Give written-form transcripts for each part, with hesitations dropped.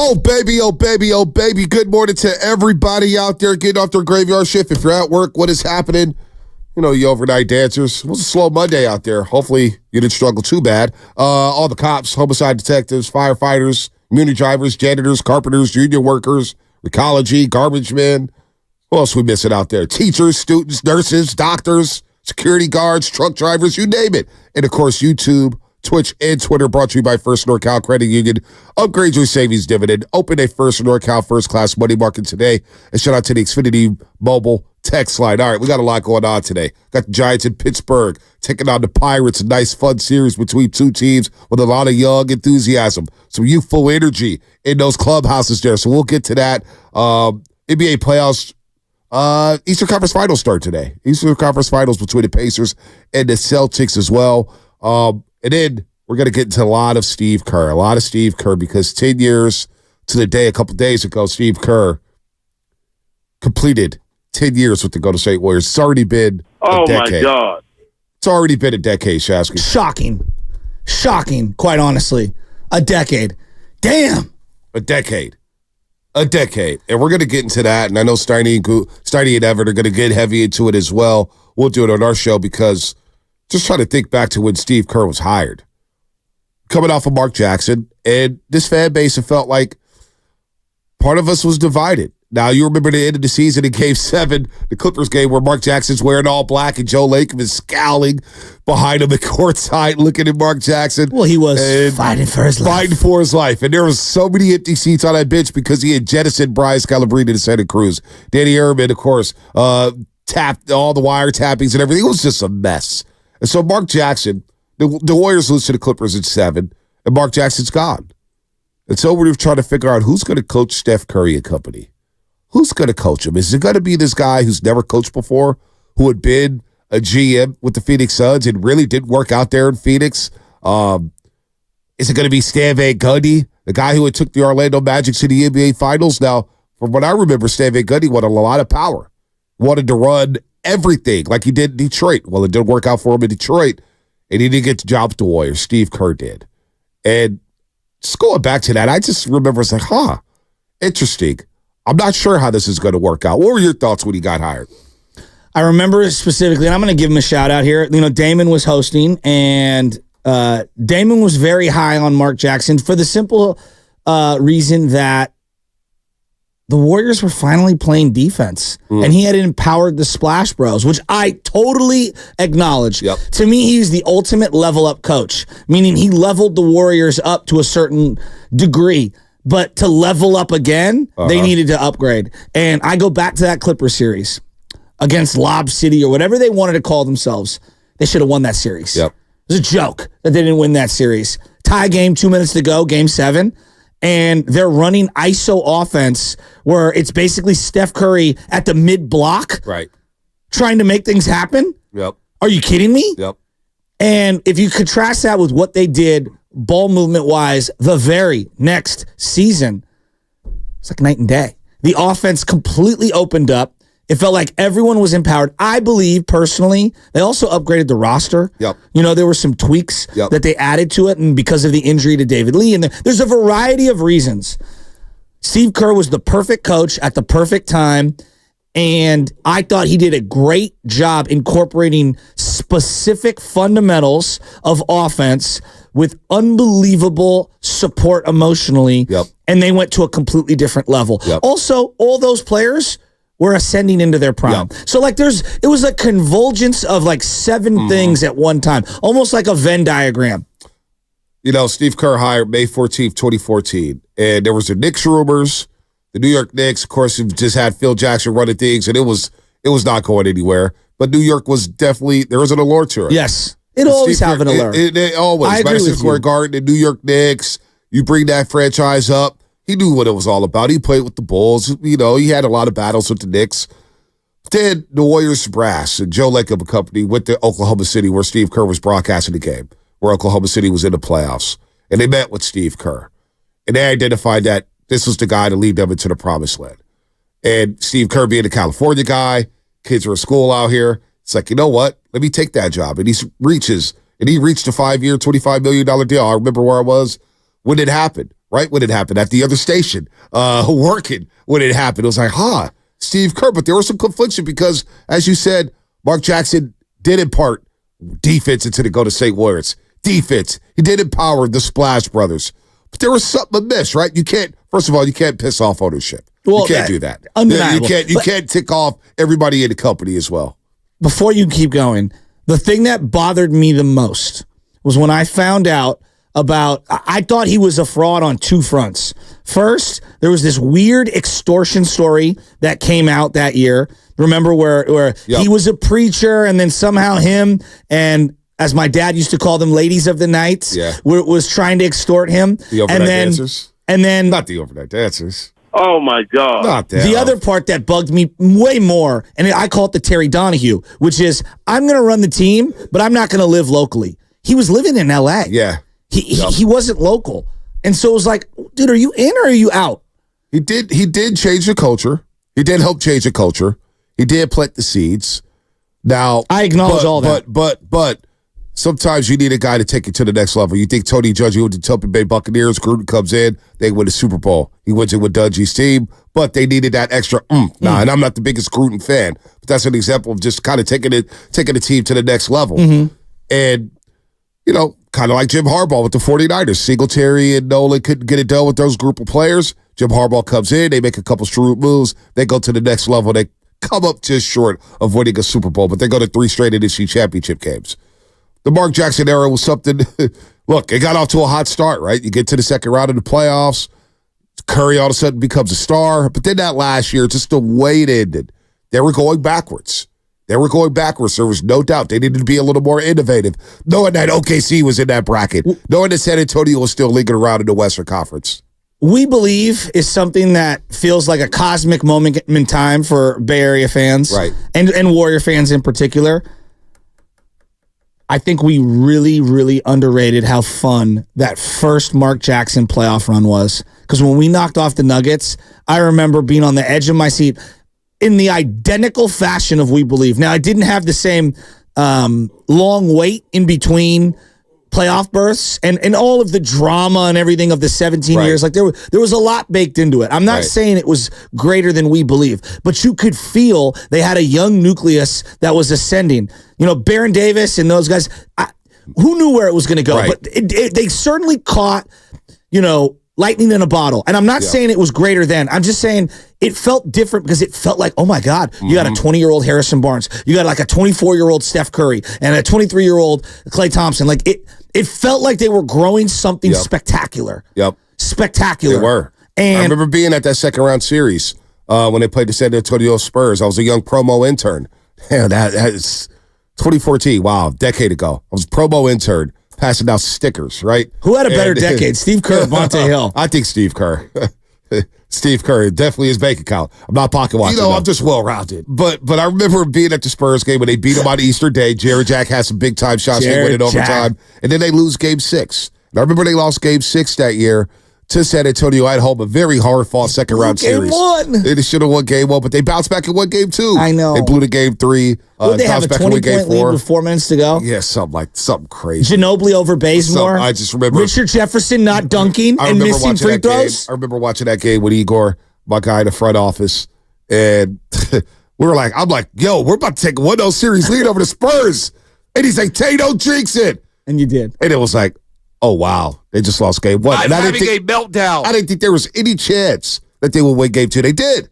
Oh, baby, oh, baby, oh, baby. Good morning to everybody out there getting off their graveyard shift. If you're at work, what is happening? You know, you overnight dancers. It was a slow Monday out there. Hopefully, you didn't struggle too bad. All the cops, homicide detectives, firefighters, community drivers, janitors, carpenters, union workers, ecology, garbage men. Who else we missing out there? Teachers, students, nurses, doctors, security guards, truck drivers, you name it. And, of course, YouTube, Twitch, and Twitter, brought to you by First NorCal Credit Union. Upgrade your savings dividend. Open a First NorCal first-class money market today. And shout out to the Xfinity Mobile text line. All right, we got a lot going on today. Got the Giants in Pittsburgh taking on the Pirates. A nice, fun series between two teams with a lot of young enthusiasm. Some youthful energy in those clubhouses there. So we'll get to that. NBA playoffs. Eastern Conference Finals start today. Eastern Conference Finals between the Pacers and the Celtics as well. And then we're going to get into a lot of Steve Kerr, because 10 years to the day, a couple days ago, Steve Kerr completed 10 years with the Golden State Warriors. It's already been a decade. My God. It's already been a decade, Shasky. Shocking, quite honestly. A decade. Damn. A decade. And we're going to get into that, and I know Steiny and Everett are going to get heavy into it as well. We'll do it on our show because just trying to think back to when Steve Kerr was hired. Coming off of Mark Jackson, and this fan base, it felt like part of us was divided. Now, you remember the end of the season in Game 7, the Clippers game, where Mark Jackson's wearing all black and Joe Lacob is scowling behind him at courtside looking at Mark Jackson. Well, he was fighting for his life. And there was so many empty seats on that bench because he had jettisoned Bryce Calabrini to Santa Cruz. Danny Ehrman, of course, tapped all the wire tappings and everything. It was just a mess. And so Mark Jackson, the Warriors lose to the Clippers at 7, and Mark Jackson's gone. And so we're trying to figure out who's going to coach Steph Curry and company. Who's going to coach him? Is it going to be this guy who's never coached before, who had been a GM with the Phoenix Suns and really didn't work out there in Phoenix? Is it going to be Stan Van Gundy, the guy who had took the Orlando Magic to the NBA Finals? Now, from what I remember, Stan Van Gundy wanted a lot of power, wanted to run everything like he did in Detroit. Well, it didn't work out for him in Detroit, and he didn't get the job with the Warriors. Steve Kerr did. And just going back to that, I just remember it's like, interesting. I'm not sure how this is going to work out. What were your thoughts when he got hired? I remember specifically, and I'm going to give him a shout out here. You know, Damon was hosting, and Damon was very high on Mark Jackson for the simple reason that the Warriors were finally playing defense, and he had empowered the Splash Bros, which I totally acknowledge. Yep. To me, he's the ultimate level up coach, meaning he leveled the Warriors up to a certain degree. But to level up again, they needed to upgrade. And I go back to that Clipper series against Lob City or whatever they wanted to call themselves. They should have won that series. Yep. It was a joke that they didn't win that series. Tie game, 2 minutes to go, Game 7. And they're running ISO offense where it's basically Steph Curry at the mid-block. Right. Trying to make things happen. Yep. Are you kidding me? Yep. And if you contrast that with what they did ball movement-wise the very next season, it's like night and day. The offense completely opened up. It felt like everyone was empowered. I believe, personally, they also upgraded the roster. Yep. You know, there were some tweaks that they added to it, and because of the injury to David Lee, and there's a variety of reasons. Steve Kerr was the perfect coach at the perfect time, and I thought he did a great job incorporating specific fundamentals of offense with unbelievable support emotionally, and they went to a completely different level. Also, all those players were ascending into their prime. So, like, it was a convergence of, like, 7 things at one time, almost like a Venn diagram. You know, Steve Kerr hired May 14th, 2014, and there was the Knicks rumors. The New York Knicks, of course, just had Phil Jackson running things, and it was not going anywhere. But New York was definitely, there was an allure to it. Yes. It always have an allure. It always. I agree Madison with Square you. Garden, the New York Knicks, you bring that franchise up. He knew what it was all about. He played with the Bulls. You know, he had a lot of battles with the Knicks. Then the Warriors brass and Joe Lacob and company went to Oklahoma City where Steve Kerr was broadcasting the game, where Oklahoma City was in the playoffs. And they met with Steve Kerr. And they identified that this was the guy to lead them into the promised land. And Steve Kerr being a California guy, kids are in school out here. It's like, you know what? Let me take that job. And he reached a 5-year, $25 million deal. I remember where I was when it happened, right? When it happened at the other station, working when it happened. It was like, Steve Kerr. But there was some confliction because, as you said, Mark Jackson did impart defense into the Golden State Warriors. Defense. He did empower the Splash Brothers. But there was something amiss, right? You can't piss off ownership. Well, you can't do that. Undeniable. You can't tick off everybody in the company as well. Before you keep going, the thing that bothered me the most was when I found out I thought he was a fraud on two fronts. First, there was this weird extortion story that came out that year. Remember where he was a preacher and then somehow him and, as my dad used to call them, ladies of the night, was trying to extort him. The overnight dancers? And then... Not the overnight dancers. Oh, my God. Not that. The other part that bugged me way more, and I call it the Terry Donahue, which is, I'm going to run the team, but I'm not going to live locally. He was living in L.A. Yeah. He wasn't local. And so it was like, dude, are you in or are you out? He did change the culture. He did help change the culture. He did plant the seeds. Now, I acknowledge all that. But sometimes you need a guy to take it to the next level. You think Tony Dungy with the Tampa Bay Buccaneers, Gruden comes in, they win the Super Bowl. He wins it with Dungy's team, but they needed that extra and I'm not the biggest Gruden fan, but that's an example of just kind of taking the team to the next level. And, kind of like Jim Harbaugh with the 49ers. Singletary and Nolan couldn't get it done with those group of players. Jim Harbaugh comes in, they make a couple shrewd moves, they go to the next level, they come up just short of winning a Super Bowl, but they go to 3 straight NFC championship games. The Mark Jackson era was something, look, it got off to a hot start, right? You get to the second round of the playoffs, Curry all of a sudden becomes a star, but then that last year, just the way it ended, they were going backwards. There was no doubt. They needed to be a little more innovative, knowing that OKC was in that bracket, knowing that San Antonio was still lingering around in the Western Conference. We Believe is something that feels like a cosmic moment in time for Bay Area fans, right, and Warrior fans in particular. I think we really, really underrated how fun that first Mark Jackson playoff run was. Because when we knocked off the Nuggets, I remember being on the edge of my seat in the identical fashion of We Believe. Now, I didn't have the same long wait in between playoff berths and all of the drama and everything of the 17 years. Like there was a lot baked into it. I'm not saying it was greater than We Believe, but you could feel they had a young nucleus that was ascending. Baron Davis and those guys, who knew where it was going to go? But they certainly caught, lightning in a bottle. And I'm not saying it was greater than. I'm just saying it felt different because it felt like, oh my God, you got a 20-year-old Harrison Barnes. You got like a 24-year-old Steph Curry and a 23-year-old Klay Thompson. Like it felt like they were growing something spectacular. Spectacular. They were. And I remember being at that second round series when they played the San Antonio Spurs. I was a young promo intern. Man, that's 2014. Wow, decade ago. I was a promo intern. Passing out stickers, right? Who had a better decade, Steve Kerr or Monte Hill? I think Steve Kerr. Steve Kerr, definitely his bank account. I'm not pocket watching. I'm just well-rounded. But I remember being at the Spurs game when they beat them on Easter Day. Jared Jack had some big-time shots. They win in overtime. And then they lose Game 6. And I remember they lost Game 6 that year to San Antonio at home, a very hard-fought second-round series. Game 1. They should have won Game 1, but they bounced back and won Game 2. I know. They blew to Game 3. Would they have a 20-point lead with 4 minutes to go? Yeah, something crazy. Ginobili over Bazemore. I just remember Richard Jefferson not dunking and missing free throws. I remember watching that game with Igor, my guy in the front office, and I'm like, yo, we're about to take a 1-0 series lead over the Spurs. And he's like, Tato jinx it. And you did. And it was like, oh, wow. They just lost Game 1. I'm having a meltdown. I didn't think there was any chance that they would win Game 2. They did.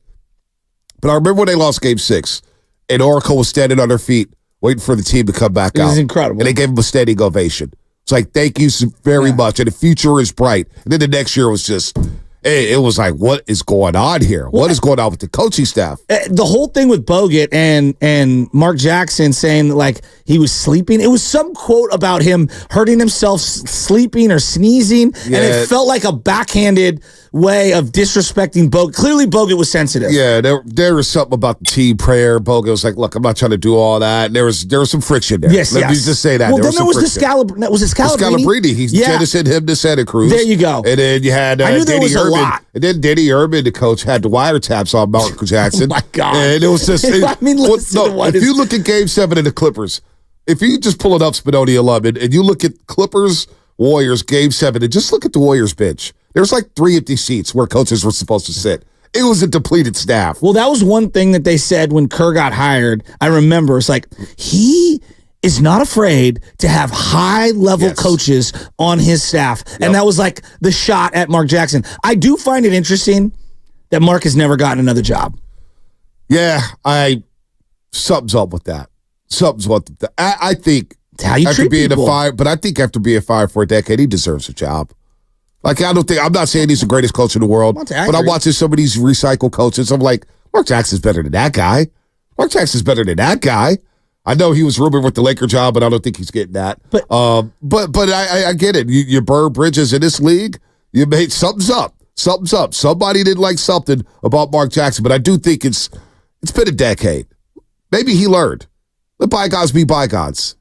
But I remember when they lost Game 6, and Oracle was standing on their feet, waiting for the team to come back out. It was incredible. And they gave him a standing ovation. It's like, thank you very much. And the future is bright. And then the next year was just, it was like, what is going on here? What is going on with the coaching staff? The whole thing with Bogut and Mark Jackson saying like he was sleeping. It was some quote about him hurting himself sleeping or sneezing. Yeah. And it felt like a backhanded way of disrespecting Bogut. Clearly, Bogut was sensitive. Yeah, there was something about the team prayer. Bogut was like, look, I'm not trying to do all that. And there was some friction there. Yes, Let me just say that. Well, then there was the Scalabrini. Was it Scalabrini? Scalabrini. He jettisoned him to Santa Cruz. There you go. And then you had I knew there Danny was Urban. a lot. And then Danny Urban, the coach, had the wiretaps on Mark Jackson. Oh, my God. And it was just... if you look at Game 7 of the Clippers, if you just pull it up, Spinoni 11, and you look at Clippers Warriors Game 7, and just look at the Warriors bench. There's like 3 empty seats where coaches were supposed to sit. It was a depleted staff. Well, that was one thing that they said when Kerr got hired. I remember it's like he is not afraid to have high-level coaches on his staff. Yep. And that was like the shot at Mark Jackson. I do find it interesting that Mark has never gotten another job. Yeah, something's up with that. Something's up with that. I think it's how you after treat being people. but I think after being fired for a decade, he deserves a job. Like, I'm not saying he's the greatest coach in the world, but I'm watching some of these recycled coaches. I'm like, Mark Jackson's better than that guy. Mark Jackson's better than that guy. I know he was rumored with the Laker job, but I don't think he's getting that. But I get it. You burn bridges in this league. You made something's up. Something's up. Somebody didn't like something about Mark Jackson, but I do think it's been a decade. Maybe he learned. Let bygones be bygones.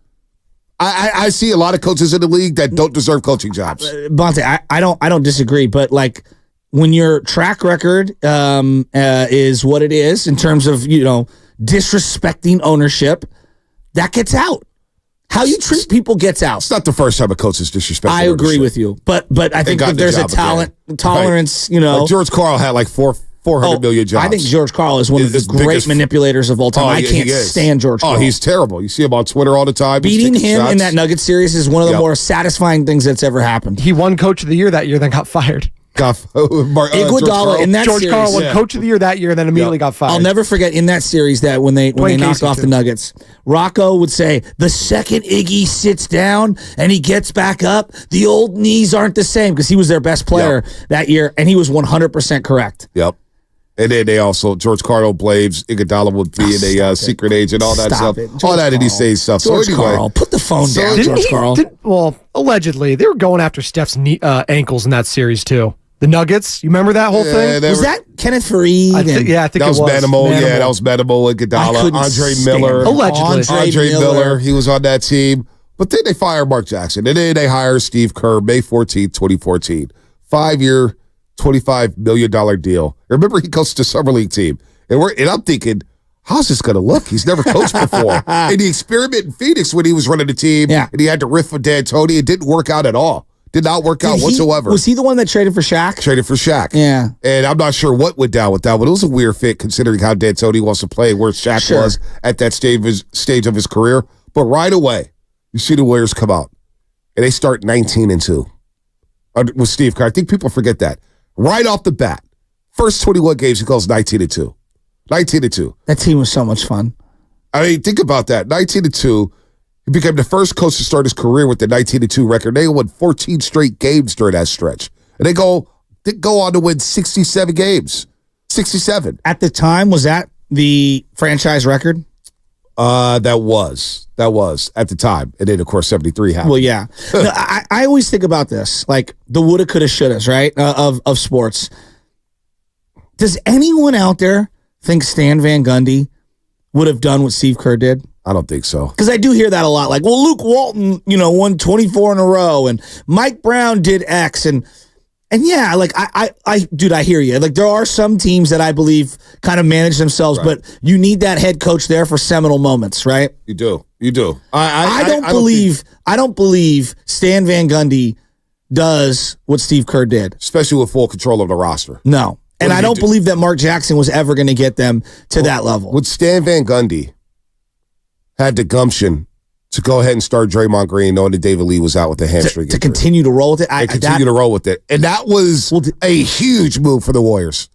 I see a lot of coaches in the league that don't deserve coaching jobs. Bonte, I don't disagree, but like when your track record is what it is in terms of disrespecting ownership, that gets out. How you treat people gets out. It's not the first time a coach is disrespecting I agree with you, but I think that there's a tolerance. Right. Like George Karl had like 400 million jobs. I think George Karl is one of the great manipulators of all time. I can't stand George Karl. Oh, he's terrible. You see him on Twitter all the time. Beating him in that Nuggets series is one of the more satisfying things that's ever happened. He won Coach of the Year that year, then got fired. Iguodala in that George series. Karl won Coach of the Year that year, then immediately got fired. I'll never forget in that series that when they knocked off the Nuggets, Rocco would say, the second Iggy sits down and he gets back up, the old knees aren't the same, because he was their best player that year, and he was 100% correct. Yep. And then they also, George Karl blames Iguodala would be a secret agent, all that stuff. All that, and he says stuff. George Karl, put the phone down, George Karl. Well, allegedly, they were going after Steph's ankles in that series, too. The Nuggets, you remember that whole thing? Was that Kenneth Fareed? I think that it was. Manimal. Yeah, that was Manimal, Iguodala, Andre Miller. Allegedly. Andre Miller, he was on that team. But then they fired Mark Jackson. And then they hire Steve Kerr May 14th, 2014. 5-year, $25 million deal. Remember, he coached the Summer League team. And I'm thinking, how's this going to look? He's never coached before. And the experiment in Phoenix when he was running the team, and he had to riff with D'Antoni, it didn't work out at all. Did not work out whatsoever. Was he the one that traded for Shaq? Traded for Shaq. Yeah. And I'm not sure what went down with that, but it was a weird fit considering how D'Antoni wants to play, where Shaq was at that stage of his career. But right away, you see the Warriors come out, and they start 19-2 with Steve Kerr. I think people forget that. Right off the bat, first 21 games, he goes 19-2. 19-2. That team was so much fun. I mean, think about that. 19-2. He became the first coach to start his career with the 19-2 record. They won 14 straight games during that stretch. And they go on to win 67 games. 67. At the time, was that the franchise record? That was at the time. And then, of course, 73 happened. Well, yeah. No, I always think about this, like the woulda, coulda, shouldas, right, of sports. Does anyone out there think Stan Van Gundy would have done what Steve Kerr did? I don't think so. Because I do hear that a lot. Like, well, Luke Walton, won 24 in a row, and Mike Brown did X, and yeah, like dude, I hear you. Like, there are some teams that I believe kind of manage themselves, but you need that head coach there for seminal moments, right? You do. I don't believe Stan Van Gundy does what Steve Kerr did, especially with full control of the roster. No, and I don't believe that Mark Jackson was ever going to get them to that level. With Stan Van Gundy had the gumption to go ahead and start Draymond Green, knowing that David Lee was out with the hamstring to continue to roll with it. To roll with it. And that was a huge move for the Warriors.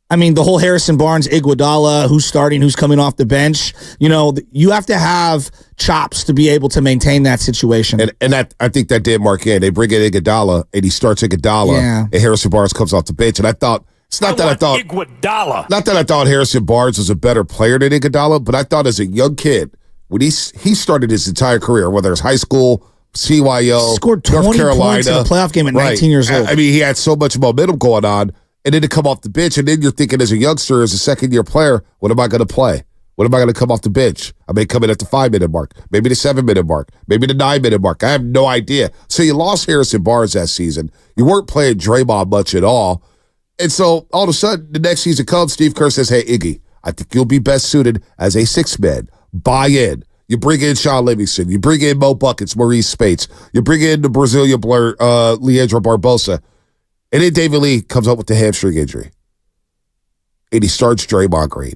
I mean, the whole Harrison Barnes, Iguodala, who's starting, who's coming off the bench. You have to have chops to be able to maintain that situation. And that, I think that did mark in. They bring in Iguodala, and he starts Iguodala, and Harrison Barnes comes off the bench. And I thought, not that I thought Harrison Barnes was a better player than Iguodala, but I thought as a young kid, when he started his entire career, whether it's high school, CYO, scored 20 North Carolina, points in a playoff game at 19 years old. I mean, he had so much momentum going on, and then to come off the bench, and then you're thinking as a youngster, as a second-year player, what am I going to play? What am I going to come off the bench? I may come in at the 5-minute mark, maybe the 7-minute mark, maybe the 9-minute mark. I have no idea. So you lost Harrison Barnes that season. You weren't playing Draymond much at all. And so all of a sudden, the next season comes, Steve Kerr says, hey, Iggy, I think you'll be best suited as a 6-man. Buy in. You bring in Shawn Livingston. You bring in Mo Buckets, Maurice Spates. You bring in the Brazilian blur, Leandro Barbosa. And then David Lee comes up with the hamstring injury. And he starts Draymond Green.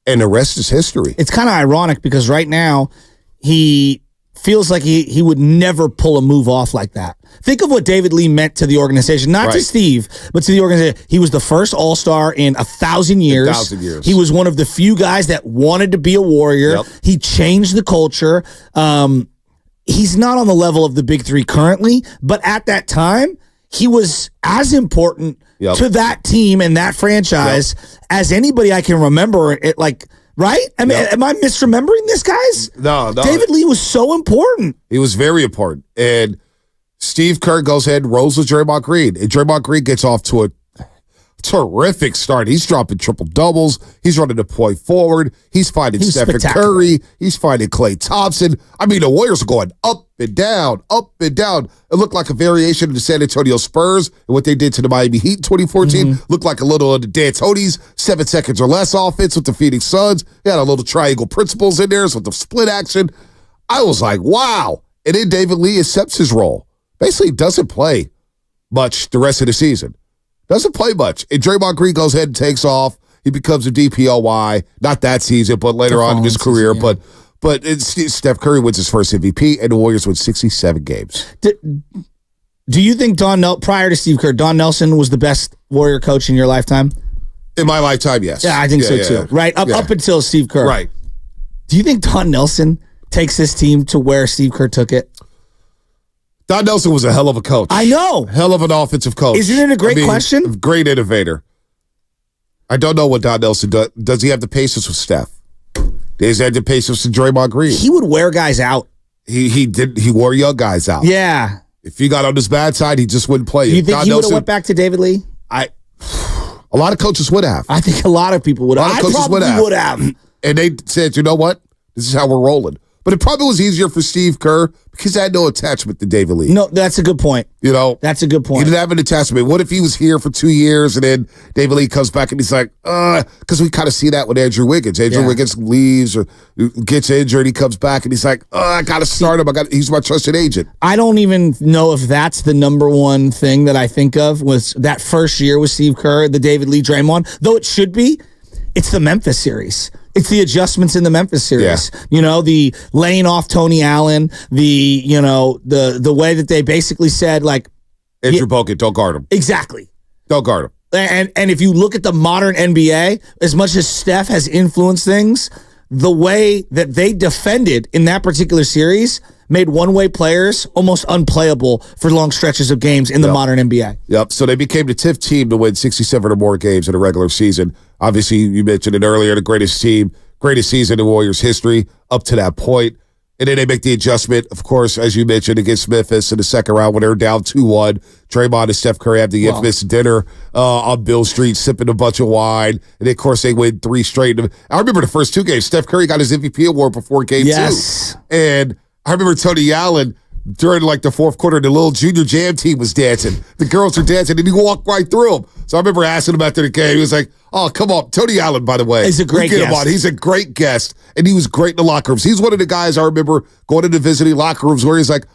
And the rest is history. It's kind of ironic because right now he feels like he would never pull a move off like that. Think of what David Lee meant to the organization, not to Steve, but to the organization. He was the first All-Star in 1,000 years. 1,000 years. He was one of the few guys that wanted to be a Warrior. Yep. He changed the culture. He's not on the level of the big three currently, but at that time, he was as important to that team and that franchise as anybody I can remember. It right? I mean, am I misremembering this, guys? No. David Lee was so important. He was very important. And Steve Kerr goes ahead and rolls with Draymond Green. And Draymond Green gets off to a terrific start. He's dropping triple doubles. He's running the point forward. He's finding Stephen Curry. He's finding Klay Thompson. I mean, the Warriors are going up and down, up and down. It looked like a variation of the San Antonio Spurs and what they did to the Miami Heat in 2014. Looked like a little of the D'Antoni's 7 seconds or less offense with the Phoenix Suns. They had a little triangle principles in there with the split action. I was like, wow. And then David Lee accepts his role. Basically doesn't play much the rest of the season. Doesn't play much. And Draymond Green goes ahead and takes off. He becomes a DPOY. Not that season, but later on in his career. Season, But Steph Curry wins his first MVP, and the Warriors win 67 games. Do you think prior to Steve Kerr, Don Nelson was the best Warrior coach in your lifetime? In my lifetime, yes. Yeah, I think so too. Right? Up until Steve Kerr. Right. Do you think Don Nelson takes this team to where Steve Kerr took it? Don Nelson was a hell of a coach. I know. Hell of an offensive coach. Isn't it a great question? Great innovator. I don't know what Don Nelson does. Does he have the patience with Steph? Does he have the patience with Draymond Green? He would wear guys out. He did. He wore young guys out. Yeah. If he got on his bad side, he just wouldn't play. You think he would have went back to David Lee? A lot of coaches would have. I think a lot of people would have. I probably would have. And they said, you know what? This is how we're rolling. But it probably was easier for Steve Kerr because he had no attachment to David Lee. No, that's a good point. That's a good point. He didn't have an attachment. What if he was here for 2 years and then David Lee comes back and he's like, because we kind of see that with Andrew Wiggins. Andrew Wiggins leaves or gets injured. He comes back and he's like, I got to start him. He's my trusted agent. I don't even know if that's the number one thing that I think of was that first year with Steve Kerr, the David Lee Draymond, though it should be. It's the Memphis series. It's the adjustments in the Memphis series. Yeah. The laying off Tony Allen, the way that they basically said, like, Andrew Bogut, don't guard him. Exactly. Don't guard him. And if you look at the modern NBA, as much as Steph has influenced things, the way that they defended in that particular series made one-way players almost unplayable for long stretches of games in the modern NBA. Yep. So they became the 10th team to win 67 or more games in a regular season. Obviously, you mentioned it earlier, the greatest season in Warriors history up to that point. And then they make the adjustment, of course, as you mentioned, against Memphis in the second round when they were down 2-1. Draymond and Steph Curry have the infamous dinner on Bill Street, sipping a bunch of wine. And, of course, they win 3 straight. I remember the first 2 games. Steph Curry got his MVP award before game 2. And I remember Tony Allen, during the fourth quarter, the little junior jam team was dancing. The girls were dancing, and he walked right through them. So I remember asking him after the game. He was like, oh, come on. Tony Allen, by the way. He's a great guest. He's a great guest, and he was great in the locker rooms. He's one of the guys I remember going into visiting locker rooms where he's like,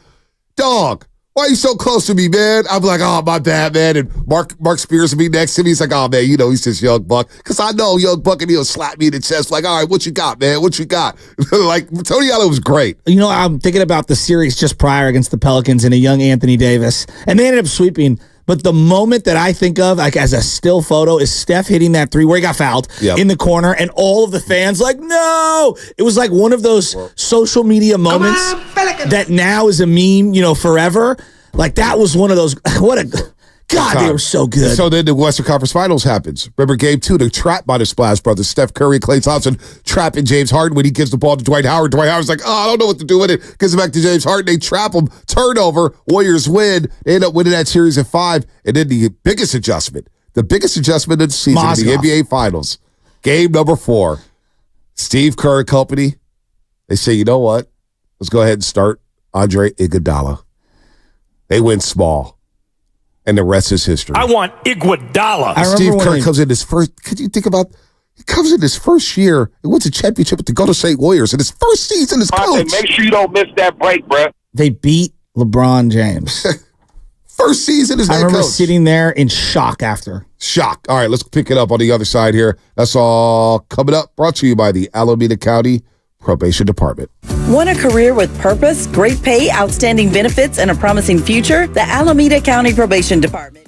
dog, why are you so close to me, man? I'm like, oh, my bad, man. And Mark Spears will be next to me. He's like, oh, man, he's just young buck. Because I know young buck, and he'll slap me in the chest like, all right, what you got, man? What you got? Tony Allen was great. I'm thinking about the series just prior against the Pelicans and a young Anthony Davis. And they ended up sweeping. But the moment that I think of, as a still photo, is Steph hitting that 3 where he got fouled in the corner, and all of the fans like, no! It was like one of those social media moments that now is a meme, forever. Like, that was one of those. God, they were so good. So then the Western Conference Finals happens. Remember game 2, they're trapped by the Splash Brothers. Steph Curry, Klay Thompson trapping James Harden when he gives the ball to Dwight Howard. Dwight Howard's like, I don't know what to do with it. Gives it back to James Harden. They trap him. Turnover. Warriors win. They end up winning that series at 5. And then the biggest adjustment of the season in the NBA Finals. Game number 4. Steve Kerr and company. They say, you know what? Let's go ahead and start Andre Iguodala. They win small. And the rest is history. I want Iguodala. Steve Kerr comes in his first. Could you think about? He comes in his first year and wins a championship with the Golden State Warriors in his first season as coach. Make sure you don't miss that break, bro. They beat LeBron James. First season as head coach. I remember sitting there in shock after. Shock. All right, let's pick it up on the other side here. That's all coming up. Brought to you by the Alameda County Probation Department. Want a career with purpose, great pay, outstanding benefits, and a promising future? The Alameda County Probation Department.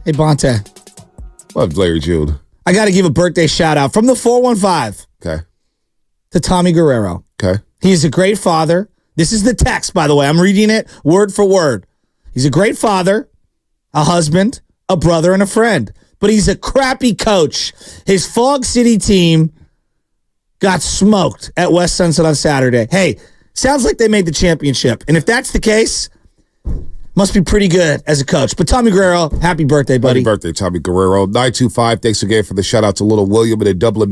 Hey, Bonte. What, Larry June? I got to give a birthday shout out from the 415 Okay. to Tommy Guerrero. Okay. He is a great father. This is the text, by the way. I'm reading it word for word. He's a great father, a husband, a brother, and a friend. But he's a crappy coach. His Fog City team got smoked at West Sunset on Saturday. Hey, sounds like they made the championship. And if that's the case, must be pretty good as a coach. But Tommy Guerrero, happy birthday, buddy. Happy birthday, Tommy Guerrero. 925, thanks again for the shout-out to Little William and the Dublin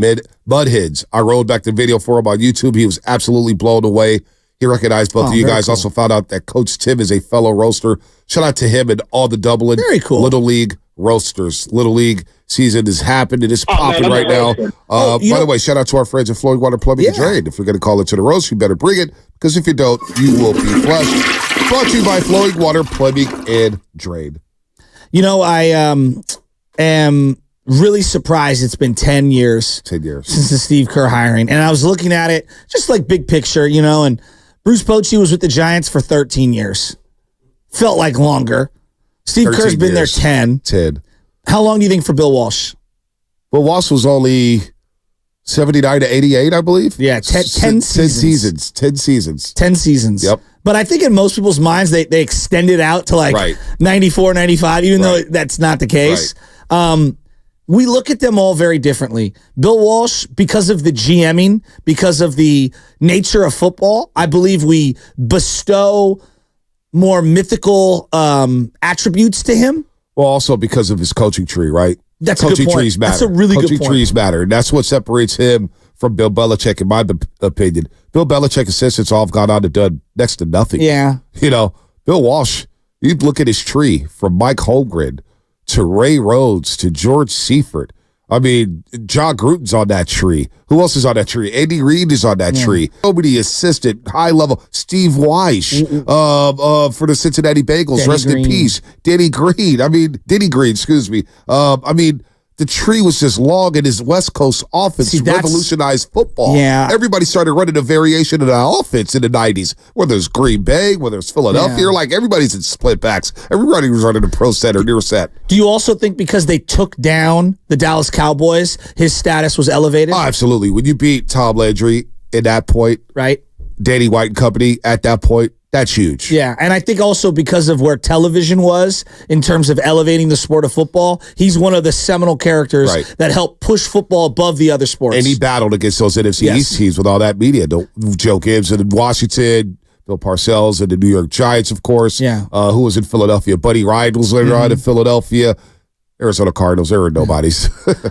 Mudheads. I rolled back the video for him on YouTube. He was absolutely blown away. He recognized both of you guys. Cool. Also found out that Coach Tim is a fellow roaster. Shout out to him and all the Dublin Little League roasters. Little League season has happened. It is popping right now. By the way, shout out to our friends at Flowing Water Plumbing and Drain. If you're going to call it to the roast, you better bring it, because if you don't, you will be flushed. Brought to you by Flowing Water Plumbing and Drain. You know, I am really surprised it's been 10 years. 10 years. Since the Steve Kerr hiring. And I was looking at it just like big picture, you know, and Bruce Bochy was with the Giants for 13 years. Felt like longer. Steve Kerr's been there 10. 10. How long do you think for Bill Walsh? Bill Walsh was only 79 to 88, I believe. Yeah, 10 seasons. 10 seasons. 10 seasons. Yep. But I think in most people's minds, they extend it out to like 94, 95, even though that's not the case. Right. We look at them all very differently. Bill Walsh, because of the GMing, because of the nature of football, I believe we bestow more mythical attributes to him. Well, also because of his coaching tree, right? That's a good point. Trees matter. That's a really good point. Coaching trees matter. And that's what separates him from Bill Belichick, in my opinion. Bill Belichick assistants all have gone on to done next to nothing. Yeah. You know, Bill Walsh, you look at his tree from Mike Holmgren to Ray Rhodes to George Seifert. I mean, John Gruden's on that tree. Who else is on that tree? Andy Reid is on that tree. Nobody assistant, high level. Steve Weish for the Cincinnati Bengals. Rest in peace. Denny Green, excuse me. I mean, the tree was just long, and his West Coast offense revolutionized football. Yeah. Everybody started running a variation of that offense in the 90s, whether it's Green Bay, whether it's Philadelphia, like everybody's in split backs. Everybody was running a pro set or near set. Do you also think because they took down the Dallas Cowboys, his status was elevated? Oh, absolutely. When you beat Tom Landry at that point, right? Danny White and company at that point, that's huge. Yeah, and I think also because of where television was in terms of elevating the sport of football, he's one of the seminal characters that helped push football above the other sports. And he battled against those NFC East teams with all that media. Joe Gibbs in Washington, Bill Parcells and the New York Giants, of course. Yeah. Who was in Philadelphia? Buddy Ryan was later on in Philadelphia. Arizona Cardinals, there were nobodies.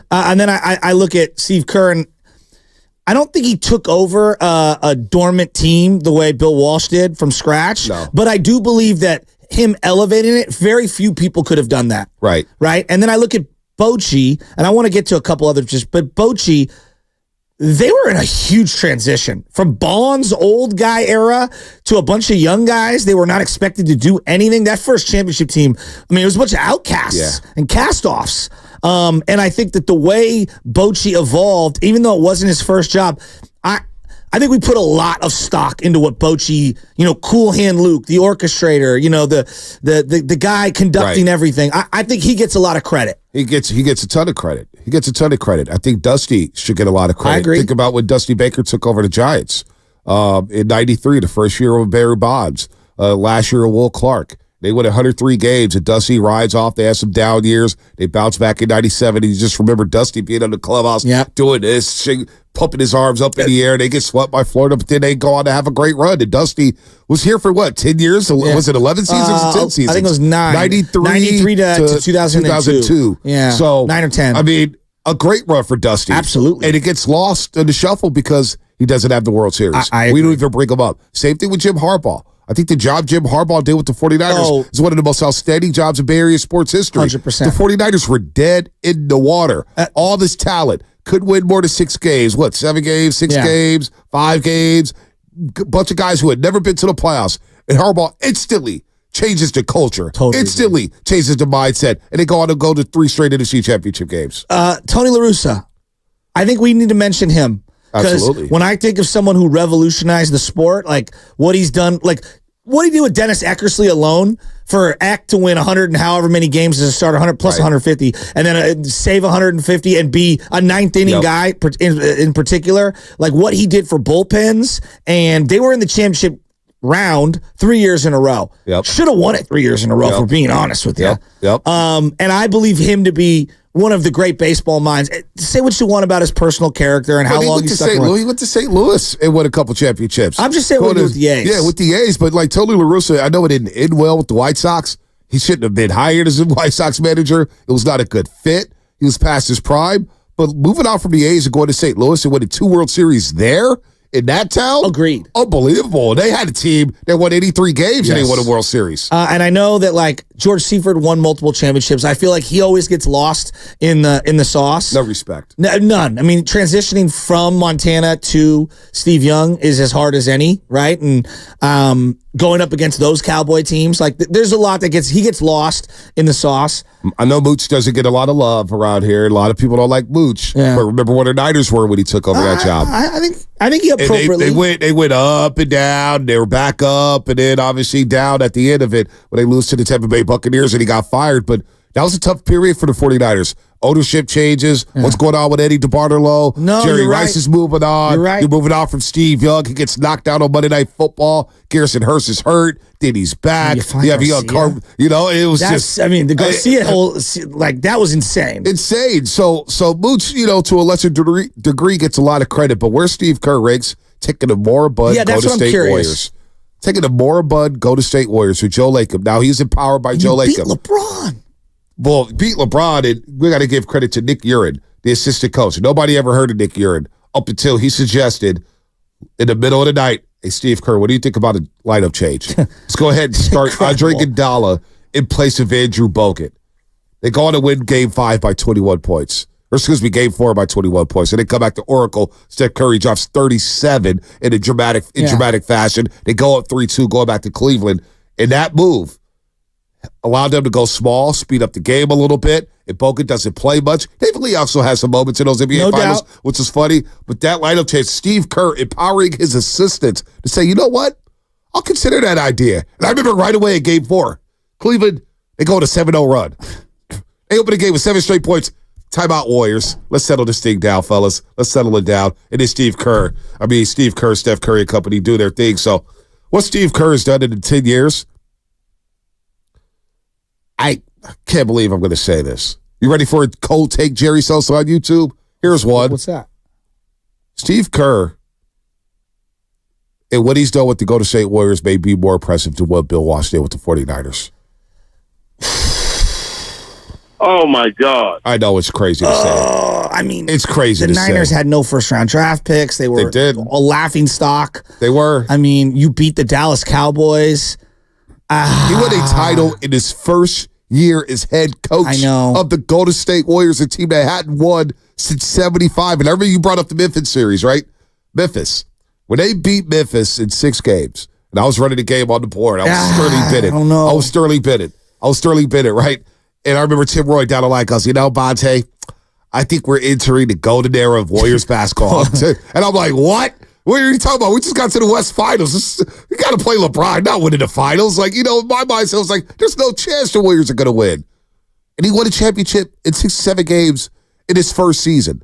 And then I look at Steve Kerr, and I don't think he took over a dormant team the way Bill Walsh did from scratch. No. But I do believe that him elevating it, very few people could have done that. Right. Right? And then I look at Bochy, and I want to get to a couple others, but Bochy, they were in a huge transition from Bond's old guy era to a bunch of young guys. They were not expected to do anything. That first championship team, I mean, it was a bunch of outcasts and cast-offs. And I think that the way Bochy evolved, even though it wasn't his first job, I think we put a lot of stock into what Bochy, Cool Hand Luke, the orchestrator, the guy conducting everything. I think he gets a lot of credit. He gets a ton of credit. I think Dusty should get a lot of credit. I agree. Think about when Dusty Baker took over the Giants in '93, the first year of Barry Bonds, last year of Will Clark. They win 103 games, and Dusty rides off. They have some down years. They bounce back in 97. And you just remember Dusty being in the clubhouse doing this, pumping his arms up in the air. They get swept by Florida, but then they go on to have a great run. And Dusty was here for what, 10 years? Yeah. Was it 11 seasons or 10 seasons? I think it was 9. 93 to 2002. Yeah, so 9 or 10. I mean, a great run for Dusty. Absolutely. And it gets lost in the shuffle because he doesn't have the World Series. We don't even bring him up. Same thing with Jim Harbaugh. I think the job Jim Harbaugh did with the 49ers is one of the most outstanding jobs in Bay Area sports history. 100%. The 49ers were dead in the water. All this talent. Could win more than 6 games. What, 7 games, 6 games, 5 games? Bunch of guys who had never been to the playoffs. And Harbaugh instantly changes the culture. Instantly changes the mindset. And they go on to go to 3 straight NFC championship games. Tony La Russa. I think we need to mention him. Because when I think of someone who revolutionized the sport, like what he's done, like what he did with Dennis Eckersley alone for Eck to win 100 and however many games as a starter, 100 plus 150, and then save 150 and be a ninth inning guy in particular, like what he did for bullpens, and they were in the championship round 3 years in a row. Should have won it 3 years in a row, for being honest with you. And I believe him to be one of the great baseball minds. Say what you want about his personal character and how long he stuck around. He went to St. Louis and won a couple championships. I'm just saying what he did with the A's. Yeah, with the A's. But like Tony La Russa, I know it didn't end well with the White Sox. He shouldn't have been hired as a White Sox manager. It was not a good fit. He was past his prime. But moving out from the A's and going to St. Louis and winning 2 World Series there in that town? Agreed. Unbelievable. They had a team that won 83 games and they won a World Series. And I know that like George Seifert won multiple championships. I feel like he always gets lost in the sauce. No respect. None. I mean, transitioning from Montana to Steve Young is as hard as any, right? And going up against those Cowboy teams, like there's a lot that he gets lost in the sauce. I know Mooch doesn't get a lot of love around here. A lot of people don't like Mooch. But remember what the Niners were when he took over that job. I think he appropriately. They went up and down. They were back up and then obviously down at the end of it when they lose to the Tampa Bay Buccaneers and he got fired. But that was a tough period for the 49ers. Ownership changes. What's going on with Eddie DeBartolo? Jerry Rice is moving on. You're right. You're moving on from Steve Young. He gets knocked out on Monday Night Football. Garrison Hurst is hurt. Then he's back. You have Young Carr. You know, it was I mean, the Garcia whole, like, that was insane. Insane. So Mooch, you know, to a lesser degree gets a lot of credit. But where's Steve Kerr, Riggs? Taking the moribund, go to State Warriors. Taking the moribund, go to State Warriors with Joe Lacob. Now he's empowered by Joe Lacob. Beat LeBron. Well, beat LeBron, and we got to give credit to Nick Urin, the assistant coach. Nobody ever heard of Nick Urin up until he suggested in the middle of the night, hey, Steve Kerr, what do you think about a lineup change? Let's go ahead and start Andre Iguodala in place of Andrew Bogut. They go on to win Game 5 by 21 points. Or excuse me, Game 4 by 21 points. And they come back to Oracle. Steph Curry drops 37 in dramatic fashion. They go up 3-2, going back to Cleveland. And that move allowed them to go small, speed up the game a little bit. And Bogut doesn't play much. David Lee also has some moments in those NBA Finals, which is funny. But that lineup change, Steve Kerr empowering his assistants to say, you know what? I'll consider that idea. And I remember right away in Game 4, Cleveland, they go on a 7-0 run. They open the game with 7 straight points. Timeout, Warriors. Let's settle this thing down, fellas. Let's settle it down. And then Steve Kerr, Steph Curry and company do their thing. So what Steve Kerr has done in 10 years, I can't believe I'm going to say this. You ready for a cold take, Jerry Sosa on YouTube? Here's one. What's that? Steve Kerr and what he's done with the Golden State Warriors may be more impressive than what Bill Walsh did with the 49ers. Oh, my God. I know it's crazy to say. I mean, it's crazy the to say. Niners had no first-round draft picks. They were a laughing stock. They were. I mean, you beat the Dallas Cowboys. He won a title in his first year as head coach of the Golden State Warriors, a team that hadn't won since 75. And I remember you brought up the Memphis series, right? Memphis. When they beat Memphis in 6 games, and I was running the game on the board, I was Sterling Bennett. I was Sterling Bennett, right? And I remember Tim Roy down the line goes, you know, Bonte, I think we're entering the golden era of Warriors basketball. And I'm like, what? What are you talking about? We just got to the West Finals. You got to play LeBron, not winning the finals. Like, you know, in my mindset, I was like, there's no chance the Warriors are going to win. And he won a championship in 6-7 games in his first season.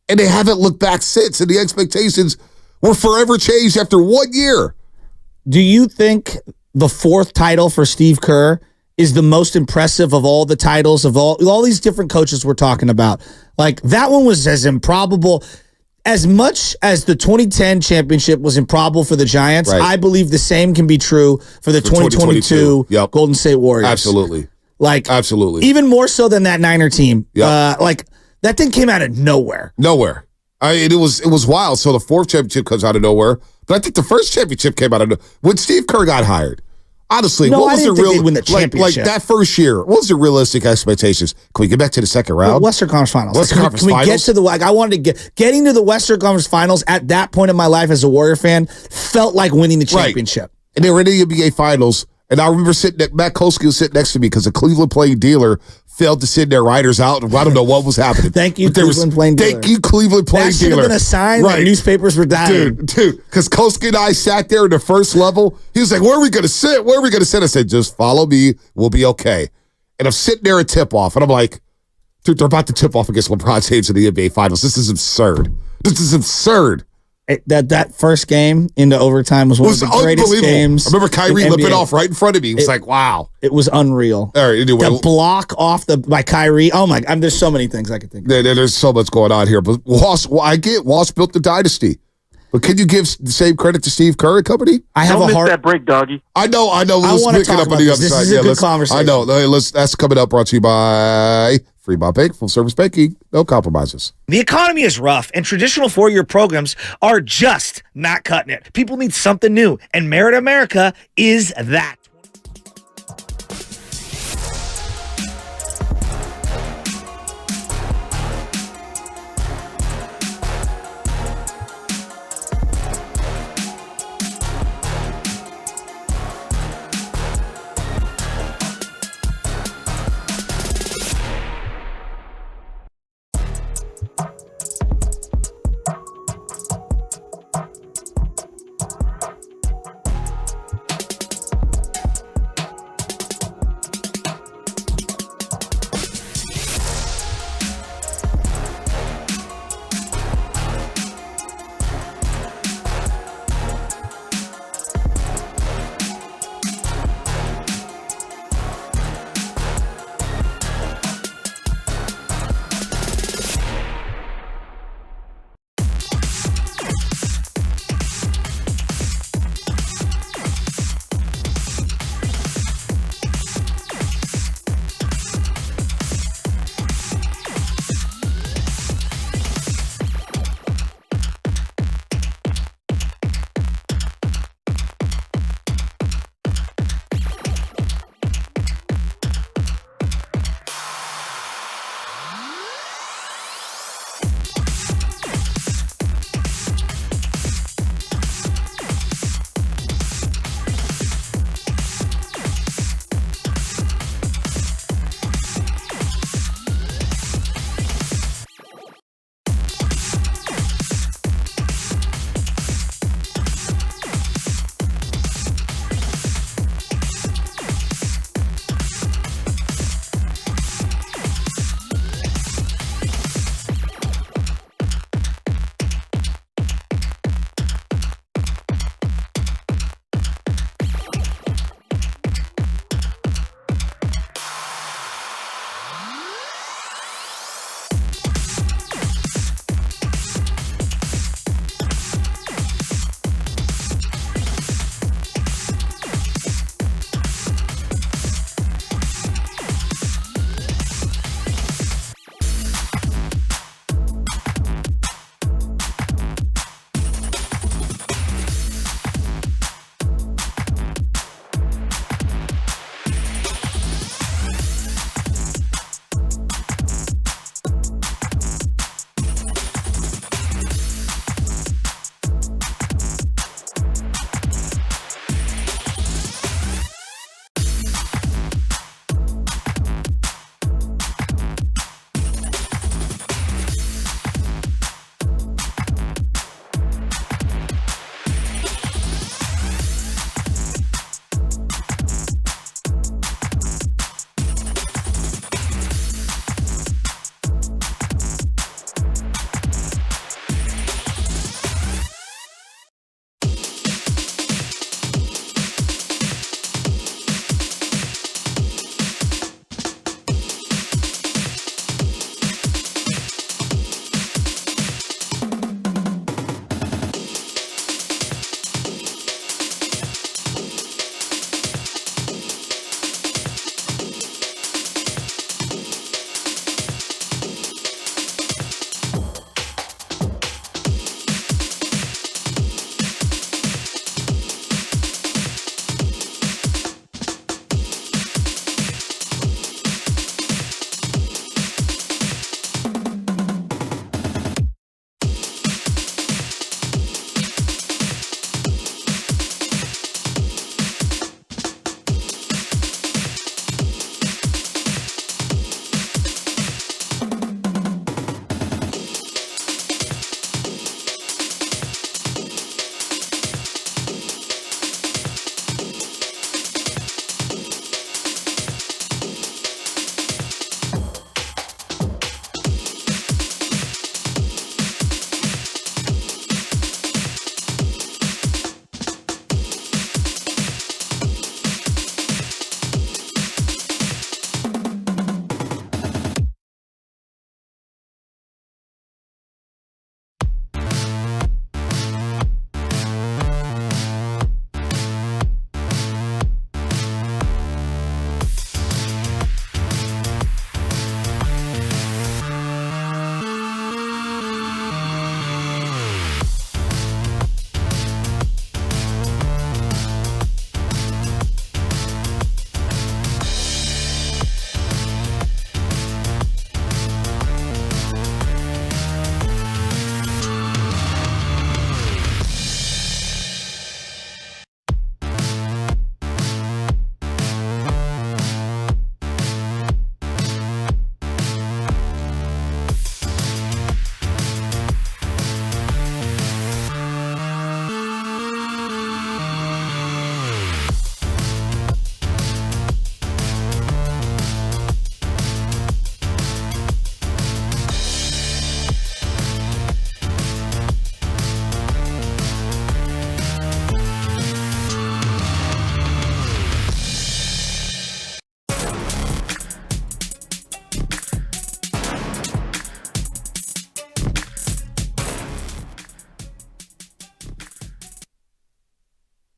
And they haven't looked back since. And the expectations were forever changed after 1 year. Do you think the 4th title for Steve Kerr is the most impressive of all the titles of all these different coaches we're talking about. Like, that one was as improbable. As much as the 2010 championship was improbable for the Giants, I believe the same can be true for the 2022 Golden State Warriors. Absolutely. Absolutely. Even more so than that Niner team. That thing came out of nowhere. Nowhere. It was wild. So the 4th championship comes out of nowhere. But I think the first championship came out of nowhere. When Steve Kerr got hired, honestly, what was the real win the championship? Like that first year? What was the realistic expectations? Can we get back to the second round? Western Conference Finals. Can we get to the I wanted to getting to the Western Conference Finals at that point in my life as a Warrior fan felt like winning the championship. And they were in the NBA Finals. And I remember Matt Kolsky was sitting next to me because a Cleveland playing dealer failed to send their writers out. And I don't know what was happening. Thank you, Cleveland playing dealer. Thank you, Cleveland playing dealer. That should have been a sign that newspapers were dying. Dude, because Kolsky and I sat there in the first level. He was like, where are we going to sit? Where are we going to sit? I said, just follow me. We'll be okay. And I'm sitting there at tip-off, and I'm like, dude, they're about to tip off against LeBron James in the NBA Finals. This is absurd. This is absurd. That first game into overtime was one of the greatest games. I remember Kyrie lipping off right in front of me. It was like, wow. It was unreal. All right, anyway. The block off by Kyrie. Oh, my God. There's so many things I could think of. There's so much going on here. But Walsh built the dynasty. But can you give the same credit to Steve Kerr and company? I have a heart. That break, doggy. I know. I want to talk about this. This is a good conversation. I know. That's coming up. Brought to you by Fremont Bank, full service banking, no compromises. The economy is rough, and traditional four-year programs are just not cutting it. People need something new, and Merit America is that.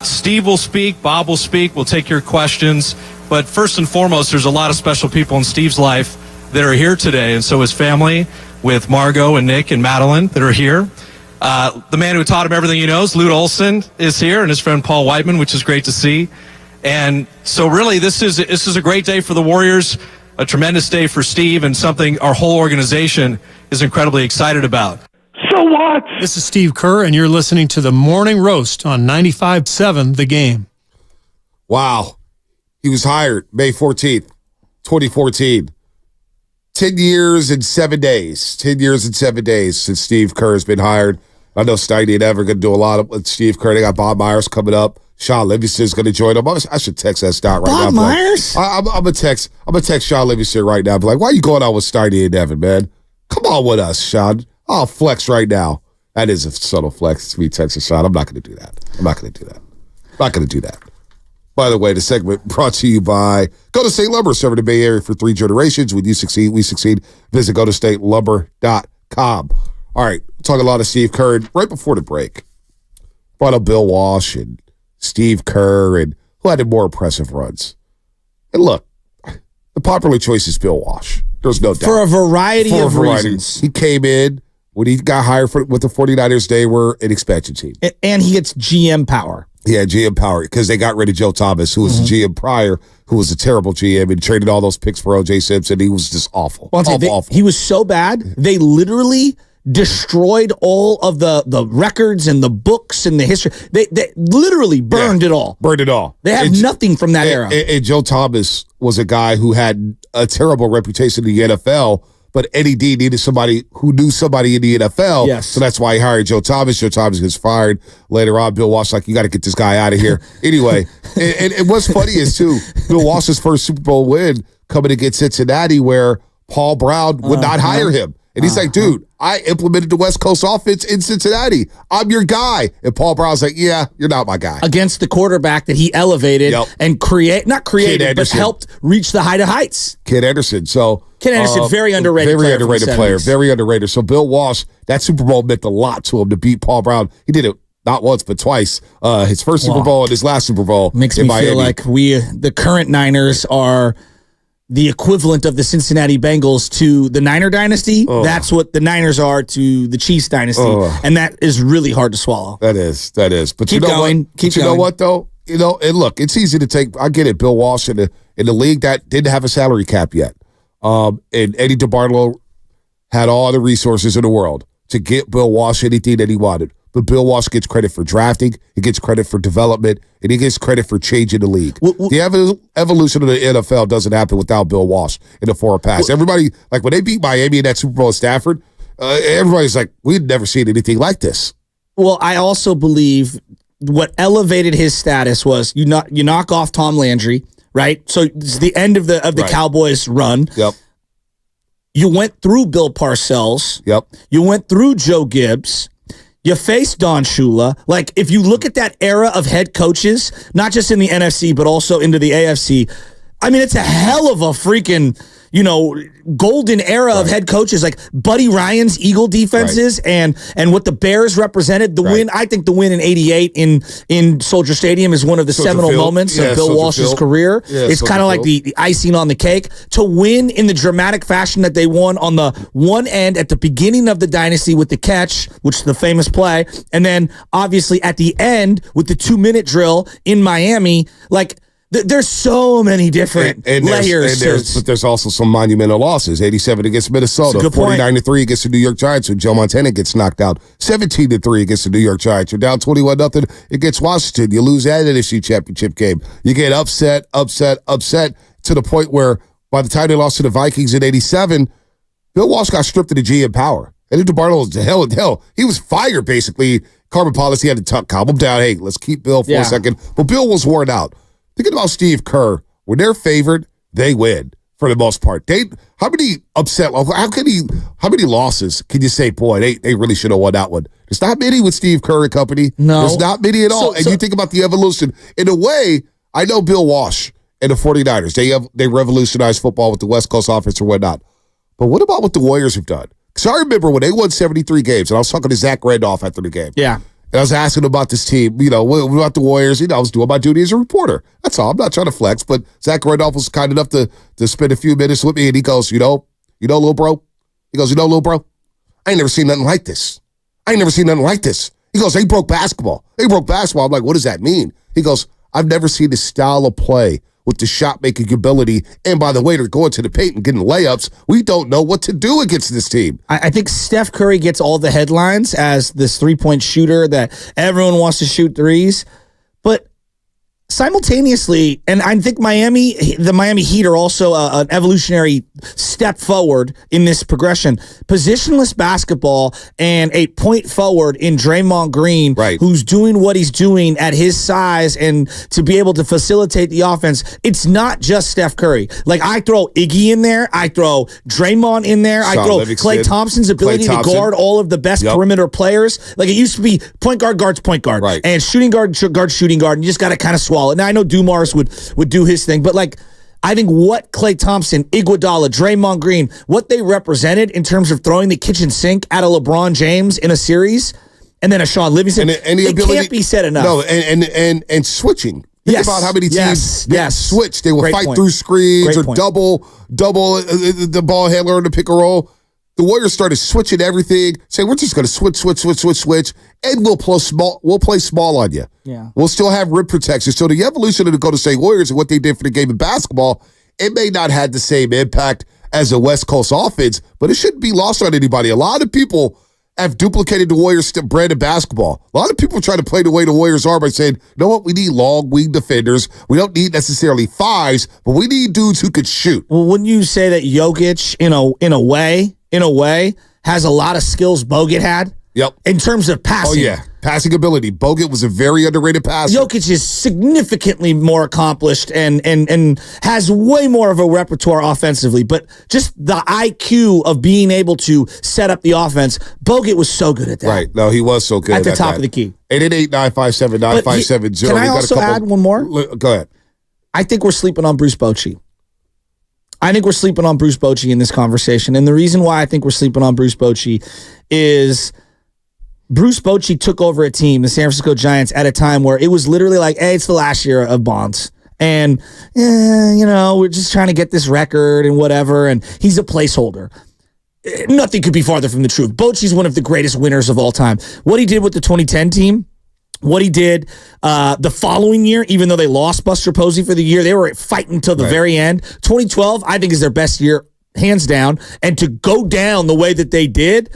Steve will speak, Bob will speak, we'll take your questions. But first and foremost, there's a lot of special people in Steve's life that are here today. And so his family with Margot and Nick and Madeline that are here. The man who taught him everything he knows, Lute Olson, is here, and his friend Paul Whiteman, which is great to see. And so really, this is a great day for the Warriors, a tremendous day for Steve, and something our whole organization is incredibly excited about. So what? This is Steve Kerr, and you're listening to the Morning Roast on 95.7 The Game. Wow. He was hired May 14th, 2014. 10 years and 7 days. 10 years and 7 days since Steve Kerr has been hired. I know Steiny and Ever going to do a lot with Steve Kerr. They got Bob Myers coming up. Shawn Livingston is going to join them. I should text that stat right now. Bob Myers? I'm going to text Shawn Livingston right now. Be like, why are you going out with Steiny and Evan, man? Come on with us, Shawn. I'll flex right now. That is a subtle flex. It's me texting Shawn. I'm not going to do that. I'm not going to do that. By the way, the segment brought to you by Go to State Lumber, serving the Bay Area for 3 generations. When you succeed, we succeed. Visit GoToStateLumber.com. All right, talking a lot of Steve Kerr. Right before the break, brought up Bill Walsh and Steve Kerr and who had the more impressive runs. And look, the popular choice is Bill Walsh. There's no doubt. For a variety of reasons. He came in when he got hired with the 49ers. They were an expansion team. And he gets GM power. Yeah, GM power, because they got rid of Joe Thomas, who was the GM prior, who was a terrible GM and traded all those picks for O.J. Simpson. He was just awful. Awful. He was so bad, they literally destroyed all of the records and the books and the history. They literally burned it all. Burned it all. They have nothing from that era. And Joe Thomas was a guy who had a terrible reputation in the NFL, but Eddie D needed somebody who knew somebody in the NFL. Yes. So that's why he hired Joe Thomas. Joe Thomas gets fired. Later on, Bill Walsh like, you got to get this guy out of here. Anyway, and what's funny is, too, Bill Walsh's first Super Bowl win coming against Cincinnati, where Paul Brown would not hire him. And he's like, dude, I implemented the West Coast offense in Cincinnati. I'm your guy. And Paul Brown's like, yeah, you're not my guy. Against the quarterback that he elevated and but helped reach the heights. Kid Anderson. Ken Anderson, very underrated player. Very underrated. So Bill Walsh, that Super Bowl meant a lot to him to beat Paul Brown. He did it not once, but twice. His first Super Bowl and his last Super Bowl. Makes me feel like the current Niners are the equivalent of the Cincinnati Bengals to the Niner dynasty. That's what the Niners are to the Chiefs dynasty. And that is really hard to swallow. That is. But keep you know going. What? But you know what, though? You know, and look, it's easy to take. I get it. Bill Walsh in the league that didn't have a salary cap yet. And Eddie DeBartolo had all the resources in the world to get Bill Walsh anything that he wanted. But Bill Walsh gets credit for drafting, he gets credit for development, and he gets credit for changing the league. The evolution of the NFL doesn't happen without Bill Walsh in the forward pass. Everybody, like when they beat Miami in that Super Bowl at Stafford, everybody's like, we'd never seen anything like this. Well, I also believe what elevated his status was you knock off Tom Landry, right? So it's the end of the Cowboys run. Yep. You went through Bill Parcells. Yep. You went through Joe Gibbs. You faced Don Shula. Like, if you look at that era of head coaches, not just in the NFC, but also into the AFC, I mean, it's a hell of a freaking, golden era of head coaches. Like Buddy Ryan's Eagle defenses and what the Bears represented. The win, I think the win in '88 in Soldier Stadium is one of the seminal moments of Bill Walsh's career. It's kind of like the icing on the cake. To win in the dramatic fashion that they won on the one end at the beginning of the dynasty with the catch, which is the famous play, and then obviously at the end with the 2-minute drill in Miami, like. There's so many different layers. But there's also some monumental losses. 87 against Minnesota. 49-3 against the New York Giants when Joe Montana gets knocked out. 17-3 against the New York Giants. You're down 21-0 against Washington. You lose that NFC Championship game. You get upset to the point where by the time they lost to the Vikings in 87, Bill Walsh got stripped of the GM power. And DeBartolo was hell. He was fired, basically. Carmen Policy had to calm him down. Hey, let's keep Bill for a second. But Bill was worn out. Thinking about Steve Kerr, when they're favored, they win for the most part. How many losses can you say, boy, they really should have won that one? There's not many with Steve Kerr and company. No. There's not many at all. And you think about the evolution. In a way, I know Bill Walsh and the 49ers. They revolutionized football with the West Coast offense or whatnot. But what about what the Warriors have done? Because I remember when they won 73 games, and I was talking to Zach Randolph after the game. Yeah. And I was asking about this team, what about the Warriors? I was doing my duty as a reporter. That's all. I'm not trying to flex, but Zach Randolph was kind enough to spend a few minutes with me, and he goes, little bro? He goes, little bro? I ain't never seen nothing like this. He goes, they broke basketball. I'm like, what does that mean? He goes, I've never seen this style of play with the shot-making ability. And by the way, they're going to the paint and getting layups. We don't know what to do against this team. I think Steph Curry gets all the headlines as this three-point shooter that everyone wants to shoot threes. But simultaneously, and I think the Miami Heat are also an evolutionary step forward in this progression. Positionless basketball and a point forward in Draymond Green, who's doing what he's doing at his size and to be able to facilitate the offense. It's not just Steph Curry. Like, I throw Iggy in there. I throw Draymond in there. Shawn I throw Livingston, Klay Thompson's ability to guard all of the best perimeter players. Like, it used to be point guard guards point guard. And shooting guard shooting guard. And you just got to kind of swallow it. Now, I know Dumars would do his thing, but like, I think what Klay Thompson, Iguodala, Draymond Green, what they represented in terms of throwing the kitchen sink at a LeBron James in a series, and then a Shawn Livingston, and the ability, can't be said enough. No, and switching. Think about how many teams switched. They would fight through screens or double the ball handler in the pick and roll. The Warriors started switching everything, saying we're just going to switch, and we'll play small on you. Yeah. We'll still have rim protection. So the evolution of the Golden State Warriors and what they did for the game of basketball, it may not have the same impact as a West Coast offense, but it shouldn't be lost on anybody. A lot of people have duplicated the Warriors' brand of basketball. A lot of people try to play the way the Warriors are by saying, you know what, we need long wing defenders. We don't need necessarily fives, but we need dudes who could shoot. Well, wouldn't you say that Jokic, in a way, has a lot of skills Bogut had? Yep. In terms of passing. Oh, yeah. Passing ability. Bogut was a very underrated passer. Jokic is significantly more accomplished and has way more of a repertoire offensively, but just the IQ of being able to set up the offense, Bogut was so good at that. Right. No, he was so good at the top of the key. 888-957-9570. Can I also add one more? Go ahead. I think we're sleeping on Bruce Bochy. In this conversation. And the reason why I think we're sleeping on Bruce Bochy is Bruce Bochy took over a team, the San Francisco Giants, at a time where it was literally like, hey, it's the last year of Bonds. And, we're just trying to get this record and whatever. And he's a placeholder. Nothing could be farther from the truth. Bochy's one of the greatest winners of all time. What he did with the 2010 team, what he did the following year, even though they lost Buster Posey for the year, they were fighting till the very end. 2012, I think, is their best year, hands down. And to go down the way that they did,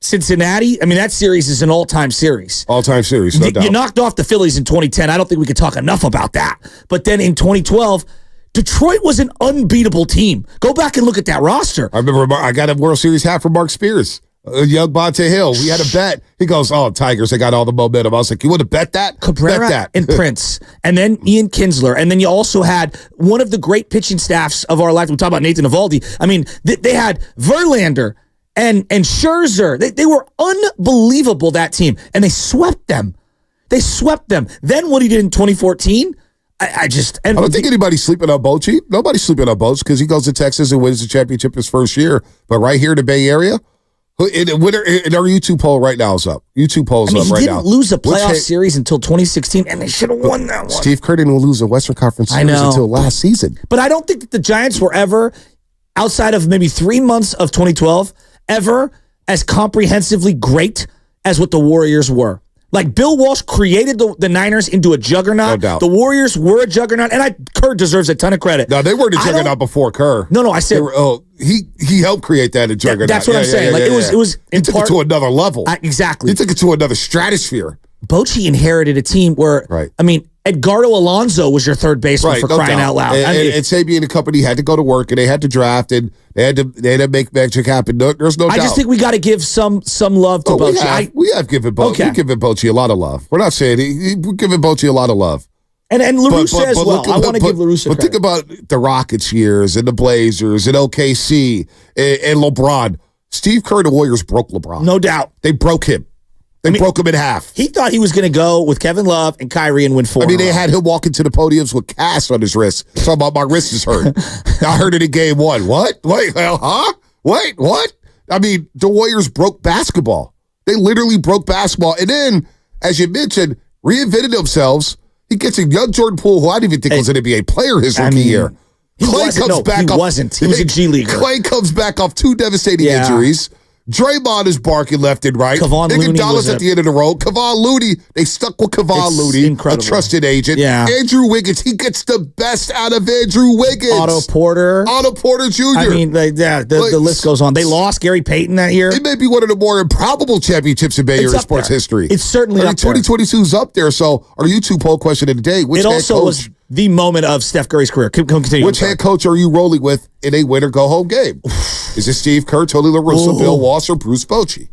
Cincinnati, I mean, that series is an all-time series. All-time series, no doubt. You knocked off the Phillies in 2010. I don't think we could talk enough about that. But then in 2012, Detroit was an unbeatable team. Go back and look at that roster. I remember I got a World Series hat from Mark Spears. Young Bonte Hill. We had a bet. He goes, oh, Tigers, they got all the momentum. I was like, you want to bet that? Cabrera bet that. And Prince. And then Ian Kinsler. And then you also had one of the great pitching staffs of our life. We talk about Nathan Eovaldi. I mean, they had Verlander and Scherzer. They were unbelievable, that team. And they swept them. Then what he did in 2014, I don't think anybody's sleeping on Bochy. Nobody's sleeping on Bochy because he goes to Texas and wins the championship his first year. But right here in the Bay Area, our YouTube poll right now is up. YouTube poll's up right now. He didn't lose a playoff series until 2016, and they should have won that one. Steve Kerr didn't lose a Western Conference series until last season. But I don't think that the Giants were ever, outside of maybe 3 months of 2012, ever as comprehensively great as what the Warriors were. Like, Bill Walsh created the Niners into a juggernaut. No doubt. The Warriors were a juggernaut, and Kerr deserves a ton of credit. No, they weren't a juggernaut before Kerr. No, I said he helped create that a juggernaut. That's what I'm saying. It was he took it to another level. Exactly. He took it to another stratosphere. Bochy inherited a team where, I mean, Edgardo Alonso was your third baseman for crying out loud. And Sabian and company had to go to work, and they had to draft, and they had to make magic happen. There's no doubt. I just think we got to give some love to Bochy. We have given Bochy. We've given Bochy a lot of love. We're not saying we're giving Bochy a lot of love. And La Russa as well. I want to give La Russa credit. But think about the Rockets years and the Blazers and OKC and LeBron. Steve Kerr and the Warriors broke LeBron. No doubt. They broke him. They broke him in half. He thought he was going to go with Kevin Love and Kyrie and win 4. I mean, they had him walking to the podiums with casts on his wrist. Talking about my wrist is hurt. I heard it in game 1. What? Wait, huh? Wait, what? I mean, the Warriors broke basketball. They literally broke basketball. And then as you mentioned, reinvented themselves. He gets a young Jordan Poole, who I didn't even think was an NBA player his rookie year. Clay comes back. He wasn't. He was a G Leaguer. Clay comes back off 2 devastating injuries. Draymond is barking left and right. Kevon Looney Iguodala's at the end of the road. Kevon Looney, they stuck with Kevon Looney, incredible. A trusted agent. Yeah. Andrew Wiggins, he gets the best out of Andrew Wiggins. Otto Porter Jr. I mean, the list goes on. They lost Gary Payton that year. It may be one of the more improbable championships in Bay Area sports history. It's certainly up there. 2022 is up there. So our YouTube poll question of the day, which it also was the moment of Steph Curry's career. Continue. Which head coach are you rolling with in a win-or-go-home game? Is it Steve Kerr, Tony La Russa, Bill Walsh, or Bruce Bochy?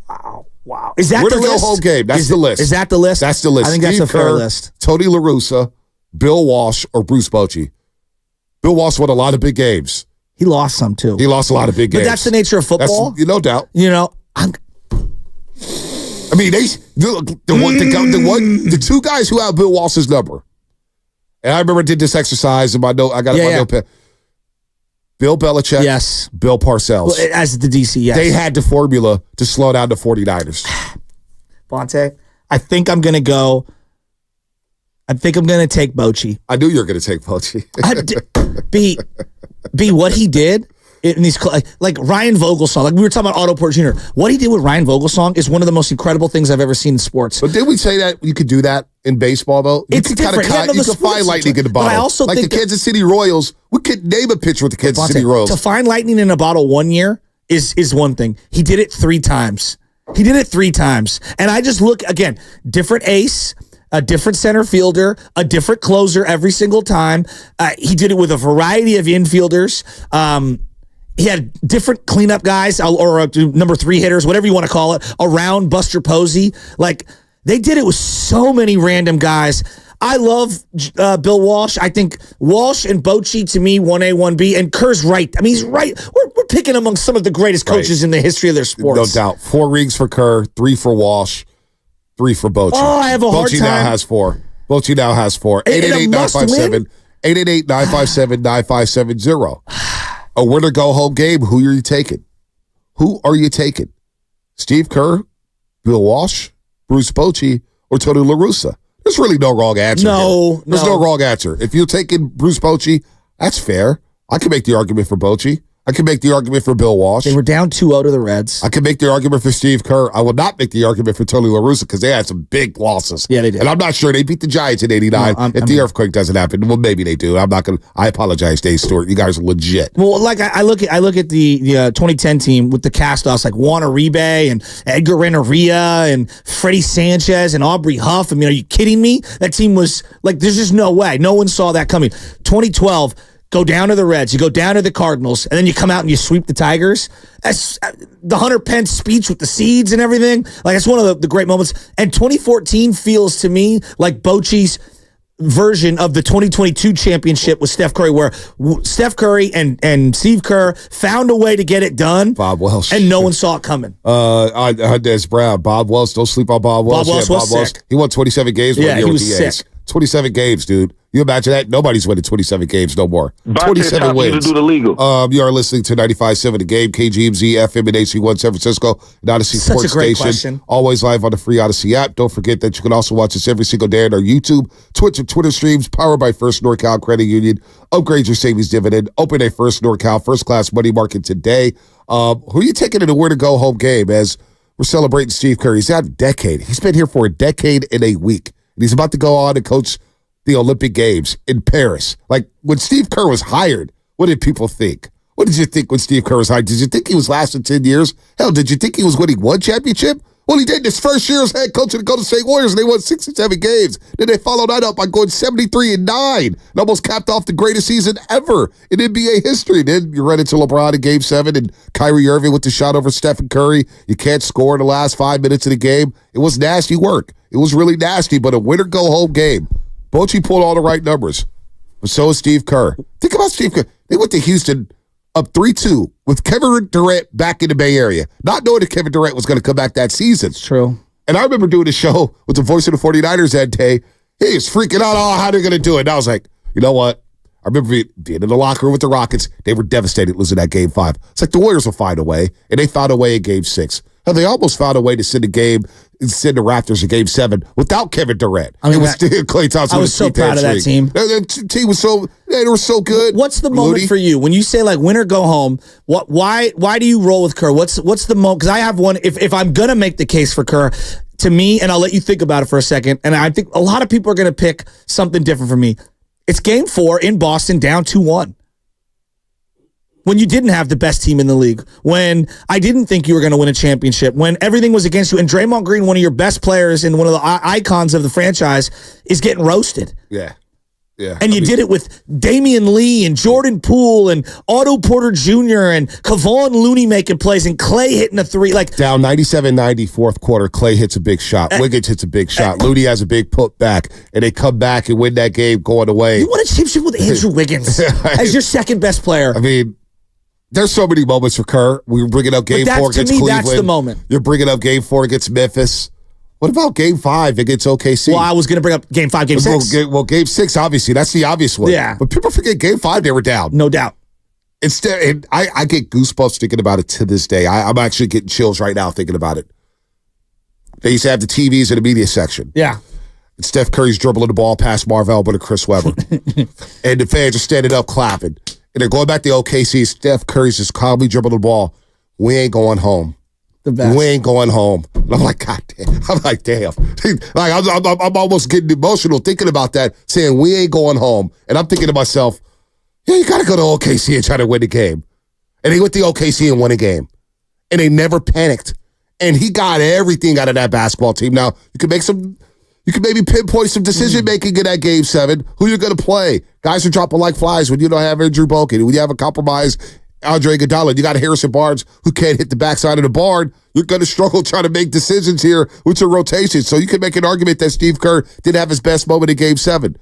Wow. Is that the list? Win-or-go-home game. That's the list. Is that the list? That's the list. I think Steve that's a fair Kerr, list. Tony La Russa, Bill Walsh, or Bruce Bochy. Bill Walsh won a lot of big games. He lost some, too. He lost a lot of big games. But that's the nature of football. No doubt. You know, I mean, the 2 guys who have Bill Walsh's number. And I remember I did this exercise in my note. I got it in my notepad. Bill Belichick. Yes. Bill Parcells. Well, as the DC, yes. They had the formula to slow down the 49ers. Bonte, I think I'm going to take Bochy. I knew you were going to take Bochy. B, what he did in these, like Ryan Vogelsong, like we were talking about Otto Porter Jr. What he did with Ryan Vogelsong is one of the most incredible things I've ever seen in sports. But did we say that you could do that in baseball, though? It's different. You could find lightning in a bottle. But I also like think the Kansas City Royals, we could name a pitcher with the Kansas City Royals. To find lightning in a bottle one year is one thing. He did it 3 times. And I just look, again, different ace, a different center fielder, a different closer every single time. He did it with a variety of infielders. He had different cleanup guys or number 3 hitters, whatever you want to call it, around Buster Posey. Like, they did it with so many random guys. I love Bill Walsh. I think Walsh and Bochy, to me, 1A, 1B. And Kerr's right. I mean, he's right. We're picking among some of the greatest coaches in the history of their sports. No doubt. 4 rings for Kerr, 3 for Walsh, 3 for Bochy. Oh, I have a hard time. Bochy now has 4. 888-957-9570. A win-or-go-home game. Who are you taking? Steve Kerr, Bill Walsh, Bruce Bochy, or Tony La Russa? There's really no wrong answer. There's no wrong answer. If you're taking Bruce Bochy, that's fair. I can make the argument for Bochy. I can make the argument for Bill Walsh. They were down 2-0 to the Reds. I can make the argument for Steve Kerr. I will not make the argument for Tony La Russa because they had some big losses. Yeah, they did. And I'm not sure they beat the Giants in 89. If the earthquake doesn't happen, well, maybe they do. I'm not going to. I apologize, Dave Stewart. You guys are legit. Well, like I look at the 2010 team with the cast-offs like Juan Uribe and Edgar Renteria and Freddie Sanchez and Aubrey Huff. I mean, are you kidding me? That team was like, there's just no way. No one saw that coming. 2012. Go down to the Reds, you go down to the Cardinals, and then you come out and you sweep the Tigers. That's the Hunter Pence speech with the seeds and everything. Like, it's one of the great moments. And 2014 feels to me like Bochy's version of the 2022 championship with Steph Curry, where Steph Curry and Steve Kerr found a way to get it done. Bob Welsh. And no one saw it coming. Des Brown. Bob Welsh. Don't sleep on Bob Welsh. Bob Welsh was sick. He won 27 games one year he with was the A's. sick. 27 games, dude. You imagine that? Nobody's winning 27 games no more. 27 wins. To do the legal. You are listening to 95.7 The Game, KGMZ, FM, and AC1 San Francisco, and Odyssey Such Sports a great Station. question. Always live on the free Odyssey app. Don't forget that you can also watch us every single day on our YouTube, Twitch, and Twitter streams, powered by First NorCal Credit Union. Upgrade your savings dividend. Open a First NorCal first-class money market today. Who are you taking in a win-or-go-home game as we're celebrating Steve Kerr? He's had a decade. He's been here for a decade and a week. And he's about to go on and coach the Olympic Games in Paris. Like, when Steve Kerr was hired, what did people think? What did you think when Steve Kerr was hired? Did you think he was lasting 10 years? Hell, did you think he was winning 1 championship? Well, he did in his first year as head coach of the Golden State Warriors, and they won 67 games. Then they followed that up by going 73-9 and almost capped off the greatest season ever in NBA history. Then you run into LeBron in Game 7 and Kyrie Irving with the shot over Stephen Curry. You can't score in the last 5 minutes of the game. It was nasty work. It was really nasty, but a winner-go-home game. Bochy pulled all the right numbers, but so is Steve Kerr. Think about Steve Kerr. They went to Houston up 3-2 with Kevin Durant back in the Bay Area, not knowing that Kevin Durant was going to come back that season. It's true. And I remember doing a show with the voice of the 49ers that day. He was freaking out, how they're going to do it. And I was like, you know what? I remember being in the locker room with the Rockets. They were devastated losing that Game 5. It's like the Warriors will find a way, and they found a way in Game 6. Hell, they almost found a way to send a game send the Raptors in Game 7 without Kevin Durant. I mean, it was Klay Thompson. I was so proud of that team. The team was they were so good. What's the moment for you when you say like win or go home? Why do you roll with Kerr? What's the moment? Because I have one. If I'm gonna make the case for Kerr, to me, and I'll let you think about it for a second, and I think a lot of people are gonna pick something different for me. It's Game 4 in Boston, down 2-1. When you didn't have the best team in the league, when I didn't think you were going to win a championship, when everything was against you, and Draymond Green, one of your best players and one of the icons of the franchise, is getting roasted. Yeah. And you did it with Damian Lee and Jordan Poole and Otto Porter Jr. and Kevon Looney making plays and Klay hitting a three. Like down 97-90 fourth quarter, Klay hits a big shot. Wiggins hits a big shot. Looney has a big put back, and they come back and win that game going away. You won a championship with Andrew Wiggins as your second best player. I mean, there's so many moments for Kerr. We were bringing up Game 4 against Cleveland. That's the moment. You're bringing up Game 4 against Memphis. What about Game 5 against OKC? Well, I was going to bring up Game 5, Game 6. Well, Game 6, obviously. That's the obvious one. Yeah. But people forget Game 5, they were down. No doubt. Instead, and I get goosebumps thinking about it to this day. I'm actually getting chills right now thinking about it. They used to have the TVs in the media section. Yeah. And Steph Curry's dribbling the ball past Marv Albert and Chris Webber. And the fans are standing up clapping. And they're going back to OKC. Steph Curry's just calmly dribbling the ball. We ain't going home. The best. We ain't going home. And I'm like, God damn. I'm like, damn. Like, I'm almost getting emotional thinking about that, saying we ain't going home. And I'm thinking to myself, yeah, you got to go to OKC and try to win the game. And he went to OKC and won a game. And they never panicked. And he got everything out of that basketball team. Now, you can maybe pinpoint some decision-making in that Game 7. Who you're going to play. Guys are dropping like flies when you don't have Andrew Bogut. When you have a compromised Andre Iguodala. You got Harrison Barnes who can't hit the backside of the barn. You're going to struggle trying to make decisions here with your rotation. So you can make an argument that Steve Kerr didn't have his best moment in Game 7.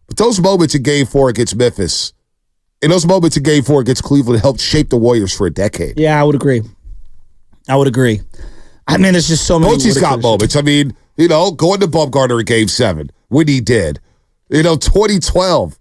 But those moments in Game 4 against Memphis and those moments in Game 4 against Cleveland helped shape the Warriors for a decade. Yeah, I would agree. I mean, there's just so many. Bochy's got moments. I mean, going to Bumgarner in Game 7 when he did. 2012.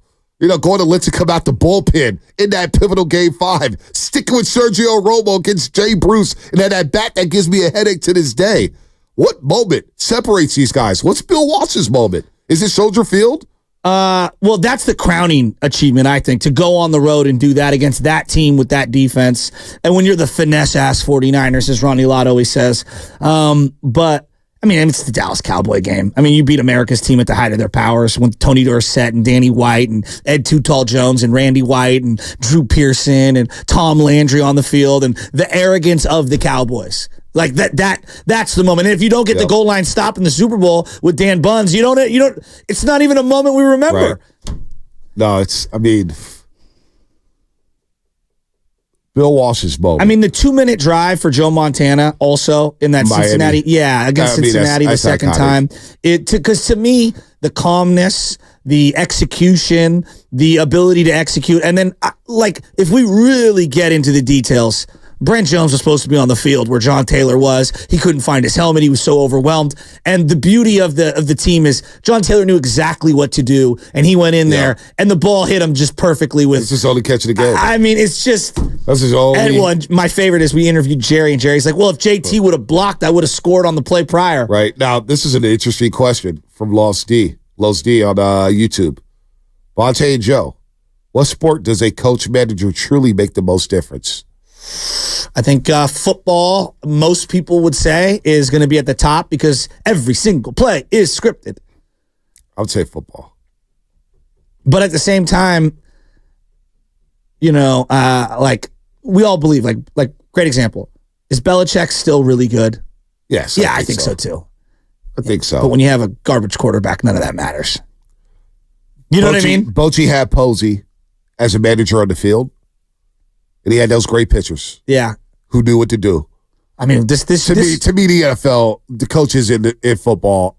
Going to Linton come out the bullpen in that pivotal Game 5. Sticking with Sergio Romo against Jay Bruce and that bat that gives me a headache to this day. What moment separates these guys? What's Bill Walsh's moment? Is it Soldier Field? Well, that's the crowning achievement, I think, to go on the road and do that against that team with that defense. And when you're the finesse-ass 49ers, as Ronnie Lott always says. But, I mean, it's the Dallas Cowboy game. I mean, you beat America's team at the height of their powers when Tony Dorsett and Danny White and Ed Too Tall Jones and Randy White and Drew Pearson and Tom Landry on the field and the arrogance of the Cowboys. Like that's the moment. And if you don't get the goal line stop in the Super Bowl with Dan Buns, you don't it's not even a moment we remember. Right. No, Bill Walsh's moment. I mean, the 2-minute drive for Joe Montana also in that Miami. Cincinnati. Yeah, against Cincinnati the second time. Because to me, the calmness, the execution, the ability to execute, and then if we really get into the details, Brent Jones was supposed to be on the field where John Taylor was. He couldn't find his helmet. He was so overwhelmed. And the beauty of the team is John Taylor knew exactly what to do, and he went in there, and the ball hit him just perfectly with. It's his only catch of the game. I mean, it's just. That's his only. And my favorite is we interviewed Jerry, and Jerry's like, well, if JT would have blocked, I would have scored on the play prior. Right. Now, this is an interesting question from Los D on YouTube. Vontae and Joe, what sport does a coach manager truly make the most difference? I think football, most people would say, is going to be at the top because every single play is scripted. I would say football. But at the same time, we all believe, like great example, is Belichick still really good? Yes. Yeah, I think so too. I think so. But when you have a garbage quarterback, none of that matters. You know what I mean? Bochy had Posey as a manager on the field. And he had those great pitchers. Yeah. Who knew what to do. I mean, to me, the NFL, the coaches in football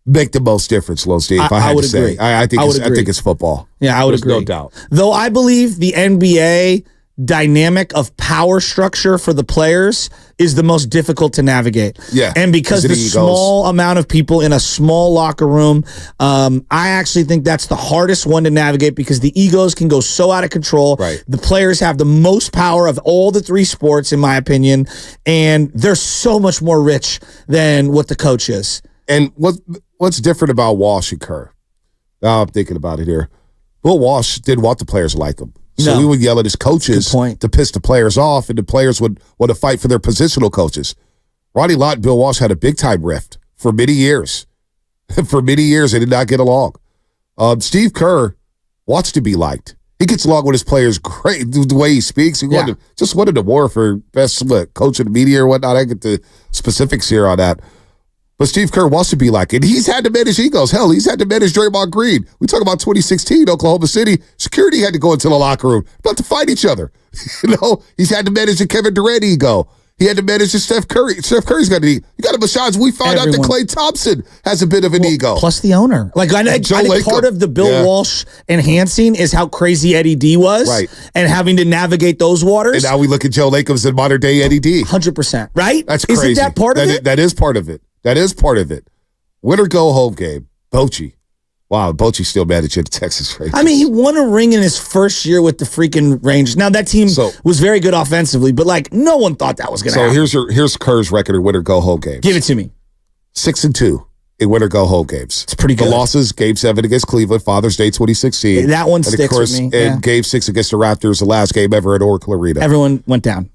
make the most difference, Los D, if I had to say. I think it's football. Yeah, I would agree. No doubt. Though I believe the NBA dynamic of power structure for the players is the most difficult to navigate. Yeah. And because the small amount of people in a small locker room, I actually think that's the hardest one to navigate because the egos can go so out of control. Right. The players have the most power of all the three sports, in my opinion, and they're so much more rich than what the coach is. And what's different about Walsh and Kerr? Now I'm thinking about it here. Bill Walsh didn't want the players to like him. So he would yell at his coaches to piss the players off, and the players would want to fight for their positional coaches. Ronnie Lott and Bill Walsh had a big-time rift for many years. For many years, they did not get along. Steve Kerr wants to be liked. He gets along with his players great. The way he speaks, he just wanted to war for best coach of the media or whatnot. I get the specifics here on that. But Steve Kerr wants to be like it. He's had to manage egos. Hell, he's had to manage Draymond Green. We talk about 2016, Oklahoma City. Security had to go into the locker room, about to fight each other. He's had to manage the Kevin Durant ego. He had to manage the Steph Curry. Steph Curry's got an ego. You got a massage. We find out that Klay Thompson has a bit of an ego. Plus the owner. Like I think part of the Bill Walsh enhancing is how crazy Eddie D was, and having to navigate those waters. And now we look at Joe Lakers and modern day Eddie D. 100%. Right? That's crazy. Isn't that part of it? That is part of it. That is part of it. Win or go home game. Bochy. Wow, Bochy's still managing the Texas Rangers. I mean, he won a ring in his first year with the freaking Rangers. Now, that team was very good offensively, but, no one thought that was going to happen. So here's Kerr's record in win or go home games. Give it to me. 6-2 in win or go home games. It's pretty good. The losses, Game 7 against Cleveland, Father's Day 2016. That one sticks with me. And Game 6 against the Raptors, the last game ever at Oracle Arena. Everyone went down.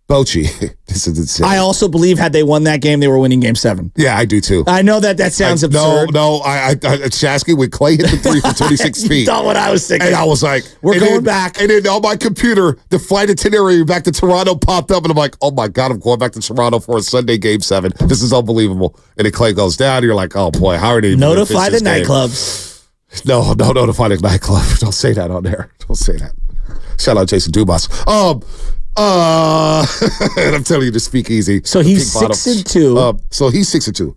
Bochy. This is insane. I also believe had they won that game, they were winning Game 7. Yeah, I do too. I know that sounds absurd. No. Shasky, when Klay hit the 3 from 26 feet. Thought what I was thinking. And I was like, we're going back. And then on my computer, the flight itinerary back to Toronto popped up, and I'm like, oh my God, I'm going back to Toronto for a Sunday Game 7. This is unbelievable. And then Klay goes down, and you're like, oh boy, how are they notify the nightclubs? No, notify the nightclub. Don't say that on there. Don't say that. Shout out Jason Dumas. And I'm telling you to speak easy. So he's 6-2. So he's 6-2.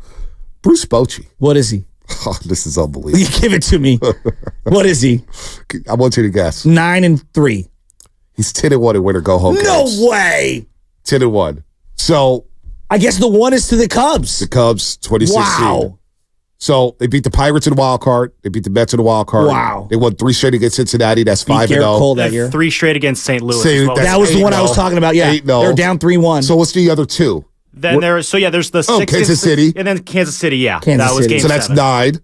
Bruce Bochy. What is he? Oh, this is unbelievable. You give it to me. What is he? I want you to guess. 9-3. He's 10-1 in win or go home games. No way. 10-1. So I guess the one is to the Cubs. The Cubs, 2016. Wow. So they beat the Pirates in the wild card. They beat the Mets in the wild card. Wow. They won 3 straight against Cincinnati. That's 5-0. Cole that year. 3 straight against St. Louis. That was the one I was talking about. Yeah. 8-0. They're down 3-1. So what's the other 2? Then there's the 6 Kansas City. And then Kansas City, yeah. Kansas that was City. Game So that's 7. 9.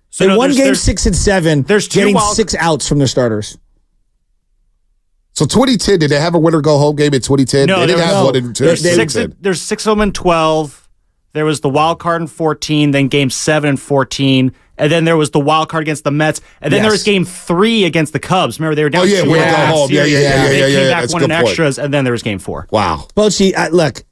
So they won Game 6 and 7. There's getting 6 outs from their starters. So 2010, did they have a win or go home game in 2010? No, they didn't have one in 2010. There's 6 of them in 12. There was the wild card in 14, then Game 7 and 14, and then there was the wild card against the Mets, and then there was Game 3 against the Cubs. Remember, they were down 2-1 win or go home. Yeah. They came back That's one in extras, and then there was Game 4. Wow. Bochy, look.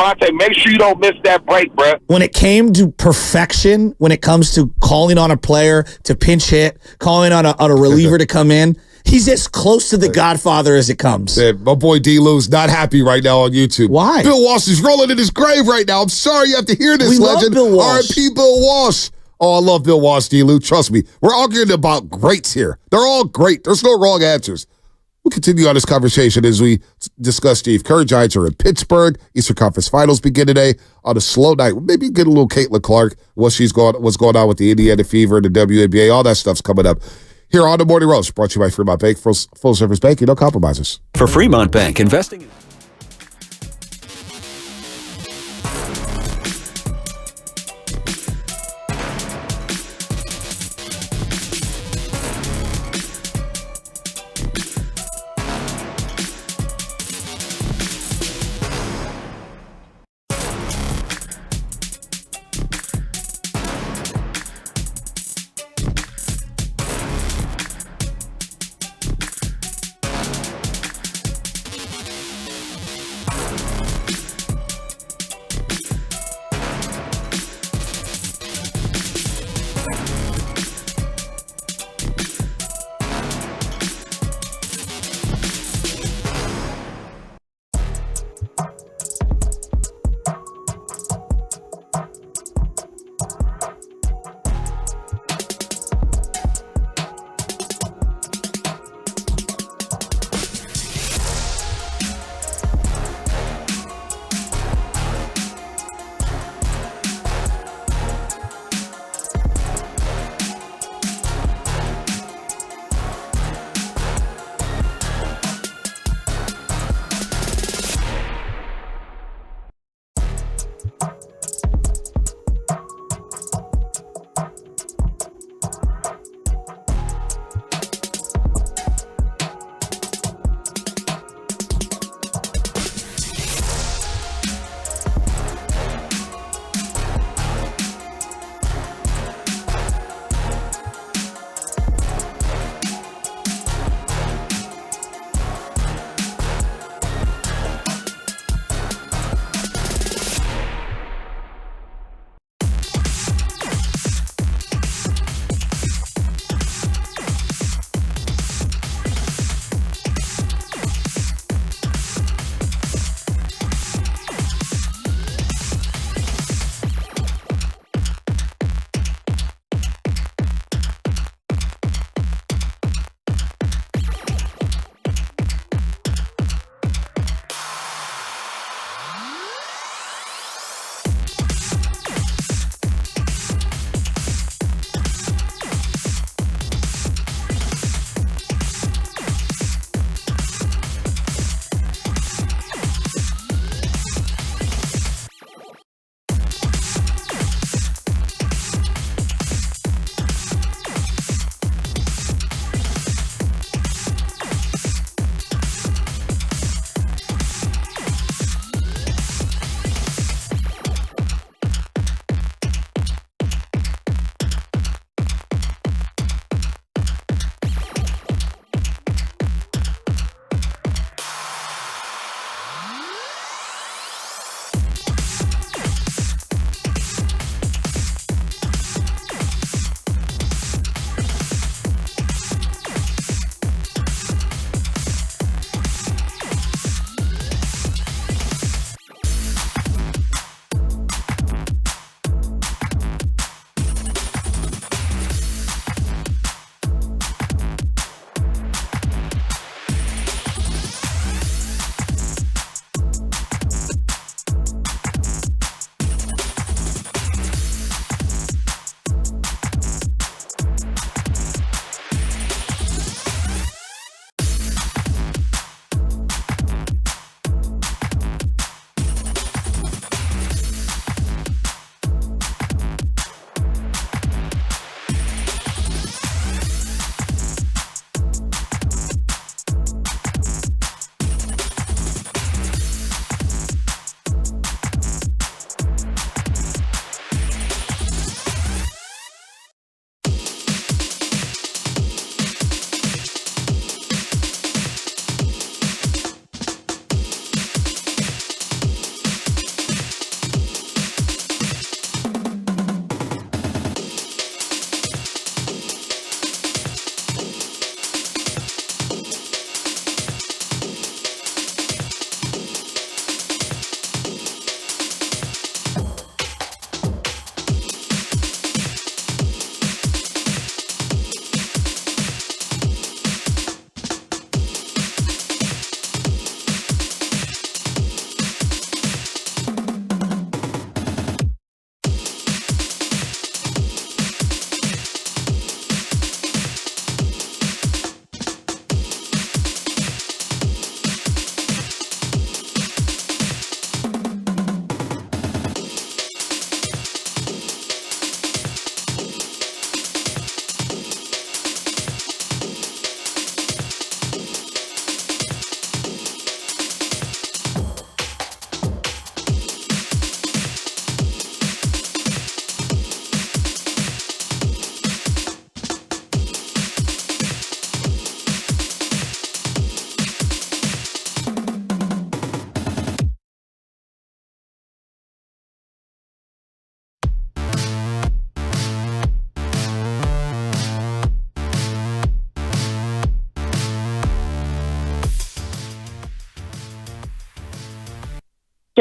Monte, make sure you don't miss that break, bro. When it came to perfection, when it comes to calling on a player to pinch hit, calling on a reliever to come in, he's as close to the Godfather as it comes. My boy D-Lou's not happy right now on YouTube. Why? Bill Walsh is rolling in his grave right now. I'm sorry you have to hear this, we legend. Love Bill Walsh. R.I.P. Bill Walsh. Oh, I love Bill Walsh, D-Lou. Trust me. We're arguing about greats here. They're all great. There's no wrong answers. We'll continue on this conversation as we discuss Steve Kerr. Giants are in Pittsburgh. Eastern Conference Finals begin today on a slow night. Maybe get a little Caitlin Clark, what's going on with the Indiana Fever and the WNBA. All that stuff's coming up here on the Morning Roast, brought to you by Fremont Bank. Full service banking, no compromises. For Fremont Bank, investing.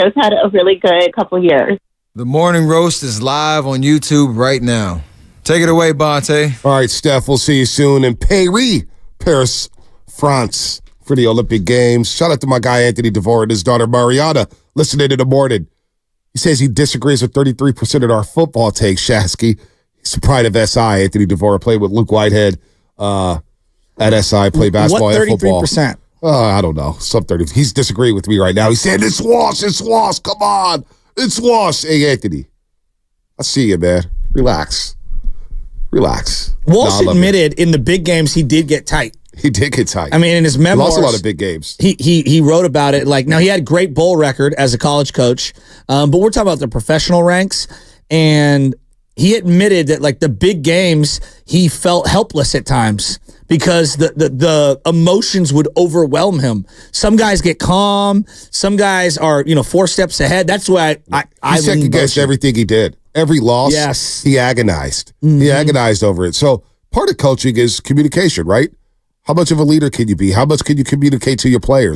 show's had a really good couple years. The Morning Roast is live on YouTube right now. Take it away, Bonte. All right, Steph, we'll see you soon in Paris, France for the Olympic Games. Shout out to my guy, Anthony DeVore, and his daughter, Mariana, listening in the morning. He says he disagrees with 33% of our football takes, Shasky. He's the pride of SI, Anthony DeVore. Played with Luke Whitehead at SI, played basketball and football. What 33%? I don't know. Some 30. He's disagreeing with me right now. He's saying, it's Walsh. Come on. It's Walsh. Hey, Anthony. I see you, man. Relax. Walsh admitted in the big games he did get tight. He did get tight. I mean, in his memoirs, he lost a lot of big games. He wrote about it. Now he had a great bowl record as a college coach, but we're talking about the professional ranks, and he admitted that the big games he felt helpless at times because the emotions would overwhelm him. Some guys get calm. Some guys are 4 steps ahead. That's why I second guessed everything he did. Every loss, yes, he agonized. Mm-hmm. He agonized over it. So part of coaching is communication, right? How much of a leader can you be? How much can you communicate to your where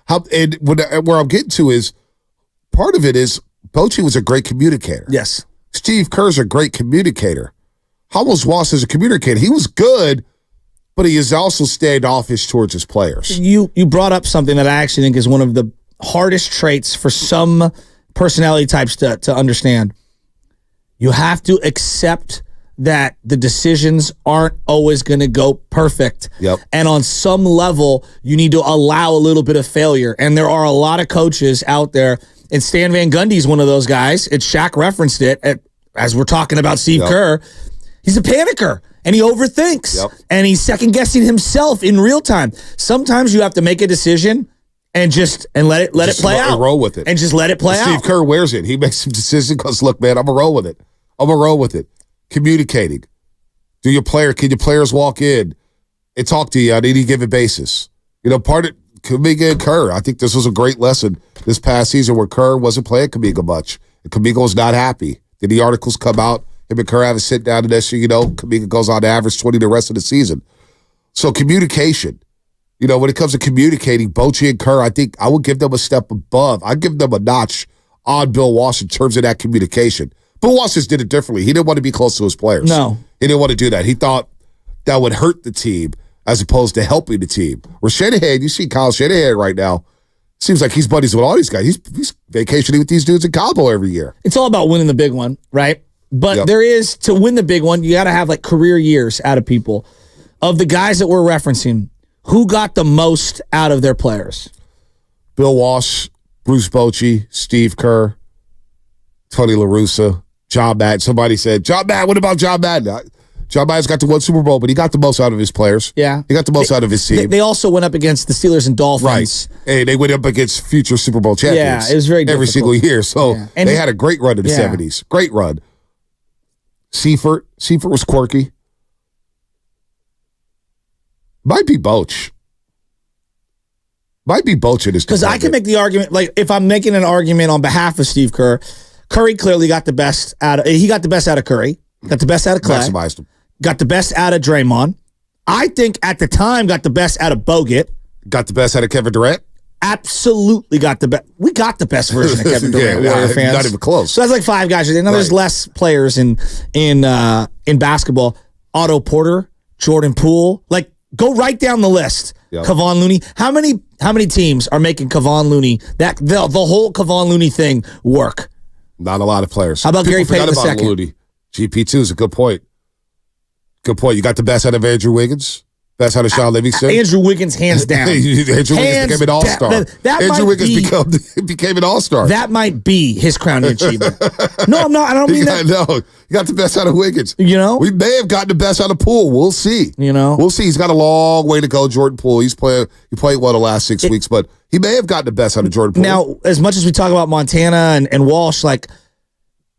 I'm getting to is part of it is Bochy was a great communicator. Yes. Steve Kerr's a great communicator. How was Walsh as a communicator? He was good, but he is also standoffish towards his players. You brought up something that I actually think is one of the hardest traits for some personality types to understand. You have to accept that the decisions aren't always going to go perfect. Yep. And on some level, you need to allow a little bit of failure. And there are a lot of coaches out there, and Stan Van Gundy's one of those guys. Shaq referenced it as we're talking about Steve Kerr. He's a panicker, and he overthinks, and he's second-guessing himself in real time. Sometimes you have to make a decision and let it play out. Roll with it. And just let it play out. Steve Kerr wears it. He makes some decisions because, look, man, I'm going to roll with it. Communicating. Can your players walk in and talk to you on any given basis? Part of Kuminga and Kerr, I think this was a great lesson this past season where Kerr wasn't playing Kuminga much. And Kuminga was not happy. Then the articles come out, him and Kerr have a sit down, and Kuminga goes on to average 20 the rest of the season. So communication. When it comes to communicating, Bochy and Kerr, I think I would give them a step above. I'd give them a notch on Bill Walsh in terms of that communication. Bill Walsh just did it differently. He didn't want to be close to his players. No. He didn't want to do that. He thought that would hurt the team as opposed to helping the team. Where Shanahan, you see Kyle Shanahan right now, seems like he's buddies with all these guys. He's vacationing with these dudes in Cabo every year. It's all about winning the big one, right? But there is, to win the big one, you got to have career years out of people. Of the guys that we're referencing, who got the most out of their players? Bill Walsh, Bruce Bochy, Steve Kerr, Tony La Russa, John Madden. Somebody said, John Madden, what about John Madden? John Madden's got to one Super Bowl, but he got the most out of his players. Yeah. He got the most out of his team. They also went up against the Steelers and Dolphins. Right. Hey, they went up against future Super Bowl champions. Yeah, it was very difficult. Every single year. So and they had a great run in the 70s. Great run. Seifert was quirky. Might be Boch. Might be Boch in his because I can make the argument, if I'm making an argument on behalf of Steve Kerr, Curry clearly got the best out of Curry, got the best out of Clay, maximized him, got the best out of Draymond. I think at the time got the best out of Bogut, got the best out of Kevin Durant. Absolutely got the best. We got the best version of Kevin Durant. Warrior fans, not even close. So that's 5 guys. Now there's less players in basketball. Otto Porter, Jordan Poole, go right down the list. Yep. Kevon Looney. How many teams are making Kevon Looney the whole Kevon Looney thing work? Not a lot of players. How about People Gary Payton II? Looney. GP2 is a good point. Good point. You got the best out of Andrew Wiggins. Best out of Shawn Livingston. Andrew Wiggins, hands down. Andrew Wiggins became an all-star. Andrew Wiggins became an all-star. That might be his crowning achievement. No, I'm not. I don't mean that. No, you got the best out of Wiggins. We may have gotten the best out of Poole. We'll see. We'll see. He's got a long way to go, Jordan Poole. He played well the last 6 weeks, but he may have gotten the best out of Jordan Poole. Now, as much as we talk about Montana and Walsh,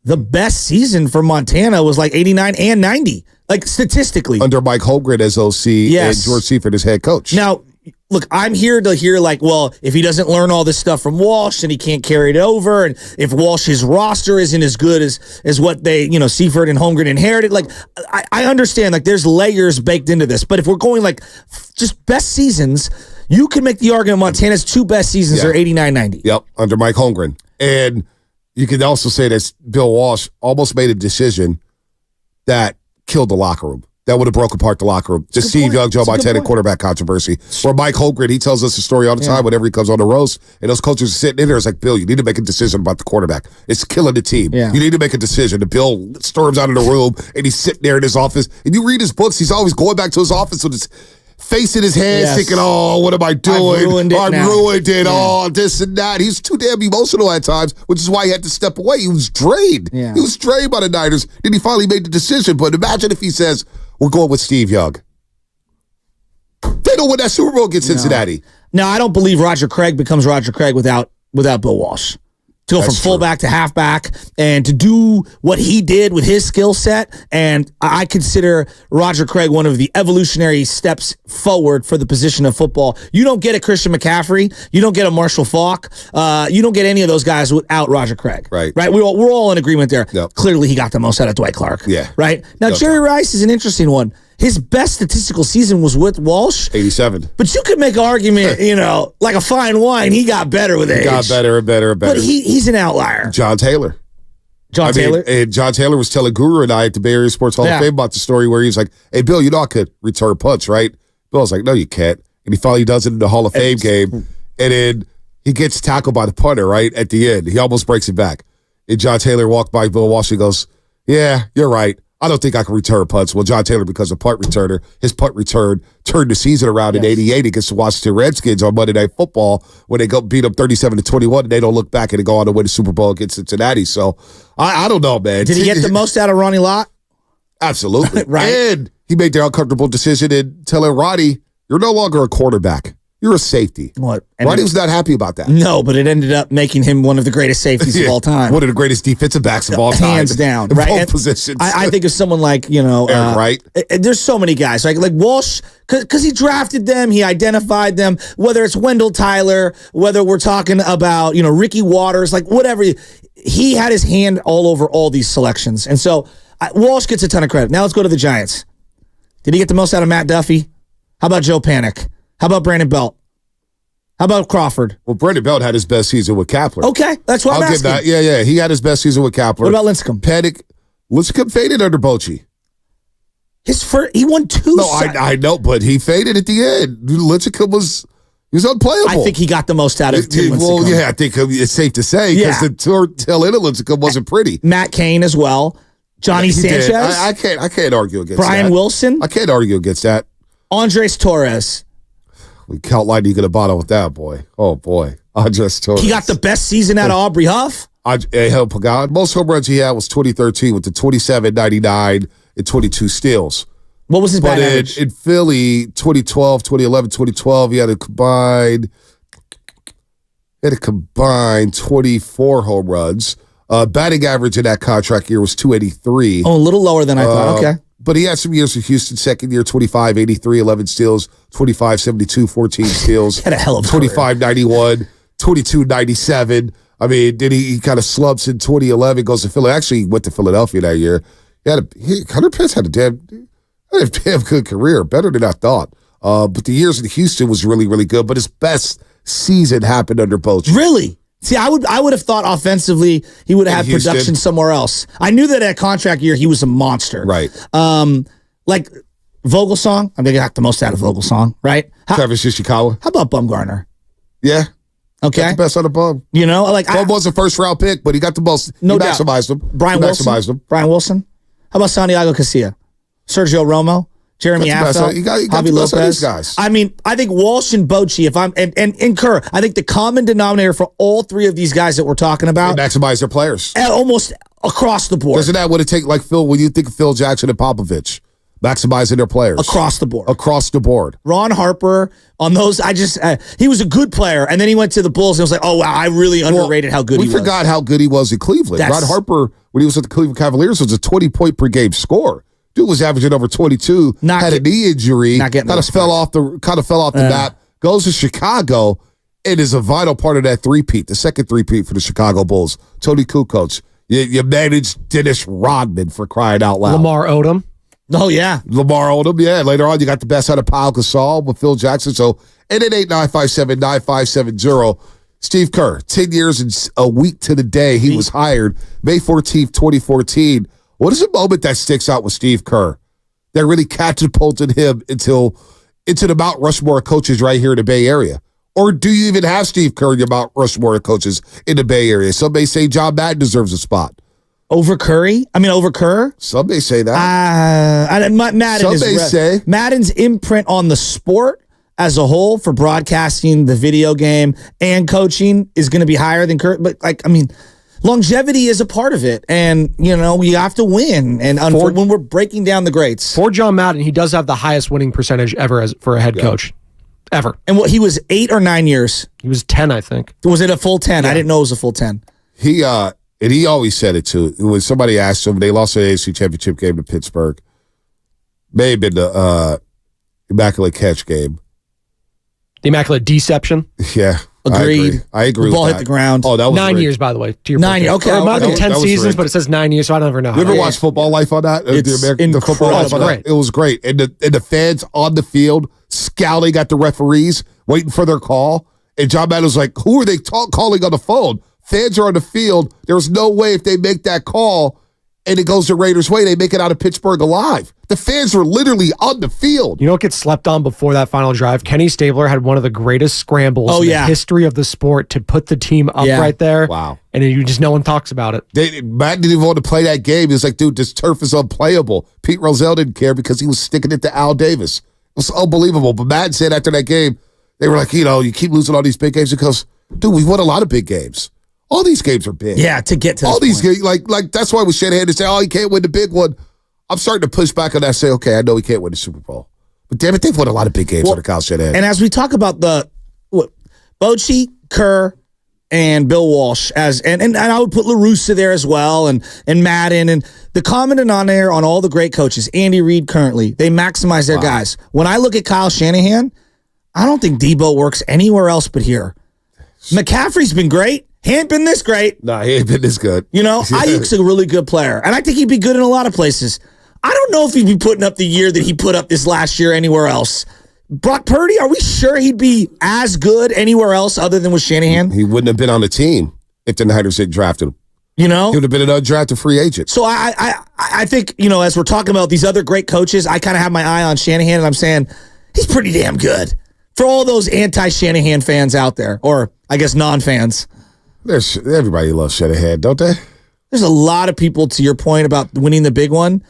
the best season for Montana was 89 and 90. Statistically. Under Mike Holmgren as OC and George Seifert as head coach. Now, look, I'm here to hear if he doesn't learn all this stuff from Walsh, then he can't carry it over. And if Walsh's roster isn't as good as what they, Seifert and Holmgren inherited, I understand, there's layers baked into this. But if we're going just best seasons, You could make the argument Montana's 2 best seasons are 89-90. Yep, under Mike Holmgren. And you could also say that Bill Walsh almost made a decision that killed the locker room. That would have broke apart the locker room. The Steve Young, Joe Montana quarterback controversy. Where Mike Holmgren, he tells us the story all the time whenever he comes on the roast. And those coaches are sitting in there. It's like, Bill, you need to make a decision about the quarterback. It's killing the team. Yeah. You need to make a decision. And Bill storms out of the room, and he's sitting there in his office. And you read his books, he's always going back to his office with his face in his hands, thinking, oh, what am I doing? I've ruined it. Oh, this and that. He's too damn emotional at times, which is why he had to step away. He was drained. Yeah. He was drained by the Niners. Then he finally made the decision. But imagine if he says, we're going with Steve Young. They don't win that Super Bowl against Cincinnati. No, I don't believe Roger Craig becomes Roger Craig without Bill Walsh. To go from fullback to halfback and to do what he did with his skill set. And I consider Roger Craig one of the evolutionary steps forward for the position of football. You don't get a Christian McCaffrey. You don't get a Marshall Faulk. You don't get any of those guys without Roger Craig. Right. We're all in agreement there. Yep. Clearly, he got the most out of Dwight Clark. Yeah. Right. Now, Jerry Rice is an interesting one. His best statistical season was with Walsh. 87. But you could make an argument, like a fine wine, he got better with age. He got better and better and better. But he's an outlier. John Taylor. Taylor? And John Taylor was telling Guru and I at the Bay Area Sports Hall of Fame about the story where he was like, hey, Bill, I could return punts, right? Bill was like, no, you can't. And he finally does it in the Hall of Fame game. And then he gets tackled by the punter, right, at the end. He almost breaks it back. And John Taylor walked by Bill Walsh and goes, yeah, you're right. I don't think I can return punts. Well, John Taylor becomes a punt returner. His punt return turned the season around in 88 against the Washington Redskins on Monday Night Football when they go beat up 37-21 and they don't look back and they go on to win the Super Bowl against Cincinnati. So I don't know, man. Did he get the most out of Ronnie Lott? Absolutely. Right. And he made the uncomfortable decision in telling Ronnie, you're no longer a quarterback. You're a safety. What? Ronnie was not happy about that. No, but it ended up making him one of the greatest safeties of all time. One of the greatest defensive backs of all time. Hands down. In Right? both positions. I think of someone like, Eric Wright. There's so many guys. Like Walsh, because he drafted them, he identified them, whether it's Wendell Tyler, whether we're talking about, Ricky Waters, like whatever. He had his hand all over all these selections. And so Walsh gets a ton of credit. Now let's go to the Giants. Did he get the most out of Matt Duffy? How about Joe Panic? How about Brandon Belt? How about Crawford? Well, Brandon Belt had his best season with Kapler. Okay, that's what I'm asking. Give that. Yeah. He had his best season with Kapler. What about Lincecum? Lincecum faded under Bochy. He won 2. No, I know, but he faded at the end. Lincecum was unplayable. I think he got the most out of Tim Lincecum. Well, yeah, I think it's safe to say because the tail end of Lincecum wasn't pretty. Matt Cain as well. Johnny Sanchez. I can't argue against Brian that. Wilson. I can't argue against that. Andres Torres. We count lightning in a bottle with that boy. Oh boy, Andres Torres. He got the best season out of Aubrey Huff. Most home runs he had was 2013 with the 27, 99, and 22 steals. What was his batting average? In Philly, 2012, 2011, 2012, he had a combined 24 home runs. Batting average in that contract year was 283. Oh, a little lower than I thought. Okay. But he had some years in Houston, second year, 25, 83, 11 steals, 25, 72, 14 steals. Had a hell of a 25, 91, 22, 97. I mean, then he kind of slumps in 2011, goes to Philly. Actually, he went to Philadelphia that year. Hunter Pence had a damn good career, better than I thought. But the years in Houston was really, really good. But his best season happened under Bochy. Really? See, I would have thought offensively he would have had production somewhere else. I knew that at contract year he was a monster. Right. Like Vogelsong, I think I got the most out of Vogelsong, right? Travis Ishikawa. How about Bumgarner? Yeah. Okay. Got the best out of Bum. Bum was a first round pick, but he got the most. No he doubt. Maximized him. Brian Wilson. How about Santiago Casilla? Sergio Romo? Jeremy Affel, Javi Lopez. Guys. I mean, I think Walsh and Bochy, and Kerr, I think the common denominator for all three of these guys that we're talking about, they maximize their players almost across the board. Isn't that what it takes? Like Phil, when you think of Phil Jackson and Popovich, maximizing their players across the board. Across the board. Ron Harper on those, he was a good player, and then he went to the Bulls and was like, oh wow, I really underrated how good he was. We forgot how good he was in Cleveland. Ron Harper, when he was at the Cleveland Cavaliers, was a 20-point per game scorer. Dude was averaging over 22. Had a knee injury. Kind of fell off the map. Goes to Chicago and is a vital part of that three-peat, the second three-peat for the Chicago Bulls. Tony Kukoc. You managed Dennis Rodman for crying out loud. Lamar Odom. Oh, yeah. Lamar Odom, yeah. Later on, you got the best out of Pau Gasol with Phil Jackson. So 888-957-9570. Steve Kerr, 10 years and a week to the day he was hired, May 14th, 2014. What is a moment that sticks out with Steve Kerr that really catapulted him into the Mount Rushmore of coaches right here in the Bay Area? Or do you even have Steve Kerr in your Mount Rushmore of coaches in the Bay Area? Some may say John Madden deserves a spot. Over Curry? I mean, over Kerr? Some may say that. Madden's imprint on the sport as a whole for broadcasting the video game and coaching is going to be higher than Kerr. But, longevity is a part of it. And, you have to win. And when we're breaking down the greats. For John Madden, he does have the highest winning percentage ever for a head coach. Ever. And he was 8 or 9 years? He was 10, I think. Was it a full 10? Yeah. I didn't know it was a full 10. He always said it, too. When somebody asked him, they lost the AFC Championship game to Pittsburgh. May have been the Immaculate Catch game. The Immaculate Deception? Yeah. Agreed. I agree the ball with hit the ground. Oh, that was 9 great. years, by the way. To your 9 years. Okay. It might have been 10 seasons, great. but it says 9 years, so I don't ever know. You ever watch Football Life on that? It's the Football Life on that? It was great. And the fans on the field scowling at the referees, waiting for their call. And John Madden was like, who are they calling on the phone? Fans are on the field. There's no way if they make that call and it goes the Raiders' way, they make it out of Pittsburgh alive. The fans are literally on the field. You know what gets slept on before that final drive? Kenny Stabler had one of the greatest scrambles in the history of the sport to put the team up right there. Wow. And no one talks about it. Matt didn't even want to play that game. He was like, dude, this turf is unplayable. Pete Rozelle didn't care because he was sticking it to Al Davis. It was unbelievable. But Matt said after that game, they were like, you keep losing all these big games because, dude, we won a lot of big games. All these games are big. Yeah, to get to all this these games, like that's why with Shanahan to say, he can't win the big one. I'm starting to push back on that. Say, okay, I know he can't win the Super Bowl, but damn it, they've won a lot of big games under Kyle Shanahan. And as we talk about Bochy, Kerr, and Bill Walsh and I would put LaRussa there as well, and Madden, and the common denominator on all the great coaches, Andy Reid currently, they maximize their guys. When I look at Kyle Shanahan, I don't think Debo works anywhere else but here. McCaffrey's been great. He ain't been this great. Nah, he ain't been this good. Ayuk's a really good player, and I think he'd be good in a lot of places. I don't know if he'd be putting up the year that he put up this last year anywhere else. Brock Purdy, are we sure he'd be as good anywhere else other than with Shanahan? He wouldn't have been on the team if the Niners didn't draft him. He would have been an undrafted free agent. So I think, as we're talking about these other great coaches, I kind of have my eye on Shanahan, and I'm saying he's pretty damn good. For all those anti-Shanahan fans out there, or I guess non-fans. Everybody loves Shanahan, don't they? There's a lot of people, to your point about winning the big one.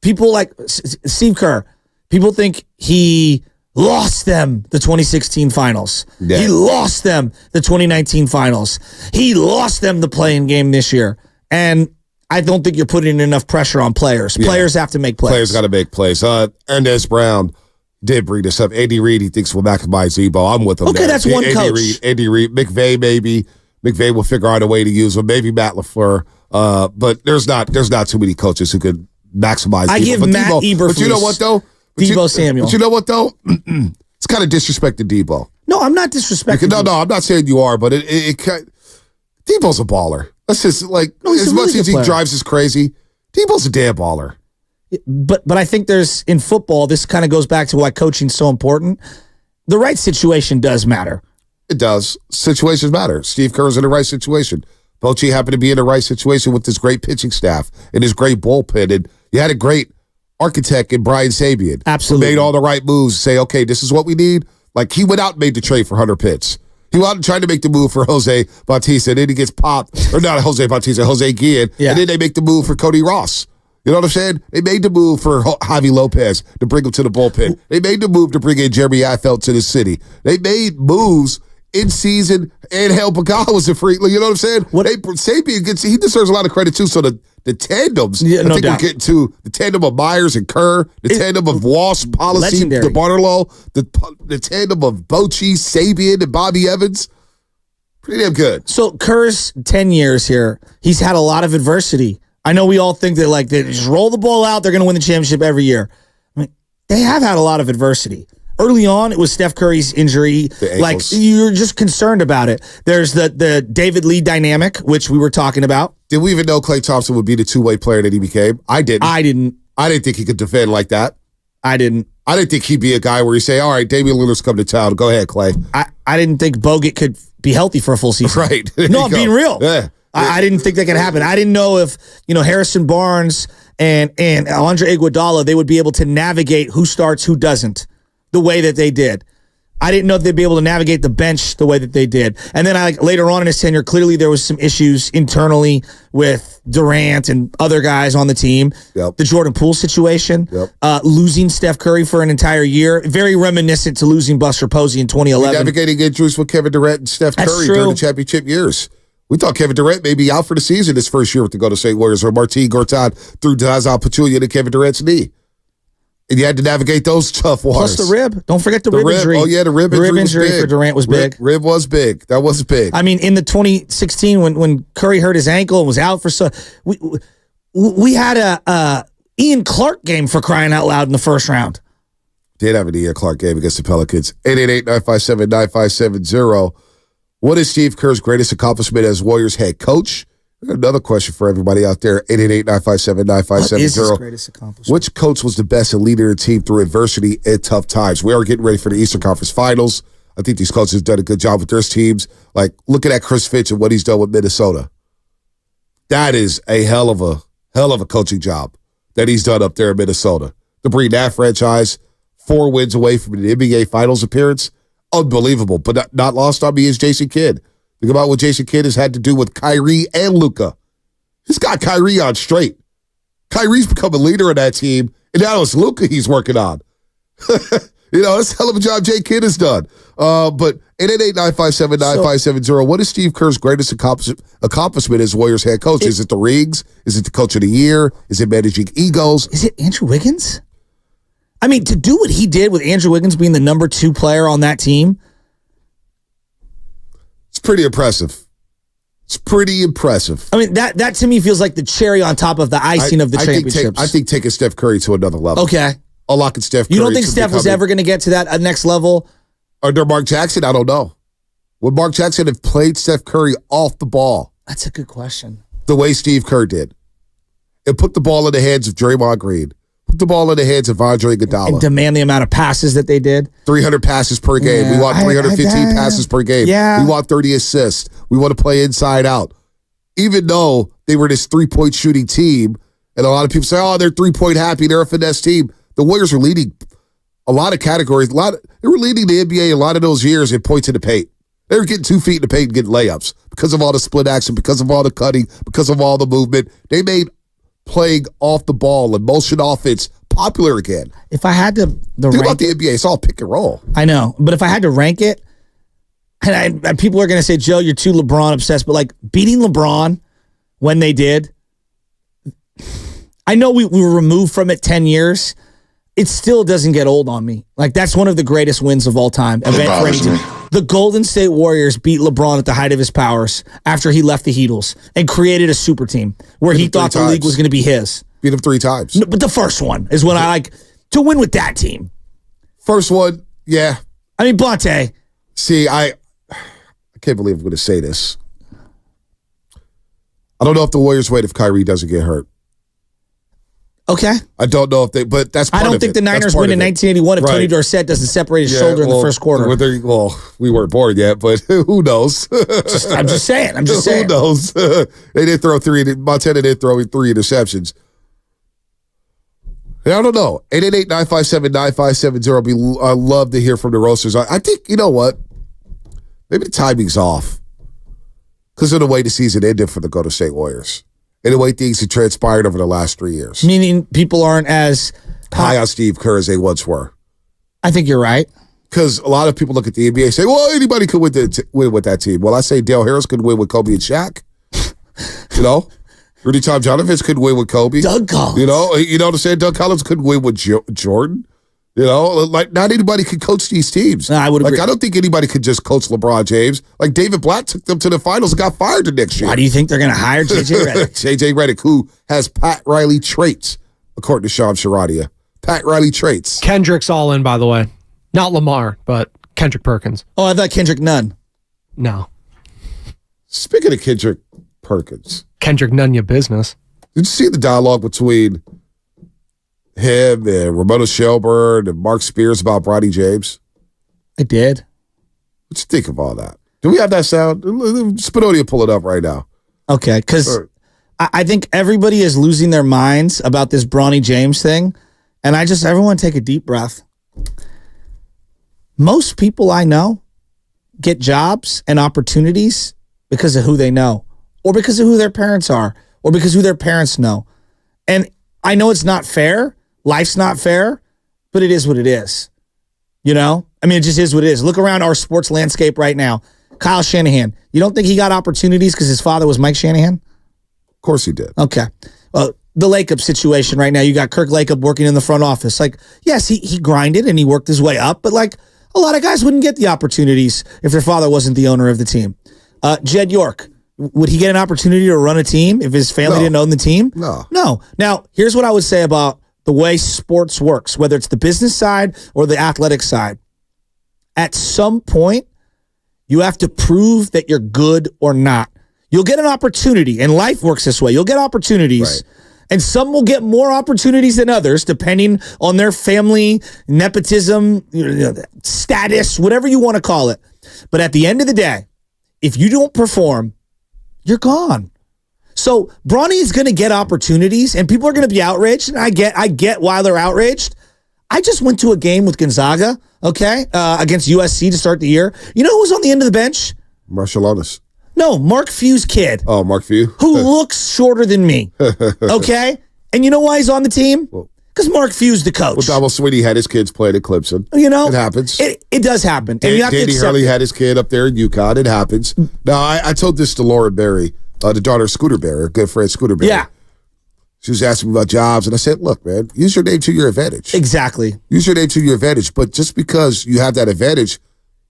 People like Steve Kerr. People think he lost them the 2016 finals. Yeah. He lost them the 2019 finals. He lost them the play-in game this year. And I don't think you're putting enough pressure on players. Players have to make plays. Players got to make plays. Ernest Brown did bring this up. Andy Reid, he thinks we'll maximize Debo. I'm with him. Okay, that's one coach. Andy Reid, McVay maybe. McVay will figure out a way to use him. Maybe Matt LaFleur. But there's not too many coaches who could maximize Debo. I give Matt Eberflus. But you know what, though? Debo Samuel. But you know what, though? It's kind of disrespecting Debo. No, I'm not disrespecting No, I'm not saying you are, but Debo's a baller. That's just as much as he drives us crazy, Debo's a damn baller. But I think in football, this kind of goes back to why coaching's so important. The right situation does matter. It does. Situations matter. Steve Kerr's in the right situation. Bochy happened to be in the right situation with this great pitching staff and his great bullpen. And you had a great architect in Brian Sabian. Absolutely. Who made all the right moves to say, okay, this is what we need. Like, he went out and made the trade for Hunter Pitts. He went out and tried to make the move for Jose Bautista. And then he gets popped. Or not Jose Bautista, Jose Guillen. Yeah. And then they make the move for Cody Ross. You know what I'm saying? They made the move for Javi Lopez to bring him to the bullpen. They made the move to bring in Jeremy Affeldt to the city. They made moves in season, and Hale Pagala was a freak. You know what I'm saying? Sabian he deserves a lot of credit too. So the tandems, I think we're getting to the tandem of Myers and Kerr, the tandem of Walsh, Policy, DeBartolo, the tandem of Bochy, Sabian, and Bobby Evans. Pretty damn good. So Kerr's 10 years here, he's had a lot of adversity. I know we all think that they just roll the ball out, they're going to win the championship every year. I mean, they have had a lot of adversity. Early on, it was Steph Curry's injury. You're just concerned about it. There's the David Lee dynamic, which we were talking about. Did we even know Klay Thompson would be the two-way player that he became? I didn't. I didn't think he could defend like that. I didn't think he'd be a guy where you say, all right, Damian Lillard's come to town. Go ahead, Clay. I didn't think Bogut could be healthy for a full season. Right. No, I'm being real. Yeah. I didn't think that could happen. I didn't know if, Harrison Barnes and Andre Iguodala, they would be able to navigate who starts, who doesn't, the way that they did. I didn't know if they'd be able to navigate the bench the way that they did. And then later on in his tenure, clearly there was some issues internally with Durant and other guys on the team. Yep. The Jordan Poole situation, Yep. Losing Steph Curry for an entire year, very reminiscent to losing Buster Posey in 2011. Navigating injuries with Kevin Durant and Steph Curry during the championship years. We thought Kevin Durant may be out for the season this first year with the Golden State Warriors, or Martin Gortat threw Zaza Pachulia to Kevin Durant's knee. And you had to navigate those tough waters. Plus the rib. Don't forget the rib injury. Oh, yeah, the rib injury for Durant was big. Rib was big. That was big. I mean, in the 2016, when Curry hurt his ankle and was out for we had a Ian Clark game, for crying out loud, in the first round. Did have an Ian Clark game against the Pelicans. 888-957-9570. What is Steve Kerr's greatest accomplishment as Warriors head coach? Another question for everybody out there. 888-957-9570. What is his greatest accomplishment? Which coach was the best at leading the team through adversity and tough times? We are getting ready for the Eastern Conference Finals. I think these coaches have done a good job with their teams. Like, looking at Chris Finch and what he's done with Minnesota. That is a hell of a coaching job that he's done up there in Minnesota. To bring that franchise 4 wins away from an NBA Finals appearance, unbelievable. But not lost on me is Jason Kidd. Think about what Jason Kidd has had to do with Kyrie and Luka. He's got Kyrie on straight. Kyrie's become a leader of that team, and now it's Luka he's working on. That's a hell of a job Jay Kidd has done. But 888-957-9570, what is Steve Kerr's greatest accomplishment as Warriors head coach? Is it the rings? Is it the coach of the year? Is it managing egos? Is it Andrew Wiggins? I mean, to do what he did with Andrew Wiggins being the number 2 player on that team, it's pretty impressive. It's pretty impressive. I mean, that to me feels like the cherry on top of the icing of the championships. I think taking Steph Curry to another level. Okay. Unlocking Steph Curry. You don't think Steph was ever going to get to that next level? Under Mark Jackson? I don't know. Would Mark Jackson have played Steph Curry off the ball? That's a good question. The way Steve Kerr did. And put the ball in the hands of Draymond Green. Put the ball in the hands of Andre Iguodala. And demand the amount of passes that they did. 300 passes per game. Yeah, we want 315 passes per game. Yeah. We want 30 assists. We want to play inside out. Even though they were this 3-point shooting team, and a lot of people say, oh, they're 3-point happy, they're a finesse team. The Warriors were leading a lot of categories. They were leading the NBA a lot of those years in points in the paint. They were getting 2 feet in the paint and getting layups because of all the split action, because of all the cutting, because of all the movement. They made playing off the ball and motion offense popular again. If I had to think about the NBA, it's all pick and roll. I know, but if I had to rank it, and people are going to say, Joe, you're too LeBron obsessed, but like beating LeBron when they did, I know we were removed from it 10 years. It still doesn't get old on me. Like, that's one of the greatest wins of all time. The Golden State Warriors beat LeBron at the height of his powers after he left the Heatles and created a super team where he thought the league was going to be his. Beat him 3 times. No, but the first one is what I like to win with that team. First one, yeah. I mean, Blante. See, I can't believe I'm going to say this. I don't know if the Warriors wait if Kyrie doesn't get hurt. Okay. I don't know if they, but that's part of it. I don't think the Niners win in 1981 if Tony Dorsett doesn't separate his shoulder in the first quarter. We weren't born yet, but who knows? I'm just saying. Who knows? They did throw 3. Montana did throw 3 interceptions. I don't know. 888-957-9570. I love to hear from the roasters. I think, you know what? Maybe the timing's off because of the way the season ended for the Golden State Warriors and the way things have transpired over the last 3 years. Meaning people aren't as high on Steve Kerr as they once were. I think you're right. Because a lot of people look at the NBA and say, well, anybody could win with that team. Well, I say Dale Harris could win with Kobe and Shaq. You know? Rudy Tom Jonovich could win with Kobe. Doug Collins. You know what I'm saying? Doug Collins could win with Jordan. You know, like not anybody could coach these teams. No, I would agree. Like I don't think anybody could just coach LeBron James. Like David Blatt took them to the finals and got fired the next year. Why do you think they're going to hire J.J. Redick? J.J. Redick, who has Pat Riley traits, according to Sean Sharadia. Pat Riley traits. Kendrick's all in, by the way. Not Lamar, but Kendrick Perkins. Oh, I thought Kendrick Nunn. No. Speaking of Kendrick Perkins. Kendrick Nunn, your business. Did you see the dialogue between him and Ramona Shelburne and Mark Spears about Bronny James? I did. What you think of all that? Do we have that sound? Spinotti, pull it up right now. Okay, because I think everybody is losing their minds about this Bronny James thing, and everyone take a deep breath. Most people I know get jobs and opportunities because of who they know, or because of who their parents are, or because who their parents know. And I know it's not fair. Life's not fair, but it is what it is. You know? I mean, it just is what it is. Look around our sports landscape right now. Kyle Shanahan. You don't think he got opportunities because his father was Mike Shanahan? Of course he did. Okay. Well, the Lacob situation right now, you got Kirk Lacob working in the front office. Like, yes, he grinded and he worked his way up, but like a lot of guys wouldn't get the opportunities if their father wasn't the owner of the team. Jed York, would he get an opportunity to run a team if his family didn't own the team? No. Now, here's what I would say about the way sports works, whether it's the business side or the athletic side. At some point, you have to prove that you're good or not. You'll get an opportunity, and life works this way. You'll get opportunities, and some will get more opportunities than others, depending on their family, nepotism, status, whatever you want to call it. But at the end of the day, if you don't perform, you're gone. So Bronny is going to get opportunities, and people are going to be outraged, and I get why they're outraged. I just went to a game with Gonzaga, against USC to start the year. You know who was on the end of the bench? Marshall Otis. No, Mark Few's kid. Oh, Mark Few? Who looks shorter than me, okay? And you know why he's on the team? Because Mark Few's the coach. Well, Dabo Swinney had his kids playing at Clemson. You know? It happens. It does happen. And you have Danny to Hurley had his kid up there in UConn. It happens. Now, I told this to Lauren Berry, the daughter of Scooter Berry, a good friend Scooter Berry. Yeah. She was asking me about jobs, and I said, look, man, use your name to your advantage. Exactly. Use your name to your advantage. But just because you have that advantage,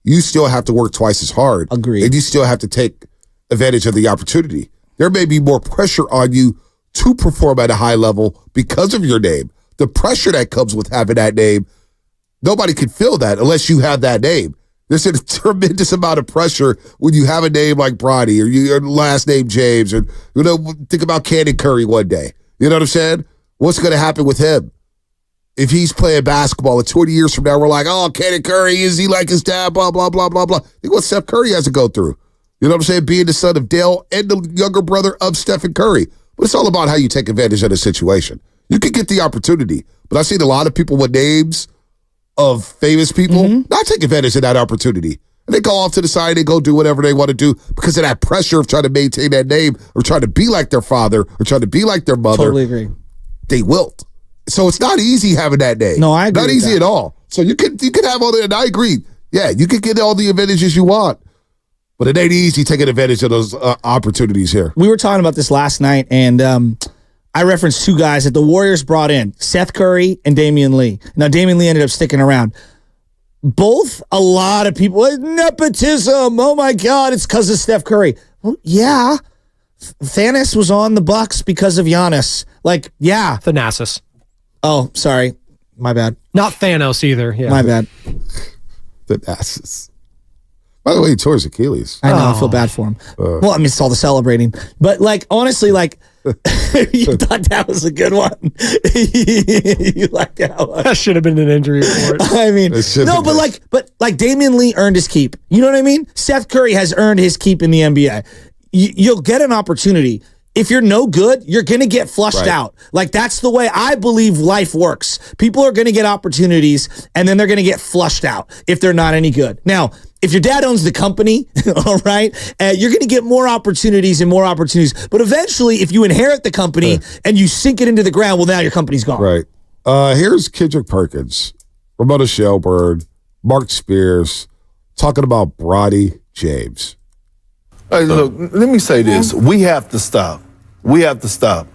you still have to work twice as hard. Agreed. And you still have to take advantage of the opportunity. There may be more pressure on you to perform at a high level because of your name. The pressure that comes with having that name, nobody can feel that unless you have that name. There's a tremendous amount of pressure when you have a name like Bronny or your last name James, or think about Cannon Curry one day. You know what I'm saying? What's going to happen with him? If he's playing basketball and 20 years from now, we're like, oh, Cannon Curry, is he like his dad, blah, blah, blah, blah, blah. Think what Steph Curry has to go through. You know what I'm saying? Being the son of Dale and the younger brother of Stephen Curry. But it's all about how you take advantage of the situation. You can get the opportunity, but I've seen a lot of people with names of famous people not take advantage of that opportunity. And they go off to the side, they go do whatever they want to do because of that pressure of trying to maintain that name or trying to be like their father or trying to be like their mother. Totally agree. They wilt. So it's not easy having that name. No, I agree. Not easy at all. So you can have all the, and I agree. Yeah, you can get all the advantages you want. But it ain't easy taking advantage of those opportunities here. We were talking about this last night, and I referenced two guys that the Warriors brought in, Seth Curry and Damian Lee. Now, Damian Lee ended up sticking around. Both, a lot of people, nepotism, oh my God, it's because of Steph Curry. Well, yeah. Thanos was on the Bucks because of Giannis. Like, yeah. Thanasis. Oh, sorry. My bad. Not Thanos either. Yeah. My bad. Thanasis. By the way, he tore his Achilles. I know, I feel bad for him. Well, I mean, it's all the celebrating. But, like, honestly, like, you thought that was a good one. You like that one. That should have been an injury report. I mean, no, but Damian Lee earned his keep. You know what I mean? Seth Curry has earned his keep in the NBA. You'll get an opportunity. If you're no good, you're going to get flushed out. Like, that's the way I believe life works. People are going to get opportunities, and then they're going to get flushed out if they're not any good. Now, if your dad owns the company, all right, you're going to get more opportunities and more opportunities. But eventually, if you inherit the company and you sink it into the ground, well, now your company's gone. Right. Here's Kendrick Perkins, Ramona Shelburne, Mark Spears, talking about Bronny James. Hey, look, let me say this. We have to stop. We have to stop.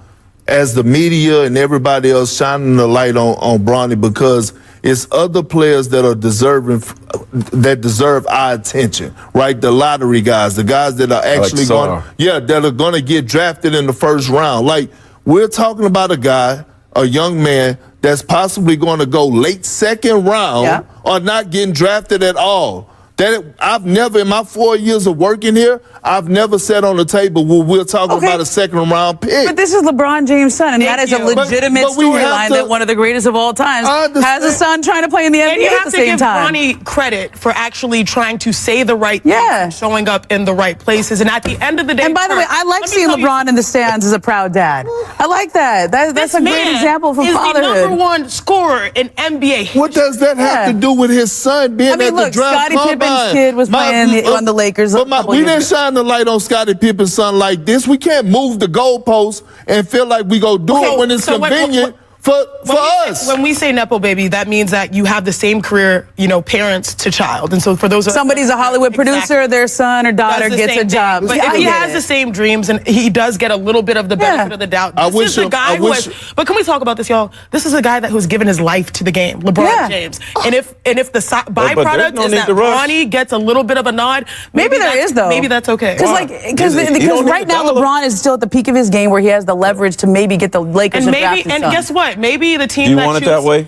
As the media and everybody else shining the light on Bronny, because it's other players that are deserve our attention, right? The lottery guys, the guys that are actually that are going to get drafted in the first round. Like, we're talking about a guy, a young man that's possibly going to go late second round or not getting drafted at all. That I've never, in my 4 years of working here, I've never sat on the table where we're talking about a second-round pick. But this is LeBron James' son, and that is a legitimate storyline that one of the greatest of all times has a son trying to play in the NBA and you have at the to same give time. Bronny credit for actually trying to say the right things and showing up in the right places. And at the end of the day, and by the way, I like seeing LeBron in the stands as a proud dad. I like that. That's a great example for fatherhood. He's the number one scorer in NBA. What does that have to do with his son being at the draft Scottie Pippen's kid was playing on the Lakers. We didn't shine the light on Scottie Pippen's son like this. We can't move the goalposts and feel like we go do it when it's convenient. For us. When we say Nepo baby, that means that you have the same career, parents to child. And so for those somebody's a Hollywood producer, their son or daughter gets a job. But if he has the same dreams and he does get a little bit of the benefit of the doubt. This is a guy who has, but can we talk about this, y'all? This is a guy that who's given his life to the game, LeBron James. And if the byproduct is that Bronny gets a little bit of a nod, maybe there is though. Maybe that's okay. Because right now LeBron is still at the peak of his game where he has the leverage to maybe get the Lakers to draft his son. And guess what? Maybe the team you want it that way?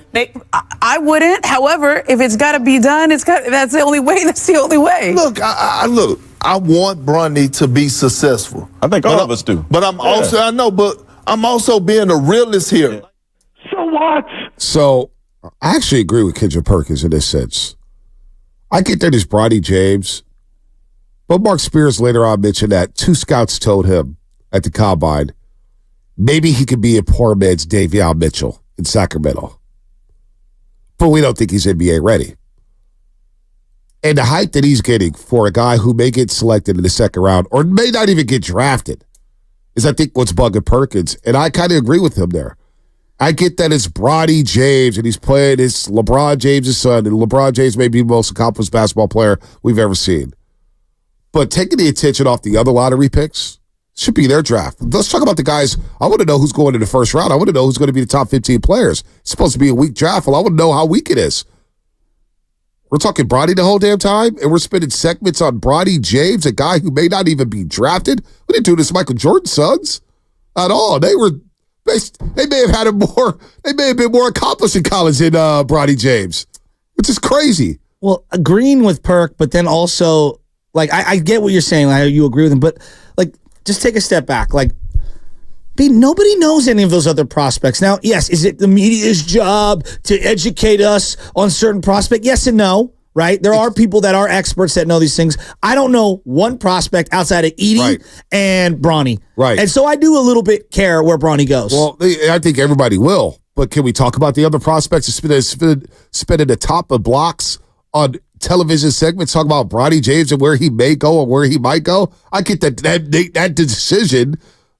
I wouldn't. However, if it's got to be done, that's the only way. That's the only way. Look, I want Bronny to be successful. I think all of us do. But I'm also being a realist here. So what? So I actually agree with Kendrick Perkins in this sense. I get that it's Bronny James, but Mark Spears later on mentioned that 2 scouts told him at the combine maybe he could be a poor man's Davion Mitchell in Sacramento. But we don't think he's NBA ready. And the hype that he's getting for a guy who may get selected in the second round or may not even get drafted is, I think, what's bugging Perkins. And I kind of agree with him there. I get that it's Bronny James and he's playing his LeBron James' son, and LeBron James may be the most accomplished basketball player we've ever seen. But taking the attention off the other lottery picks should be their draft. Let's talk about the guys. I want to know who's going in the first round. I want to know who's going to be the top 15 players. It's supposed to be a weak draft. Well, I want to know how weak it is. We're talking Bronny the whole damn time, and we're spending segments on Bronny James, a guy who may not even be drafted. We didn't do this Michael Jordan's sons at all. They may have had they may have been more accomplished in college than Bronny James, which is crazy. Well, agreeing with Perk, but then also, I get what you're saying. You agree with him, but just take a step back. Nobody knows any of those other prospects. Now, yes, is it the media's job to educate us on certain prospects? Yes and no, right? There are people that are experts that know these things. I don't know one prospect outside of Edie and Bronny. Right. And so I do a little bit care where Bronny goes. Well, I think everybody will. But can we talk about the other prospects spending the top of blocks on television segments talking about Bronny James and where he may go or where he might go? I get that decision,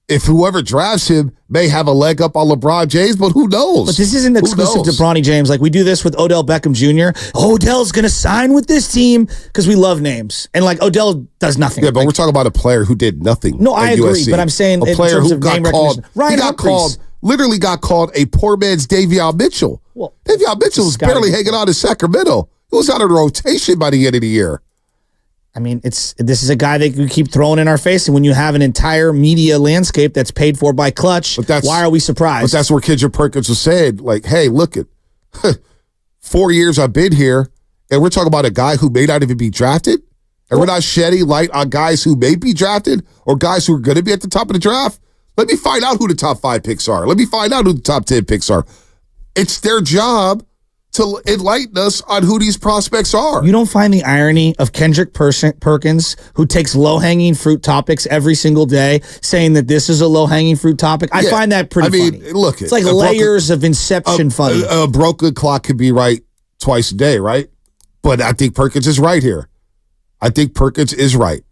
if whoever drafts him may have a leg up on LeBron James, but who knows? But this isn't exclusive to Bronny James. We do this with Odell Beckham Jr. Odell's going to sign with this team because we love names. And Odell does nothing. Yeah, but we're talking about a player who did nothing. No, I agree, USC. but I'm saying a player who got called. Literally got called a poor man's Davion Mitchell. Well, Davion Mitchell was barely hanging on in Sacramento. He was out of rotation by the end of the year. I mean, this is a guy that you keep throwing in our face, and when you have an entire media landscape that's paid for by Clutch, why are we surprised? But that's where Kendrick Perkins was saying, hey, look it, 4 years I've been here, and we're talking about a guy who may not even be drafted, and we're not shedding light on guys who may be drafted or guys who are going to be at the top of the draft. Let me find out who the top 5 picks are. Let me find out who the top 10 picks are. It's their job to enlighten us on who these prospects are. You don't find the irony of Kendrick Perkins, who takes low-hanging fruit topics every single day, saying that this is a low-hanging fruit topic? I find that pretty funny. Look, it's like layers of inception funny. A broken clock could be right twice a day, right? But I think Perkins is right here. I think Perkins is right.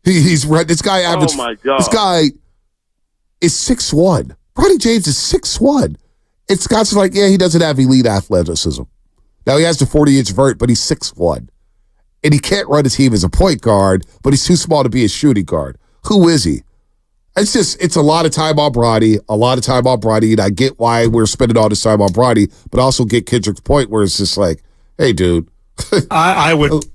He's right. This guy averaged. Oh my God. This guy is 6'1". Bronny James is 6'1". And Scott's like, yeah, he doesn't have elite athleticism. Now, he has the 40-inch vert, but he's 6'1". And he can't run a team as a point guard, but he's too small to be a shooting guard. Who is he? It's a lot of time on Bronny, and I get why we're spending all this time on Bronny, but also get Kendrick's point where it's just like, hey, dude. I would.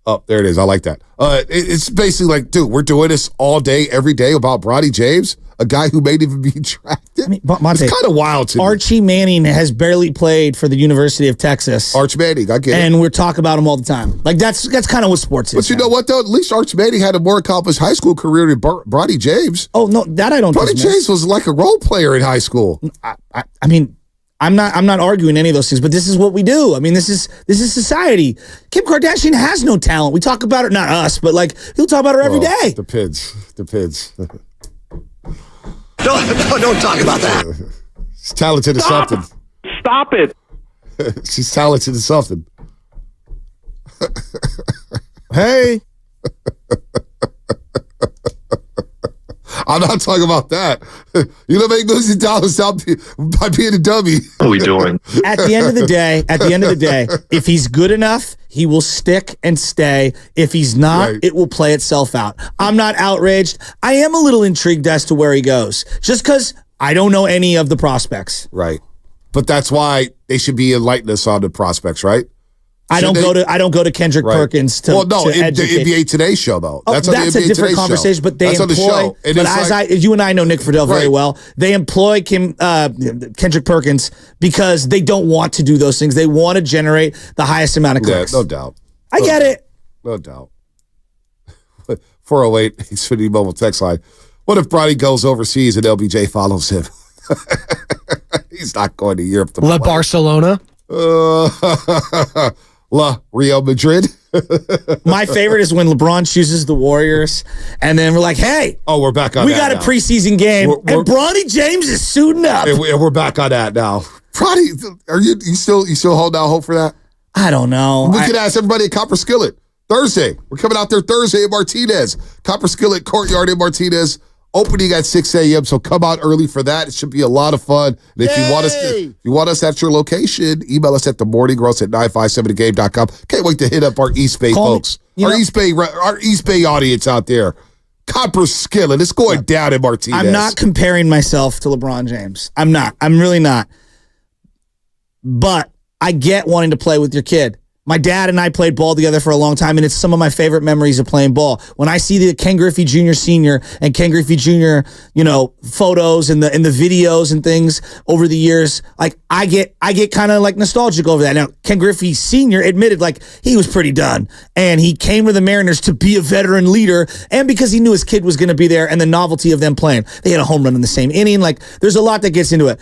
Oh, there it is. I like that. It's basically like, dude, we're doing this all day, every day about Bronny James. a guy who may even be drafted. I mean, Monte, it's kind of wild to me. Archie Manning has barely played for the University of Texas. Arch Manning, I get it. And we're talking about him all the time. Like, that's kind of what sports is. But you know what, though? At least Arch Manning had a more accomplished high school career than Bronny James. Oh, no, that I don't Bronny James was like a role player in high school. I mean, I'm not arguing any of those things, but this is what we do. I mean, this is society. Kim Kardashian has no talent. We talk about her, not us, but like he'll talk about her every day. Depends. Don't talk about that. She's talented as something. Stop it. She's talented as something. Hey. I'm not talking about that. You don't make millions of dollars by being a dummy. What are we doing? At the end of the day, if he's good enough, he will stick and stay. If he's not, it will play itself out. I'm not outraged. I am a little intrigued as to where he goes, just because I don't know any of the prospects. Right. But that's why they should be enlightening us on the prospects, right? I don't go to Kendrick Perkins to educate. The NBA Today show though. That's a different conversation. But they employ. But you and I know Nick Friedel very well. They employ Kendrick Perkins because they don't want to do those things. They want to generate the highest amount of clicks. No doubt. I get it. No doubt. 408 Xfinity Mobile text line. What if Bronny goes overseas and LBJ follows him? He's not going to Europe to play. Barcelona. Real Madrid. My favorite is when LeBron chooses the Warriors, and then we're like, "Hey, we're back on. We got a preseason game, and Bronny James is suiting up, and we're back on that now." Bronny, are you still holding out hope for that? I don't know. We could ask everybody at Copper Skillet Thursday. We're coming out there Thursday at Martinez, Copper Skillet Courtyard in Martinez. Opening at 6 a.m., so come out early for that. It should be a lot of fun. And if you want us at your location, email us at themorningroast@957thegame.com. Can't wait to hit up our East Bay folks, our East Bay audience out there. Copper Skillet, it's going down in Martinez. I'm not comparing myself to LeBron James. I'm not. I'm really not. But I get wanting to play with your kid. My dad and I played ball together for a long time, and it's some of my favorite memories of playing ball. When I see the Ken Griffey Jr. Sr. and Ken Griffey Jr., photos and the videos and things over the years, like I get kind of like nostalgic over that. Now, Ken Griffey Sr. admitted like he was pretty done, and he came to the Mariners to be a veteran leader, and because he knew his kid was going to be there, and the novelty of them playing. They had a home run in the same inning. Like there's a lot that gets into it.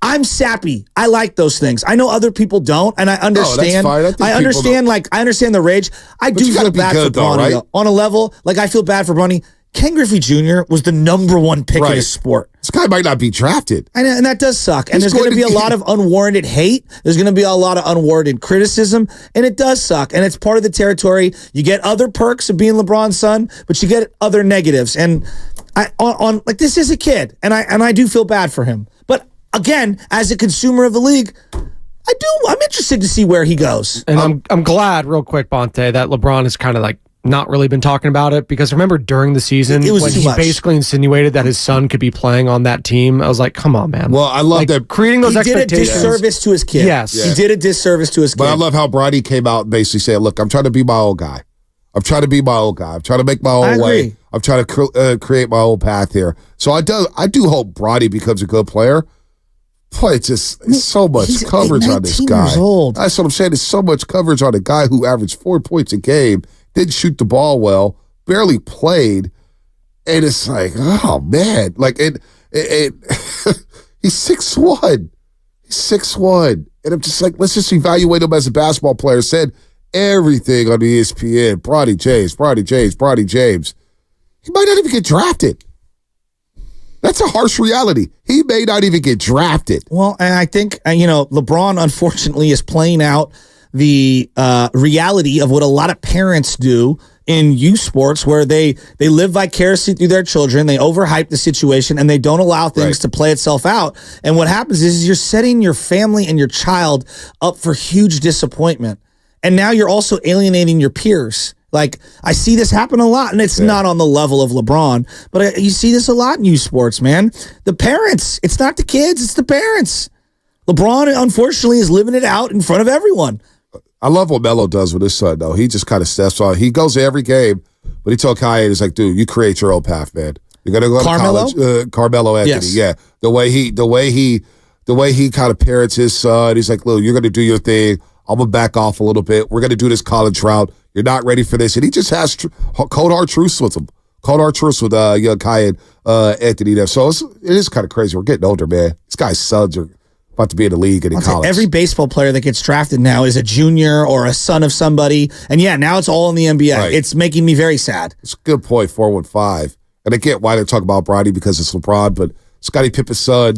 I'm sappy. I like those things. I know other people don't, and I understand. I understand the rage. I do feel bad for Bronny though. On a level, like I feel bad for Bronny. Ken Griffey Jr. was the #1 pick in his sport. This guy might not be drafted. And that does suck. And there's going to be a lot of unwarranted hate. There's going to be a lot of unwarranted criticism, and it does suck. And it's part of the territory. You get other perks of being LeBron's son, but you get other negatives. And like this is a kid, and I do feel bad for him. But again, as a consumer of the league, I'm interested to see where he goes. And I'm glad, real quick, Bonte, that LeBron has kind of like not really been talking about it, because remember during the season when he basically insinuated that his son could be playing on that team, I was like, come on, man. Well, I love that creating those expectations. He did a disservice to his kid. Yes. He did a disservice to his kid. But I love how Bronny came out and basically said, look, I'm trying to be my own guy. I'm trying to make my own way. I'm trying to create my own path here. So I do hope Bronny becomes a good player. Boy, it's so much coverage on this guy. That's what I'm saying. There's so much coverage on a guy who averaged 4 points a game, didn't shoot the ball well, barely played, and it's like, oh man, like it he's 6'1". He's 6'1", and I'm just like, let's just evaluate him as a basketball player. Said everything on the ESPN. Bronny James. He might not even get drafted. That's a harsh reality. He may not even get drafted. Well, and I think, LeBron, unfortunately, is playing out the reality of what a lot of parents do in youth sports, where they live vicariously through their children. They overhype the situation, and they don't allow things to play itself out. And what happens is you're setting your family and your child up for huge disappointment. And now you're also alienating your peers. Like, I see this happen a lot, and it's not on the level of LeBron, but you see this a lot in youth sports, man. The parents, it's not the kids, it's the parents. LeBron, unfortunately, is living it out in front of everyone. I love what Melo does with his son, though. He just kind of steps on. He goes to every game, but he told Kanye, he's like, dude, you create your own path, man. You're gonna go Carmelo? to college. Carmelo Anthony. Yes. Yeah. The way he kind of parents his son. He's like, "Look, you're gonna do your thing. I'm gonna back off a little bit. We're gonna do this college route. You're not ready for this." And he just has cold hard truths with him. Cold hard truths with young Kai and Anthony there. So it is kind of crazy. We're getting older, man. These guys' sons are about to be in the league and in college. Every baseball player that gets drafted now is a junior or a son of somebody. And yeah, now it's all in the NBA. Right. It's making me very sad. It's a good point, 415. And I get why they're talking about Bronny because it's LeBron, but Scottie Pippen's son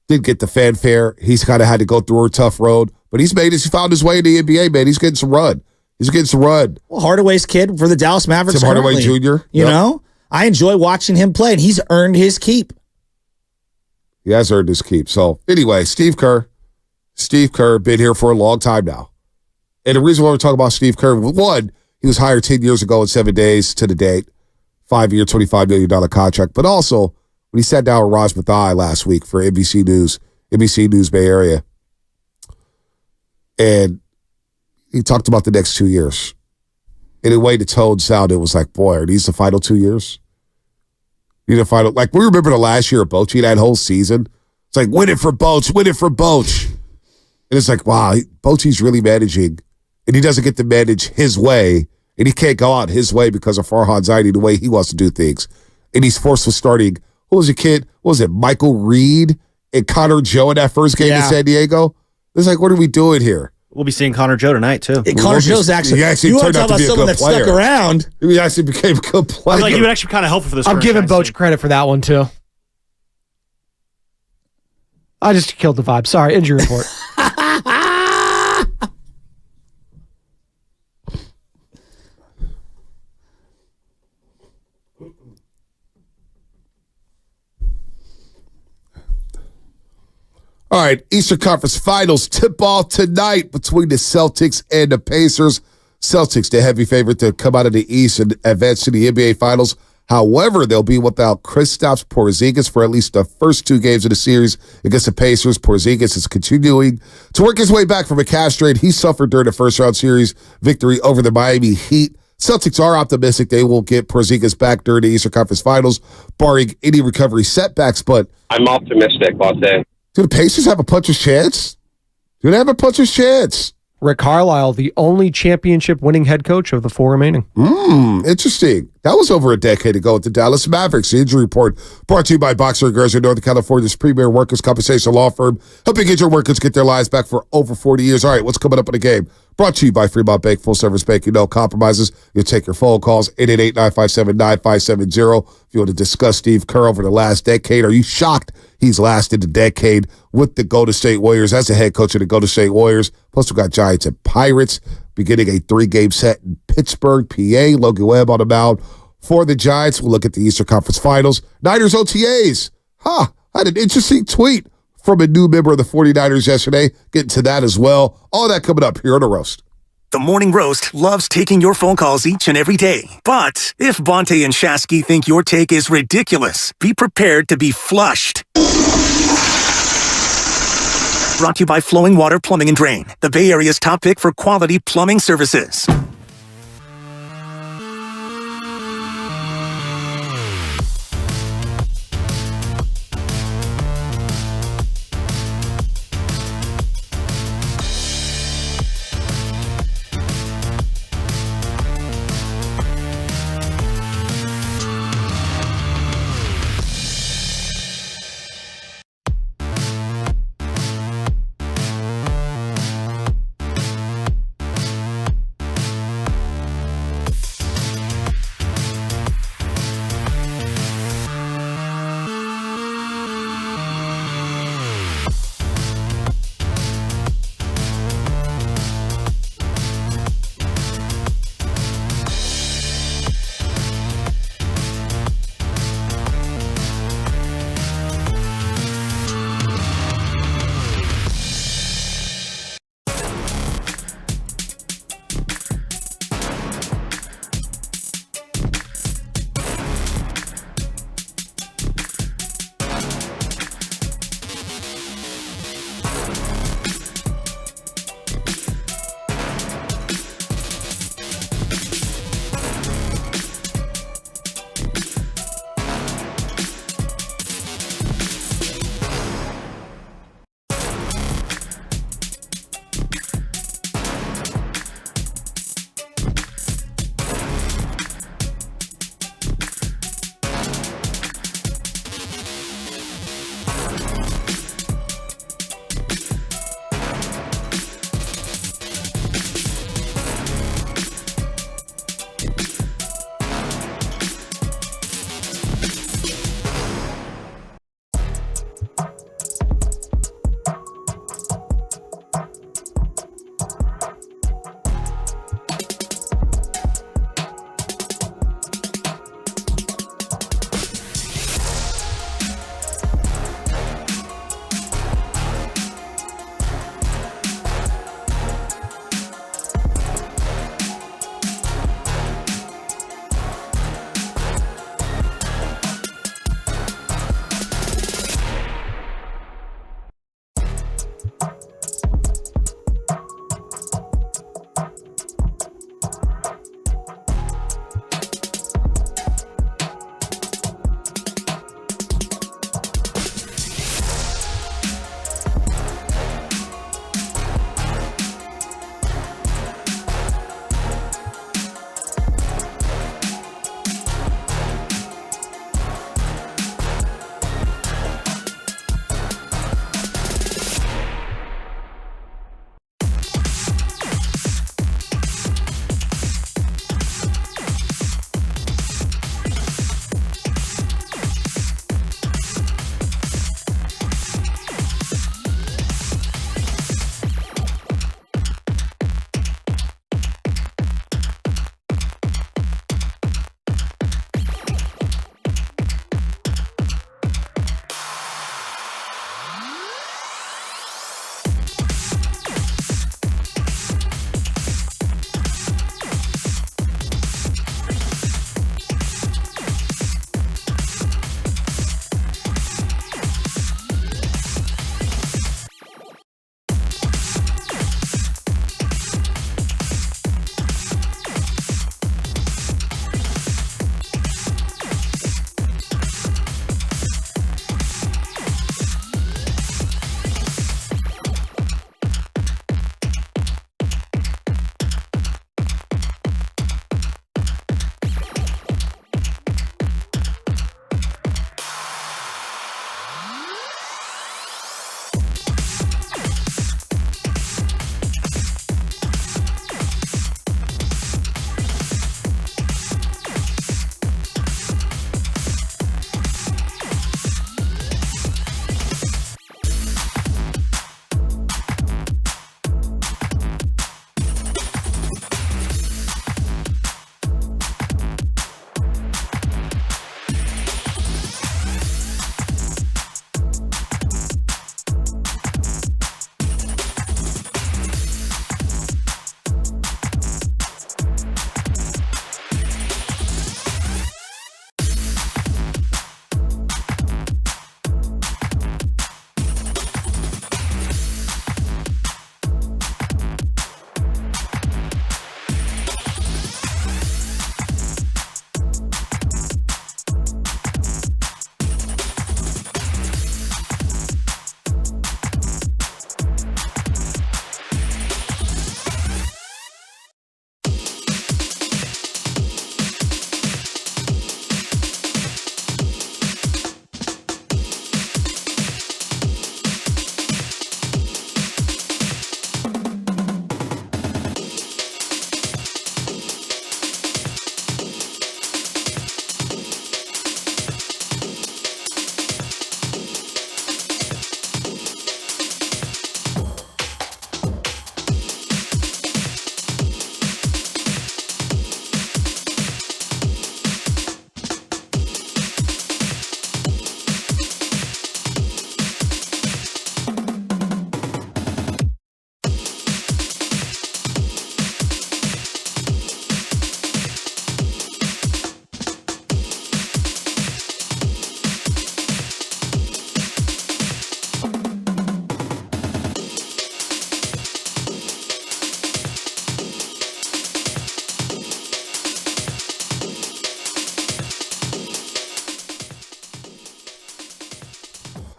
did get the fanfare. He's kind of had to go through a tough road, but he found his way in the NBA, man. He's getting some run. Well, Hardaway's kid for the Dallas Mavericks. Tim Hardaway Jr. You know, I enjoy watching him play, and he's earned his keep. He has earned his keep. So anyway, Steve Kerr been here for a long time now. And the reason why we're talking about Steve Kerr, one, he was hired 10 years ago in 7 days to the date, 5-year, $25 million contract. But also, when he sat down with Raj Mathai last week for NBC News Bay Area, and he talked about the next 2 years. In a way, the tone sounded, was like, boy, are these the final 2 years? Like, we remember the last year of Bochy, that whole season. It's like, win it for Boch. And it's like, wow, Bochy's really managing, and he doesn't get to manage his way, and he can't go out his way because of Farhan Zaidi, the way he wants to do things. And he's forced with starting, who was a kid? What was it, Michael Reed and Connor Joe in that first game in San Diego? It's like, what are we doing here? We'll be seeing Connor Joe tonight, too. Connor Joe's actually you want to talk about someone that stuck around. He actually became a good player. I was like, he would actually be kind of helpful for this. I'm giving Boch credit for that one, too. I just killed the vibe. Sorry, injury report. All right, Eastern Conference Finals tip-off tonight between the Celtics and the Pacers. Celtics, the heavy favorite to come out of the East and advance to the NBA Finals. However, they'll be without Kristaps Porzingis for at least the first 2 games of the series against the Pacers. Porzingis is continuing to work his way back from a calf strain he suffered during the first-round series victory over the Miami Heat. Celtics are optimistic they will get Porzingis back during the Eastern Conference Finals, barring any recovery setbacks, but I'm optimistic, Bonte. Do the Pacers have a puncher's chance? Do they have a puncher's chance? Rick Carlisle, the only championship-winning head coach of the 4 remaining. Interesting. That was over a decade ago with the Dallas Mavericks. The injury report brought to you by Boxer & Gerzer, Northern California's premier workers' compensation law firm, helping injured workers get their lives back for over 40 years. All right, what's coming up in the game? Brought to you by Fremont Bank, full-service banking, no compromises. You'll take your phone calls, 888-957-9570. If you want to discuss Steve Kerr over the last decade, are you shocked he's lasted a decade with the Golden State Warriors as the head coach of the Golden State Warriors? Plus, we got Giants and Pirates beginning a 3-game set in Pittsburgh, PA. Logan Webb on the mound for the Giants. We'll look at the Eastern Conference Finals. Niners OTAs. I had an interesting tweet from a new member of the 49ers yesterday. Getting to that as well. All that coming up here on The Roast. The Morning Roast loves taking your phone calls each and every day. But if Bonte and Shasky think your take is ridiculous, be prepared to be flushed. Brought to you by Flowing Water Plumbing and Drain, the Bay Area's top pick for quality plumbing services.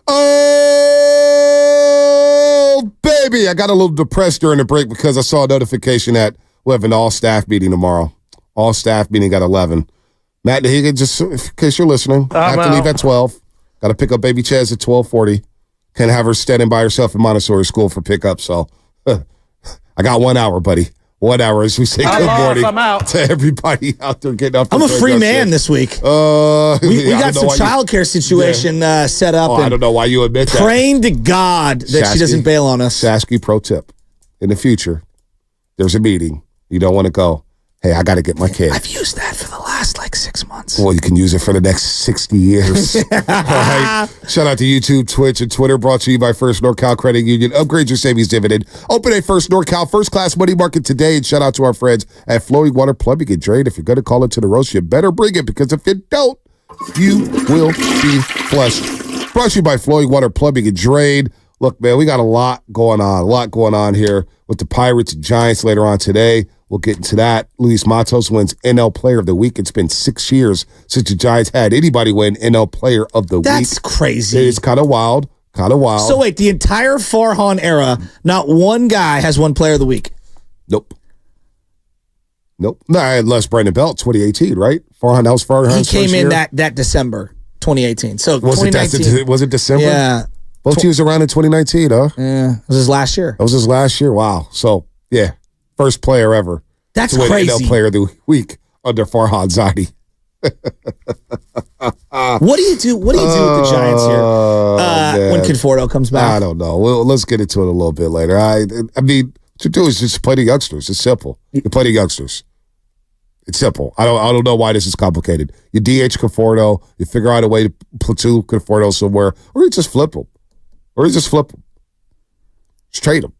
Oh, baby. I got a little depressed during the break because I saw a notification that we have an all-staff meeting tomorrow. All-staff meeting at 11. Matt Nahiga, just in case you're listening, I have to leave at 12. Got to pick up baby Chaz at 12:40. Can't have her standing by herself in Montessori school for pickup, so I got 1 hour, buddy. 1 hour as we say good morning to everybody out there getting off the I'm a free man this week. We got some childcare situation set up. I don't know why you admit that. Praying to God that she doesn't bail on us. Shasky pro tip. In the future, there's a meeting. You don't want to go, hey, I got to get my kid. I've used that for the last 6 months. Well, you can use it for the next 60 years. All right. Shout out to YouTube, Twitch, and Twitter. Brought to you by First NorCal Credit Union. Upgrade your savings dividend. Open a First NorCal first-class money market today. And shout out to our friends at Flowing Water Plumbing and Drain. If you're going to call it to the roast, you better bring it, because if you don't, you will be flushed. Brought to you by Flowing Water Plumbing and Drain. Look, man, we got a lot going on here with the Pirates and Giants later on today. We'll get into that. Luis Matos wins NL Player of the Week. It's been 6 years since the Giants had anybody win NL Player of the Week. That's crazy. It's kind of wild. So wait, the entire Farhan era, not one guy has won Player of the Week? Nope. No, unless Brandon Belt, 2018, right? That was Farhan's He came in year. that December, 2018. So was it December? Yeah. Both teams around in 2019, huh? Yeah. It was his last year. That was his last year. Wow. So, yeah. First player ever. That's to win crazy. NL Player of the Week under Farhan Zaidi. What do you do with the Giants here when Conforto comes back? I don't know. Let's get into it a little bit later. I mean, what you do is just play the youngsters. It's simple. You play the youngsters. It's simple. I don't know why this is complicated. You DH Conforto. You figure out a way to platoon Conforto somewhere, or you just flip him. Just trade him.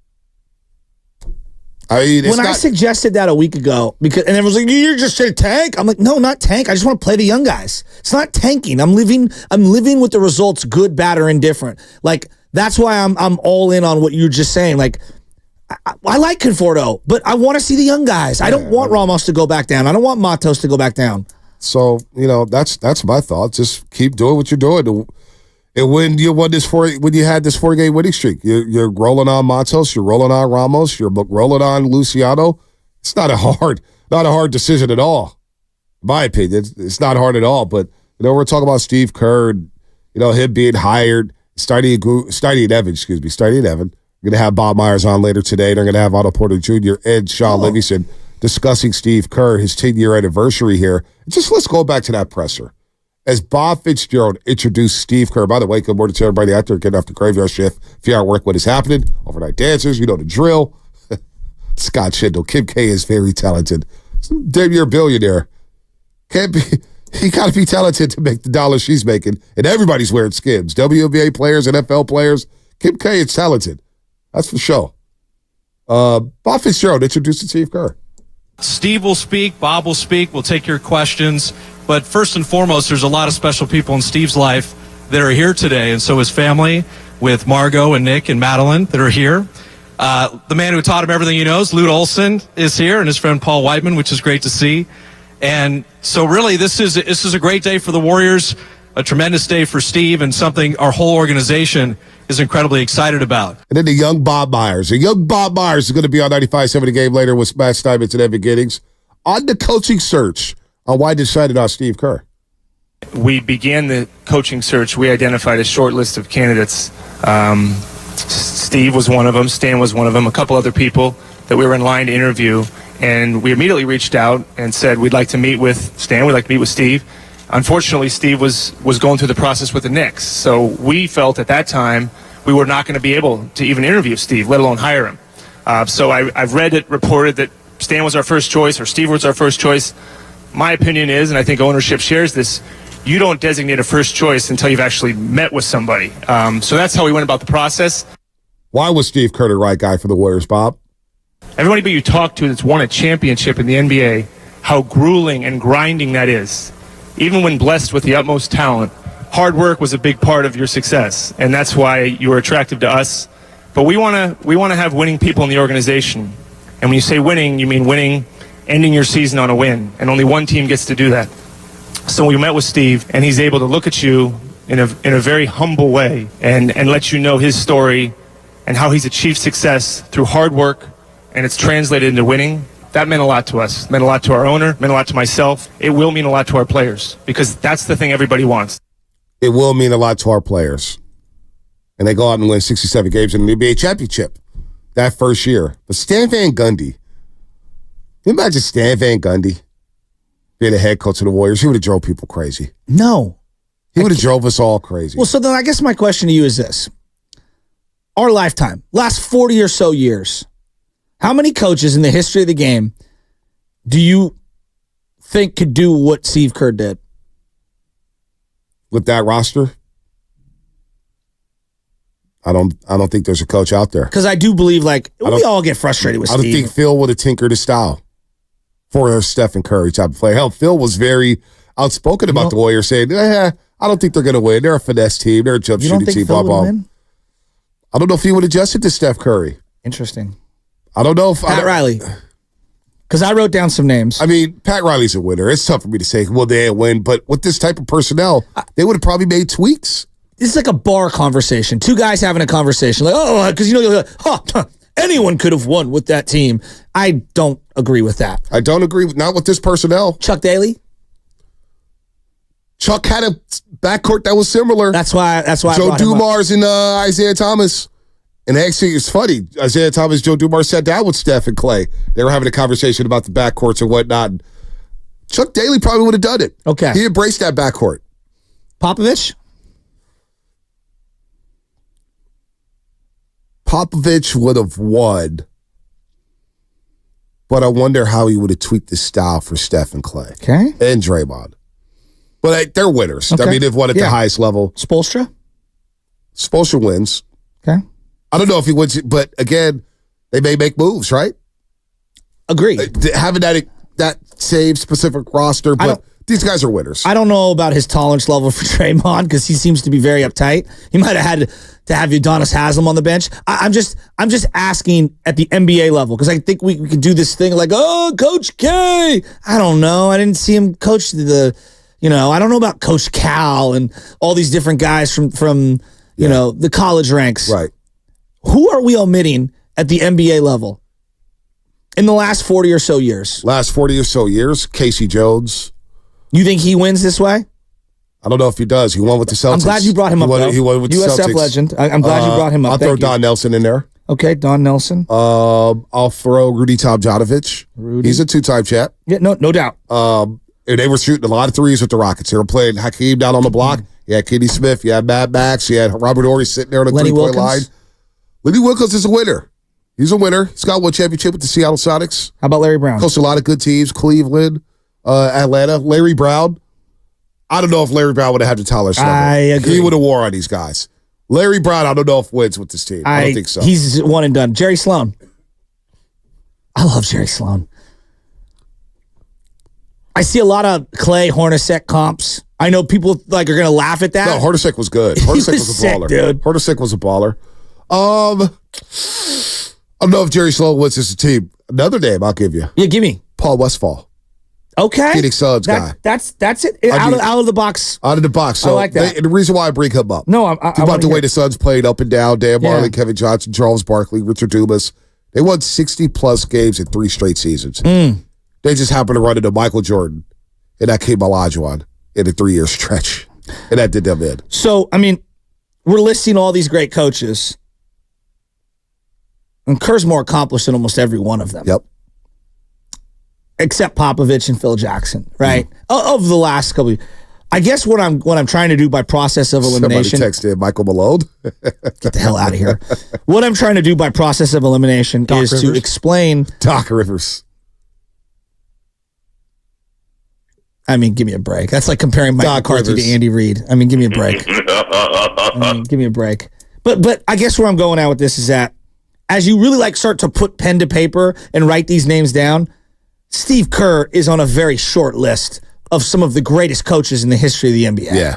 I mean, I suggested that a week ago, and everyone was like, "You're just a tank." I'm like, "No, not tank. I just want to play the young guys. It's not tanking. I'm living with the results, good, bad, or indifferent. Like, that's why I'm all in on what you're just saying. Like, I like Conforto, but I want to see the young guys. I don't want Ramos to go back down. I don't want Matos to go back down. So that's my thought. Just keep doing what you're doing. And when you had this 4-game winning streak, you're rolling on Matos, you're rolling on Ramos, you're rolling on Luciano. It's not a hard decision at all. In my opinion, it's not hard at all. But we're talking about Steve Kerr, him being hired, Stardy and Evan. We're gonna have Bob Myers on later today. They're gonna have Otto Porter Jr. and Shawn Livingston discussing Steve Kerr, his 10-year anniversary here. Just let's go back to that presser. As Bob Fitzgerald introduced Steve Kerr, by the way, good morning to everybody out there getting off the graveyard shift. If you're at work, what is happening? Overnight dancers, you know the drill. Scott Schindel, Kim K is very talented. Damn near billionaire. He got to be talented to make the dollars she's making. And everybody's wearing Skims. WNBA players, NFL players. Kim K is talented. That's for sure. Bob Fitzgerald introduced Steve Kerr. Steve will speak. Bob will speak. We'll take your questions. But first and foremost, there's a lot of special people in Steve's life that are here today, and so his family with Margot and Nick and Madeline that are here. The man who taught him everything he knows, Lute Olson, is here, and his friend Paul Whiteman, which is great to see. And so really, this is a great day for the Warriors, a tremendous day for Steve, and something our whole organization is incredibly excited about. And then the young Bob Myers. The young Bob Myers is going to be on 95.7 The Game later with Matt Steinmetz and Evan Giddings on the coaching search. Why decided on Steve Kerr? We began the coaching search. We identified a short list of candidates. Steve was one of them. Stan was one of them. A couple other people that we were in line to interview. And we immediately reached out and said, we'd like to meet with Stan. We'd like to meet with Steve. Unfortunately, Steve was going through the process with the Knicks. So we felt at that time we were not going to be able to even interview Steve, let alone hire him. So I've read it reported that Stan was our first choice or Steve was our first choice. My opinion is, and I think ownership shares this, you don't designate a first choice until you've actually met with somebody. So that's how we went about the process. Why was Steve Kerr the right guy for the Warriors, Bob? Everybody but you talk to that's won a championship in the NBA, how grueling and grinding that is. Even when blessed with the utmost talent, hard work was a big part of your success, and that's why you were attractive to us. But we want to have winning people in the organization. And when you say winning, you mean winning, ending your season on a win, and only one team gets to do that. So we met with Steve, and he's able to look at you in a very humble way and let you know his story and how he's achieved success through hard work, and it's translated into winning. That meant a lot to us. It meant a lot to our owner, meant a lot to myself. It will mean a lot to our players because that's the thing everybody wants. It will mean a lot to our players. And they go out and win 67 games in the NBA championship that first year. But Stan Van Gundy, you imagine Stan Van Gundy being the head coach of the Warriors? He would have drove people crazy. No. He would have drove us all crazy. Well, so then I guess my question to you is this. Our lifetime, last 40 or so years, how many coaches in the history of the game do you think could do what Steve Kerr did? With that roster? I don't think there's a coach out there. Because I do believe, we all get frustrated with Steve. I don't think Phil would have tinkered his style for Stephen Curry type of player. Hell, Phil was very outspoken about the Warriors, saying, I don't think they're going to win. They're a finesse team. They're a jump shooting team. Phil would win? I don't know if he would adjust it to Steph Curry. Interesting. I don't know if Pat Riley. Because I wrote down some names. I mean, Pat Riley's a winner. It's tough for me to say, well, they didn't win. But with this type of personnel, they would have probably made tweaks. This is like a bar conversation. Two guys having a conversation. Because anyone could have won with that team. I don't agree with that. I don't agree not with this personnel. Chuck Daly? Chuck had a backcourt that was similar. That's why Joe Dumars and Isaiah Thomas. And actually, it's funny. Isaiah Thomas, Joe Dumars sat down with Steph and Clay. They were having a conversation about the backcourts and whatnot. And Chuck Daly probably would have done it. Okay. He embraced that backcourt. Popovich? Popovich would have won. But I wonder how he would have tweaked the style for Steph and Clay. Okay. And Draymond. But they're winners. Okay. I mean, they've won at the highest level. Spoelstra wins. Okay. I don't know if he wins, but again, they may make moves, right? Agree. Having that same specific roster, but these guys are winners. I don't know about his tolerance level for Draymond because he seems to be very uptight. He might have had to have Udonis Haslem on the bench. I'm just asking at the NBA level because I think we can do this thing like, Coach K. I don't know. I didn't see him coach I don't know about Coach Cal and all these different guys from the college ranks. Right. Who are we omitting at the NBA level in the last 40 or so years? Casey Jones. You think he wins this way? I don't know if he does. He won with the Celtics. I'm glad you brought him up. He won with the USF Celtics. legend. I'm glad you brought him up. I'll throw Don Nelson in there. Okay, Don Nelson. I'll throw Rudy Tomjanovich. He's a two-time champ. Yeah, no doubt. And they were shooting a lot of threes with the Rockets. They were playing Hakeem down on the block. You had Kenny Smith. You had Matt Max. You had Robert Horry sitting there on the three-point line. Lenny Wilkins is a winner. He's a winner. He's got one championship with the Seattle Sonics. How about Larry Brown? Coached a lot of good teams. Cleveland, Atlanta. Larry Brown. I don't know if Larry Brown would have had the tolerance level. I agree. He would have war on these guys. Larry Brown, I don't know if wins with this team. I don't think so. He's one and done. Jerry Sloan. I love Jerry Sloan. I see a lot of Clay Hornacek comps. I know people are going to laugh at that. No, Hornacek was good. Hornacek was a baller. Dude. Hornacek was a baller. I don't know if Jerry Sloan wins this team. Another name I'll give you. Yeah, give me. Paul Westphal. Okay. Phoenix Suns guy. That's it. Out of the box. Out of the box. So I like that. The reason why I bring him up. No, think about the way the Suns played up and down. Dan Marley, Kevin Johnson, Charles Barkley, Richard Dumas. They won 60-plus games in 3 straight seasons. They just happened to run into Michael Jordan and Hakeem Olajuwon in a 3-year stretch. And that did them in. So, I mean, we're listing all these great coaches. And Kerr's more accomplished than almost every one of them. Yep. Except Popovich and Phil Jackson, right? Of the last couple of years. I guess what I'm trying to do by process of elimination. Somebody texted Michael Malone. Get the hell out of here. What I'm trying to do by process of elimination is to explain. Doc Rivers. I mean, give me a break. That's like comparing Mike McCarthy to Andy Reid. I mean, give me a break. Give me a break. But I guess where I'm going at with this is that as you really start to put pen to paper and write these names down, Steve Kerr is on a very short list of some of the greatest coaches in the history of the NBA. Yeah.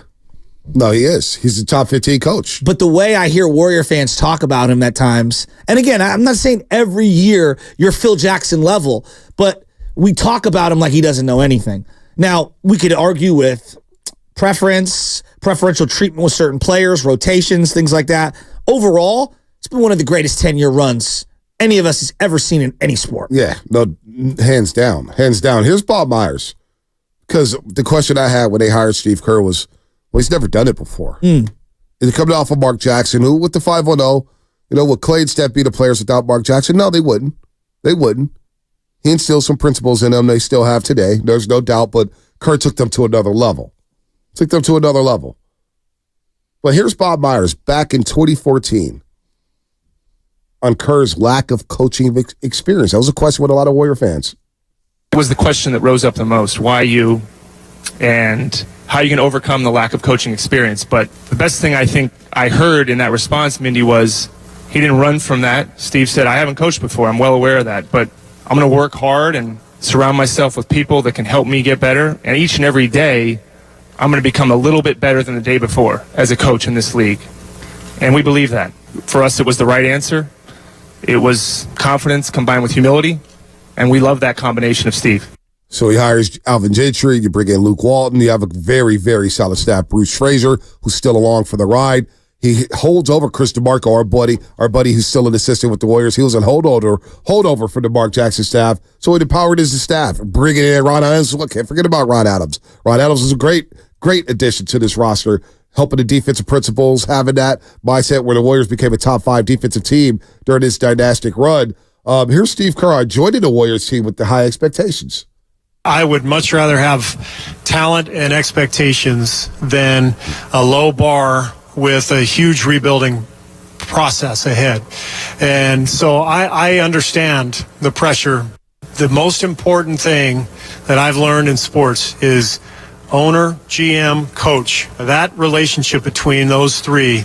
No, he is. He's the top 15 coach. But the way I hear Warrior fans talk about him at times, and again, I'm not saying every year you're Phil Jackson level, but we talk about him like he doesn't know anything. Now, we could argue with preferential treatment with certain players, rotations, things like that. Overall, it's been one of the greatest 10-year runs any of us has ever seen in any sport. Yeah, no, hands down. Hands down. Here's Bob Myers. Because the question I had when they hired Steve Kerr was, well, he's never done it before. Is it coming off of Mark Jackson, who with the 5-1-0, would Clay and Steph be the players without Mark Jackson? No, they wouldn't. They wouldn't. He instilled some principles in them they still have today. There's no doubt, but Kerr took them to another level. But here's Bob Myers back in 2014 on Kerr's lack of coaching experience. That was a question with a lot of Warrior fans. It was the question that rose up the most. Why you, and how you can overcome the lack of coaching experience. But the best thing I think I heard in that response, Mindy, was he didn't run from that. Steve said, I haven't coached before. I'm well aware of that. But I'm going to work hard and surround myself with people that can help me get better. And each and every day, I'm going to become a little bit better than the day before as a coach in this league. And we believe that. For us, it was the right answer. It was confidence combined with humility, and we love that combination of Steve. So he hires Alvin Gentry, you bring in Luke Walton, you have a very, very solid staff. Bruce Frazier, who's still along for the ride. He holds over Chris DeMarco, our buddy who's still an assistant with the Warriors. He was a holdover for the Mark Jackson staff, so it empowered his staff. Bringing in Ron Adams, look, can't forget about Ron Adams. Ron Adams was a great addition to this roster, helping the defensive principles, having that mindset where the Warriors became a top 5 defensive team during this dynastic run. Here's Steve Kerr joining the Warriors team with the high expectations. I would much rather have talent and expectations than a low bar with a huge rebuilding process ahead. And so I understand the pressure. The most important thing that I've learned in sports is owner, GM, coach. That relationship between those three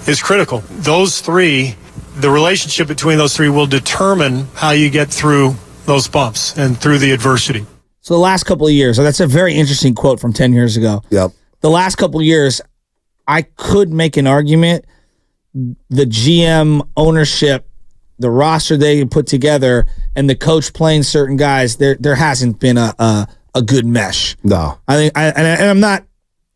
is critical. The relationship between those three will determine how you get through those bumps and through the adversity. So the last couple of years, that's a very interesting quote from 10 years ago. Yep. The last couple of years, I could make an argument the GM ownership, the roster they put together, and the coach playing certain guys, there hasn't been a good mesh. No. I think and I'm not,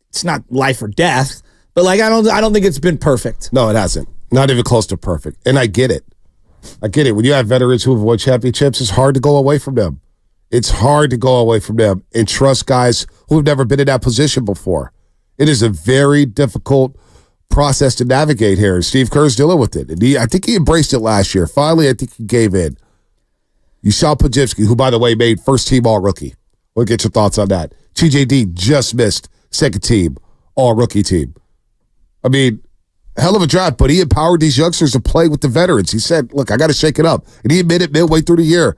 it's not life or death, but like I don't think it's been perfect. No, it hasn't. Not even close to perfect. And I get it. When you have veterans who have won championships, it's hard to go away from them. It's hard to go away from them and trust guys who have never been in that position before. It is a very difficult process to navigate here. And Steve Kerr's dealing with it. And I think he embraced it last year. Finally, I think he gave in. You saw Podziemski, who, by the way, made first-team All-Rookie. We'll get your thoughts on that. TJD just missed second-team All-Rookie team. I mean, hell of a draft, but he empowered these youngsters to play with the veterans. He said, look, I got to shake it up. And he admitted midway through the year,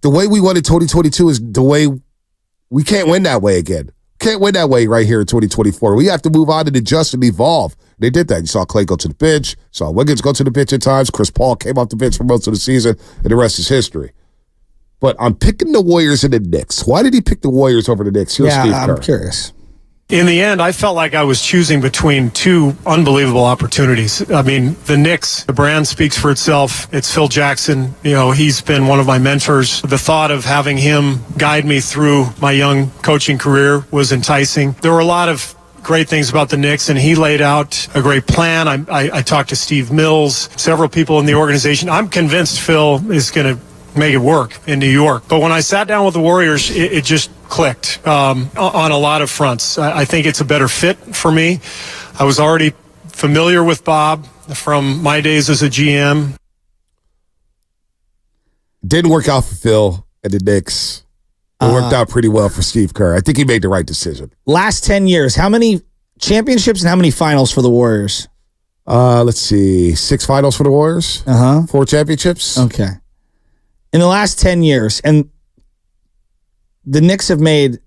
the way we won in 2022 is the way we can't win that way again. Can't win that way right here in 2024. We have to move on and adjust and evolve. They did that. You saw Clay go to the bench, saw Wiggins go to the bench at times. Chris Paul came off the bench for most of the season, and the rest is history. But I'm picking the Warriors and the Knicks. Why did he pick the Warriors over the Knicks? Here's Steve Kerr. I'm curious. In the end, I felt like I was choosing between two unbelievable opportunities. I mean, the Knicks, the brand speaks for itself. It's Phil Jackson. He's been one of my mentors. The thought of having him guide me through my young coaching career was enticing. There were a lot of great things about the Knicks, and he laid out a great plan. I talked to Steve Mills, several people in the organization. I'm convinced Phil is going to make it work in New York. But when I sat down with the Warriors, it just clicked on a lot of fronts. I think it's a better fit for me. I was already familiar with Bob from my days as a GM. Didn't work out for Phil and the Knicks. It worked out pretty well for Steve Kerr. I think he made the right decision. Last 10 years, how many championships and how many finals for the Warriors? Let's see. 6 finals for the Warriors. 4 championships. Okay. In the last 10 years, and the Knicks have made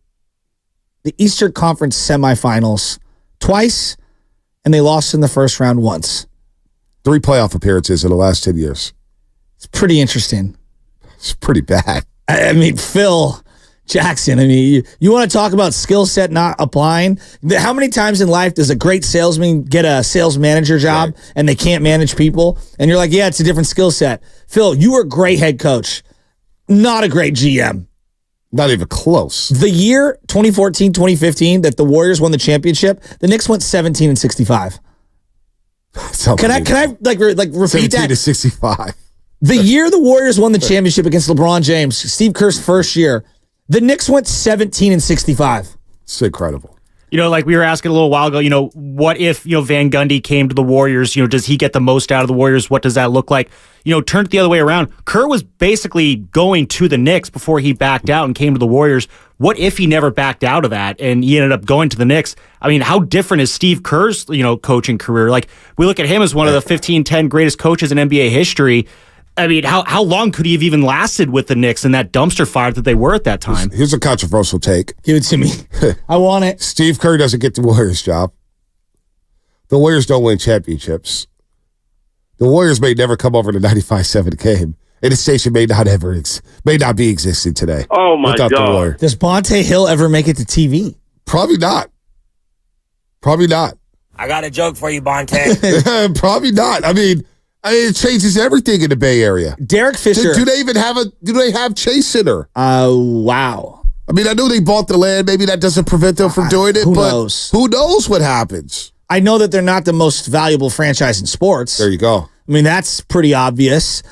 the Eastern Conference semifinals twice, and they lost in the first round once. 3 playoff appearances in the last 10 years. It's pretty interesting. It's pretty bad. I mean, Phil Jackson, you want to talk about skill set not applying? How many times in life does a great salesman get a sales manager job and they can't manage people? And you're like, yeah, it's a different skill set. Phil, you were a great head coach, not a great GM. Not even close. The year 2014, 2015 that the Warriors won the championship, the Knicks went 17-65. Can I repeat that? 17-65. The year the Warriors won the championship against LeBron James, Steve Kerr's first year, the Knicks went 17-65. It's incredible. Like we were asking a little while ago, what if, Van Gundy came to the Warriors? Does he get the most out of the Warriors? What does that look like? Turn it the other way around. Kerr was basically going to the Knicks before he backed out and came to the Warriors. What if he never backed out of that and he ended up going to the Knicks? I mean, how different is Steve Kerr's, coaching career? Like, we look at him as one of the 15-10 greatest coaches in NBA history. I mean, how long could he have even lasted with the Knicks in that dumpster fire that they were at that time? Here's a controversial take. Give it to me. I want it. Steve Kerr doesn't get the Warriors job. The Warriors don't win championships. The Warriors may never come over to 95-7 game. And the station may not be existing today. Oh, my God. The Warriors. Does Bonte Hill ever make it to TV? Probably not. I got a joke for you, Bonte. Probably not. I mean, it changes everything in the Bay Area. Derek Fisher. Do they even have Chase Center? Wow. I mean, I know they bought the land. Maybe that doesn't prevent them from doing it. Who knows? Who knows what happens? I know that they're not the most valuable franchise in sports. There you go. I mean, that's pretty obvious.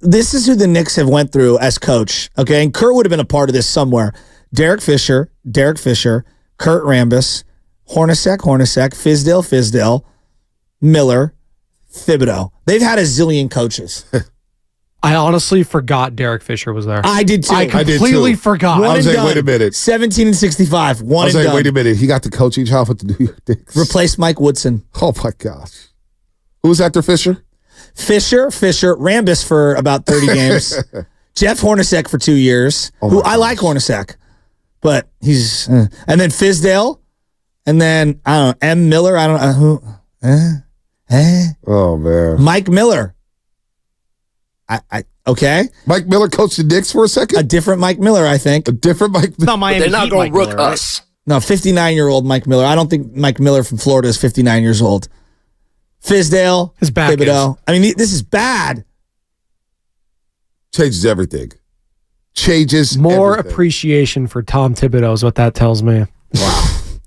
This is who the Knicks have went through as coach. Okay, and Kerr would have been a part of this somewhere. Derek Fisher, Kurt Rambis, Hornacek, Fizdale, Miller, Thibodeau. They've had a zillion coaches. I honestly forgot Derek Fisher was there. I did too. I completely forgot. I was like, wait a minute. 17-65. I was like, wait a minute. He got the coaching job with the New York Knicks. Replaced Mike Woodson. Oh, my gosh. Who was after Fisher? Fisher, Rambis for about 30 games. Jeff Hornacek for 2 years. I like Hornacek, but he's... and then Fizdale, and then, I don't know, M. Miller. I don't know who... Oh, man. Mike Miller. Okay. Mike Miller coached the Knicks for a second? A different Mike Miller, I think. A different Mike Miller. No, Miami They're not going to rook Miller, us. Right? No, 59-year-old Mike Miller. I don't think Mike Miller from Florida is 59 years old. Fizdale. His back Thibodeau. I mean, this is bad. Changes everything. Changes More everything. appreciation for Tom Thibodeau is what that tells me. Wow.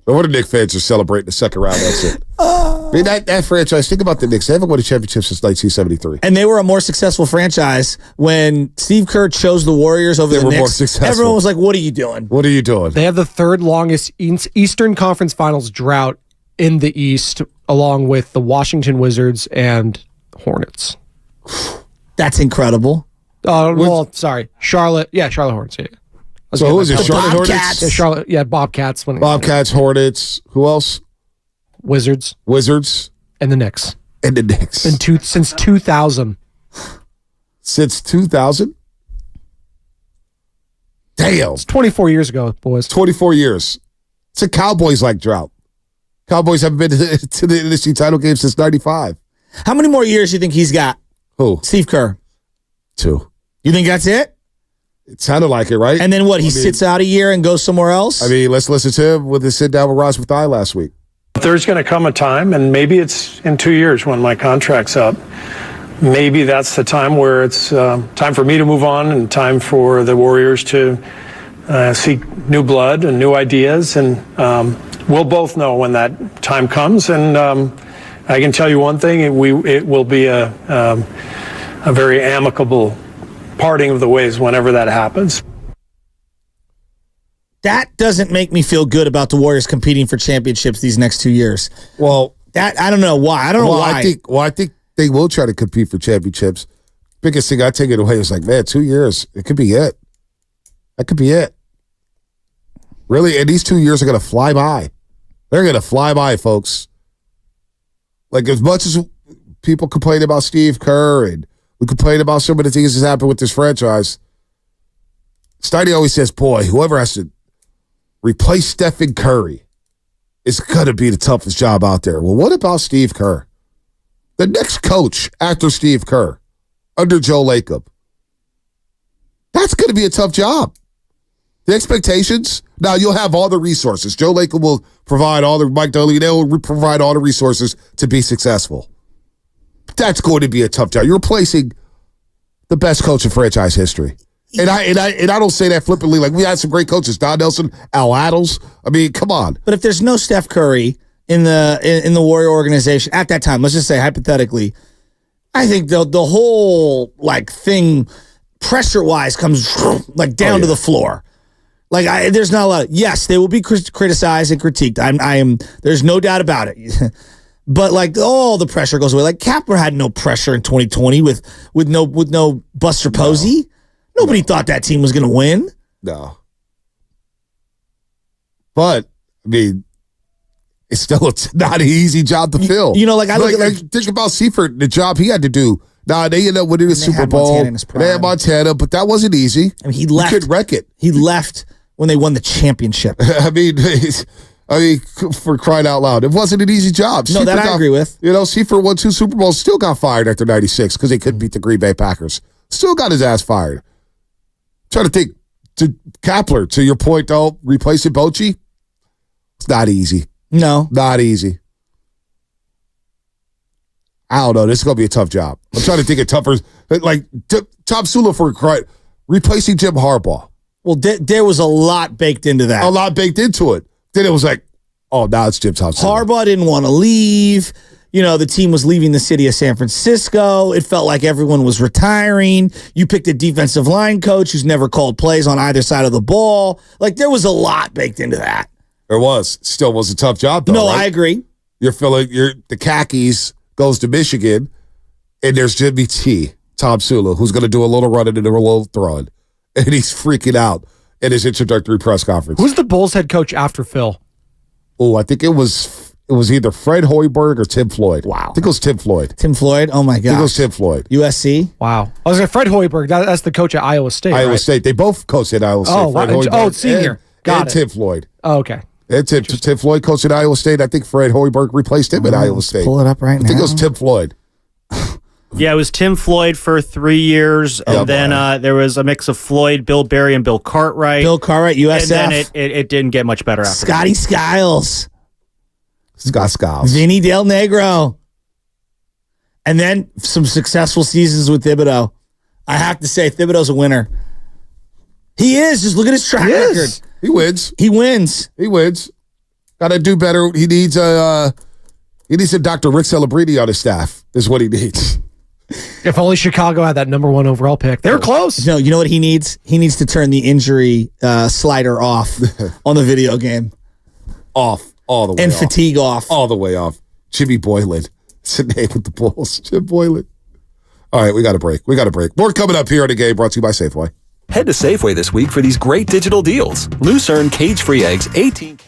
No wonder Knicks fans are celebrating the second round exit. I mean, that franchise, think about the Knicks. They haven't won a championship since 1973. And they were a more successful franchise when Steve Kerr chose the Warriors over the Knicks. More successful. Everyone was like, what are you doing? What are you doing? They have the third longest Eastern Conference Finals drought in the East, along with the Washington Wizards and Hornets. That's incredible. Charlotte. Yeah, Charlotte Hornets. Yeah. So who is it? Charlotte Hornets? Yeah, Charlotte. Yeah, Bobcats. Bobcats, Hornets. Who else? Wizards. And the Knicks. Since 2000. Since 2000? Damn. It's 24 years ago, boys. 24 years. It's a Cowboys-like drought. Cowboys haven't been to the NFC title game since 95. How many more years do you think he's got? Who? Steve Kerr. 2. You think that's it? It sounded like it, right? And then what? He sits out a year and goes somewhere else? I mean, let's listen to him with his sit down with Ross Mathai last week. There's going to come a time, and maybe it's in 2 years when my contract's up. Maybe that's the time where it's time for me to move on and time for the Warriors to seek new blood and new ideas. And we'll both know when that time comes. And I can tell you one thing, it will be a very amicable parting of the ways whenever that happens. That doesn't make me feel good about the Warriors competing for championships these next 2 years. Well, I don't know why. I don't know why. I think they will try to compete for championships. Biggest thing I take it away is like, man, 2 years, it could be it. That could be it. Really, and these 2 years are going to fly by. They're going to fly by, folks. Like, as much as people complain about Steve Kerr and we complain about some of the things that's happened with this franchise, Steiny always says, boy, whoever has to replace Stephen Curry is going to be the toughest job out there. Well, what about Steve Kerr? The next coach after Steve Kerr, under Joe Lacob. That's going to be a tough job. The expectations, now you'll have all the resources. Joe Lacob will provide all the, Mike Dunleavy, they'll provide all the resources to be successful. That's going to be a tough job. You're replacing the best coach in franchise history. And I don't say that flippantly. Like, we had some great coaches. Don Nelson, Al Attles. I mean, come on. But if there's no Steph Curry in the Warrior organization at that time, let's just say hypothetically, I think the whole like thing pressure-wise comes like down to the floor. Like, there's not a lot. Yes, they will be criticized and critiqued. There's no doubt about it. But like, all the pressure goes away. Like, Kapler had no pressure in 2020 with no Buster Posey. Nobody thought that team was going to win. No. But I mean, it's not an easy job to fill. You know, like think about Seifert, the job he had to do. They ended up winning the Super Bowl. They had Montana, but that wasn't easy. I mean, he left. You could wreck it. He left when they won the championship. I mean, for crying out loud, it wasn't an easy job. No, that I agree with. You know, Seifert won 2 Super Bowls, still got fired after '96 because they couldn't beat the Green Bay Packers. Still got his ass fired. Trying to think, to Kapler, to your point, though, replacing Bochy, it's not easy. No. Not easy. I don't know. This is going to be a tough job. I'm trying to think of tougher. Like, Tom Sula for replacing Jim Harbaugh. Well, there was a lot baked into that. A lot baked into it. Then it was like, oh, now it's Jim Tom Sula. Harbaugh didn't want to leave. You know, the team was leaving the city of San Francisco. It felt like everyone was retiring. You picked a defensive line coach who's never called plays on either side of the ball. Like, there was a lot baked into that. There was. Still was a tough job, though. No, right? I agree. You're feeling the khakis goes to Michigan, and there's Jimmy T, Tom Sula, who's going to do a little running and a little throwing. And he's freaking out in his introductory press conference. Who's the Bulls head coach after Phil? Oh, I think it was either Fred Hoiberg or Tim Floyd. Wow. I think it was Tim Floyd. Tim Floyd? Oh, my God. I think it was Tim Floyd. USC? Wow. I was like, Fred Hoiberg, that's the coach at Iowa State, Iowa right? State. They both coached at Iowa State. Oh, Fred wow. Hoiberg Senior. And Tim Floyd. Oh, okay. And Tim Floyd coached at Iowa State. I think Fred Hoiberg replaced him at Iowa State. Pull it up right now. I think it was Tim Floyd. Yeah, it was Tim Floyd for 3 years, and then there was a mix of Floyd, Bill Berry, and Bill Cartwright. Bill Cartwright, USF. And then it didn't get much better after Scotty Skiles. Scott Skiles. Vinny Del Negro. And then some successful seasons with Thibodeau. I have to say, Thibodeau's a winner. He is. Just look at his track record. He wins. He wins. He wins. Got to do better. He needs a Dr. Rick Celebrini on his staff, is what he needs. If only Chicago had that number 1 overall pick. They were close. No, you know what he needs? He needs to turn the injury slider off on the video game. Off. All the way and off. Fatigue off. All the way off. Jimmy Boylan. It's the name of the Bulls. Jim Boylan. All right, we got a break. More coming up here on the game, brought to you by Safeway. Head to Safeway this week for these great digital deals. Lucerne cage-free eggs, 18...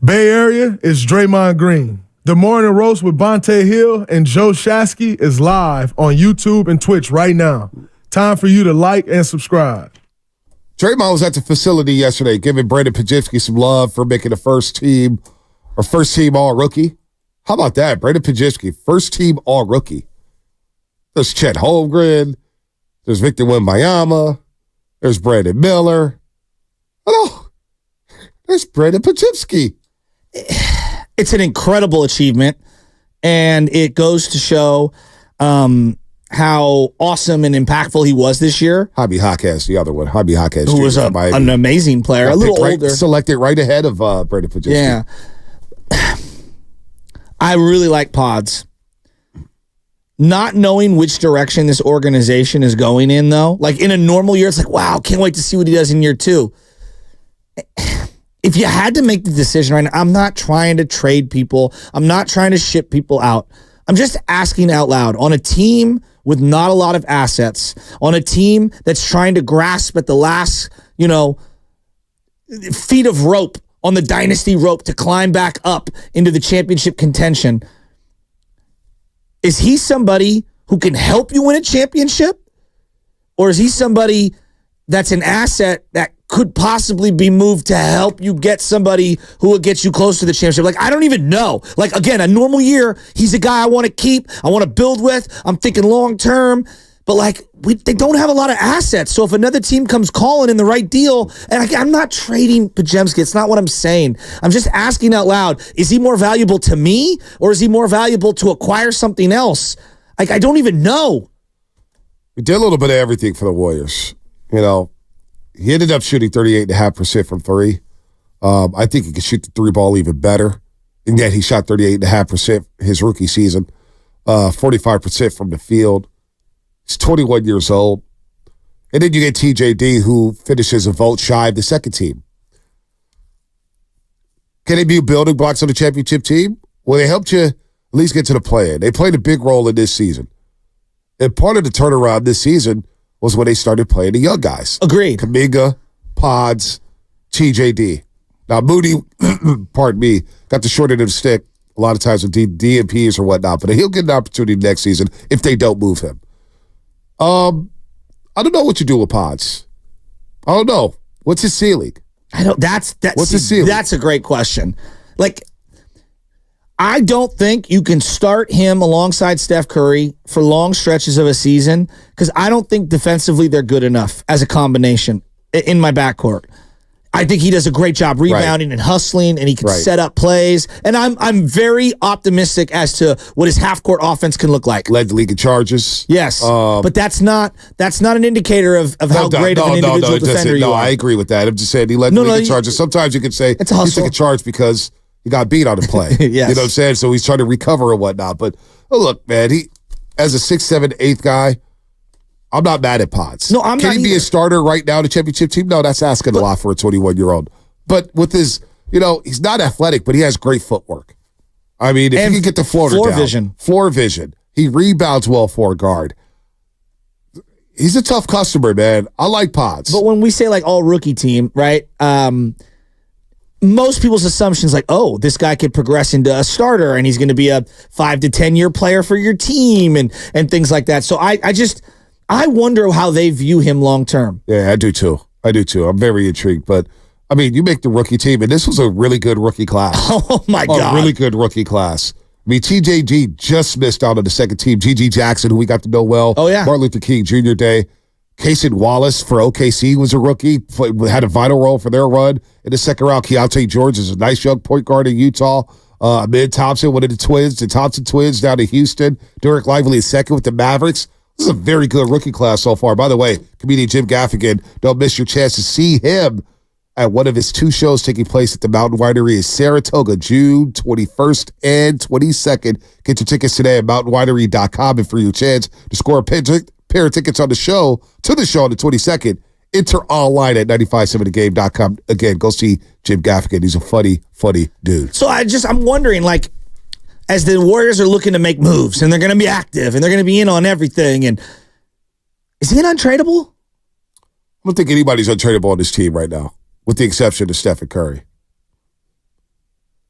Bay Area is Draymond Green. The Morning Roast with Bonte Hill and Joe Shasky is live on YouTube and Twitch right now. Time for you to like and subscribe. Draymond was at the facility yesterday giving Brandon Podziemski some love for making a first team all-rookie. How about that? Brandon Podziemski, first team all-rookie. There's Chet Holmgren. There's Victor Wembanyama. There's Brandon Miller. Oh, there's Brandon Podziemski. It's an incredible achievement, and it goes to show how awesome and impactful he was this year. Jaime Jaquez, the other one. Jaime Jaquez. Who was an amazing player. A little older. Selected right ahead of Brandon Podziemski. Yeah. I really like Pods. Not knowing which direction this organization is going in, though. Like, in a normal year, it's like, wow, can't wait to see what he does in year 2. If you had to make the decision right now, I'm not trying to trade people. I'm not trying to ship people out. I'm just asking out loud. On a team with not a lot of assets, on a team that's trying to grasp at the last, feet of rope on the dynasty rope to climb back up into the championship contention, is he somebody who can help you win a championship? Or is he somebody that's an asset that could possibly be moved to help you get somebody who will get you close to the championship? Like, I don't even know. Like, again, a normal year, he's a guy I want to keep, I want to build with. I'm thinking long term. But, like, they don't have a lot of assets. So if another team comes calling in the right deal, and I'm not trading Podziemski. It's not what I'm saying. I'm just asking out loud, is he more valuable to me, or is he more valuable to acquire something else? Like, I don't even know. He did a little bit of everything for the Warriors. He ended up shooting 38.5% from three. I think he could shoot the three ball even better. And yet he shot 38.5% his rookie season, 45% from the field. He's 21 years old. And then you get TJD, who finishes a vote shy of the second team. Can they be building blocks on the championship team? Well, they helped you at least get to the play-in. They played a big role in this season. And part of the turnaround this season was when they started playing the young guys. Agreed. Kaminga, Pods, TJD. Now, Moody, pardon me, got the short end of the stick a lot of times with DMPs or whatnot, but he'll get an opportunity next season if they don't move him. I don't know what you do with Pods. I don't know. What's his ceiling? What's his ceiling? That's a great question. Like, I don't think you can start him alongside Steph Curry for long stretches of a season, because I don't think defensively they're good enough as a combination in my backcourt. I think he does a great job rebounding and hustling, and he can set up plays. And I'm very optimistic as to what his half-court offense can look like. Led the league in charges. Yes, but that's not an indicator of how great of an individual defender you are. No, I agree with that. I'm just saying he led the league in charges. Sometimes you could say he took a charge because he got beat on the play. Yes. You know what I'm saying? So he's trying to recover and whatnot. But look, man, he as a 6', 7', 8 guy, I'm not mad at Pods. No, I'm not. Can he be a starter right now in the championship team? No, that's asking a lot for a 21-year-old. But with his, he's not athletic, but he has great footwork. I mean, if he can get the floor down, floor vision, he rebounds well for a guard. He's a tough customer, man. I like Pods. But when we say like all rookie team, right? Most people's assumptions like, oh, this guy could progress into a starter and he's going to be a 5 to 10 year player for your team and things like that. So I wonder how they view him long term. Yeah, I do too. I'm very intrigued. But, I mean, you make the rookie team, and this was a really good rookie class. Oh, my God. A really good rookie class. I mean, TJG just missed out on the second team. G.G. Jackson, who we got to know well. Oh, yeah. Martin Luther King Jr. Day. Cason Wallace for OKC was a rookie, had a vital role for their run. In the second round, Keontae George is a nice young point guard in Utah. Amid Thompson, one of the twins, the Thompson twins down to Houston. Derek Lively is second with the Mavericks. This is a very good rookie class so far. By the way, comedian Jim Gaffigan, don't miss your chance to see him at one of his 2 shows taking place at the Mountain Winery in Saratoga, June 21st and 22nd. Get your tickets today at mountainwinery.com, and for your chance to score a pair of tickets on the show, on the 22nd, enter online at 957thegame.com. Again, go see Jim Gaffigan. He's a funny, funny dude. So I'm wondering, like, as the Warriors are looking to make moves and they're going to be active and they're going to be in on everything, and is he an untradeable? I don't think anybody's untradeable on this team right now, with the exception of Stephen Curry.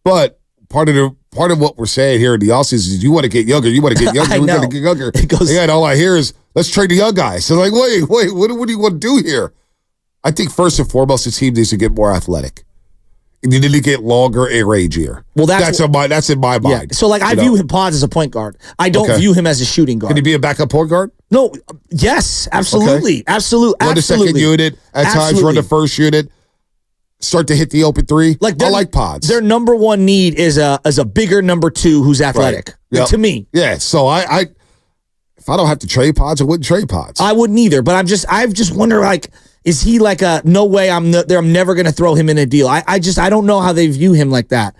But part of what we're saying here in the offseason is you want to get younger. You want to get younger. We got to get younger. And all I hear is, let's trade the young guys. So like, wait, what do you want to do here? I think first and foremost, the team needs to get more athletic. You need to get longer and rangier. Well, that's in my mind. Yeah. So like, I view Pods as a point guard. I don't view him as a shooting guard. Can he be a backup point guard? No. Yes, absolutely, okay. Run the second unit at times. Run the first unit. Start to hit the open three. I like Pods. Their number one need is a bigger number two who's athletic. Right. Yep. To me, yeah. So I if I don't have to trade Pods, I wouldn't trade Pods. I wouldn't either. But I just wonder, like, is he like a no way? I'm never going to throw him in a deal. I don't know how they view him like that.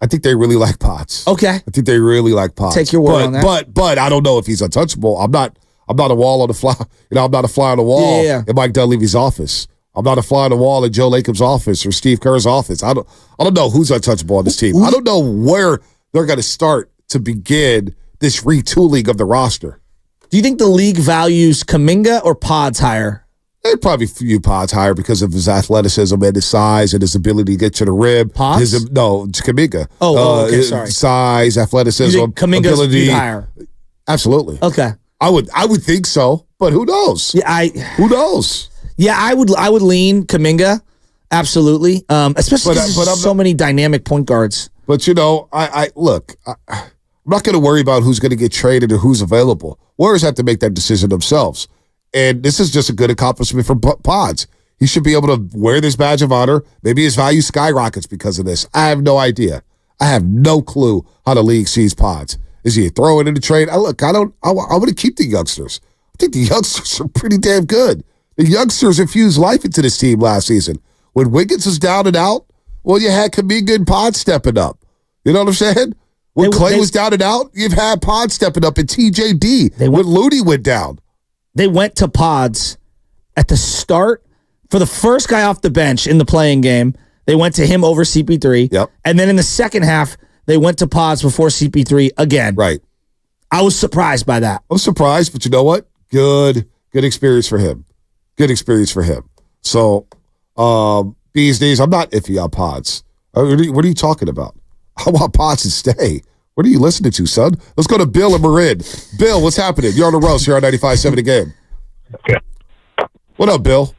I think they really like Pods. Okay, I think they really like Pods. Take your word on that. But I don't know if he's untouchable. I'm not a wall on the fly. I'm not a fly on the wall in Mike Dunleavy's office. I'm not a fly on the wall in Joe Lacob's office or Steve Kerr's office. I don't know who's untouchable on this team. I don't know where they're going to start to begin this retooling of the roster. Do you think the league values Kuminga or Pods higher? They'd probably view Pods higher because of his athleticism and his size and his ability to get to the rim. Pods? No, Kuminga. Okay, sorry. Size, athleticism, you think Kuminga's ability. Higher? Absolutely. Okay. I would think so, but who knows? Yeah, who knows? Yeah, I would lean Kuminga, absolutely. Especially because there's so many dynamic point guards. But I'm not going to worry about who's going to get traded or who's available. Warriors have to make that decision themselves. And this is just a good accomplishment for Pods. He should be able to wear this badge of honor. Maybe his value skyrockets because of this. I have no idea. I have no clue how the league sees Pods. Is he throwing in the trade? I want to keep the youngsters. I think the youngsters are pretty damn good. The youngsters infused life into this team last season. When Wiggins was down and out, well, you had Kuminga and Pods stepping up. You know what I'm saying? When Clay was down and out, you've had Pods stepping up and TJD. When Looney went down. They went to Pods at the start for the first guy off the bench in the playing game. They went to him over CP3. Yep. And then in the second half, they went to Pods before CP3 again. Right. I was surprised by that. I was surprised, but you know what? Good experience for him. Good experience for him. So these days, I'm not iffy on Pods. What are you talking about? I want Pods to stay. What are you listening to, son? Let's go to Bill and Marin. Bill, what's happening? You're on the roast here on 95.7 The Game. Okay. What up, Bill?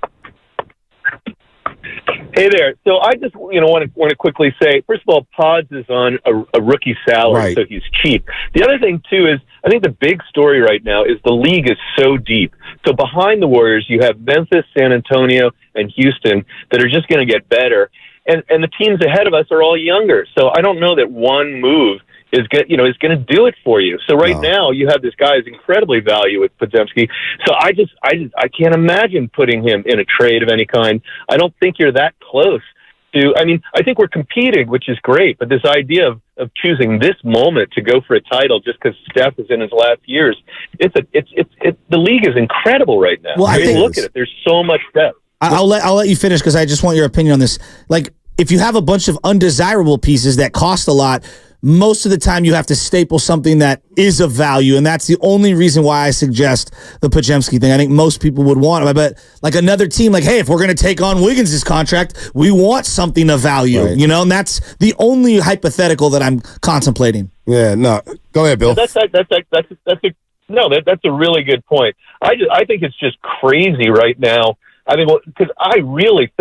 Hey there. So I just want to quickly say, first of all, Pods is on a rookie salary, so he's cheap. The other thing, too, is I think the big story right now is the league is so deep. So behind the Warriors, you have Memphis, San Antonio, and Houston that are just going to get better. And the teams ahead of us are all younger. So I don't know that one move is going to do it for you. So now you have this guy who's incredibly valuable with Podziemski. So I can't imagine putting him in a trade of any kind. I don't think you're that close to. I mean, I think we're competing, which is great. But this idea of choosing this moment to go for a title just because Steph is in his last years, the league is incredible right now. Well, look at it. There's so much depth. I'll let you finish because I just want your opinion on this. Like, if you have a bunch of undesirable pieces that cost a lot, most of the time you have to staple something that is of value, and that's the only reason why I suggest the Podziemski thing. I think most people would want it, but like another team, like, hey, if we're going to take on Wiggins' contract, we want something of value, and that's the only hypothetical that I'm contemplating. Yeah, no, go ahead, Bill. That's a really good point. I think it's just crazy right now. I mean, because I really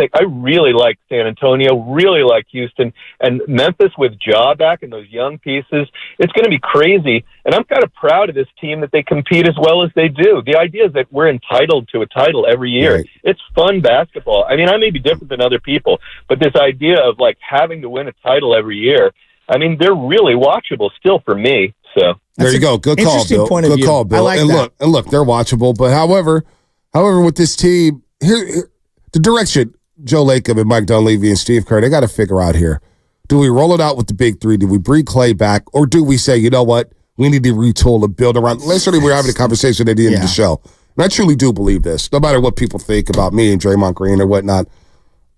like San Antonio, really like Houston, and Memphis with Ja back and those young pieces. It's going to be crazy, and I'm kind of proud of this team that they compete as well as they do. The idea is that we're entitled to a title every year. Right. It's fun basketball. I mean, I may be different than other people, but this idea of like having to win a title every year, I mean, they're really watchable still for me. So there you go. Good call, Bill. Good call, Bill. I like that. Look, they're watchable, but however, with this team. Here, the direction Joe Lacob and Mike Dunleavy and Steve Kerr, they got to figure out here. Do we roll it out with the big three? Do we bring Clay back? Or do we say, you know what? We need to retool and build around. Yesterday, we were having a conversation at the end of the show. And I truly do believe this. No matter what people think about me and Draymond Green or whatnot,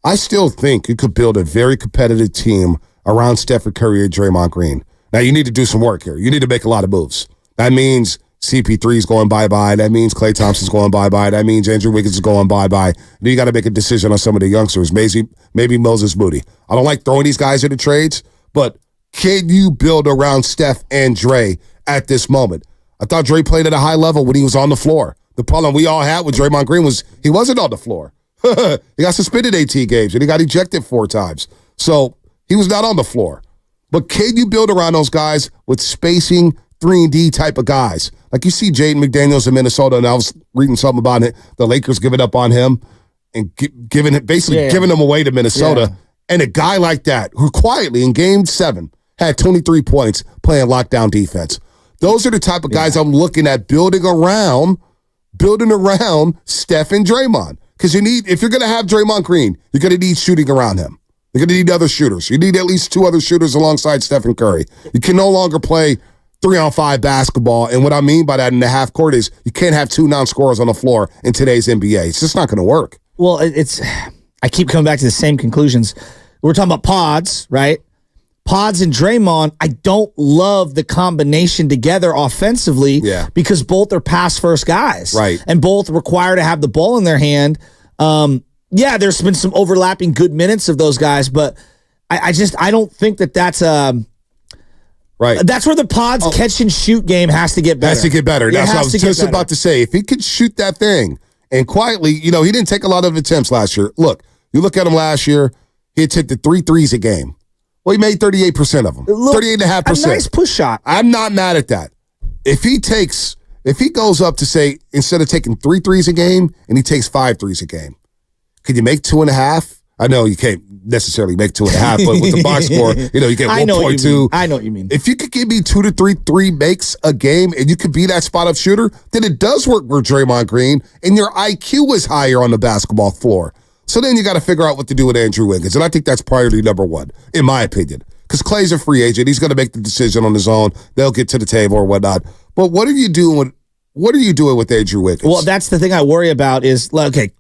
I still think you could build a very competitive team around Stephen Curry and Draymond Green. Now, you need to do some work here. You need to make a lot of moves. That means CP3 is going bye-bye. That means Klay Thompson's going bye-bye. That means Andrew Wiggins is going bye-bye. Then you got to make a decision on some of the youngsters. Maybe Moses Moody. I don't like throwing these guys into trades, But can you build around Steph and Dre at this moment? I thought Dre played at a high level when he was on the floor. The problem we all had with Draymond Green was he wasn't on the floor. He got suspended 18 games, and he got ejected 4 times. So he was not on the floor. But can you build around those guys with spacing, 3-and-D type of guys? Like you see Jaden McDaniels in Minnesota, and I was reading something about it. The Lakers giving up on him and giving him away to Minnesota. Yeah. And a guy like that who quietly in Game 7 had 23 points playing lockdown defense. Those are the type of guys I'm looking at building around Steph and Draymond. Because if you're going to have Draymond Green, you're going to need shooting around him. You're going to need other shooters. You need at least 2 other shooters alongside Stephen Curry. You can no longer play 3-on-5 basketball. And what I mean by that in the half court is you can't have 2 non-scorers on the floor in today's NBA. It's just not going to work. Well, I keep coming back to the same conclusions. We're talking about Pods, right? Pods and Draymond, I don't love the combination together offensively because both are pass-first guys. Right. And both require to have the ball in their hand. There's been some overlapping good minutes of those guys, but I don't think that's right. That's where the Pods catch and shoot game has to get better. Has to get better. That's what I was just about to say. If he could shoot that thing and quietly, he didn't take a lot of attempts last year. Look, you look at him last year, he attempted 3 threes a game. Well, he made 38% of them, 38.5%. A nice push shot. I'm not mad at that. If he goes up to say, instead of taking 3 threes a game, and he takes 5 threes a game, could you make 2.5? I know you can't necessarily make 2.5, but with the box score, you get 1.2. I know what you mean. If you could give me 2 to 3 makes a game, and you could be that spot-up shooter, then it does work with Draymond Green, and your IQ is higher on the basketball floor. So then you got to figure out what to do with Andrew Wiggins. And I think that's priority number 1, in my opinion. Because Clay's a free agent. He's going to make the decision on his own. They'll get to the table or whatnot. But what are you doing with Andrew Wiggins? Well, that's the thing I worry about is, okay,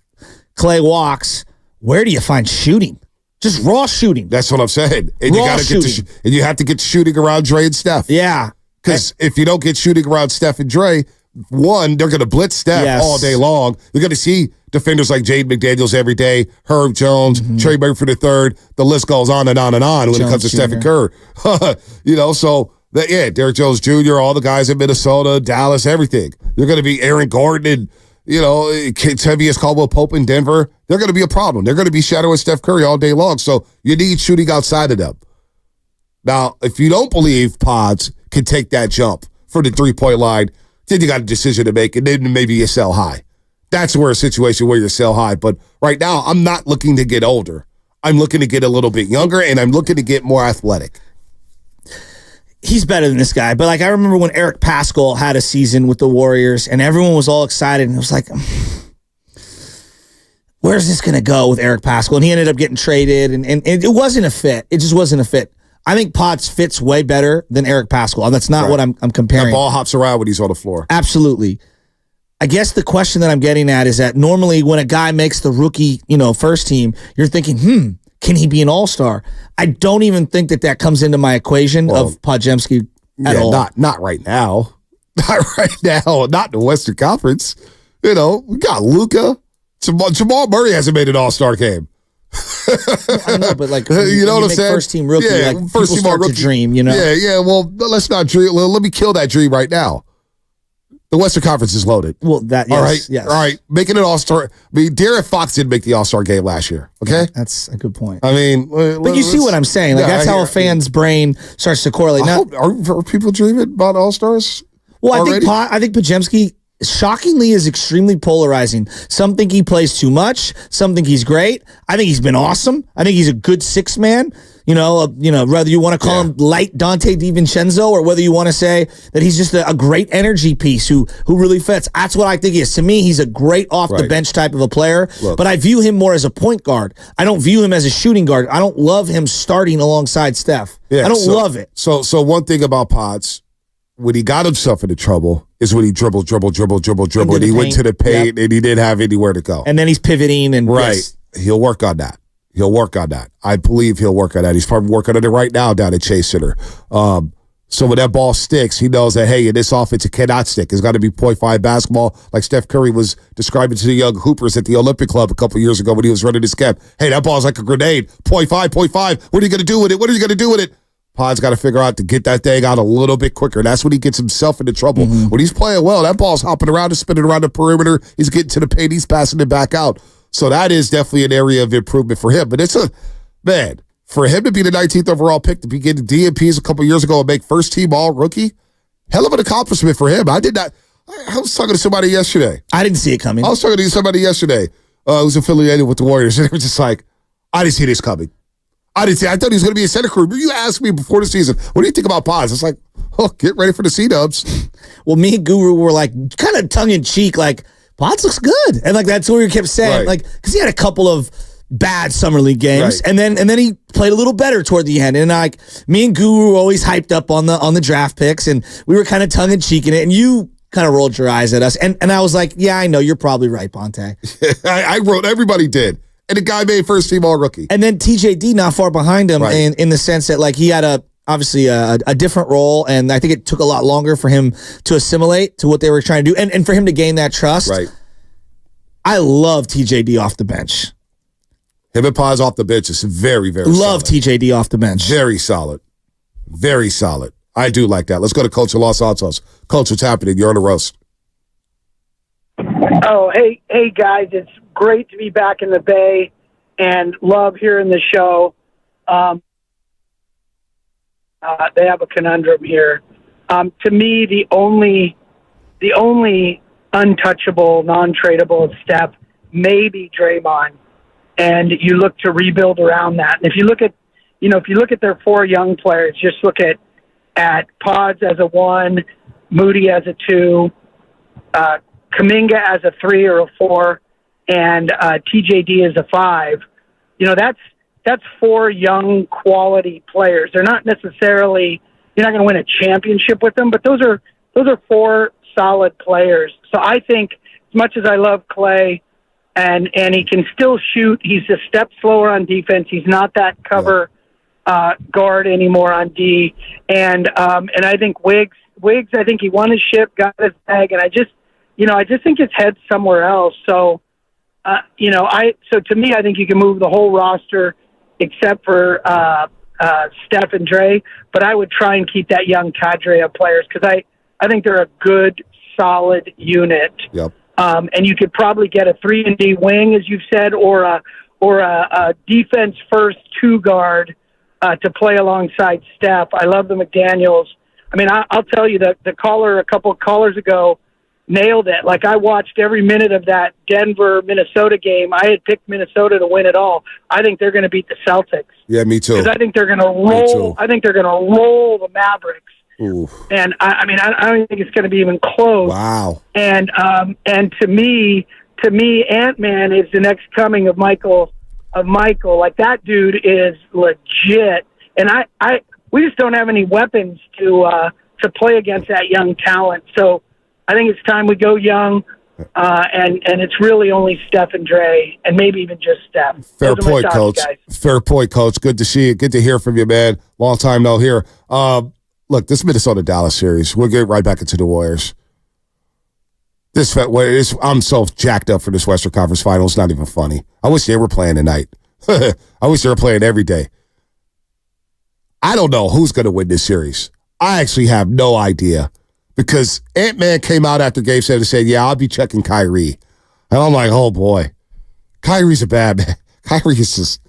Clay walks. Where do you find shooting? Just raw shooting. That's what I'm saying. And raw shooting. And you have to get shooting around Dre and Steph. Yeah. Because if you don't get shooting around Steph and Dre, one, they're going to blitz Steph all day long. You're going to see defenders like Jaden McDaniels every day, Herb Jones, Trey Murphy III. The list goes on and on and on when it comes to Stephen Kerr. Derrick Jones Jr., all the guys in Minnesota, Dallas, everything. You're going to be Aaron Gordon and, Tavius Caldwell-Pope in Denver. They're going to be a problem. They're going to be shadowing Steph Curry all day long. So you need shooting outside of them. Now, if you don't believe Pods can take that jump for the 3-point line, then you got a decision to make, and then maybe you sell high. That's where a situation where you sell high. But right now, I'm not looking to get older. I'm looking to get a little bit younger, and I'm looking to get more athletic. He's better than this guy. But, I remember when Eric Paschall had a season with the Warriors, and everyone was all excited, and it was like, where's this going to go with Eric Paschall? And he ended up getting traded, and it wasn't a fit. It just wasn't a fit. I think Potts fits way better than Eric Paschall. That's not what I'm comparing. That ball hops around when he's on the floor. Absolutely. I guess the question that I'm getting at is that normally when a guy makes the rookie, first team, you're thinking, can he be an all-star? I don't even think that comes into my equation of Podziemski at all. Not right now. Not right now. Not in the Western Conference. We got Luka. Jamal Murray hasn't made an all-star game. I know, but you know what I'm saying? First team rookie, first team rookie dream, Yeah. Well, let's not dream. Let me kill that dream right now. The Western Conference is loaded. Well, yes. All right. Making an all-star. De'Aaron Fox didn't make the all-star game last year. Okay, that's a good point. I mean, but you see what I'm saying? That's how a fan's brain starts to correlate. Now, are people dreaming about all-stars? Well, I think Podziemski shockingly is extremely polarizing. Some think he plays too much. Some think he's great. I think he's been awesome. I think he's a good 6-man. Whether you want to call him light Dante DiVincenzo or whether you want to say that he's just a great energy piece who really fits. That's what I think he is. To me, he's a great off-the-bench type of a player, but I view him more as a point guard. I don't view him as a shooting guard. I don't love him starting alongside Steph. I don't love it. So one thing about Pods, when he got himself into trouble is when he dribbled, and he went to the paint and he didn't have anywhere to go. And then he's pivoting and he'll work on that. I believe he'll work on that. He's probably working on it right now down at Chase Center. So when that ball sticks, he knows that, hey, in this offense, it cannot stick. It's got to be 0.5 basketball, like Steph Curry was describing to the young hoopers at the Olympic Club a couple years ago when he was running his camp. Hey, that ball's like a grenade. 0.5. What are you going to do with it? Pod's got to figure out to get that thing out a little bit quicker. That's when he gets himself into trouble. When he's playing well, that ball's hopping around and spinning around the perimeter. He's getting to the paint. He's passing it back out. So that is definitely an area of improvement for him. But for him to be the 19th overall pick, to be getting DMPs a couple years ago and make first-team all-rookie, hell of an accomplishment for him. I was talking to somebody yesterday. I didn't see it coming. I was talking to somebody yesterday who's affiliated with the Warriors, and they were just like, I didn't see this coming. I thought he was going to be a center crew. You asked me before the season, what do you think about Pods? It's like, get ready for the C-dubs. Well, me and Guru were like, kind of tongue-in-cheek, like, Pods looks good. And like, that's what we kept saying. Like, because he had a couple of bad summer league games, and then he played a little better toward the end. And like, me and Guru were always hyped up on the draft picks, and we were kind of tongue-in-cheeking it, and you kind of rolled your eyes at us. And I was like, yeah, I know, you're probably right, Bonte. I wrote, everybody did. And the guy made first-team all-rookie. And then TJD not far behind him in the sense that, like, he had obviously a different role, and I think it took a lot longer for him to assimilate to what they were trying to do and for him to gain that trust. Right. I love TJD off the bench. Him and Paz off the bench is very, very love solid. TJD off the bench. Very solid. Very solid. I do like that. Let's go to Coach in Los Altos. Coach, what's happening? You're on the roast. Oh, hey, guys. It's great to be back in the Bay and love hearing the show. They have a conundrum here. To me, the only untouchable, non-tradable step may be Draymond, and you look to rebuild around that. And if you look at their four young players, just look at Pods as a 1, Moody as a 2, Kuminga as a 3 or a 4, and TJD as a 5. That's 4 young quality players. They're not necessarily, you're not going to win a championship with them, but those are 4 solid players. So I think, as much as I love Clay, and he can still shoot, he's a step slower on defense. He's not that cover guard anymore on D. And I think Wiggs, I think he won his ship, got his bag, and I just think his head's somewhere else. So, so to me, I think you can move the whole roster except for Steph and Dre, but I would try and keep that young cadre of players because I think they're a good, solid unit. Yep. And you could probably get a 3-and-D wing, as you've said, or a defense first 2 guard to play alongside Steph. I love the McDaniels. I mean, I'll tell you that the caller a couple of callers ago nailed it. Like, I watched every minute of that Denver-Minnesota game. I had picked Minnesota to win it all. I think they're going to beat the Celtics. Yeah, me too. Because I think they're going to roll. I think they're going to roll the Mavericks. Ooh. And I don't think it's going to be even close. Wow. And to me, Ant-Man is the next coming of Michael. Like, that dude is legit. And we just don't have any weapons to play against that young talent. So I think it's time we go young. And it's really only Steph and Dre, and maybe even just Steph. Fair point, Coach. Fair point, Coach. Good to see you. Good to hear from you, man. Long time no hear. Look, this Minnesota-Dallas series, we'll get right back into the Warriors. I'm so jacked up for this Western Conference Final. It's not even funny. I wish they were playing tonight. I wish they were playing every day. I don't know who's going to win this series. I actually have no idea because Ant-Man came out after Game 7 and said, yeah, I'll be checking Kyrie. And I'm like, oh, boy. Kyrie's a bad man. Kyrie is just...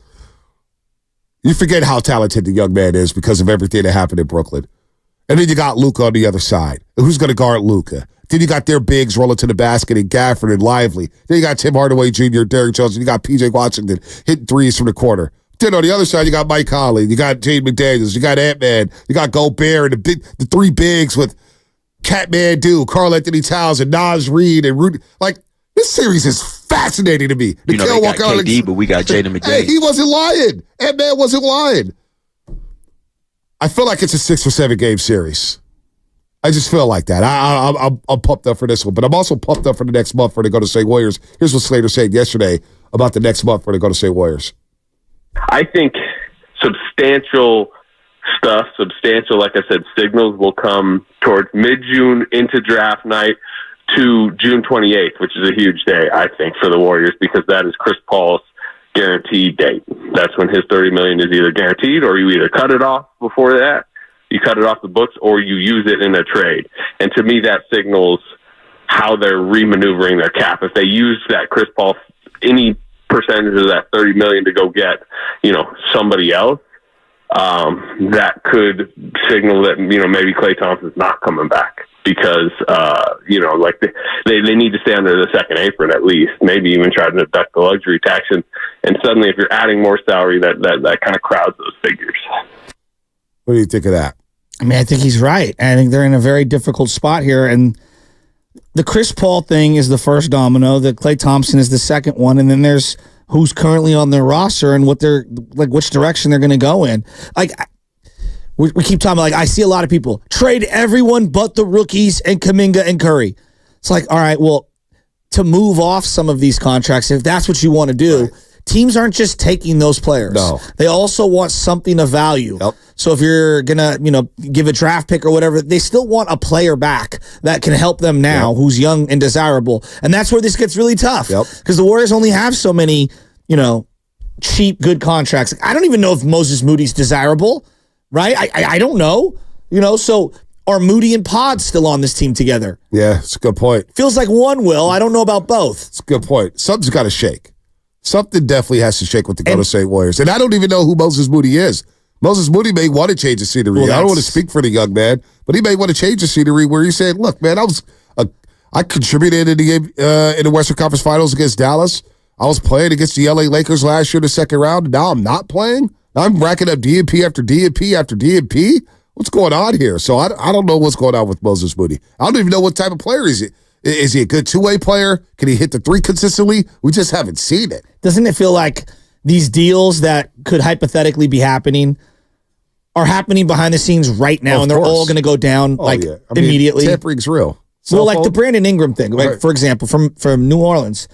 You forget how talented the young man is because of everything that happened in Brooklyn. And then you got Luka on the other side. Who's going to guard Luka? Then you got their bigs rolling to the basket and Gafford and Lively. Then you got Tim Hardaway Jr., Derrick Jones, and you got P.J. Washington hitting threes from the corner. Then on the other side, you got Mike Conley, you got Jaden McDaniels, you got Ant-Man, you got Gobert, and the 3 bigs with Catman Du, Karl Anthony Towns, and Naz Reid, and Rudy. Like, this series is fascinating to me. They got KD, but we got Jaden McDaniels. Hey, he wasn't lying. Ant-Man wasn't lying. I feel like it's a 6 or 7 game series. I just feel like that. I'm pumped up for this one, but I'm also pumped up for the next month for the Golden State Warriors. Here's what Slater said yesterday about the next month for the Golden State Warriors. I think substantial stuff, like I said, signals will come towards mid-June into draft night to June 28th, which is a huge day, I think, for the Warriors because that is Chris Paul's guaranteed date. That's when his $30 million is either guaranteed, or you either cut it off before that, you cut it off the books, or you use it in a trade. And to me, that signals how they're remaneuvering their cap. If they use that Chris Paul, any percentage of that $30 million to go get, somebody else, that could signal that, maybe Klay Thompson's not coming back because, they need to stay under the second apron at least, maybe even try to deduct the luxury tax. And suddenly if you're adding more salary, that kind of crowds those figures. What do you think of that? I mean, I think he's right. I think they're in a very difficult spot here. And the Chris Paul thing is the first domino. The Klay Thompson is the second one. And then there's who's currently on their roster and what they're like, which direction they're going to go in. Like, we keep talking about, I see a lot of people trade everyone but the rookies and Kuminga and Curry. It's like, all right, well, to move off some of these contracts, if that's what you want to do, right, teams aren't just taking those players. No. They also want something of value. Yep. So if you're going to, give a draft pick or whatever, they still want a player back that can help them now, who's young and desirable. And that's where this gets really tough. Because the Warriors only have so many, cheap, good contracts. I don't even know if Moses Moody's desirable, right? I don't know. So are Moody and Pod still on this team together? Yeah, it's a good point. Feels like one will. I don't know about both. It's a good point. Something's got to shake. Something definitely has to shake with the Golden State Warriors. And I don't even know who Moses Moody is. Moses Moody may want to change the scenery. Well, I don't want to speak for the young man, but he may want to change the scenery where he said, look, man, I contributed in the game in the Western Conference Finals against Dallas. I was playing against the LA Lakers last year in the second round, and now I'm not playing. Now I'm racking up DNP after DNP after DNP. What's going on here? So I don't know what's going on with Moses Moody. I don't even know what type of player is he. Is he a good two-way player? Can he hit the three consistently? We just haven't seen it. Doesn't it feel like these deals that could hypothetically be happening are happening behind the scenes right now, and they're all going to go down immediately? Tampering's real. Well, like the Brandon Ingram thing, right? For example, from New Orleans,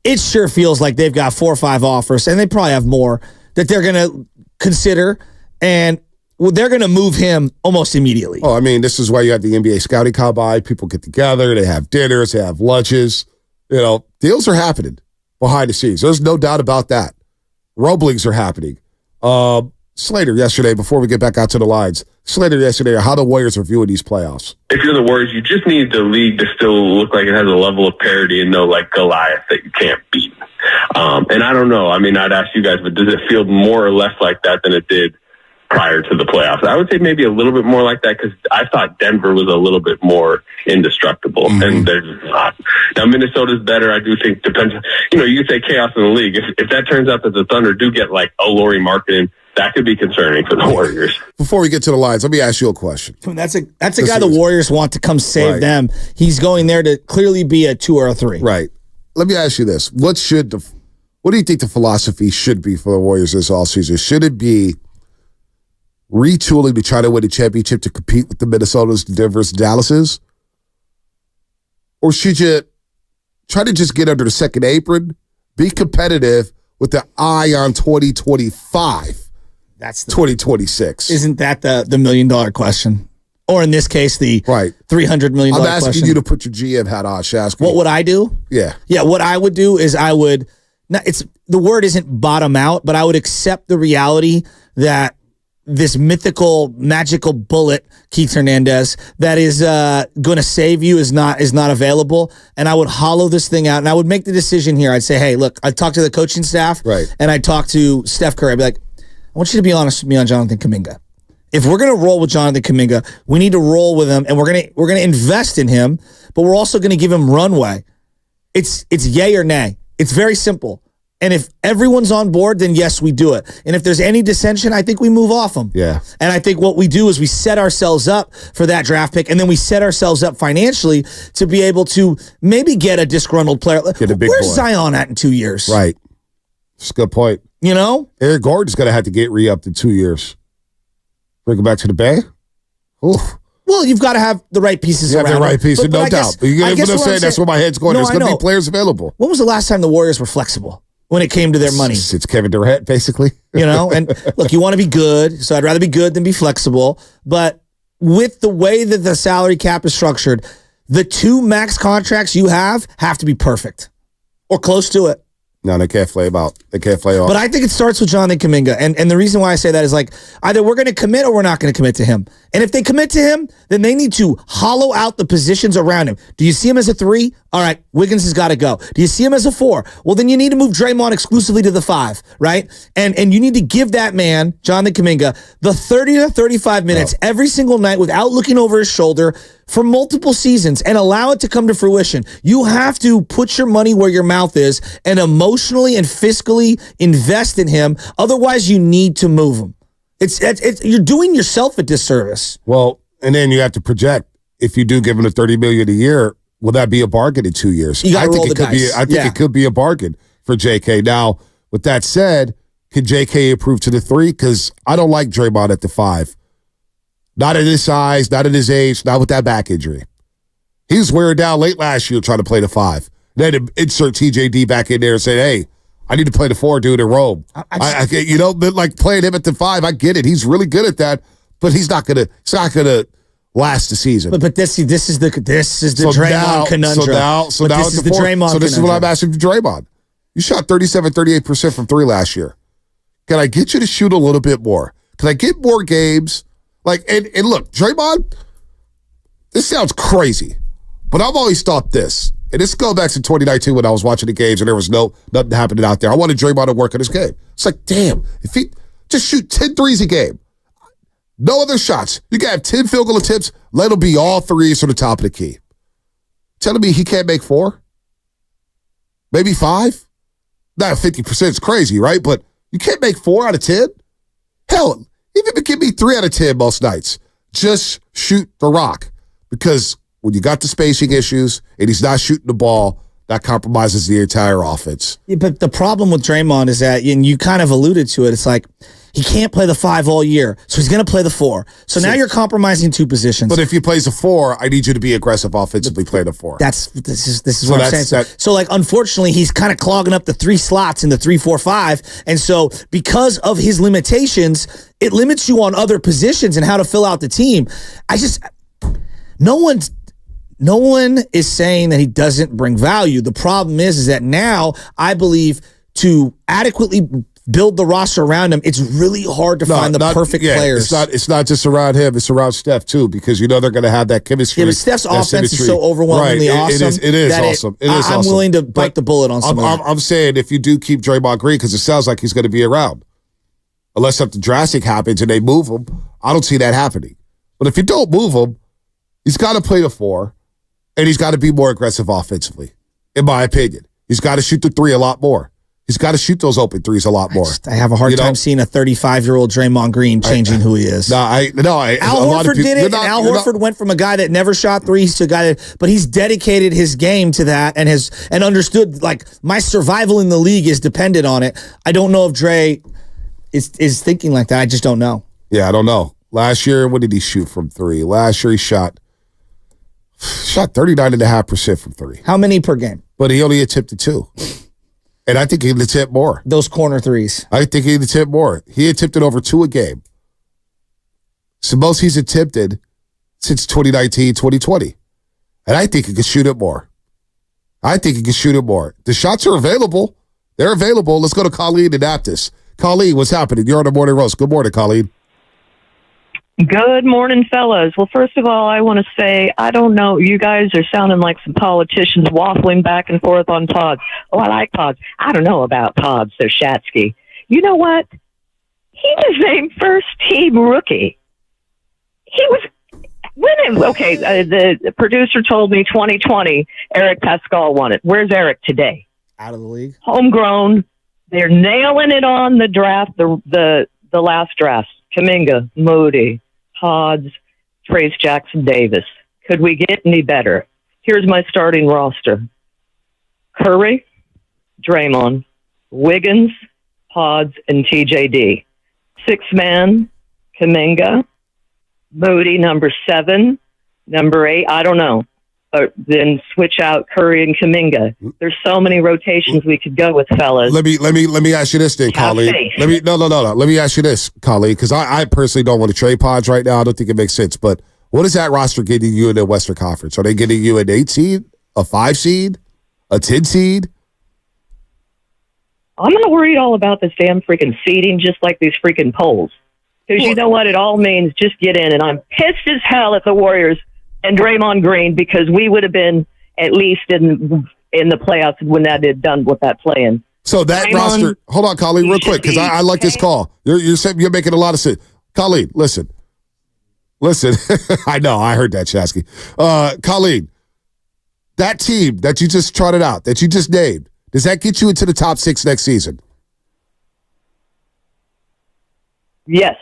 it sure feels like they've got 4 or 5 offers, and they probably have more that they're going to consider, and they're going to move him almost immediately. Oh, I mean, this is why you have the NBA scouting combine. People get together, they have dinners, they have lunches. Deals are happening behind the scenes. There's no doubt about that. Rumblings are happening. Slater yesterday, before we get back out to the lines, Slater yesterday, how the Warriors are viewing these playoffs. If you're the Warriors, you just need the league to still look like it has a level of parity and no like Goliath that you can't beat. And I don't know. I mean, I'd ask you guys, but does it feel more or less like that than it did prior to the playoffs? I would say maybe a little bit more like that because I thought Denver was a little bit more indestructible, and they're just not. Now, Minnesota's better. I do think depends. You can say chaos in the league. If that turns out that the Thunder do get like a Lauri Markkanen, that could be concerning for the Warriors. Before we get to the lines, let me ask you a question. That's a guy the Warriors want to come save them. He's going there to clearly be a 2 or a 3. Right. Let me ask you this. What do you think the philosophy should be for the Warriors this offseason? Should it be retooling to try to win a championship to compete with the Minnesotas, the Denvers, Dallases? Or should you try to just get under the second apron, be competitive with the eye on 2025? That's 2026. Isn't that the $1 million question? Or in this case, the $300 million question? I'm asking you to put your GM hat on, Shasky. What would I do? Yeah. Yeah, what I would do is the word isn't bottom out, but I would accept the reality that this mythical, magical bullet, Keith Hernandez, that is going to save you is not available. And I would hollow this thing out, and I would make the decision here. I'd say, hey, look, I'd talk to the coaching staff, and I'd talk to Steph Curry. I'd be like, I want you to be honest with me on Jonathan Kuminga. If we're going to roll with Jonathan Kuminga, we need to roll with him, and we're going to invest in him, but we're also going to give him runway. It's yay or nay. It's very simple. And if everyone's on board, then yes, we do it. And if there's any dissension, I think we move off them. Yeah. And I think what we do is we set ourselves up for that draft pick, and then we set ourselves up financially to be able to maybe get a disgruntled player. Where's Zion at in 2 years? Right. That's a good point. Eric Gordon's going to have to get re-upped in 2 years. Bring him back to the Bay? Oof. Well, you've got to have the right pieces around. The right pieces, no doubt. That's where my head's going. There's going to be players available. When was the last time the Warriors were flexible when it came to their money? It's Kevin Durant, basically. And look, you want to be good, so I'd rather be good than be flexible. But with the way that the salary cap is structured, the 2 max contracts you have to be perfect or close to it. No, they can't play about. They can't play off. But I think it starts with Jonathan Kuminga. And the reason why I say that is like either we're going to commit or we're not going to commit to him. And if they commit to him, then they need to hollow out the positions around him. Do you see him as a 3? All right, Wiggins has got to go. Do you see him as a 4? Well, then you need to move Draymond exclusively to the 5, right? And you need to give that man, Jonathan Kuminga, the 30 to 35 minutes every single night without looking over his shoulder for multiple seasons and allow it to come to fruition. You have to put your money where your mouth is and emotionally and fiscally invest in him. Otherwise, you need to move him. It's you're doing yourself a disservice. Well, and then you have to project. If you do give him the $30 million a year, will that be a bargain in 2 years? You got to roll the dice. I think it could be a bargain for JK. Now, with that said, can JK improve to the 3? Because I don't like Draymond at the 5. Not at his size, not at his age, not with that back injury. He was wearing down late last year trying to play the 5. Then insert TJD back in there and say, hey, I need to play the 4, dude, in Rome. But like playing him at the 5, I get it. He's really good at that, but he's not gonna last the season. But this is the Draymond conundrum. So now this is the Draymond. So this is what I'm asking for Draymond. You shot 38% from 3 last year. Can I get you to shoot a little bit more? Can I get more games? Like, and look, Draymond, this sounds crazy, but I've always thought this. And this goes back to 2019 when I was watching the games and there was nothing happening out there. I wanted Draymond to work on his game. It's like, damn, if he just shoot 10 threes a game, no other shots. You can have 10 field goal attempts, let them be all threes from the top of the key. Telling me he can't make 4? Maybe 5? Not 50% is crazy, right? But you can't make 4 out of 10? Hell, even give me 3 out of 10 most nights. Just shoot the rock. Because when you got the spacing issues and he's not shooting the ball, that compromises the entire offense. Yeah, but the problem with Draymond is that, and you kind of alluded to it, it's like he can't play the 5 all year, so he's going to play the 4. So now you're compromising 2 positions. But if he plays a 4, I need you to be aggressive offensively playing the 4. This is what I'm saying. So like, unfortunately, he's kind of clogging up the 3 slots in the 3, 4, 5. And so because of his limitations, it limits you on other positions and how to fill out the team. No one is saying that he doesn't bring value. The problem is that now I believe to adequately build the roster around him, it's really hard to find the perfect players. It's not just around him, it's around Steph too, because they're going to have that chemistry. Yeah, but Steph's offense is so overwhelmingly awesome. It is awesome. I'm willing to bite the bullet on some of it. I'm saying if you do keep Draymond Green, because it sounds like he's going to be around, unless something drastic happens and they move him, I don't see that happening. But if you don't move him, he's got to play the 4, and he's got to be more aggressive offensively, in my opinion. He's got to shoot the 3 a lot more. He's got to shoot those open threes a lot more. I have a hard time seeing a 35-year-old Draymond Green changing who he is. Al Horford did it, and Al Horford went from a guy that never shot threes to a guy but he's dedicated his game to that and understood, like, my survival in the league is dependent on it. I don't know if Dre is thinking like that. I just don't know. Yeah, I don't know. Last year, what did he shoot from 3? Last year, he shot 39.5% from 3. How many per game? But he only attempted 2. And I think he'd attempt more. Those corner threes. I think he'd attempt more. He attempted over 2 a game. It's the most he's attempted since 2019, 2020. And I think he can shoot it more. The shots are available. They're available. Let's go to Colleen in Aptus. Colleen, what's happening? You're on the Morning Roast. Good morning, Colleen. Good morning, fellas. Well, first of all, I want to say, I don't know, you guys are sounding like some politicians waffling back and forth on Pods. Oh, I like Pods. I don't know about Pods, so Shatsky. You know what? He was named first-team rookie. He was winning. Okay, the producer told me 2020, Eric Pascal won it. Where's Eric today? Out of the league. Homegrown. They're nailing it on the draft, the last draft. Kuminga, Moody, Pods, Trace Jackson Davis. Could we get any better? Here's my starting roster. Curry, Draymond, Wiggins, Pods, and TJD. 6-man, Kuminga, Moody, number 7, number 8, I don't know. Then switch out Curry and Kuminga. There's so many rotations we could go with, fellas. Let me ask you this then, Colleen. Let me ask you this, Colleen, because I personally don't want to trade Pods right now. I don't think it makes sense. But what is that roster getting you in the Western Conference? Are they getting you an 8 seed, a 5 seed, a 10 seed? I'm not worried all about this damn freaking seating, just like these freaking polls. Because you know what? It all means just get in. And I'm pissed as hell at the Warriors and Draymond Green because we would have been at least in the playoffs when that had done with that play-in. So that roster, hold on, Colleen, real quick, because I like this call. You're making a lot of sense. Colleen, listen. I know, I heard that, Shasky. Colleen, that team that you just trotted out, that you just named, does that get you into the top 6 next season? Yes.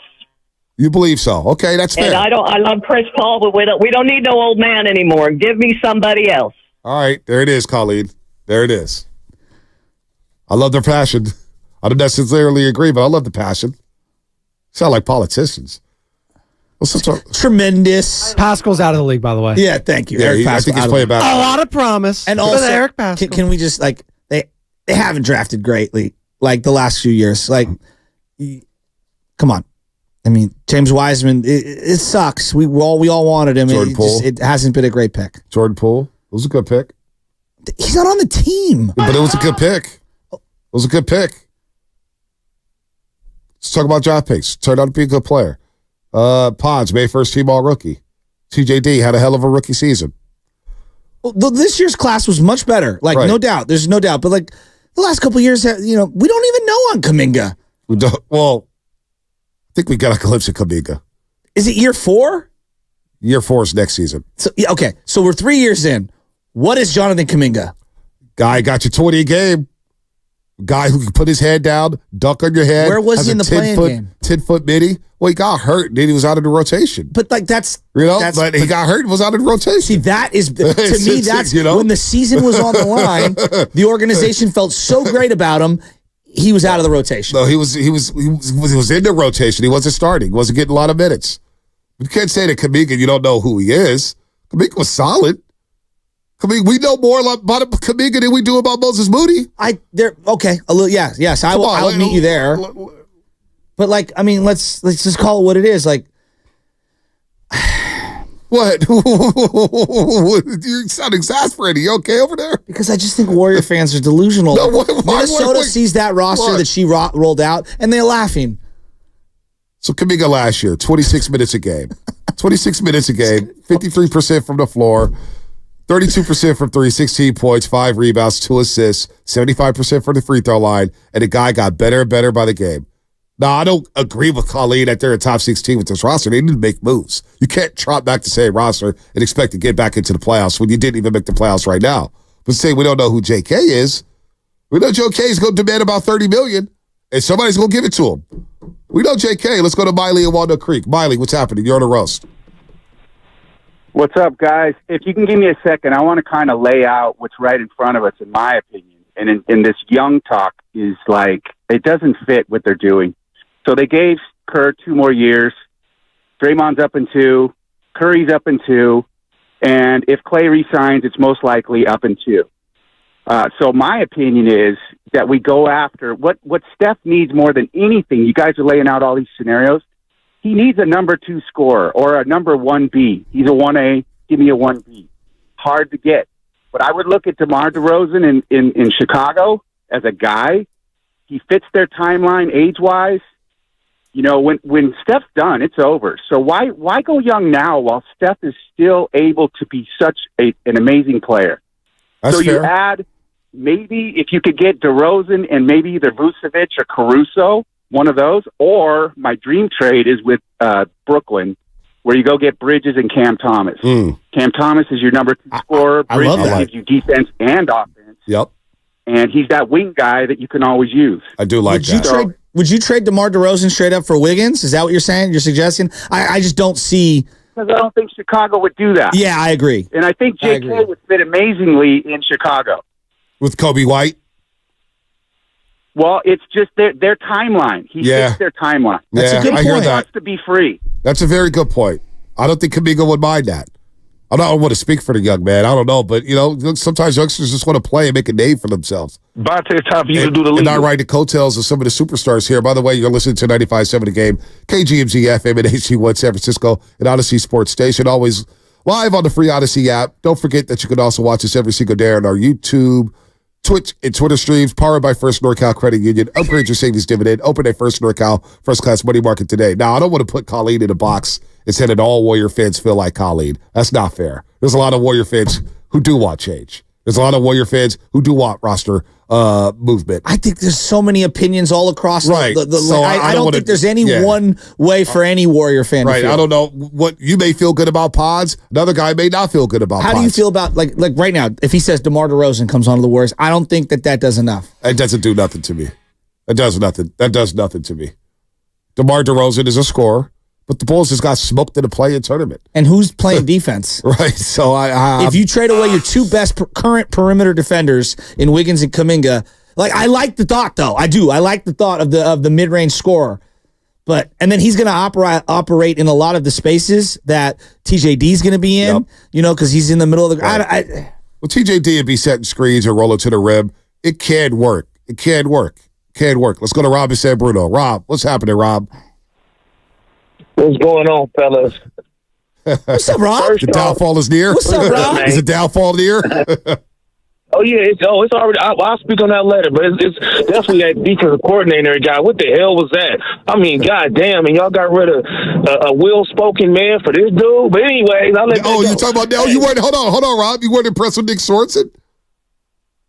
You believe so? Okay, that's fair. And I love Chris Paul, but we don't need no old man anymore. Give me somebody else. All right, there it is, Colleen. There it is. I love their passion. I don't necessarily agree, but I love the passion. Sound like politicians. Tremendous. Pascal's out of the league, by the way. Yeah, thank you. Yeah, Eric Pascal, I think he's playing back. A lot of promise. And also, Eric Pascal. Can we just, like, they haven't drafted greatly, like, the last few years. Like, come on. I mean, James Wiseman, it sucks. We all wanted him. It hasn't been a great pick. Jordan Poole. It was a good pick. He's not on the team. But it was a good pick. It was a good pick. Let's talk about draft picks. Turned out to be a good player. Pods made first team all rookie. TJD had a hell of a rookie season. Well, this year's class was much better. Like, right. No doubt. There's no doubt. But, like, the last couple of years, we don't even know on Kuminga. Well, I think we got a glimpse of Kuminga. Is it year 4? Year 4 is next season. So, yeah, okay. So we're 3 years in. What is Jonathan Kuminga? Guy got you 20 a game. Guy who can put his head down, dunk on your head. Where was he in the playing game? 10-foot midi. Well, he got hurt, and then he was out of the rotation. But, like, but he got hurt and was out of the rotation. See, that is, to me, that's, when the season was on the line, the organization felt so great about him, he was out of the rotation. No, he was in the rotation. He wasn't starting. He wasn't getting a lot of minutes. You can't say that Kuminga, you don't know who he is. Kuminga was solid. We know more about Kuminga than we do about Moses Moody. Okay, a little, yes. I will meet you there. But, like, I mean, let's just call it what it is. Like, what? You sound exasperated. You okay over there? Because I just think Warrior fans are delusional. No, Minnesota sees that roster that she rolled out, and they're laughing. So Kuminga last year, 26 minutes a game. 26 minutes a game, 53% from the floor. 32% from 3, 16 points, 5 rebounds, 2 assists, 75% from the free throw line, and the guy got better and better by the game. Now, I don't agree with Colleen that they're a top 16 with this roster. They need to make moves. You can't trot back the same roster and expect to get back into the playoffs when you didn't even make the playoffs right now. But say we don't know who JK is. We know JK is going to demand about $30 million, and somebody's going to give it to him. We know JK. Let's go to Miley in Walnut Creek. Miley, what's happening? You're on the roast. What's up, guys? If you can give me a second, I want to kind of lay out what's right in front of us, in my opinion. And in this young talk is like, it doesn't fit what they're doing. So they gave Kerr 2 more years. Draymond's up in 2. Curry's up in 2. And if Clay resigns, it's most likely up in 2. So my opinion is that we go after what Steph needs more than anything. You guys are laying out all these scenarios. He needs a number 2 scorer or a number 1B. He's a 1A. Give me a 1B. Hard to get. But I would look at DeMar DeRozan in Chicago as a guy. He fits their timeline age-wise. You know, when Steph's done, it's over. So why go young now while Steph is still able to be such an amazing player? That's fair. You add, maybe if you could get DeRozan and maybe either Vucevic or Caruso, one of those, or my dream trade is with Brooklyn, where you go get Bridges and Cam Thomas. Cam Thomas is your number 2 scorer. Bridges gives you defense and offense. Yep. And he's that wing guy that you can always use. I do like that. Would you trade DeMar DeRozan straight up for Wiggins? Is that what you're saying? You're suggesting? I just don't see. Because I don't think Chicago would do that. Yeah, I agree. And I think JK would fit amazingly in Chicago. With Kobe White? Well, it's just their timeline. He fits their timeline. That's a good point. He wants to be free. That's a very good point. I don't think Kuminga would mind that. I don't want to speak for the young man. I don't know, but sometimes youngsters just want to play and make a name for themselves. Bonte, it's time for you to do the lead. And I ride the coattails of some of the superstars here. By the way, you're listening to 95.7 The Game, KGMZ FM and HD1 San Francisco, and Odyssey Sports Station, always live on the free Odyssey app. Don't forget that you can also watch us every single day on our YouTube, Twitch and Twitter streams powered by First NorCal Credit Union. Upgrade your savings dividend. Open a First NorCal First Class Money Market today. Now, I don't want to put Colleen in a box and say that all Warrior fans feel like Colleen. That's not fair. There's a lot of Warrior fans who do want change. There's a lot of Warrior fans who do want roster movement. I think there's so many opinions all across right. I don't think there's any one way for any Warrior fan to feel. I don't know what you may feel good about Pods. Another guy may not feel good about Pods. How do you feel about, like right now, if he says DeMar DeRozan comes onto the Warriors, I don't think that does enough. It doesn't do nothing to me. It does nothing. That does nothing to me. DeMar DeRozan is a scorer, but the Bulls just got smoked in the play-in tournament. And who's playing defense? Right. So if you trade away your two best current perimeter defenders in Wiggins and Kuminga, I like the thought though. I do. I like the thought of the mid-range scorer. And then he's going to operate in a lot of the spaces that TJD is going to be in, because he's in the middle of the right. Well, TJD would be setting screens or rolling to the rim. It can work. It can work. Let's go to Rob in San Bruno. Rob, what's happening, Rob? What's going on, fellas? What's up, Rob? The downfall is near. What's up, Rob? Is the downfall near? Oh yeah, it's already. I'll speak on that later, but it's definitely that defensive coordinator guy. What the hell was that? I mean, goddamn, and y'all got rid of a well-spoken man for this dude. But anyways, I'll let. Oh, you talking about now? You weren't. Hold on, Rob. You weren't impressed with Nick Sorensen?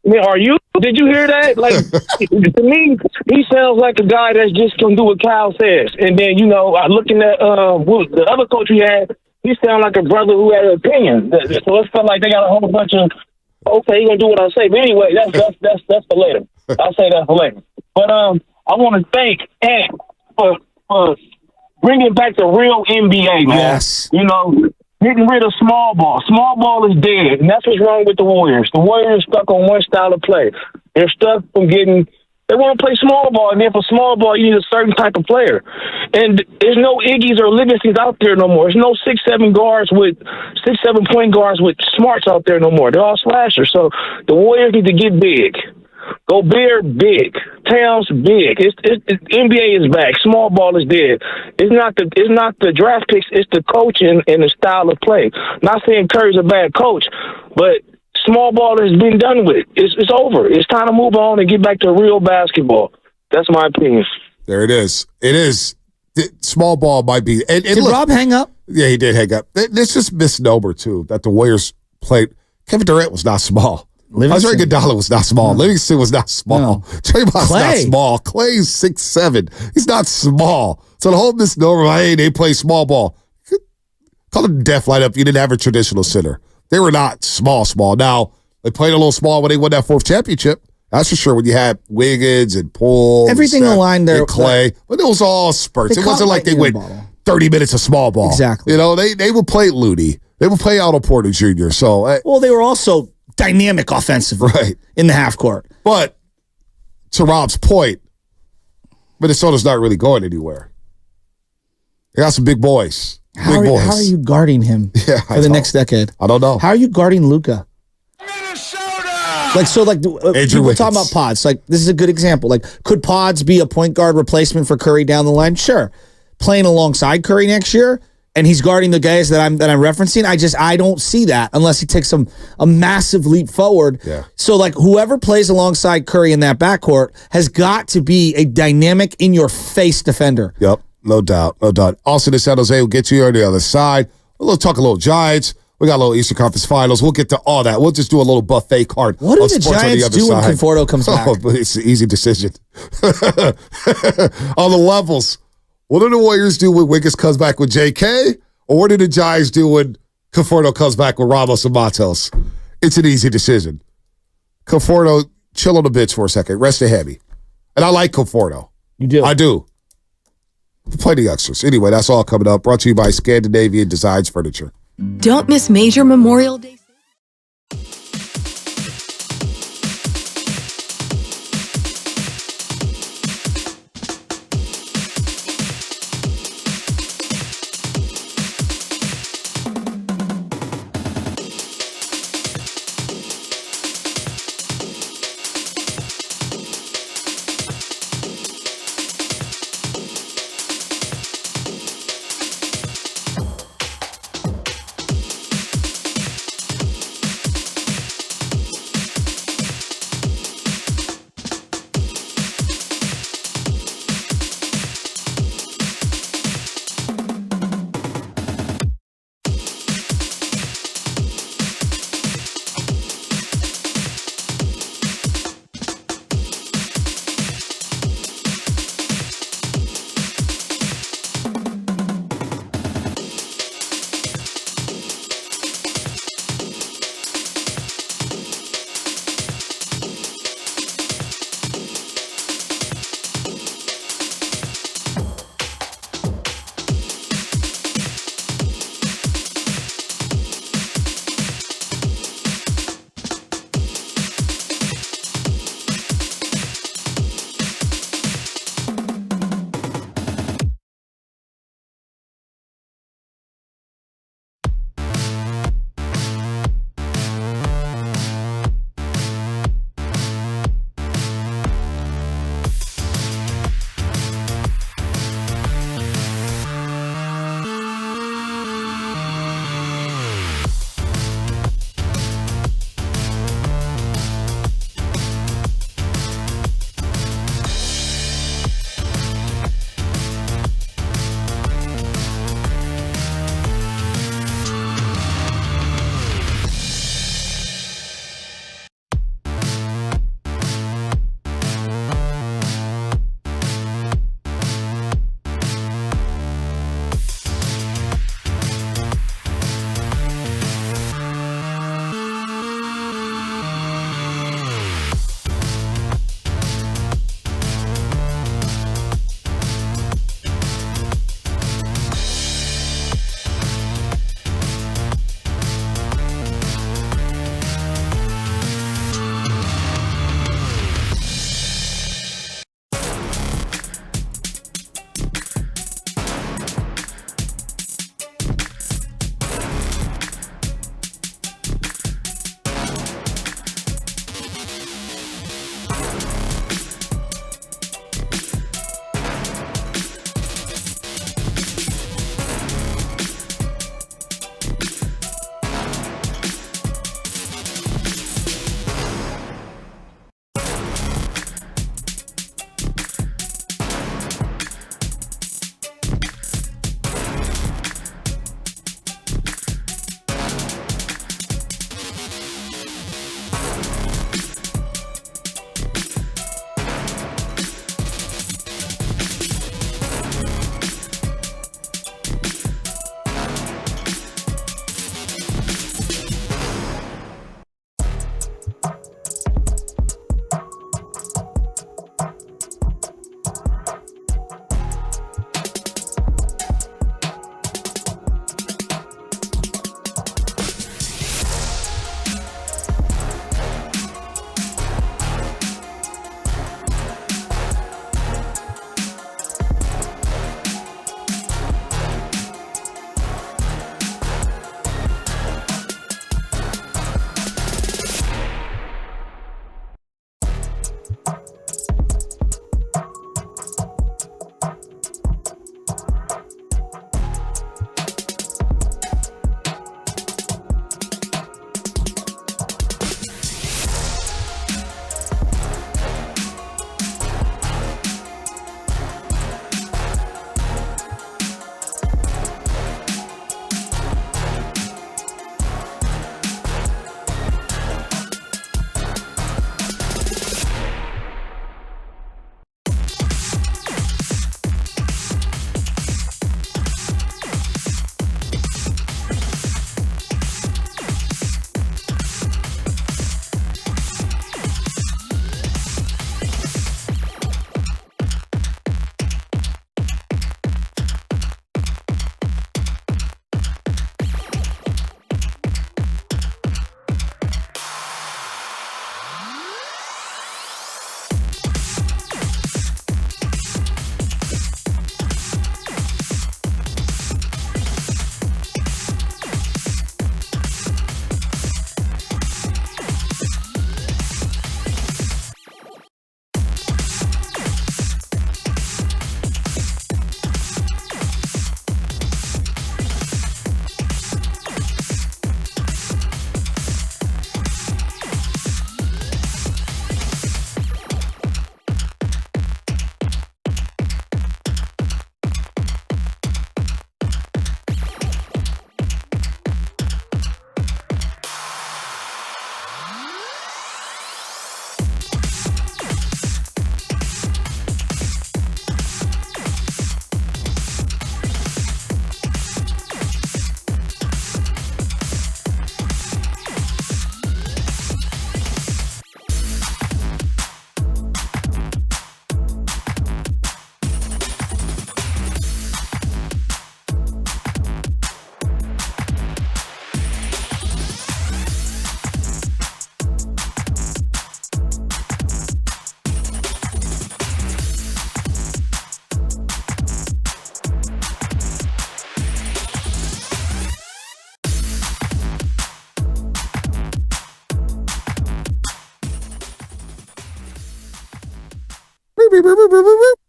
I mean, are you? Did you hear that? Like, to me, he sounds like a guy that's just gonna do what Kyle says. And then, looking at the other coach he had, he sounded like a brother who had an opinion. So it felt like they got a whole bunch of, okay, he gonna do what I say. But anyway, that's for later. I'll say that for later. But I want to thank Ant for bringing back the real NBA, man. Yes. Getting rid of small ball. Small ball is dead, and that's what's wrong with the Warriors. The Warriors are stuck on one style of play. They're stuck from getting. They want to play small ball, and then for small ball, you need a certain type of player. And there's no Iggy's or Livingstons out there no more. There's no 6'7" guards with 6'7" point guards with smarts out there no more. They're all slashers. So the Warriors need to get big. Gobert, big. Towns, big. It's NBA is back. Small ball is dead. It's not the draft picks. It's the coaching and the style of play. Not saying Kerr's a bad coach, but small ball has been done with. It's over. It's time to move on and get back to real basketball. That's my opinion. There it is. It is. Small ball might be. And did Rob hang up? Yeah, he did hang up. This just misnomer too that the Warriors played. Kevin Durant was not small. Andre Iguodala was not small. No. Livingston was not small. No. Draymond's not small. Clay's 6'7". He's not small. So the whole misnomer, hey, they play small ball. Call it death lineup. You didn't have a traditional center. They were not small. Now, they played a little small when they won that fourth championship. That's for sure. When you had Wiggins and Poole. Everything aligned there. And Clay. But it was all spurts. It wasn't like they went 30 minutes of small ball. Exactly. They would play Looney. They would play Otto Porter Jr. So, well, they were also dynamic offensively in the half court. But to Rob's point, Minnesota's not really going anywhere. They got some big boys. How are you guarding him for the next decade? I don't know. How are you guarding Luka? People talking about Pods. This is a good example. Could Pods be a point guard replacement for Curry down the line? Sure. Playing alongside Curry next year, and he's guarding the guys that I'm referencing. I don't see that unless he takes a massive leap forward. Yeah. So whoever plays alongside Curry in that backcourt has got to be a dynamic in your face defender. Yep, no doubt. Austin in San Jose will get you on the other side. We'll talk a little Giants. We got a little Eastern Conference Finals. We'll get to all that. We'll just do a little buffet card. What do the Giants do when Conforto comes back? But it's an easy decision. On the levels. What do the Warriors do when Wiggins comes back with JK? Or what do the Giants do when Conforto comes back with Ramos and Matos? It's an easy decision. Conforto, chill on the bench for a second. Rest it heavy. And I like Conforto. You do? I do. Play the youngsters. Anyway, that's all coming up. Brought to you by Scandinavian Designs Furniture. Don't miss major Memorial Day.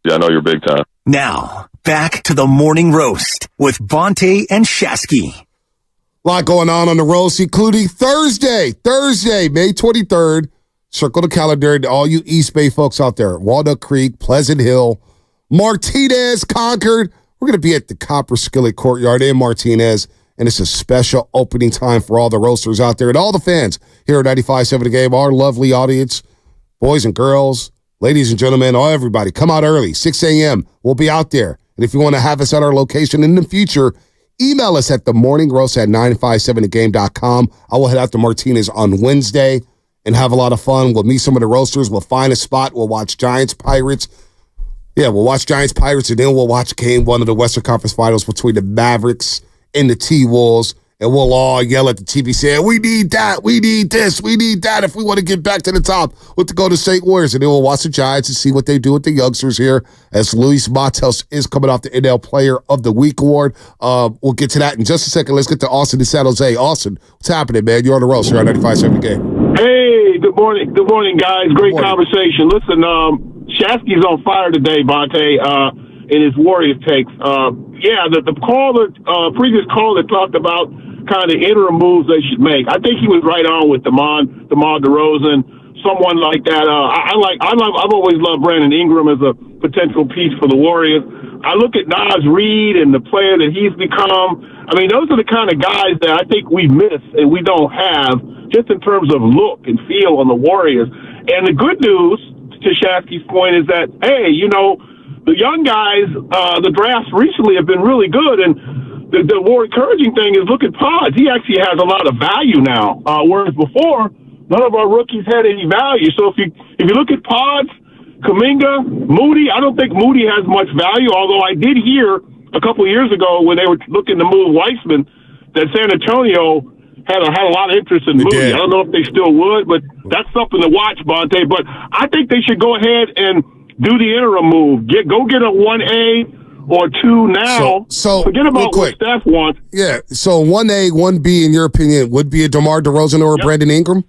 Yeah, I know you're big time. Now, back to the morning roast with Bonte and Shasky. A lot going on the roast, including Thursday, May 23rd. Circle the calendar to all you East Bay folks out there. Walnut Creek, Pleasant Hill, Martinez, Concord. We're going to be at the Copper Skillet Courtyard in Martinez, and it's a special opening time for all the roasters out there and all the fans here at 95.7 The Game, our lovely audience, boys and girls, ladies and gentlemen, everybody. Come out early, 6 a.m. We'll be out there. And if you want to have us at our location in the future, email us at themorningroast@957thegame.com. I will head out to Martinez on Wednesday and have a lot of fun. We'll meet some of the roasters. We'll find a spot. We'll watch Giants-Pirates. Yeah, we'll watch Giants-Pirates, and then we'll watch game one of the Western Conference Finals between the Mavericks and the T-Wolves, and we'll all yell at the TV saying, we need that, we need this, we need that if we want to get back to the top with the Golden State Warriors. And then we'll watch the Giants and see what they do with the youngsters here as Luis Matos is coming off the NL Player of the Week award. We'll get to that in just a second. Let's get to Austin in San Jose. Austin, what's happening, man? You're on the roast here on 95.7 The Game. Hey, good morning. Good morning, guys. Great conversation. Listen, Shasky's on fire today, Bonte, in his Warriors takes. The caller, previous caller talked about kind of interim moves they should make. I think he was right on with DeMar DeRozan, someone like that. I've always loved Brandon Ingram as a potential piece for the Warriors. I look at Naz Reid and the player that he's become. I mean, those are the kind of guys that I think we miss and we don't have just in terms of look and feel on the Warriors. And the good news, to Shasky's point, is that, hey, the young guys, the drafts recently have been really good, and the more encouraging thing is look at Pods. He actually has a lot of value now, whereas before none of our rookies had any value. So if you look at Pods, Kuminga, Moody, I don't think Moody has much value. Although I did hear a couple of years ago when they were looking to move Weissman that San Antonio had a lot of interest in Moody. I don't know if they still would, but that's something to watch, Bonte. But I think they should go ahead and do the interim move. Go get a 1A or 2 now. So forget about what Steph wants. Yeah, so 1A, 1B, in your opinion, would be a DeMar DeRozan or a Brandon Ingram?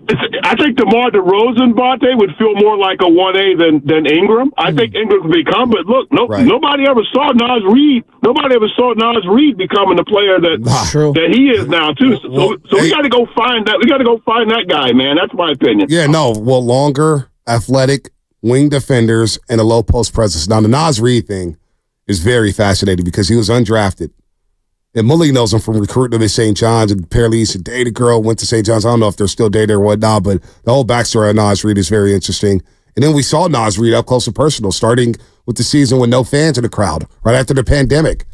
I think DeMar DeRozan, Bonte, would feel more like a 1A than Ingram. I think Ingram could become, but look, nobody ever saw Naz Reid. Nobody ever saw Naz Reid becoming the player that he is now too. So we got to go find that. We got to go find that guy, man. That's my opinion. Yeah, longer, athletic wing defenders and a low post presence. Now the Naz Reid thing is very fascinating because he was undrafted. And Mully knows him from recruiting him at St. John's, and apparently he's dated a girl, went to St. John's. I don't know if they're still dating or whatnot, but the whole backstory of Naz Reid is very interesting. And then we saw Naz Reid up close and personal, starting with the season with no fans in the crowd, right after the pandemic.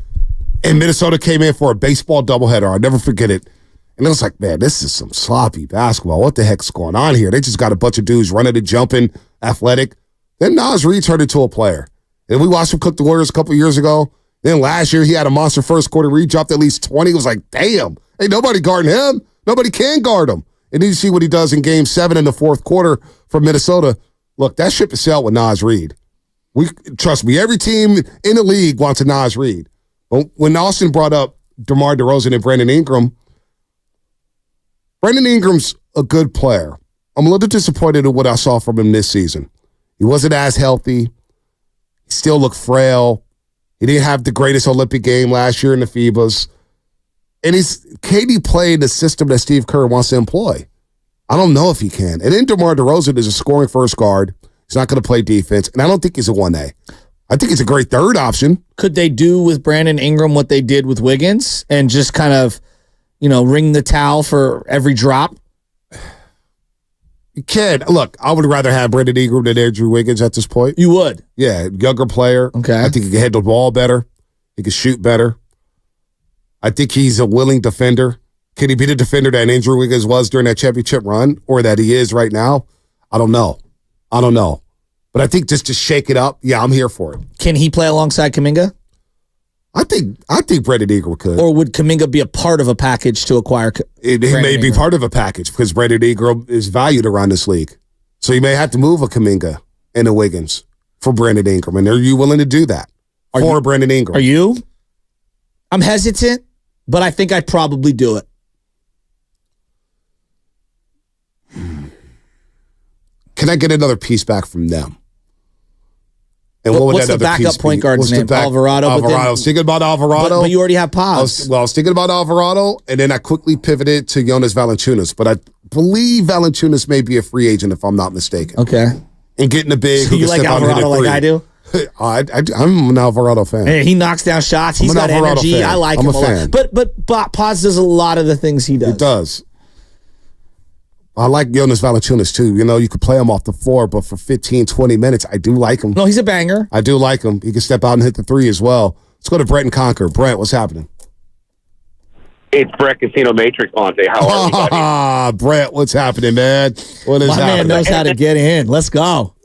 And Minnesota came in for a baseball doubleheader. I'll never forget it. And it was like, man, this is some sloppy basketball. What the heck's going on here? They just got a bunch of dudes running and jumping, athletic. Then Naz Reid turned into a player. And we watched him cook the Warriors a couple years ago. Then last year, he had a monster first quarter where he dropped at least 20. It was like, damn, ain't nobody guarding him. Nobody can guard him. And then you see what he does in Game 7 in the fourth quarter for Minnesota. Look, that ship is sailed with Naz Reid. Trust me, every team in the league wants a Naz Reid. When Austin brought up DeMar DeRozan and Brandon Ingram, Brandon Ingram's a good player. I'm a little disappointed in what I saw from him this season. He wasn't as healthy. He still looked frail. He didn't have the greatest Olympic game last year in the FIBAs. And KD played the system that Steve Kerr wants to employ. I don't know if he can. And then DeMar DeRozan is a scoring first guard. He's not going to play defense. And I don't think he's a 1A. I think he's a great third option. Could they do with Brandon Ingram what they did with Wiggins and just kind of, ring the towel for every drop? You can. Look, I would rather have Brandon Ingram than Andrew Wiggins at this point. You would? Yeah, younger player. Okay. I think he can handle the ball better. He can shoot better. I think he's a willing defender. Can he be the defender that Andrew Wiggins was during that championship run or that he is right now? I don't know. But I think just to shake it up, yeah, I'm here for it. Can he play alongside Kuminga? I think Brandon Ingram could. Or would Kuminga be a part of a package to acquire It may be part of a package because Brandon Ingram is valued around this league. So you may have to move a Kuminga and a Wiggins for Brandon Ingram. And are you willing to do that for Brandon Ingram? Are you? I'm hesitant, but I think I'd probably do it. can I get another piece back from them? And what would what's that the other backup piece point be? guard's name? Alvarado. I was thinking about Alvarado. But you already have I Pods. was thinking about Alvarado, and then I quickly pivoted to Jonas Valanciunas. But I believe Valanciunas may be a free agent, if I'm not mistaken. Okay. And getting the big. So you like Alvarado like I do? I'm an Alvarado fan. Hey, he knocks down shots. He's got energy. Fan. I like him a lot. But Pods does a lot of the things he does. He does. I like Jonas Valanciunas, too. You know, you could play him off the floor, but for 15, 20 minutes, I do like him. No, he's a banger. I do like him. He can step out and hit the three as well. Let's go to Brent and Conquer. Brent, what's happening? It's Brett Casino Matrix, Monte. How are you, buddy? Brent, what's happening, man? What is My happening? man knows how to get in. Let's go.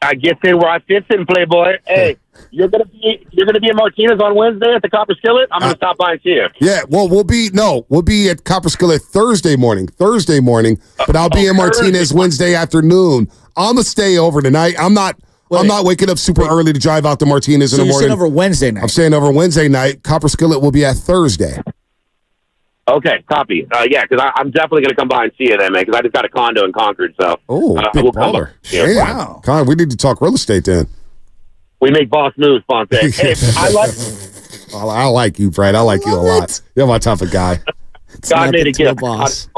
I get in where I fit in, Playboy. Hey, you're gonna be in Martinez on Wednesday at the Copper Skillet. I'm gonna stop by and see you. Yeah, well, we'll be at Copper Skillet Thursday morning, but I'll be in Martinez Wednesday afternoon. I'm gonna stay over tonight. I'm not waking up super early to drive out to Martinez in the morning. So you're staying over Wednesday night? I'm staying over Wednesday night. Copper Skillet will be at Thursday. Okay, copy. Yeah, because I'm definitely going to come by and see you then, man, because I just got a condo in Concord, so. Big we'll baller. Yeah, wow. Con, we need to talk real estate then. We make boss moves, Ponte. Hey, I like you, Brad. I like you a lot. You're my type of guy. God made a gift. Boss.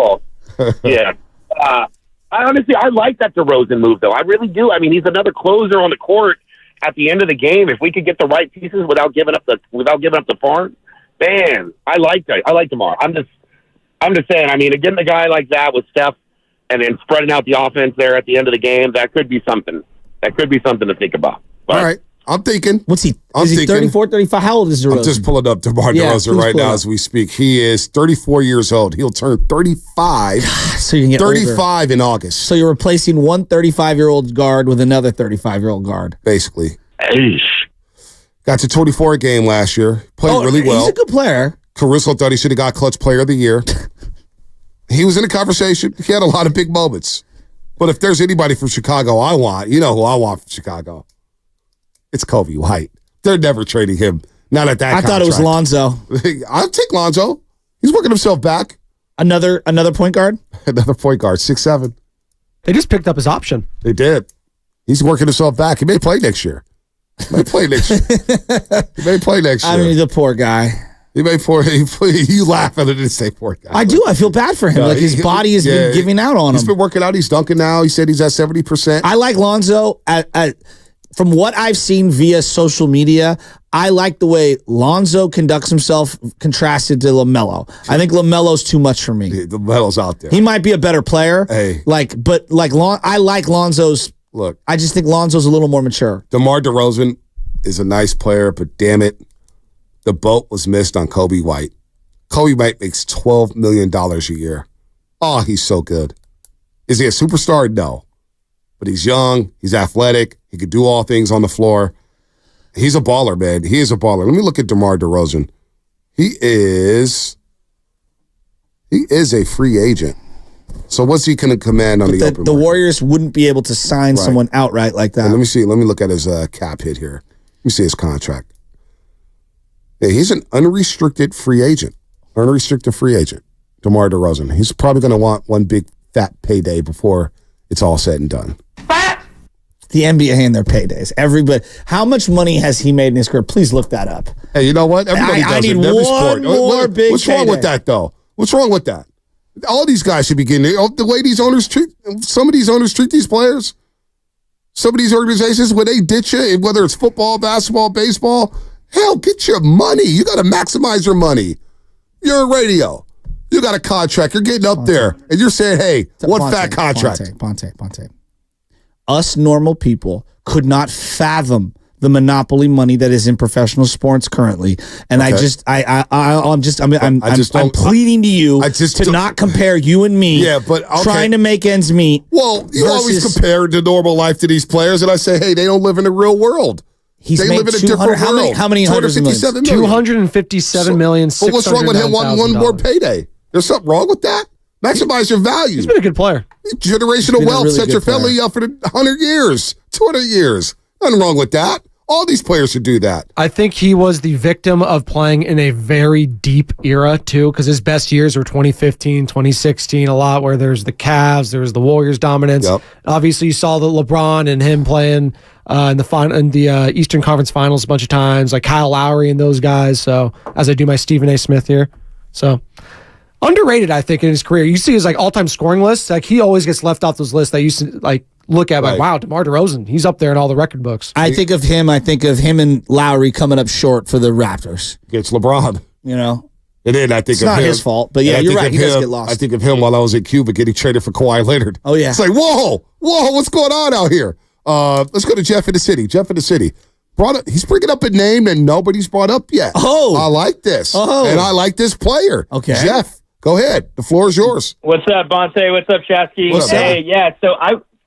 Yeah. I like that DeRozan move, though. I really do. I mean, he's another closer on the court at the end of the game. If we could get the right pieces without giving up the farm. Man, I like that. I like tomorrow. I'm just saying. I mean, getting a guy like that with Steph and then spreading out the offense there at the end of the game, that could be something. That could be something to think about. But, all right, I'm thinking. What's he? Is he 34, 35? How old is DeRozan? I'm just pulling up DeMar DeRozan right now as we speak. He is 34 years old. He'll turn 35. So you can get 35 older. In August. So you're replacing one 35-year-old guard with another 35-year-old guard, basically. Eesh. Got to 24 a game last year. Played really well. He's a good player. Caruso thought he should have got Clutch Player of the Year. He was in a conversation. He had a lot of big moments. But if there's anybody from Chicago I want, you know who I want from Chicago. It's Kobe White. They're never trading him. Not at that I thought it was Lonzo. I'll take Lonzo. He's working himself back. Another point guard? Another point guard, 6'7". They just picked up his option. They did. He's working himself back. He may play next year. He may play next year. I mean, the poor guy. You laugh at it and say poor guy. I do. I feel bad for him. His body has been giving out on him. He's been working out. He's dunking now. He said he's at 70%. I like Lonzo. From what I've seen via social media, I like the way Lonzo conducts himself contrasted to LaMelo. I think LaMelo's too much for me. LaMelo's out there. He might be a better player. Hey. I like Lonzo's. Look. I just think Lonzo's a little more mature. DeMar DeRozan is a nice player, but damn it, the boat was missed on Kobe White. Kobe White makes $12 million a year. Oh, he's so good. Is he a superstar? No. But he's young. He's athletic. He could do all things on the floor. He's a baller, man. He is a baller. Let me look at DeMar DeRozan. He is a free agent. So what's he going to command on the open market? The Warriors wouldn't be able to sign someone outright like that. Let me see. Let me look at his cap hit here. Let me see his contract. Yeah, he's an unrestricted free agent. Unrestricted free agent, DeMar DeRozan. He's probably going to want one big fat payday before it's all said and done. The NBA and their paydays. Everybody, how much money has he made in his career? Please look that up. Hey, you know what? Everybody does it in every sport. What's wrong with that, though? What's wrong with that? All these guys should be getting it. The way these owners treat, some of these owners treat these players, some of these organizations, when they ditch you, whether it's football, basketball, baseball, hell, get your money. You got to maximize your money. You're a radio. You got a contract. You're getting up there, and you're saying, hey, what fat contract? Ponte. Us normal people could not fathom the monopoly money that is in professional sports currently, and I'm pleading to you to not compare you and me. Yeah, but trying to make ends meet. Well, you always compare the normal life to these players, and I say, hey, they don't live in the real world. They live in a different world. How many hundreds of millions? 257 million. But what's wrong with him wanting one more payday? There's something wrong with that. Maximize your value. He's been a good player. Generational wealth set your family up for 100 years, 200 years. Nothing wrong with that. All these players should do that. I think he was the victim of playing in a very deep era, too, because his best years were 2015, 2016, a lot where there's the Cavs, there's the Warriors' dominance. Yep. Obviously, you saw the LeBron and him playing in the Eastern Conference Finals a bunch of times, like Kyle Lowry and those guys. So, as I do my Stephen A. Smith here. So, underrated, I think, in his career. You see his all-time scoring lists. Like, he always gets left off those lists that used to, look at, wow, DeMar DeRozan, he's up there in all the record books. I think of him and Lowry coming up short for the Raptors. It's LeBron. And then I think it's not his fault, but yeah, you're right. He does get lost. I think of him while I was in Cuba getting traded for Kawhi Leonard. Oh, yeah. It's like, whoa, what's going on out here? Let's go to Jeff in the city. He's bringing up a name that nobody's brought up yet. Oh. I like this. Oh. And I like this player. Okay. Jeff, go ahead. The floor is yours. What's up, Bonte? What's up, Shasky? What's up? Yeah, so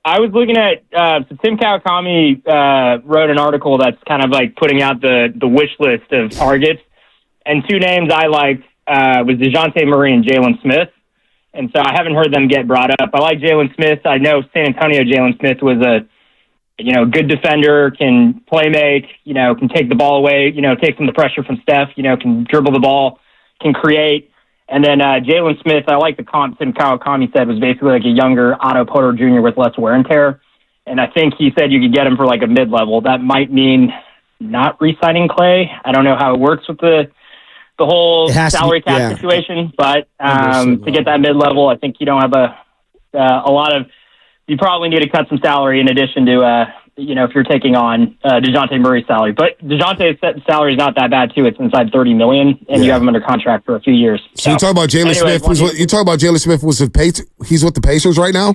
I was looking at, so Tim Kawakami wrote an article that's kind of like putting out the wish list of targets. And two names I liked was DeJounte Murray and Jalen Smith. And so I haven't heard them get brought up. I like Jalen Smith. I know San Antonio Jalen Smith was a good defender, can play make, can take the ball away, take some of the pressure from Steph, can dribble the ball, can create. And then Jalen Smith, I like the comp Tim Kawakami said was basically like a younger Otto Porter Jr. with less wear and tear. And I think he said you could get him for like a mid-level. That might mean not re-signing Clay. I don't know how it works with the whole salary cap situation, but to get that mid-level, I think you don't have a lot of. You probably need to cut some salary in addition to if you're taking on DeJounte Murray's salary. But DeJounte's salary is not that bad too. It's inside $30 million, and you have him under contract for a few years. So you're talking about Jalen Smith. You talking about Jalen Smith was he's with the Pacers right now?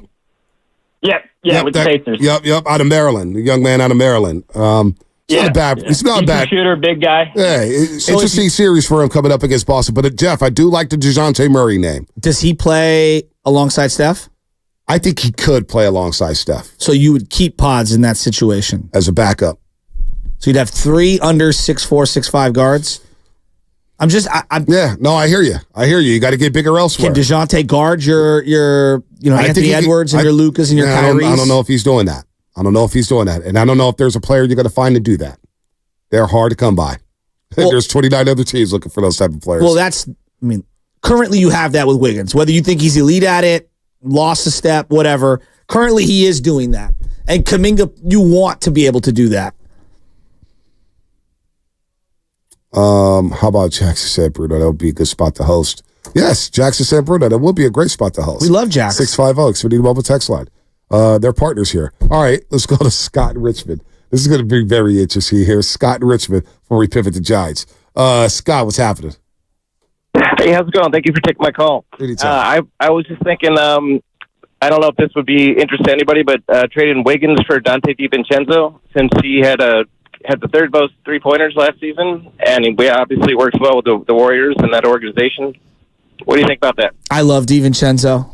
Yeah, with the Pacers. Yep, out of Maryland, a young man out of Maryland. Not bad. It's not bad. Shooter, big guy. Yeah, interesting series for him coming up against Boston. But Jeff, I do like the DeJounte Murray name. Does he play alongside Steph? I think he could play alongside Steph. So you would keep Pods in that situation as a backup. So you'd have 3 under 6'4", 6'5" guards. I hear you. You got to get bigger elsewhere. Can DeJounte guard your Anthony Edwards and your Lucas and your Kyries? I don't know if he's doing that. And I don't know if there's a player you're going to find to do that. They're hard to come by. Well, there's 29 other teams looking for those type of players. Well, currently you have that with Wiggins. Whether you think he's elite at it, lost a step, whatever. Currently, he is doing that. And Kuminga, you want to be able to do that. How about Jackson said, Bruno? That would be a good spot to host. Yes, Jackson said, Bruno. That would be a great spot to host. We love Jackson. 650. We need a mobile text line. They're partners here. All right, let's go to Scott in Richmond. This is going to be very interesting here. Scott in Richmond before we pivot to Giants. Scott, what's happening? Hey, how's it going? Thank you for taking my call. I was just thinking, I don't know if this would be interest to anybody, but trading Wiggins for Dante DiVincenzo, since he had the third most three-pointers last season, and we obviously works well with the Warriors and that organization. What do you think about that? I love DiVincenzo.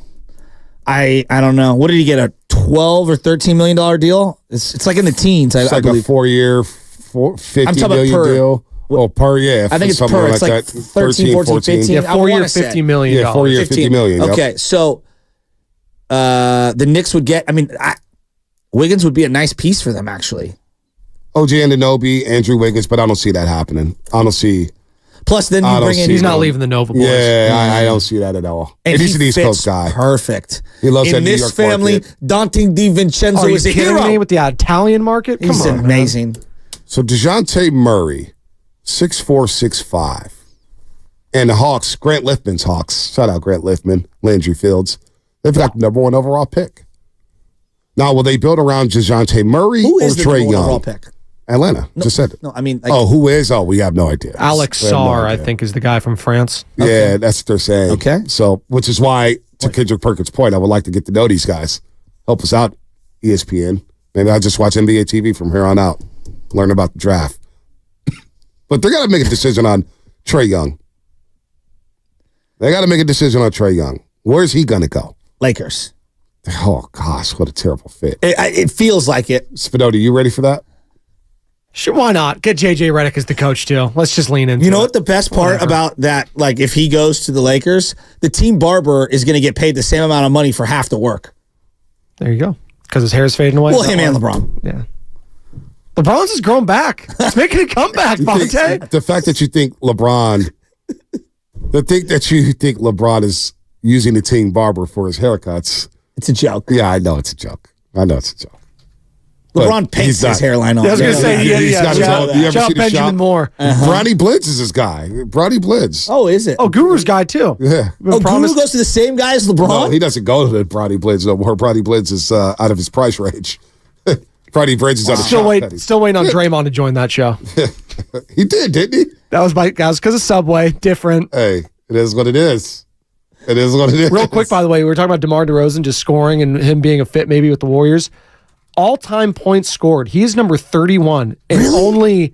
I don't know. What did he get, a $12 or $13 million deal? It's like in the teens, I believe. A 4-year, $50 million deal. Well, per, yeah. I think it's per. It's like 13, 14, 15. Yeah, 4-year, $50 million. Yeah, 4-year, $50 million. Yep. Okay, so the Knicks would get, Wiggins would be a nice piece for them, actually. OG Anunoby, Andrew Wiggins, but I don't see that happening. I don't see. Plus, then you bring in. He's not leaving the Nova boys. Yeah, I don't see that at all. And he's an East Coast guy. Perfect. He loves that in New this York family. market. Dante DiVincenzo is a hero. Me with the Italian market. He's amazing. So DeJounte Murray, 6'4", 6'5", and the Hawks. Grant Liftman's Hawks. Shout out Grant Liftman, Landry Fields. They've got the #1 overall pick. Now, will they build around DeJounte Murray or Trae Young? Overall pick? Atlanta. Just said it. No, I mean. Who is? Oh, we have no idea. Alex Sarr, I think, is the guy from France. Yeah, that's what they're saying. Okay. So, which is why, to Kendrick Perkins' point, I would like to get to know these guys. Help us out, ESPN. Maybe I'll just watch NBA TV from here on out. Learn about the draft. But they got to make a decision on Trae Young. Where's he going to go? Lakers. Oh, gosh, what a terrible fit. It feels like it. Spinotti, you ready for that? Sure, why not? Get JJ Redick as the coach, too. Let's just lean into it. You know what the best part about that, like if he goes to the Lakers, the team barber is going to get paid the same amount of money for half the work. There you go. Because his hair's fading away. Well, him and LeBron. Yeah. LeBron's has grown back. He's making a comeback, Bonte. The fact that you think LeBron is using the team barber for his haircuts. It's a joke. Yeah, I know it's a joke. LeBron paints his hairline on. I was going to say, he's got his own. You ever see the Benjamin shop? Moore. Bronny Blitz is his guy. Bronny Blitz. Oh, is it? Oh, Guru's guy, too. Yeah. Guru goes to the same guy as LeBron? No, he doesn't go to the Bronny Blitz no more. Bronny Blitz is out of his price range. Bronny Blitz is on the Still waiting on Draymond to join that show. He didn't he? That was because of Subway. Different. Hey, it is what it is. It is what it is. Real quick, by the way, we were talking about DeMar DeRozan just scoring and him being a fit maybe with the Warriors. All-time points scored. He is number 31 and only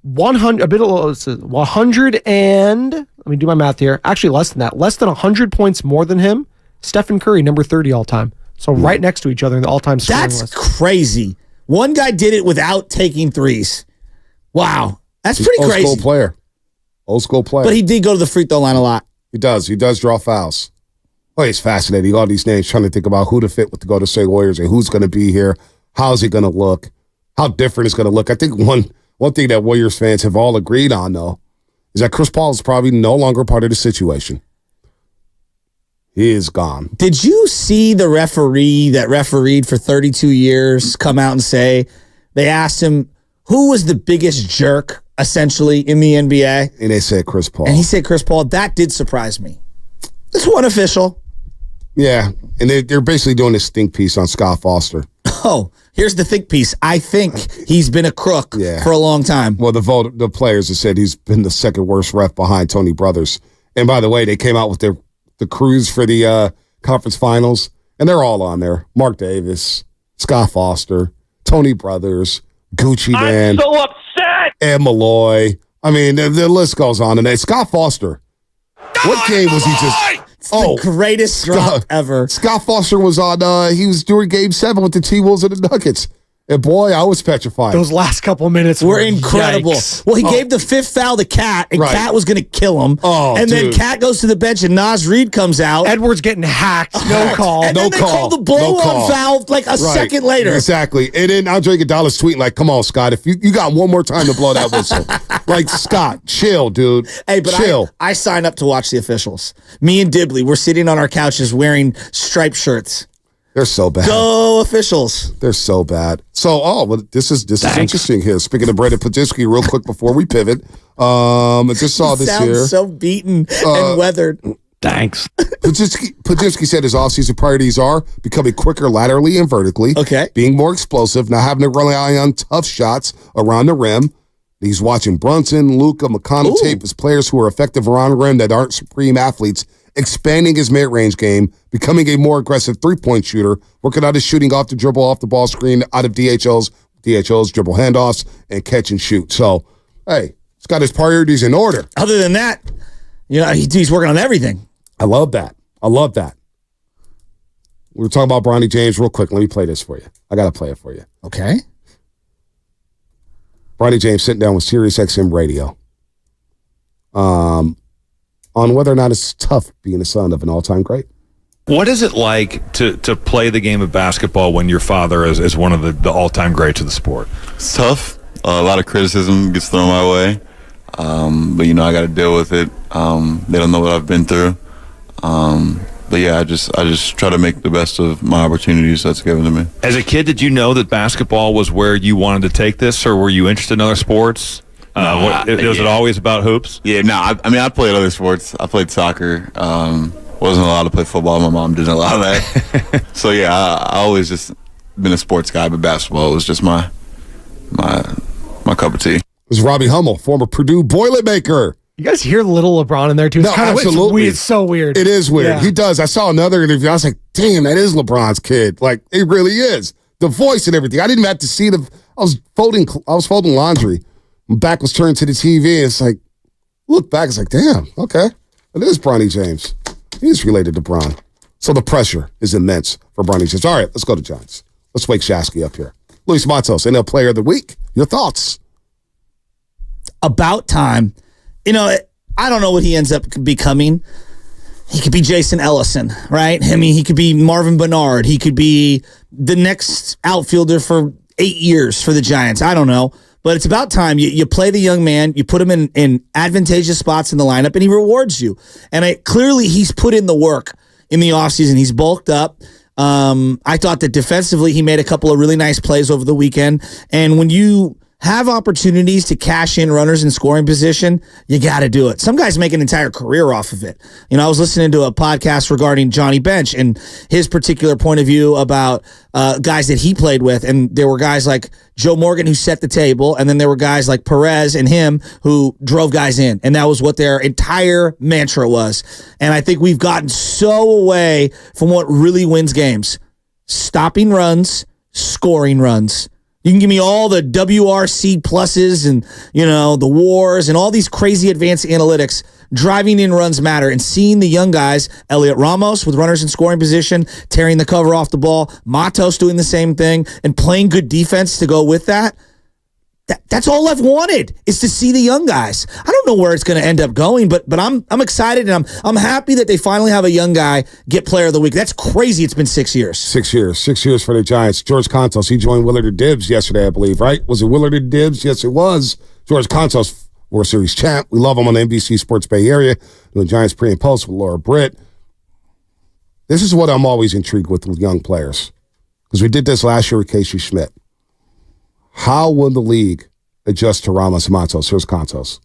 100 and let me do my math here. Actually, less than that. Less than 100 points more than him. Stephen Curry, number 30 all-time. So right next to each other in the all-time scoring list. That's crazy. One guy did it without taking threes. Wow. That's pretty crazy. Old school player. But he did go to the free throw line a lot. He does. He does draw fouls. Oh, he's fascinating. All these names, trying to think about who to fit with the Golden State Warriors and who's going to be here. How's he going to look? How different it's going to look. I think one thing that Warriors fans have all agreed on, though, is that Chris Paul is probably no longer part of the situation. He is gone. Did you see the referee that refereed for 32 years come out and say, they asked him, who was the biggest jerk, essentially, in the NBA? And they said Chris Paul. And he said Chris Paul. That did surprise me. It's one official. Yeah, and they're basically doing this think piece on Scott Foster. Oh, here's the think piece. I think he's been a crook for a long time. Well, the players have said he's been the second worst ref behind Tony Brothers. And by the way, they came out with the crews for the conference finals, and they're all on there. Mark Davis, Scott Foster, Tony Brothers, Gucci Man. I'm so upset. And Malloy. I mean, the list goes on. And Scott Foster. What game was he just? It's the greatest drop ever. Scott Foster was on. He was doing Game 7 with the T-Wolves and the Nuggets. And boy, I was petrified. Those last couple of minutes were incredible. Yikes. Well, he gave the fifth foul to Cat, and Cat was going to kill him. Then Cat goes to the bench, and Naz Reid comes out. Edwards getting hacked. No call. And then they call the blow-on foul like a second later. Exactly. And then Andre Iguodala's tweeting like, come on, Scott, if you got one more time to blow that whistle. Like, Scott, chill, dude. Hey, but chill. I signed up to watch the officials. Me and Dibley, we're sitting on our couches wearing striped shirts. They're so bad. Go officials. They're so bad. So, this is interesting here. Speaking of Brandon Podziemski, real quick before we pivot, I just saw this here. Sounds so beaten and weathered. Thanks. Podziemski said his offseason priorities are becoming quicker laterally and vertically, being more explosive, not having to rely on tough shots around the rim. He's watching Brunson, Luka, McConnell tape as players who are effective around the rim that aren't supreme athletes, expanding his mid-range game, becoming a more aggressive three-point shooter, working out his shooting off the dribble, off the ball screen, out of DHOs, dribble handoffs, and catch and shoot. So, hey, he's got his priorities in order. Other than that, he's working on everything. I love that. We were talking about Bronny James real quick. Let me play this for you. I got to play it for you. Okay. Bronny James sitting down with SiriusXM Radio. On whether or not it's tough being the son of an all-time great. What is it like to play the game of basketball when your father is one of the all-time greats of the sport? It's tough. A lot of criticism gets thrown my way. But, I got to deal with it. They don't know what I've been through. But, yeah, I just try to make the best of my opportunities that's given to me. As a kid, did you know that basketball was where you wanted to take this, or were you interested in other sports? Was it always about hoops? Yeah, no. I played other sports. I played soccer. Wasn't allowed to play football. My mom didn't allow that. So yeah, I always just been a sports guy, but basketball was just my cup of tea. It was Robbie Hummel, former Purdue Boilermaker. You guys hear little LeBron in there too? It's absolutely. It's so weird. It is weird. Yeah. He does. I saw another interview. I was like, damn, that is LeBron's kid. Like, it really is. The voice and everything. I didn't even have to see I was folding laundry. My back was turned to the TV. It's like, look back. It's like, damn, okay. It is Bronny James. He's related to Bron. So the pressure is immense for Bronny James. All right, let's go to Giants. Let's wake Shasky up here. Luis Matos, NL Player of the Week. Your thoughts? About time. I don't know what he ends up becoming. He could be Jason Ellison, right? I mean, he could be Marvin Bernard. He could be the next outfielder for 8 years for the Giants. I don't know. But it's about time. You play the young man, you put him in advantageous spots in the lineup, and he rewards you. And clearly he's put in the work in the offseason. He's bulked up. I thought that defensively he made a couple of really nice plays over the weekend. And when you have opportunities to cash in runners in scoring position, you got to do it. Some guys make an entire career off of it. You know, I was listening to a podcast regarding Johnny Bench and his particular point of view about guys that he played with. And there were guys like Joe Morgan who set the table, and then there were guys like Perez and him who drove guys in. And that was what their entire mantra was. And I think we've gotten so away from what really wins games. Stopping runs, scoring runs. You can give me all the WRC pluses and, you know, the wars and all these crazy advanced analytics. Driving in runs matter. And seeing the young guys, Elliot Ramos with runners in scoring position, tearing the cover off the ball, Matos doing the same thing, and playing good defense to go with that. That's all I've wanted, is to see the young guys. I don't know where it's going to end up going, but I'm excited, and I'm happy that they finally have a young guy get Player of the Week. That's crazy. It's been 6 years. 6 years. 6 years for the Giants. George Kontos, he joined Willard and Dibbs yesterday, I believe, right? Was it Willard and Dibbs? Yes, it was. George Kontos, World Series champ. We love him on the NBC Sports Bay Area. Doing Giants pre and post with Laura Britt. This is what I'm always intrigued with young players, because we did this last year with Casey Schmidt. How will the league adjust to Ramos and Matos? Here's Kontos.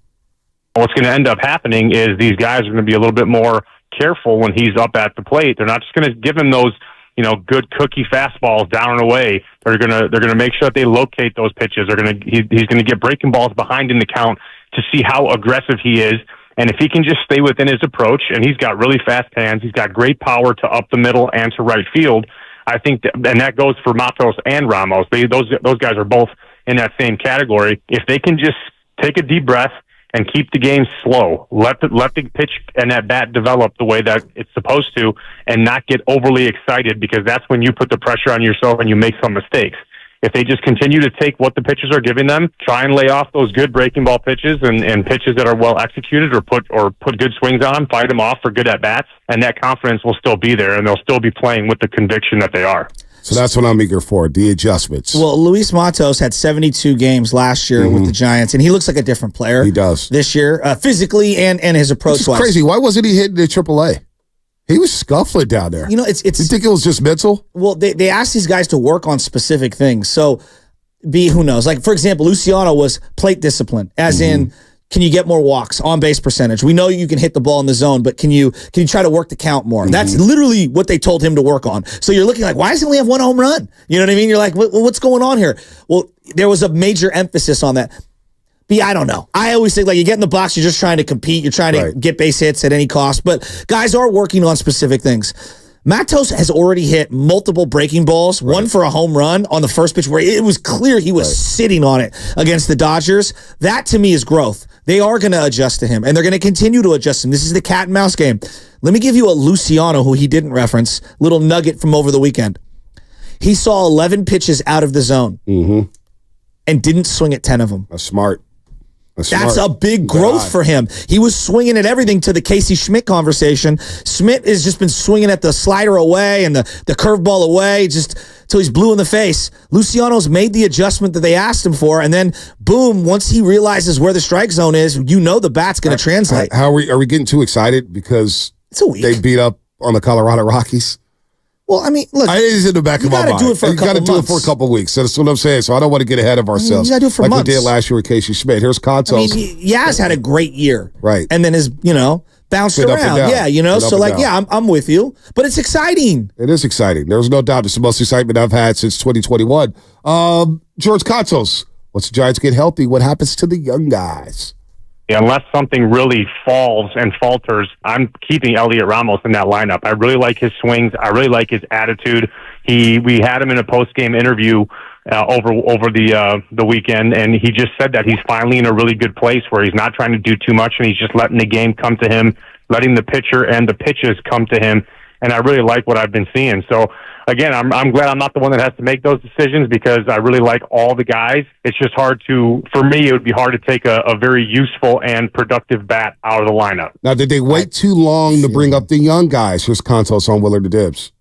What's going to end up happening is these guys are going to be a little bit more careful when he's up at the plate. They're not just going to give him those, you know, good cookie fastballs down and away. They're going to make sure that they locate those pitches. He's going to get breaking balls behind in the count to see how aggressive he is. And if he can just stay within his approach, and he's got really fast hands, he's got great power to up the middle and to right field. I think, and that goes for Matos and Ramos. Those guys are both in that same category. If they can just take a deep breath and keep the game slow, let the pitch and that bat develop the way that it's supposed to, and not get overly excited, because that's when you put the pressure on yourself and you make some mistakes. If they just continue to take what the pitchers are giving them, try and lay off those good breaking ball pitches and pitches that are well executed, or put good swings on them, fight them off for good at bats, and that confidence will still be there, and they'll still be playing with the conviction that they are. So that's what I'm eager for, the adjustments. Well, Luis Matos had 72 games last year with the Giants, and he looks like a different player. He does. This year, physically and his approach. It's crazy. Why wasn't he hitting the AAA? He was scuffling down there. You know, it's. You think it was just mental? Well, they asked these guys to work on specific things. So, who knows? Like, for example, Luciano was plate discipline, as in, can you get more walks, on base percentage? We know you can hit the ball in the zone, but can you try to work the count more? That's literally what they told him to work on. So you're looking like, why does he only have one home run? You know what I mean? You're like, what's going on here? Well, there was a major emphasis on that. I don't know. I always think, like, you get in the box, you're just trying to compete. You're trying to get base hits at any cost. But guys are working on specific things. Matos has already hit multiple breaking balls, one for a home run on the first pitch where it was clear he was sitting on it against the Dodgers. That, to me, is growth. They are going to adjust to him, and they're going to continue to adjust him. This is the cat and mouse game. Let me give you a Luciano, who he didn't reference, little nugget from over the weekend. He saw 11 pitches out of the zone and didn't swing at 10 of them. That's smart. That's a big growth for him. He was swinging at everything to the Casey Schmidt conversation. Schmidt has just been swinging at the slider away and the curveball away, just till he's blue in the face. Luciano's made the adjustment that they asked him for, and then boom, once he realizes where the strike zone is, you know the bat's going to translate. How are we getting too excited because they beat up on the Colorado Rockies? Well, I mean, look, it's in the back of my mind. You got to do it for a couple weeks. That's what I'm saying. So I don't want to get ahead of ourselves. You got to do it for months. Like we did last year with Casey Schmidt. Here's Kontos. I mean, Yaz had a great year. Right. And then bounced around. Yeah, so like, I'm with you. But it's exciting. It is exciting. There's no doubt. It's the most excitement I've had since 2021. George Kontos, once the Giants get healthy, what happens to the young guys? Yeah, unless something really falls and falters, I'm keeping Elliot Ramos in that lineup. I really like his swings. I really like his attitude. We had him in a post-game interview over the weekend, and he just said that he's finally in a really good place where he's not trying to do too much, and he's just letting the game come to him, letting the pitcher and the pitches come to him. And I really like what I've been seeing. So, again, I'm glad I'm not the one that has to make those decisions, because I really like all the guys. It's just hard for me, it would be hard to take a very useful and productive bat out of the lineup. Now, did they wait too long to bring up the young guys? Here's Kontos on Willard to Dibbs.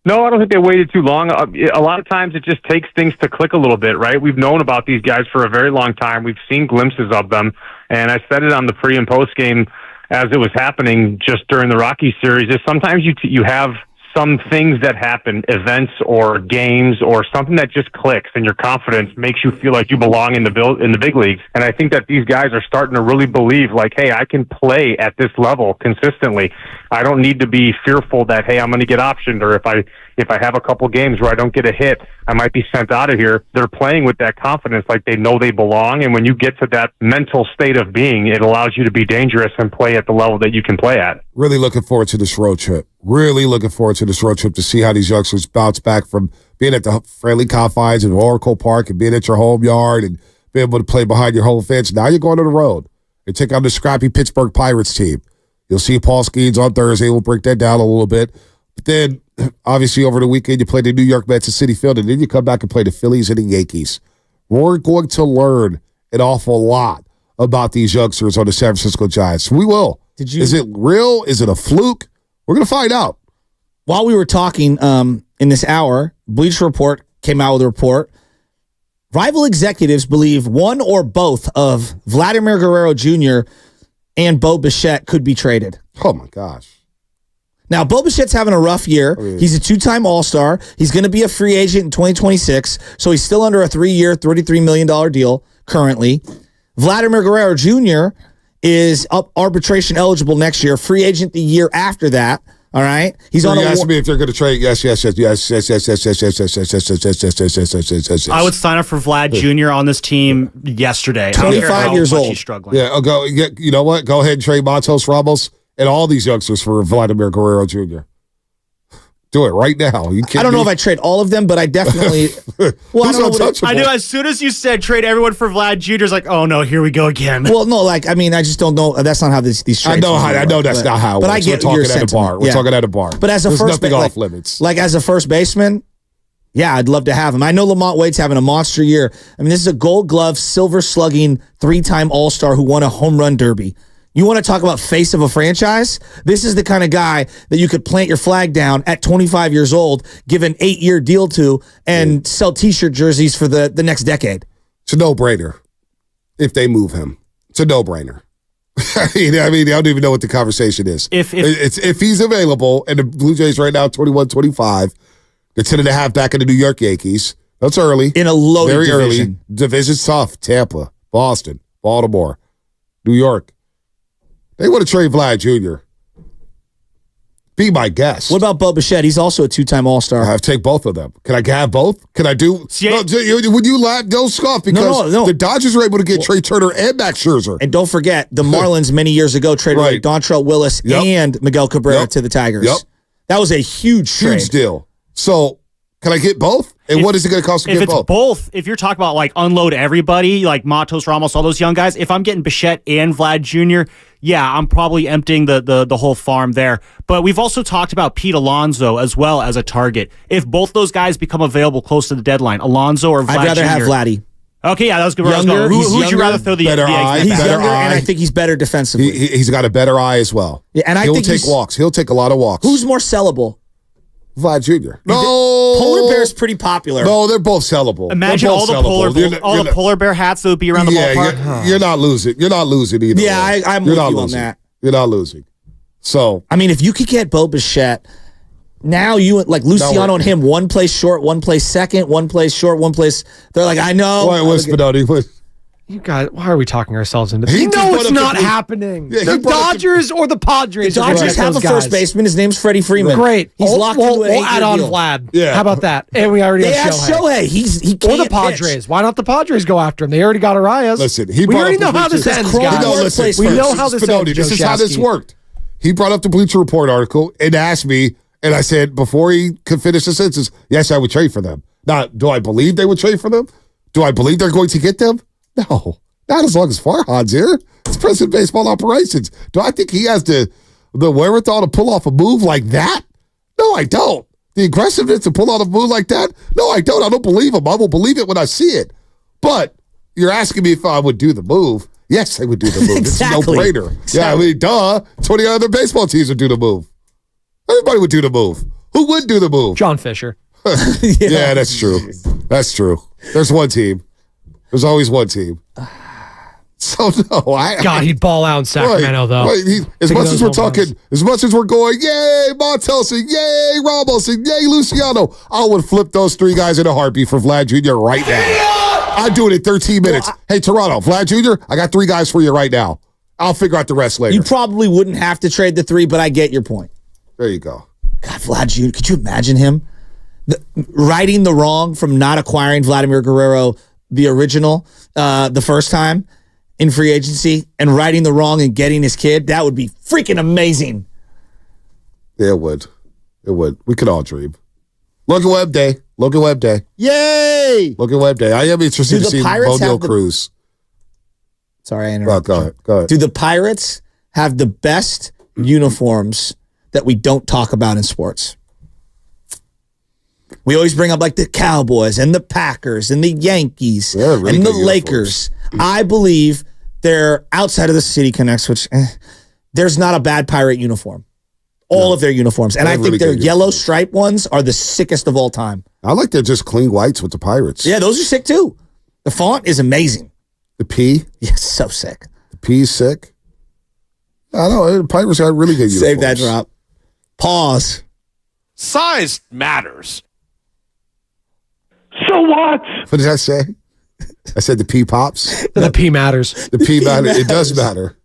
No, I don't think they waited too long. A lot of times it just takes things to click a little bit, right? We've known about these guys for a very long time. We've seen glimpses of them. And I said it on the pre and post game as it was happening just during the Rocky series, is sometimes you have some things that happen, events or games or something that just clicks, and your confidence makes you feel like you belong in the big leagues. And I think that these guys are starting to really believe, like, hey, I can play at this level consistently. I don't need to be fearful that, hey, I'm going to get optioned, or if I have a couple games where I don't get a hit, I might be sent out of here. They're playing with that confidence, like they know they belong. And when you get to that mental state of being, it allows you to be dangerous and play at the level that you can play at. Really looking forward to this road trip. Really looking forward to this road trip to see how these youngsters bounce back from being at the friendly confines in Oracle Park and being at your home yard and being able to play behind your home fence. Now you're going on the road and take on the scrappy Pittsburgh Pirates team. You'll see Paul Skeens on Thursday. We'll break that down a little bit. But then, obviously, over the weekend, you play the New York Mets at Citi Field, and then you come back and play the Phillies and the Yankees. We're going to learn an awful lot about these youngsters on the San Francisco Giants. We will. Is it real? Is it a fluke? We're going to find out. While we were talking in this hour, Bleacher Report came out with a report. Rival executives believe one or both of Vladimir Guerrero Jr. and Bo Bichette could be traded. Oh, my gosh. Now, Bo Bichette's having a rough year. Oh, yeah. He's a two-time All-Star. He's going to be a free agent in 2026, so he's still under a 3-year, $33 million deal currently. Vladimir Guerrero Jr. is arbitration eligible next year, free agent the year after that. All right, he's on. You asked me if they're going to trade. Yes. I would sign up for Vlad Jr. on this team yesterday. 25 years old. He's struggling. Yeah, go. You know what? Go ahead and trade Matos Ramos and all these youngsters for Vladimir Guerrero Jr. Do it right now. I don't know if I trade all of them, but I definitely. Well, I don't know. I knew as soon as you said trade everyone for Vlad Jr., it's like, oh no, here we go again. Well, no, I just don't know. That's not how these trades. I know that's not how. But I get your sentiment. At a bar. We're talking at a bar. But as a first, nothing off limits. Like as a first baseman, yeah, I'd love to have him. I know Lamont Wade's having a monster year. I mean, this is a Gold Glove, silver slugging, 3-time All-Star who won a home run derby. You want to talk about face of a franchise? This is the kind of guy that you could plant your flag down at 25 years old, give an 8-year deal to, and sell T-shirt jerseys for the next decade. It's a no-brainer if they move him. It's a no-brainer. I mean, I don't even know what the conversation is. If he's available, and the Blue Jays right now 21-25, they're 10.5 back in the New York Yankees. That's early. In a loaded very division. Early. Division's tough. Tampa, Boston, Baltimore, New York. They want to trade Vlad Jr. Be my guest. What about Bo Bichette? He's also a 2-time All-Star. I'll take both of them. Can I have both? Can I do? Would you laugh? Don't scoff because the Dodgers were able to get Trey Turner and Max Scherzer. And don't forget, the Marlins many years ago traded away Dontrelle Willis and Miguel Cabrera to the Tigers. Yep. That was a huge trade. Huge deal. So can I get both? And what is it going to cost to get both? If it's both, if you're talking about like unload everybody, like Matos, Ramos, all those young guys, if I'm getting Bichette and Vlad Jr., yeah, I'm probably emptying the whole farm there. But we've also talked about Pete Alonso as well as a target. If both those guys become available close to the deadline, Alonso or Vlad Jr. I'd rather have Vladdy. Okay, yeah, that was good. Who would you rather throw the eye? He's younger, and I think he's better defensively. He's got a better eye as well. Yeah, and he'll take walks. He'll take a lot of walks. Who's more sellable? Vlad Jr. No, Polar Bear's pretty popular. No, they're both sellable. Imagine all the polar bear hats that would be around the ballpark. You're not losing. You're not losing either. Yeah, I'm with you on that. You're not losing. So I mean, if you could get Bo Bichette, now you like Luciano and him, one place short, one place second, one place short, one place. They're like, I know. What's Spinoni? You guys, why are we talking ourselves into this? You know it's not happening. Yeah, the Dodgers or the Padres. The Dodgers have a first baseman. His name's Freddie Freeman. Great. He's locked into an 8-year add on deal. Vlad. Yeah. How about that? And we already have Shohei. He can't or the Padres. pitch. Why not the Padres go after him? They already got Arias. Listen, we already know how this ends, guys. We know how this ends. This is how this worked. He brought up the Bleacher Report article and asked me, and I said before he could finish the sentence, yes, I would trade for them. Now, do I believe they would trade for them? Do I believe they're going to get them? No. Not as long as Farhad's here. It's president of baseball operations. Do I think he has the wherewithal to pull off a move like that? No, I don't. The aggressiveness to pull out a move like that? No, I don't. I don't believe him. I will believe it when I see it. But you're asking me if I would do the move. Yes, I would do the move. Exactly. It's a no-brainer. Yeah, I mean, duh. 20 other baseball teams would do the move. Everybody would do the move. Who would do the move? John Fisher. Yeah, that's true. That's true. There's one team. There's always one team. So no, God, he'd ball out in Sacramento though. As much as we're talking, as much as we're going, yay, Montelson, yay, Ramos, and yay, Luciano, I would flip those three guys in a heartbeat for Vlad Jr. right now. I'd do it in 13 minutes. Hey, Toronto, Vlad Jr., I got three guys for you right now. I'll figure out the rest later. You probably wouldn't have to trade the three, but I get your point. There you go. God, Vlad Jr., could you imagine him righting the wrong from not acquiring Vladimir Guerrero, the original, the first time in free agency, and righting the wrong and getting his kid? That would be freaking amazing. Yeah, it would. It would. We could all dream. Logan Webb Day. Logan Webb Day. Yay! Logan Webb Day. I am interested to see Bonil Cruz. Sorry, I interrupted. Go ahead. Do the Pirates have the best uniforms that we don't talk about in sports? We always bring up like the Cowboys and the Packers and the Yankees really and the Lakers. I believe they're outside of the City Connects, which there's not a bad Pirate uniform. All of their uniforms. And I think really their yellow stripe ones are the sickest of all time. I like their just clean whites with the Pirates. Yeah, those are sick too. The font is amazing. The P? Yes, so sick. The P is sick. I know. The Pirates got really good uniforms. Save that drop. Pause. Size matters. So what? What did I say? I said the P pops. The P matters. The P matters. It does matter.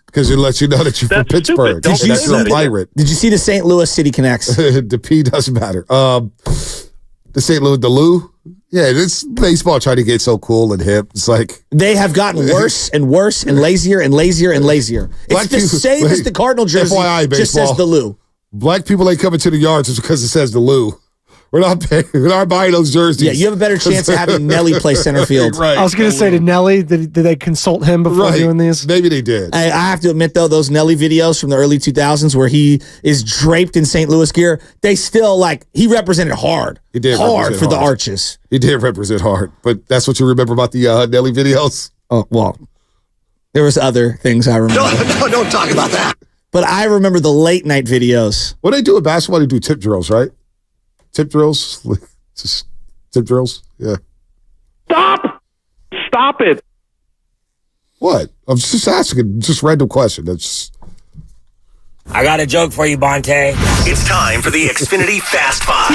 Because it lets you know that you're from Pittsburgh. Did you see a pirate. Did you see the St. Louis City Connects? The P does matter. The St. Louis, the Lou. Yeah, this baseball trying to get so cool and hip. It's like they have gotten worse and worse and lazier and lazier and lazier. It's the same as the Cardinal jersey. FYI, baseball, just says the Lou. Black people ain't coming to the yards just because it says the Lou. We're not buying those jerseys. Yeah, you have a better chance of having Nelly play center field. Right. I was going to say to Nelly, did they consult him before doing these? Maybe they did. I have to admit, though, those Nelly videos from the early 2000s where he is draped in St. Louis gear, they still, he represented hard. He did hard for the arches. He did represent hard. But that's what you remember about the Nelly videos? Oh, well, there was other things I remember. Don't talk about that. But I remember the late night videos. What they do in basketball, they do tip drills, right? Tip drills? Just tip drills? Yeah. Stop it. What? I'm just asking, just random question. I got a joke for you, Bonte. It's time for the Xfinity Fast Five.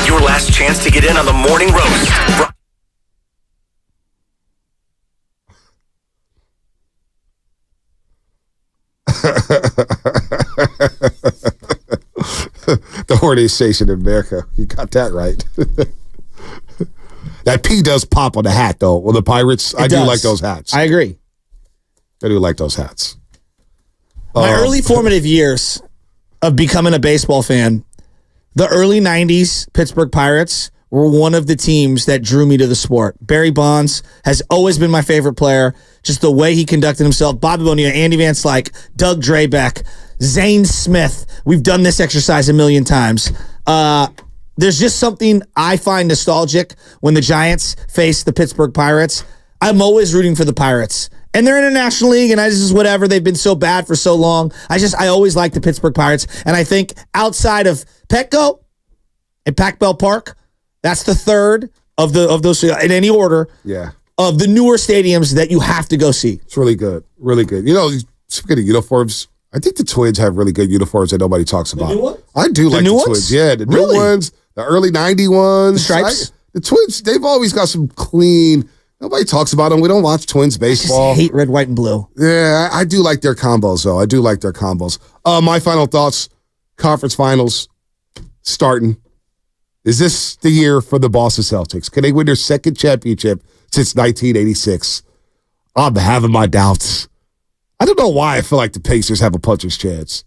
Your last chance to get in on the morning roast. The horniest station in America. You got that right. That P does pop on the hat, though. Well, the Pirates, I do like those hats. I agree. I do like those hats. My early formative years of becoming a baseball fan, the early 90s Pittsburgh Pirates were one of the teams that drew me to the sport. Barry Bonds has always been my favorite player. Just the way he conducted himself. Bobby Bonilla, Andy Van Slyke, Doug Drabeck, Zane Smith. We've done this exercise a million times. There's just something I find nostalgic when the Giants face the Pittsburgh Pirates. I'm always rooting for the Pirates. And they're in a National League, and this is whatever. They've been so bad for so long. I always like the Pittsburgh Pirates. And I think outside of Petco and Pac Bell Park, that's the third of those in any order. Yeah. Of the newer stadiums that you have to go see. It's really good. Really good. You know, speaking of uniforms, I think the Twins have really good uniforms that nobody talks about. The new ones? I do like the Twins. Yeah, the new ones, the early 90 ones. The stripes? The Twins, they've always got some clean. Nobody talks about them. We don't watch Twins baseball. I just hate red, white, and blue. Yeah, I do like their combos, though. I do like their combos. My final thoughts, conference finals starting. Is this the year for the Boston Celtics? Can they win their second championship since 1986? I'm having my doubts. I don't know why I feel like the Pacers have a puncher's chance.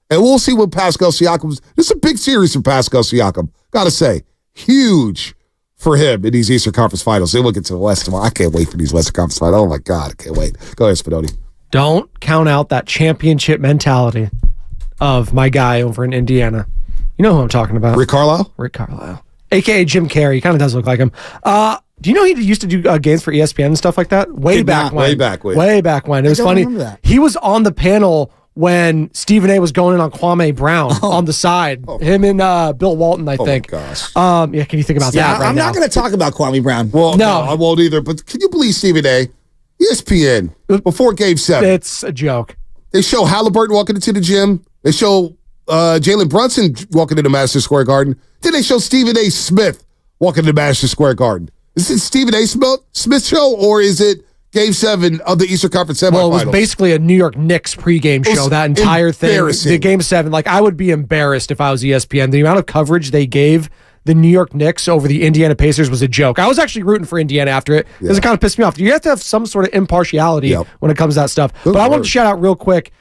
And we'll see what Pascal Siakam's. This is a big series for Pascal Siakam. Gotta say, huge for him in these Eastern Conference Finals. They look into the West tomorrow. I can't wait for these Western Conference Finals. Oh my God, I can't wait. Go ahead, Spinoni. Don't count out that championship mentality of my guy over in Indiana. You know who I'm talking about. Rick Carlisle? Rick Carlisle. AKA Jim Carrey. He kind of does look like him. Do you know he used to do games for ESPN and stuff like that? Way back when. Way back when. It was funny. He was on the panel when Stephen A. was going in on Kwame Brown on the side. Him and Bill Walton, I think. Oh, my gosh. Yeah, can you think about that right I'm now? not going to talk about Kwame Brown. Well, no, I won't either. But can you believe Stephen A.? ESPN, before Game 7. It's a joke. They show Halliburton walking into the gym. They show Jalen Brunson walking into Madison Square Garden. Then they show Stephen A. Smith walking into Madison Square Garden. Is it Stephen A. Smith show, or is it Game 7 of the Eastern Conference semifinals? Well, it was basically a New York Knicks pregame show, that entire thing. The Game 7, like, I would be embarrassed if I was ESPN. The amount of coverage they gave the New York Knicks over the Indiana Pacers was a joke. I was actually rooting for Indiana after it because it kind of pissed me off. You have to have some sort of impartiality when it comes to that stuff. But I want to shout out real quick,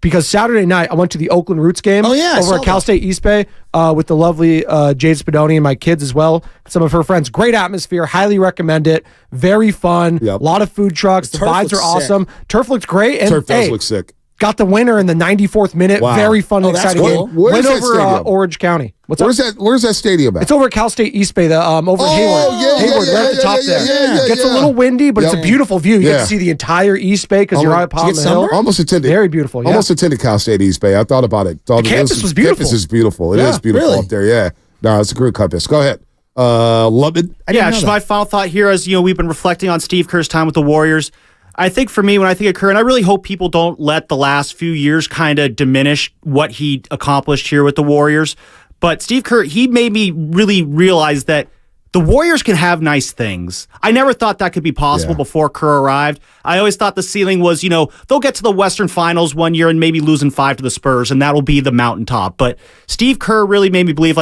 because Saturday night I went to the Oakland Roots game over at Cal State East Bay with the lovely Jade Spadoni and my kids as well, some of her friends. Great atmosphere, highly recommend it. Very fun, a lot of food trucks. The vibes are awesome. Turf looks great. And Turf does look sick. Got the winner in the 94th minute. Wow. Very fun and exciting game. Where's Went that over stadium? Orange County. Where's that stadium at? It's over at Cal State East Bay, over in Hayward. Hayward, right at the top there. Gets a little windy, but it's a beautiful view. You get to see the entire East Bay because you're right up on the hill. Almost attended. Very beautiful. Yeah. Almost attended Cal State East Bay. I thought about it. The campus was beautiful. Campus is beautiful. It is beautiful up there. Yeah. No, it's a great campus. Go ahead. Love it. Just my final thought here as we've been reflecting on Steve Kerr's time with the Warriors. I think for me, when I think of Kerr, and I really hope people don't let the last few years kind of diminish what he accomplished here with the Warriors. But Steve Kerr, he made me really realize that the Warriors can have nice things. I never thought that could be possible before Kerr arrived. I always thought the ceiling was, they'll get to the Western Finals one year and maybe losing 5 to the Spurs, and that'll be the mountaintop. But Steve Kerr really made me believe,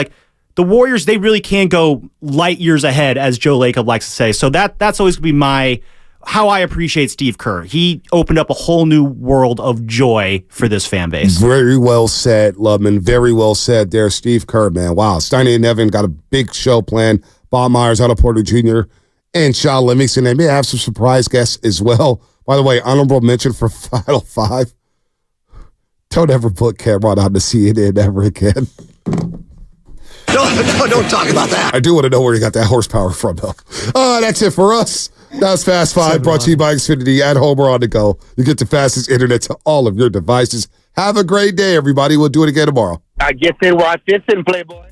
the Warriors, they really can go light years ahead, as Joe Lacob likes to say. So that's always going to be how I appreciate Steve Kerr. He opened up a whole new world of joy for this fan base. Very well said, Lubman. Very well said there, Steve Kerr, man. Wow. Steiny and Nevin got a big show planned. Bob Myers, Otto Porter Jr., and Shawn Livingston. They may have some surprise guests as well. By the way, honorable mention for Final 5. Don't ever put Cameron on the CNN ever again. Don't talk about that. I do want to know where you got that horsepower from, though. That's it for us. That's Fast 5, brought to you by Xfinity at home or on the go. You get the fastest internet to all of your devices. Have a great day, everybody. We'll do it again tomorrow. I guess they watch this in Playboy.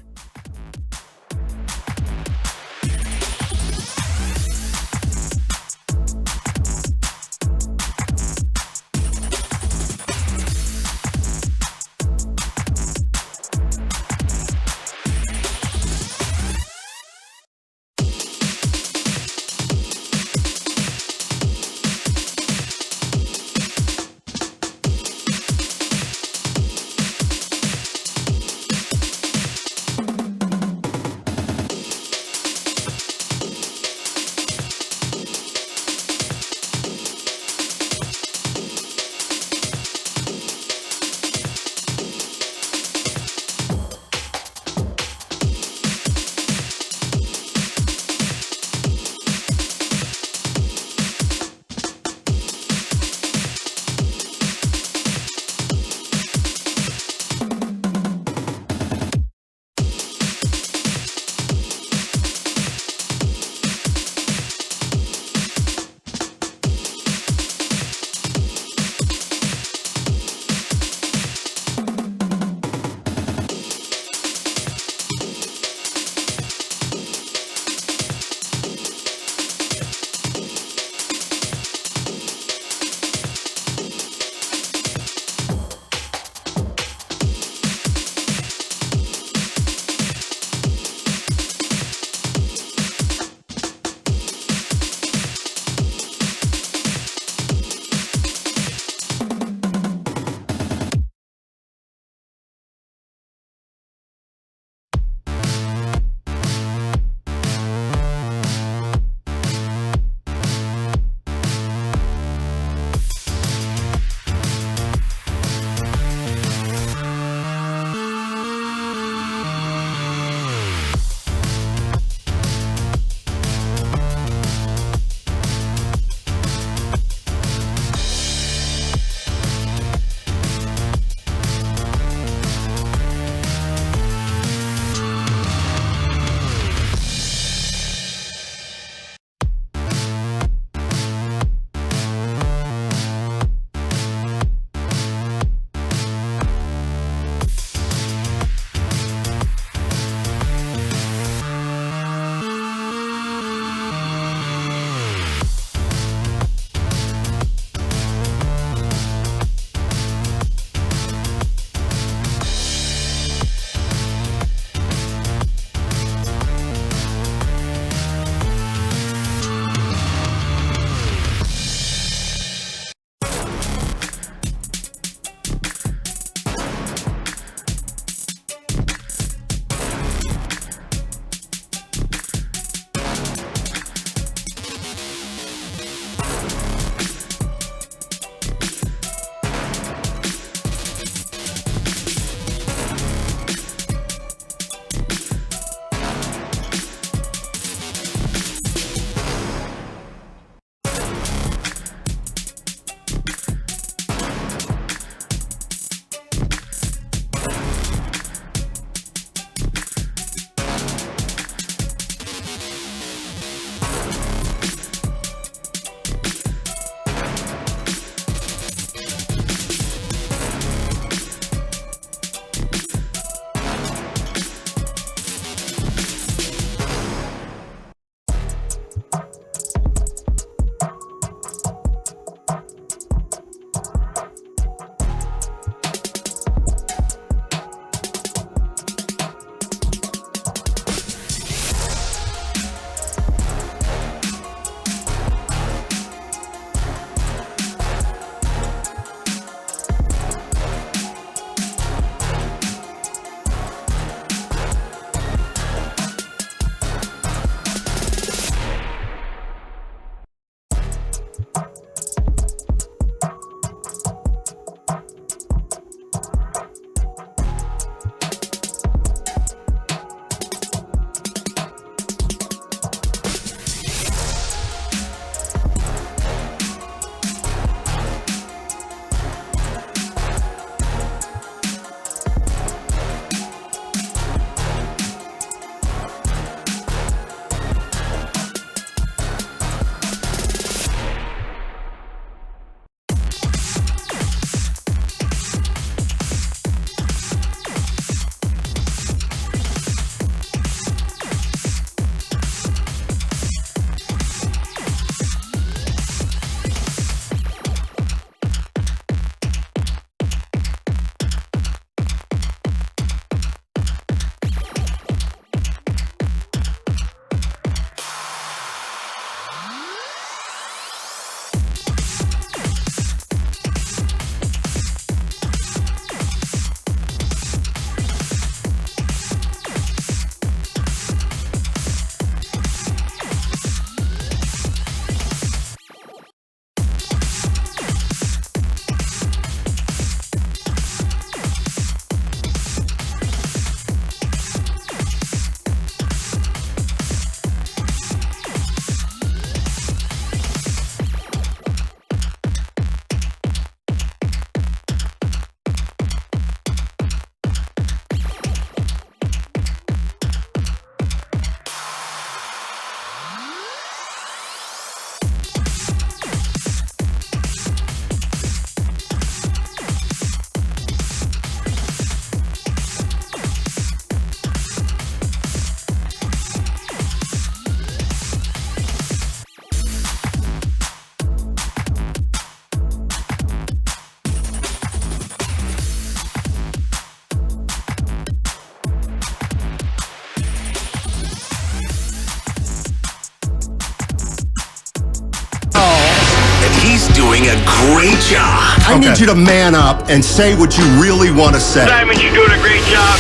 doing a great job. I need you to man up and say what you really want to say. Simon, you're doing a great job.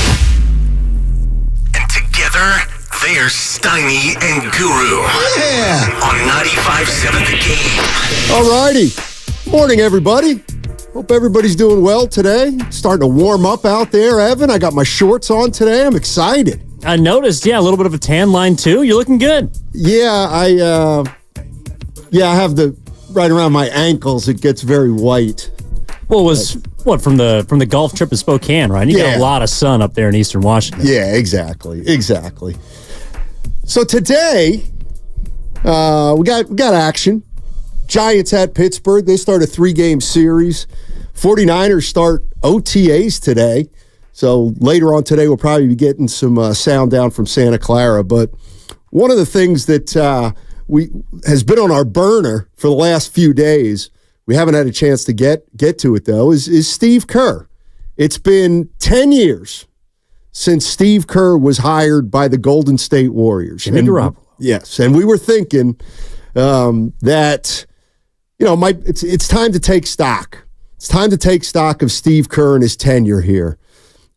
And together, they are Steiny and Guru. Yeah. On 95.7 The Game. All righty. Morning, everybody. Hope everybody's doing well today. Starting to warm up out there, Evan. I got my shorts on today. I'm excited. I noticed, a little bit of a tan line too. You're looking good. Yeah, I have the right around my ankles. It gets very white. Well, it was from the golf trip to Spokane, right? You got a lot of sun up there in Eastern Washington. Yeah, exactly. So today, we got action. Giants at Pittsburgh. They start a 3-game series. 49ers start OTAs today. So later on today, we'll probably be getting some sound down from Santa Clara. But one of the things that has been on our burner for the last few days, we haven't had a chance to get to it, though, is Steve Kerr. It's been 10 years since Steve Kerr was hired by the Golden State Warriors. Jimmy Garoppolo. Yes, and we were thinking that, it's time to take stock. It's time to take stock of Steve Kerr and his tenure here.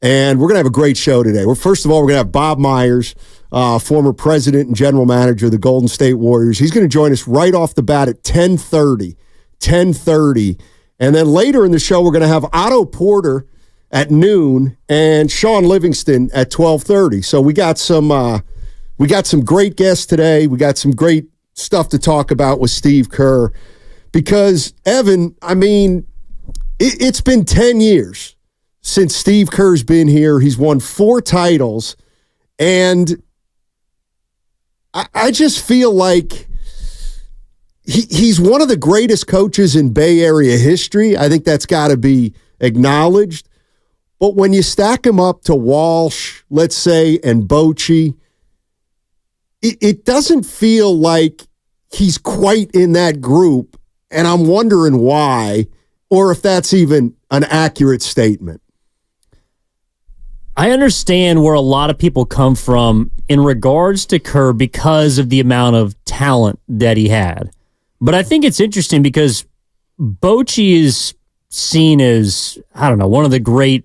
And we're going to have a great show today. First of all, we're going to have Bob Myers, former president and general manager of the Golden State Warriors. He's going to join us right off the bat at 10:30. 10:30. And then later in the show, we're going to have Otto Porter at noon and Shawn Livingston at 12:30. So we got some great guests today. We got some great stuff to talk about with Steve Kerr. Because, Evan, it's been 10 years since Steve Kerr's been here. He's won 4 titles. And I just feel like he's one of the greatest coaches in Bay Area history. I think that's got to be acknowledged. But when you stack him up to Walsh, let's say, and Bochy, it doesn't feel like he's quite in that group. And I'm wondering why, or if that's even an accurate statement. I understand where a lot of people come from in regards to Kerr because of the amount of talent that he had. But I think it's interesting because Bochy is seen as, one of the great,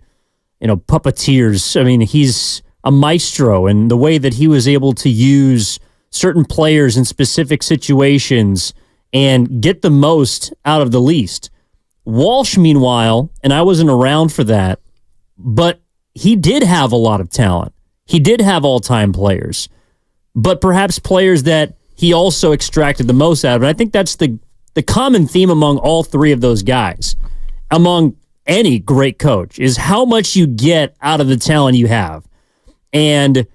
puppeteers. He's a maestro, and the way that he was able to use certain players in specific situations and get the most out of the least. Walsh, meanwhile, and I wasn't around for that, but he did have a lot of talent. He did have all-time players, but perhaps players that he also extracted the most out of. And I think that's the common theme among all 3 of those guys, among any great coach, is how much you get out of the talent you have. And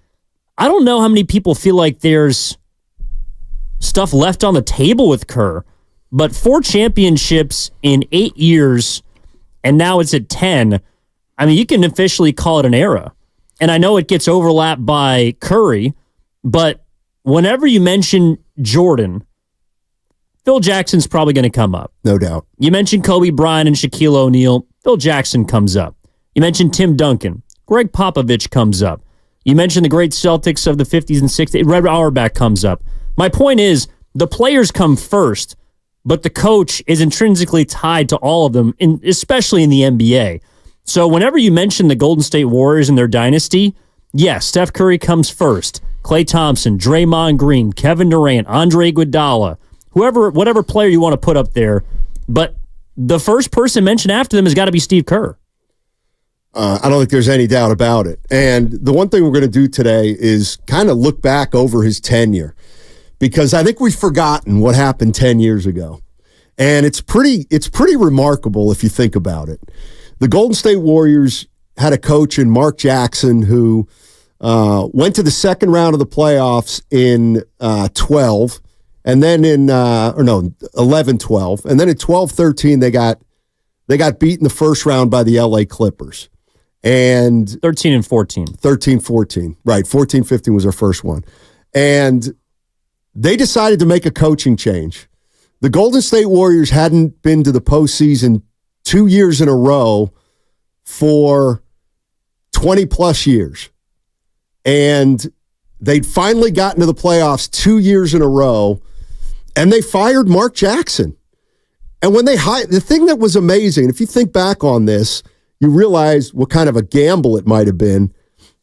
I don't know how many people feel like there's stuff left on the table with Kerr, but 4 championships in 8 years, and now it's at 10. You can officially call it an era. And I know it gets overlapped by Curry, but whenever you mention Jordan, Phil Jackson's probably going to come up. No doubt. You mention Kobe Bryant and Shaquille O'Neal, Phil Jackson comes up. You mention Tim Duncan, Greg Popovich comes up. You mentioned the great Celtics of the 50s and 60s, Red Auerbach comes up. My point is, the players come first, but the coach is intrinsically tied to all of them, especially in the NBA. So whenever you mention the Golden State Warriors and their dynasty, yes, Steph Curry comes first. Klay Thompson, Draymond Green, Kevin Durant, Andre Iguodala, whatever player you want to put up there. But the first person mentioned after them has got to be Steve Kerr. I don't think there's any doubt about it. And the one thing we're going to do today is kind of look back over his tenure, because I think we've forgotten what happened 10 years ago. And it's pretty remarkable if you think about it. The Golden State Warriors had a coach in Mark Jackson who went to the second round of the playoffs in 12, and then in 11-12, and then in 12-13 they got beat in the first round by the LA Clippers. And 13 and 14. 13-14. Right, 14-15 was our first one. And they decided to make a coaching change. The Golden State Warriors hadn't been to the postseason 2 years in a row for 20-plus years. And they'd finally gotten to the playoffs 2 years in a row, and they fired Mark Jackson. And when they the thing that was amazing, if you think back on this, you realize what kind of a gamble it might have been.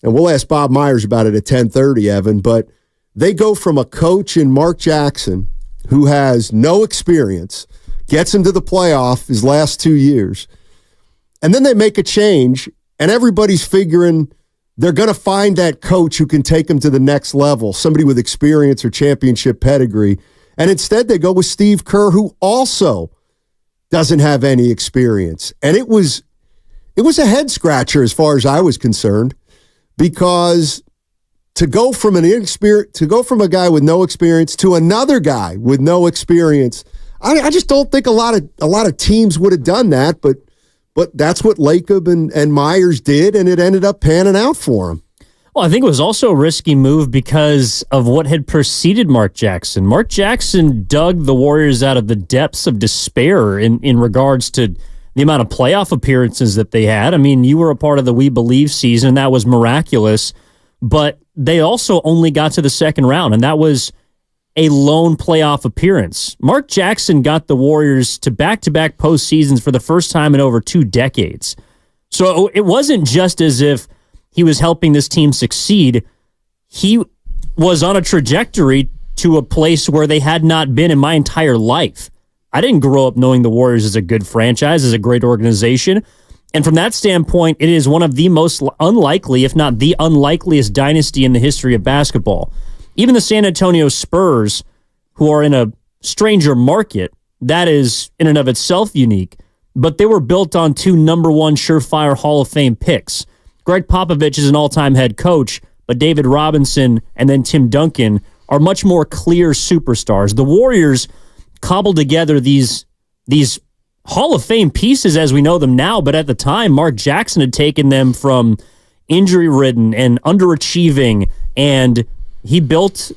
And we'll ask Bob Myers about it at 10:30, Evan. But they go from a coach in Mark Jackson who has no experience, gets him to the playoff his last 2 years, and then they make a change, and everybody's figuring they're going to find that coach who can take them to the next level, somebody with experience or championship pedigree. And instead they go with Steve Kerr, who also doesn't have any experience. And it was a head scratcher as far as I was concerned, because to go from a guy with no experience to another guy with no experience, I just don't think a lot of teams would have done that, but that's what Lacob and Myers did, and it ended up panning out for him. Well, I think it was also a risky move because of what had preceded Mark Jackson. Mark Jackson dug the Warriors out of the depths of despair in regards to the amount of playoff appearances that they had. I mean, you were a part of the We Believe season, and that was miraculous, but they also only got to the second round, and that was a lone playoff appearance. Mark Jackson got the Warriors to back-to-back postseasons for the first time in over 2 decades. So it wasn't just as if he was helping this team succeed. He was on a trajectory to a place where they had not been in my entire life. I didn't grow up knowing the Warriors as a good franchise, as a great organization. And from that standpoint, it is one of the most unlikely, if not the unlikeliest dynasty in the history of basketball. Even the San Antonio Spurs, who are in a stranger market, that is in and of itself unique, but they were built on 2 number 1 surefire Hall of Fame picks. Greg Popovich is an all-time head coach, but David Robinson and then Tim Duncan are much more clear superstars. The Warriors cobbled together these Hall of Fame pieces as we know them now, but at the time, Mark Jackson had taken them from injury-ridden and underachieving, and he built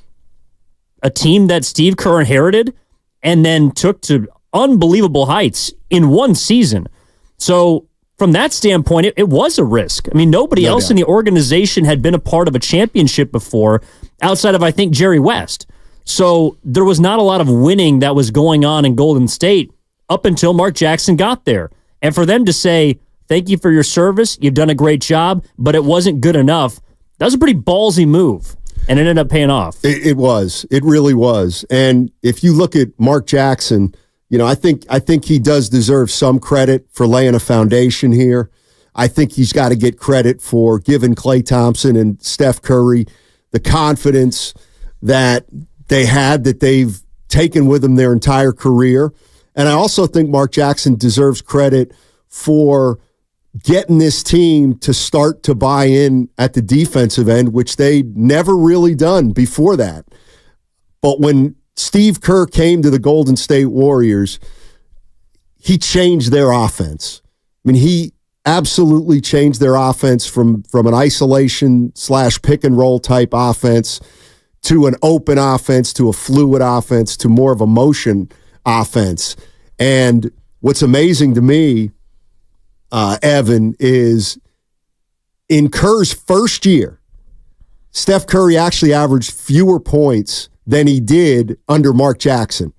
a team that Steve Kerr inherited and then took to unbelievable heights in one season. So from that standpoint, it was a risk. I mean, nobody else in the organization had been a part of a championship before, outside of, I think, Jerry West. So there was not a lot of winning that was going on in Golden State up until Mark Jackson got there. And for them to say, thank you for your service, you've done a great job, but it wasn't good enough, that was a pretty ballsy move. And it ended up paying off. It was. It really was. And if you look at Mark Jackson, I think he does deserve some credit for laying a foundation here. I think he's got to get credit for giving Klay Thompson and Steph Curry the confidence that they had, that they've taken with them their entire career. And I also think Mark Jackson deserves credit for getting this team to start to buy in at the defensive end, which they'd never really done before that. But when Steve Kerr came to the Golden State Warriors, he changed their offense. I mean, he absolutely changed their offense from an isolation / pick and roll type offense to an open offense, to a fluid offense, to more of a motion offense. And what's amazing to me, Evan, is in Kerr's first year, Steph Curry actually averaged fewer points than he did under Mark Jackson.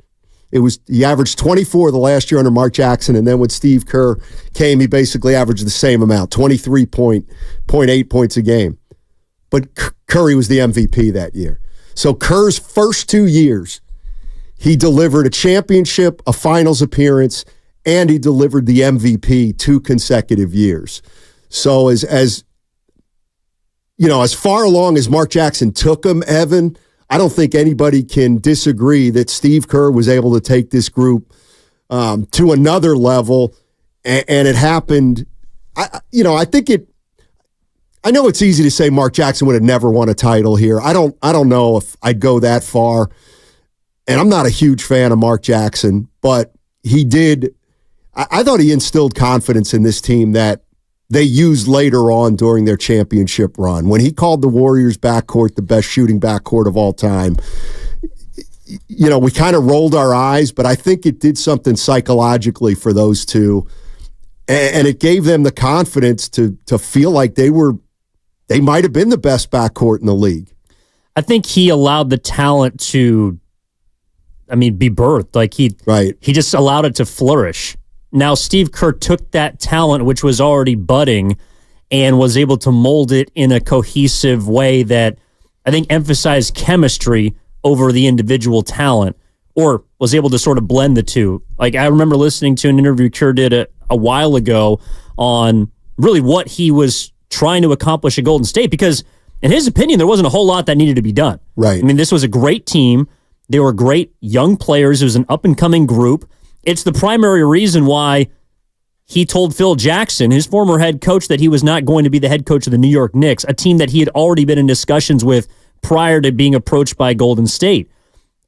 He averaged 24 the last year under Mark Jackson, and then when Steve Kerr came, he basically averaged the same amount, 23.8 points a game. But Curry was the MVP that year. So Kerr's first 2 years, he delivered a championship, a finals appearance, and he delivered the MVP 2 consecutive years. So as far along as Mark Jackson took him, Evan, I don't think anybody can disagree that Steve Kerr was able to take this group to another level, and it happened. I know it's easy to say Mark Jackson would have never won a title here. I don't know if I'd go that far, and I'm not a huge fan of Mark Jackson, but he did. I thought he instilled confidence in this team that they used later on during their championship run. When he called the Warriors backcourt the best shooting backcourt of all time, we kind of rolled our eyes, but I think it did something psychologically for those two. And it gave them the confidence to feel like they might have been the best backcourt in the league. I think he allowed the talent to be birthed. Like he just allowed it to flourish. Now, Steve Kerr took that talent, which was already budding, and was able to mold it in a cohesive way that I think emphasized chemistry over the individual talent, or was able to sort of blend the two. Like, I remember listening to an interview Kerr did a while ago on really what he was trying to accomplish at Golden State, because in his opinion, there wasn't a whole lot that needed to be done. Right. I mean, this was a great team. They were great young players. It was an up-and-coming group. It's the primary reason why he told Phil Jackson, his former head coach, that he was not going to be the head coach of the New York Knicks, a team that he had already been in discussions with prior to being approached by Golden State.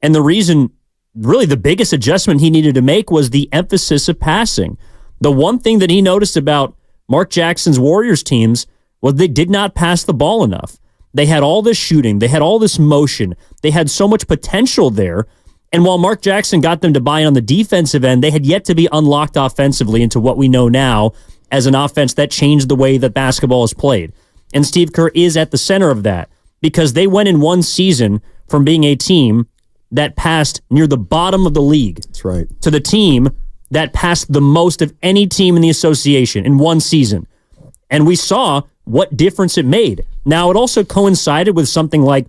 And the reason, really the biggest adjustment he needed to make was the emphasis of passing. The one thing that he noticed about Mark Jackson's Warriors teams was they did not pass the ball enough. They had all this shooting. They had all this motion. They had so much potential there. And while Mark Jackson got them to buy in on the defensive end, they had yet to be unlocked offensively into what we know now as an offense that changed the way that basketball is played. And Steve Kerr is at the center of that, because they went in one season from being a team that passed near the bottom of the league. That's right. To the team that passed the most of any team in the association in one season. And we saw what difference it made. Now, it also coincided with something like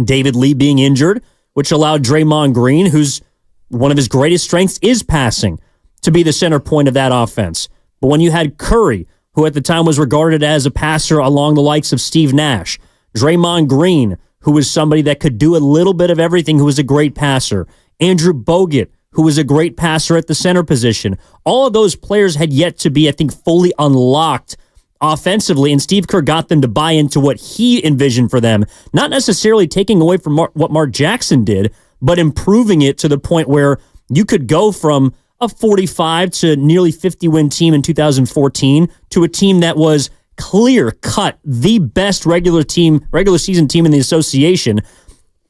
David Lee being injured, which allowed Draymond Green, who's one of his greatest strengths is passing, to be the center point of that offense. But when you had Curry, who at the time was regarded as a passer along the likes of Steve Nash, Draymond Green, who was somebody that could do a little bit of everything, who was a great passer, Andrew Bogut, who was a great passer at the center position, all of those players had yet to be, I think, fully unlocked offensively, and Steve Kerr got them to buy into what he envisioned for them, not necessarily taking away from what Mark Jackson did, but improving it to the point where you could go from a 45 to nearly 50-win team in 2014 to a team that was clear-cut the best regular season team in the association,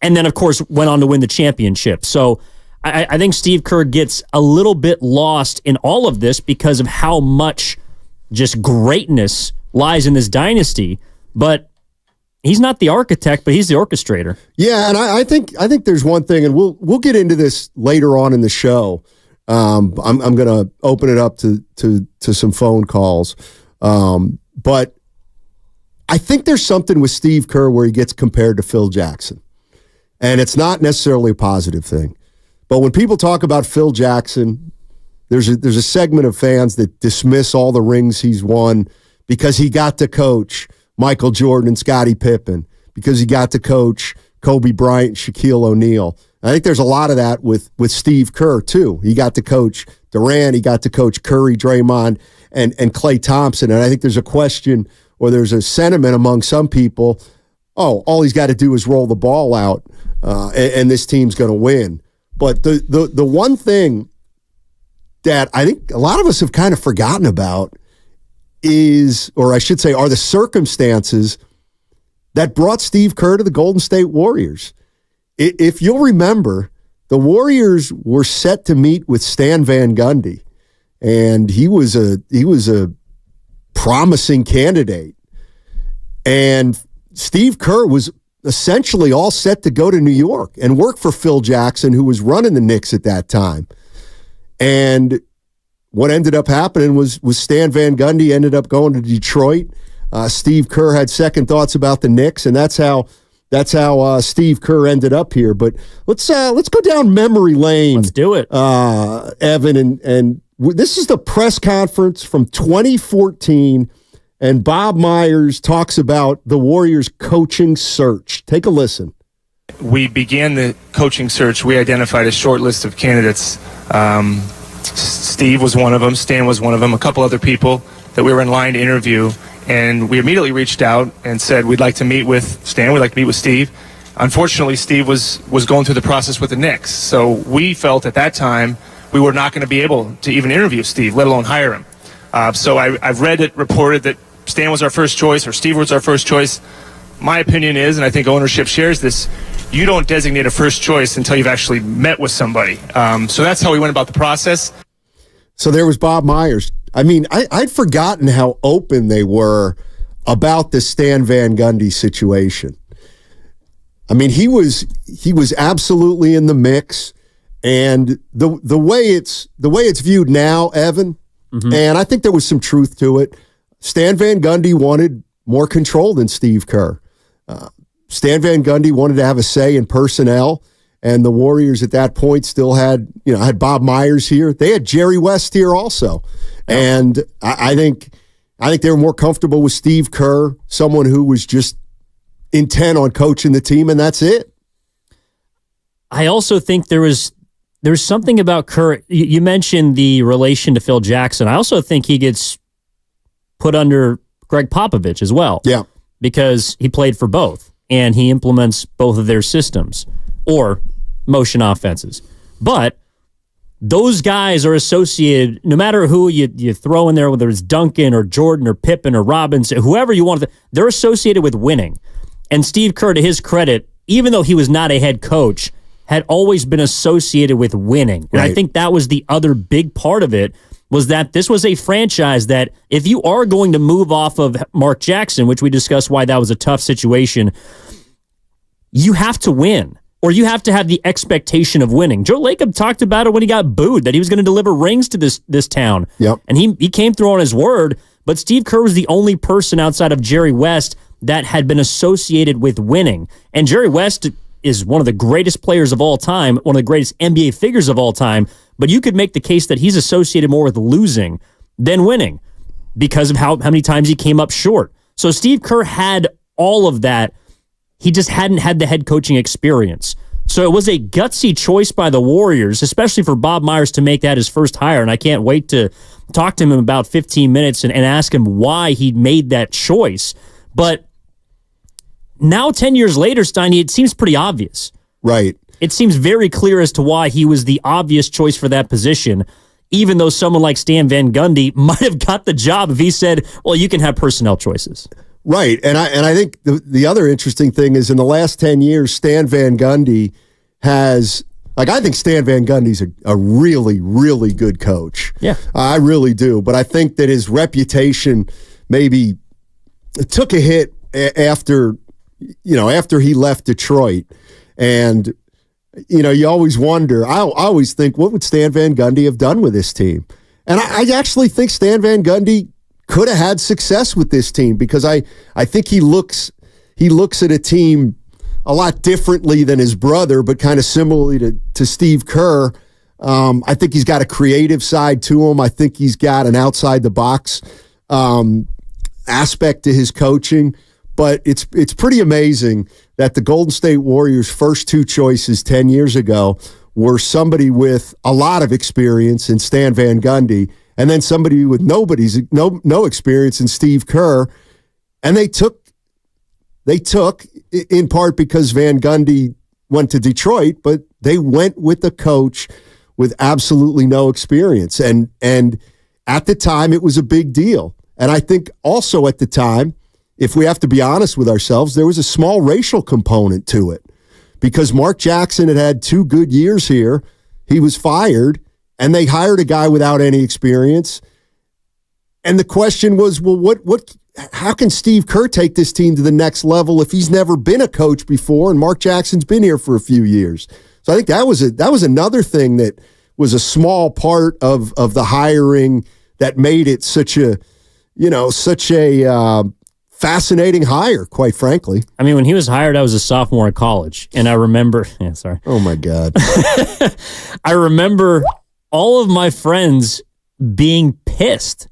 and then, of course, went on to win the championship. So I think Steve Kerr gets a little bit lost in all of this because of how much just greatness lies in this dynasty, but he's not the architect, but he's the orchestrator. Yeah, and I think there's one thing, and we'll get into this later on in the show. I'm going to open it up to some phone calls, but I think there's something with Steve Kerr where he gets compared to Phil Jackson, and it's not necessarily a positive thing. But when people talk about Phil Jackson, there's a segment of fans that dismiss all the rings he's won because he got to coach Michael Jordan and Scottie Pippen, because he got to coach Kobe Bryant and Shaquille O'Neal. I think there's a lot of that with Steve Kerr, too. He got to coach Durant, he got to coach Curry, Draymond, and Klay Thompson. And I think there's a question, or there's a sentiment among some people, all he's got to do is roll the ball out, and this team's going to win. But the one thing that I think a lot of us have kind of forgotten about is, or I should say, are the circumstances that brought Steve Kerr to the Golden State Warriors. If you'll remember, the Warriors were set to meet with Stan Van Gundy, and he was a promising candidate. And Steve Kerr was essentially all set to go to New York and work for Phil Jackson, who was running the Knicks at that time. And what ended up happening was Stan Van Gundy ended up going to Detroit. Steve Kerr had second thoughts about the Knicks, and that's how Steve Kerr ended up here. But let's go down memory lane. Let's do it, Evan. And this is the press conference from 2014, and Bob Myers talks about the Warriors' coaching search. Take a listen. We began the coaching search. We identified a short list of candidates. Steve was one of them. Stan was one of them. A couple other people that we were in line to interview. And we immediately reached out and said, we'd like to meet with Stan. We'd like to meet with Steve. Unfortunately, Steve was going through the process with the Knicks. So we felt at that time we were not going to be able to even interview Steve, let alone hire him. So I've read it reported that Stan was our first choice or Steve was our first choice. My opinion is, and I think ownership shares this, you don't designate a first choice until you've actually met with somebody. So that's how we went about the process. So there was Bob Myers. I mean, I'd forgotten how open they were about the Stan Van Gundy situation. I mean, he was absolutely in the mix, And the way it's viewed now, Evan, and I think there was some truth to it. Stan Van Gundy wanted more control than Steve Kerr. Stan Van Gundy wanted to have a say in personnel, and the Warriors at that point still had Bob Myers here. They had Jerry West here also, and I think they were more comfortable with Steve Kerr, someone who was just intent on coaching the team, and that's it. I also think there's something about Kerr. You mentioned the relation to Phil Jackson. I also think he gets put under Greg Popovich as well. Yeah. Because he played for both, and he implements both of their systems or motion offenses. But those guys are associated, no matter who you throw in there, whether it's Duncan or Jordan or Pippen or Robinson, whoever you want, they're associated with winning. And Steve Kerr, to his credit, even though he was not a head coach, had always been associated with winning. And I think that was the other big part of it, was that this was a franchise that if you are going to move off of Mark Jackson, which we discussed why that was a tough situation, you have to win, or you have to have the expectation of winning. Joe Lacob talked about it when he got booed, that he was going to deliver rings to this town. Yep. And he came through on his word, but Steve Kerr was the only person outside of Jerry West that had been associated with winning. And Jerry West is one of the greatest players of all time, one of the greatest NBA figures of all time, but you could make the case that he's associated more with losing than winning because of how many times he came up short. So Steve Kerr had all of that. He just hadn't had the head coaching experience. So it was a gutsy choice by the Warriors, especially for Bob Myers to make that his first hire, and I can't wait to talk to him in about 15 minutes and ask him why he made that choice. But now, 10 years later, Steiny, it seems pretty obvious. Right. It seems very clear as to why he was the obvious choice for that position, even though someone like Stan Van Gundy might have got the job if he said, well, you can have personnel choices. Right. And I think the other interesting thing is in the last 10 years, Stan Van Gundy has, I think Stan Van Gundy's a really, really good coach. Yeah. I really do. But I think that his reputation maybe took a hit after he left Detroit. And, you always wonder, I always think, what would Stan Van Gundy have done with this team? And I actually think Stan Van Gundy could have had success with this team because I think he looks at a team a lot differently than his brother, but kind of similarly to Steve Kerr. I think he's got a creative side to him. I think he's got an outside-the-box aspect to his coaching. But it's pretty amazing that the Golden State Warriors' first two choices 10 years ago were somebody with a lot of experience in Stan Van Gundy, and then somebody with no experience in Steve Kerr. And they took in part because Van Gundy went to Detroit, but they went with a coach with absolutely no experience. And at the time, it was a big deal. And I think also at the time, if we have to be honest with ourselves, there was a small racial component to it because Mark Jackson had 2 good years here. He was fired, and they hired a guy without any experience. And the question was, well, how can Steve Kerr take this team to the next level if he's never been a coach before and Mark Jackson's been here for a few years? So I think that was another thing that was a small part of the hiring that made it such a fascinating hire, quite frankly. I mean, when he was hired, I was a sophomore in college, and I remember... Yeah, sorry. Oh, my God. I remember all of my friends being pissed.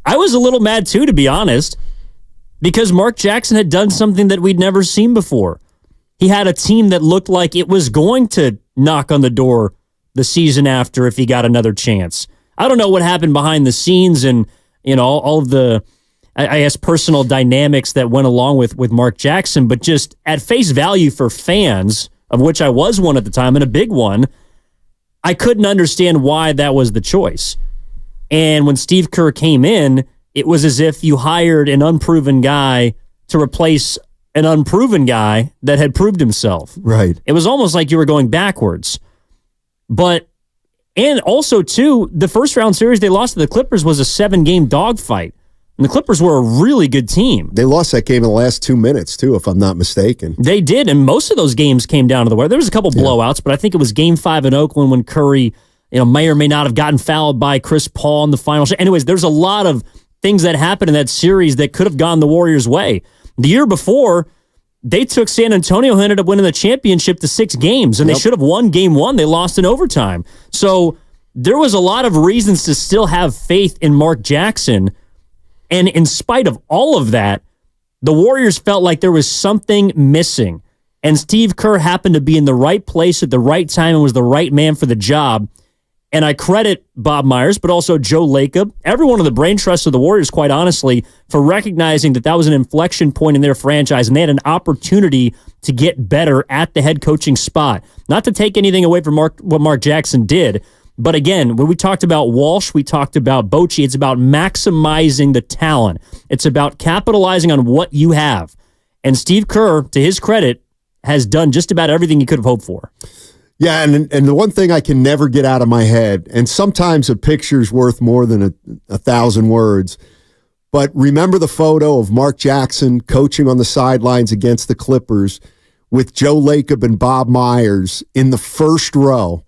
I was a little mad, too, to be honest, because Mark Jackson had done something that we'd never seen before. He had a team that looked like it was going to knock on the door the season after if he got another chance. I don't know what happened behind the scenes and, all of the... I guess personal dynamics that went along with Mark Jackson, but just at face value for fans, of which I was one at the time and a big one, I couldn't understand why that was the choice. And when Steve Kerr came in, it was as if you hired an unproven guy to replace an unproven guy that had proved himself. Right. It was almost like you were going backwards. And also, too, the first round series they lost to the Clippers was a 7-game dogfight. And the Clippers were a really good team. They lost that game in the last 2 minutes, too, if I'm not mistaken. They did, and most of those games came down to the wire. There was a couple blowouts, but I think it was Game 5 in Oakland when Curry, may or may not have gotten fouled by Chris Paul in the final shot. Anyways, there's a lot of things that happened in that series that could have gone the Warriors' way. The year before, they took San Antonio, who ended up winning the championship, to 6 games, and they should have won Game 1. They lost in overtime. So there was a lot of reasons to still have faith in Mark Jackson. And in spite of all of that, the Warriors felt like there was something missing. And Steve Kerr happened to be in the right place at the right time and was the right man for the job. And I credit Bob Myers, but also Joe Lacob, everyone in the brain trust of the Warriors, quite honestly, for recognizing that was an inflection point in their franchise and they had an opportunity to get better at the head coaching spot. Not to take anything away from what Mark Jackson did, but again, when we talked about Walsh, we talked about Bochy, it's about maximizing the talent. It's about capitalizing on what you have. And Steve Kerr, to his credit, has done just about everything he could have hoped for. Yeah, and the one thing I can never get out of my head, and sometimes a picture's worth more than 1,000 words, but remember the photo of Mark Jackson coaching on the sidelines against the Clippers with Joe Lacob and Bob Myers in the first row.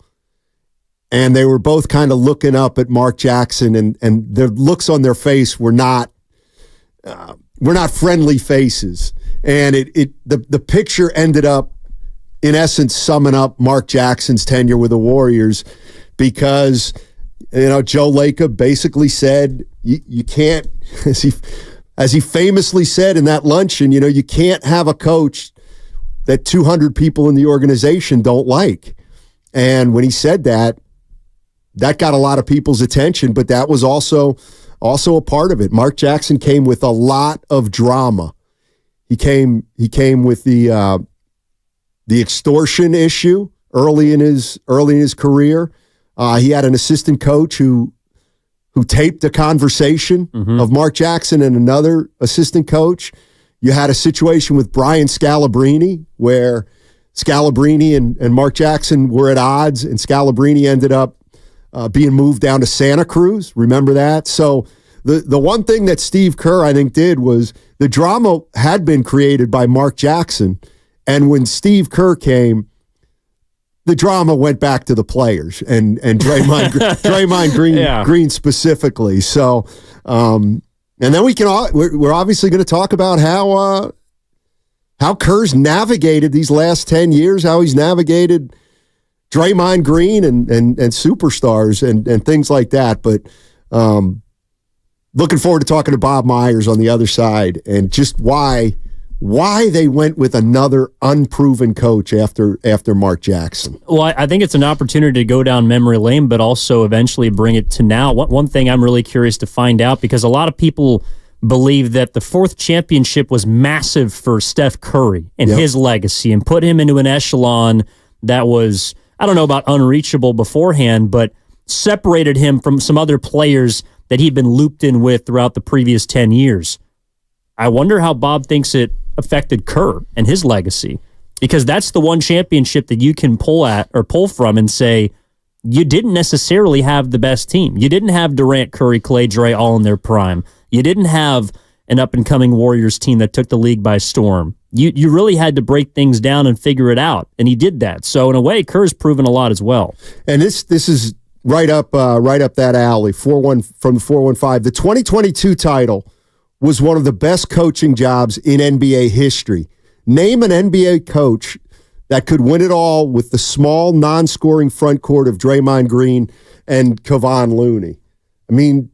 And they were both kind of looking up at Mark Jackson, and their looks on their face were not friendly faces. And the picture ended up, in essence, summing up Mark Jackson's tenure with the Warriors, because Joe Lacob basically said you can't, as he famously said in that luncheon, you can't have a coach that 200 people in the organization don't like. And when he said that got a lot of people's attention, but that was also a part of it. Mark Jackson came with a lot of drama. He came with the extortion issue early in his career. He had an assistant coach who taped a conversation of Mark Jackson and another assistant coach. You had a situation with Brian Scalabrine where Scalabrine and Mark Jackson were at odds, and Scalabrine ended up being moved down to Santa Cruz. Remember that? So the one thing that Steve Kerr, I think, did was the drama had been created by Mark Jackson. And when Steve Kerr came, the drama went back to the players and Draymond Green specifically. So, and then we're obviously going to talk about how Kerr's navigated these last 10 years, how he's navigated Draymond Green and superstars and things like that. But looking forward to talking to Bob Myers on the other side and just why they went with another unproven coach after Mark Jackson. Well, I think it's an opportunity to go down memory lane, but also eventually bring it to now. One thing I'm really curious to find out, because a lot of people believe that the 4th championship was massive for Steph Curry and his legacy and put him into an echelon that was, I don't know about unreachable beforehand, but separated him from some other players that he'd been looped in with throughout the previous 10 years. I wonder how Bob thinks it affected Kerr and his legacy, because that's the one championship that you can pull from and say, you didn't necessarily have the best team. You didn't have Durant, Curry, Clay, Dre all in their prime. You didn't have an up-and-coming Warriors team that took the league by storm. You really had to break things down and figure it out, and he did that. So in a way, Kerr's proven a lot as well. And this is right up that alley. 4-1 from the 415. The 2022 title was one of the best coaching jobs in NBA history. Name an NBA coach that could win it all with the small, non-scoring front court of Draymond Green and Kevon Looney. I mean,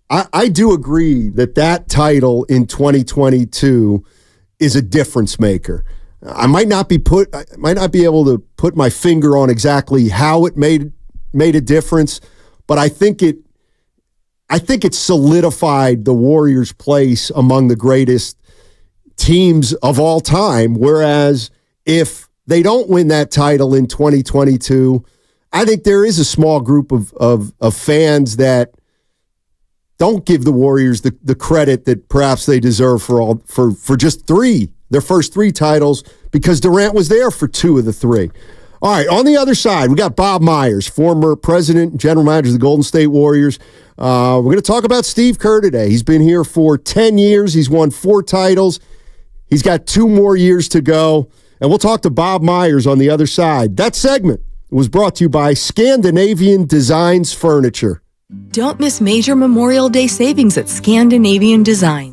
I do agree that title in 2022 is a difference maker. I might not be able to put my finger on exactly how it made a difference, but I think it solidified the Warriors' place among the greatest teams of all time. Whereas if they don't win that title in 2022, I think there is a small group of fans that don't give the Warriors the credit that perhaps they deserve for just their first 3 titles, because Durant was there for 2 of the 3. All right, on the other side, we got Bob Myers, former president, general manager of the Golden State Warriors. We're going to talk about Steve Kerr today. He's been here for 10 years. He's won 4 titles. He's got 2 more years to go. And we'll talk to Bob Myers on the other side. That segment was brought to you by Scandinavian Designs Furniture. Don't miss major Memorial Day savings at Scandinavian Designs.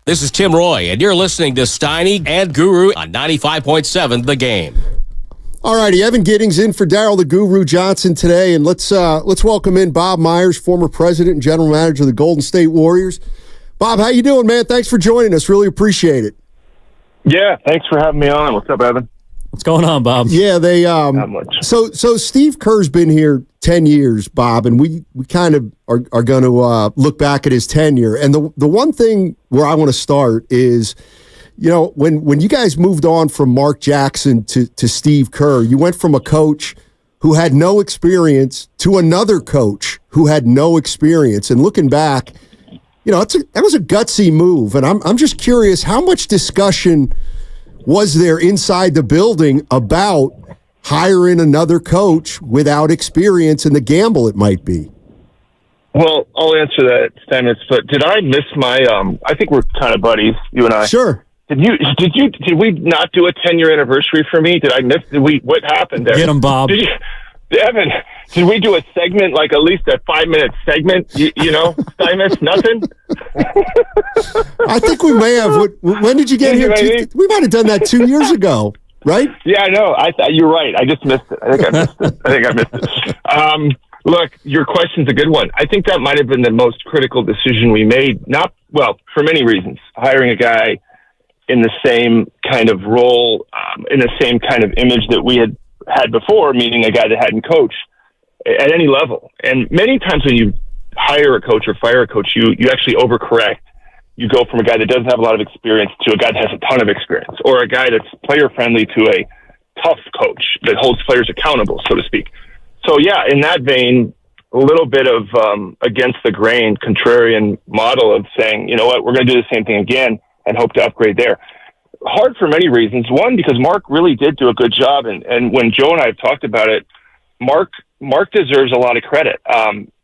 This is Tim Roy, and you're listening to Steiny and Guru on 95.7 The Game. All righty, Evan Giddings in for Daryl the Guru Johnson today, and let's welcome in Bob Myers, former president and general manager of the Golden State Warriors. Bob, how you doing, man? Thanks for joining us. Really appreciate it. Yeah, thanks for having me on. What's up, Evan? What's going on, Bob? Yeah, they Not much. So Steve Kerr's been here 10 years, Bob, and we kind of are going to look back at his tenure. And the one thing where I want to start is, you know, when you guys moved on from Mark Jackson to Steve Kerr, you went from a coach who had no experience to another coach who had no experience. And looking back, you know, that was a gutsy move. And I'm just curious, how much discussion was there inside the building about hiring another coach without experience and the gamble it might be? Well, I'll answer that, Stennis, but did I miss my I think we're kind of buddies, you and I. Sure. Did we not do a 10-year anniversary for me? What happened there? Get him, Bob. Evan, did we do a segment, like at least a 5-minute segment? You know, Stennis, nothing? I think we may have. When did you get here? We might have done that 2 years ago, right? Yeah, I know. You're right. I just missed it. I think I missed it. Look, your question's a good one. I think that might have been the most critical decision we made. For many reasons. Hiring a guy in the same kind of role, in the same kind of image that we had before, meaning a guy that hadn't coached at any level. And many times when you hire a coach or fire a coach, you actually overcorrect. You go from a guy that doesn't have a lot of experience to a guy that has a ton of experience, or a guy that's player friendly to a tough coach that holds players accountable, so to speak. So yeah, in that vein, a little bit of against the grain, contrarian model of saying, you know what, we're going to do the same thing again and hope to upgrade there. Hard for many reasons. One, because Mark really did do a good job, and when Joe and I have talked about it, Mark deserves a lot of credit.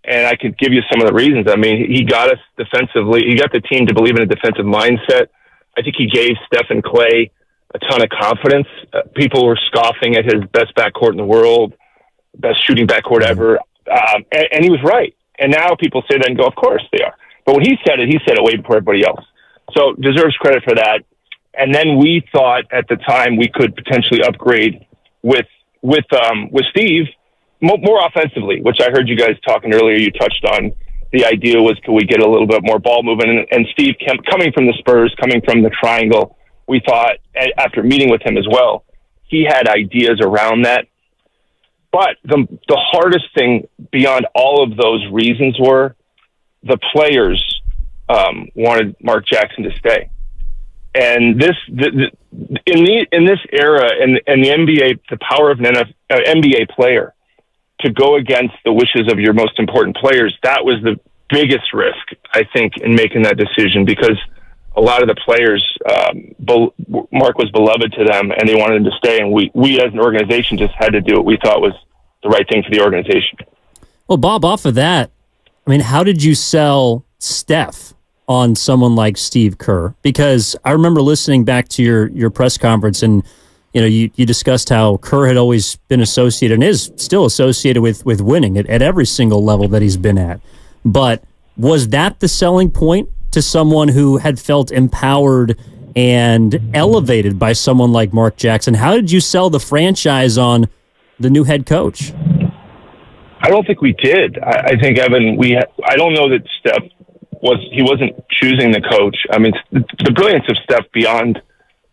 And I could give you some of the reasons. I mean, he got us defensively. He got the team to believe in a defensive mindset. I think he gave Steph and Clay a ton of confidence. People were scoffing at his best backcourt in the world, best shooting backcourt ever. And he was right. And now people say that and go, of course they are. But when he said it way before everybody else. So deserves credit for that. And then we thought at the time we could potentially upgrade with Steve more offensively, which I heard you guys talking earlier. You touched on the idea was, could we get a little bit more ball movement? And Steve, coming from the Spurs, coming from the triangle, we thought, after meeting with him as well, he had ideas around that. But the hardest thing beyond all of those reasons were the players wanted Mark Jackson to stay. And in this era, and the NBA, the power of an NBA player to go against the wishes of your most important players, that was the biggest risk, I think, in making that decision, because a lot of the players, Mark was beloved to them, and they wanted him to stay. And we as an organization just had to do what we thought was the right thing for the organization. Well, Bob, off of that, I mean, how did you sell Steph on someone like Steve Kerr? Because I remember listening back to your press conference, and you discussed how Kerr had always been associated and is still associated with winning at every single level that he's been at. But was that the selling point to someone who had felt empowered and elevated by someone like Mark Jackson? How did you sell the franchise on the new head coach? I don't think we did. I think, Evan, I don't know that Steph wasn't choosing the coach. I mean, the brilliance of Steph beyond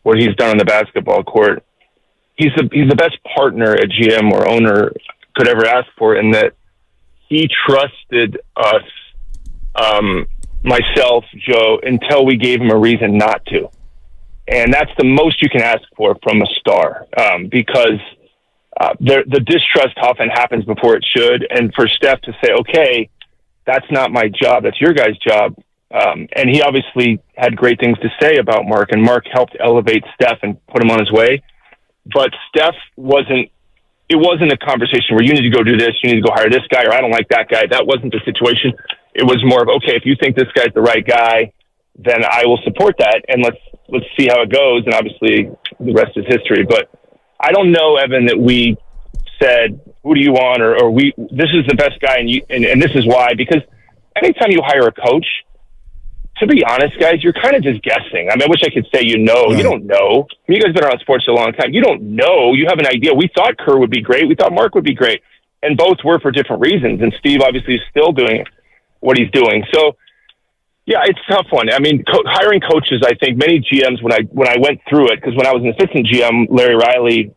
what he's done on the basketball court, he's the best partner a GM or owner could ever ask for, in that he trusted us, myself, Joe, until we gave him a reason not to. And that's the most you can ask for from a star, because the distrust often happens before it should. And for Steph to say, okay, that's not my job, that's your guys' job. And he obviously had great things to say about Mark, and Mark helped elevate Steph and put him on his way. But Steph wasn't a conversation where you need to go do this, you need to go hire this guy, or I don't like that guy. That wasn't the situation. It was more of, okay, if you think this guy's the right guy, then I will support that, and let's see how it goes. And obviously the rest is history. But I don't know, Evan, that we said, who do you want? Or this is the best guy, and this is why. Because anytime you hire a coach, to be honest, guys, you're kind of just guessing. I mean, I wish I could say you know. Right. You don't know. I mean, you guys have been around sports a long time. You don't know. You have an idea. We thought Kerr would be great. We thought Mark would be great. And both were for different reasons. And Steve obviously is still doing what he's doing. So, yeah, it's a tough one. I mean, hiring coaches, I think many GMs, when I went through it, because when I was an assistant GM, Larry Riley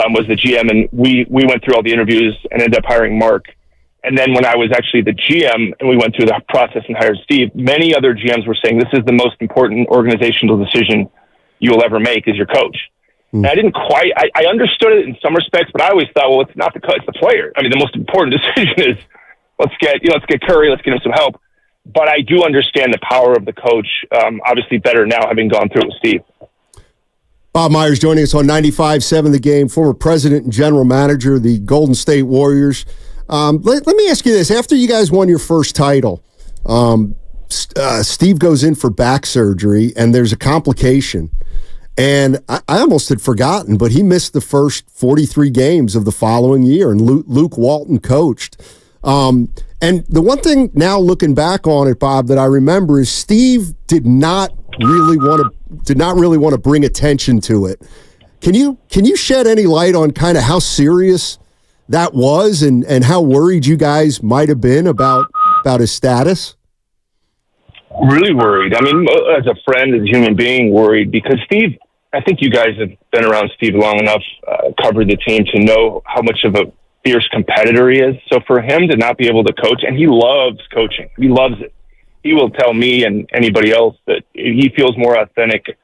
was the GM, and we went through all the interviews and ended up hiring Mark. And then when I was actually the GM and we went through the process and hired Steve, many other GMs were saying this is the most important organizational decision you will ever make is your coach. And I didn't quite, I understood it in some respects, but I always thought, well, it's not the coach, it's the player. I mean, the most important decision is let's get Curry, let's get him some help. But I do understand the power of the coach, obviously better now having gone through it with Steve. Bob Myers joining us on 95.7 The Game, former president and general manager of the Golden State Warriors. Let me ask you this. After you guys won your first title, Steve goes in for back surgery, and there's a complication. And I almost had forgotten, but he missed the first 43 games of the following year, and Luke Walton coached. And the one thing now looking back on it, Bob, that I remember is Steve did not really want to bring attention to it. Can you shed any light on kind of how serious that was and how worried you guys might have been about his status? Really worried. I mean, as a friend, as a human being, worried because Steve, I think you guys have been around Steve long enough, covered the team to know how much of a fierce competitor he is. So for him to not be able to coach, and he loves coaching. He loves it. He will tell me and anybody else that he feels more authentic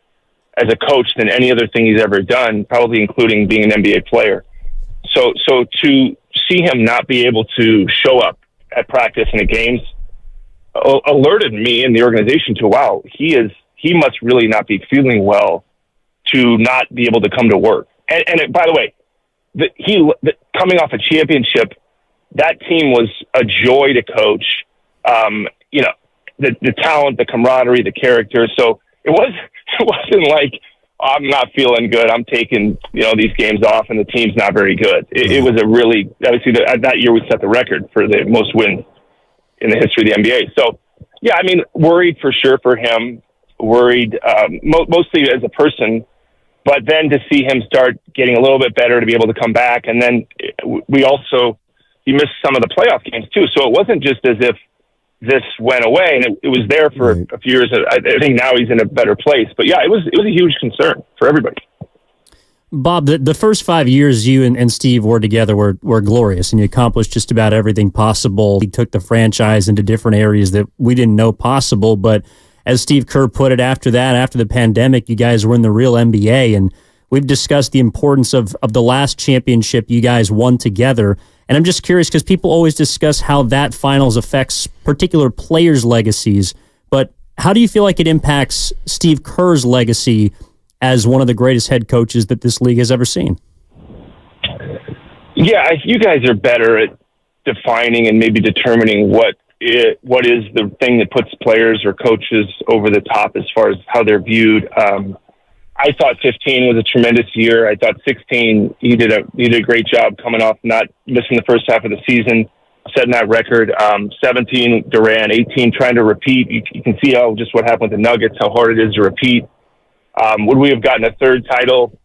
as a coach than any other thing he's ever done, probably including being an NBA player. So to see him not be able to show up at practice and at games alerted me and the organization to, wow, he must really not be feeling well to not be able to come to work. And by the way, coming off a championship, that team was a joy to coach. The talent, the camaraderie, the character. So it wasn't like, I'm not feeling good, I'm taking these games off and the team's not very good. It was a really, obviously that year we set the record for the most wins in the history of the NBA. So yeah, I mean, worried for sure for him, worried mostly as a person, but then to see him start getting a little bit better, to be able to come back. And then he missed some of the playoff games too. So it wasn't just as if this went away, and it was there for a few years. I think now he's in a better place. But yeah, it was a huge concern for everybody. Bob, the first 5 years you and Steve were together were glorious, and you accomplished just about everything possible. He took the franchise into different areas that we didn't know possible. But as Steve Kerr put it, after the pandemic, you guys were in the real NBA, and we've discussed the importance of the last championship you guys won together. And I'm just curious because people always discuss how that finals affects particular players' legacies. But how do you feel like it impacts Steve Kerr's legacy as one of the greatest head coaches that this league has ever seen? Yeah, you guys are better at defining and maybe determining what is the thing that puts players or coaches over the top as far as how they're viewed. I thought 15 was a tremendous year. I thought 16, he did a great job coming off not missing the first half of the season, setting that record. 17, Durant. 18, trying to repeat. You can see what happened with the Nuggets, how hard it is to repeat. Would we have gotten a third title?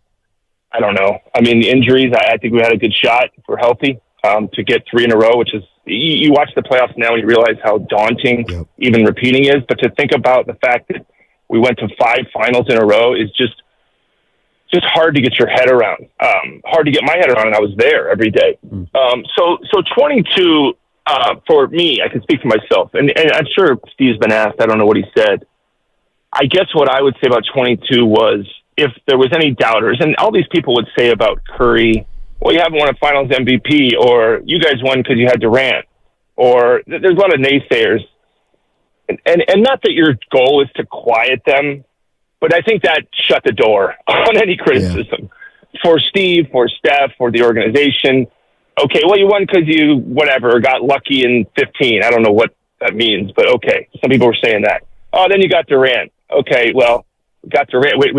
I don't know. I mean, the injuries, I think we had a good shot if we're healthy to get 3 in a row, which is, you watch the playoffs now and you realize how daunting even repeating is. But to think about the fact that we went to 5 finals in a row is just hard to get your head around. Hard to get my head around, and I was there every day. So 22, for me, I can speak for myself, and I'm sure Steve's been asked, I don't know what he said. I guess what I would say about 22 was, if there was any doubters, and all these people would say about Curry, well, you haven't won a finals MVP, or you guys won because you had Durant, or there's a lot of naysayers. And not that your goal is to quiet them, but I think that shut the door on any criticism for Steve, for Steph, for the organization. Okay, well, you won because you, got lucky in 15. I don't know what that means, but okay. Some people were saying that. Oh, then you got Durant. Okay, well, got Durant. We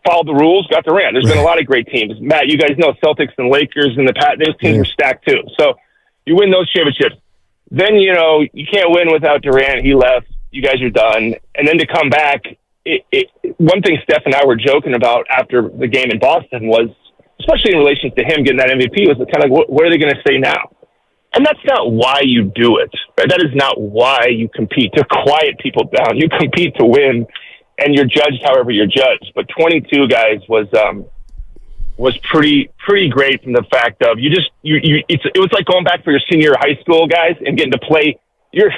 followed the rules, got Durant. There's been a lot of great teams. Matt, you guys know Celtics and Lakers and those teams were stacked too. So you win those championships. Then, you can't win without Durant. He left. you guys are done. And then to come back, one thing Steph and I were joking about after the game in Boston was, especially in relation to him getting that MVP, was kind of what are they going to say now? And that's not why you do it. Right? That is not why you compete, to quiet people down. You compete to win, and you're judged however you're judged. But 22, guys, was pretty great from the fact of it was like going back for your senior high school, guys, and getting to play your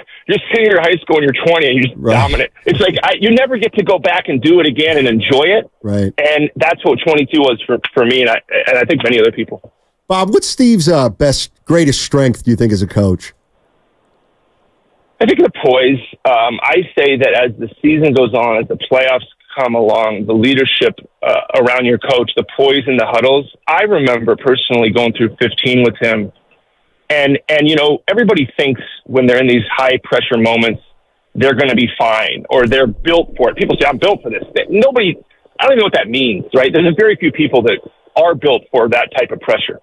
senior high school and you're 20 and you're just dominant. It's like you never get to go back and do it again and enjoy it. Right. And that's what 22 was for me, and I think many other people. Bob, what's Steve's greatest strength, do you think, as a coach? I think the poise. I say that as the season goes on, as the playoffs come along, the leadership around your coach, the poise in the huddles. I remember personally going through 15 with him, and everybody thinks when they're in these high pressure moments they're going to be fine or they're built for it. People say, I'm built for this thing. I don't even know what that means, right? There's very few people that are built for that type of pressure.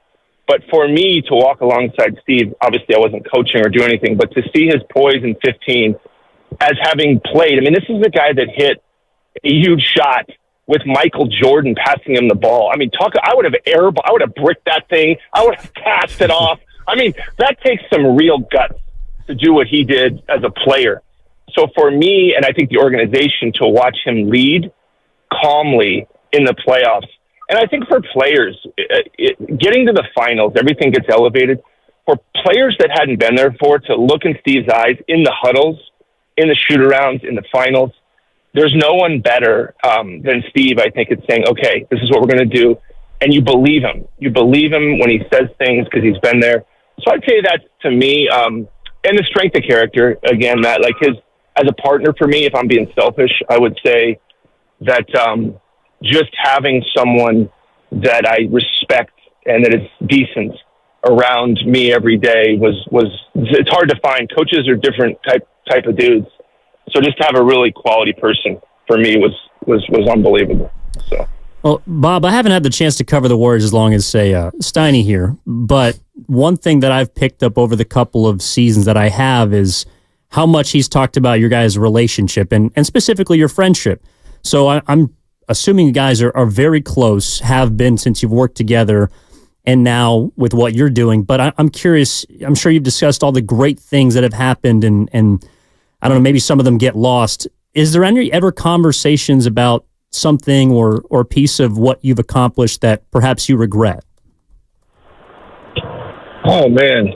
But for me to walk alongside Steve, obviously I wasn't coaching or doing anything, but to see his poise in 15 as having played, this is a guy that hit a huge shot with Michael Jordan passing him the ball. I would have bricked that thing. I would have cast it off. That takes some real guts to do what he did as a player. So for me, and I think the organization, to watch him lead calmly in the playoffs, and I think for players, getting to the finals, everything gets elevated. For players that hadn't been there before, to look in Steve's eyes in the huddles, in the shoot-arounds, in the finals, there's no one better than Steve, I think, at saying, okay, this is what we're going to do. And you believe him. You believe him when he says things because he's been there. So I'd say that to me, and the strength of character, again, that like as a partner for me, if I'm being selfish, I would say that just having someone that I respect and that is decent around me every day it's hard to find. Coaches are different type of dudes. So just to have a really quality person for me was unbelievable. So. Well, Bob, I haven't had the chance to cover the Warriors as long as, say, Steiny here, but one thing that I've picked up over the couple of seasons that I have is how much he's talked about your guys' relationship and specifically your friendship. So I'm assuming you guys are very close, have been since you've worked together, and now with what you're doing. But I'm curious, I'm sure you've discussed all the great things that have happened, and I don't know, maybe some of them get lost. Is there any ever conversations about something or piece of what you've accomplished that perhaps you regret? Oh, man.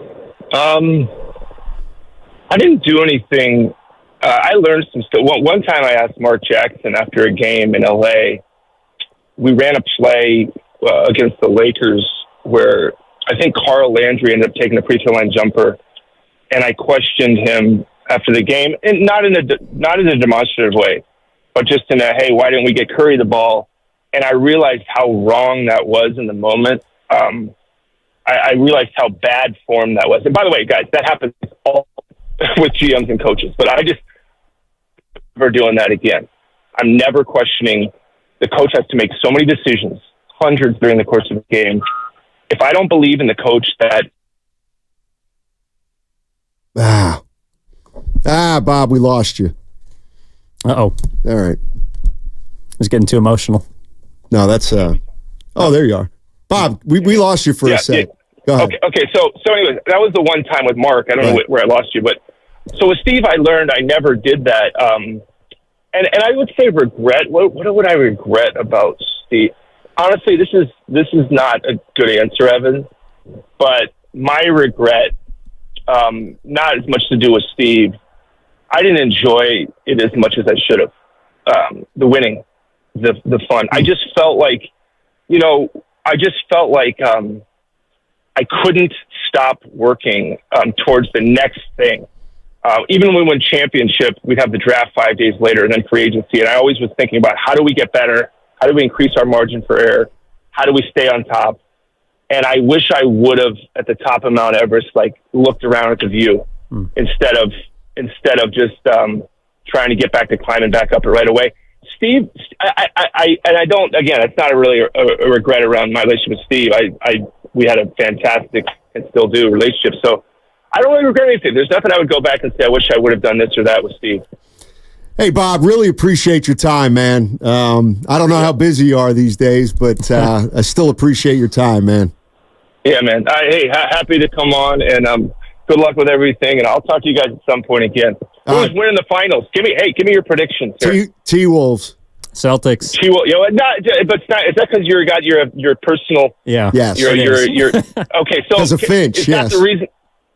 I didn't do anything. I learned some stuff. One time I asked Mark Jackson after a game in L.A., we ran a play against the Lakers where I think Carl Landry ended up taking a free throw line jumper, and I questioned him after the game, and not in a demonstrative way, but just in a, hey, why didn't we get Curry the ball? And I realized how wrong that was in the moment. I realized how bad form that was. And by the way, guys, that happens all with GMs and coaches, but I just never doing that again. I'm never questioning. The coach has to make so many decisions, hundreds during the course of the game. If I don't believe in the coach that... Bob, we lost you. Uh-oh. All right. It's getting too emotional. No, that's... Oh, there you are. Bob, we lost you for a second. Go ahead. Okay. So anyways, that was the one time with Mark. I don't know where I lost you, but so with Steve, I learned I never did that. And I would say regret. What would I regret about Steve? Honestly, this is not a good answer, Evan. But my regret, not as much to do with Steve. I didn't enjoy it as much as I should have. The winning, the fun. I just felt like, I couldn't stop working towards the next thing. Even when we win championship, we'd have the draft 5 days later and then free agency. And I always was thinking about how do we get better? How do we increase our margin for error? How do we stay on top? And I wish I would have, at the top of Mount Everest, looked around at the view instead of just trying to get back to climbing back up it right away. Steve, I don't, again, it's not really a regret around my relationship with Steve. We had a fantastic and still do relationship. So I don't really regret anything. There's nothing I would go back and say, I wish I would have done this or that with Steve. Hey, Bob, really appreciate your time, man. I don't know how busy you are these days, but I still appreciate your time, man. Yeah, man. Happy to come on, and good luck with everything, and I'll talk to you guys at some point again. Who's winning the finals? Give me your predictions. T-Wolves. Celtics. But it's not. Is that because you got your personal? Yeah. Yes. Your okay. So because of Finch. Is yes. that the reason?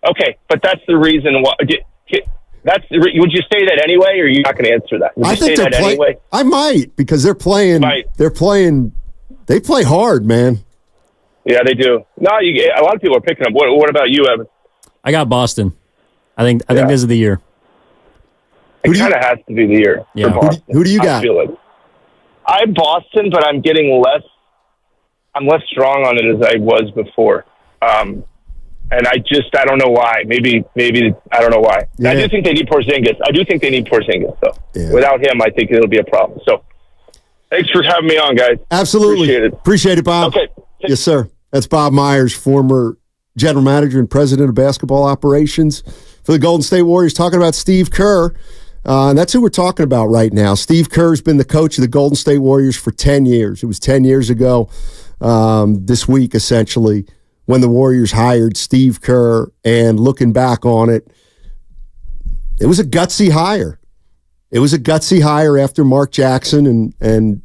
Okay, but that's the reason why. Would you say that anyway, or are you not going to answer that? Would I you think say that anyway? I might, because they're playing. They're playing. They play hard, man. Yeah, they do. No, a lot of people are picking them. What about you, Evan? I got Boston. I think this is the year. It kind of has to be the year for Boston. Who do you got? I feel it. I'm Boston, but I'm getting less. I'm less strong on it as I was before. And I don't know why. Maybe I don't know why. Yeah. I do think they need Porzingis. though. Yeah. Without him, I think it'll be a problem. So, thanks for having me on, guys. Absolutely. Appreciate it, Bob. Okay. Yes, sir. That's Bob Myers, former general manager and president of basketball operations for the Golden State Warriors, talking about Steve Kerr. And that's who we're talking about right now. Steve Kerr's been the coach of the Golden State Warriors for 10 years. It was 10 years ago this week, essentially, when the Warriors hired Steve Kerr, and looking back on it, it was a gutsy hire. It was a gutsy hire after Mark Jackson. And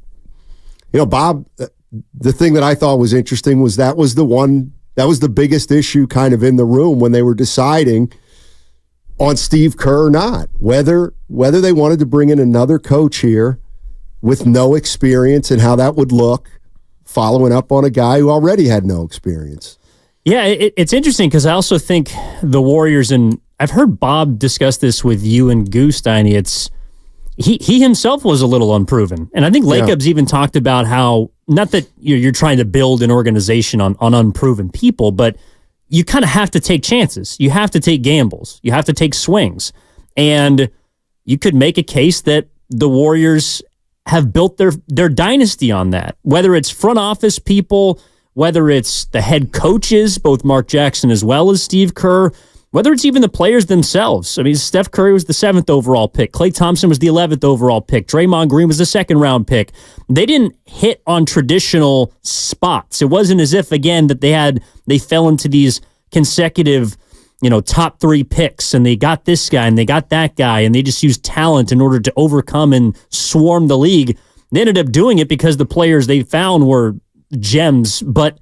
Bob, the thing that I thought was interesting was that was the biggest issue kind of in the room when they were deciding on Steve Kerr or not, whether they wanted to bring in another coach here with no experience and how that would look, following up on a guy who already had no experience. Yeah, it's interesting because I also think the Warriors, and I've heard Bob discuss this with you and Goose, Steiny, he himself was a little unproven. And I think Lacob's even talked about how, not that you're trying to build an organization on unproven people, but you kind of have to take chances. You have to take gambles. You have to take swings. And you could make a case that the Warriors have built their dynasty on that, whether it's front office people, whether it's the head coaches, both Mark Jackson as well as Steve Kerr, whether it's even the players themselves. I mean, Steph Curry was the 7th overall pick. Klay Thompson was the 11th overall pick. Draymond Green was the 2nd round pick. They didn't hit on traditional spots. It wasn't as if, again, that they fell into these consecutive, top 3 picks, and they got this guy and they got that guy, and they just used talent in order to overcome and swarm the league. They ended up doing it because the players they found were gems, but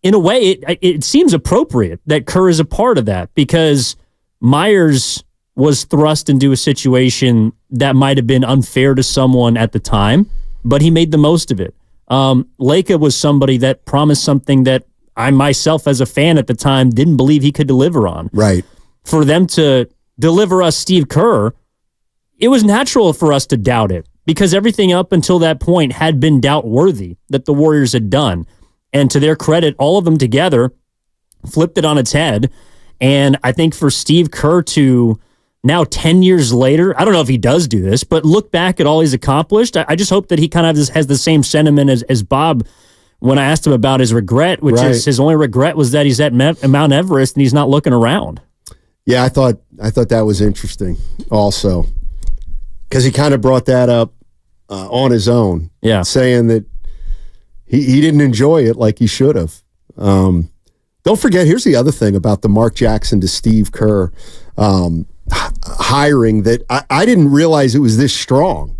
in a way, it seems appropriate that Kerr is a part of that, because Myers was thrust into a situation that might have been unfair to someone at the time, but he made the most of it. Lacob was somebody that promised something that I myself, as a fan at the time, didn't believe he could deliver on. Right. For them to deliver us Steve Kerr, it was natural for us to doubt it, because everything up until that point had been doubt-worthy that the Warriors had done. And to their credit, all of them together flipped it on its head. And I think for Steve Kerr to now 10 years later, I don't know if he does do this, but look back at all he's accomplished. I just hope that he kind of has the same sentiment as Bob when I asked him about his regret, which is his only regret was that he's at Mount Everest and he's not looking around. Yeah, I thought that was interesting also, because he kind of brought that up on his own. Yeah, saying that he didn't enjoy it like he should have. Don't forget, here's the other thing about the Mark Jackson to Steve Kerr hiring that I didn't realize it was this strong.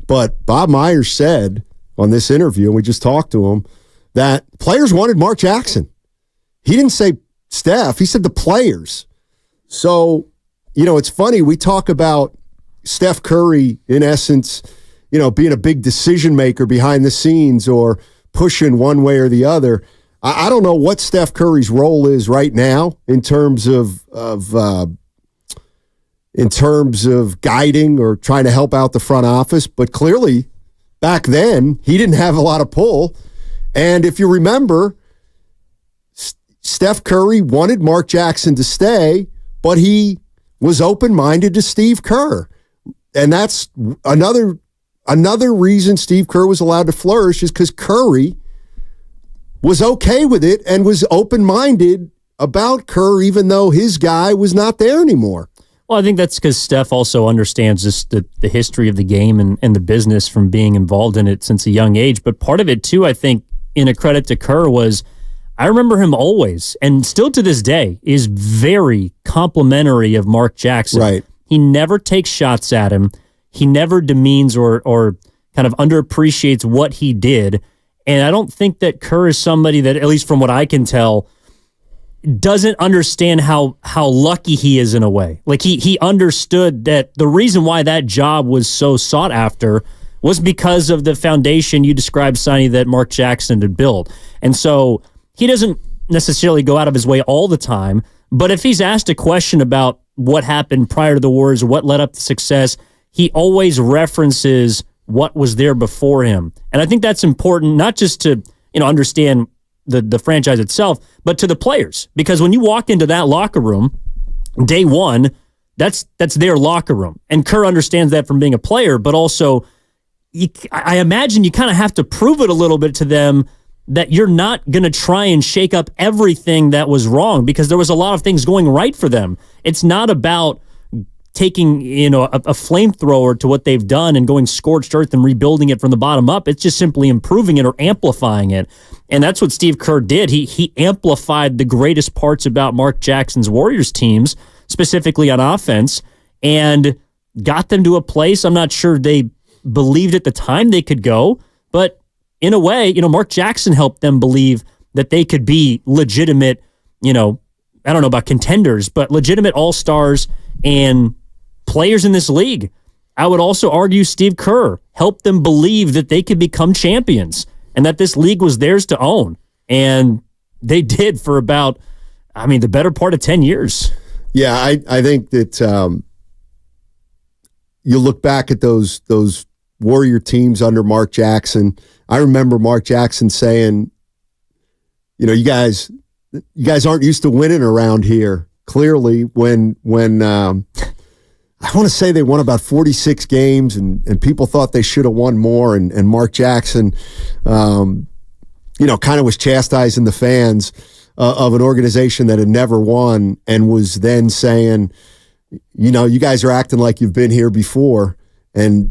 But Bob Myers said on this interview, and we just talked to him, that players wanted Mark Jackson. He didn't say Steph. He said the players. So, it's funny. We talk about Steph Curry, in essence, being a big decision maker behind the scenes or pushing one way or the other. I don't know what Steph Curry's role is right now in terms of guiding or trying to help out the front office, but clearly back then he didn't have a lot of pull. And if you remember, Steph Curry wanted Mark Jackson to stay, but he was open-minded to Steve Kerr. And that's another reason Steve Kerr was allowed to flourish, is because Curry was okay with it and was open-minded about Kerr, even though his guy was not there anymore. Well, I think that's because Steph also understands just the history of the game and the business from being involved in it since a young age. But part of it, too, I think, in a credit to Kerr, was I remember him always, and still to this day, is very complimentary of Mark Jackson. Right. He never takes shots at him. He never demeans or kind of underappreciates what he did. And I don't think that Kerr is somebody that, at least from what I can tell, doesn't understand how lucky he is in a way. Like he understood that the reason why that job was so sought after was because of the foundation you described, Sonny, that Mark Jackson had built. And so he doesn't necessarily go out of his way all the time, but if he's asked a question about what happened prior to the Warriors, what led up to success, he always references what was there before him. And I think that's important, not just to understand the franchise itself, but to the players. Because when you walk into that locker room, day one, that's their locker room. And Kerr understands that from being a player, but also I imagine you kind of have to prove it a little bit to them that you're not going to try and shake up everything that was wrong, because there was a lot of things going right for them. It's not about taking a flamethrower to what they've done and going scorched earth and rebuilding it from the bottom up. It's just simply improving it or amplifying it. And that's what Steve Kerr did. He amplified the greatest parts about Mark Jackson's Warriors teams, specifically on offense, and got them to a place I'm not sure they believed at the time they could go. But in a way, Mark Jackson helped them believe that they could be legitimate, I don't know about contenders, but legitimate all-stars and players in this league. I would also argue Steve Kerr helped them believe that they could become champions and that this league was theirs to own. And they did for about, the better part of 10 years. Yeah, I think that you look back at those Warrior teams under Mark Jackson. I remember Mark Jackson saying, you guys aren't used to winning around here. Clearly, when I want to say they won about 46 games and people thought they should have won more, and Mark Jackson, kind of was chastising the fans of an organization that had never won, and was then saying, you guys are acting like you've been here before, and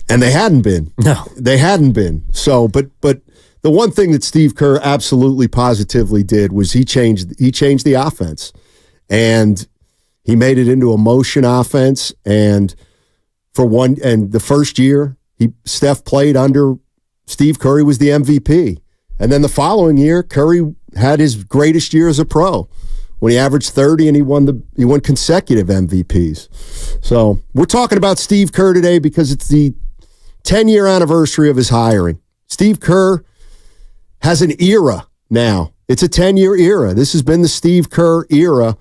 they hadn't been. No, they hadn't been. So, but the one thing that Steve Kerr absolutely positively did was he changed the offense, and he made it into a motion offense. And the first year Steph played under Steve, Curry was the MVP. And then the following year, Curry had his greatest year as a pro when he averaged 30 and he won consecutive MVPs. So we're talking about Steve Kerr today because it's the 10-year anniversary of his hiring. Steve Kerr has an era now. It's a 10-year era. This has been the Steve Kerr era.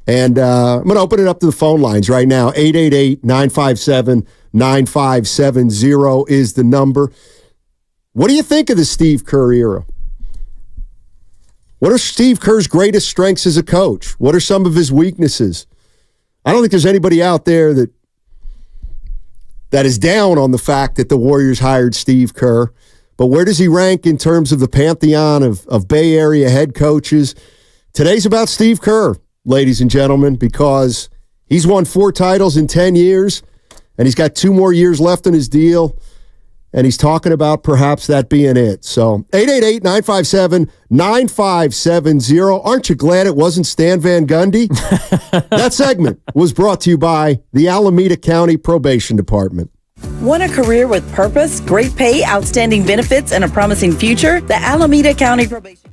And I'm going to open it up to the phone lines right now. 888-957-9570 is the number. What do you think of the Steve Kerr era? What are Steve Kerr's greatest strengths as a coach? What are some of his weaknesses? I don't think there's anybody out there that is down on the fact that the Warriors hired Steve Kerr. But where does he rank in terms of the pantheon of Bay Area head coaches? Today's about Steve Kerr, ladies and gentlemen, because he's won 4 titles in 10 years, and he's got 2 more years left on his deal, and he's talking about perhaps that being it. So 888-957-9570. Aren't you glad it wasn't Stan Van Gundy? That segment was brought to you by the Alameda County Probation Department. Want a career with purpose, great pay, outstanding benefits, and a promising future? The Alameda County Probation.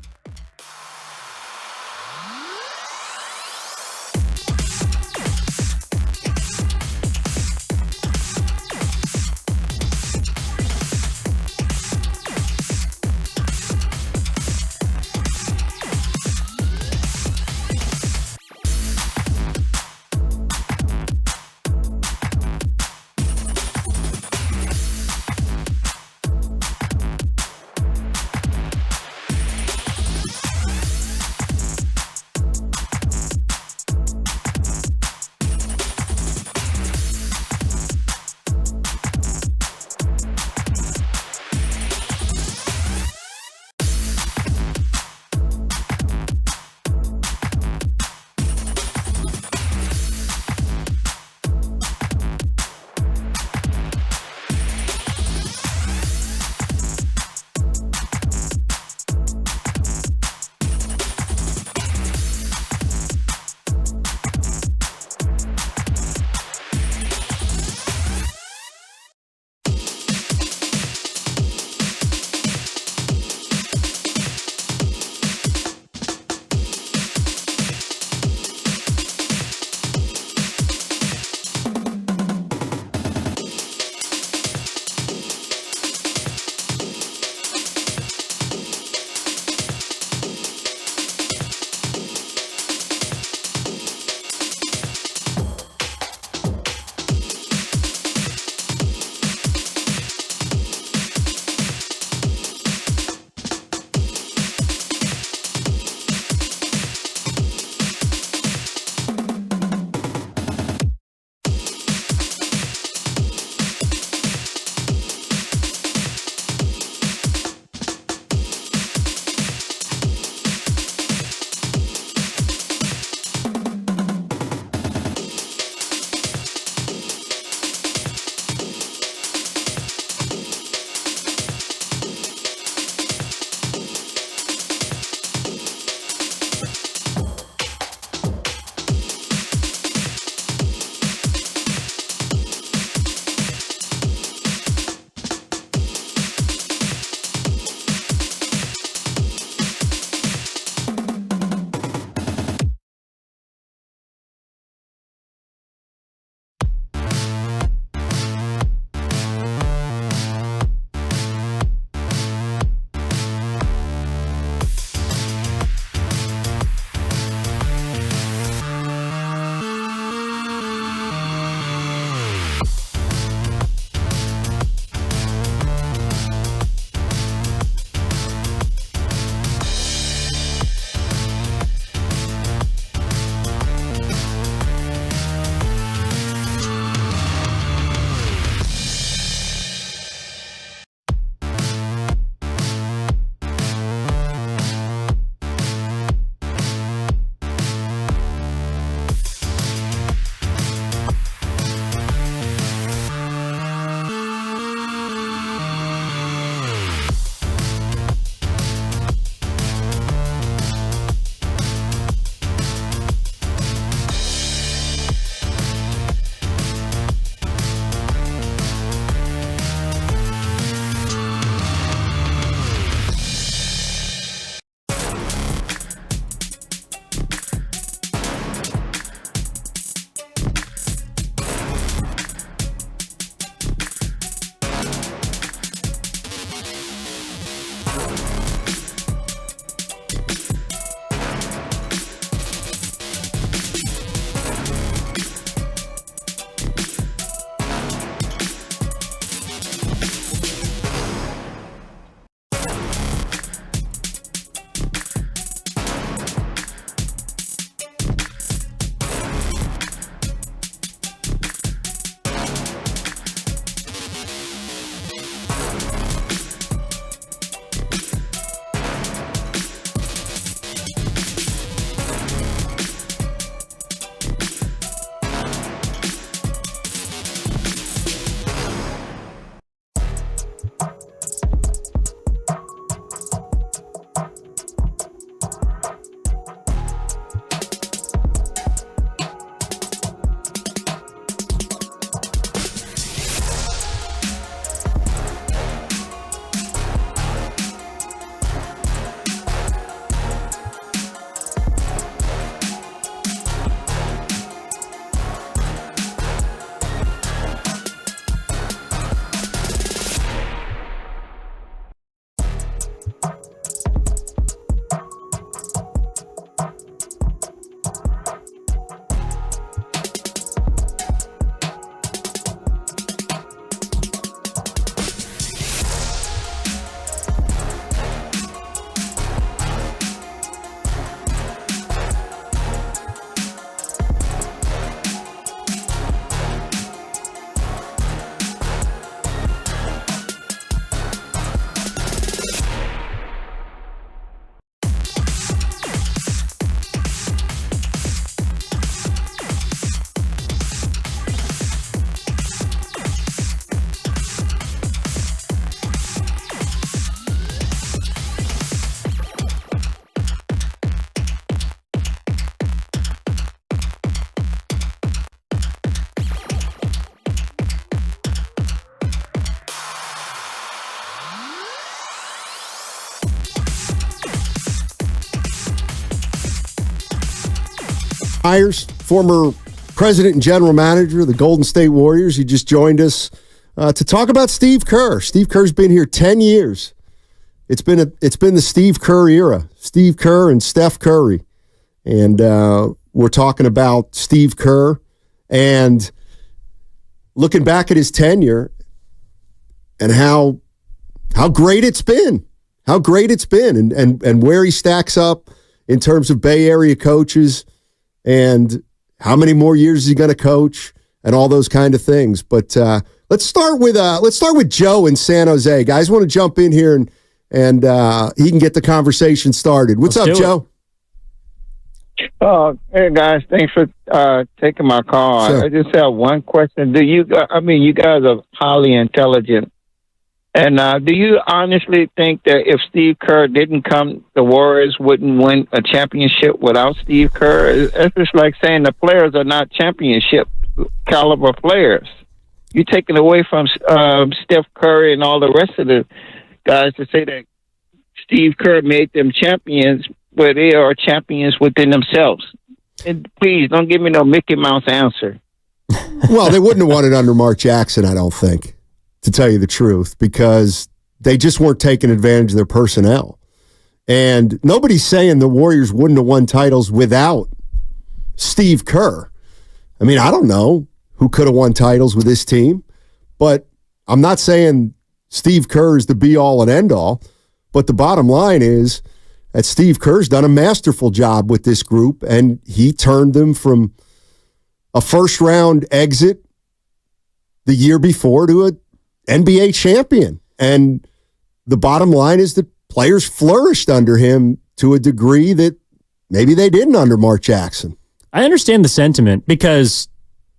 Myers, former president and general manager of the Golden State Warriors. He just joined us to talk about Steve Kerr. Steve Kerr's been here 10 years. It's been the Steve Kerr era. Steve Kerr and Steph Curry. And we're talking about Steve Kerr and looking back at his tenure and how great it's been. How great it's been and where he stacks up in terms of Bay Area coaches and how many more years is he going to coach and all those kind of things. But let's start with Joe in San Jose. Guys want to jump in here and he can get the conversation started. What's up, Joe? Hey guys, thanks for taking my call. Sure. I just have one question. You guys are highly intelligent. And do you honestly think that if Steve Kerr didn't come, the Warriors wouldn't win a championship without Steve Kerr? It's just like saying the players are not championship caliber players. You're taking away from Steph Curry and all the rest of the guys to say that Steve Kerr made them champions, but they are champions within themselves. And please, don't give me no Mickey Mouse answer. Well, they wouldn't have won it under Mark Jackson, I don't think, to tell you the truth, because they just weren't taking advantage of their personnel. And nobody's saying the Warriors wouldn't have won titles without Steve Kerr. I mean, I don't know who could have won titles with this team, but I'm not saying Steve Kerr is the be-all and end-all, but the bottom line is that Steve Kerr's done a masterful job with this group, and he turned them from a first-round exit the year before to an NBA champion. And the bottom line is that players flourished under him to a degree that maybe they didn't under Mark Jackson. I understand the sentiment because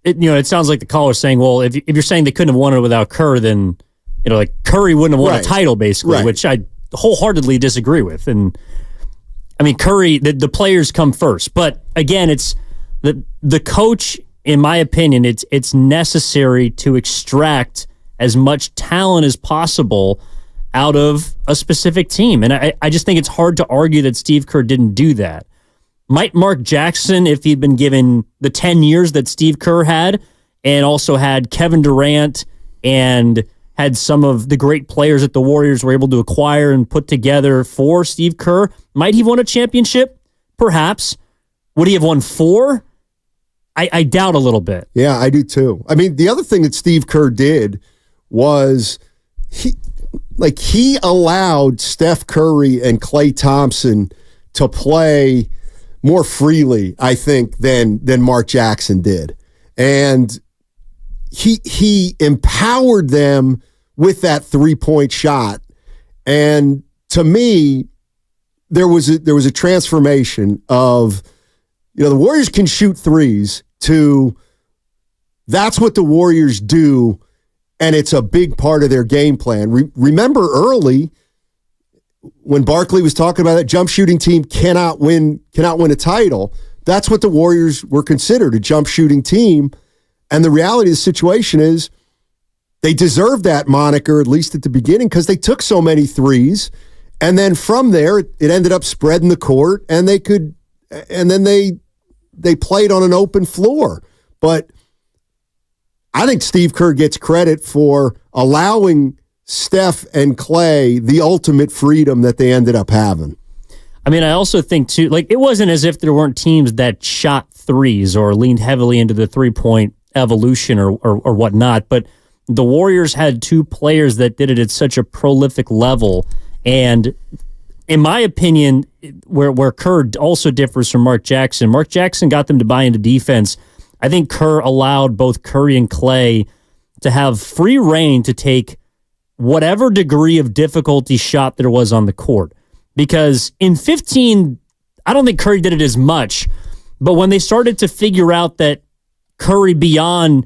it sounds like the caller's saying, well, if you're saying they couldn't have won it without Kerr, then like Curry wouldn't have won a title, basically, which I wholeheartly disagree with. And I mean, Curry, the players come first, but again, it's the coach. In my opinion, it's necessary to extract as much talent as possible out of a specific team. And I just think it's hard to argue that Steve Kerr didn't do that. Might Mark Jackson, if he'd been given the 10 years that Steve Kerr had, and also had Kevin Durant and had some of the great players that the Warriors were able to acquire and put together for Steve Kerr, might he have won a championship? Perhaps. Would he have won 4? I doubt a little bit. Yeah, I do too. I mean, the other thing that Steve Kerr did was he allowed Steph Curry and Klay Thompson to play more freely, I think, than Mark Jackson did. And he empowered them with that three-point shot. And to me, there was a transformation of, the Warriors can shoot threes to that's what the Warriors do, and it's a big part of their game plan. Remember early when Barkley was talking about that jump shooting team cannot win a title. That's what the Warriors were considered, a jump shooting team. And the reality of the situation is they deserved that moniker, at least at the beginning, because they took so many threes. And then from there, it ended up spreading the court, and they played on an open floor. But I think Steve Kerr gets credit for allowing Steph and Klay the ultimate freedom that they ended up having. I mean, I also think, too, it wasn't as if there weren't teams that shot threes or leaned heavily into the three-point evolution or whatnot, but the Warriors had 2 players that did it at such a prolific level. And in my opinion, where Kerr also differs from Mark Jackson got them to buy into defense. I think Kerr allowed both Curry and Klay to have free reign to take whatever degree of difficulty shot there was on the court. Because in 15, I don't think Curry did it as much, but when they started to figure out that Curry beyond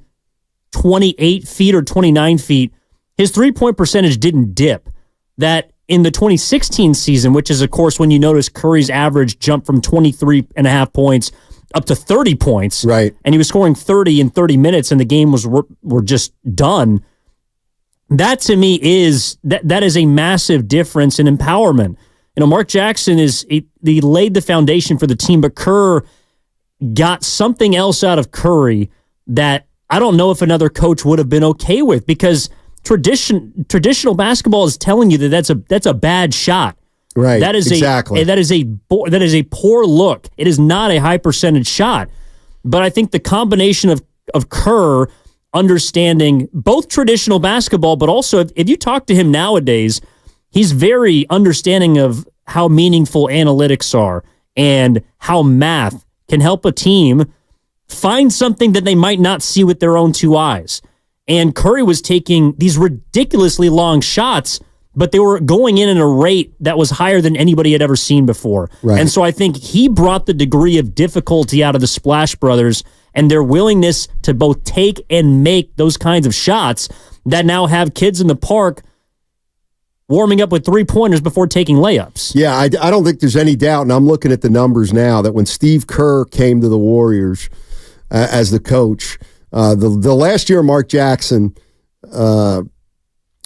28 feet or 29 feet, his three-point percentage didn't dip. That in the 2016 season, which is, of course, when you notice Curry's average jumped from 23.5 points up to 30 points. Right. And he was scoring 30 in 30 minutes, and the game were just done. That, to me, is that is a massive difference in empowerment. Mark Jackson he laid the foundation for the team, but Kerr, got something else out of Curry that I don't know if another coach would have been okay with, because traditional basketball is telling you that that's a bad shot. Right. That is exactly. that is a poor look. It is not a high percentage shot. But I think the combination of Kerr understanding both traditional basketball, but also if you talk to him nowadays, he's very understanding of how meaningful analytics are and how math can help a team find something that they might not see with their own two eyes. And Curry was taking these ridiculously long shots, but they were going in at a rate that was higher than anybody had ever seen before. Right. And so I think he brought the degree of difficulty out of the Splash Brothers and their willingness to both take and make those kinds of shots that now have kids in the park warming up with three-pointers before taking layups. Yeah, I don't think there's any doubt, and I'm looking at the numbers now, that when Steve Kerr came to the Warriors as the coach, the last year Mark Jackson,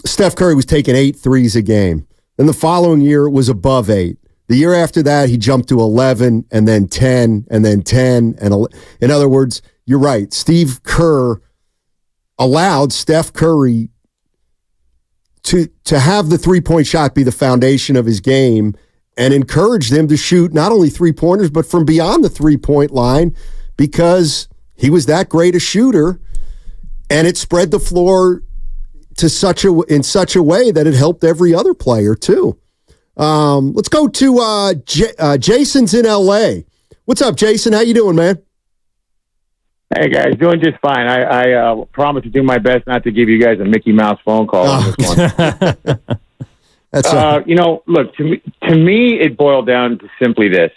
Steph Curry was taking 8 threes a game. Then the following year it was above 8. The year after that, he jumped to 11, and then 10, and then 10. In other words, you're right. Steve Kerr allowed Steph Curry to have the three-point shot be the foundation of his game and encouraged him to shoot not only three-pointers, but from beyond the three-point line, because he was that great a shooter, and it spread the floor in such a way that it helped every other player too. Let's go to Jason's in L.A. What's up, Jason? How you doing, man? Hey, guys, doing just fine. I promise to do my best not to give you guys a Mickey Mouse phone call on this one. That's look, to me, it boiled down to simply this.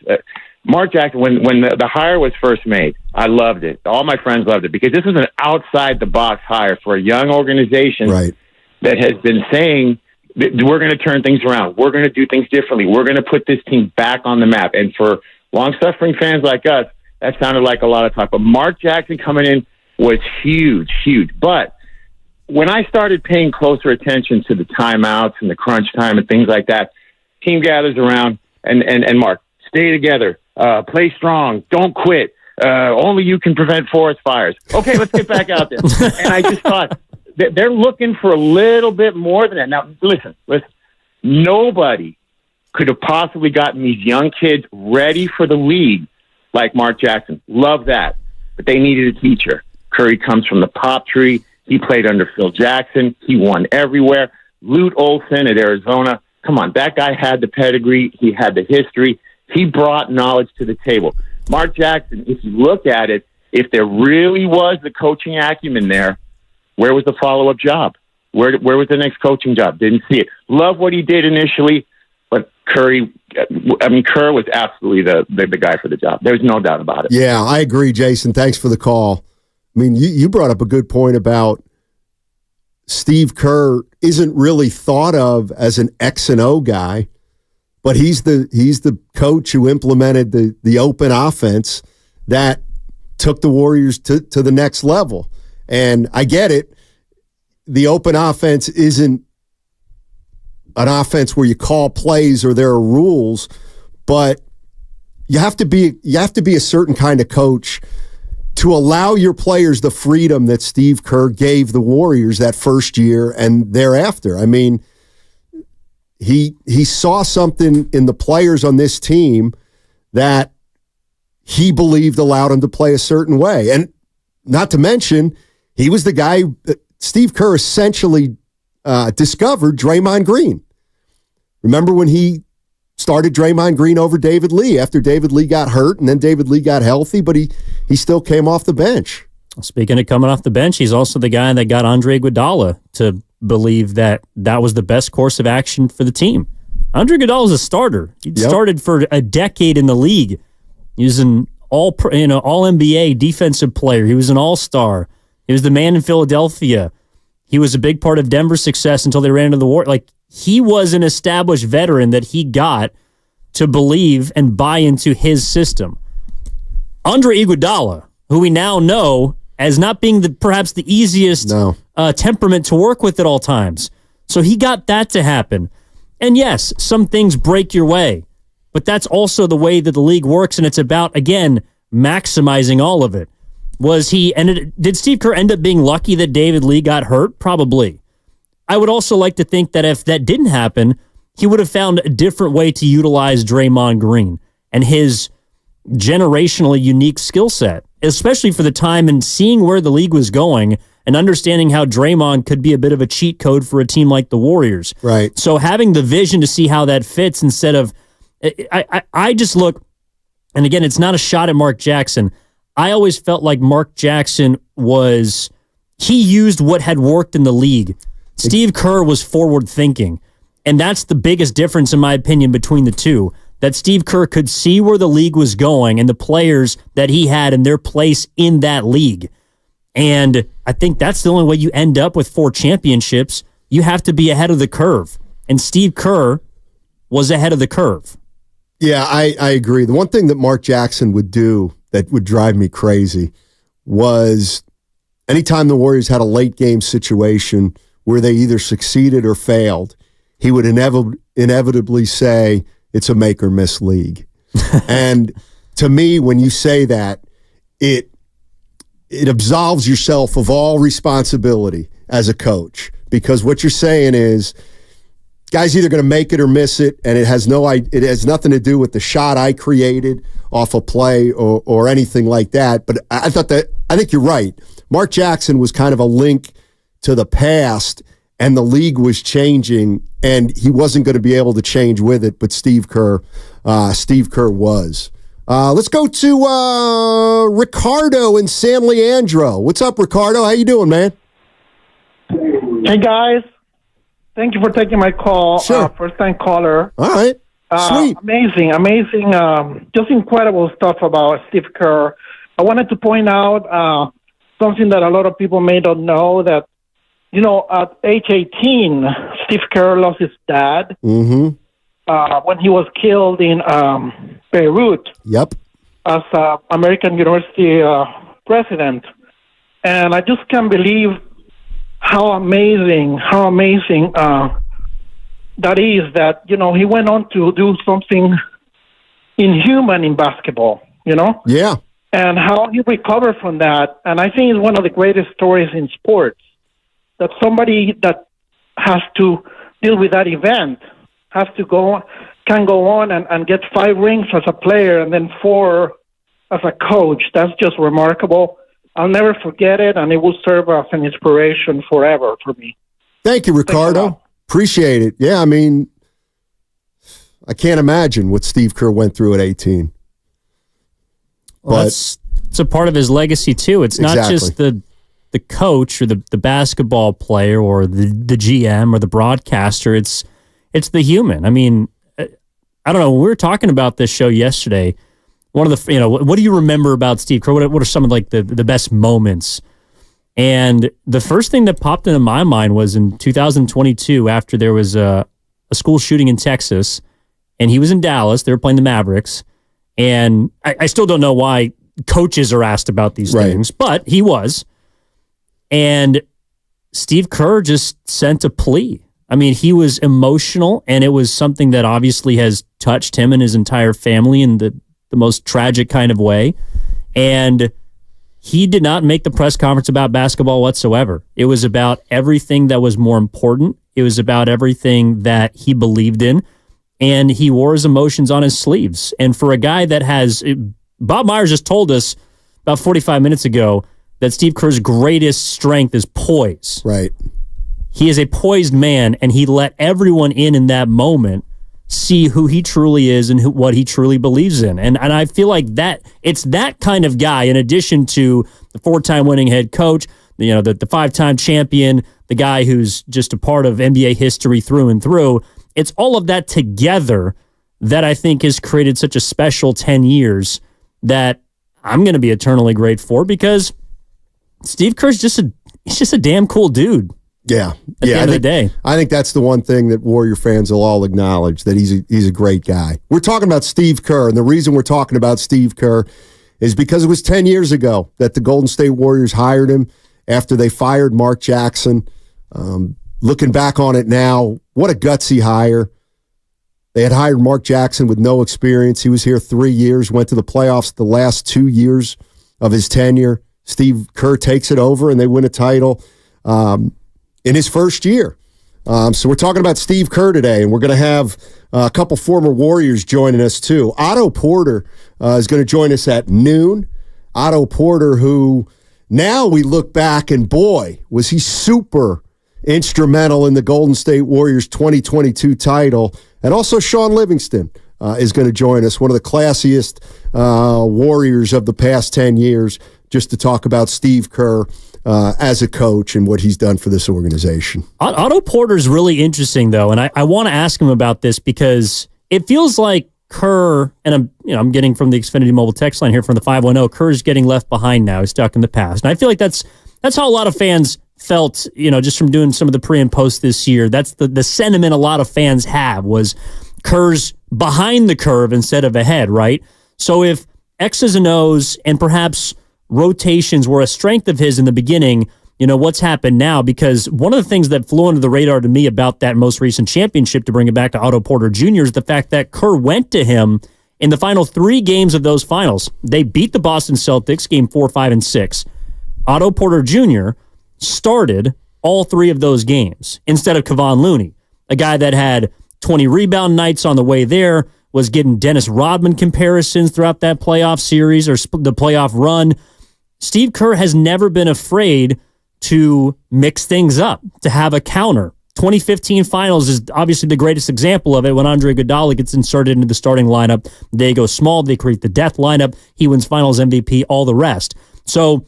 Mark Jackson, when the hire was first made, I loved it. All my friends loved it because this was an outside-the-box hire for a young organization that has been saying that we're going to turn things around. We're going to do things differently. We're going to put this team back on the map. And for long-suffering fans like us, that sounded like a lot of talk. But Mark Jackson coming in was huge, huge. But when I started paying closer attention to the timeouts and the crunch time and things like that, team gathers around and Mark, stay together, play strong, don't quit. Only you can prevent forest fires. Okay, let's get back out there. And I just thought they're looking for a little bit more than that. Now, listen, nobody could have possibly gotten these young kids ready for the league like Mark Jackson. Love that. But they needed a teacher. Curry comes from the pop tree. He played under Phil Jackson. He won everywhere. Lute Olson at Arizona. Come on, that guy had the pedigree. He had the history. He brought knowledge to the table. Mark Jackson, if you look at it, if there really was the coaching acumen there, where was the follow-up job? Where was the next coaching job? Didn't see it. Love what he did initially, but Kerr was absolutely the guy for the job. There's no doubt about it. Yeah, I agree, Jason. Thanks for the call. I mean, you brought up a good point about Steve Kerr isn't really thought of as an X and O guy, but he's the coach who implemented the open offense that took the Warriors to the next level. And I get it. The open offense isn't an offense where you call plays or there are rules, but you have to be a certain kind of coach to allow your players the freedom that Steve Kerr gave the Warriors that first year and thereafter. I mean, he saw something in the players on this team that he believed allowed him to play a certain way. And not to mention, he was the guy, Steve Kerr essentially discovered Draymond Green. Remember when he started Draymond Green over David Lee after David Lee got hurt and then David Lee got healthy, but he still came off the bench. Speaking of coming off the bench, he's also the guy that got Andre Iguodala to believe that was the best course of action for the team. Andre Iguodala is a starter. He started for a decade in the league. He was an all NBA defensive player. He was an all-star. He was the man in Philadelphia. He was a big part of Denver's success until they ran into the war. Like, he was an established veteran that he got to believe and buy into his system. Andre Iguodala, who we now know as not being perhaps the easiest temperament to work with at all times. So he got that to happen. And yes, some things break your way, but that's also the way that the league works, and it's about, again, maximizing all of it. Did Steve Kerr end up being lucky that David Lee got hurt? Probably. I would also like to think that if that didn't happen, he would have found a different way to utilize Draymond Green and his generationally unique skill set, especially for the time and seeing where the league was going and understanding how Draymond could be a bit of a cheat code for a team like the Warriors. Right. So having the vision to see how that fits instead of, I just look, and again, it's not a shot at Mark Jackson. I always felt like Mark Jackson he used what had worked in the league. Steve Kerr was forward thinking. And that's the biggest difference, in my opinion, between the two. That Steve Kerr could see where the league was going and the players that he had and their place in that league. And I think that's the only way you end up with 4 championships. You have to be ahead of the curve. And Steve Kerr was ahead of the curve. Yeah, I agree. The one thing that Mark Jackson would do that would drive me crazy was anytime the Warriors had a late game situation where they either succeeded or failed, he would inevitably say it's a make or miss league. And to me, when you say that, it absolves yourself of all responsibility as a coach, because what you're saying is guy's either going to make it or miss it, and it has nothing to do with the shot I created off a play or anything like that. But I think you're right. Mark Jackson was kind of a link to the past, and the league was changing, and he wasn't going to be able to change with it. But Steve Kerr was. Let's go to Ricardo in San Leandro. What's up, Ricardo? How you doing, man? Hey, guys. Thank you for taking my call. Sure. First-time caller. All right. Sweet. Amazing. Just incredible stuff about Steve Kerr. I wanted to point out something that a lot of people may not know, that, at age 18, Steve Kerr lost his dad when he was killed in Beirut. Yep. As American University president. And I just can't believe how amazing that is, that, he went on to do something inhuman in basketball, Yeah. and how he recovered from that. And I think it's one of the greatest stories in sports, that somebody that has to deal with that event can go on and get 5 rings as a player and then 4 as a coach. That's just remarkable. I'll never forget it, and it will serve as an inspiration forever for me. Thank you, Ricardo. Appreciate it. Yeah, I can't imagine what Steve Kerr went through at 18. Well, it's a part of his legacy, too. It's not just the coach or the basketball player or the GM or the broadcaster. It's the human. I don't know. We were talking about this show yesterday. One of the, what do you remember about Steve Kerr? What are some of the best moments? And the first thing that popped into my mind was in 2022, after there was a school shooting in Texas, and he was in Dallas. They were playing the Mavericks, and I still don't know why coaches are asked about these things, but he was. And Steve Kerr just sent a plea. He was emotional, and it was something that obviously has touched him and his entire family in the most tragic kind of way. And he did not make the press conference about basketball whatsoever. It was about everything that was more important. It was about everything that he believed in, and he wore his emotions on his sleeves. And for a guy that Bob Myers just told us about 45 minutes ago that Steve Kerr's greatest strength is poise. Right. He is a poised man, and he let everyone in that moment see who he truly is and what he truly believes in. And I feel like that it's that kind of guy, in addition to the 4-time winning head coach, the 5-time champion, the guy who's just a part of NBA history through and through. It's all of that together that I think has created such a special 10 years that I'm going to be eternally grateful for, because Steve Kerr's just a damn cool dude. Yeah. At the end of the day. I think that's the one thing that Warrior fans will all acknowledge, that he's a great guy. We're talking about Steve Kerr, and the reason we're talking about Steve Kerr is because it was 10 years ago that the Golden State Warriors hired him after they fired Mark Jackson. Looking back on it now, what a gutsy hire. They had hired Mark Jackson with no experience. He was here 3 years, went to the playoffs the last 2 years of his tenure. Steve Kerr takes it over, and they win a title in his first year. So we're talking about Steve Kerr today, and we're going to have a couple former Warriors joining us too. Otto Porter is going to join us at noon. Otto Porter, who now we look back and boy, was he super instrumental in the Golden State Warriors 2022 title. And also Shawn Livingston is going to join us, one of the classiest Warriors of the past 10 years, just to talk about Steve Kerr as a coach and what he's done for this organization. Otto Porter's really interesting, though, and I want to ask him about this because it feels like Kerr, and I'm getting from the Xfinity Mobile text line here from the 510, Kerr's getting left behind now. He's stuck in the past. And I feel like that's how a lot of fans felt, just from doing some of the pre and post this year. That's the sentiment a lot of fans have was Kerr's behind the curve instead of ahead, right? So if X's and O's and perhaps rotations were a strength of his in the beginning, what's happened now? Because one of the things that flew under the radar to me about that most recent championship, to bring it back to Otto Porter Jr., is the fact that Kerr went to him in the final 3 games of those finals. They beat the Boston Celtics, game 4, 5, and 6. Otto Porter Jr. started all 3 of those games instead of Kevon Looney, a guy that had 20 rebound nights on the way there, was getting Dennis Rodman comparisons throughout that playoff series or the playoff run. Steve Kerr has never been afraid to mix things up, to have a counter. 2015 finals is obviously the greatest example of it when Andre Iguodala gets inserted into the starting lineup. They go small, they create the death lineup. He wins finals MVP, all the rest. So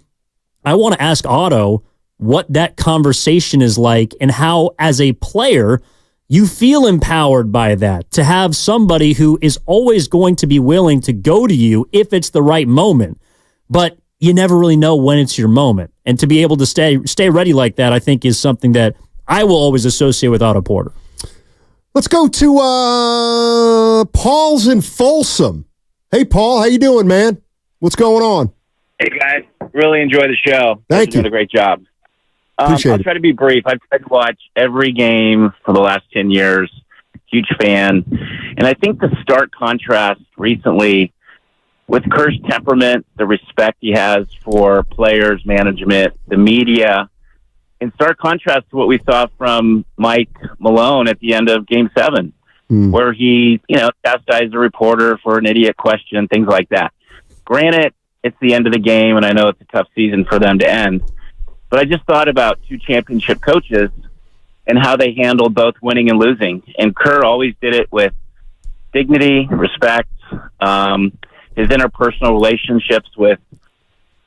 I want to ask Otto what that conversation is like and how, as a player, you feel empowered by that, to have somebody who is always going to be willing to go to you if it's the right moment. But you never really know when it's your moment. And to be able to stay ready like that, I think, is something that I will always associate with Otto Porter. Let's go to Paul's in Folsom. Hey, Paul, how you doing, man? What's going on? Hey, guys. Really enjoy the show. Thank you. Doing a great job. I'll try to be brief. I've tried to watch every game for the last 10 years. Huge fan. And I think the stark contrast recently with Kerr's temperament, the respect he has for players, management, the media, in stark contrast to what we saw from Mike Malone at the end of Game 7, where he, chastised a reporter for an idiot question, things like that. Granted, it's the end of the game, and I know it's a tough season for them to end, but I just thought about 2 championship coaches and how they handled both winning and losing. And Kerr always did it with dignity, respect, his interpersonal relationships with,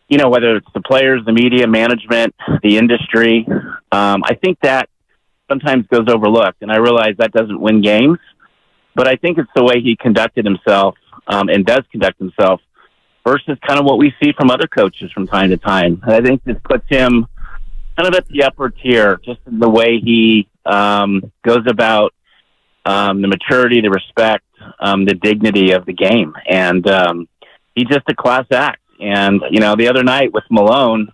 whether it's the players, the media, management, the industry. I think that sometimes goes overlooked, and I realize that doesn't win games, but I think it's the way he conducted himself and does conduct himself versus kind of what we see from other coaches from time to time. And I think this puts him kind of at the upper tier, just in the way he goes about the maturity, the respect, the dignity of the game. And he's just a class act. And, the other night with Malone,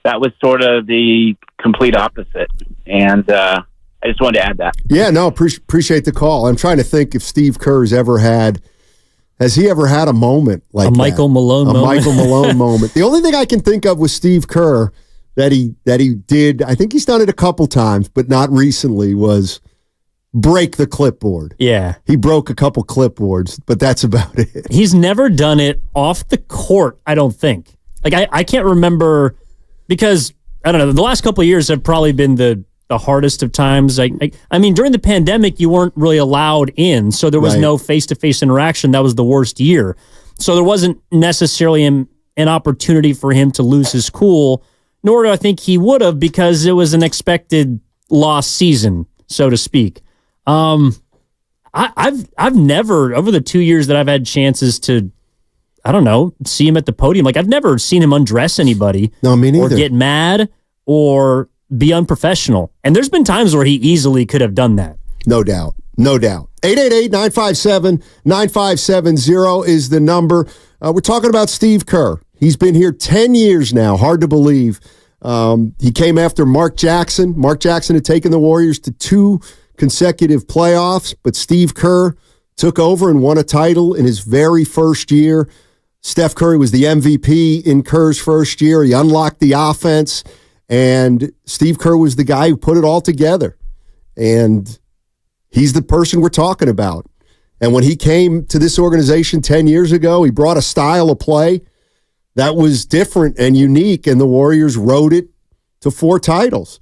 that was sort of the complete opposite. And I just wanted to add that. Yeah, no, appreciate the call. I'm trying to think if Steve Kerr's has he ever had a moment like a Michael Malone moment? Michael Malone moment. The only thing I can think of with Steve Kerr that he did, I think he's done it a couple times, but not recently, was break the clipboard. Yeah. He broke a couple clipboards, but that's about it. He's never done it off the court, I don't think. Like, I can't remember, because, I don't know, the last couple of years have probably been the hardest of times. I mean, during the pandemic, you weren't really allowed in, so there was no face-to-face interaction. That was the worst year. So there wasn't necessarily an opportunity for him to lose his cool, nor do I think he would have, because it was an expected lost season, so to speak. I've never, over the 2 years that I've had chances to, I don't know, see him at the podium, like, I've never seen him undress anybody. No, me neither. Or get mad or be unprofessional. And there's been times where he easily could have done that. No doubt. 888-957-9570 is the number. We're talking about Steve Kerr. He's been here 10 years now. Hard to believe. He came after Mark Jackson. Mark Jackson had taken the Warriors to 2 consecutive playoffs, but Steve Kerr took over and won a title in his very first year. Steph Curry was the MVP in Kerr's first year. He unlocked the offense, and Steve Kerr was the guy who put it all together. And he's the person we're talking about. And when he came to this organization 10 years ago, he brought a style of play that was different and unique, and the Warriors rode it to 4 titles.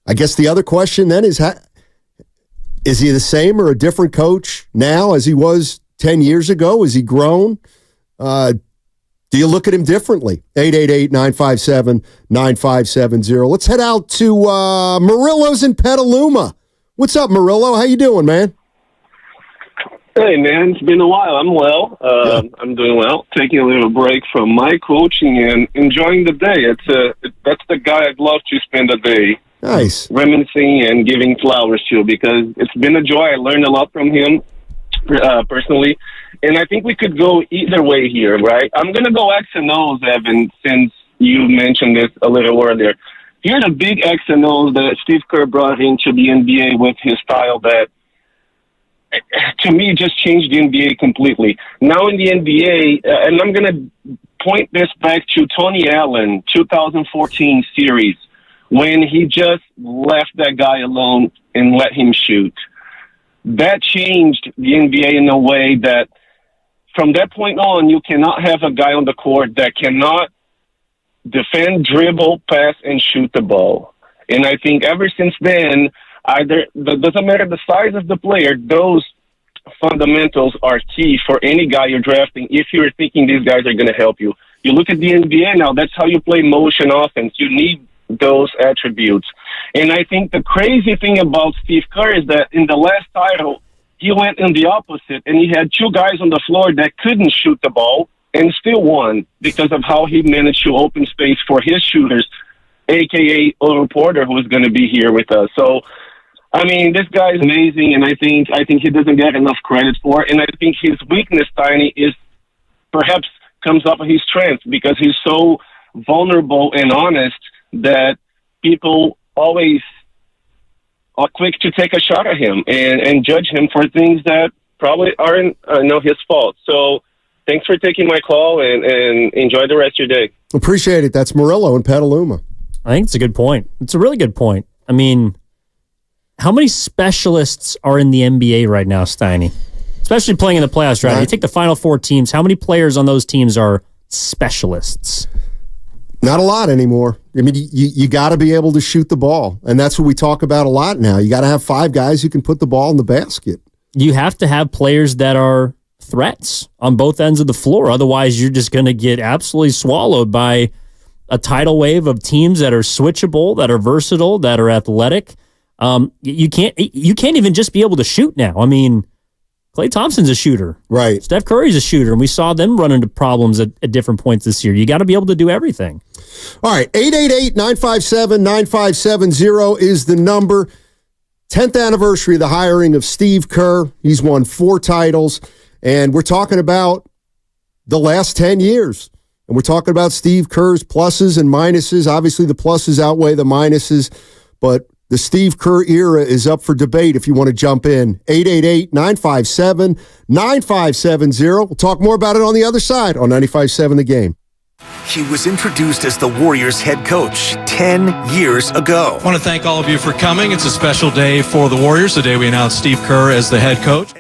I guess the other question then is he the same or a different coach now as he was 10 years ago? Has he grown? Do you look at him differently? 888-957-9570. Let's head out to Murillo's in Petaluma. What's up, Murillo? How you doing, man? Hey, man, it's been a while. I'm well. I'm doing well. Taking a little break from my coaching and enjoying the day. That's the guy I'd love to spend a day reminiscing and giving flowers to, because it's been a joy. I learned a lot from him personally, and I think we could go either way here, right? I'm going to go X and O's, Evan, since you mentioned this a little earlier. Here are the big X and O's that Steve Kerr brought into the NBA with his style that, to me, just changed the NBA completely. Now in the NBA, and I'm going to point this back to Tony Allen, 2014 series, when he just left that guy alone and let him shoot. That changed the NBA in a way that from that point on, you cannot have a guy on the court that cannot defend, dribble, pass, and shoot the ball. And I think ever since then, doesn't matter the size of the player, those fundamentals are key for any guy you're drafting if you're thinking these guys are going to help you. You look at the NBA now, that's how you play motion offense. You need those attributes. And I think the crazy thing about Steve Kerr is that in the last title, he went in the opposite, and he had 2 guys on the floor that couldn't shoot the ball and still won because of how he managed to open space for his shooters, a.k.a. Otto Porter, who is going to be here with us. So, I mean, this guy is amazing, and I think he doesn't get enough credit for it. And I think his weakness, Tiny, is perhaps comes up with his strength because he's so vulnerable and honest that people always are quick to take a shot at him and judge him for things that probably aren't his fault. So thanks for taking my call, and enjoy the rest of your day. Appreciate it. That's Murillo in Petaluma. I think it's a good point. It's a really good point. I mean, how many specialists are in the NBA right now, Steiny? Especially playing in the playoffs, right? You take the Final 4 teams. How many players on those teams are specialists? Not a lot anymore. I mean, you got to be able to shoot the ball, and that's what we talk about a lot now. You got to have 5 guys who can put the ball in the basket. You have to have players that are threats on both ends of the floor. Otherwise, you're just going to get absolutely swallowed by a tidal wave of teams that are switchable, that are versatile, that are athletic. You can't even just be able to shoot now. I mean, Klay Thompson's a shooter. Right. Steph Curry's a shooter, and we saw them run into problems at different points this year. You got to be able to do everything. All right, 888-957-9570 is the number. 10th anniversary of the hiring of Steve Kerr. He's won 4 titles, and we're talking about the last 10 years. And we're talking about Steve Kerr's pluses and minuses. Obviously, the pluses outweigh the minuses, but the Steve Kerr era is up for debate if you want to jump in. 888-957-9570. We'll talk more about it on the other side on 95.7 The Game. He was introduced as the Warriors head coach 10 years ago. I want to thank all of you for coming. It's a special day for the Warriors, the day we announced Steve Kerr as the head coach.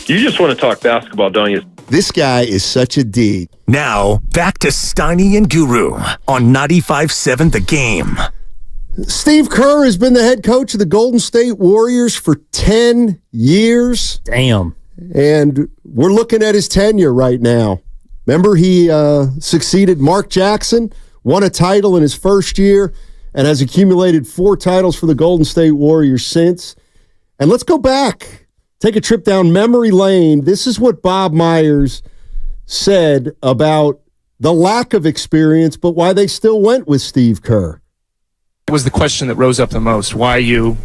You just want to talk basketball, don't you? This guy is such a D. Now, back to Steiny and Guru on 95.7 The Game. Steve Kerr has been the head coach of the Golden State Warriors for 10 years. Damn. And we're looking at his tenure right now. Remember, he succeeded Mark Jackson, won a title in his first year, and has accumulated 4 titles for the Golden State Warriors since. And let's go back, take a trip down memory lane. This is what Bob Myers said about the lack of experience, but why they still went with Steve Kerr. It was the question that rose up the most. Why you,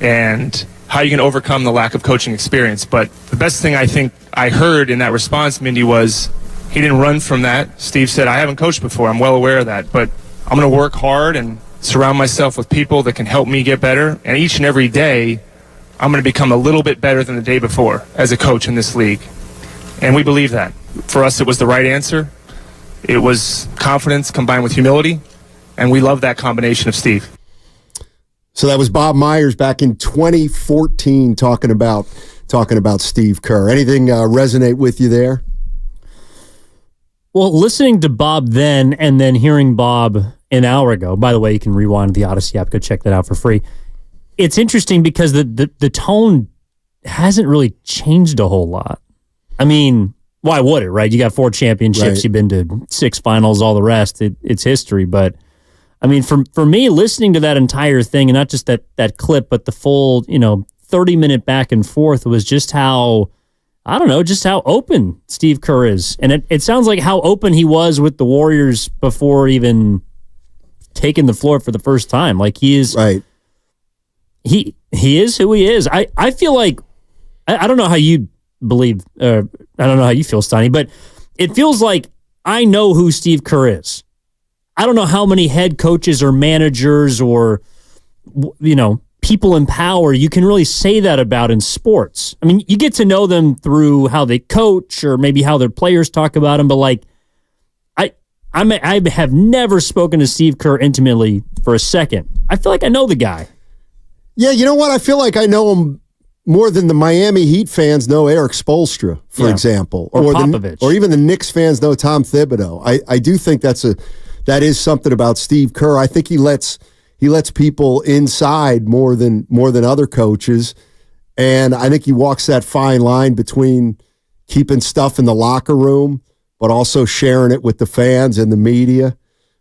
and how you can overcome the lack of coaching experience. But the best thing I think I heard in that response, Mindy, was he didn't run from that. Steve said, I haven't coached before. I'm well aware of that. But I'm going to work hard and surround myself with people that can help me get better. And each and every day, I'm going to become a little bit better than the day before as a coach in this league. And we believe that. For us, it was the right answer. It was confidence combined with humility. And we love that combination of Steve. So that was Bob Myers back in 2014 talking about Steve Kerr. Anything resonate with you there? Well, listening to Bob then and then hearing Bob an hour ago, by the way, you can rewind the Odyssey app, go check that out for free. It's interesting because the tone hasn't really changed a whole lot. I mean, why would it, right? You got 4 championships, right. You've been to 6 finals, all the rest. It's history. But, I mean, for me, listening to that entire thing, and not just that clip, but the full, 30-minute back and forth was just how, I don't know, just how open Steve Kerr is. And it sounds like how open he was with the Warriors before even taking the floor for the first time. Like, he is... Right. He is who he is. I feel like, I don't know how you believe, I don't know how you feel, Steiny, but it feels like I know who Steve Kerr is. I don't know how many head coaches or managers or, people in power you can really say that about in sports. I mean, you get to know them through how they coach or maybe how their players talk about them, but like, I have never spoken to Steve Kerr intimately for a second. I feel like I know the guy. Yeah, you know what? I feel like I know him more than the Miami Heat fans know Eric Spoelstra, for example. Or Popovich. Or even the Knicks fans know Tom Thibodeau. I do think that is something about Steve Kerr. I think he lets people inside more than other coaches. And I think he walks that fine line between keeping stuff in the locker room, but also sharing it with the fans and the media.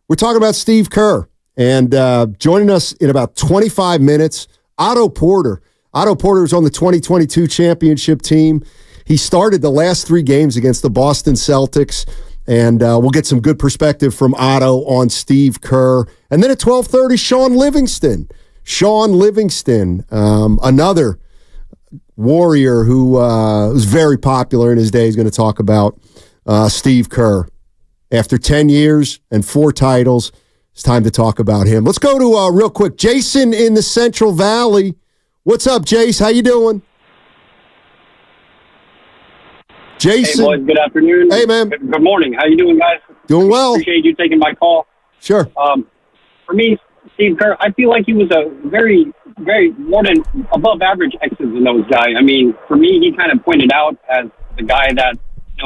We're talking about Steve Kerr. And joining us in about 25 minutes, Otto Porter. Otto Porter is on the 2022 championship team. He started the last 3 games against the Boston Celtics, and we'll get some good perspective from Otto on Steve Kerr. And then at 12:30, Shawn Livingston. Shawn Livingston, another Warrior who was very popular in his day. He's going to talk about Steve Kerr. After 10 years and 4 titles, it's time to talk about him. Let's go to real quick. Jason in the Central Valley. What's up, Jace? How you doing? Jason. Hey, boys. Good afternoon. Hey, man. Good morning. How you doing, guys? Doing well. Appreciate you taking my call. Sure. For me, Steve Kerr, I feel like he was a very, very more than above average X's and O's guy. I mean, for me, he kind of pointed out as the guy that,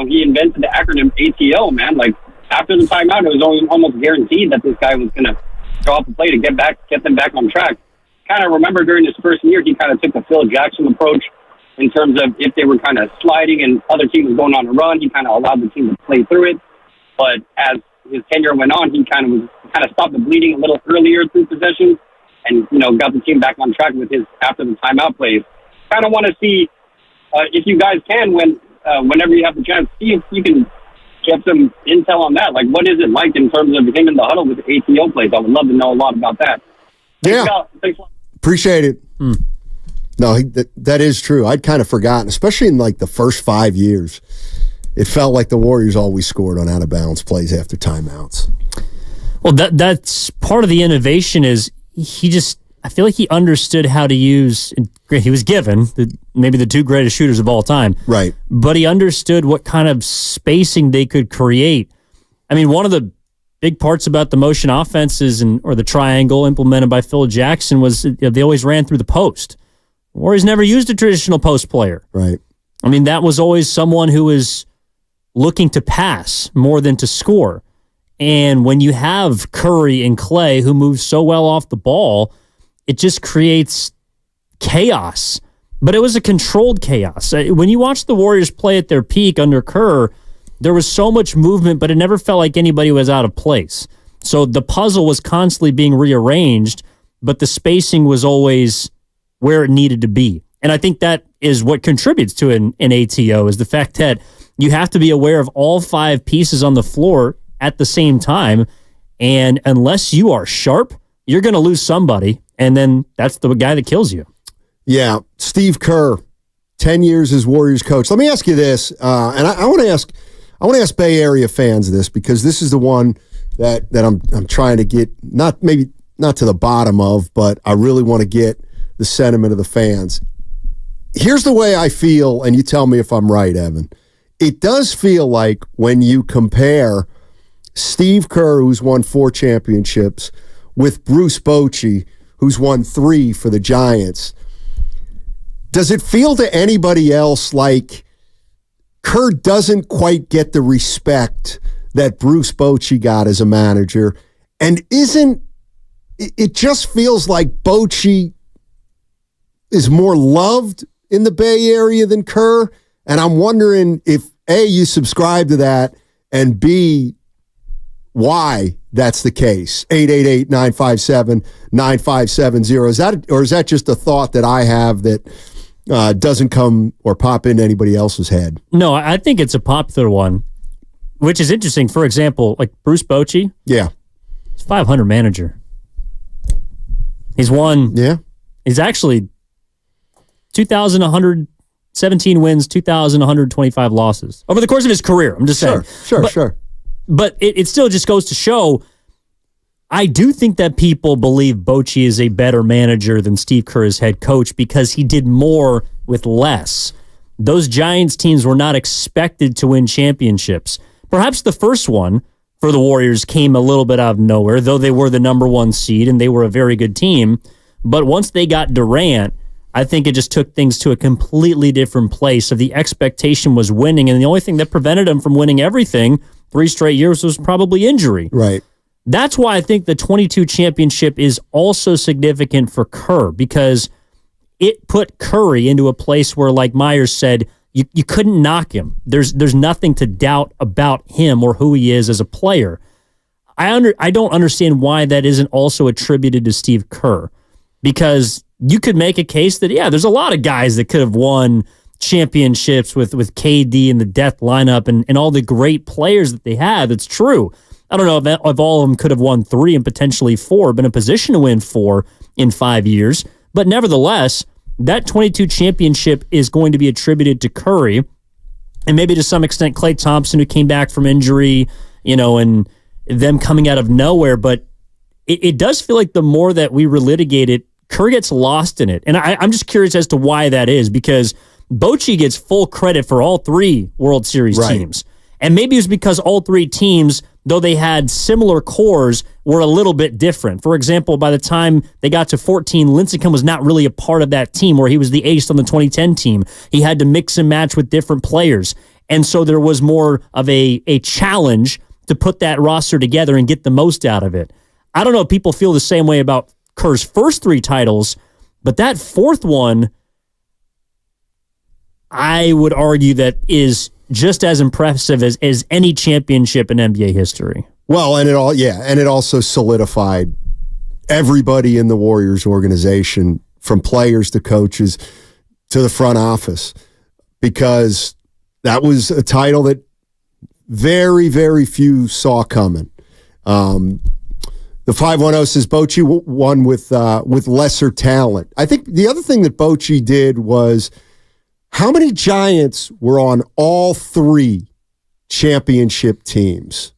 he invented the acronym ATO, man. Like, after the timeout, it was almost guaranteed that this guy was going to draw up a play to get them back on track. Kind of remember during his first year, he kind of took the Phil Jackson approach in terms of if they were kind of sliding and other teams were going on a run, he kind of allowed the team to play through it. But as his tenure went on, he kind of stopped the bleeding a little earlier through possessions and, got the team back on track with his after the timeout plays. Kind of want to see if you guys can, whenever you have the chance, see if you can get some intel on that. Like, what is it like in terms of him in the huddle with the ATO plays? I would love to know a lot about that. Thanks a lot. Appreciate it. No, that is true. I'd kind of forgotten, especially in like the first 5 years. It felt like the Warriors always scored on out-of-bounds plays after timeouts. Well, that's part of the innovation is I feel like he understood how to use, he was given maybe the 2 greatest shooters of all time. Right. But he understood what kind of spacing they could create. I mean, one of the big parts about the motion offenses or the triangle implemented by Phil Jackson was they always ran through the post. Warriors never used a traditional post player. Right. I mean, that was always someone who was looking to pass more than to score. And when you have Curry and Clay who move so well off the ball, it just creates chaos. But it was a controlled chaos. When you watch the Warriors play at their peak under Kerr, there was so much movement, but it never felt like anybody was out of place. So the puzzle was constantly being rearranged, but the spacing was always where it needed to be. And I think that is what contributes to an ATO, is the fact that you have to be aware of all 5 pieces on the floor at the same time. And unless you are sharp, you're going to lose somebody. And then that's the guy that kills you. Yeah. Steve Kerr, 10 years as Warriors coach. Let me ask you this. And I want to ask Bay Area fans this, because this is the one that I'm trying to get, not to the bottom of, but I really want to get the sentiment of the fans. Here's the way I feel, and you tell me if I'm right, Evan. It does feel like when you compare Steve Kerr, who's won 4 championships, with Bruce Bochy, who's won 3 for the Giants, does it feel to anybody else like Kerr doesn't quite get the respect that Bruce Bochy got as a manager? And it just feels like Bochy is more loved in the Bay Area than Kerr? And I'm wondering if, A, you subscribe to that, and B, why that's the case. 888-957-9570. Is that just a thought that I have that doesn't come or pop into anybody else's head? No, I think it's a popular one, which is interesting. For example, like Bruce Bochy. Yeah. He's 500 manager. He's won. Yeah. He's actually 2,117 wins, 2,125 losses over the course of his career. I'm just saying. Sure. But it still just goes to show, I do think that people believe Bochy is a better manager than Steve Kerr as head coach because he did more with less. Those Giants teams were not expected to win championships. Perhaps the first one for the Warriors came a little bit out of nowhere, though they were the number 1 seed and they were a very good team. But once they got Durant, I think it just took things to a completely different place. So the expectation was winning, and the only thing that prevented him from winning everything 3 straight years was probably injury. Right. That's why I think the 22 championship is also significant for Kerr, because it put Curry into a place where, like Myers said, you couldn't knock him. There's nothing to doubt about him or who he is as a player. I don't understand why that isn't also attributed to Steve Kerr, because you could make a case that, yeah, there's a lot of guys that could have won championships with KD and the death lineup and all the great players that they had. It's true. I don't know if all of them could have won 3 and potentially 4, been in a position to win 4 in 5 years. But nevertheless, that 22 championship is going to be attributed to Curry, and maybe to some extent Klay Thompson, who came back from injury, and them coming out of nowhere. But it does feel like the more that we relitigate it, Kerr gets lost in it. And I'm just curious as to why that is, because Bochy gets full credit for all 3 World Series teams. And maybe it was because all 3 teams, though they had similar cores, were a little bit different. For example, by the time they got to 14, Lincecum was not really a part of that team, where he was the ace on the 2010 team. He had to mix and match with different players. And so there was more of a challenge to put that roster together and get the most out of it. I don't know if people feel the same way about Kerr's first 3 titles, but that 4th one, I would argue that is just as impressive as any championship in NBA history. Well, and it also solidified everybody in the Warriors organization, from players to coaches to the front office, because that was a title that very, very few saw coming. The 510 says Bochy won with lesser talent. I think the other thing that Bochy did was, how many Giants were on all 3 championship teams?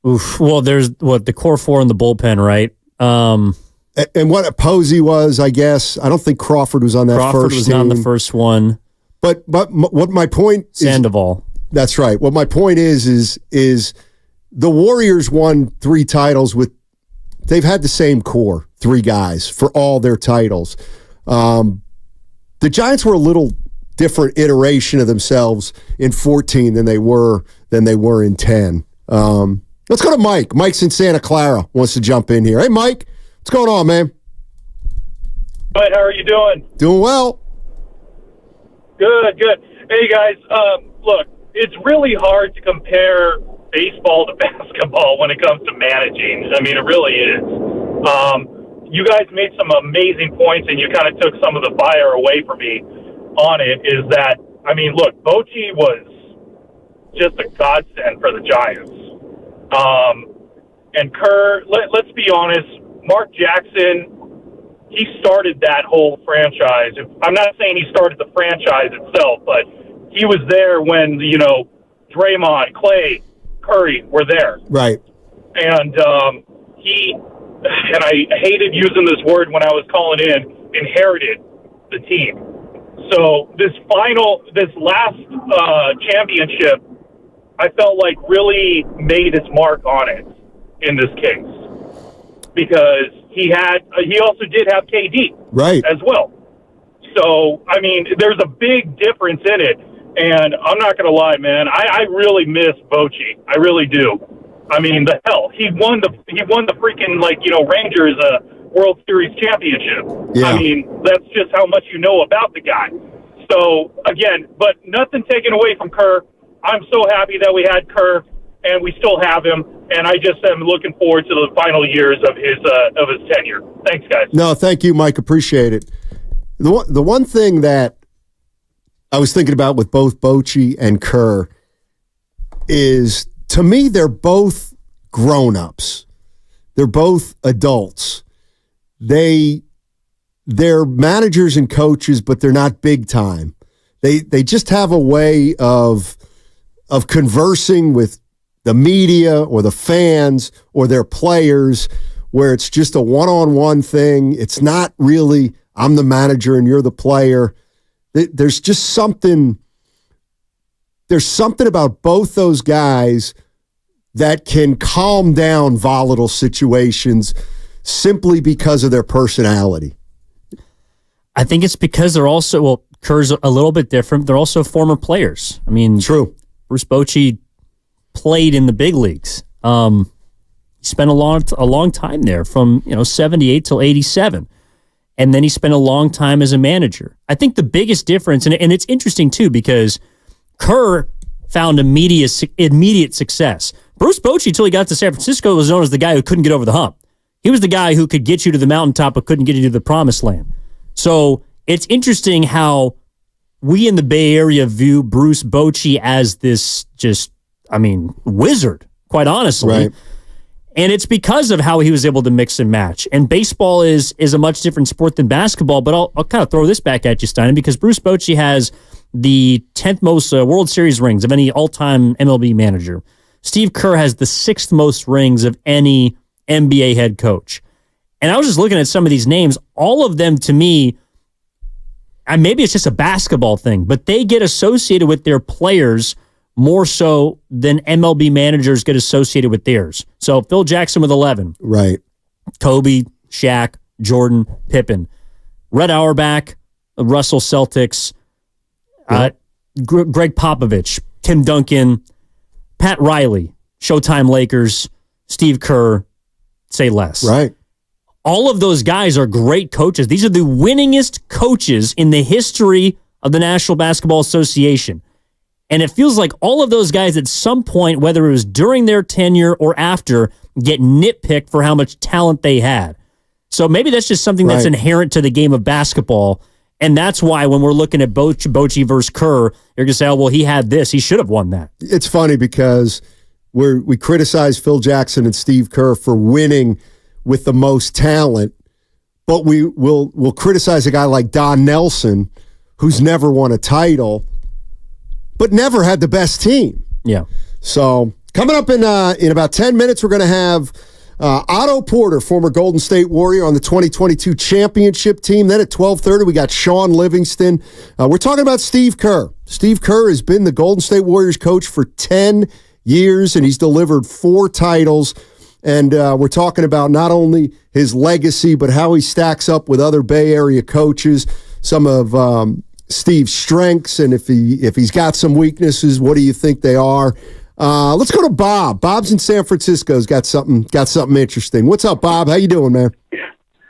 Oof. Well, there's the core 4 in the bullpen, right? And what Posey was, I guess. I don't think Crawford was on that first team. Crawford was not on the first one. But what my point is... Sandoval. That's right. What my point is the Warriors won 3 titles with... They've had the same core, 3 guys, for all their titles. The Giants were a little different iteration of themselves in 14 than they were in 10. Let's go to Mike. Mike's in Santa Clara, wants to jump in here. Hey, Mike, what's going on, man? Good. How are you doing? Doing well. Good. Hey, guys. Look, it's really hard to compare baseball to basketball when it comes to managing. I mean, it really is. You guys made some amazing points, and you kind of took some of the fire away from me on it, is that, I mean, look, Bochy was just a godsend for the Giants. And Kerr, let's be honest, Mark Jackson, he started that whole franchise. I'm not saying he started the franchise itself, but he was there when, Draymond, Clay, Curry were there. Right. And and I hated using this word when I was calling in, inherited the team. So this last championship, I felt like really made its mark on it in this case, because he also did have KD right as well. So, I mean, there's a big difference in it. And I'm not going to lie, man, I really miss Bochy. I really do. I mean, he won the freaking, Rangers World Series championship. Yeah. I mean, that's just how much you know about the guy. So, again, but nothing taken away from Kerr. I'm so happy that we had Kerr, and we still have him, and I just am looking forward to the final years of his tenure. Thanks, guys. No, thank you, Mike. Appreciate it. The one thing that I was thinking about with both Bochy and Kerr is, to me, they're both grown-ups. They're both adults. They're managers and coaches, but they're not big time. They just have a way of conversing with the media or the fans or their players where it's just a one-on-one thing. It's not really, I'm the manager and you're the player. There's just something about both those guys that can calm down volatile situations simply because of their personality. I think it's because they're also, Kerr's a little bit different. They're also former players. I mean, true. Bruce Bochy played in the big leagues. He spent a long time there from 78 till 87. And then he spent a long time as a manager. I think the biggest difference, and it's interesting too, because Kerr found immediate success. Bruce Bochy, until he got to San Francisco, was known as the guy who couldn't get over the hump. He was the guy who could get you to the mountaintop but couldn't get you to the promised land. So it's interesting how we in the Bay Area view Bruce Bochy as this wizard, quite honestly. Right. And it's because of how he was able to mix and match. And baseball is a much different sport than basketball, but I'll kind of throw this back at you, Stein, because Bruce Bochy has the 10th most World Series rings of any all-time MLB manager. Steve Kerr has the 6th most rings of any NBA head coach. And I was just looking at some of these names. All of them, to me, and maybe it's just a basketball thing, but they get associated with their players more so than MLB managers get associated with theirs. So Phil Jackson with 11. Right. Kobe, Shaq, Jordan, Pippen. Red Auerbach, Russell Celtics, Greg Popovich, Tim Duncan, Pat Riley, Showtime Lakers, Steve Kerr, say less. Right. All of those guys are great coaches. These are the winningest coaches in the history of the National Basketball Association. And it feels like all of those guys at some point, whether it was during their tenure or after, get nitpicked for how much talent they had. So maybe that's just something that's inherent to the game of basketball. And that's why when we're looking at Bochy versus Kerr, you're going to say, oh, well, he had this. He should have won that. It's funny because we criticize Phil Jackson and Steve Kerr for winning with the most talent, but we'll criticize a guy like Don Nelson, who's never won a title, but never had the best team. Yeah. So coming up in about 10 minutes, we're going to have Otto Porter, former Golden State Warrior, on the 2022 championship team. Then at 12:30, we got Shawn Livingston. We're talking about Steve Kerr. Steve Kerr has been the Golden State Warriors coach for 10 years, and he's delivered 4 titles. And we're talking about not only his legacy, but how he stacks up with other Bay Area coaches. Some of Steve's strengths, and if he's got some weaknesses, what do you think they are? Let's go to Bob. Bob's in San Francisco. Has got something interesting. What's up, Bob? How you doing, man?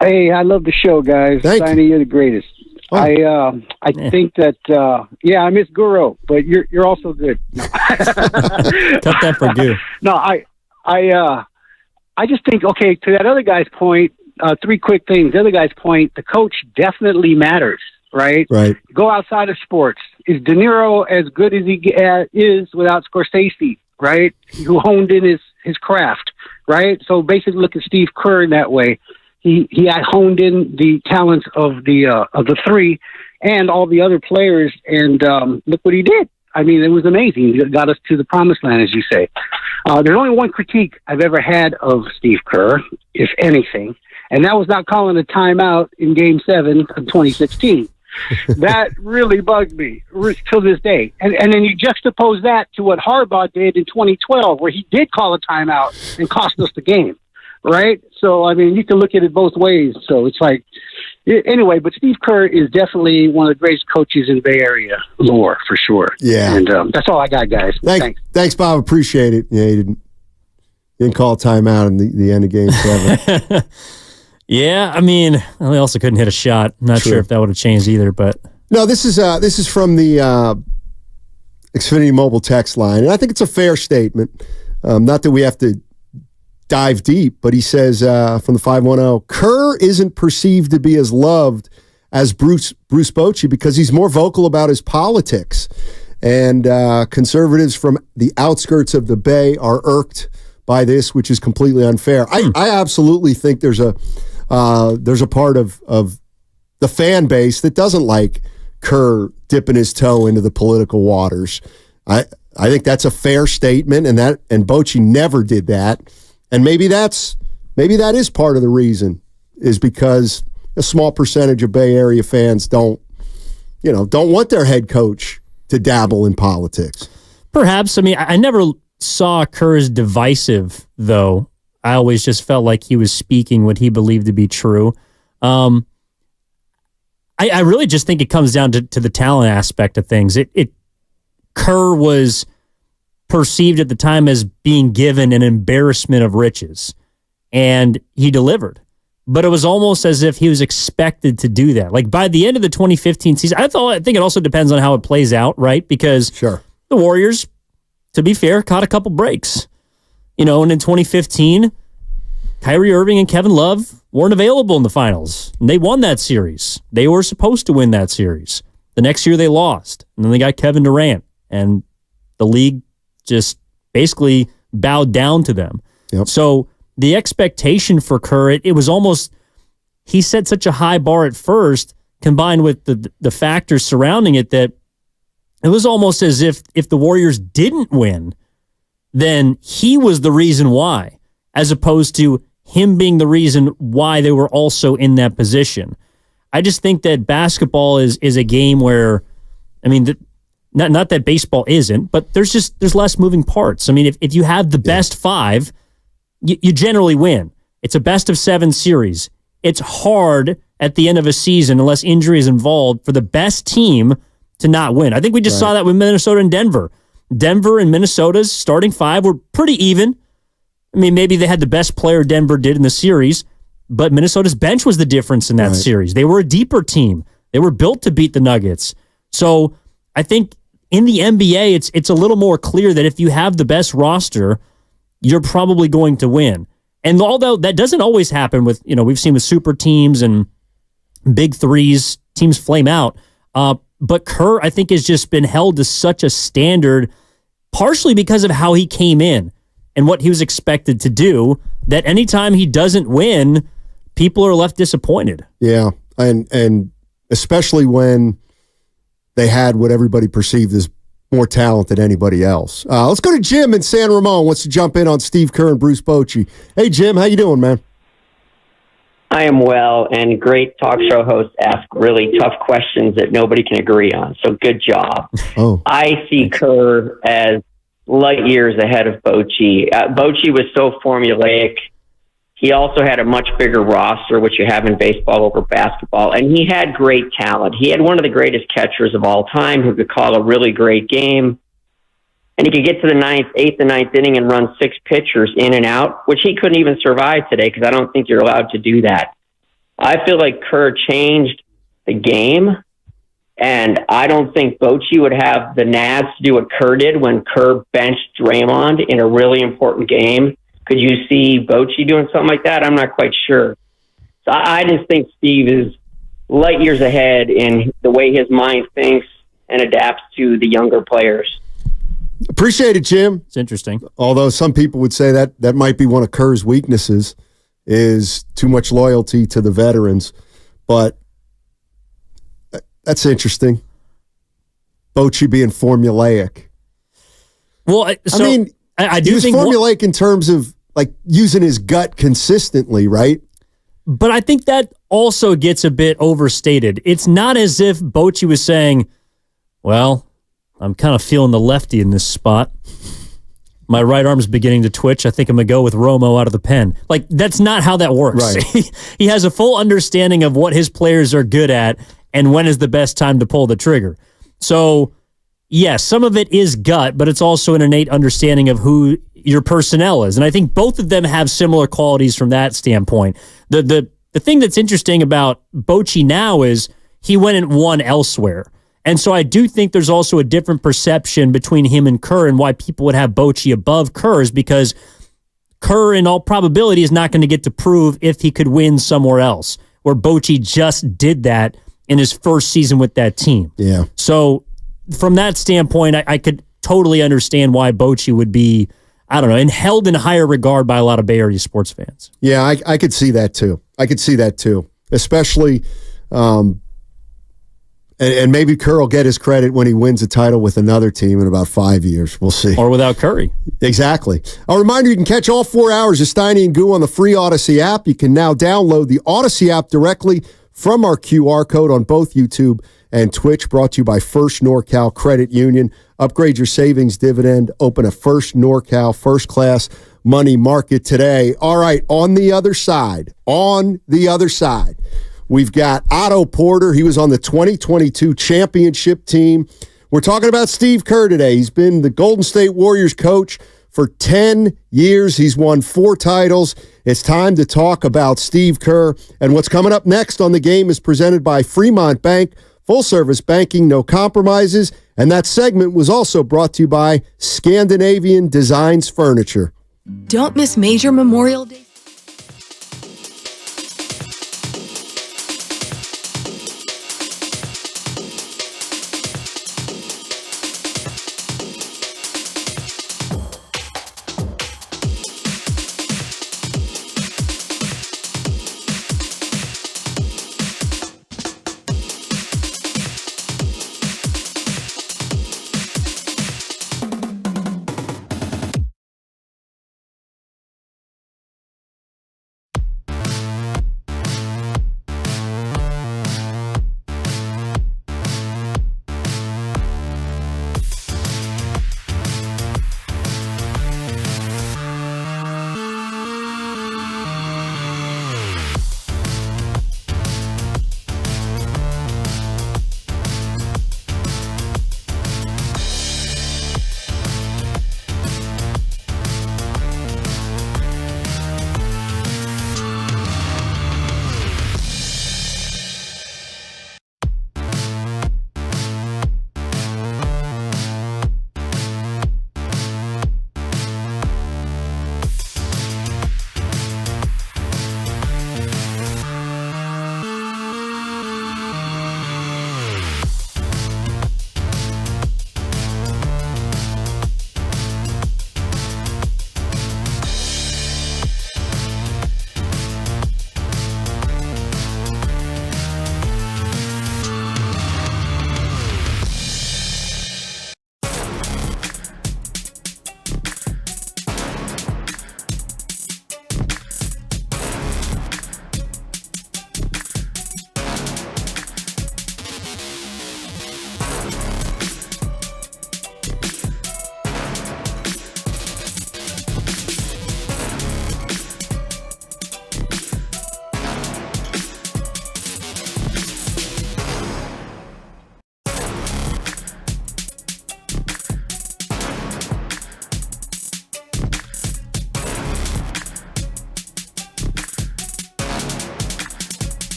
Hey, I love the show, guys. Thank you. You're the greatest. I think that I miss Guru, but you're also good. No. Cut that for Guru. No, I just think, okay, to that other guy's point, 3 quick things. The other guy's point, the coach definitely matters, right? Right. Go outside of sports. Is De Niro as good as he is without Scorsese, right? Who honed in his craft, right? So basically look at Steve Kerr in that way. He had honed in the talents of the 3 and all the other players, and look what he did. I mean, it was amazing. He got us to the promised land, as you say. There's only one critique I've ever had of Steve Kerr, if anything, and that was not calling a timeout in Game 7 of 2016. That really bugged me till this day. And then you juxtapose that to what Harbaugh did in 2012, where he did call a timeout and cost us the game. Right? So, I mean, you can look at it both ways. So it's like, anyway, but Steve Kerr is definitely one of the greatest coaches in Bay Area lore, for sure. Yeah. And that's all I got, guys. Thanks, Bob. Appreciate it. Yeah, he didn't call a timeout in the end of Game 7. Yeah, I mean, they also couldn't hit a shot. I'm not sure if that would have changed either, but... No, this is from the Xfinity mobile text line, and I think it's a fair statement. Not that we have to dive deep, but he says from the 510, Kerr isn't perceived to be as loved as Bruce Bochy because he's more vocal about his politics. And conservatives from the outskirts of the Bay are irked by this, which is completely unfair. I absolutely think there's a part of the fan base that doesn't like Kerr dipping his toe into the political waters. I think that's a fair statement, and Bochy never did that. And maybe that is part of the reason, is because a small percentage of Bay Area fans don't want their head coach to dabble in politics. Perhaps. I mean, I never saw Kerr as divisive, though. I always just felt like he was speaking what he believed to be true. I really just think it comes down to the talent aspect of things. Kerr was perceived at the time as being given an embarrassment of riches, and he delivered. But it was almost as if he was expected to do that. Like by the end of the 2015 season, I think it also depends on how it plays out, right? Because the Warriors, to be fair, caught a couple breaks. And in 2015, Kyrie Irving and Kevin Love weren't available in the finals. And they won that series. They were supposed to win that series. The next year they lost. And then they got Kevin Durant. And the league just basically bowed down to them. Yep. So the expectation for Kerr, it was almost, he set such a high bar at first, combined with the factors surrounding it, that it was almost as if the Warriors didn't win, then he was the reason why, as opposed to him being the reason why they were also in that position. I just think that basketball is a game where, I mean, not that baseball isn't, but there's less moving parts. I mean, if you have the best 5, you generally win. It's a best of 7 series. It's hard at the end of a season, unless injury is involved, for the best team to not win. I think we just saw that with Minnesota and Denver. Denver and Minnesota's starting 5 were pretty even. I mean, maybe they had the best player Denver did in the series, but Minnesota's bench was the difference in that series. They were a deeper team. They were built to beat the Nuggets. So I think in the NBA, it's a little more clear that if you have the best roster, you're probably going to win. And although that doesn't always happen with, we've seen with super teams and big threes, teams flame out. But Kerr, I think, has just been held to such a standard, partially because of how he came in and what he was expected to do, that anytime he doesn't win, people are left disappointed. Yeah, and especially when they had what everybody perceived as more talent than anybody else. Let's go to Jim in San Ramon. Wants to jump in on Steve Kerr and Bruce Bochy. Hey, Jim, how you doing, man? I am well, and great talk show hosts ask really tough questions that nobody can agree on, so good job. I see Kerr as light years ahead of Bochy. Bochy was so formulaic. He also had a much bigger roster, which you have in baseball over basketball, and he had great talent. He had one of the greatest catchers of all time who could call a really great game, and he could get to the eighth and ninth inning and run 6 pitchers in and out, which he couldn't even survive today because I don't think you're allowed to do that. I feel like Kerr changed the game, and I don't think Bochy would have the nads to do what Kerr did when Kerr benched Draymond in a really important game. Could you see Bochy doing something like that? I'm not quite sure. So I just think Steve is light years ahead in the way his mind thinks and adapts to the younger players. Appreciate it, Jim. It's interesting. Although some people would say that might be one of Kerr's weaknesses is too much loyalty to the veterans. But that's interesting. Bochy being formulaic. Well, so I do think formulaic in terms of like using his gut consistently, right? But I think that also gets a bit overstated. It's not as if Bochy was saying, well, I'm kind of feeling the lefty in this spot. My right arm's beginning to twitch. I think I'm going to go with Romo out of the pen. Like, that's not how that works. Right. He has a full understanding of what his players are good at and when is the best time to pull the trigger. So, yes, some of it is gut, but it's also an innate understanding of who your personnel is. And I think both of them have similar qualities from that standpoint. The thing that's interesting about Bochy now is he went and won elsewhere. And so I do think there's also a different perception between him and Kerr, and why people would have Bochy above Kerr is because Kerr, in all probability, is not going to get to prove if he could win somewhere else, where Bochy just did that in his first season with that team. Yeah. So from that standpoint, I could totally understand why Bochy would be, I don't know, and held in higher regard by a lot of Bay Area sports fans. Yeah, I could see that too. Especially, and maybe Kerr will get his credit when he wins a title with another team in about 5 years. We'll see. Or without Curry. Exactly. I'll remind you can catch all 4 hours of Steiny and Goo on the free Odyssey app. You can now download the Odyssey app directly from our QR code on both YouTube and Twitch, brought to you by First NorCal Credit Union. Upgrade your savings dividend. Open a First NorCal First Class Money Market today. All right, on the other side, we've got Otto Porter. He was on the 2022 championship team. We're talking about Steve Kerr today. He's been the Golden State Warriors coach for 10 years. He's won 4 titles. It's time to talk about Steve Kerr. And what's coming up next on The Game is presented by Fremont Bank. Full-service banking, no compromises. And that segment was also brought to you by Scandinavian Designs Furniture. Don't miss major Memorial Day.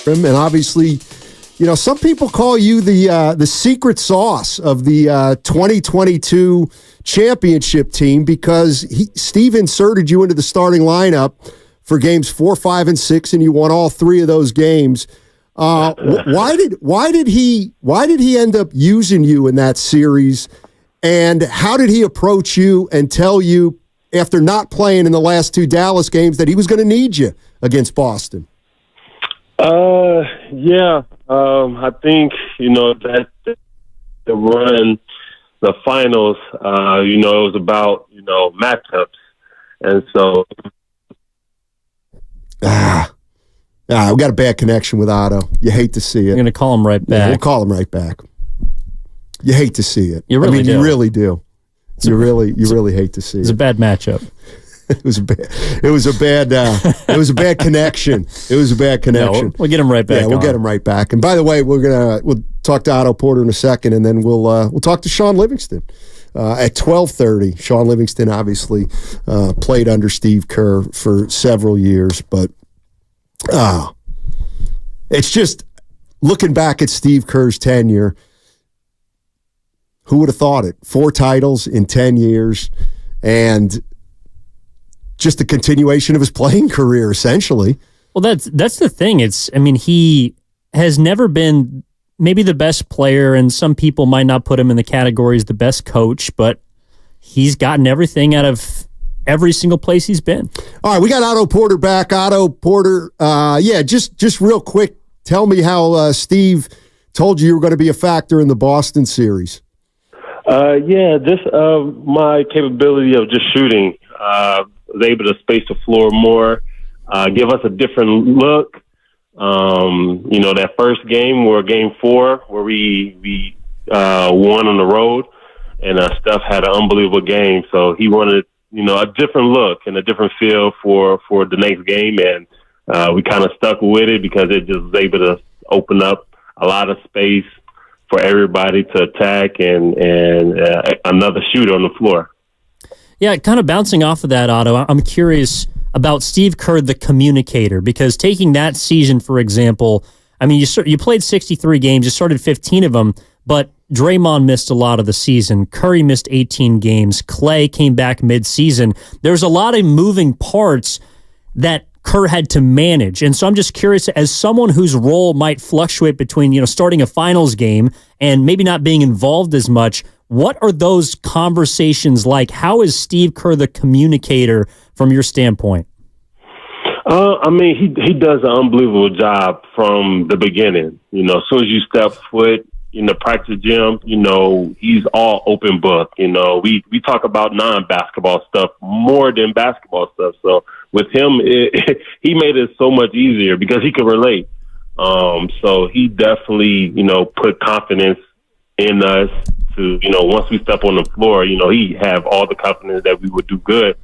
And obviously, some people call you the secret sauce of the 2022 championship team because Steve inserted you into the starting lineup for games 4, 5, and 6, and you won all 3 of those games. Why did he end up using you in that series, and how did he approach you and tell you after not playing in the last 2 Dallas games that he was going to need you against Boston? I think that the run, the finals, it was about matchups, and so. We got a bad connection with Otto. You hate to see it. You're going to call him right back. Yeah, we'll call him right back. You hate to see it. You really do. You really do. You really hate to see it. It's a bad matchup. It was a bad connection. It was a bad connection. No, we'll get him right back. Yeah, we'll get him right back. And by the way, we'll talk to Otto Porter in a second, and then we'll talk to Shawn Livingston at 12:30. Shawn Livingston obviously played under Steve Kerr for several years, but it's just looking back at Steve Kerr's tenure. Who would have thought it? 4 titles in 10 years, and just a continuation of his playing career, essentially. Well, that's the thing. He has never been maybe the best player, and some people might not put him in the category as the best coach, but he's gotten everything out of every single place he's been. All right, we got Otto Porter back. Otto Porter, just real quick, tell me how Steve told you were going to be a factor in the Boston series. My capability of just shooting was able to space the floor more, give us a different look. That first game, or game 4, where we won on the road, and Steph had an unbelievable game. So he wanted, a different look and a different feel for the next game, and we kind of stuck with it because it just was able to open up a lot of space for everybody to attack and another shooter on the floor. Yeah, kind of bouncing off of that, Otto, I'm curious about Steve Kerr, the communicator, because taking that season, for example, you played 63 games, you started 15 of them, but Draymond missed a lot of the season. Curry missed 18 games. Clay came back mid-season. There's a lot of moving parts that Kerr had to manage. And so I'm just curious, as someone whose role might fluctuate between, starting a finals game and maybe not being involved as much, what are those conversations like? How is Steve Kerr the communicator from your standpoint? He does an unbelievable job from the beginning. As soon as you step foot in the practice gym, he's all open book. We talk about non-basketball stuff more than basketball stuff. So with him, he made it so much easier because he could relate. So he definitely, put confidence in us to, once we step on the floor, he have all the confidence that we would do good.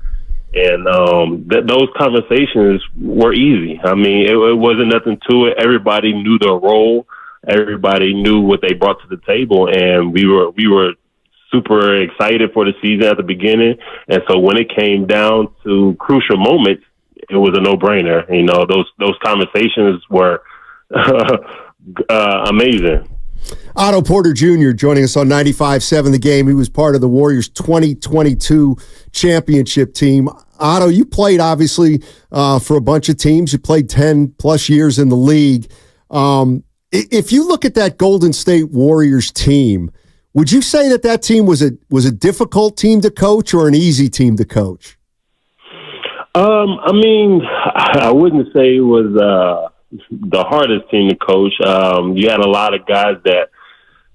And those conversations were easy. It wasn't nothing to it. Everybody knew their role. Everybody knew what they brought to the table, and we were super excited for the season at the beginning. And so when it came down to crucial moments, it was a no-brainer. Those conversations were amazing. Otto Porter Jr. joining us on 95.7 The Game. He was part of the Warriors 2022 championship team. Otto, you played obviously for a bunch of teams. You played 10-plus years in the league. If you look at that Golden State Warriors team, would you say that team was a difficult team to coach or an easy team to coach? I wouldn't say it was the hardest team to coach. You had a lot of guys that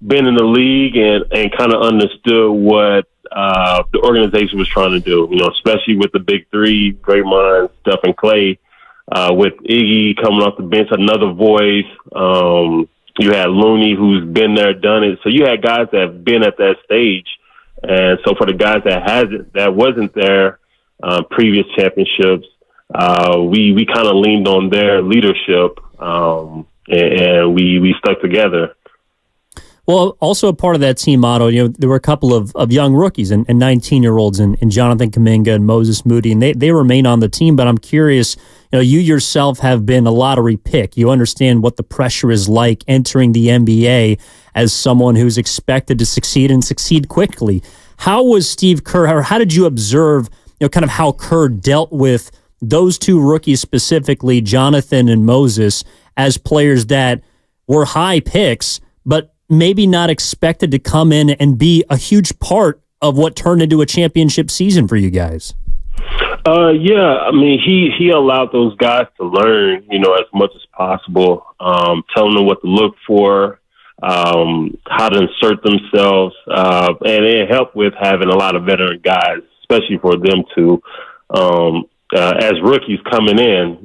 been in the league and kind of understood what the organization was trying to do, especially with the big 3, Draymond, Steph, and Clay. With Iggy coming off the bench, another voice. You had Looney, who's been there, done it. So you had guys that have been at that stage. And so for the guys that wasn't there, previous championships, we kind of leaned on their leadership, and we stuck together. Well, also a part of that team, Otto, there were a couple of young rookies and 19-year-olds in Jonathan Kuminga and Moses Moody, and they remain on the team. But I'm curious, you yourself have been a lottery pick. You understand what the pressure is like entering the NBA as someone who's expected to succeed and succeed quickly. How was Steve Kerr, or how did you observe, kind of how Kerr dealt with those two rookies specifically, Jonathan and Moses, as players that were high picks, but maybe not expected to come in and be a huge part of what turned into a championship season for you guys? Yeah, I mean, he allowed those guys to learn, as much as possible, telling them what to look for, how to insert themselves, and it helped with having a lot of veteran guys, especially for them to, as rookies coming in,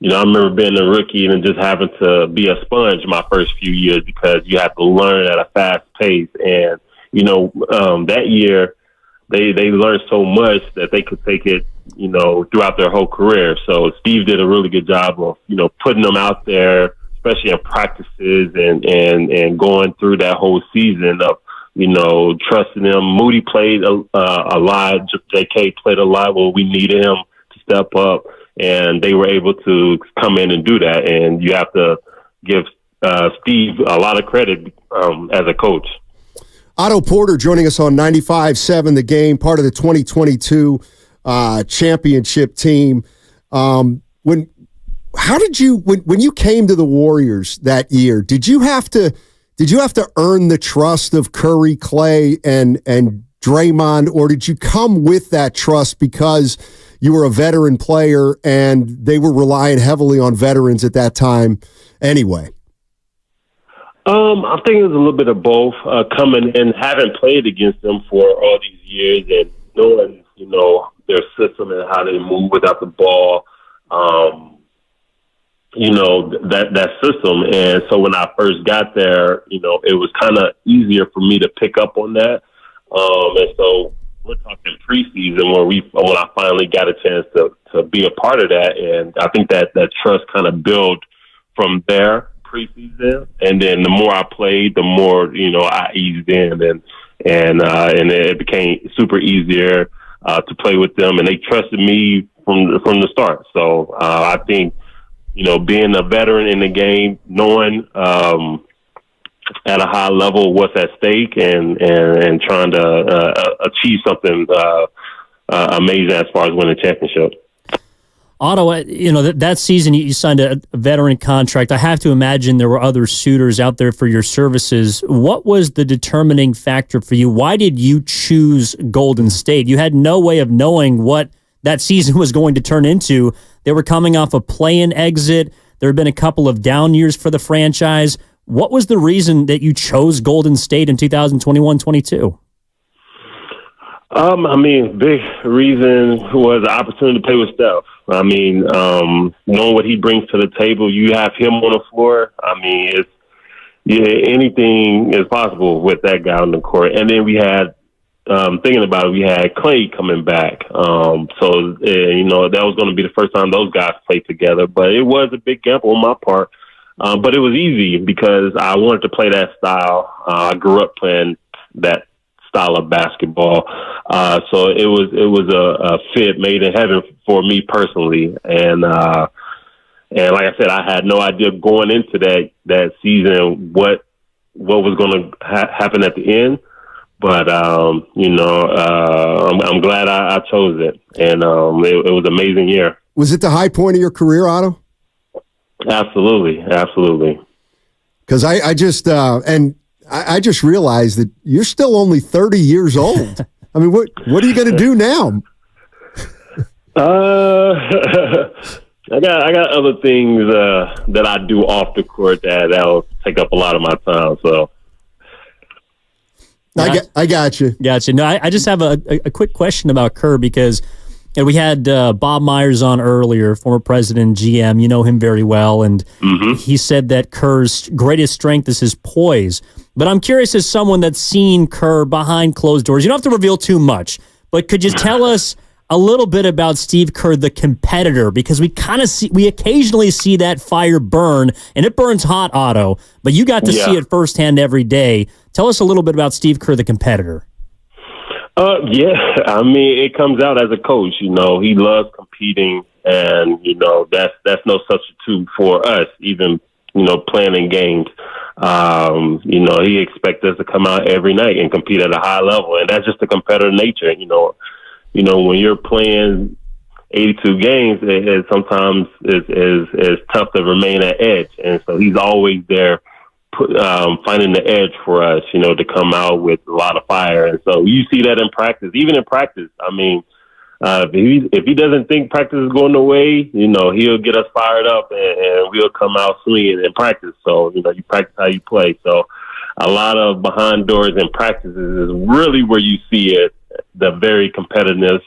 I remember being a rookie and just having to be a sponge my first few years because you have to learn at a fast pace. And, that year they learned so much that they could take it, throughout their whole career. So Steve did a really good job of, putting them out there, especially in practices and going through that whole season of, trusting them. Moody played a lot. JK played a lot where we needed him to step up. And they were able to come in and do that. And you have to give Steve a lot of credit as a coach. Otto Porter joining us on 95.7 The Game, part of the 2022 championship team. When you came to the Warriors that year, did you have to earn the trust of Curry, Clay, and Draymond, or did you come with that trust because you were a veteran player and they were relying heavily on veterans at that time anyway? I think it was a little bit of both, coming in, having played against them for all these years and knowing, their system and how they move without the ball, that system. And so when I first got there, it was kind of easier for me to pick up on that. And so we're talking preseason when I finally got a chance to be a part of that. And I think that trust kind of built from there preseason. And then the more I played, the more, I eased in and it became super easier to play with them. And they trusted me from the start. So I think, being a veteran in the game, knowing, at a high level what's at stake and trying to achieve something amazing as far as winning a championship. Otto, that season you signed a veteran contract. I have to imagine there were other suitors out there for your services. What was the determining factor for you? Why did you choose Golden State? You had no way of knowing what that season was going to turn into. They were coming off a play-in exit. There had been a couple of down years for the franchise. What was the reason that you chose Golden State in 2021-22? Big reason was the opportunity to play with Steph. Knowing what he brings to the table, you have him on the floor. Anything is possible with that guy on the court. And then we had, thinking about it, we had Clay coming back. That was going to be the first time those guys played together. But it was a big gamble on my part. But it was easy because I wanted to play that style. I grew up playing that style of basketball. So it was a fit made in heaven for me personally. And like I said, I had no idea going into that season what was going to happen at the end. But, I'm glad I chose it. And it was an amazing year. Was it the high point of your career, Otto? Absolutely. Because I just realized that you're still only 30 years old. What are you going to do now? I got other things that I do off the court that'll take up a lot of my time. So I got you. Gotcha. No, I just have a quick question about Kerr because we had Bob Myers on earlier, former president, GM. You know him very well, and he said that Kerr's greatest strength is his poise. But I'm curious, as someone that's seen Kerr behind closed doors, you don't have to reveal too much, but could you tell us a little bit about Steve Kerr, the competitor, because we occasionally see that fire burn, and it burns hot, Otto, but you got to see it firsthand every day. Tell us a little bit about Steve Kerr, the competitor. Yeah, I mean, it comes out as a coach. You know, he loves competing, and you know that's no substitute for us. Even playing in games, he expects us to come out every night and compete at a high level, and that's just the competitive nature. You know, when you're playing 82 games, it sometimes is tough to remain at edge, and so he's always there. Finding the edge for us, to come out with a lot of fire. And so you see that in practice, even in practice. I mean, if he doesn't think practice is going the way, he'll get us fired up and we'll come out swinging in practice. So, you practice how you play. So a lot of behind doors in practices is really where you see it, the very competitiveness,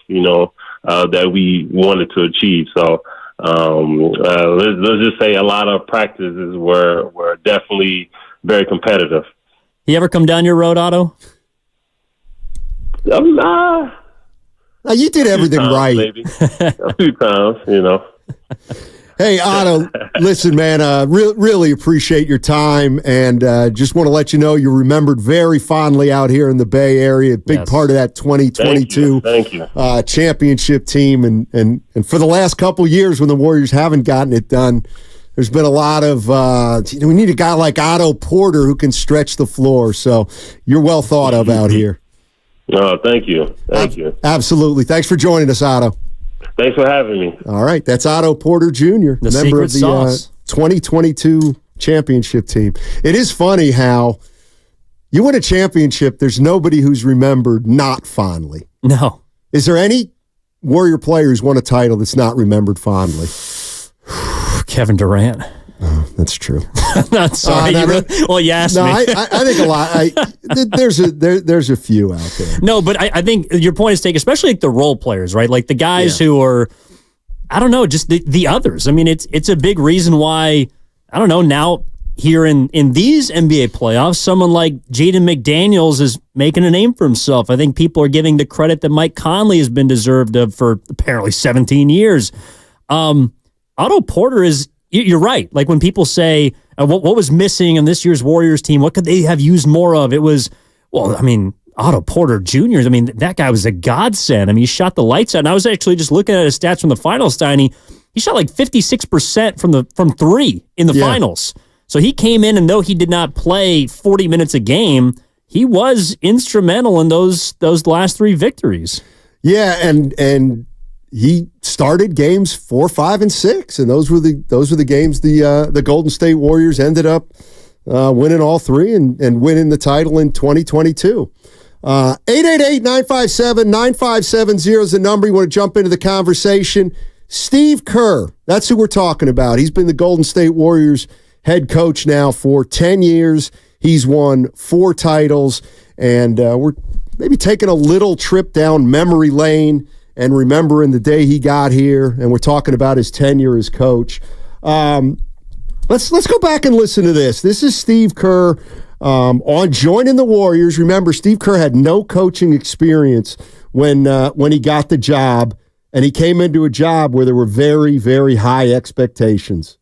that we wanted to achieve. So, let's just say a lot of practices were definitely very competitive. You ever come down your road, Otto? Nah. You did everything right. Maybe. A few times, Hey, Otto, listen, man, really appreciate your time, and just want to let you know you're remembered very fondly out here in the Bay Area. Big part of that 2022 Thank you. Championship team, and for the last couple years when the Warriors haven't gotten it done, there's been a lot of, we need a guy like Otto Porter who can stretch the floor, so you're well thought of out here. Thank you. Thank you. Absolutely. Thanks for joining us, Otto. Thanks for having me. All right. That's Otto Porter Jr., member of the 2022 championship team. It is funny how you win a championship, there's nobody who's remembered not fondly. No. Is there any Warrior player who's won a title that's not remembered fondly? Kevin Durant. Oh, that's true. Not sorry. Well, you asked me. I think a lot. There's a few out there. No, but I think your point is taken, especially like the role players, right? Like the guys who are, I don't know, just the others. I mean, it's a big reason why, I don't know, now here in these NBA playoffs, someone like Jaden McDaniels is making a name for himself. I think people are giving the credit that Mike Conley has been deserved of for apparently 17 years. Otto Porter is, you're right. Like when people say, what was missing in this year's Warriors team? What could they have used more of? It was, Otto Porter Jr., that guy was a godsend. He shot the lights out. And I was actually just looking at his stats from the finals, Steiny. He shot like 56% from three in the finals. So he came in, and though he did not play 40 minutes a game, he was instrumental in those last three victories. Yeah, and he started games 4, 5, and 6, and those were the games the Golden State Warriors ended up winning all three and winning the title in 2022. 888-957-9570 is the number. You want to jump into the conversation? Steve Kerr, that's who we're talking about. He's been the Golden State Warriors head coach now for 10 years. He's won 4 titles, and we're maybe taking a little trip down memory lane and remembering the day he got here, and we're talking about his tenure as coach. Let's go back and listen to this. This is Steve Kerr on joining the Warriors. Remember, Steve Kerr had no coaching experience when he got the job, and he came into a job where there were very, very high expectations.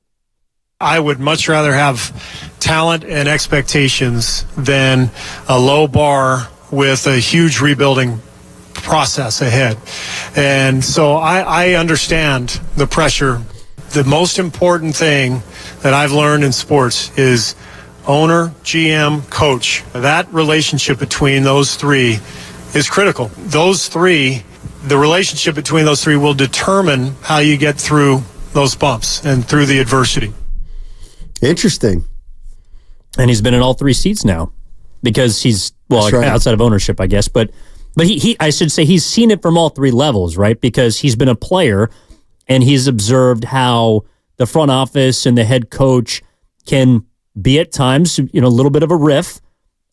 I would much rather have talent and expectations than a low bar with a huge rebuilding process ahead. And so I understand the pressure. The most important thing that I've learned in sports is owner, GM, coach. That relationship between those three is critical. The relationship between those three will determine how you get through those bumps and through the adversity. Interesting. And he's been in all 3 seats now because he's, outside of ownership, I guess, but he I should say he's seen it from all 3 levels, right? Because he's been a player and he's observed how the front office and the head coach can be at times, a little bit of a riff,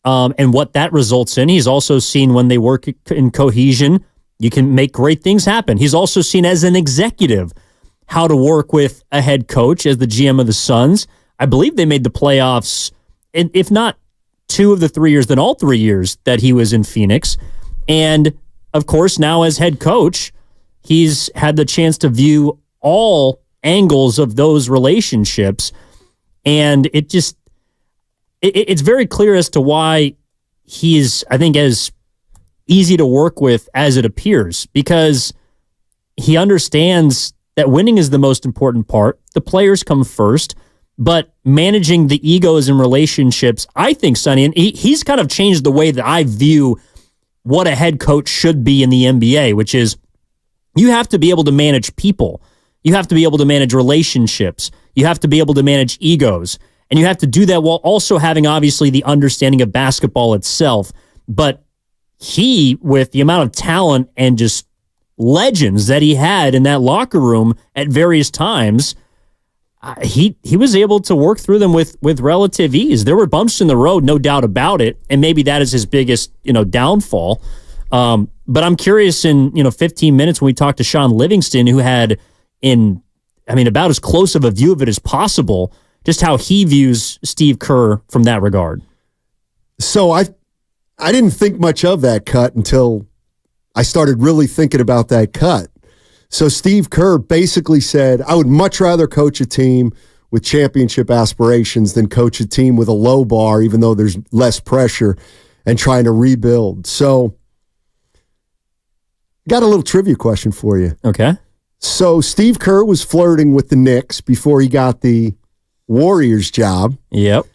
and what that results in. He's also seen when they work in cohesion, you can make great things happen. He's also seen as an executive how to work with a head coach as the GM of the Suns. I believe they made the playoffs, if not 2 of the 3 years, then all 3 years that he was in Phoenix. And, of course, now as head coach, he's had the chance to view all angles of those relationships. And it's very clear as to why he is, I think, as easy to work with as it appears, because he understands that winning is the most important part. The players come first, but managing the egos and relationships, I think, Sonny, and he's kind of changed the way that I view what a head coach should be in the NBA, which is you have to be able to manage people. You have to be able to manage relationships. You have to be able to manage egos. And you have to do that while also having, obviously, the understanding of basketball itself. But he, with the amount of talent and just legends that he had in that locker room at various times, he was able to work through them with relative ease. There were bumps in the road, no doubt about it, and maybe that is his biggest downfall. But I'm curious in 15 minutes when we talked to Shawn Livingston, who had about as close of a view of it as possible, just how he views Steve Kerr from that regard. So I didn't think much of that cut until I started really thinking about that cut. So Steve Kerr basically said, I would much rather coach a team with championship aspirations than coach a team with a low bar, even though there's less pressure and trying to rebuild. So got a little trivia question for you. Okay. So Steve Kerr was flirting with the Knicks before he got the Warriors job. Yep.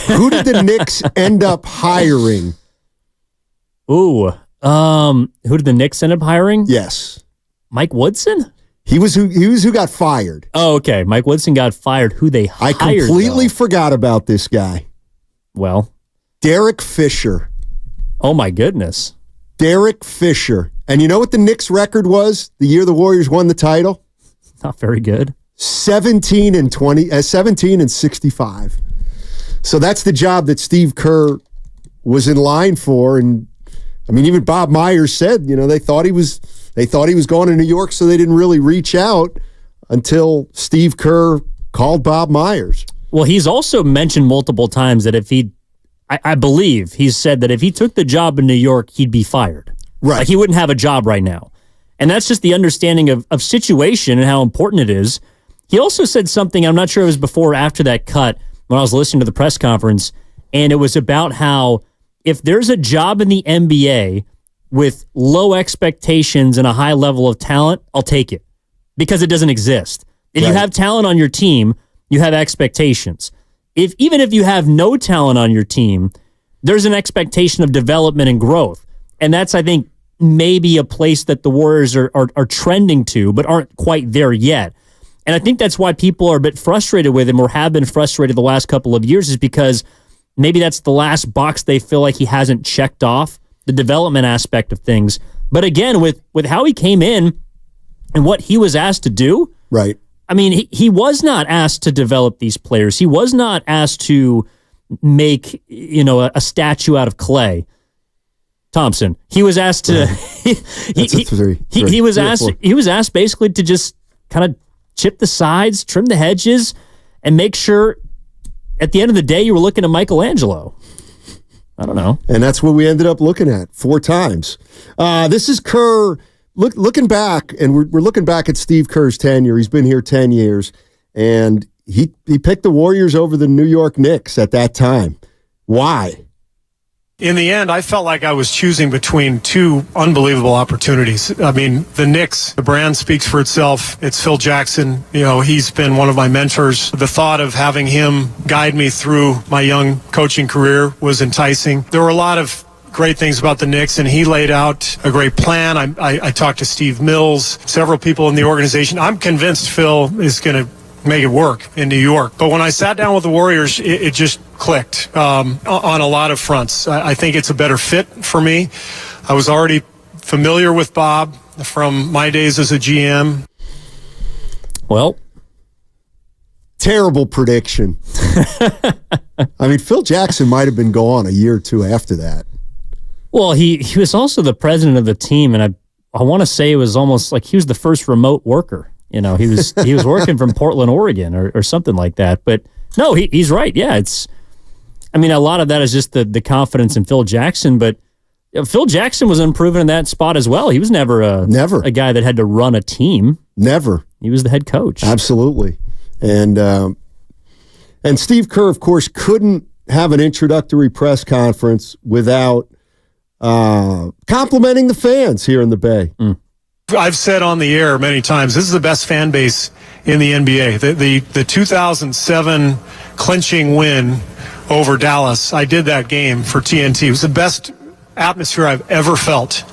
Who did the Knicks end up hiring? Ooh. Who did the Knicks end up hiring? Yes. Mike Woodson? He was who got fired. Oh, okay. Mike Woodson got fired. Who they hired? I completely forgot about this guy. Well, Derek Fisher. Oh my goodness. Derek Fisher. And you know what the Knicks record was the year the Warriors won the title? Not very good. 17 and 65. So that's the job that Steve Kerr was in line for. And I mean, even Bob Myers said, they thought he was going to New York, so they didn't really reach out until Steve Kerr called Bob Myers. Well, he's also mentioned multiple times that I believe he's said that if he took the job in New York, he'd be fired. Right. Like he wouldn't have a job right now. And that's just the understanding of situation and how important it is. He also said something, I'm not sure it was before or after that cut, when I was listening to the press conference, and it was about how if there's a job in the NBA with low expectations and a high level of talent, I'll take it because it doesn't exist. If you have talent on your team, you have expectations. Even if you have no talent on your team, there's an expectation of development and growth. And that's, I think, maybe a place that the Warriors are trending to, but aren't quite there yet. And I think that's why people are a bit frustrated with him or have been frustrated the last couple of years, is because maybe that's the last box they feel like he hasn't checked off, the development aspect of things. But again, with how he came in and what he was asked to do, right? I mean, he was not asked to develop these players. He was not asked to make a statue out of clay. Thompson. He was asked to. He was asked basically to just kind of chip the sides, trim the hedges, and make sure at the end of the day you were looking at Michelangelo. I don't know. And that's what we ended up looking at 4 times. This is Kerr looking back, and we're looking back at Steve Kerr's tenure. He's been here 10 years, and he picked the Warriors over the New York Knicks at that time. Why? In the end, I felt like I was choosing between 2 unbelievable opportunities. I mean, the Knicks, the brand speaks for itself. It's Phil Jackson. He's been one of my mentors. The thought of having him guide me through my young coaching career was enticing. There were a lot of great things about the Knicks, and he laid out a great plan. I talked to Steve Mills, several people in the organization. I'm convinced Phil is going to make it work in New York. But when I sat down with the Warriors, it just clicked on a lot of fronts. I think it's a better fit for me. I was already familiar with Bob from my days as a GM. Well, terrible prediction. I mean, Phil Jackson might have been gone a year or 2 after that. Well, he was also the president of the team, and I want to say it was almost like he was the first remote worker. He was working from Portland, Oregon, or something like that. But no, he's right. Yeah, a lot of that is just the confidence in Phil Jackson. But Phil Jackson was unproven in that spot as well. He was never a guy that had to run a team. Never. He was the head coach. Absolutely. And Steve Kerr, of course, couldn't have an introductory press conference without complimenting the fans here in the Bay. I've said on the air many times, this is the best fan base in the NBA. The 2007 clinching win over Dallas, I did that game for TNT. It was the best atmosphere I've ever felt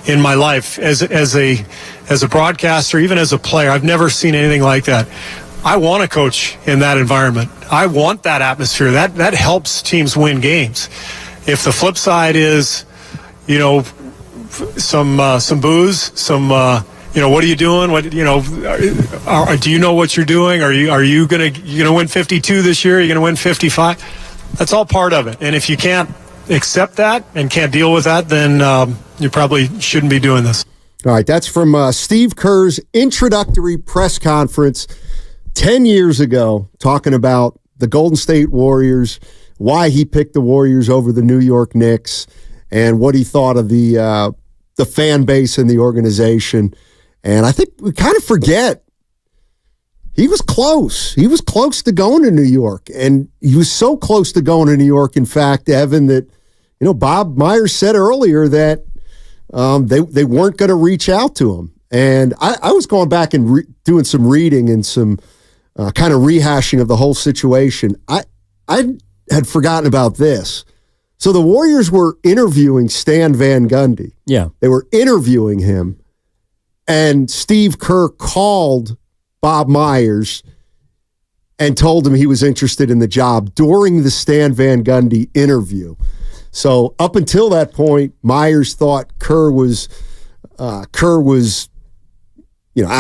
in my life as a broadcaster, even as a player. I've never seen anything like that. I want to coach in that environment. I want that atmosphere. That helps teams win games. If the flip side is, some booze, what are you doing? What, do you know what you're doing? Are you gonna win 52 this year? Are you gonna win 55? That's all part of it. And if you can't accept that and can't deal with that, then you probably shouldn't be doing this. All right, that's from Steve Kerr's introductory press conference 10 years ago, talking about the Golden State Warriors, why he picked the Warriors over the New York Knicks, and what he thought of the fan base and the organization. And I think we kind of forget he was close. He was close to going to New York, and he was so close to going to New York, in fact, Evan, that Bob Myers said earlier that they weren't going to reach out to him. And I was going back and doing some reading and some kind of rehashing of the whole situation. I had forgotten about this. So the Warriors were interviewing Stan Van Gundy. Yeah. They were interviewing him, and Steve Kerr called Bob Myers and told him he was interested in the job during the Stan Van Gundy interview. So up until that point, Myers thought Kerr was out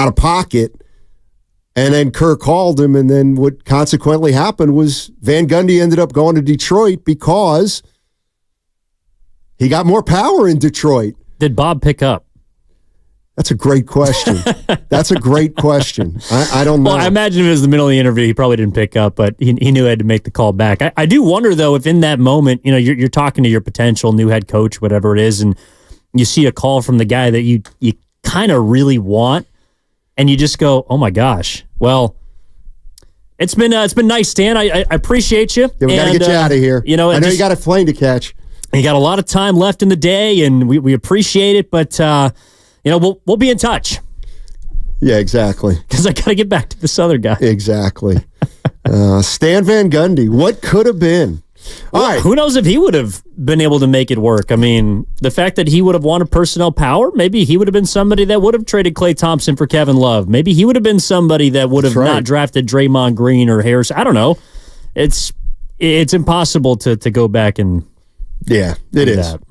of pocket. And then Kerr called him, and then what consequently happened was Van Gundy ended up going to Detroit because he got more power in Detroit. Did Bob pick up? That's a great question. That's a great question. I don't know. Well, I imagine if it was the middle of the interview, he probably didn't pick up, but he knew he had to make the call back. I do wonder, though, if in that moment, you're talking to your potential new head coach, whatever it is, and you see a call from the guy that you kind of really want, and you just go, "Oh my gosh!" Well, it's been nice, Stan. I appreciate you. Yeah, we got to get you out of here. I know you got a plane to catch. You got a lot of time left in the day, and we appreciate it. But we'll be in touch. Yeah, exactly. Because I got to get back to this other guy. Exactly. Stan Van Gundy. What could have been? All right. Who knows if he would have been able to make it work? I mean, the fact that he would have wanted personnel power, maybe he would have been somebody that would have traded Klay Thompson for Kevin Love. Maybe he would have been somebody that would have not drafted Draymond Green or Harris. I don't know. It's impossible to go back and it is. That.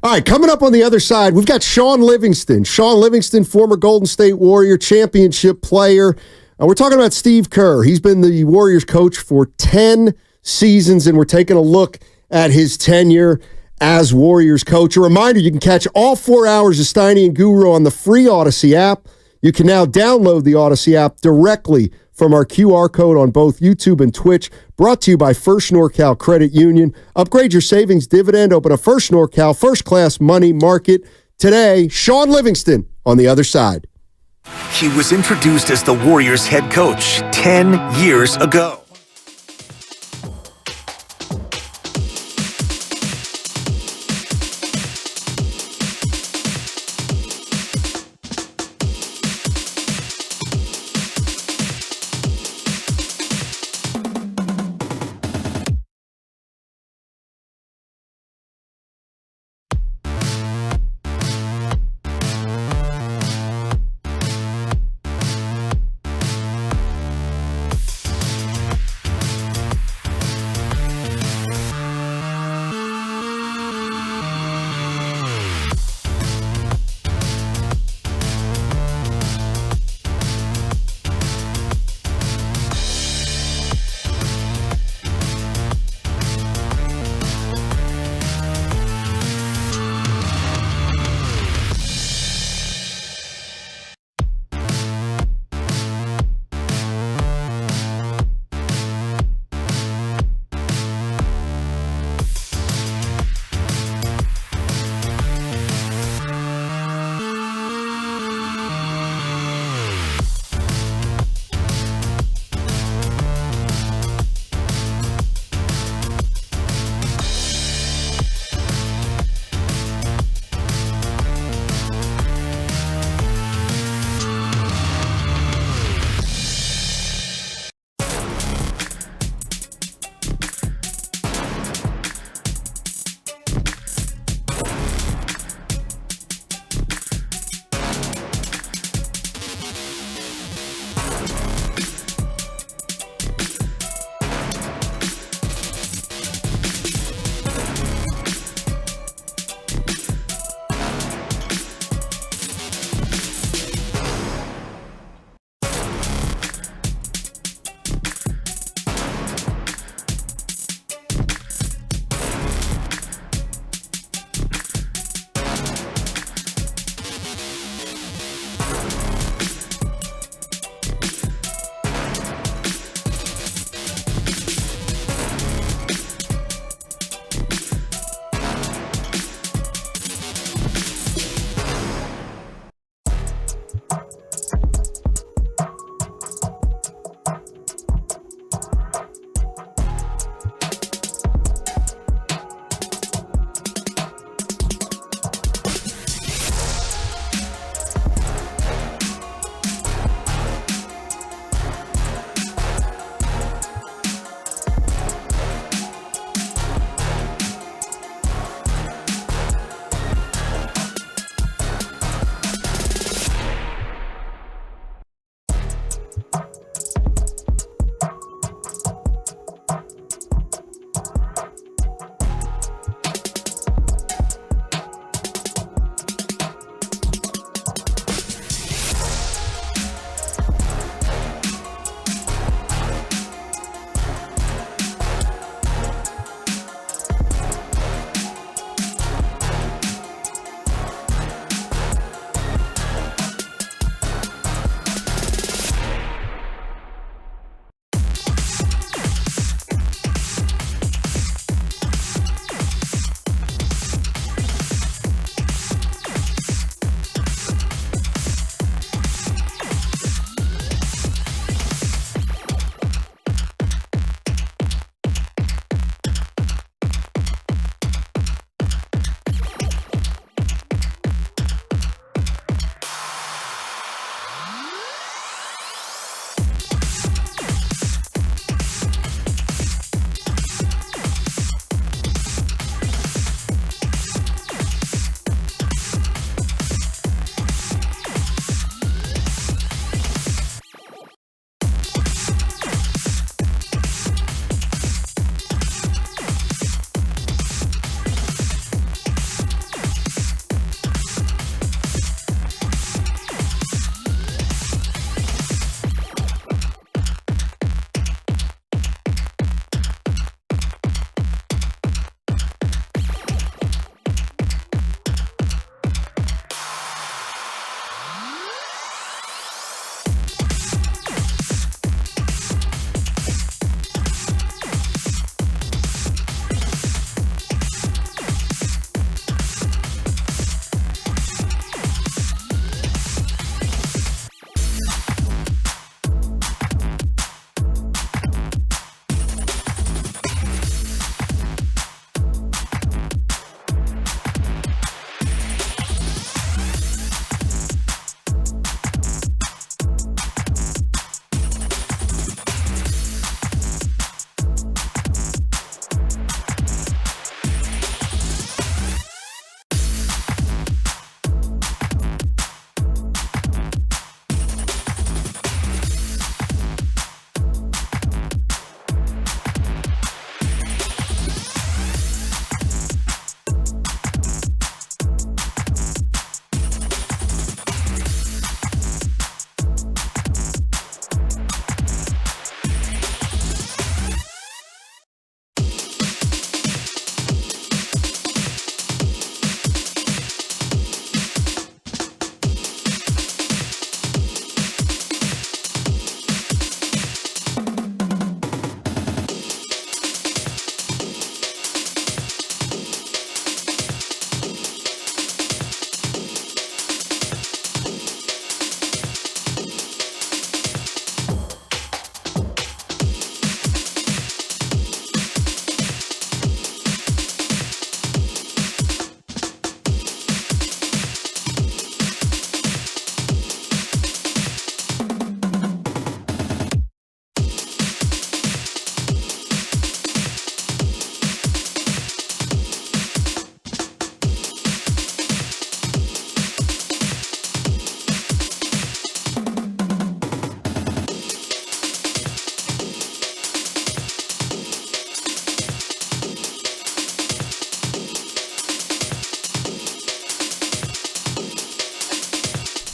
All right, coming up on the other side, we've got Shawn Livingston. Shawn Livingston, former Golden State Warrior, championship player. We're talking about Steve Kerr. He's been the Warriors coach for 10 seasons, and we're taking a look at his tenure as Warriors coach. A reminder, you can catch all 4 hours of Steiny and Guru on the free Odyssey app. You can now download the Odyssey app directly from our QR code on both YouTube and Twitch. Brought to you by First NorCal Credit Union. Upgrade your savings dividend. Open a First NorCal first-class money market today. Shawn Livingston on the other side. He was introduced as the Warriors head coach 10 years ago.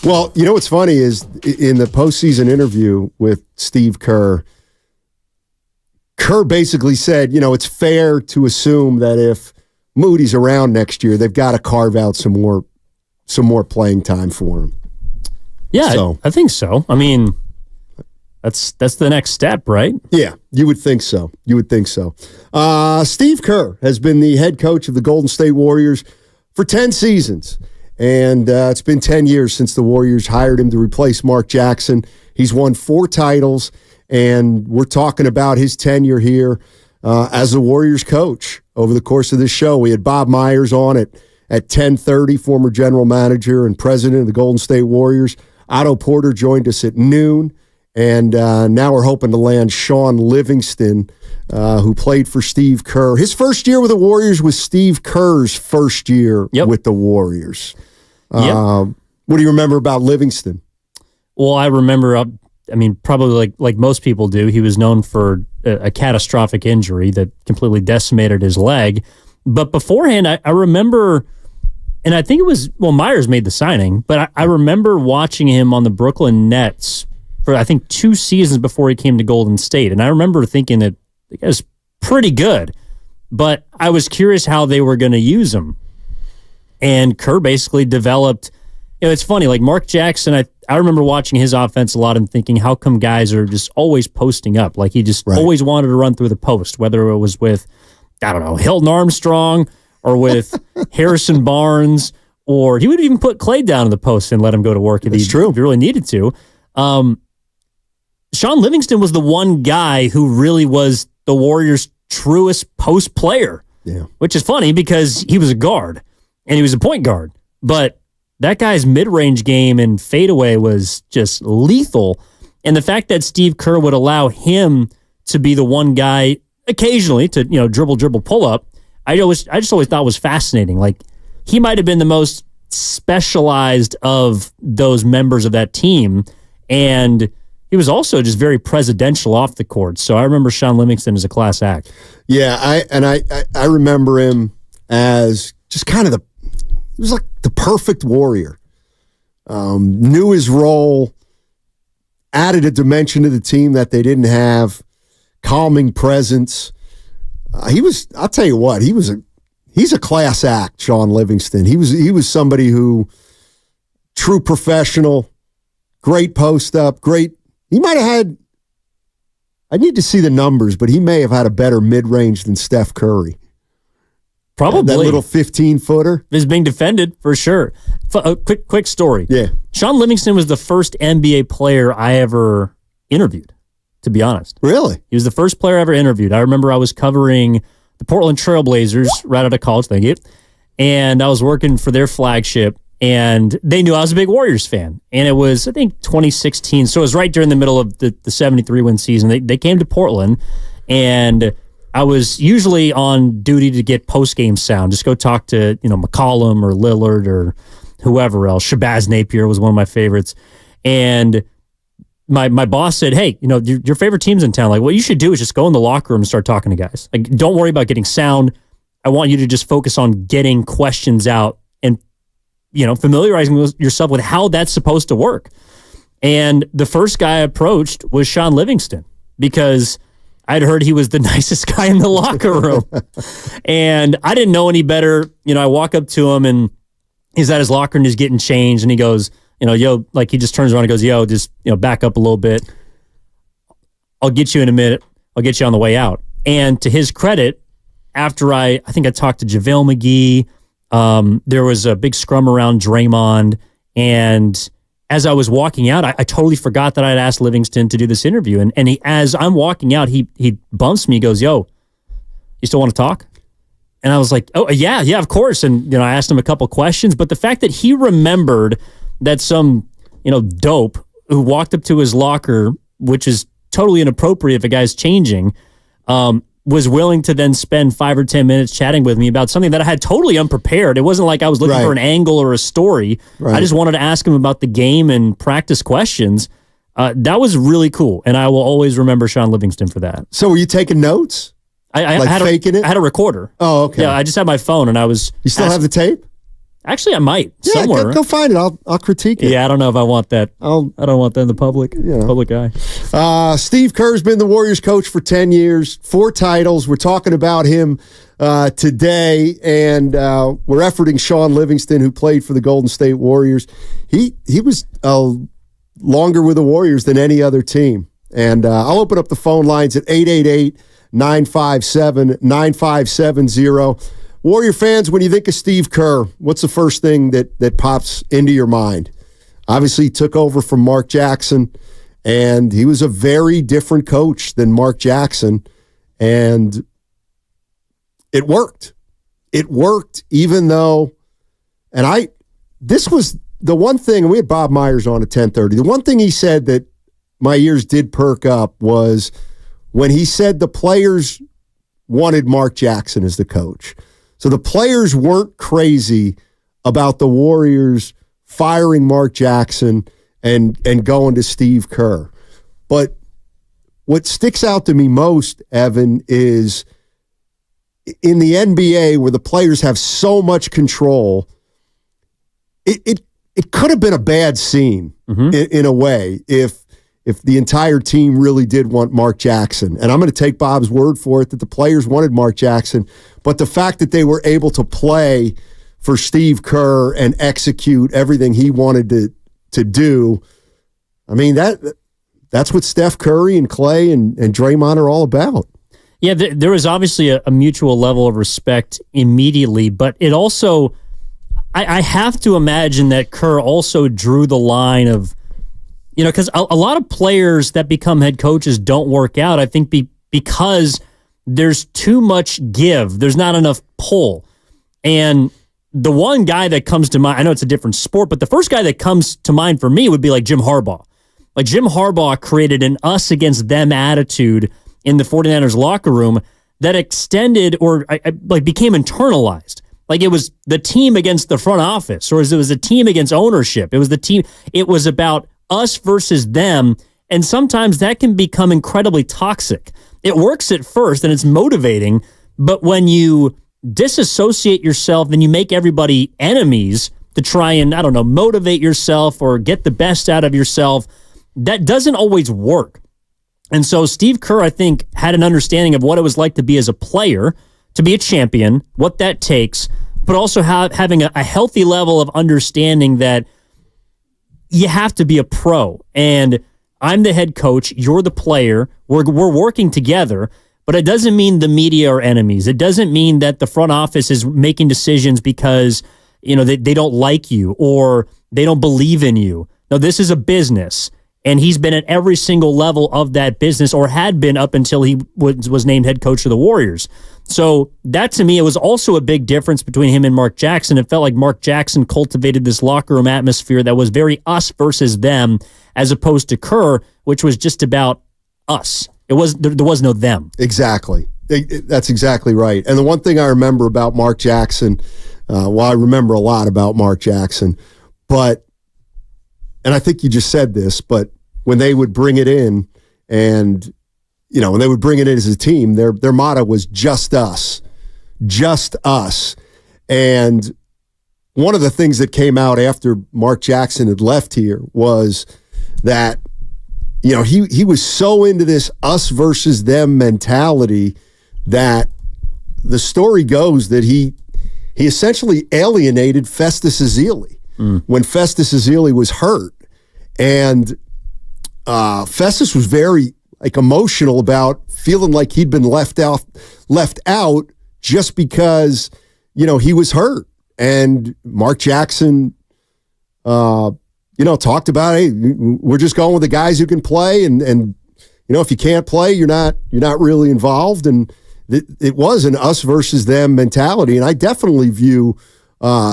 Well, you know what's funny is in the postseason interview with Steve Kerr, Kerr basically said, it's fair to assume that if Moody's around next year, they've got to carve out some more playing time for him. Yeah, so, I think so. I mean, that's the next step, right? Yeah, you would think so. Steve Kerr has been the head coach of the Golden State Warriors for 10 seasons. And it's been 10 years since the Warriors hired him to replace Mark Jackson. He's won 4 titles, and we're talking about his tenure here as the Warriors coach. Over the course of this show, we had Bob Myers on at 10:30, former general manager and president of the Golden State Warriors. Otto Porter joined us at noon, and now we're hoping to land Shawn Livingston, who played for Steve Kerr. His first year with the Warriors was Steve Kerr's first year with the Warriors. What do you remember about Livingston? Well, I remember, probably like most people do, he was known for a catastrophic injury that completely decimated his leg. But beforehand, I remember, and I think it was, Myers made the signing, but I remember watching him on the Brooklyn Nets for, I think, 2 seasons before he came to Golden State. And I remember thinking that the guy's pretty good, but I was curious how they were going to use him. And Kerr basically developed, it's funny, like Mark Jackson, I remember watching his offense a lot and thinking, how come guys are just always posting up? Like he just always wanted to run through the post, whether it was with, I don't know, Hilton Armstrong or with Harrison Barnes, or he would even put Clay down in the post and let him go to work if he really needed to. Shawn Livingston was the one guy who really was the Warriors' truest post player, which is funny because he was a guard and he was a point guard. But that guy's mid-range game and fadeaway was just lethal. And the fact that Steve Kerr would allow him to be the one guy occasionally to, dribble, pull up, I just always thought was fascinating. Like, he might have been the most specialized of those members of that team, and he was also just very presidential off the court. So I remember Shawn Livingston as a class act. Yeah, I remember him as just kind of he was like the perfect Warrior. Knew his role, added a dimension to the team that they didn't have, calming presence. I'll tell you what, he's a class act, Shawn Livingston. He was somebody who, true professional, great post up, great. He might have had, I need to see the numbers, but he may have had a better mid-range than Steph Curry. Probably. That little 15-footer. Is being defended, for sure. A quick story. Yeah. Shawn Livingston was the first NBA player I ever interviewed, to be honest. Really? He was the first player I ever interviewed. I remember I was covering the Portland Trail Blazers right out of college, thank you. And I was working for their flagship, and they knew I was a big Warriors fan. And it was, I think, 2016. So it was right during the middle of the 73-win season. They came to Portland, and I was usually on duty to get post-game sound. Just go talk to, McCollum or Lillard or whoever else. Shabazz Napier was one of my favorites. And my boss said, hey, your favorite team's in town. Like, what you should do is just go in the locker room and start talking to guys. Like, don't worry about getting sound. I want you to just focus on getting questions out and, familiarizing yourself with how that's supposed to work. And the first guy I approached was Shawn Livingston because I'd heard he was the nicest guy in the locker room. And I didn't know any better. I walk up to him and he's at his locker and he's getting changed. And he goes, he just turns around and goes, just, back up a little bit. I'll get you in a minute. I'll get you on the way out. And to his credit, after I think I talked to JaVale McGee, there was a big scrum around Draymond. And as I was walking out, I totally forgot that I'd asked Livingston to do this interview. And as I'm walking out, he bumps me, he goes, yo, you still want to talk? And I was like, oh, yeah, of course. And, I asked him a couple questions. But the fact that he remembered that some, dope who walked up to his locker, which is totally inappropriate if a guy's changing, was willing to then spend 5 or 10 minutes chatting with me about something that I had totally unprepared. It wasn't like I was looking for an angle or a story. Right. I just wanted to ask him about the game and practice questions. That was really cool, and I will always remember Shawn Livingston for that. So were you taking notes? I had faking it? I had a recorder. Oh, okay. Yeah, I just had my phone, and I was... You still have the tape? Actually, I might. Yeah, somewhere. Go find it. I'll critique it. Yeah, I don't know if I want that. I don't want that in the public eye. Steve Kerr's been the Warriors coach for 10 years, 4 titles. We're talking about him today, and we're efforting Shawn Livingston, who played for the Golden State Warriors. He was longer with the Warriors than any other team. And I'll open up the phone lines at 888-957-9570. Warrior fans, when you think of Steve Kerr, what's the first thing that pops into your mind? Obviously, he took over from Mark Jackson, and he was a very different coach than Mark Jackson, and it worked. It worked, even though, this was the one thing, and we had Bob Myers on at 10:30. The one thing he said that my ears did perk up was when he said the players wanted Mark Jackson as the coach. So the players weren't crazy about the Warriors firing Mark Jackson and going to Steve Kerr. But what sticks out to me most, Evan, is in the NBA where the players have so much control, it could have been a bad scene in a way if the entire team really did want Mark Jackson. And I'm going to take Bob's word for it that the players wanted Mark Jackson, but the fact that they were able to play for Steve Kerr and execute everything he wanted to do, I mean, that's what Steph Curry and Clay and Draymond are all about. Yeah, there was obviously a mutual level of respect immediately, but it also, I have to imagine that Kerr also drew the line of, because a lot of players that become head coaches don't work out, I think, because there's too much give. There's not enough pull. And the one guy that comes to mind, I know it's a different sport, but the first guy that comes to mind for me would be like Jim Harbaugh. Like Jim Harbaugh created an us against them attitude in the 49ers locker room that extended or became internalized. Like it was the team against the front office, or it was a team against ownership. It was the team. It was about us versus them, and sometimes that can become incredibly toxic. It works at first, and it's motivating, but when you disassociate yourself and you make everybody enemies to try and, motivate yourself or get the best out of yourself, that doesn't always work. And so Steve Kerr, I think, had an understanding of what it was like to be as a player, to be a champion, what that takes, but also having a healthy level of understanding that you have to be a pro, and I'm the head coach, you're the player, we're working together, but it doesn't mean the media are enemies. It doesn't mean that the front office is making decisions because, they don't like you or they don't believe in you. No, this is a business, and he's been at every single level of that business, or had been up until he was named head coach of the Warriors. So that, to me, it was also a big difference between him and Mark Jackson. It felt like Mark Jackson cultivated this locker room atmosphere that was very us versus them, as opposed to Kerr, which was just about us. There was no them. Exactly. That's exactly right. And the one thing I remember about Mark Jackson, I remember a lot about Mark Jackson, and I think you just said this, but when they would bring it in and when they would bring it in as a team, their motto was just us. And one of the things that came out after Mark Jackson had left here was that, he was so into this us versus them mentality that the story goes that he essentially alienated Festus Ezeli when Festus Ezeli was hurt. And Festus was very emotional about feeling like he'd been left out just because, he was hurt. And Mark Jackson, talked about, hey, we're just going with the guys who can play. And if you can't play, you're not really involved. And it was an us versus them mentality. And I definitely view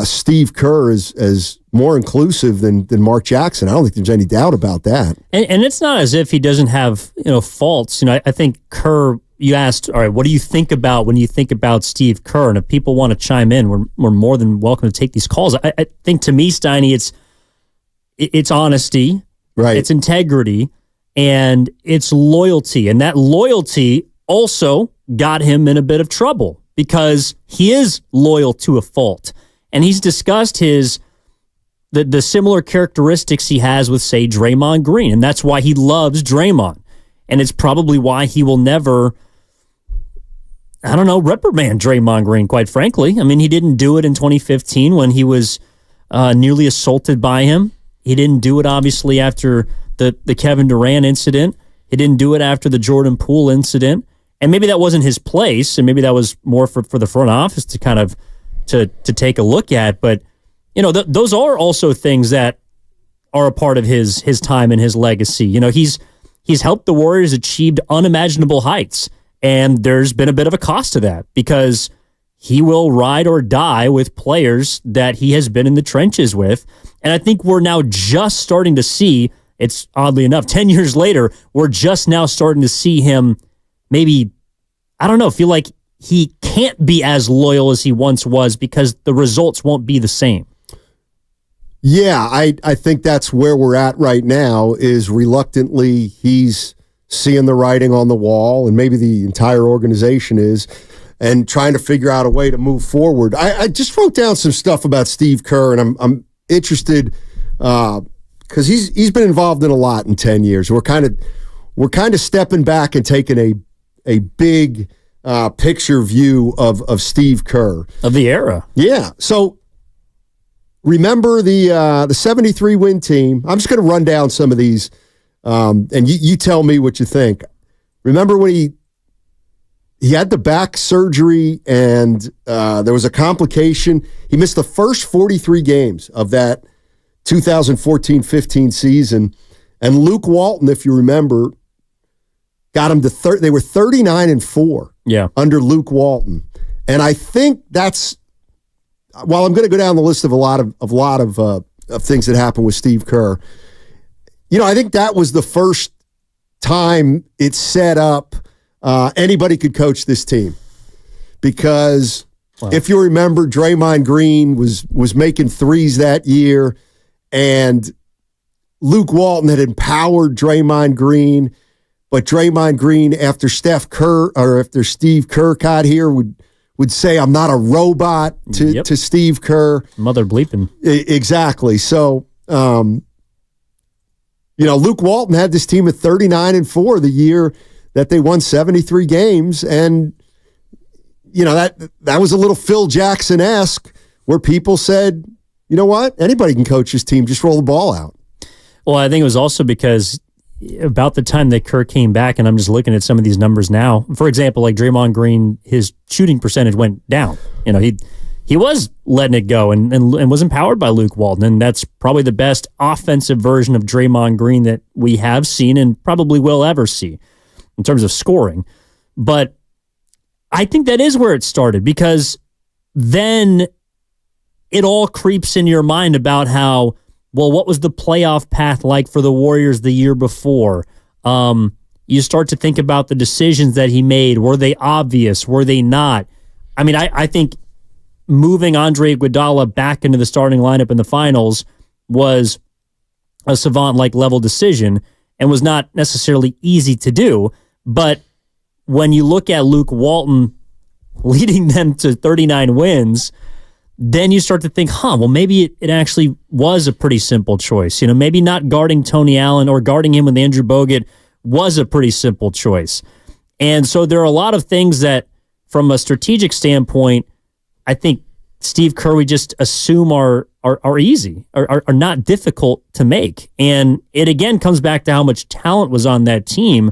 Steve Kerr as more inclusive than Mark Jackson. I don't think there's any doubt about that. And it's not as if he doesn't have faults. I think Kerr. You asked, all right, what do you think about when you think about Steve Kerr? And if people want to chime in, we're more than welcome to take these calls. I think, to me, Steiny, it's honesty, right? It's integrity, and it's loyalty. And that loyalty also got him in a bit of trouble because he is loyal to a fault. And he's discussed the similar characteristics he has with, say, Draymond Green. And that's why he loves Draymond. And it's probably why he will never, reprimand Draymond Green, quite frankly. I mean, he didn't do it in 2015 when he was nearly assaulted by him. He didn't do it, obviously, after the Kevin Durant incident. He didn't do it after the Jordan Poole incident. And maybe that wasn't his place, and maybe that was more for the front office to kind of to take a look at. But, those are also things that are a part of his time and his legacy. He's helped the Warriors achieve unimaginable heights, and there's been a bit of a cost to that because he will ride or die with players that he has been in the trenches with. And I think we're now just starting to see, it's oddly enough, 10 years later, we're just now starting to see him maybe, feel like he can't be as loyal as he once was because the results won't be the same. Yeah, I think that's where we're at right now is reluctantly he's seeing the writing on the wall, and maybe the entire organization is, and trying to figure out a way to move forward. I just wrote down some stuff about Steve Kerr, and I'm interested because he's been involved in a lot in 10 years. We're kind of stepping back and taking a big picture view of Steve Kerr. Of the era. Yeah. So remember the 73 win team. I'm just going to run down some of these, and you tell me what you think. Remember when he had the back surgery and there was a complication. He missed the first 43 games of that 2014-15 season. And Luke Walton, if you remember, got him to they were 39-4 under Luke Walton. And I think that's, while I'm going to go down the list of a lot of things that happened with Steve Kerr, I think that was the first time it set up anybody could coach this team. Because if you remember, Draymond Green was making threes that year, and Luke Walton had empowered Draymond Green, but Draymond Green, after Steve Kerr got here, would say, "I'm not a robot" to Steve Kerr. Mother bleeping. Exactly. So, Luke Walton had this team at 39-4 the year that they won 73 games, and that was a little Phil Jackson-esque, where people said, "You know what? Anybody can coach this team. Just roll the ball out." Well, I think it was also because about the time that Kerr came back, and I'm just looking at some of these numbers now. For example, like Draymond Green, his shooting percentage went down. He was letting it go and was empowered by Luke Walton, and that's probably the best offensive version of Draymond Green that we have seen and probably will ever see in terms of scoring. But I think that is where it started, because then it all creeps in your mind about how, well, what was the playoff path like for the Warriors the year before? You start to think about the decisions that he made. Were they obvious? Were they not? I mean, I think moving Andre Iguodala back into the starting lineup in the finals was a savant-like level decision and was not necessarily easy to do. But when you look at Luke Walton leading them to 39 wins, then you start to think, well, maybe it actually was a pretty simple choice. Maybe not guarding Tony Allen or guarding him with Andrew Bogut was a pretty simple choice. And so there are a lot of things that, from a strategic standpoint, I think Steve Kerr, we just assume are easy, are not difficult to make. And it again comes back to how much talent was on that team.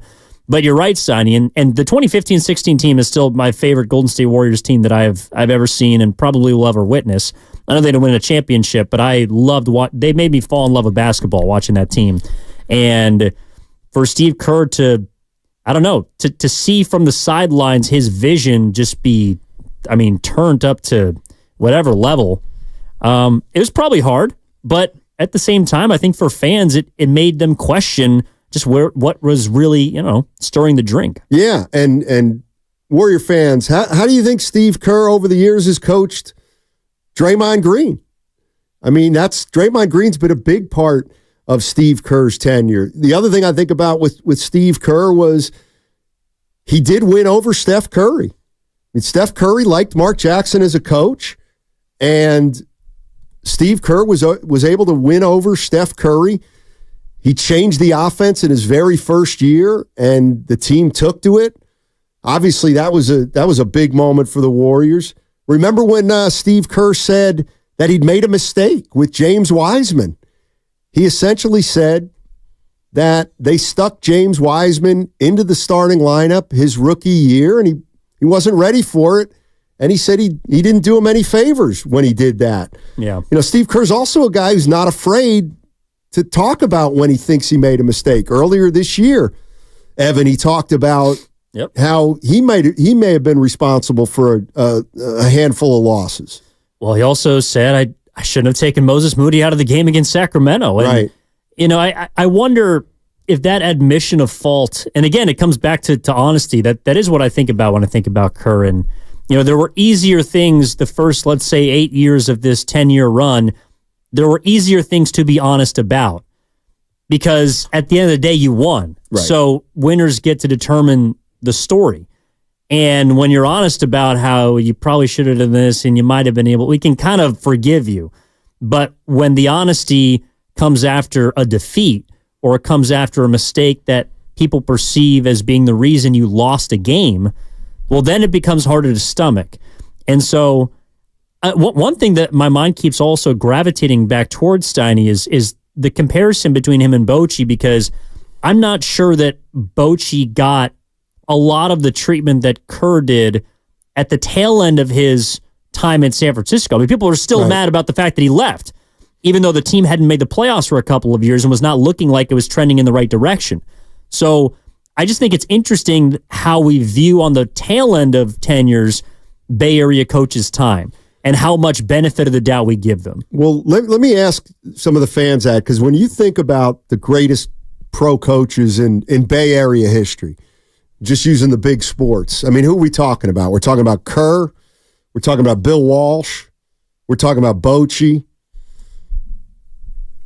But you're right, Sonny, and the 2015-16 team is still my favorite Golden State Warriors team that I've ever seen and probably will ever witness. I know they didn't win a championship, but I loved they made me fall in love with basketball watching that team. And for Steve Kerr to see from the sidelines his vision just be, turned up to whatever level, it was probably hard. But at the same time, I think for fans, it made them question just what was really, stirring the drink. Yeah, and Warrior fans, how do you think Steve Kerr over the years has coached Draymond Green? Draymond Green's been a big part of Steve Kerr's tenure. The other thing I think about with Steve Kerr was he did win over Steph Curry. Steph Curry liked Mark Jackson as a coach, and Steve Kerr was able to win over Steph Curry. He changed the offense in his very first year, and the team took to it. Obviously, that was a big moment for the Warriors. Remember when Steve Kerr said that he'd made a mistake with James Wiseman? He essentially said that they stuck James Wiseman into the starting lineup his rookie year, and he wasn't ready for it. And he said he didn't do him any favors when he did that. Yeah. Steve Kerr's also a guy who's not afraid to talk about when he thinks he made a mistake. Earlier this year, Evan, he talked about how he may have been responsible for a handful of losses. Well, he also said, I shouldn't have taken Moses Moody out of the game against Sacramento. And, right. I wonder if that admission of fault, and again, it comes back to honesty. That is what I think about when I think about Kerr. And, there were easier things the first, let's say, 8 years of this 10-year run. There were easier things to be honest about because at the end of the day, you won. Right. So winners get to determine the story. And when you're honest about how you probably should have done this and you might have been able, we can kind of forgive you. But when the honesty comes after a defeat or it comes after a mistake that people perceive as being the reason you lost a game, well, then it becomes harder to stomach. And so one thing that my mind keeps also gravitating back towards Steiny is the comparison between him and Bochy, because I'm not sure that Bochy got a lot of the treatment that Kerr did at the tail end of his time in San Francisco. I mean, people are still mad about the fact that he left, even though the team hadn't made the playoffs for a couple of years and was not looking like it was trending in the right direction. So I just think it's interesting how we view on the tail end of tenures Bay Area coaches' time and how much benefit of the doubt we give them. Well, let me ask some of the fans that, because when you think about the greatest pro coaches in Bay Area history, just using the big sports, I mean, who are we talking about? We're talking about Kerr. We're talking about Bill Walsh. We're talking about Bochy.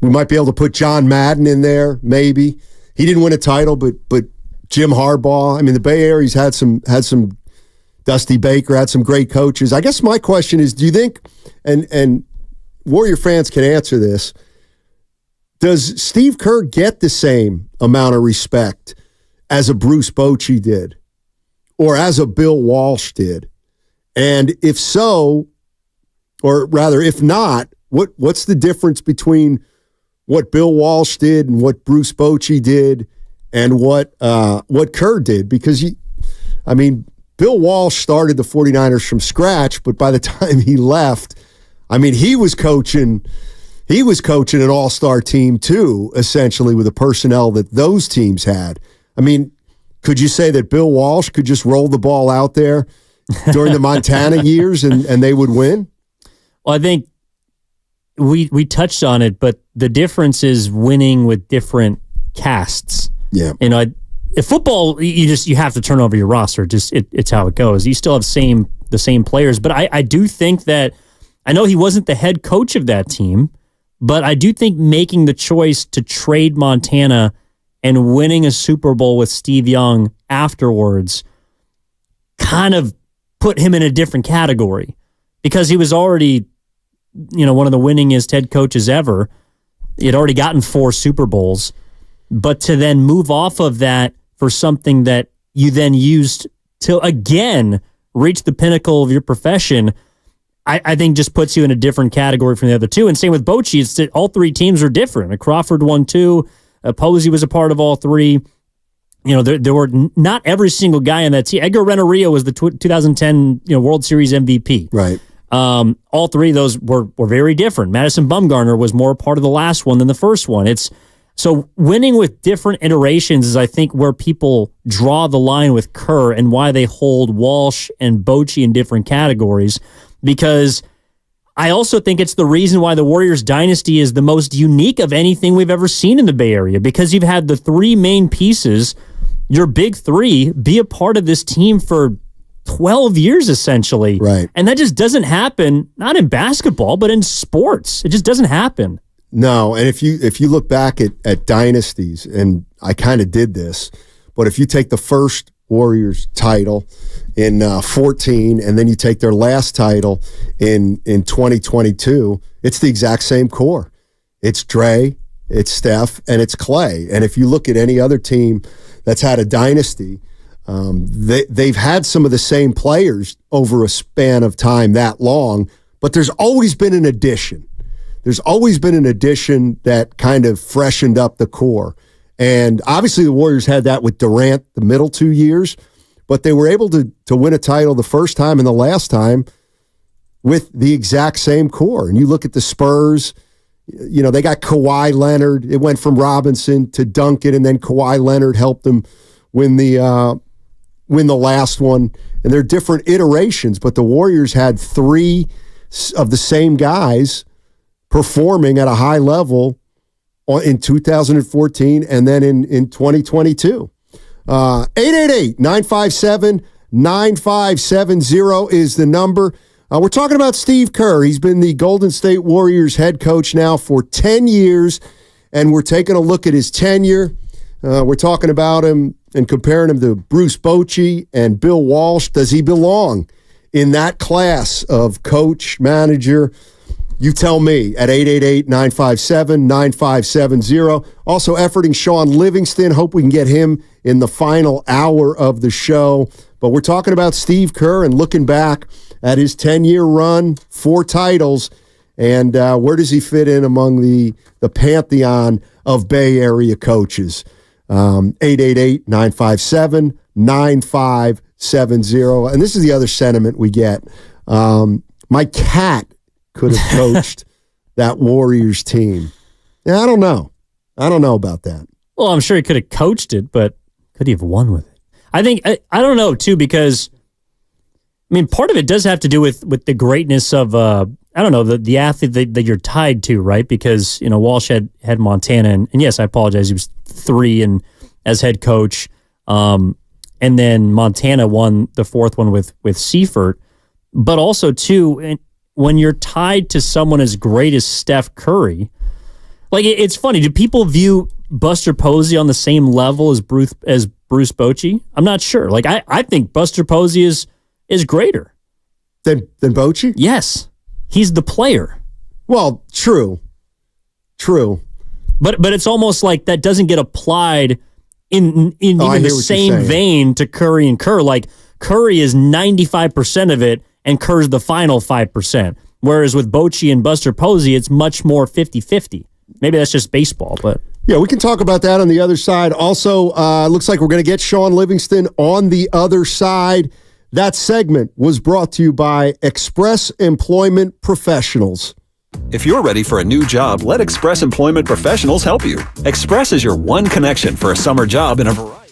We might be able to put John Madden in there, maybe. He didn't win a title, but Jim Harbaugh. I mean, the Bay Area's had some Dusty Baker, had some great coaches. I guess my question is, do you think, and Warrior fans can answer this, does Steve Kerr get the same amount of respect as a Bruce Bochy did or as a Bill Walsh did? And if so, or rather, if not, what's the difference between what Bill Walsh did and what Bruce Bochy did and what Kerr did? Because Bill Walsh started the 49ers from scratch, but by the time he left, I mean, he was coaching an all-star team too, essentially, with the personnel that those teams had. I mean, could you say that Bill Walsh could just roll the ball out there during the Montana years and they would win? Well, I think we touched on it, but the difference is winning with different casts. Yeah. In football, you have to turn over your roster. It's how it goes. You still have the same players, but I do think that, I know he wasn't the head coach of that team, but I do think making the choice to trade Montana and winning a Super Bowl with Steve Young afterwards kind of put him in a different category because he was already, one of the winningest head coaches ever. He had already gotten 4 Super Bowls, but to then move off of that for something that you then used to, again, reach the pinnacle of your profession, I think just puts you in a different category from the other two. And same with Bochy. It's that all 3 teams are different. Crawford won 2. Posey was a part of all 3. There were not every single guy on that team. Edgar Renneria was the 2010 World Series MVP. Right. All 3 of those were very different. Madison Bumgarner was more a part of the last one than the first one. So winning with different iterations is, I think, where people draw the line with Kerr and why they hold Walsh and Bochy in different categories, because I also think it's the reason why the Warriors dynasty is the most unique of anything we've ever seen in the Bay Area, because you've had the 3 main pieces, your big 3, be a part of this team for 12 years, essentially. Right. And that just doesn't happen, not in basketball, but in sports. It just doesn't happen. No, and if you look back at dynasties, and I kind of did this, but if you take the first Warriors title in 14, and then you take their last title in 2022, it's the exact same core. It's Dre, it's Steph, and it's Clay. And if you look at any other team that's had a dynasty, they've had some of the same players over a span of time that long, but there's always been an addition. There's always been an addition that kind of freshened up the core. And obviously the Warriors had that with Durant the middle 2 years, but they were able to win a title the first time and the last time with the exact same core. And you look at the Spurs, you know, they got Kawhi Leonard. It went from Robinson to Duncan, and then Kawhi Leonard helped them win the last one. And they're different iterations, but the Warriors had 3 of the same guys performing at a high level in 2014 and then in 2022. 888-957-9570 is the number. We're talking about Steve Kerr. He's been the Golden State Warriors head coach now for 10 years, and we're taking a look at his tenure. We're talking about him and comparing him to Bruce Bochy and Bill Walsh. Does he belong in that class of coach, manager? You tell me at 888-957-9570. Also efforting Shawn Livingston. Hope we can get him in the final hour of the show. But we're talking about Steve Kerr and looking back at his 10-year run, 4 titles, and where does he fit in among the pantheon of Bay Area coaches? 888-957-9570. And this is the other sentiment we get. My cat could have coached that Warriors team. Yeah, I don't know. I don't know about that. Well, I'm sure he could have coached it, but could he have won with it? I think, I don't know, too, because, I mean, part of it does have to do with the greatness of, I don't know, the athlete that you're tied to, right? Because, you know, Walsh had Montana, and yes, I apologize, he was 3 and as head coach, and then Montana won the 4th one with Seifert. But also, too, when you're tied to someone as great as Steph Curry, like it's funny. Do people view Buster Posey on the same level as Bruce Bochy? I'm not sure. Like I think Buster Posey is greater than Bochy. Yes, he's the player. Well, true. But it's almost like that doesn't get applied in even the same vein to Curry and Kerr. Like Curry is 95% of it, and Kerr's the final 5%. Whereas with Bochy and Buster Posey, it's much more 50-50. Maybe that's just baseball, but... Yeah, we can talk about that on the other side. Also, looks like we're going to get Shawn Livingston on the other side. That segment was brought to you by Express Employment Professionals. If you're ready for a new job, let Express Employment Professionals help you. Express is your one connection for a summer job in a variety.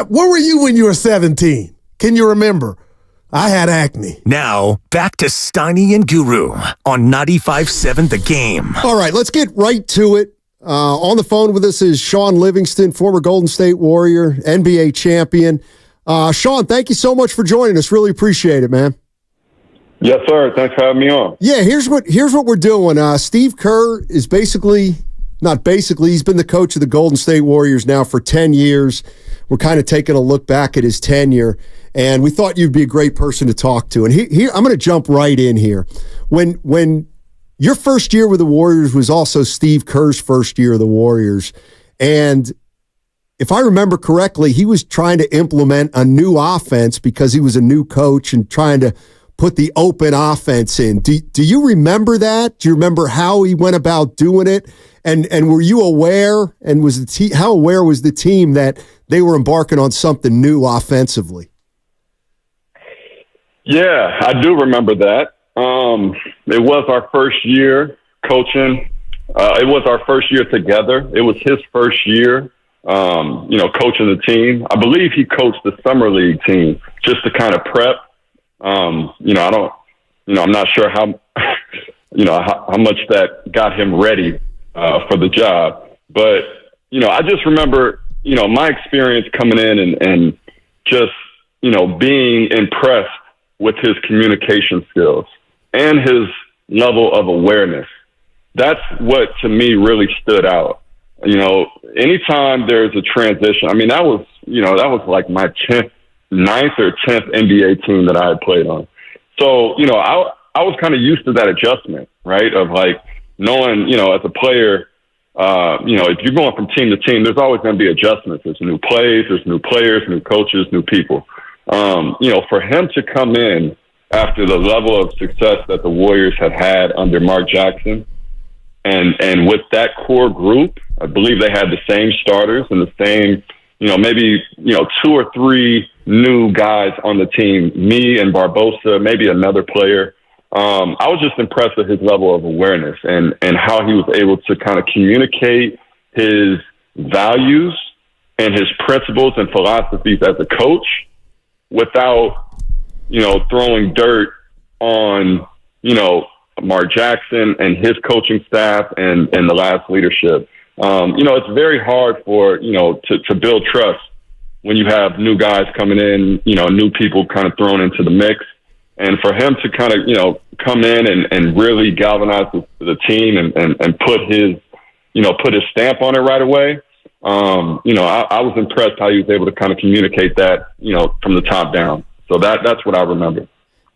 Where were you when you were 17? Can you remember? I had acne. Now, back to Steiny and Guru on 95.7 The Game. All right, let's get right to it. On the phone with us is Shawn Livingston, former Golden State Warrior, NBA champion. Shawn, thank you so much for joining us. Really appreciate it, man. Yes, sir. Thanks for having me on. Yeah, here's what we're doing. Steve Kerr is he's been the coach of the Golden State Warriors now for 10 years. We're kind of taking a look back at his tenure, and we thought you'd be a great person to talk to. And here I'm going to jump right in here. When your first year with the Warriors was also Steve Kerr's first year of the Warriors, and if I remember correctly, he was trying to implement a new offense because he was a new coach and trying to put the open offense in. Do you remember that? Do you remember how he went about doing it? And were you aware? And how aware was the team that they were embarking on something new offensively? Yeah, I do remember that. It was our first year coaching. It was our first year together. It was his first year, coaching the team. I believe he coached the summer league team just to kind of prep. I'm not sure how much that got him ready for the job. But, I just remember, my experience coming in and just, being impressed with his communication skills and his level of awareness. That's what, to me, really stood out. Anytime there's a transition, that was like my 9th or 10th NBA team that I had played on. So, I was kind of used to that adjustment, right? Of like knowing, as a player, if you're going from team to team, there's always going to be adjustments. There's new plays, there's new players, new coaches, new people. For him to come in after the level of success that the Warriors had under Mark Jackson, and with that core group, I believe they had the same starters and the same, maybe 2 or 3 new guys on the team, me and Barbosa, maybe another player. I was just impressed with his level of awareness and how he was able to kind of communicate his values and his principles and philosophies as a coach without, throwing dirt on, Mark Jackson and his coaching staff and the last leadership. It's very hard for, to build trust when you have new guys coming in, new people kind of thrown into the mix. And for him to kind of, come in and really galvanize the team and put his stamp on it right away. I was impressed how he was able to kind of communicate that, from the top down. So that's what I remember.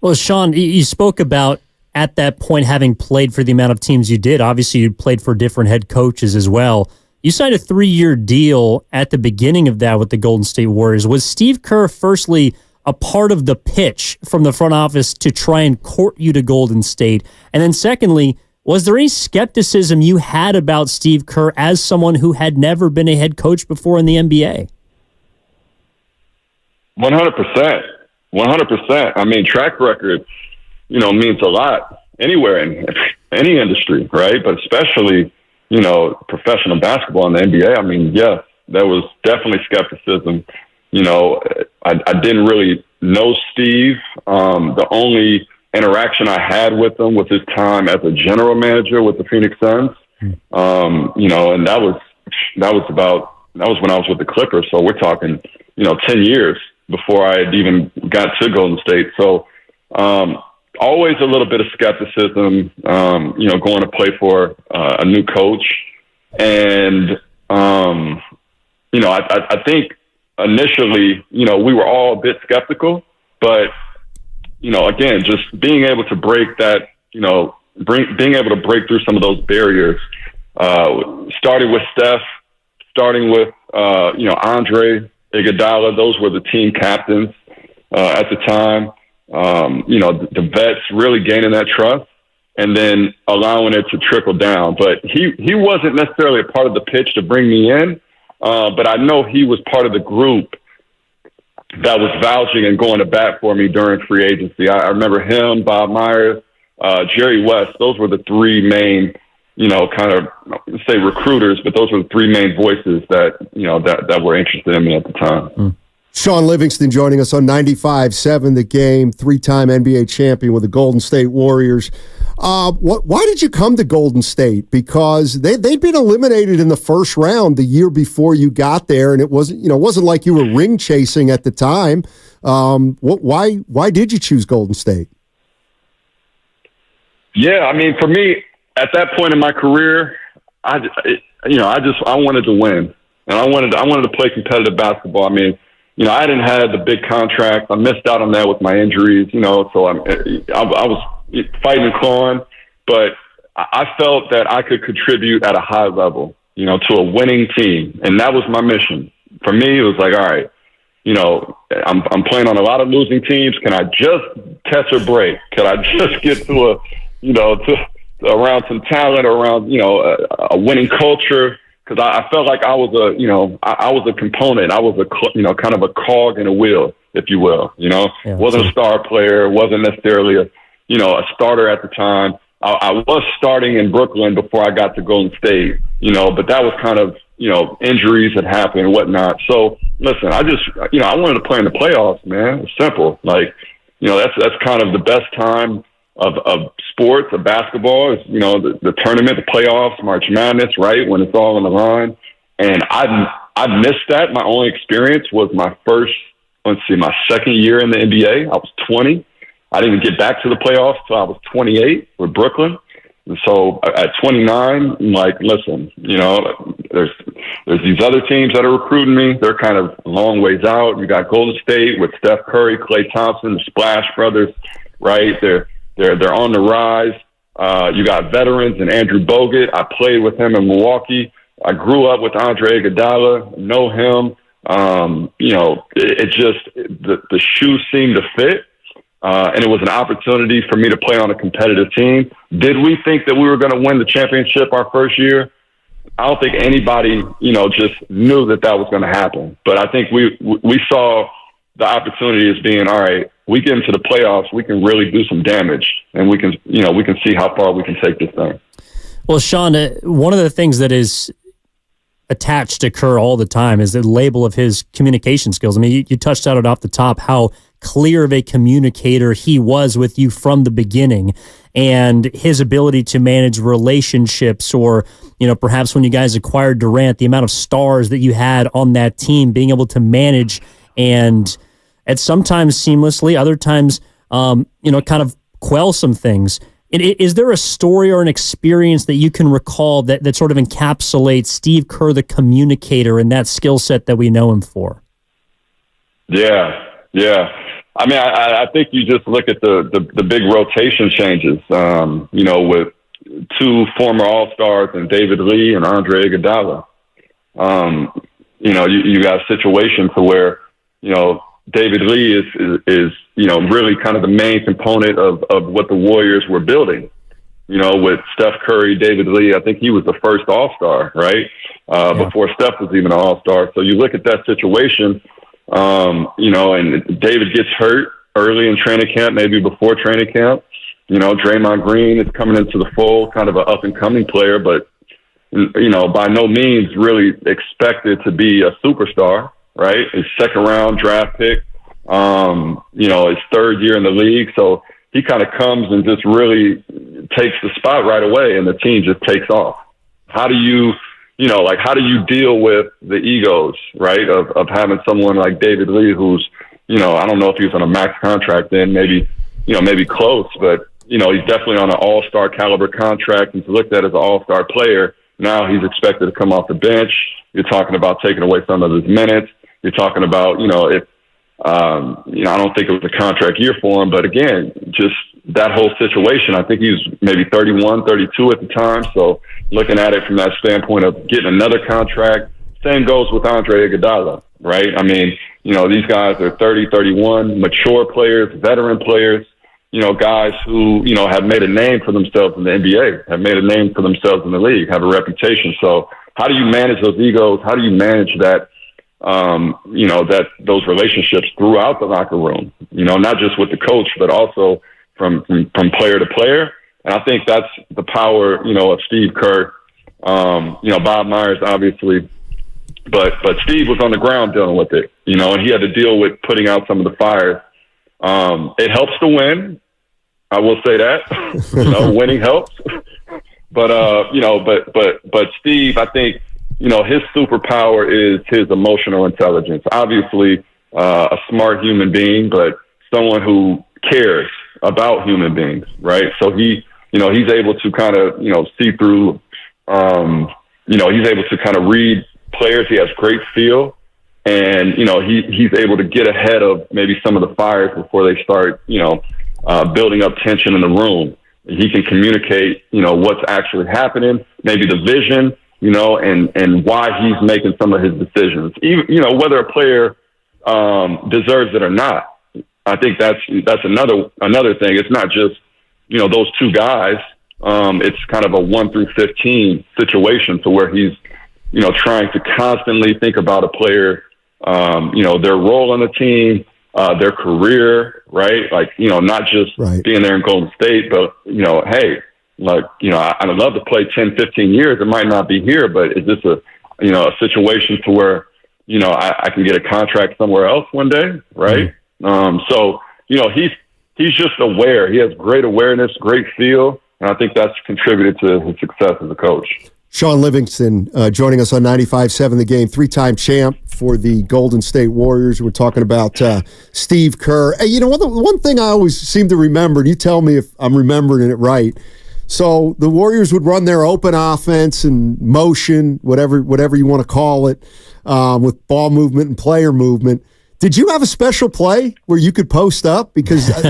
Well, Shawn, you spoke about at that point having played for the amount of teams you did. Obviously, you played for different head coaches as well. You signed a 3-year deal at the beginning of that with the Golden State Warriors. Was Steve Kerr, firstly, a part of the pitch from the front office to try and court you to Golden State? And then secondly, was there any skepticism you had about Steve Kerr as someone who had never been a head coach before in the NBA? 100%. 100%. Track record, means a lot anywhere in any industry, right? But especially, professional basketball in the NBA. Yes, there was definitely skepticism. I didn't really know Steve. The only interaction I had with him was his time as a general manager with the Phoenix Suns. And that was when I was with the Clippers. So we're talking, 10 years before I had even got to Golden State. So, always a little bit of skepticism, going to play for a new coach. And, I think initially, we were all a bit skeptical, but, again, just being able to break that, being able to break through some of those barriers, starting with Steph, starting with, Andre Iguodala. Those were the team captains at the time. The vets really gaining that trust and then allowing it to trickle down. But he wasn't necessarily a part of the pitch to bring me in, but I know he was part of the group that was vouching and going to bat for me during free agency. I remember him, Bob Myers, Jerry West. Those were the 3 main, kind of say recruiters, but those were the 3 main voices that, that were interested in me at the time. Shawn Livingston joining us on 95.7 The Game, three-time NBA champion with the Golden State Warriors. Why did you come to Golden State? Because they'd been eliminated in the first round the year before you got there, and it wasn't like you were ring chasing at the time. Why did you choose Golden State? Yeah, I mean, for me, at that point in my career, I wanted to win, and I wanted to play competitive basketball. I mean, I didn't have the big contract. I missed out on that with my injuries, so I was fighting and clawing, but I felt that I could contribute at a high level, to a winning team. And that was my mission. For me, it was like, all right, I'm playing on a lot of losing teams. Can I just catch a break? Can I just get to around some talent, around, a winning culture? Because I felt like I was a component. I was kind of a cog in a wheel, if you will. Wasn't a star player. Wasn't necessarily a starter at the time. I was starting in Brooklyn before I got to Golden State. But that was kind of injuries had happened and whatnot. So listen, I just I wanted to play in the playoffs, man. It's simple. Like that's kind of the best time of sports, of basketball, is, the tournament, the playoffs, March Madness, right? When it's all on the line. And I missed that. My only experience was my second year in the NBA. I was 20. I didn't even get back to the playoffs till I was 28 with Brooklyn. And so at 29, I'm like, listen, there's these other teams that are recruiting me. They're kind of a long ways out. You got Golden State with Steph Curry, Klay Thompson, the Splash Brothers, right? They're on the rise. You got veterans and Andrew Bogut. I played with him in Milwaukee. I grew up with Andre Iguodala, know him. It just the shoes seemed to fit, and it was an opportunity for me to play on a competitive team. Did we think that we were going to win the championship our first year? I don't think anybody, just knew that was going to happen. But I think we saw the opportunity as being, all right, we get into the playoffs, we can really do some damage, and we can see how far we can take this thing. Well, Shawn, one of the things that is attached to Kerr all the time is the label of his communication skills. I mean, you touched on it off the top, how clear of a communicator he was with you from the beginning, and his ability to manage relationships, or, perhaps when you guys acquired Durant, the amount of stars that you had on that team, being able to manage and at sometimes seamlessly, other times, kind of quell some things. Is there a story or an experience that you can recall that sort of encapsulates Steve Kerr, the communicator, and that skill set that we know him for? Yeah. I mean, I think you just look at the big rotation changes, with two former All-Stars and David Lee and Andre Iguodala. You got a situation to where, David Lee is really kind of the main component of what the Warriors were building. With Steph Curry, David Lee, I think he was the first All-Star, right? Before Steph was even an All-Star. So you look at that situation, and David gets hurt early in training camp, maybe before training camp. Draymond Green is coming into the fold, kind of an up-and-coming player, but, by no means really expected to be a superstar. Right, his second-round draft pick, his third year in the league. So he kind of comes and just really takes the spot right away, and the team just takes off. How do you deal with the egos, right, of having someone like David Lee, who's, I don't know if he was on a max contract then, maybe close, but, he's definitely on an all-star caliber contract. He's looked at as an all-star player. Now he's expected to come off the bench. You're talking about taking away some of his minutes. You're talking about, I don't think it was a contract year for him, but again, just that whole situation, I think he was maybe 31, 32 at the time. So looking at it from that standpoint of getting another contract, same goes with Andre Iguodala, right? I mean, these guys are 30, 31, mature players, veteran players, guys who, have made a name for themselves in the NBA, have made a name for themselves in the league, have a reputation. So how do you manage those egos? How do you manage that? Those relationships throughout the locker room, not just with the coach, but also from player to player. And I think that's the power, of Steve Kerr. Bob Myers, obviously, But Steve was on the ground dealing with it, and he had to deal with putting out some of the fires. It helps to win. I will say that, winning helps. But Steve, I think, his superpower is his emotional intelligence. Obviously, a smart human being, but someone who cares about human beings, right? So he's able to kind of, see through, he's able to kind of read players. He has great feel, and, he's able to get ahead of maybe some of the fires before they start, building up tension in the room. He can communicate, what's actually happening, maybe the vision, and why he's making some of his decisions, even, whether a player deserves it or not. I think that's another thing. It's not just, those two guys. It's kind of a 1 through 15 situation to where he's, trying to constantly think about a player, their role on the team, their career, right? Like, not just being there in Golden State, but, hey, like, I'd love to play 10, 15 years. It might not be here, but is this a situation to where, I can get a contract somewhere else one day, right? So, he's just aware. He has great awareness, great feel, and I think that's contributed to his success as a coach. Shawn Livingston joining us on 95.7 The Game, three-time champ for the Golden State Warriors. We're talking about Steve Kerr. Hey, one thing I always seem to remember, and you tell me if I'm remembering it right. So the Warriors would run their open offense and motion, whatever you want to call it, with ball movement and player movement. Did you have a special play where you could post up? Because you're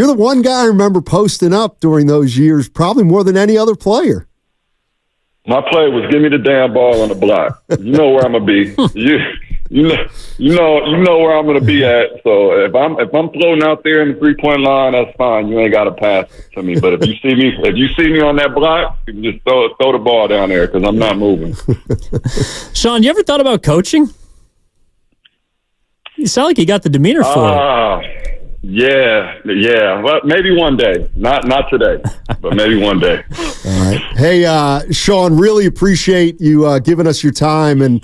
the one guy I remember posting up during those years, probably more than any other player. My play was give me the damn ball on the block. You know where I'm gonna be. You know where I'm gonna be at. So if I'm floating out there in the 3-point line, that's fine. You ain't got to pass to me. But if you see me on that block, you can just throw the ball down there because I'm not moving. Shawn, you ever thought about coaching? You sound like you got the demeanor for it. Yeah. Well, maybe one day. Not today, but maybe one day. All right. Hey, Shawn, really appreciate you giving us your time and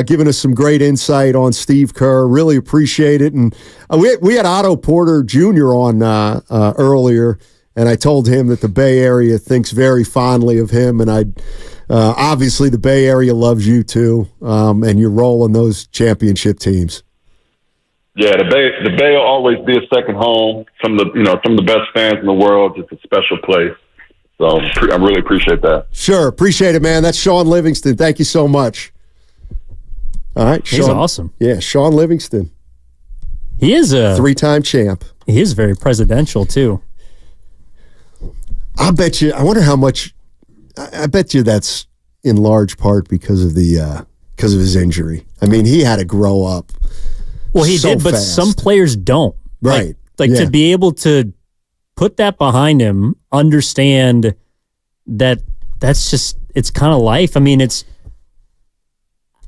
giving us some great insight on Steve Kerr. Really appreciate it. And we had Otto Porter Jr. on earlier, and I told him that the Bay Area thinks very fondly of him, and obviously the Bay Area loves you too, and your role in those championship teams. Yeah, the Bay will always be a second home. Some of the best fans in the world. It's a special place. So I really appreciate that. Sure, appreciate it, man. That's Shawn Livingston. Thank you so much. All right, He's Shawn, awesome. Yeah, Shawn Livingston. He is a 3-time champ. He is very presidential too. I bet you. I wonder how much. I bet you that's in large part because of his injury. I mean, he had to grow up. Well, he did, but fast. Some players don't. Right. Like to be able to put that behind him, understand that that's just, it's kind of life. I mean,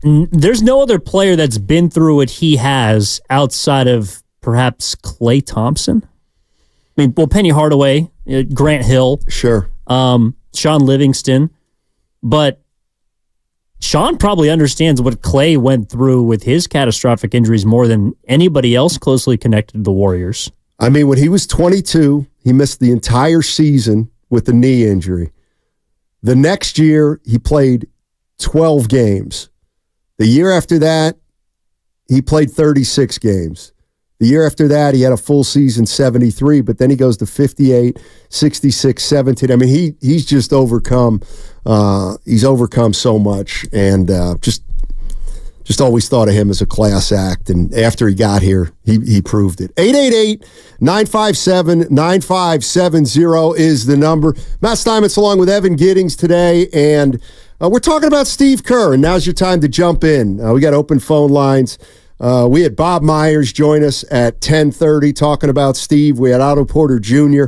there's no other player that's been through what he has outside of perhaps Klay Thompson. I mean, well, Penny Hardaway, Grant Hill. Sure. Shawn Livingston. But Shawn probably understands what Klay went through with his catastrophic injuries more than anybody else closely connected to the Warriors. I mean, when he was 22, he missed the entire season with a knee injury. The next year, he played 12 games. The year after that, he played 36 games. The year after that, he had a full season, 73, but then he goes to 58, 66, 17. I mean, he's just overcome. He's overcome so much, and just always thought of him as a class act. And after he got here, he proved it. 888-957-9570 is the number. Matt Steinmetz along with Evan Giddings today, and we're talking about Steve Kerr, and now's your time to jump in. We got open phone lines. We had Bob Myers join us at 10:30 talking about Steve. We had Otto Porter Jr.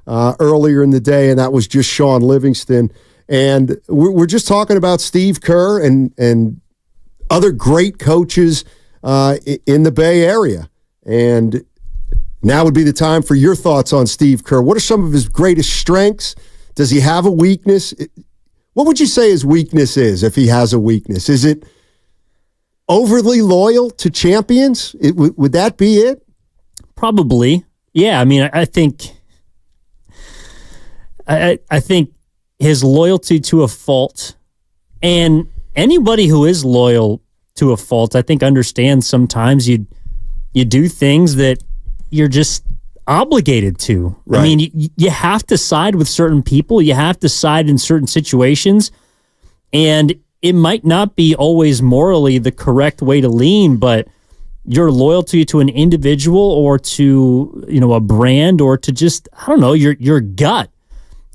Earlier in the day, and that was just Shawn Livingston. And we're just talking about Steve Kerr and other great coaches in the Bay Area. And now would be the time for your thoughts on Steve Kerr. What are some of his greatest strengths? Does he have a weakness? What would you say his weakness is, if he has a weakness? Is it overly loyal to champions? Would that be it? Probably. Yeah, I mean, I think his loyalty to a fault, and anybody who is loyal to a fault, I think understands sometimes you do things that you're just obligated to. Right. I mean, you have to side with certain people. You have to side in certain situations, and it might not be always morally the correct way to lean, but your loyalty to an individual or to, a brand or to just, I don't know, your gut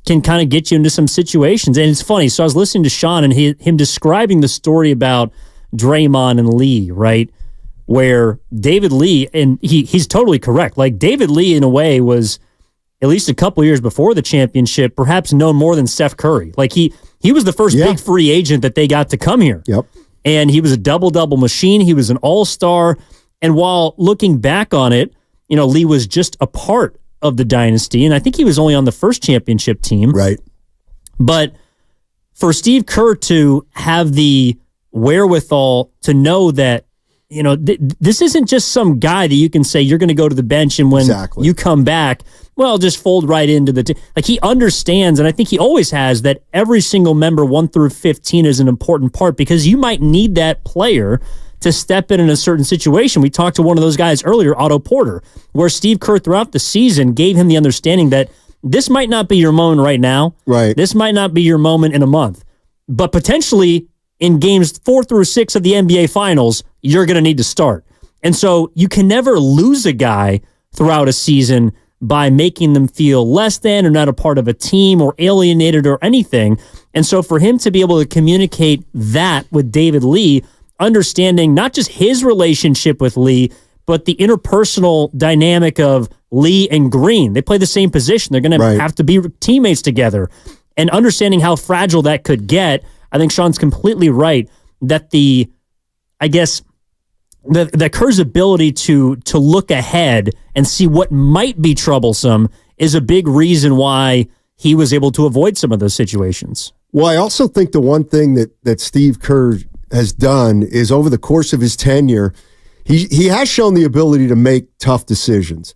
can kind of get you into some situations. And it's funny. So I was listening to Shawn and him describing the story about Draymond and Lee, right? Where David Lee, and he's totally correct. Like, David Lee, in a way, was, at least a couple years before the championship, perhaps known more than Steph Curry. Like, he was the first big free agent that they got to come here. Yep. And he was a double-double machine. He was an all-star. And while looking back on it, Lee was just a part of the dynasty. And I think he was only on the first championship team. Right. But for Steve Kerr to have the wherewithal to know that, this isn't just some guy that you can say you're going to go to the bench and when you come back, well, just fold right into the like, he understands, and I think he always has, that every single member 1 through 15 is an important part, because you might need that player to step in a certain situation. We talked to one of those guys earlier, Otto Porter, where Steve Kerr throughout the season gave him the understanding that this might not be your moment right now. Right. This might not be your moment in a month, but potentially in games 4 through 6 of the NBA Finals, you're going to need to start. And so you can never lose a guy throughout a season by making them feel less than or not a part of a team or alienated or anything. And so for him to be able to communicate that with David Lee, understanding not just his relationship with Lee, but the interpersonal dynamic of Lee and Green. They play the same position. They're going to have to be teammates together. And understanding how fragile that could get, I think Shawn's completely right that the Kerr's ability to look ahead and see what might be troublesome is a big reason why he was able to avoid some of those situations. Well, I also think the one thing that Steve Kerr has done is, over the course of his tenure, he has shown the ability to make tough decisions.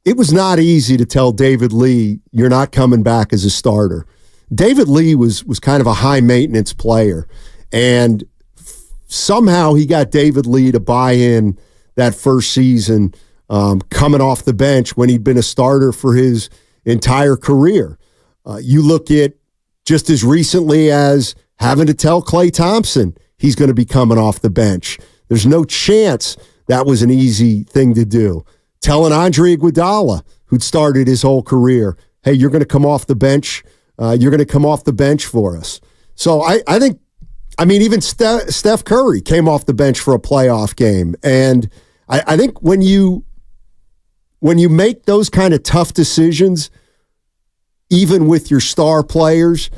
It was not easy to tell David Lee, you're not coming back as a starter. David Lee was kind of a high-maintenance player, and somehow he got David Lee to buy in that first season, coming off the bench when he'd been a starter for his entire career. You look at just as recently as having to tell Klay Thompson he's going to be coming off the bench. There's no chance that was an easy thing to do. Telling Andre Iguodala, who'd started his whole career, hey, you're going to come off the bench. You're going to come off the bench for us. So I think, even Steph Curry came off the bench for a playoff game. And I think when you make those kind of tough decisions, even with your star players,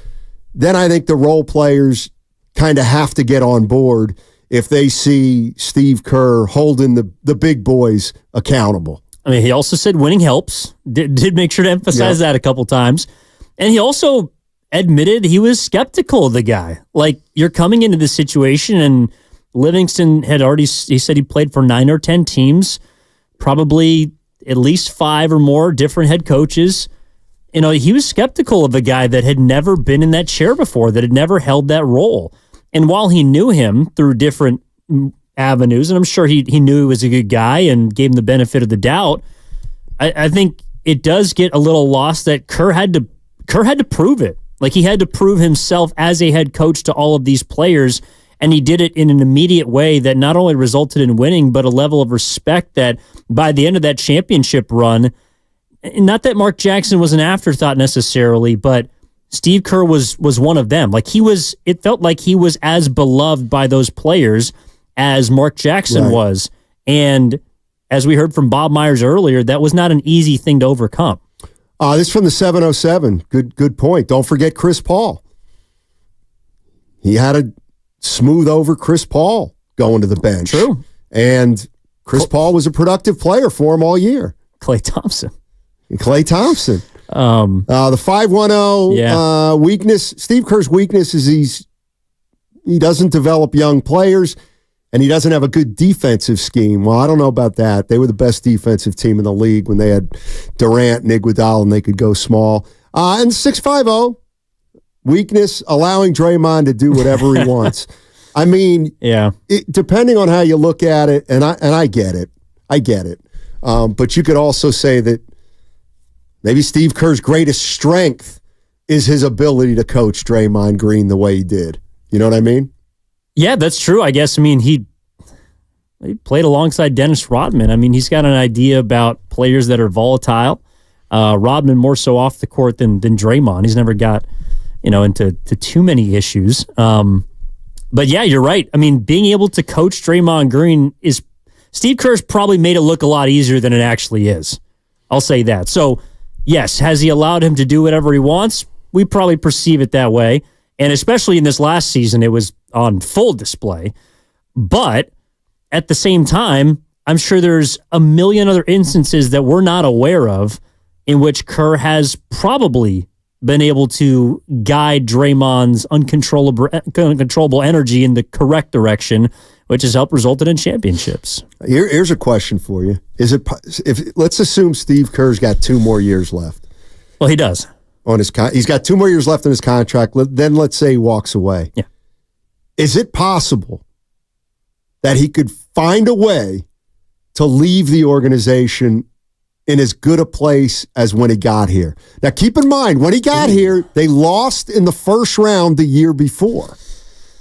then I think the role players kind of have to get on board if they see Steve Kerr holding the big boys accountable. He also said winning helps. Did make sure to emphasize that a couple times. And he also admitted he was skeptical of the guy. Like, you're coming into this situation, and Livingston had already, he said he played for 9 or 10 teams, probably at least 5 or more different head coaches. He was skeptical of a guy that had never been in that chair before, that had never held that role. And while he knew him through different avenues, and I'm sure he knew he was a good guy and gave him the benefit of the doubt, I think it does get a little lost that Kerr had to prove it. Like, he had to prove himself as a head coach to all of these players, and he did it in an immediate way that not only resulted in winning, but a level of respect that by the end of that championship run, not that Mark Jackson was an afterthought necessarily, but Steve Kerr was one of them. Like, it felt like he was as beloved by those players as Mark Jackson was. And as we heard from Bob Myers earlier, that was not an easy thing to overcome. This from the 707. Good point. Don't forget Chris Paul. He had to smooth over Chris Paul going to the bench. True. And Chris Paul was a productive player for him all year. Klay Thompson. The 510 weakness. Steve Kerr's weakness is he doesn't develop young players, and he doesn't have a good defensive scheme. Well, I don't know about that. They were the best defensive team in the league when they had Durant and Iguodala, and they could go small. And 650 weakness, allowing Draymond to do whatever he wants. I mean, depending on how you look at it, and I get it. But you could also say that maybe Steve Kerr's greatest strength is his ability to coach Draymond Green the way he did. You know what I mean? Yeah, that's true. I guess. I mean, he played alongside Dennis Rodman. I mean, he's got an idea about players that are volatile. Rodman more so off the court than Draymond. He's never got into too many issues. But yeah, you're right. I mean, being able to coach Draymond Green is Steve Kerr's probably made it look a lot easier than it actually is. I'll say that. So yes, has he allowed him to do whatever he wants? We probably perceive it that way. And especially in this last season, it was on full display. But at the same time, I'm sure there's a million other instances that we're not aware of in which Kerr has probably been able to guide Draymond's uncontrollable energy in the correct direction, which has helped resulted in championships. Here's a question for you. Let's assume Steve Kerr's got 2 more years left. Well, he does. He's got 2 more years left on his contract. Then let's say he walks away. Yeah. Is it possible that he could find a way to leave the organization in as good a place as when he got here? Now, keep in mind, when he got here, they lost in the first round the year before.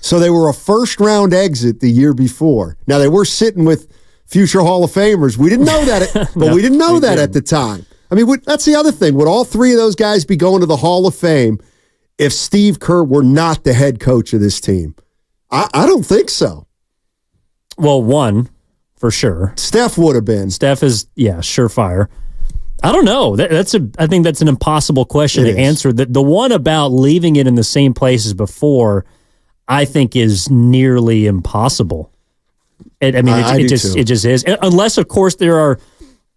So they were a first-round exit the year before. Now, they were sitting with future Hall of Famers. We didn't know that, we didn't know that at the time. I mean, that's the other thing. Would all 3 of those guys be going to the Hall of Fame if Steve Kerr were not the head coach of this team? I don't think so. Well, one, for sure. Steph would have been. Steph is, surefire. I don't know. I think that's an impossible question to answer. The one about leaving it in the same place as before, I think is nearly impossible. It just is. Unless, of course, there are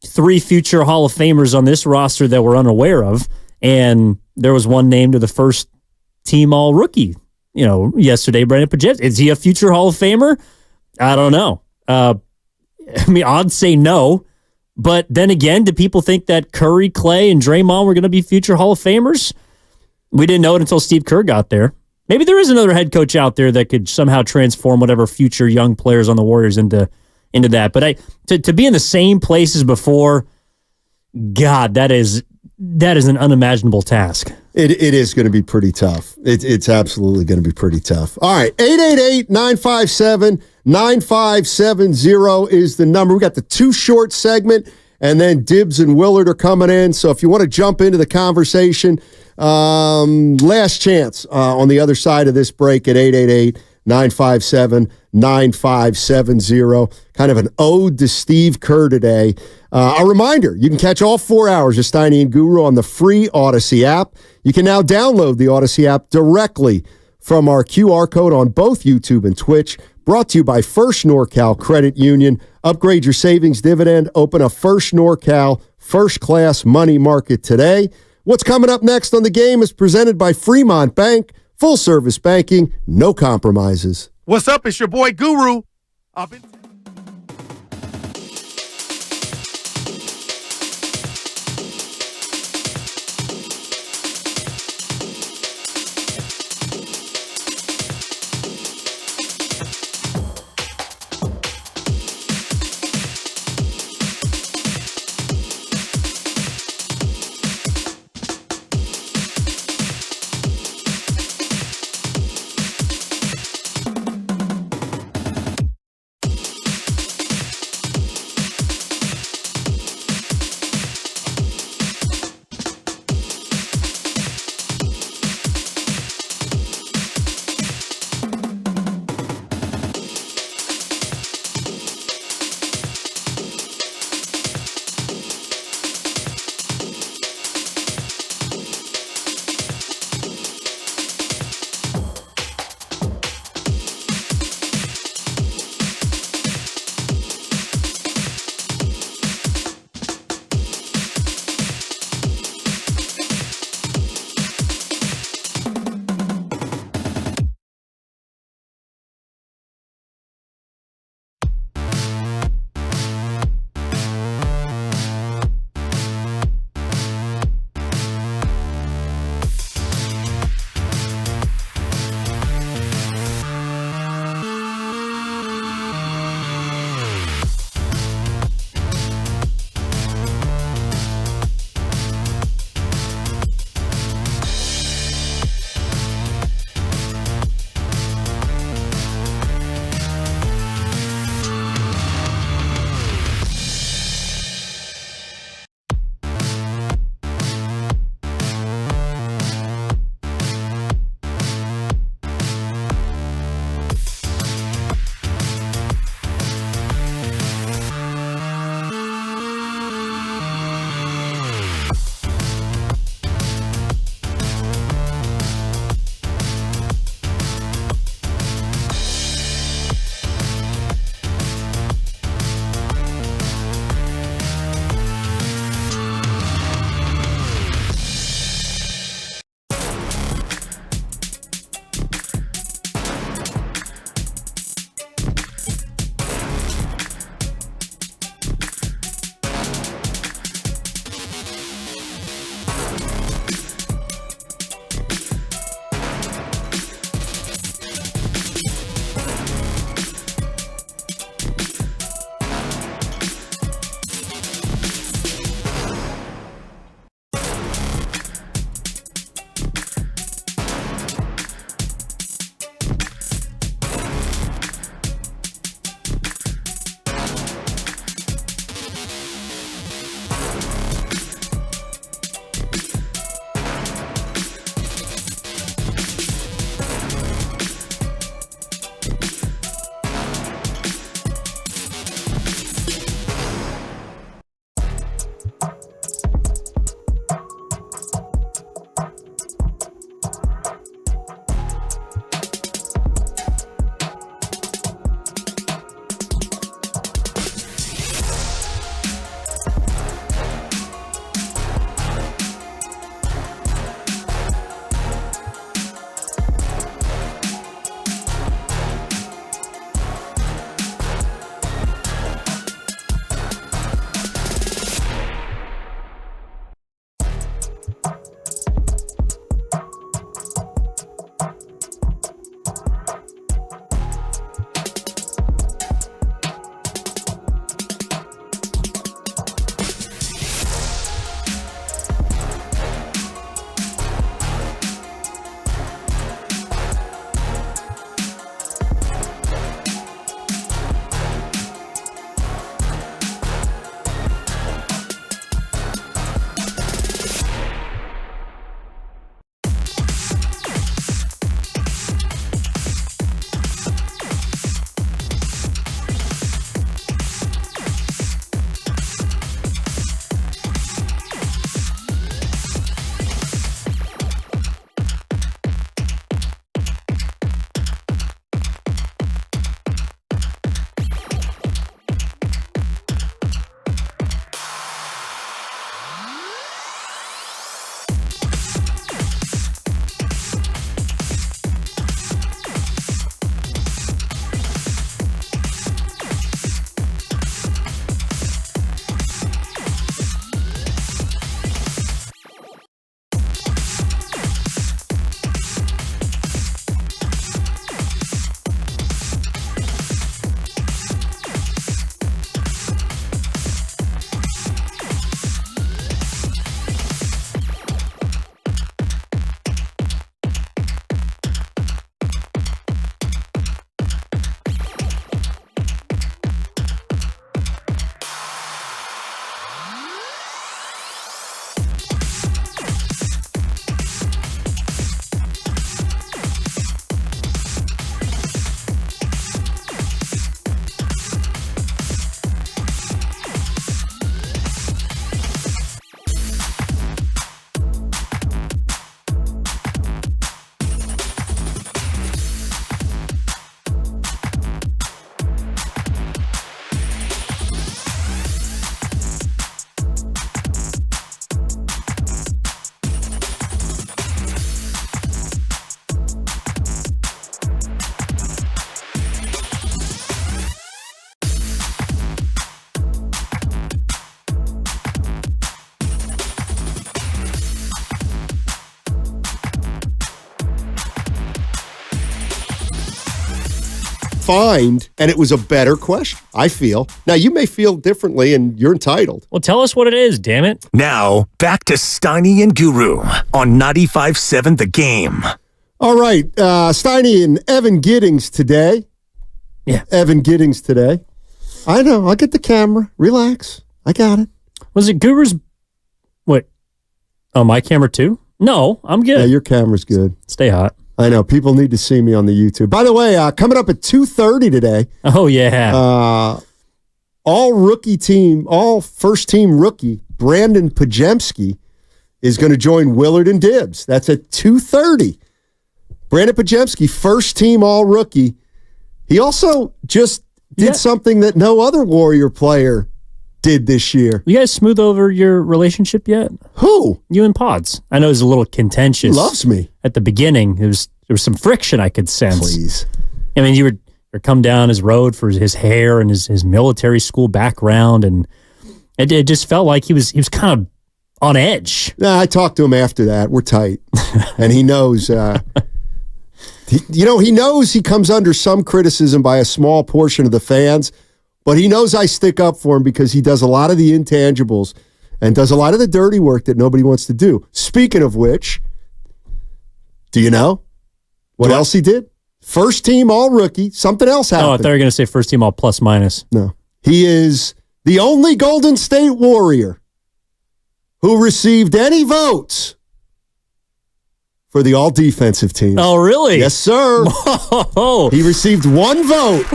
3 future Hall of Famers on this roster that we're unaware of, and there was one named to the first team all-rookie, yesterday, Brandon Podziemski. Is he a future Hall of Famer? I don't know. I'd say no, but then again, do people think that Curry, Clay, and Draymond were going to be future Hall of Famers? We didn't know it until Steve Kerr got there. Maybe there is another head coach out there that could somehow transform whatever future young players on the Warriors into that. But to be in the same place as before, God, that is an unimaginable task. It is going to be pretty tough. It's absolutely going to be pretty tough. All right, 888-957-9570 is the number. We got the Too Short segment, and then Dibbs and Willard are coming in. So if you want to jump into the conversation, last chance on the other side of this break at 888-957-9570. Kind of an ode to Steve Kerr today. A reminder, you can catch all 4 hours of Steiny and Guru on the free Odyssey app. You can now download the Odyssey app directly from our QR code on both YouTube and Twitch. Brought to you by First NorCal Credit Union. Upgrade your savings dividend. Open a First NorCal first-class money market today. What's coming up next on The Game is presented by Fremont Bank. Full-service banking, no compromises. What's up? It's your boy Guru. find, and it was a better question, I feel. Now, you may feel differently, and you're entitled. Well, tell us what it is, damn it. Now, back to Steiny and Guru on 95.7 The Game. All right, Steiny and Evan Giddings today. Yeah. Evan Giddings today. I know, I'll get the camera. Relax. I got it. Was it Guru's... Wait. Oh, my camera too? No, I'm good. Yeah, your camera's good. Stay hot. I know. People need to see me on the YouTube. By the way, coming up at 2:30 today. Oh, yeah. All first-team rookie, Brandon Podziemski, is going to join Willard and Dibbs. That's at 2:30. Brandon Podziemski, first-team all-rookie. He also just did something that no other Warrior player did this year. You guys smooth over your relationship yet? Who? You and Pods. I know it was a little contentious. He loves me. At the beginning, there was some friction I could sense. Please. I mean, you were come down his road for his hair and his military school background, and it just felt like he was kind of on edge. Nah, I talked to him after that. We're tight. And he knows... he knows he comes under some criticism by a small portion of the fans, but he knows I stick up for him because he does a lot of the intangibles and does a lot of the dirty work that nobody wants to do. Speaking of which, do you know what else he did? First team all rookie. Something else happened. Oh, I thought you were going to say first team all plus minus. No. He is the only Golden State Warrior who received any votes for the all-defensive team. Oh, really? Yes, sir. Whoa. He received one vote,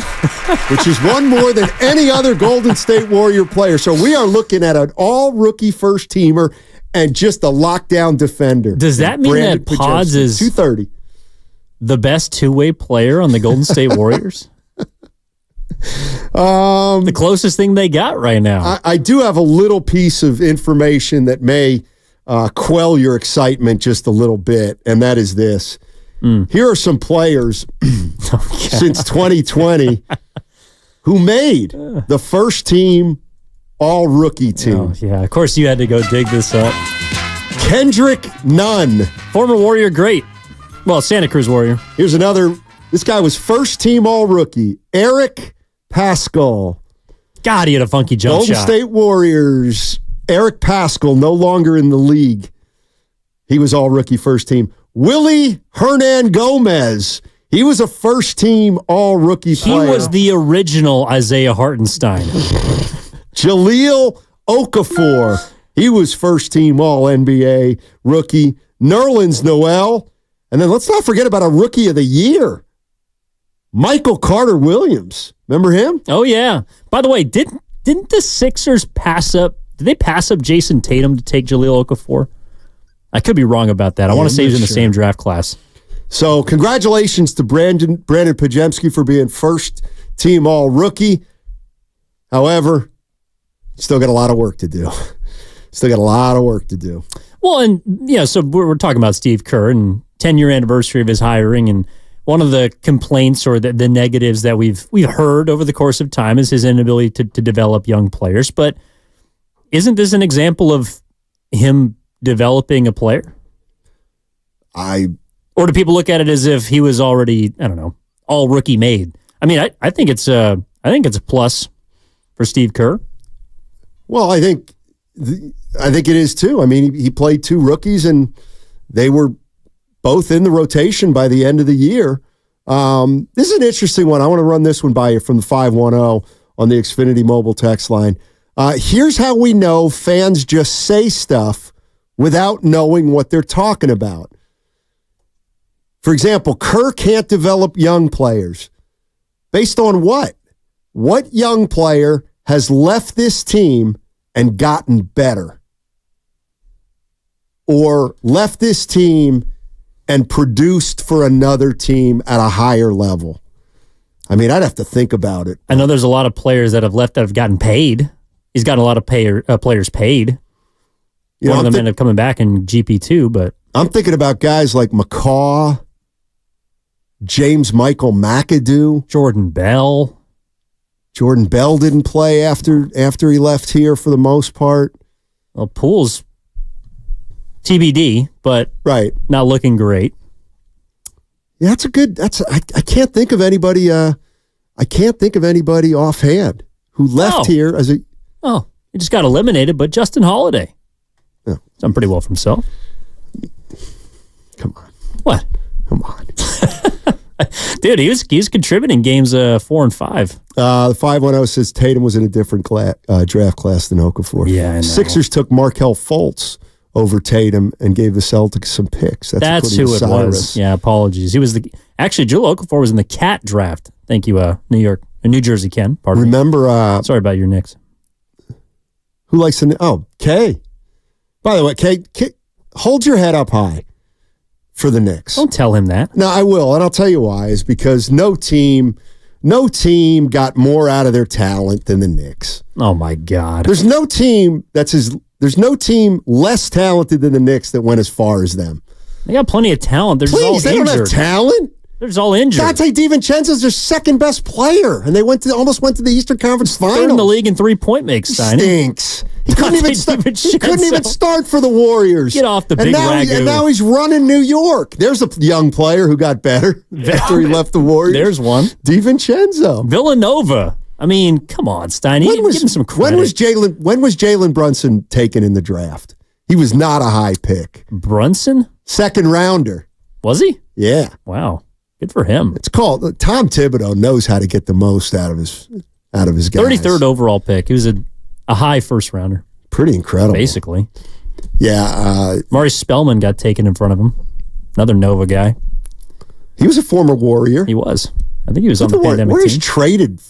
which is one more than any other Golden State Warrior player. So we are looking at an all-rookie first-teamer and just a lockdown defender. Does that mean Brandon that Pods is 230. The best two-way player on the Golden State Warriors? The closest thing they got right now. I do have a little piece of information that may... quell your excitement just a little bit, and that is this. Here are some players since 2020 who made the first team all-rookie team. Oh, yeah, of course you had to go dig this up. Kendrick Nunn. Former Warrior great. Well, Santa Cruz Warrior. Here's another. This guy was first team all-rookie. Eric Pascal. God, he had a funky jump Golden shot. State Warriors. Eric Pascal, no longer in the league. He was all-rookie first team. Willie Hernan Gomez. He was a first-team all-rookie player. He was the original Isaiah Hartenstein. Jahlil Okafor. He was first-team all-NBA rookie. Nerlens Noel. And then let's not forget about a rookie of the year. Michael Carter-Williams. Remember him? Oh, yeah. By the way, didn't the Sixers pass up? Did they pass up Jason Tatum to take Jahlil Okafor? I could be wrong about that. I want to say he's in the same draft class. So congratulations to Brandon Podziemski for being first team all-rookie. However, still got a lot of work to do. Well, and yeah, so we're talking about Steve Kerr and 10-year anniversary of his hiring, and one of the complaints or the negatives that we've heard over the course of time is his inability to develop young players. But isn't this an example of him developing a player? Or do people look at it as if he was already, I don't know, all rookie made? I mean, I think it's a plus for Steve Kerr. Well, I think it is too. I mean, he played two rookies, and they were both in the rotation by the end of the year. This is an interesting one. I want to run this one by you from the 510 on the Xfinity mobile text line. Here's how we know fans just say stuff without knowing what they're talking about. For example, Kerr can't develop young players. Based on what? What young player has left this team and gotten better? Or left this team and produced for another team at a higher level? I mean, I'd have to think about it. I know there's a lot of players that have left that have gotten paid. He's gotten a lot of players paid. One of them ended up coming back in GP2, but... I'm thinking about guys like McCaw, James Michael McAdoo. Jordan Bell. Jordan Bell didn't play after he left here for the most part. Well, Poole's TBD, but not looking great. Yeah, I can't think of anybody I can't think of anybody offhand who left here as a... Oh, he just got eliminated, but Justin Holiday. Yeah. Done pretty well for himself. Come on. What? Come on. Dude, he was contributing games 4 and 5. The 510 says Tatum was in a different draft class than Okafor. Yeah, I know. Sixers took Markelle Fultz over Tatum and gave the Celtics some picks. That's who it was. Yeah, apologies. He was actually Joel Okafor was in the Cat draft. Thank you, New Jersey Ken. Pardon. Remember? Sorry about your Knicks. Who likes the? Oh, Kay. By the way, Kay, hold your head up high for the Knicks. Don't tell him that. No, I will, and I'll tell you why. Is because no team got more out of their talent than the Knicks. Oh my God. There's no team less talented than the Knicks that went as far as them. They got plenty of talent. They're just all they injured. don't have talent. They're just all injured. Dante DiVincenzo's their second best player, and they almost went to the Eastern Conference Finals. Third in the league in 3-point makes. Stinks. He couldn't even start for the Warriors. Get off the big ragu. And now he's running New York. There's a young player who got better after he left the Warriors. There's one. DiVincenzo. Villanova. I mean, come on, Steiny. Give him some credit. When was Jalen Brunson taken in the draft? He was not a high pick. Brunson? Second rounder. Was he? Yeah. Wow. Good for him. It's called Tom Thibodeau knows how to get the most out of his guys. 33rd overall pick. He was a high first rounder. Pretty incredible. Basically. Yeah. Maurice Spellman got taken in front of him. Another Nova guy. He was a former Warrior. He was. I think he was on the pandemic Warriors team. traded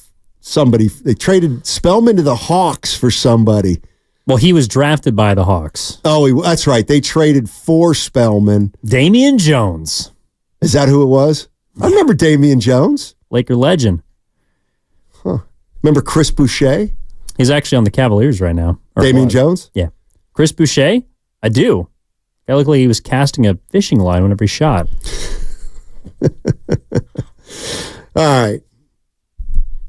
somebody. They traded Spellman to the Hawks for somebody. Well, he was drafted by the Hawks. Oh, that's right. They traded for Spellman. Damian Jones. Is that who it was? I remember Damian Jones. Laker legend. Huh. Remember Chris Boucher? He's actually on the Cavaliers right now. Damian Jones? Yeah. Chris Boucher? I do. Guy looked like he was casting a fishing line whenever he shot. All right.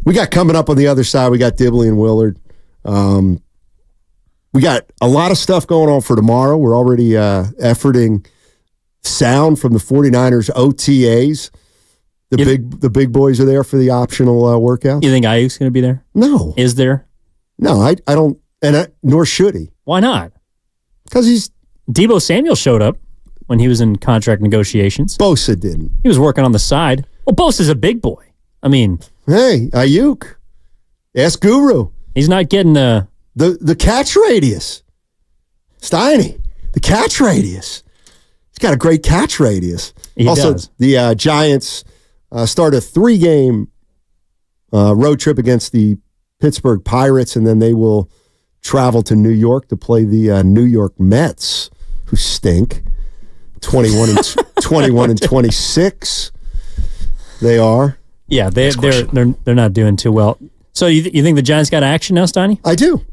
We got coming up on the other side, we got Dibley and Willard. We got a lot of stuff going on for tomorrow. We're already efforting sound from the 49ers OTAs. The big boys are there for the optional workouts. You think Ayuk's going to be there? No. Is there? No, I don't, nor should he. Why not? Because Deebo Samuel showed up when he was in contract negotiations. Bosa didn't. He was working on the side. Well, Bosa's a big boy. I mean. Hey, Ayuk. Ask Guru. He's not getting the catch radius. Steiny, the catch radius. He's got a great catch radius. He also, does. The Giants start a 3-game road trip against the Pittsburgh Pirates, and then they will travel to New York to play the New York Mets, who stink. 21 and 26. They are. Yeah, they're not doing too well. So you think the Giants got action now, Steiny? I do.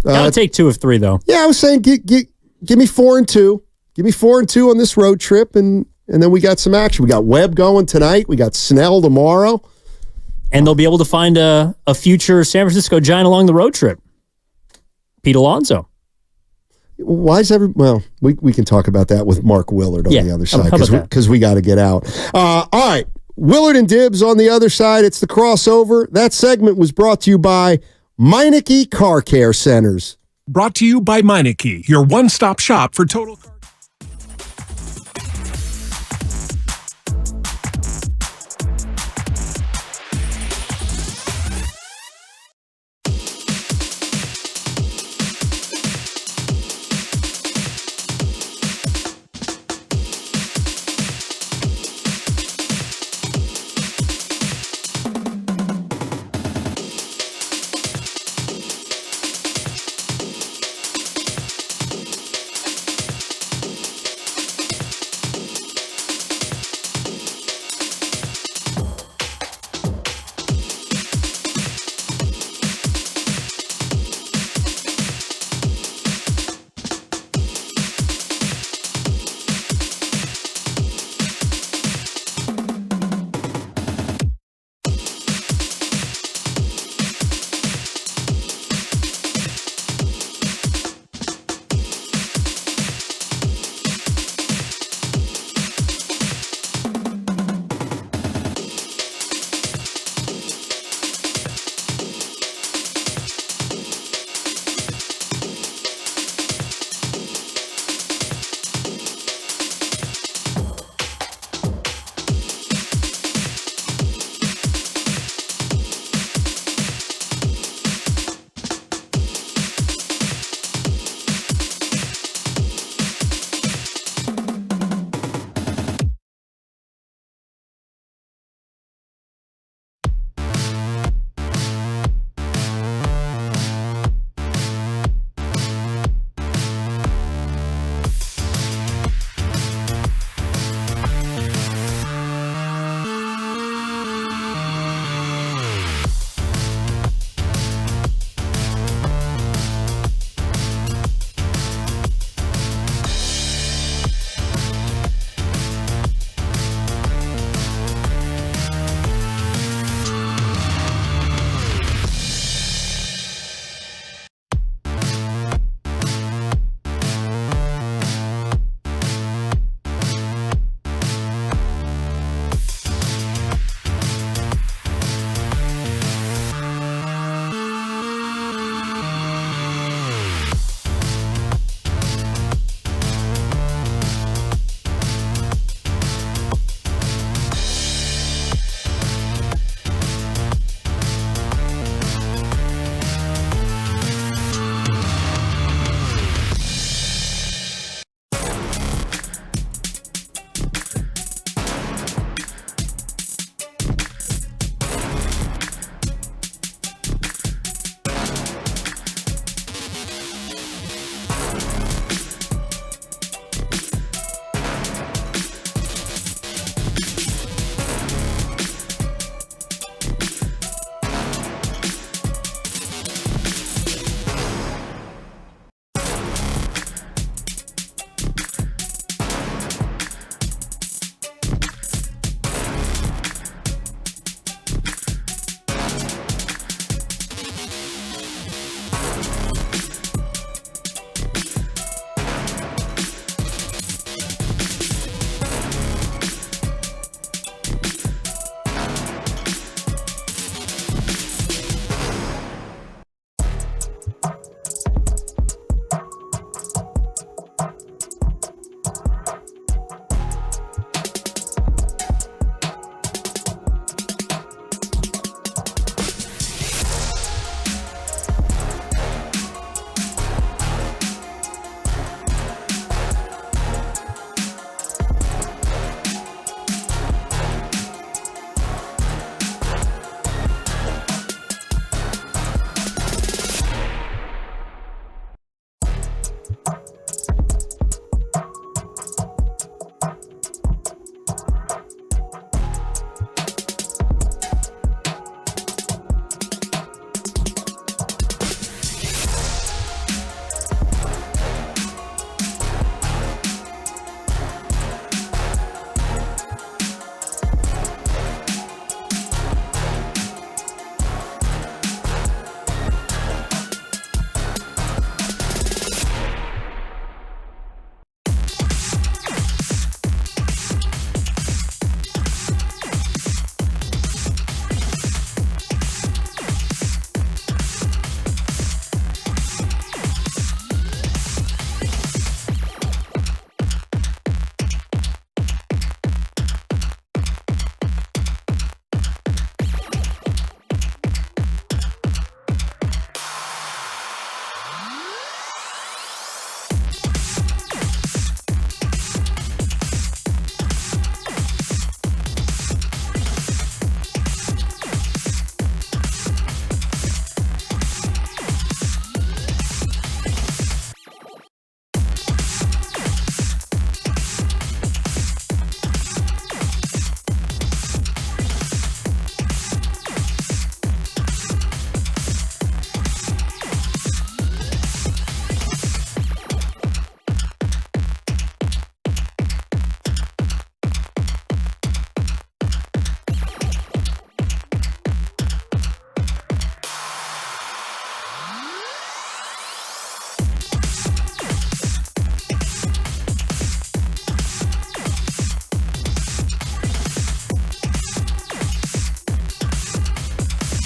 Gotta take 2 of 3 though. Yeah, I was saying give me 4 and 2. Give me 4 and 2 on this road trip, and then we got some action. We got Webb going tonight. We got Snell tomorrow. And they'll be able to find a future San Francisco Giant along the road trip. Pete Alonso. Why is we can talk about that with Mark Willard on the other side because we got to get out. All right, Willard and Dibbs on the other side. It's the crossover. That segment was brought to you by Meineke Car Care Centers. Brought to you by Meineke, your one-stop shop for total car.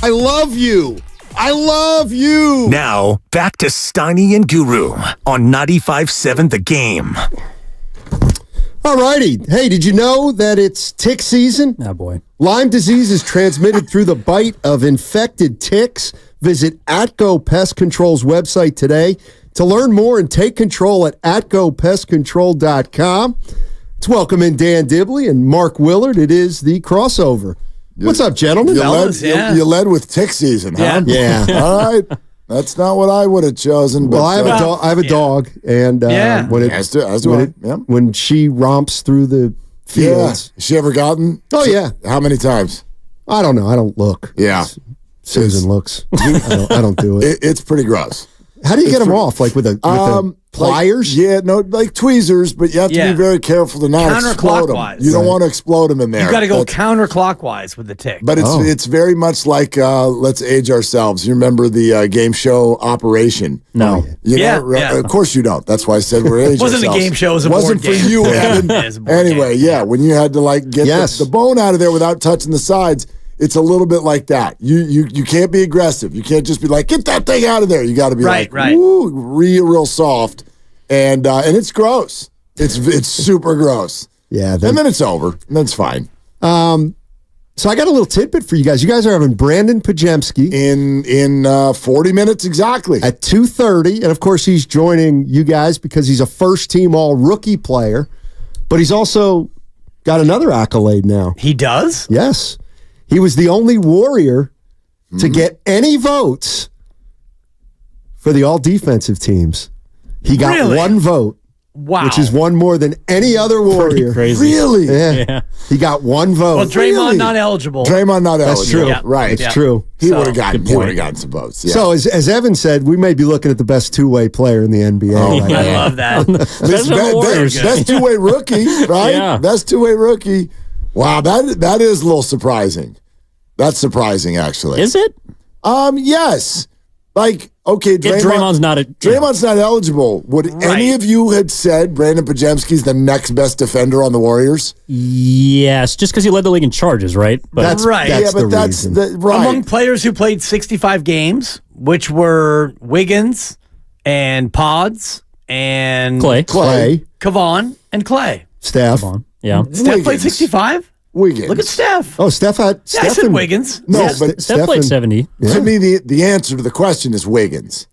I love you. I love you. Now, back to Steiny and Guru on 95.7 The Game. All righty. Hey, did you know that it's tick season? Oh, boy. Lyme disease is transmitted through the bite of infected ticks. Visit Atco Pest Control's website today to learn more and take control at atcopestcontrol.com. Let's welcome in Dan Dibley and Mark Willard. It is the crossover. What's up, gentlemen? You led with tick season, huh? Yeah. All right. That's not what I would have chosen. But, Well, I have a dog, and when she romps through the fields, has she ever gotten? Oh yeah. How many times? I don't know. I don't look. Yeah, Susan looks. I don't do it. It's pretty gross. How do you get them off? Like with the pliers? Like tweezers, but you have to be very careful to not explode them. Counterclockwise. You don't want to explode them in there. You got to go counterclockwise with the tick. But it's very much like let's age ourselves. You remember the game show Operation? No. Of course you don't. That's why I said we're aging Wasn't a ourselves. game show, it was a Wasn't board for game. you, Evan. It was a board Anyway, when you had to get the bone out of there without touching the sides, it's a little bit like that. You can't be aggressive. You can't just be like, get that thing out of there. You got to be ooh, real soft. And it's gross. It's super gross. Yeah. And then it's over. And then it's fine. So I got a little tidbit for you guys. You guys are having Brandon Podziemski in 40 minutes exactly at 2:30, and of course he's joining you guys because he's a first-team All-Rookie player, but he's also got another accolade now. He does? Yes. He was the only Warrior to get any votes for the all-defensive teams. He got one vote. Wow. Which is one more than any other Warrior. Crazy. Really? Yeah. He got one vote. Well, Draymond not eligible. Draymond not eligible. That's true. Yeah. Right. It's true. He would have gotten some votes. Yeah. So as Evan said, we may be looking at the best two-way player in the NBA right I now. love that. Best two-way rookie, right? Yeah. Best two-way rookie. Wow, that is a little surprising. That's surprising, actually. Is it? Yes. Like, okay, Draymond's not eligible. Would any of you had said Brandon Podziemski's the next best defender on the Warriors? Yes, just because he led the league in charges, right? But That's right. Among players who played 65 games, which were Wiggins and Pods and Clay, Kevon and Clay. Steph. Yeah. Steph played 65? Wiggins. Look at Steph. Oh, Steph had. Yeah, I said Wiggins. No, but Steph played 70. To me, the answer to the question is Wiggins.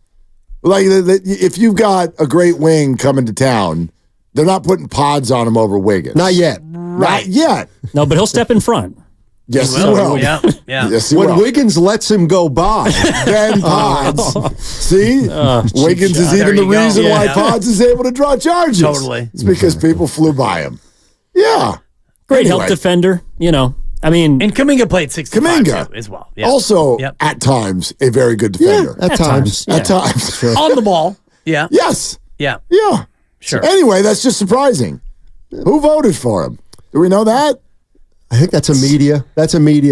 Like, if you've got a great wing coming to town, they're not putting Pods on him over Wiggins. Not yet. Not yet. No, but he'll step in front. Yes, he will. Yeah. Yes, he when will. Wiggins lets him go by, then Pods. See? Wiggins is even the reason why Pods is able to draw charges. Totally. It's because people flew by him. Yeah. Great help defender, I mean, and Kuminga played 65 too, as well. Yeah. Also, at times, a very good defender. At times. At times. On the ball. Yeah. Yes. Yeah. Yeah. Sure. Anyway, that's just surprising. Who voted for him? Do we know that? I think that's a media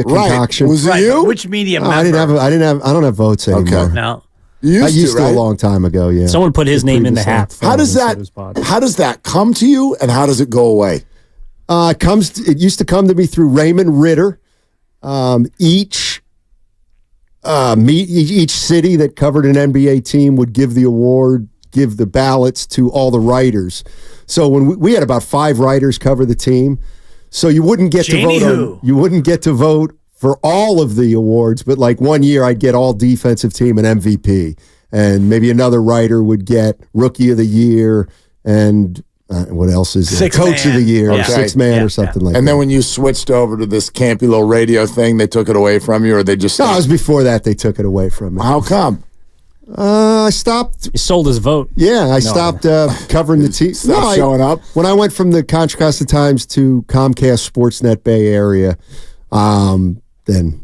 concoction. Was it you? Which media member? I don't have votes anymore. Okay. No. You I used to right? a long time ago, yeah. Someone put his name in the hat. How does that come to you, and how does it go away? It used to come to me through Raymond Ritter. Each city that covered an NBA team would give the ballots to all the writers. So when we had about 5 writers cover the team, so you wouldn't get to vote for all of the awards, but like one year I'd get all defensive team and MVP, and maybe another writer would get rookie of the year and what else is it? Coach of the year, or sixth man, or something like that. And then when you switched over to this campy little radio thing, they took it away from you, or they just... No, it was before that they took it away from me. How come? I stopped... He sold his vote. Yeah, I stopped covering the team. Stopped showing up? When I went from the Contra Costa Times to Comcast Sportsnet Bay Area, then,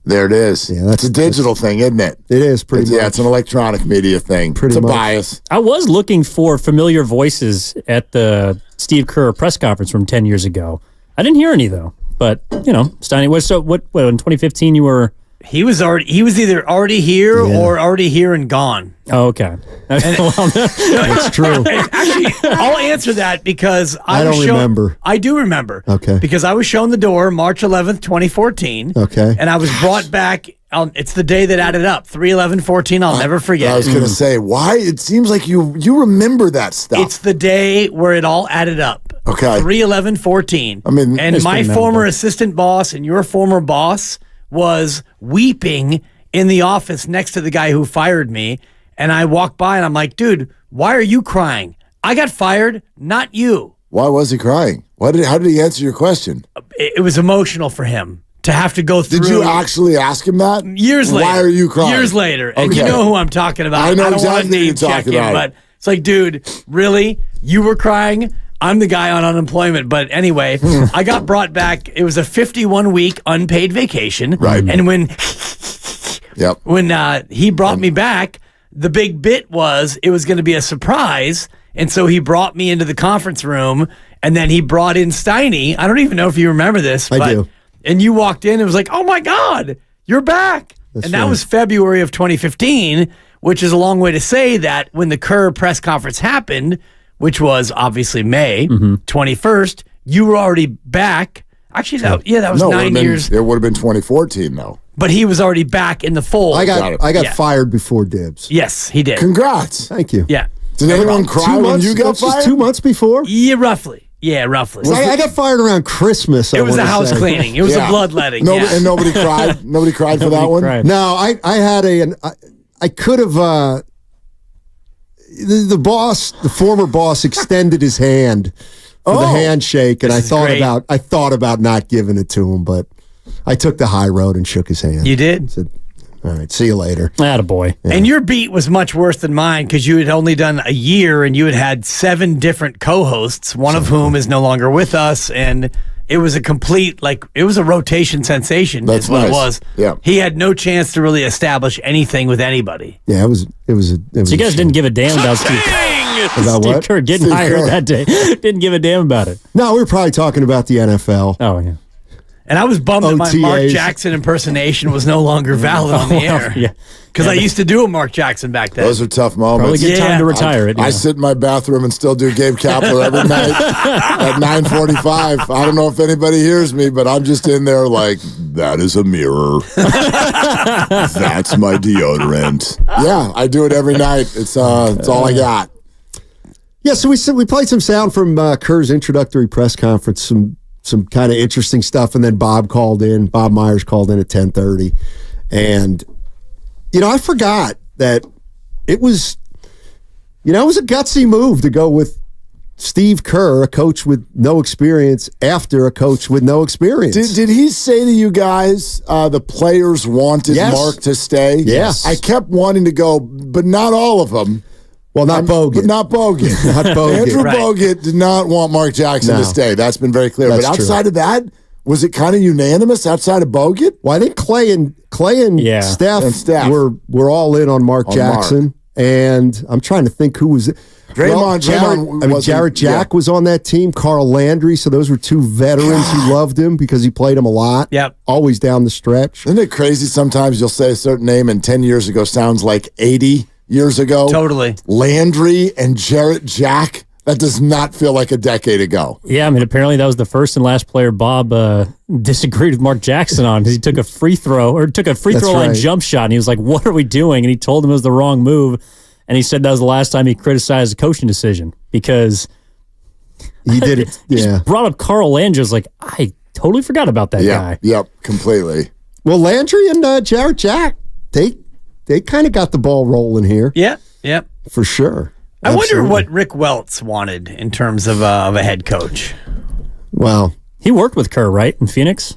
There it is. Yeah, it's a digital thing, isn't it? It is pretty much. Yeah, it's an electronic media thing. Pretty it's much. a bias. I was looking for familiar voices at the Steve Kerr press conference from 10 years ago. I didn't hear any, though. But, Steiny, what in 2015 you were He was either already here or already here and gone. Oh, okay. That's true. Actually, I'll answer that because I don't remember. I do remember. Okay. Because I was shown the door March 11th, 2014. Okay. And I was brought back. It's the day that added up. 3/11/14. I'll never forget. I was going to say, why? It seems like you remember that stuff. It's the day where it all added up. Okay. 3/11/14. I mean, and my former assistant boss and your former boss was weeping in the office next to the guy who fired me. And I walked by and I'm like, dude, why are you crying? I got fired, not you. Why was he crying? How did he answer your question? It was emotional for him to have to go through. Did you actually ask him that? Years later. Why are you crying? Years later. And you know who I'm talking about. I know don't exactly who you're talking about. But it's like, dude, really? You were crying? I'm the guy on unemployment. But anyway, I got brought back. It was a 51-week unpaid vacation. Right. And when he brought me back, the big bit was it was going to be a surprise. And so he brought me into the conference room, and then he brought in Steiny. I don't even know if you remember this. I do. And you walked in and it was like, oh, my God, you're back. That's and that right. was February of 2015, which is a long way to say that when the Kerr press conference happened, which was obviously May 21st, you were already back. Actually, that was 9 years. It would have been 2014, though. But he was already back in the fold. I got fired before Dibs. Yes, he did. Congrats. Thank you. Yeah. Did anyone cry when you got fired? Just 2 months before? Yeah, roughly. Yeah, roughly. I got fired around Christmas. It was a house cleaning. It was a bloodletting. And nobody cried? Nobody cried for that one? Cried. No, I had I could have, the former boss extended his hand for the handshake, and I thought about not giving it to him, but I took the high road and shook his hand. You did? Said, all right, see you later. Attaboy. Yeah. And your beat was much worse than mine because you had only done a year and you had 7 different co-hosts, one of whom is no longer with us, and it was a complete, it was a rotation sensation. That's what nice. it was. Yeah. He had no chance to really establish anything with anybody. Yeah, it was. So you guys didn't give a damn about Steve. About Steve Kerr getting hired that day. Didn't give a damn about it. No, we were probably talking about the NFL. Oh, yeah. And I was bummed that my OTAs. Mark Jackson impersonation was no longer valid on the air. Yeah. Because I used to do a Mark Jackson back then. Those are tough moments. Probably good time to retire it. I sit in my bathroom and still do Gabe Kapler every night at 9:45. I don't know if anybody hears me, but I'm just in there like, that is a mirror. That's my deodorant. Yeah, I do it every night. It's all I got. Yeah, so we played some sound from Kerr's introductory press conference, some kind of interesting stuff, and then Bob Myers called in at 10:30, and I forgot that it was a gutsy move to go with Steve Kerr, a coach with no experience, after a coach with no experience. Did he say to you guys the players wanted Mark to stay? Yes. I kept wanting to go, but not all of them. Well, not Bogut. But not Bogut. Not Bogut. Andrew Bogut did not want Mark Jackson to stay. That's been very clear. That's but outside of that, was it kind of unanimous outside of Bogut? Well, I think Clay and Steph were all in on Mark Jackson. And I'm trying to think who was it. Jarrett Jack was on that team. Carl Landry. So those were 2 veterans who loved him because he played him a lot. Yep. Always down the stretch. Isn't it crazy? Sometimes you'll say a certain name and 10 years ago sounds like 80 years ago. Totally. Landry and Jarrett Jack. That does not feel like a decade ago. Yeah, I mean, apparently that was the first and last player Bob disagreed with Mark Jackson on because he took a free throw line jump shot, and he was like, what are we doing? And he told him it was the wrong move, and he said that was the last time he criticized a coaching decision because he did it. He just brought up Carl Landry. I was like, I totally forgot about that guy. Yep, completely. Well, Landry and Jarrett Jack, they kind of got the ball rolling here. Yeah, yep. For sure. I wonder what Rick Welts wanted in terms of a head coach. Well, he worked with Kerr, right, in Phoenix?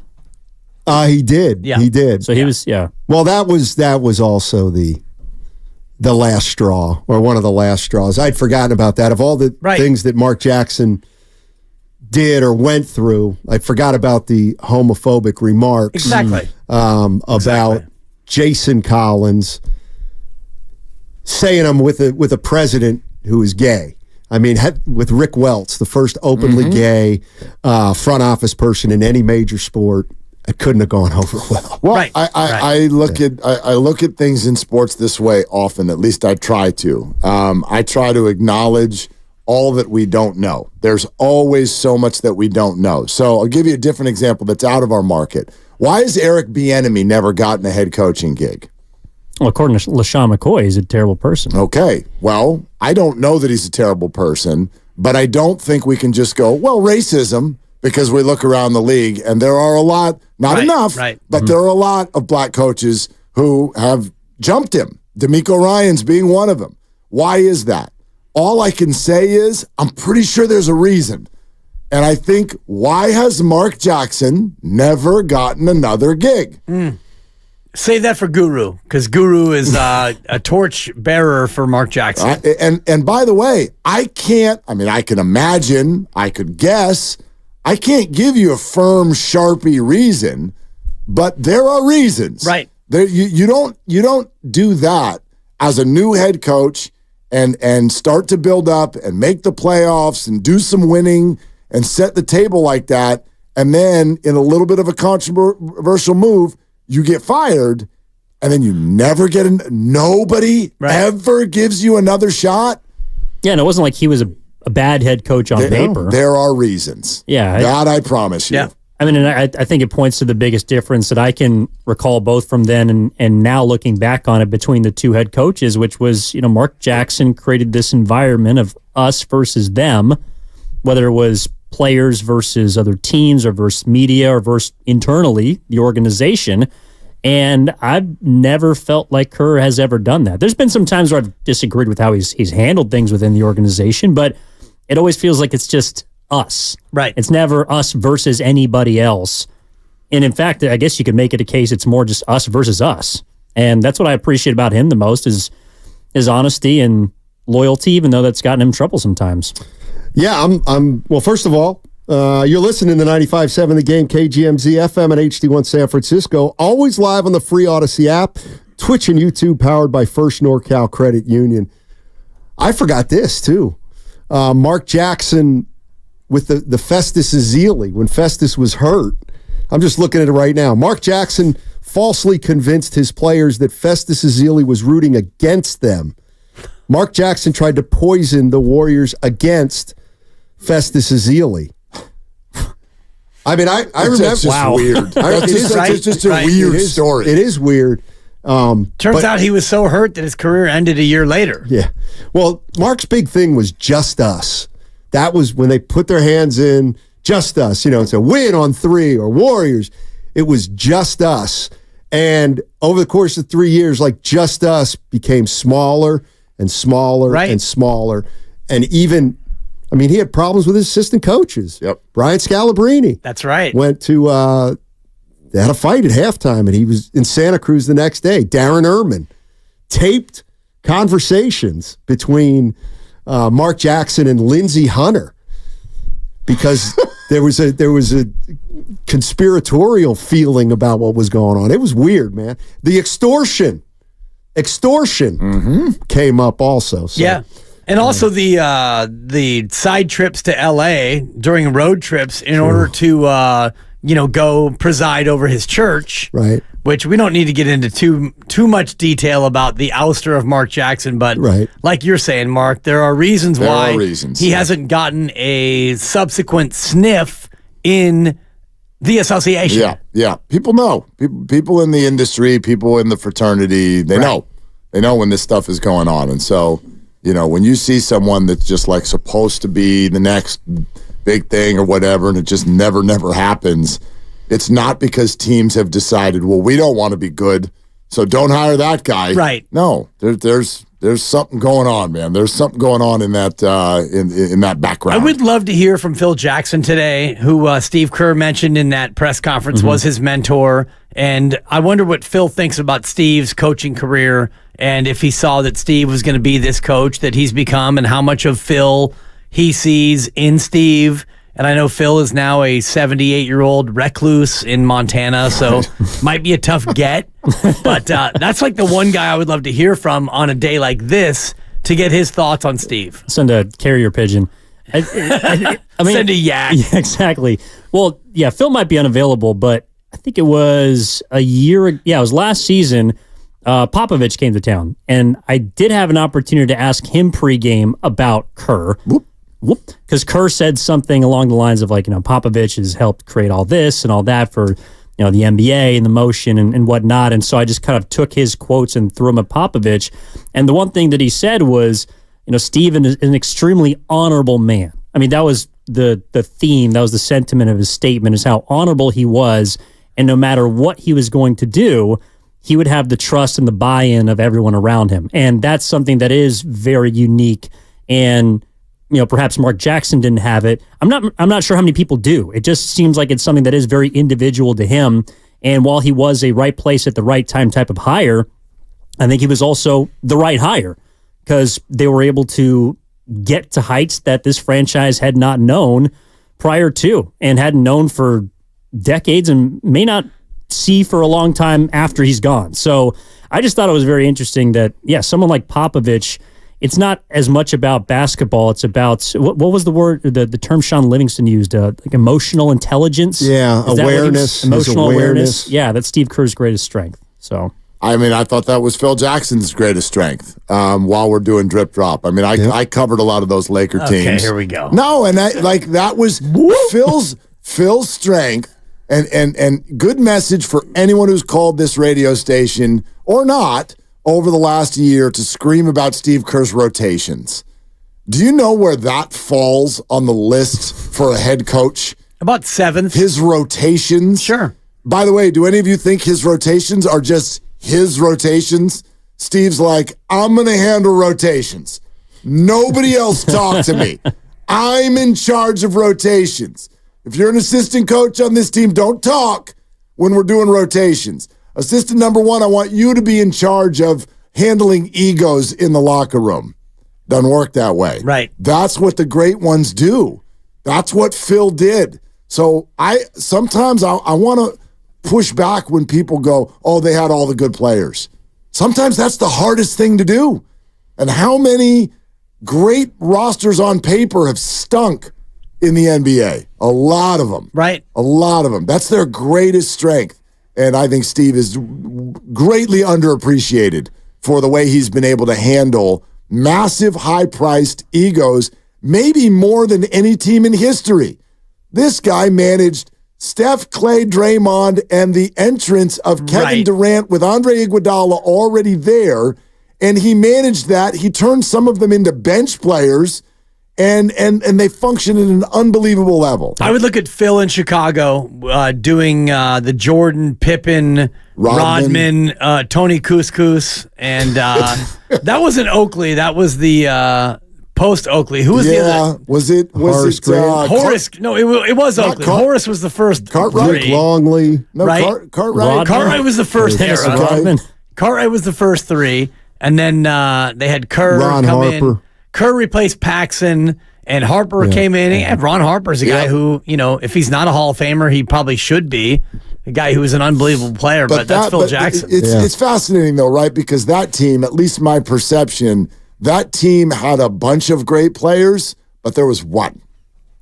He did. Yeah. He did. So he was, Well, that was also the last straw, or one of the last straws. I'd forgotten about that. Of all the things that Mark Jackson did or went through, I forgot about the homophobic remarks. Exactly. About Jason Collins saying I'm with a president who is gay. I mean, with Rick Welts, the first openly gay front office person in any major sport. it couldn't have gone over well. Well, I look at things in sports this way often. At least I try to. I try to acknowledge all that we don't know. There's always so much that we don't know. So I'll give you a different example that's out of our market. Why has Eric Bieniemy never gotten a head coaching gig? Well, according to LaShawn McCoy, he's a terrible person. Okay. Well, I don't know that he's a terrible person, but I don't think we can just go, well, racism, because we look around the league and there are a lot, not enough, but there are a lot of black coaches who have jumped him. D'Amico Ryans being one of them. Why is that? All I can say is I'm pretty sure there's a reason. And I think, why has Mark Jackson never gotten another gig? Save that for Guru, because Guru is a torch bearer for Mark Jackson. And by the way, I can imagine, I could guess, I can't give you a firm Sharpie reason, but there are reasons. Right. You don't do that as a new head coach and start to build up and make the playoffs and do some winning and set the table like that, and then in a little bit of a controversial move, you get fired, and then you never get nobody ever gives you another shot. Yeah, and it wasn't like he was a bad head coach on paper. There are reasons. Yeah. God, I promise you. Yeah. I mean, and I think it points to the biggest difference that I can recall both from then and now looking back on it between the two head coaches, which was, Mark Jackson created this environment of us versus them, whether it was players versus other teams or versus media or versus internally the organization. And I've never felt like Kerr has ever done that. There's been some times where I've disagreed with how he's handled things within the organization, but it always feels like it's just us. Right. It's never us versus anybody else. And in fact, I guess you could make it a case it's more just us versus us. And that's what I appreciate about him the most is his honesty and loyalty, even though that's gotten him in trouble sometimes. Yeah, well, first of all, you're listening to 95.7 The Game, KGMZ, FM at HD1 San Francisco. Always live on the free Odyssey app, Twitch and YouTube, powered by First NorCal Credit Union. I forgot this, too. Mark Jackson with the Festus Ezeli, when Festus was hurt. I'm just looking at it right now. Mark Jackson falsely convinced his players that Festus Ezeli was rooting against them. Mark Jackson tried to poison the Warriors against Festus Ezeli. I mean, I remember. That's just weird. It's just a weird story. It is weird. Turns out he was so hurt that his career ended a year later. Yeah. Well, Mark's big thing was just us. That was when they put their hands in, just us. It's a win on 3 or Warriors. It was just us. And over the course of 3 years, just us became smaller and smaller and smaller. And even, he had problems with his assistant coaches. Yep. Brian Scalabrine. That's right. Went to, they had a fight at halftime, and he was in Santa Cruz the next day. Darren Ehrman taped conversations between Mark Jackson and Lindsey Hunter because there was a conspiratorial feeling about what was going on. It was weird, man. The extortion came up also. So. Yeah. And also the side trips to L.A. during road trips in order to go preside over his church. Right. Which we don't need to get into too much detail about the ouster of Mark Jackson, but like you're saying, Mark, there are reasons why he hasn't gotten a subsequent sniff in the association. Yeah. People know. People in the industry, people in the fraternity, they know. They know when this stuff is going on. And so, when you see someone that's just supposed to be the next big thing or whatever, and it just never happens, it's not because teams have decided, well, we don't want to be good, so don't hire that guy. Right. No, there's something going on, man. There's something going on in that in that background. I would love to hear from Phil Jackson today, who Steve Kerr mentioned in that press conference was his mentor. And I wonder what Phil thinks about Steve's coaching career and if he saw that Steve was going to be this coach that he's become and how much of Phil he sees in Steve. And I know Phil is now a 78-year-old recluse in Montana, so might be a tough get. But that's the one guy I would love to hear from on a day like this to get his thoughts on Steve. Send a carrier pigeon. Send a yak. Yeah, exactly. Well, yeah, Phil might be unavailable, but I think it was it was last season. Popovich came to town, and I did have an opportunity to ask him pregame about Kerr. Because Kerr said something along the lines of Popovich has helped create all this and all that for the NBA and the motion and whatnot. And so I just kind of took his quotes and threw them at Popovich. And the one thing that he said was, Steven is an extremely honorable man. I mean, that was the theme, that was the sentiment of his statement, is how honorable he was. And no matter what he was going to do, he would have the trust and the buy-in of everyone around him. And that's something that is very unique. And perhaps Mark Jackson didn't have it. I'm not sure how many people do. It just seems like it's something that is very individual to him. And while he was a right place at the right time type of hire, I think he was also the right hire because they were able to get to heights that this franchise had not known prior to and hadn't known for decades and may not see for a long time after he's gone. So I just thought it was very interesting that, someone like Popovich, it's not as much about basketball. It's about, what was the word, the term Shawn Livingston used, like emotional intelligence? Yeah, awareness. Emotional awareness. Yeah, that's Steve Kerr's greatest strength. So, I mean, I thought that was Phil Jackson's greatest strength while we're doing drip drop. I mean, I covered a lot of those Laker teams. Okay, here we go. No, and that was Phil's strength and good message for anyone who's called this radio station or not over the last year to scream about Steve Kerr's rotations. Do you know where that falls on the list for a head coach? About 7th. His rotations? Sure. By the way, do any of you think his rotations are just his rotations? Steve's like, I'm going to handle rotations. Nobody else talk to me. I'm in charge of rotations. If you're an assistant coach on this team, don't talk when we're doing rotations. Assistant number 1, I want you to be in charge of handling egos in the locker room. Doesn't work that way. Right. That's what the great ones do. That's what Phil did. So sometimes I want to push back when people go, oh, they had all the good players. Sometimes that's the hardest thing to do. And how many great rosters on paper have stunk in the NBA? A lot of them. Right. A lot of them. That's their greatest strength. And I think Steve is greatly underappreciated for the way he's been able to handle massive, high-priced egos, maybe more than any team in history. This guy managed Steph, Clay, Draymond, and the entrance of Kevin Durant with Andre Iguodala already there, and he managed that. He turned some of them into bench players, and they function at an unbelievable level. I would look at Phil in Chicago doing the Jordan, Pippen, Rodman, Tony Couscous, and that wasn't Oakley. That was the post Oakley. Who was the other? Was it Horace? No, it was Oakley. Horace was the first. Cartwright. Three. Longley. No, right? Cartwright. Cartwright was the first era. Cartwright was the first 3, and then they had Kerr Ron come Harper. in. Kerr replaced Paxson, and Harper came in. And Ron Harper's a guy who, if he's not a Hall of Famer, he probably should be. A guy who was an unbelievable player, but that's Phil Jackson. It's fascinating, though, right? Because that team, at least my perception, that team had a bunch of great players, but there was one.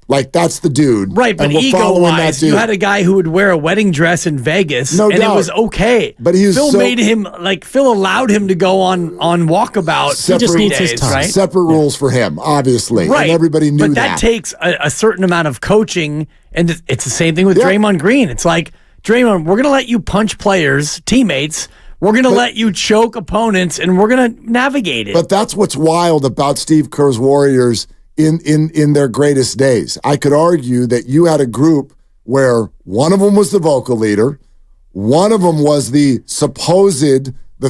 Like, that's the dude. Right, but ego-wise, you had a guy who would wear a wedding dress in Vegas, and it was okay. But he was Phil allowed him to go on walkabout. He just needs his time. Right? Separate rules for him, obviously. Right. And everybody knew that. But that takes a certain amount of coaching, and it's the same thing with Draymond Green. It's like, Draymond, we're going to let you punch players, teammates. We're going to let you choke opponents, and we're going to navigate it. But that's what's wild about Steve Kerr's Warriors in their greatest days. I could argue that you had a group where one of them was the vocal leader, one of them was the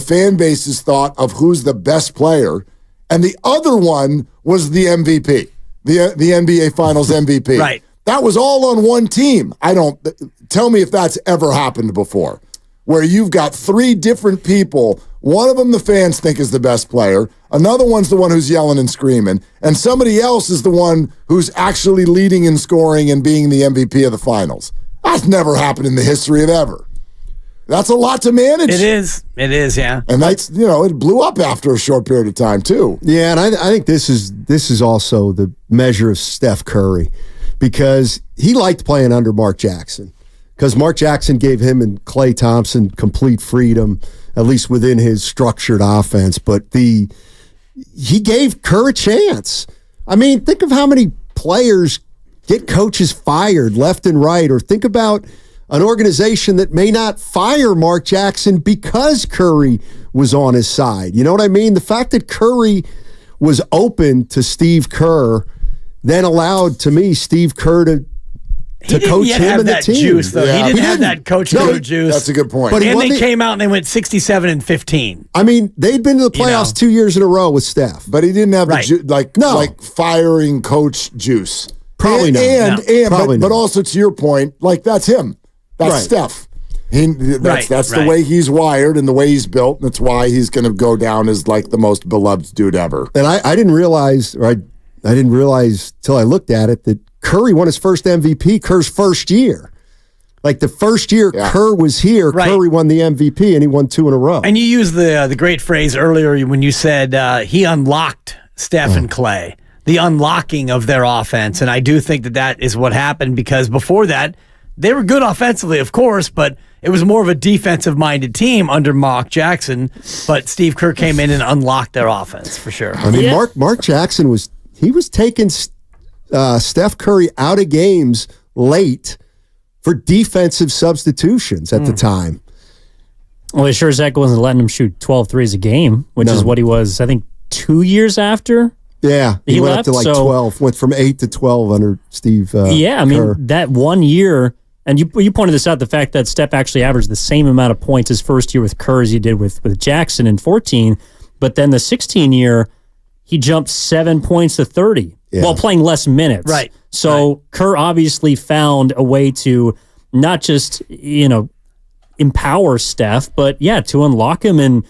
fan base's thought of who's the best player, and the other one was the MVP, the NBA Finals MVP. Right. That was all on one team. Tell me if that's ever happened before, where you've got 3 different people. One of them the fans think is the best player. Another one's the one who's yelling and screaming. And somebody else is the one who's actually leading in scoring and being the MVP of the finals. That's never happened in the history of ever. That's a lot to manage. It is, yeah. And that's, it blew up after a short period of time, too. Yeah, and I think this is also the measure of Steph Curry, because he liked playing under Mark Jackson. because Mark Jackson gave him and Klay Thompson complete freedom, at least within his structured offense. But he gave Kerr a chance. I mean, think of how many players get coaches fired left and right, or think about an organization that may not fire Mark Jackson because Curry was on his side. You know what I mean? The fact that Curry was open to Steve Kerr then allowed, to me, Steve Kerr to coach him and the team. Juice, though. Yeah. He didn't have that coach juice. That's a good point. But they came out and they went 67-15. I mean, they'd been to the playoffs 2 years in a row with Steph. But he didn't have like firing coach juice. Probably not. But also to your point, like that's him. That's Steph. That's the way he's wired and the way he's built. And that's why he's going to go down as like the most beloved dude ever. And I didn't realize, or I didn't realize till I looked at it, that Curry won his first MVP Kerr's first year. Like the first year Kerr was here, Curry won the MVP, and he won 2 in a row. And you used the great phrase earlier when you said he unlocked Steph and Klay, the unlocking of their offense. And I do think that is what happened, because before that, they were good offensively, of course, but it was more of a defensive-minded team under Mark Jackson. But Steve Kerr came in and unlocked their offense for sure. I mean, Mark Jackson was taking Steph Curry out of games late for defensive substitutions at the time. Well, sure as heck wasn't letting him shoot 12 threes a game, which is what he was, I think, 2 years after. Yeah, he went up to 12, went from 8 to 12 under Steve Yeah, I mean, Kerr. that 1 year, and you pointed this out, the fact that Steph actually averaged the same amount of points his first year with Kerr as he did with Jackson in 14, but then the 16 year, he jumped 7 points to 30 while playing less minutes. Right. So Kerr obviously found a way to not just, empower Steph, but to unlock him and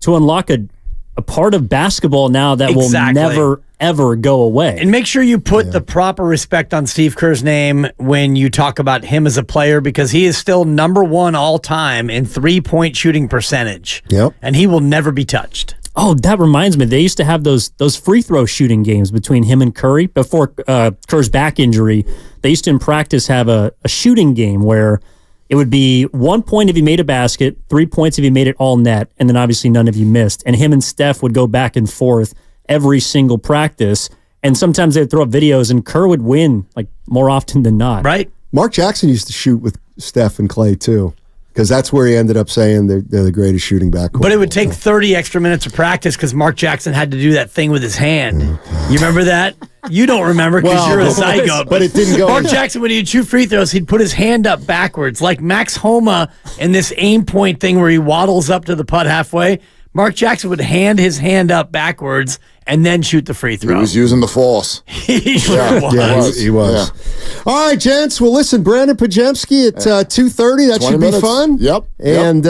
to unlock a part of basketball now that will never, ever go away. And make sure you put the proper respect on Steve Kerr's name when you talk about him as a player, because he is still number 1 all time in 3-point shooting percentage. Yep. And he will never be touched. Oh, that reminds me. They used to have those free throw shooting games between him and Curry before Kerr's back injury. They used to in practice have a shooting game where it would be 1 point if you made a basket, 3 points if you made it all net, and then obviously none of you missed. And him and Steph would go back and forth every single practice. And sometimes they'd throw up videos and Kerr would win, like more often than not. Right. Mark Jackson used to shoot with Steph and Klay too, because that's where he ended up saying they're the greatest shooting backcourt. But it would take 30 extra minutes of practice because Mark Jackson had to do that thing with his hand. You remember that? You don't remember because you're a zygote. But it didn't go. Mark Jackson, when he'd shoot free throws, he'd put his hand up backwards, like Max Homa in this aim point thing where he waddles up to the putt halfway. Mark Jackson would hand his hand up backwards and then shoot the free throw. He was using the force. He sure was. Yeah, he was. Yeah. All right, gents. Well, listen, Brandon Podziemski at 2:30. That should be fun. Yep. And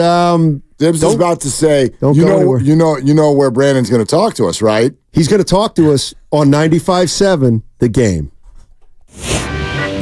Dibs is about to say, you know where Brandon's going to talk to us, right? He's going to talk to us on 95.7 The Game.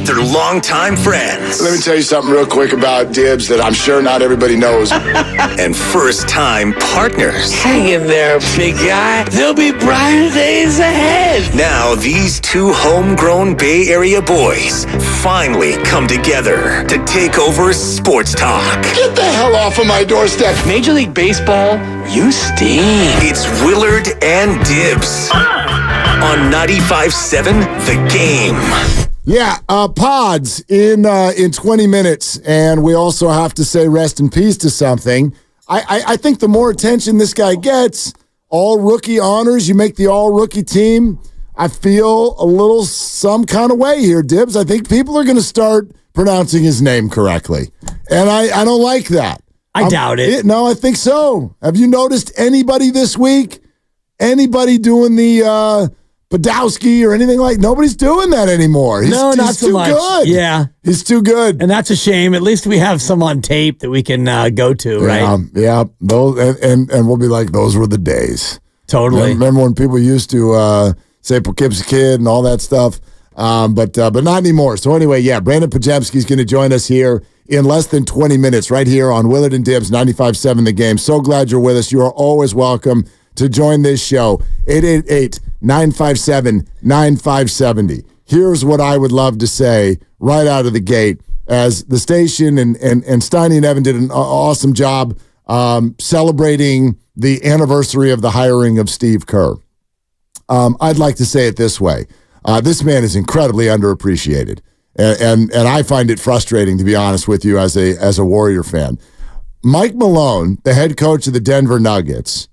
They're longtime friends. Let me tell you something real quick about Dibs that I'm sure not everybody knows. And first-time partners. Hang in there, big guy. There'll be brighter days ahead. Now, these two homegrown Bay Area boys finally come together to take over sports talk. Get the hell off of my doorstep. Major League Baseball, you stink. It's Willard and Dibs on 95.7 The Game. Yeah, Pods in 20 minutes, and we also have to say rest in peace to something. I think the more attention this guy gets, all rookie honors, you make the all rookie team, I feel a little some kind of way here, Dibs. I think people are going to start pronouncing his name correctly, and I don't like that. I doubt it. No, I think so. Have you noticed anybody this week? Anybody doing the Podowski or anything like? Nobody's doing that anymore. He's not so too much. Good. Yeah, he's too good, and that's a shame. At least we have some on tape that we can go to, right? Yeah. Those and we'll be like, those were the days. Totally. Remember when people used to say Poughkeepsie Kid and all that stuff, but not anymore. So anyway, yeah, Brandon Podziemski is going to join us here in less than 20 minutes, right here on Willard and Dibs 95.7 The Game. So glad you're with us. You are always welcome to join this show. 888-957-9570. Here's what I would love to say right out of the gate. as the station and Steiny and Evan did an awesome job celebrating the anniversary of the hiring of Steve Kerr. I'd like to say it this way. This man is incredibly underappreciated. And I find it frustrating, to be honest with you, as a Warrior fan. Mike Malone, the head coach of the Denver Nuggets,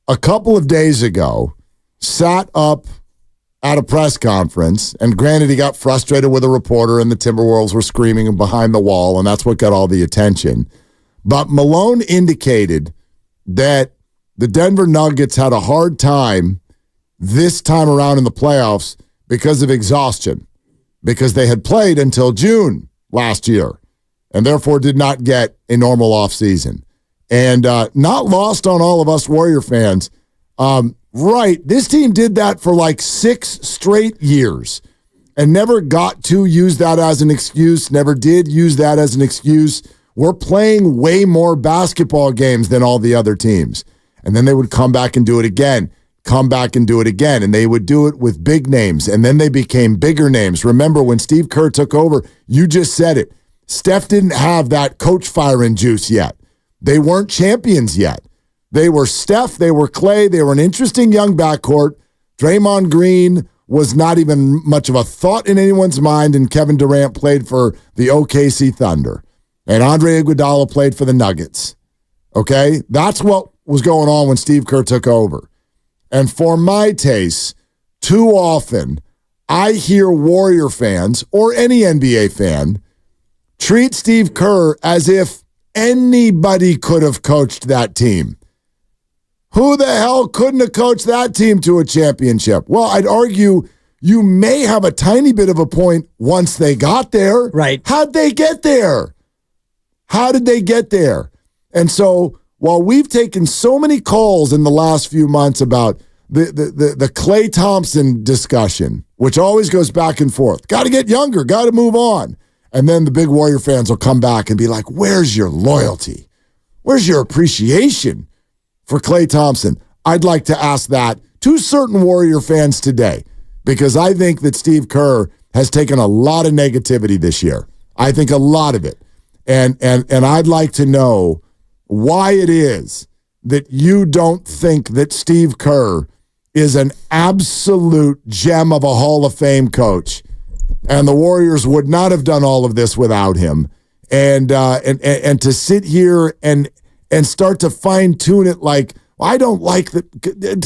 a couple of days ago, sat up at a press conference, and granted, he got frustrated with a reporter, and the Timberwolves were screaming behind the wall, and that's what got all the attention. But Malone indicated that the Denver Nuggets had a hard time this time around in the playoffs because of exhaustion, because they had played until June last year, and therefore did not get a normal offseason. And not lost on all of us Warrior fans. Right, this team did that for like 6 straight years and never got to use that as an excuse, never did use that as an excuse. We're playing way more basketball games than all the other teams. And then they would come back and do it again, and they would do it with big names, and then they became bigger names. Remember, when Steve Kerr took over, you just said it, Steph didn't have that coach firing juice yet. They weren't champions yet. They were Steph, they were Clay, they were an interesting young backcourt. Draymond Green was not even much of a thought in anyone's mind, and Kevin Durant played for the OKC Thunder. And Andre Iguodala played for the Nuggets. Okay? That's what was going on when Steve Kerr took over. And for my taste, too often, I hear Warrior fans, or any NBA fan, treat Steve Kerr as if anybody could have coached that team. Who the hell couldn't have coached that team to a championship? Well, I'd argue you may have a tiny bit of a point once they got there. Right. How'd they get there? How did they get there? And so while we've taken so many calls in the last few months about the Klay Thompson discussion, which always goes back and forth, got to get younger, got to move on. And then the big Warrior fans will come back and be like, where's your loyalty? Where's your appreciation for Klay Thompson? I'd like to ask that to certain Warrior fans today, because I think that Steve Kerr has taken a lot of negativity this year. I think a lot of it. And I'd like to know why it is that you don't think that Steve Kerr is an absolute gem of a Hall of Fame coach, and the Warriors would not have done all of this without him. And to sit here and start to fine-tune it like, well, I don't like that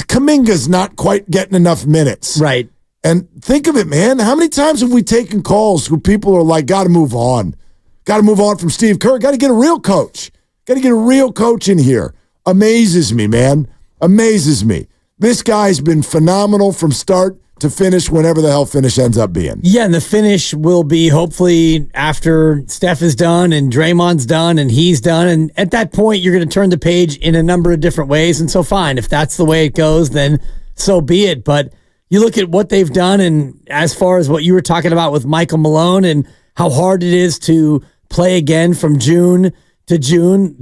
Kuminga's not quite getting enough minutes. Right. And think of it, man. How many times have we taken calls where people are like, got to move on. Got to move on from Steve Kerr. Got to get a real coach. Got to get a real coach in here. Amazes me, man. Amazes me. This guy's been phenomenal from start to finish, whenever the hell finish ends up being. Yeah, and the finish will be hopefully after Steph is done and Draymond's done and he's done. And at that point, you're going to turn the page in a number of different ways. And so fine, if that's the way it goes, then so be it. But you look at what they've done, and as far as what you were talking about with Michael Malone and how hard it is to play again from June to June,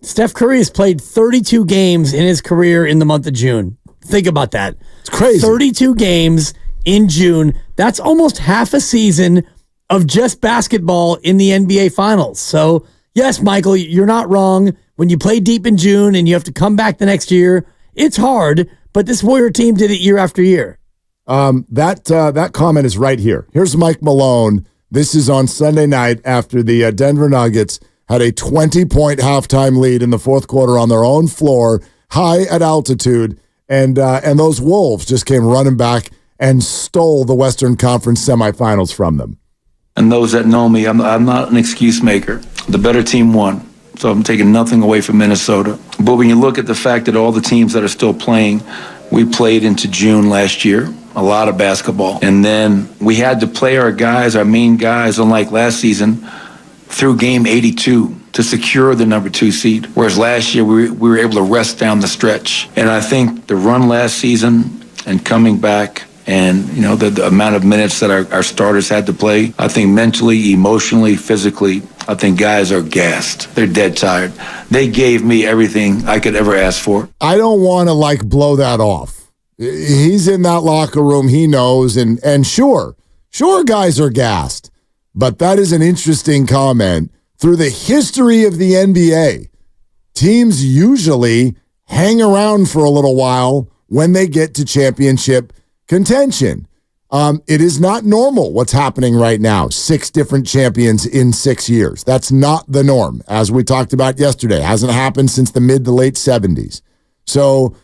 Steph Curry has played 32 games in his career in the month of June. Think about that. It's crazy. 32 games in June. That's almost half a season of just basketball in the NBA Finals. So, yes, Michael, you're not wrong. When you play deep in June and you have to come back the next year, it's hard, but this Warrior team did it year after year. That comment is right here. Here's Mike Malone. This is on Sunday night after the Denver Nuggets had a 20-point halftime lead in the fourth quarter on their own floor, high at altitude, and those Wolves just came running back and stole the Western Conference semifinals from them. And those that know me, I'm not an excuse maker. The better team won, so I'm taking nothing away from Minnesota. But when you look at the fact that all the teams that are still playing, we played into June last year, a lot of basketball. And then we had to play our guys, our main guys, unlike last season, through game 82 to secure the number 2 seed. Whereas last year we were able to rest down the stretch. And I think the run last season and coming back and, the amount of minutes that our starters had to play, I think mentally, emotionally, physically, I think guys are gassed. They're dead tired. They gave me everything I could ever ask for. I don't want to blow that off. He's in that locker room. He knows. And sure, guys are gassed. but that is an interesting comment. Through the history of the NBA, teams usually hang around for a little while when they get to championship contention. It is not normal what's happening right now. 6 different champions in 6 years. That's not the norm. As we talked about yesterday, hasn't happened since the mid to late 70s. So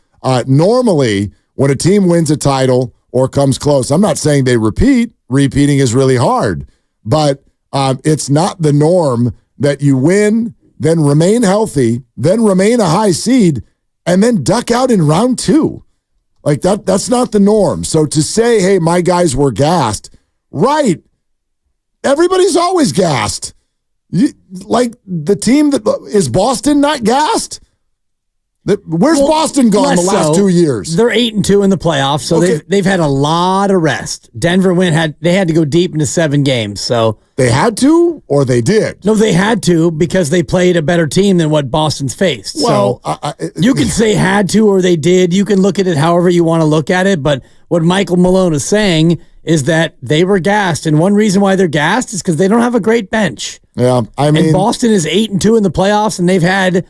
normally when a team wins a title or comes close, I'm not saying they repeat. Repeating is really hard. But it's not the norm that you win, then remain healthy, then remain a high seed, and then duck out in round 2. Like that's not the norm. So to say, hey, my guys were gassed, right. Everybody's always gassed. Like the team that is Boston not gassed? Where's Boston gone the last 2 years? They're 8-2 in the playoffs, so they've had a lot of rest. Denver had to go deep into 7 games. So they had to, or they did? No, they had to because they played a better team than what Boston's faced. Well, so you can say had to or they did. You can look at it however you want to look at it. But what Michael Malone is saying is that they were gassed, and one reason why they're gassed is because they don't have a great bench. Yeah, I mean, and Boston is 8-2 in the playoffs, and they've had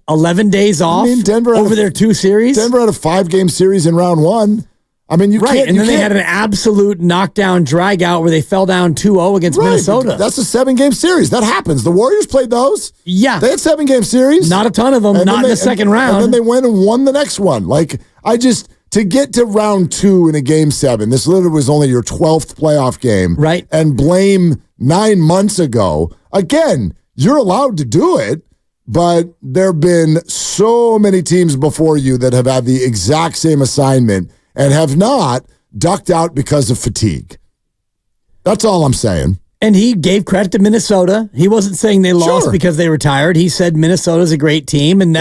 11 days off Denver over their 2 series? Denver had a 5-game series in round 1. I mean, you can't. And then they had an absolute knockdown drag out where they fell down 2-0 against Minnesota. That's a 7-game series. That happens. The Warriors played those. Yeah. They had 7-game series. Not a ton of them, not in the second round. And then they went and won the next one. To get to round 2 in a game 7, this literally was only your 12th playoff game. Right. And blame 9 months ago. Again, you're allowed to do it. But there have been so many teams before you that have had the exact same assignment and have not ducked out because of fatigue. That's all I'm saying. And he gave credit to Minnesota. He wasn't saying they lost because they retired. He said Minnesota's a great team, and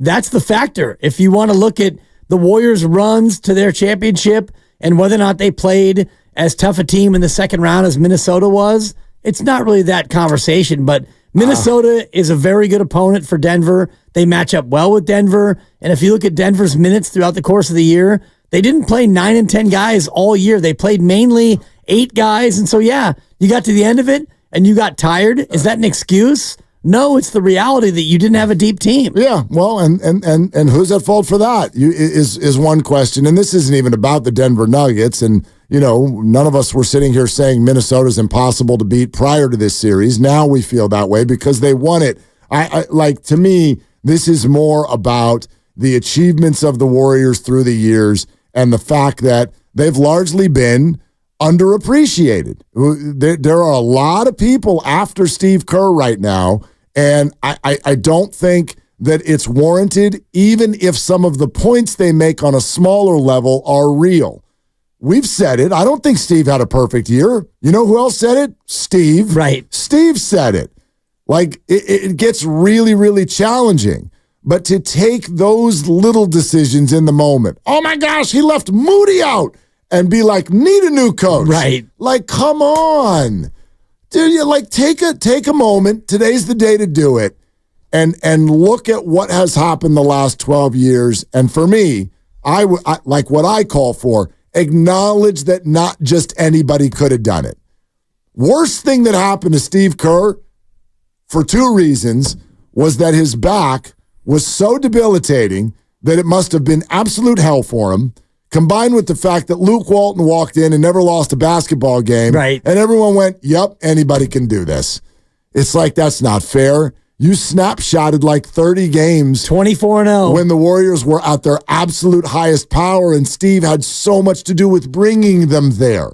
that's the factor. If you want to look at the Warriors' runs to their championship and whether or not they played as tough a team in the second round as Minnesota was, it's not really that conversation, but Minnesota is a very good opponent for Denver. They match up well with Denver. And if you look at Denver's minutes throughout the course of the year, they didn't play 9 and 10 guys all year. They played mainly 8 guys. And so, you got to the end of it and you got tired. Is that an excuse? No, it's the reality that you didn't have a deep team. Yeah, well, and who's at fault for that is one question. And this isn't even about the Denver Nuggets. And, none of us were sitting here saying Minnesota's impossible to beat prior to this series. Now we feel that way because they won it. To me, this is more about the achievements of the Warriors through the years and the fact that they've largely been underappreciated. There are a lot of people after Steve Kerr right now, and I don't think that it's warranted, even if some of the points they make on a smaller level are real. We've said it. I don't think Steve had a perfect year. You know who else said it? Steve. Right. Steve said it. It gets really, really challenging. But to take those little decisions in the moment, oh my gosh, he left Moody out, and be like, need a new coach. Right. Come on. Dude, take a moment. Today's the day to do it. And look at what has happened the last 12 years. And for me, I like what I call for, acknowledge that not just anybody could have done it. Worst thing that happened to Steve Kerr, for 2 reasons, was that his back was so debilitating that it must have been absolute hell for him, combined with the fact that Luke Walton walked in and never lost a basketball game. Right. And everyone went, yep, anybody can do this. It's like, that's not fair. You snapshotted 30 games. 24-0. When the Warriors were at their absolute highest power, and Steve had so much to do with bringing them there.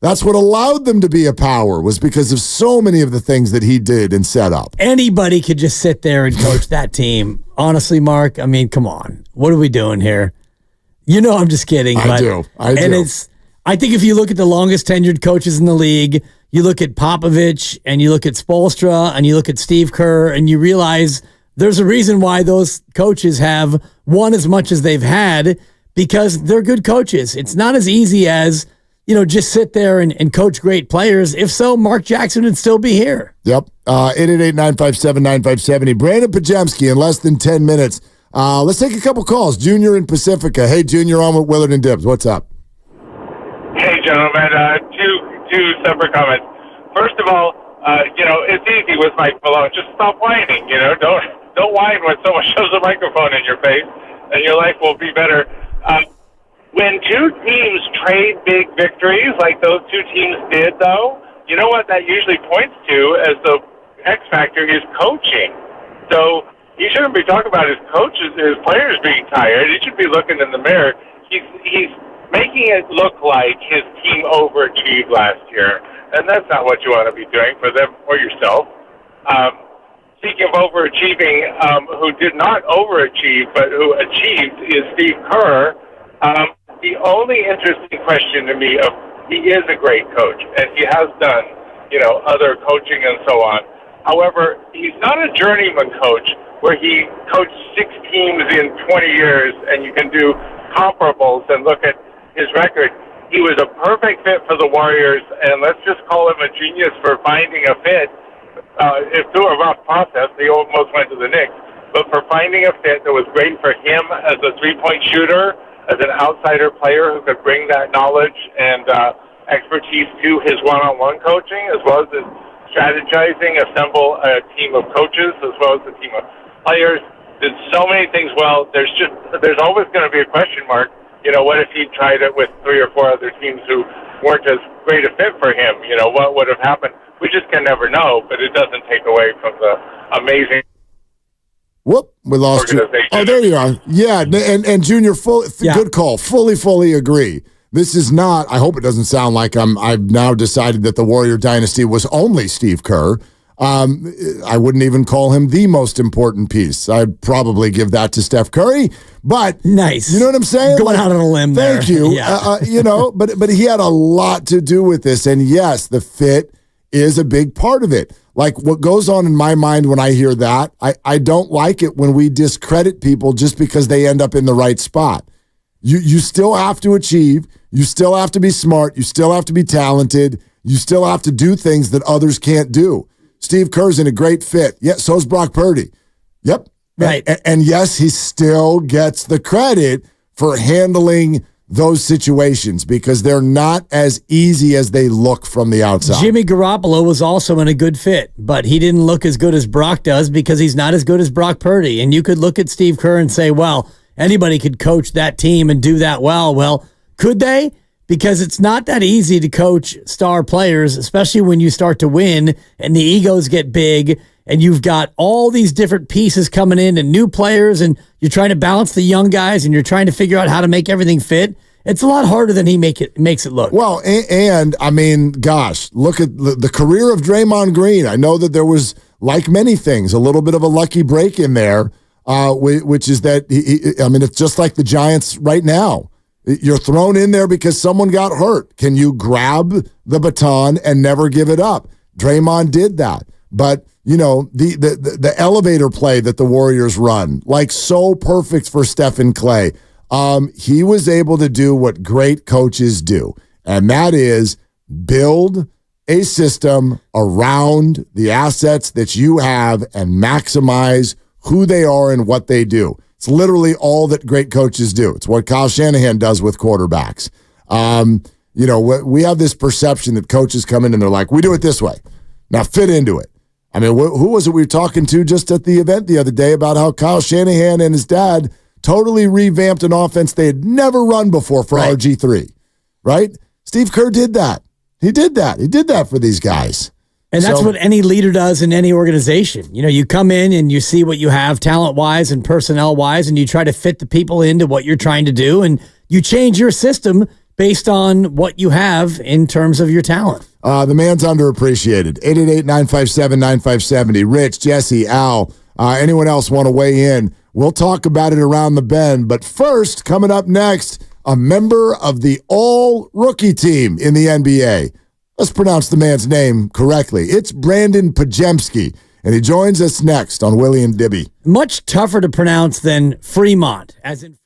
That's what allowed them to be a power, was because of so many of the things that he did and set up. Anybody could just sit there and coach that team. Honestly, Mark, I mean, come on. What are we doing here? I'm just kidding. I do. And I think if you look at the longest tenured coaches in the league, you look at Popovich and you look at Spoelstra and you look at Steve Kerr and you realize there's a reason why those coaches have won as much as they've had, because they're good coaches. It's not as easy as, just sit there and coach great players. If so, Mark Jackson would still be here. Yep. 888-957-9570. Brandon Podziemski in less than 10 minutes. Let's take a couple calls. Junior in Pacifica. Hey, Junior, on with Willard and Dibbs. What's up? Hey, gentlemen. Two separate comments. first of all, it's easy with Mike Malone. Just stop whining. Don't whine when someone shoves a microphone in your face, and your life will be better. When two teams trade big victories like those two teams did, though, you know what that usually points to as the X factor is coaching. So he shouldn't be talking about his players being tired. He should be looking in the mirror. He's making it look like his team overachieved last year, and that's not what you want to be doing for them or yourself. Speaking of overachieving, who did not overachieve but who achieved is Steve Kerr. The only interesting question to me he is a great coach, and he has done, other coaching and so on. However, he's not a journeyman coach where he coached 6 teams in 20 years and you can do comparables and look at his record. He was a perfect fit for the Warriors, and let's just call him a genius for finding a fit. Through a rough process, they almost went to the Knicks, but for finding a fit that was great for him as a three-point shooter, as an outsider player who could bring that knowledge and expertise to his one-on-one coaching, as well as his strategizing, assemble a team of coaches, as well as a team of players. Did so many things well. There's always going to be a question mark. What if he tried it with 3 or 4 other teams who weren't as great a fit for him? What would have happened? We just can never know, but it doesn't take away from the amazing. Whoop, we lost you. Oh, there you are. Yeah, and Junior, good call. Fully agree. This is not, I hope it doesn't sound like I've now decided that the Warrior dynasty was only Steve Kerr. I wouldn't even call him the most important piece. I'd probably give that to Steph Curry, but nice. You know what I'm saying? Going out on a limb there. Thank you. Yeah. But he had a lot to do with this, and yes, the fit is a big part of it. Like what goes on in my mind when I hear that, I don't like it when we discredit people just because they end up in the right spot. You still have to achieve. You still have to be smart. You still have to be talented. You still have to do things that others can't do. Steve Kerr's in a great fit. Yeah, so's Brock Purdy. Yep. Right. And yes, he still gets the credit for handling those situations because they're not as easy as they look from the outside. Jimmy Garoppolo was also in a good fit, but he didn't look as good as Brock does because he's not as good as Brock Purdy. And you could look at Steve Kerr and say, well, anybody could coach that team and do that well. Well, could they? Because it's not that easy to coach star players, especially when you start to win and the egos get big and you've got all these different pieces coming in and new players and you're trying to balance the young guys and you're trying to figure out how to make everything fit. It's a lot harder than he makes it look. Well, and I mean, gosh, look at the career of Draymond Green. I know that there was, like many things, a little bit of a lucky break in there, which is that, it's just like the Giants right now. You're thrown in there because someone got hurt. Can you grab the baton and never give it up? Draymond did that. But, the elevator play that the Warriors run, like so perfect for Stephen Clay, he was able to do what great coaches do, and that is build a system around the assets that you have and maximize who they are and what they do. It's literally all that great coaches do. It's what Kyle Shanahan does with quarterbacks. We have this perception that coaches come in and they're like, we do it this way. Now fit into it. I mean, who was it we were talking to just at the event the other day about how Kyle Shanahan and his dad totally revamped an offense they had never run before for RG3, right? Steve Kerr did that. He did that. He did that for these guys. And that's what any leader does in any organization. You come in and you see what you have talent-wise and personnel-wise, and you try to fit the people into what you're trying to do, and you change your system based on what you have in terms of your talent. The man's underappreciated. 888-957-9570. Rich, Jesse, Al, anyone else want to weigh in? We'll talk about it around the bend. But first, coming up next, a member of the all-rookie team in the NBA. Let's pronounce the man's name correctly. It's Brandon Podziemski, and he joins us next on Willie and Dibby. Much tougher to pronounce than Fremont, as in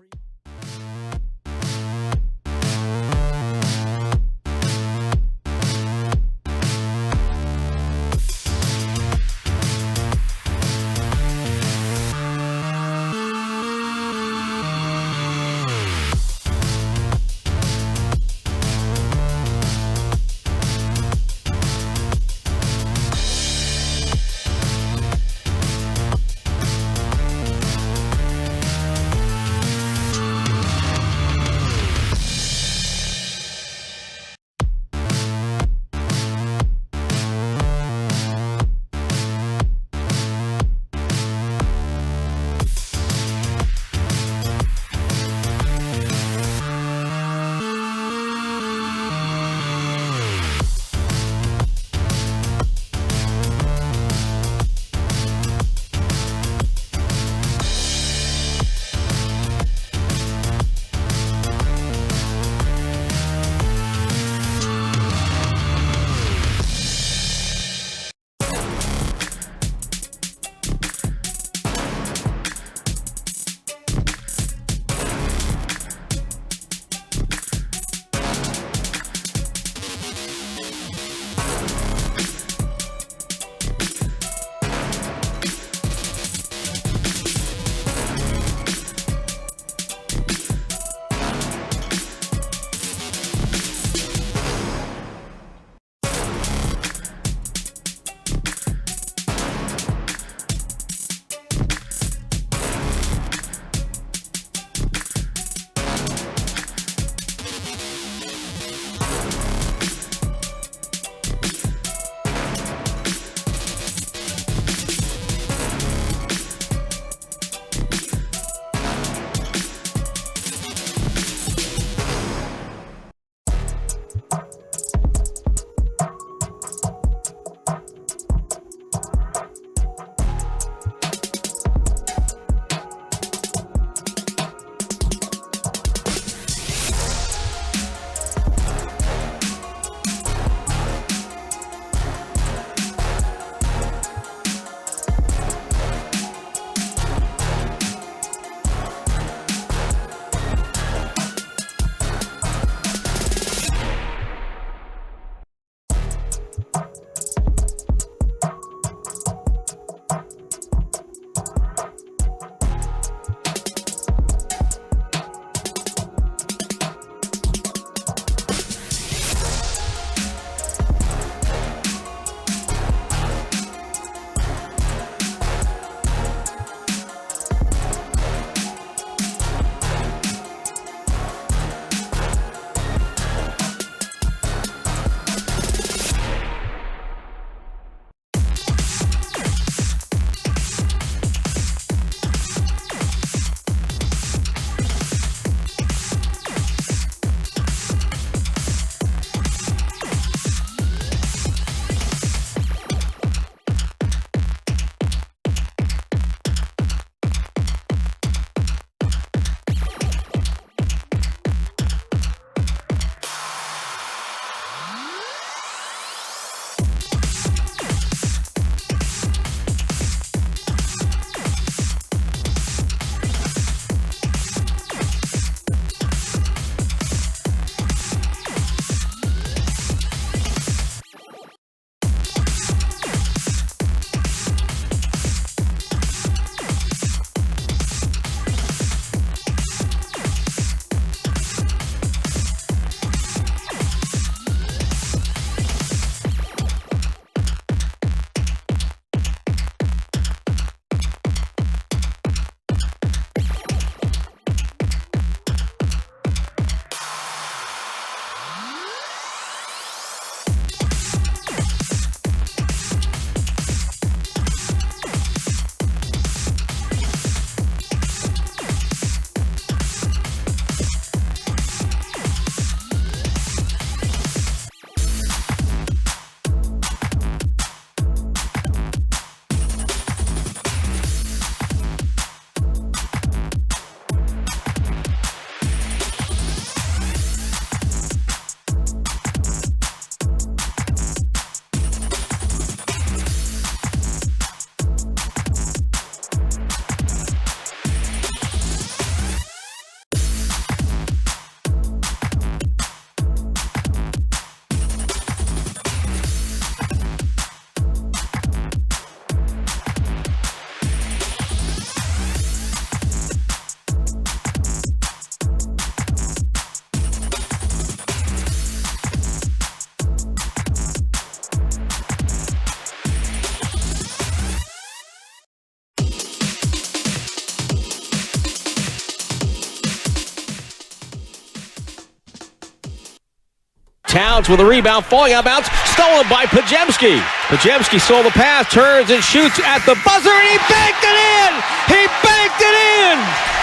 Towns with a rebound, falling out of bounds, stolen by Podziemski. Podziemski stole the pass, turns and shoots at the buzzer, and he banked it in! He banked it in!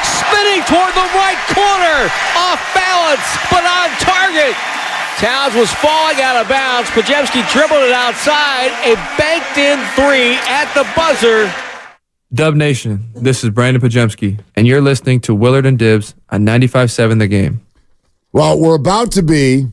Spinning toward the right corner, off balance, but on target. Towns was falling out of bounds. Podziemski dribbled it outside, a banked-in three at the buzzer. Dub Nation, this is Brandon Podziemski, and you're listening to Willard and Dibbs on 95.7 The Game. Well, we're about to be... ...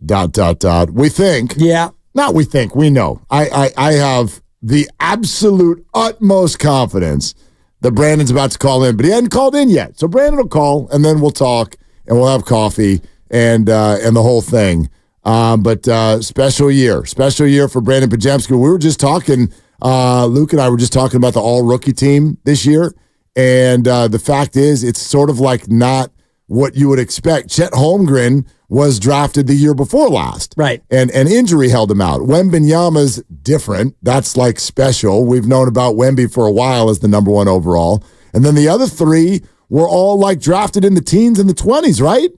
We think. Yeah. Not we think. We know. I have the absolute utmost confidence that Brandon's about to call in, but he hadn't called in yet. So Brandon will call, and then we'll talk, and we'll have coffee, and the whole thing. But special year for Brandon Podziemski. We were just talking, Luke and I were just talking about the all-rookie team this year, and the fact is it's sort of like not what you would expect. Chet Holmgren was drafted the year before last. Right. And injury held him out. Wembanyama's different. That's like special. We've known about Wemby for a while as the number one overall. And then the other three were all like drafted in the teens and the 20s, right?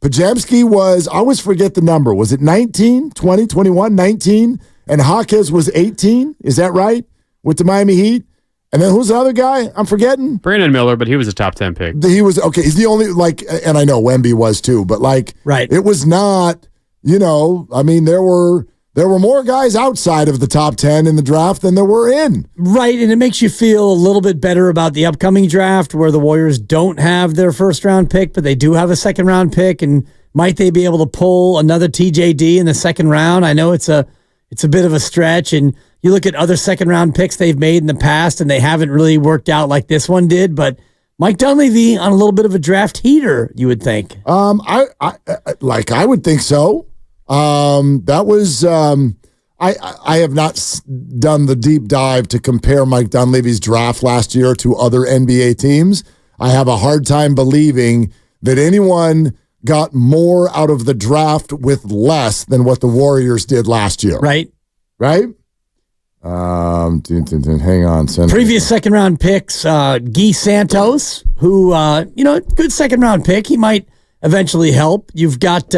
Podziemski was, I always forget the number. Was it 19, 20, 21, 19? And Jaquez was 18? Is that right? With the Miami Heat? And then who's the other guy? I'm forgetting. Brandon Miller, but he was a top 10 pick. He was, okay, he's the only, like, and I know Wemby was too, but like, right. It was not, I mean, there were more guys outside of the top 10 in the draft than there were in. Right, and it makes you feel a little bit better about the upcoming draft where the Warriors don't have their first-round pick, but they do have a second-round pick, and might they be able to pull another TJD in the second round? I know it's a bit of a stretch, and you look at other second-round picks they've made in the past, and they haven't really worked out like this one did, but Mike Dunleavy on a little bit of a draft heater, you would think. I would think so. That was I have not done the deep dive to compare Mike Dunleavy's draft last year to other NBA teams. I have a hard time believing that anyone got more out of the draft with less than what the Warriors did last year. Right. Hang on. Previous second round picks, Guy Santos, who, good second round pick. He might eventually help. You've got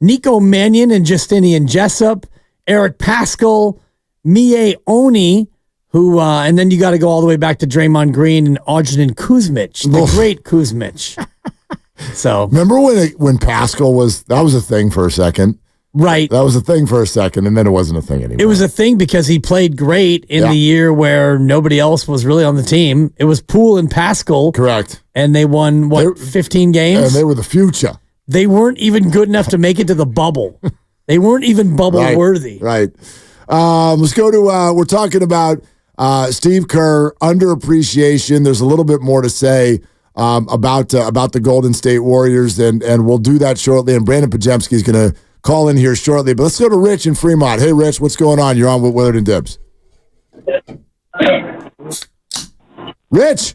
Nico Mannion and Justinian Jessup, Eric Paschal, Mie Oni, who, and then you got to go all the way back to Draymond Green and Ogden Kuzmic, the great Kuzmic. So remember when Paschal was a thing for a second. Right. That was a thing for a second, and then it wasn't a thing anymore. It was a thing because he played great in the year where nobody else was really on the team. It was Poole and Paschal. Correct. And they won, 15 games? And they were the future. They weren't even good enough to make it to the bubble. They weren't even bubble worthy. Right. Let's go to, we're talking about Steve Kerr, underappreciation. There's a little bit more to say about the Golden State Warriors, and we'll do that shortly. And Brandon Podziemski is going to call in here shortly. But let's go to Rich in Fremont. Hey, Rich, what's going on? You're on with Willard and Dibbs. Rich.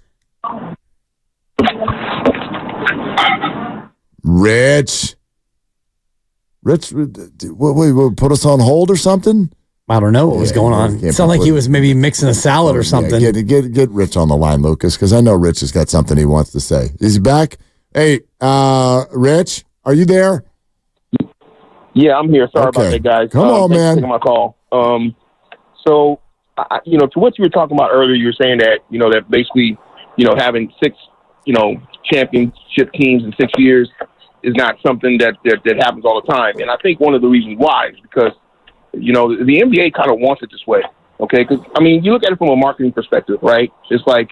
What, put us on hold or something? I don't know what was going on. It sounded like he was maybe mixing a salad or something. Get Rich on the line, Lucas, because I know Rich has got something he wants to say. Is he back? Hey, Rich, are you there? Yeah, I'm here. Sorry about that, guys. Come on, man. Thanks for taking my call. So, to what you were talking about earlier, you were saying that, that basically, having 6, championship teams in 6 years is not something that happens all the time. And I think one of the reasons why is because, the NBA kind of wants it this way, okay? Because, you look at it from a marketing perspective, right? It's like,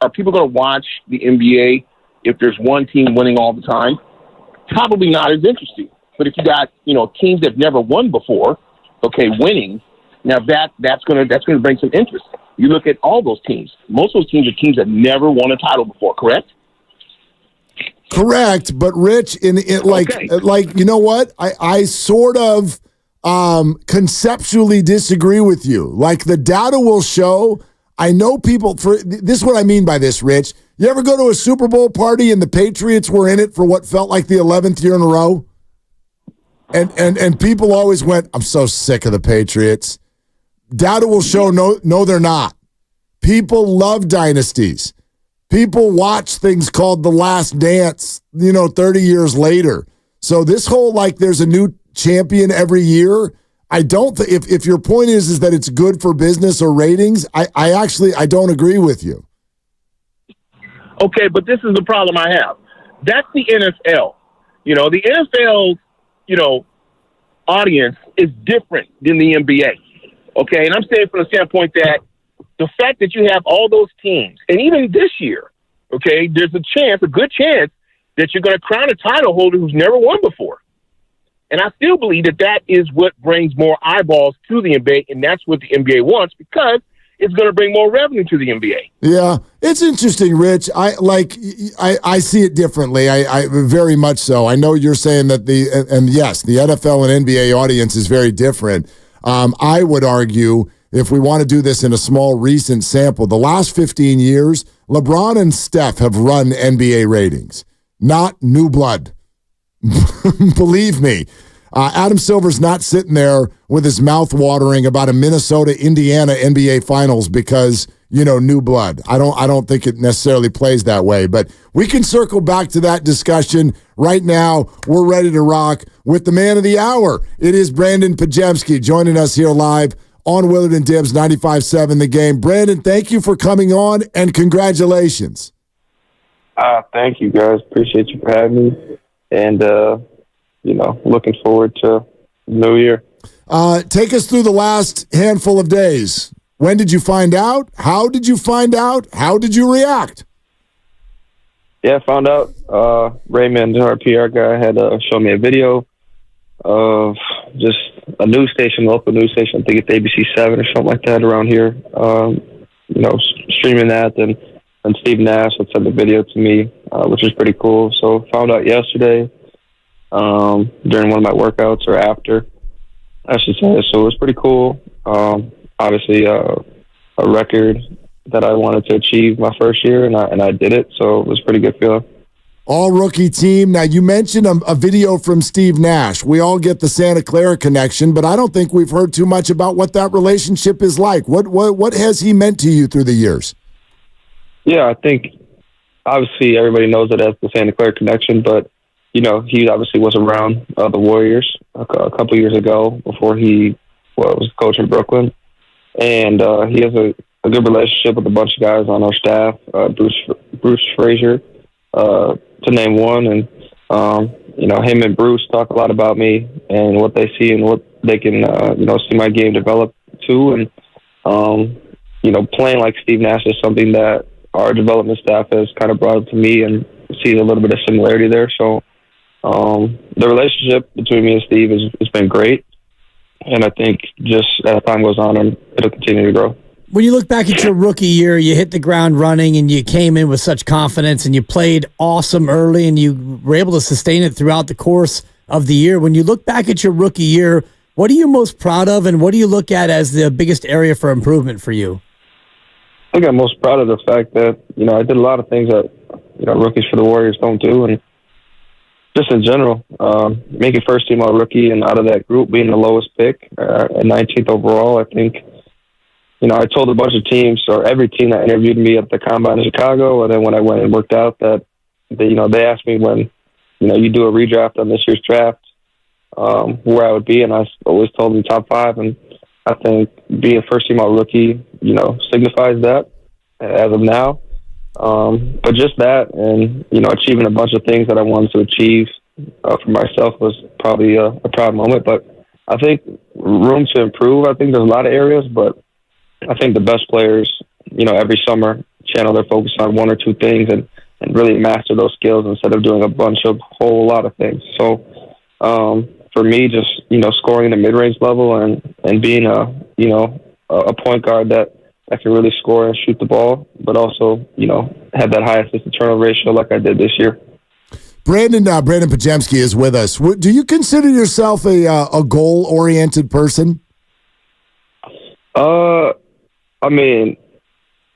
are people going to watch the NBA if there's one team winning all the time? Probably not as interesting. But if you got, teams that never won before, okay, winning, now that's going to bring some interest. You look at all those teams. Most of those teams are teams that never won a title before, correct? Correct, but Rich, you know what? I sort of conceptually disagree with you. Like, the data will show. I know people. This is what I mean by this, Rich. You ever go to a Super Bowl party and the Patriots were in it for what felt like the 11th year in a row? And people always went, I'm so sick of the Patriots. Data will show no, they're not. People love dynasties. People watch things called The Last Dance, 30 years later. So this whole there's a new champion every year. I don't. If your point is that it's good for business or ratings, I don't agree with you. Okay, but this is the problem I have. That's the NFL. The NFL's, audience is different than the NBA. Okay, and I'm saying from the standpoint that the fact that you have all those teams, and even this year, okay, there's a good chance that you're going to crown a title holder who's never won before. And I still believe that is what brings more eyeballs to the NBA, and that's what the NBA wants because it's going to bring more revenue to the NBA. Yeah, it's interesting, Rich. I see it differently. I very much so. I know you're saying that yes, the NFL and NBA audience is very different. I would argue, if we want to do this in a small recent sample, the last 15 years, LeBron and Steph have run NBA ratings, not new blood. Believe me. Adam Silver's not sitting there with his mouth watering about a Minnesota-Indiana NBA Finals because, new blood. I don't think it necessarily plays that way, but we can circle back to that discussion. Right now, we're ready to rock with the man of the hour. It is Brandon Podziemski joining us here live on Willard and Dibbs 95.7 The Game. Brandon, thank you for coming on, and congratulations. Thank you, guys. Appreciate you for having me. And, looking forward to the new year. Take us through the last handful of days. When did you find out? How did you find out? How did you react? Yeah, I found out. Raymond, our PR guy, had shown me a video of just a news station, local news station. I think it's ABC7 or something like that around here. Streaming that, and Steve Nash had sent the video to me, which was pretty cool. So found out yesterday during one of my workouts, or after, I should say. So it was pretty cool. Obviously, a record that I wanted to achieve my first year, and I did it. So it was a pretty good feeling. All rookie team. Now, you mentioned a video from Steve Nash. We all get the Santa Clara connection, but I don't think we've heard too much about what that relationship is like. What has he meant to you through the years? Yeah, I think obviously everybody knows it as the Santa Clara connection, but he obviously was around the Warriors a couple years ago before he was coaching Brooklyn, and he has a good relationship with a bunch of guys on our staff, Bruce Frazier, to name one, and him and Bruce talk a lot about me and what they see and what they can see my game develop to, and playing like Steve Nash is something that our development staff has kind of brought up to me and sees a little bit of similarity there. So the relationship between me and Steve has been great, and I think just as time goes on, it'll continue to grow. When you look back at your rookie year, you hit the ground running and you came in with such confidence and you played awesome early and you were able to sustain it throughout the course of the year. When you look back at your rookie year, what are you most proud of, and what do you look at as the biggest area for improvement for you? I think I'm most proud of the fact that, I did a lot of things that, rookies for the Warriors don't do. And just in general, making first team all rookie and out of that group being the lowest pick at 19th overall, I think, I told a bunch of teams, or every team that interviewed me at the Combine in Chicago, and then when I went and worked out, that they asked me when, you do a redraft on this year's draft, where I would be, and I always told them top 5, and I think being first team all rookie, signifies that as of now. But just that, and achieving a bunch of things that I wanted to achieve for myself was probably a proud moment. But I think room to improve. I think there's a lot of areas, but I think the best players, every summer channel their focus on one or two things and really master those skills instead of doing a whole lot of things. So for me, just, scoring in the mid-range level and being a point guard that can really score and shoot the ball, but also, have that high assist to turnover ratio like I did this year. Brandon Podziemski is with us. Do you consider yourself a goal-oriented person?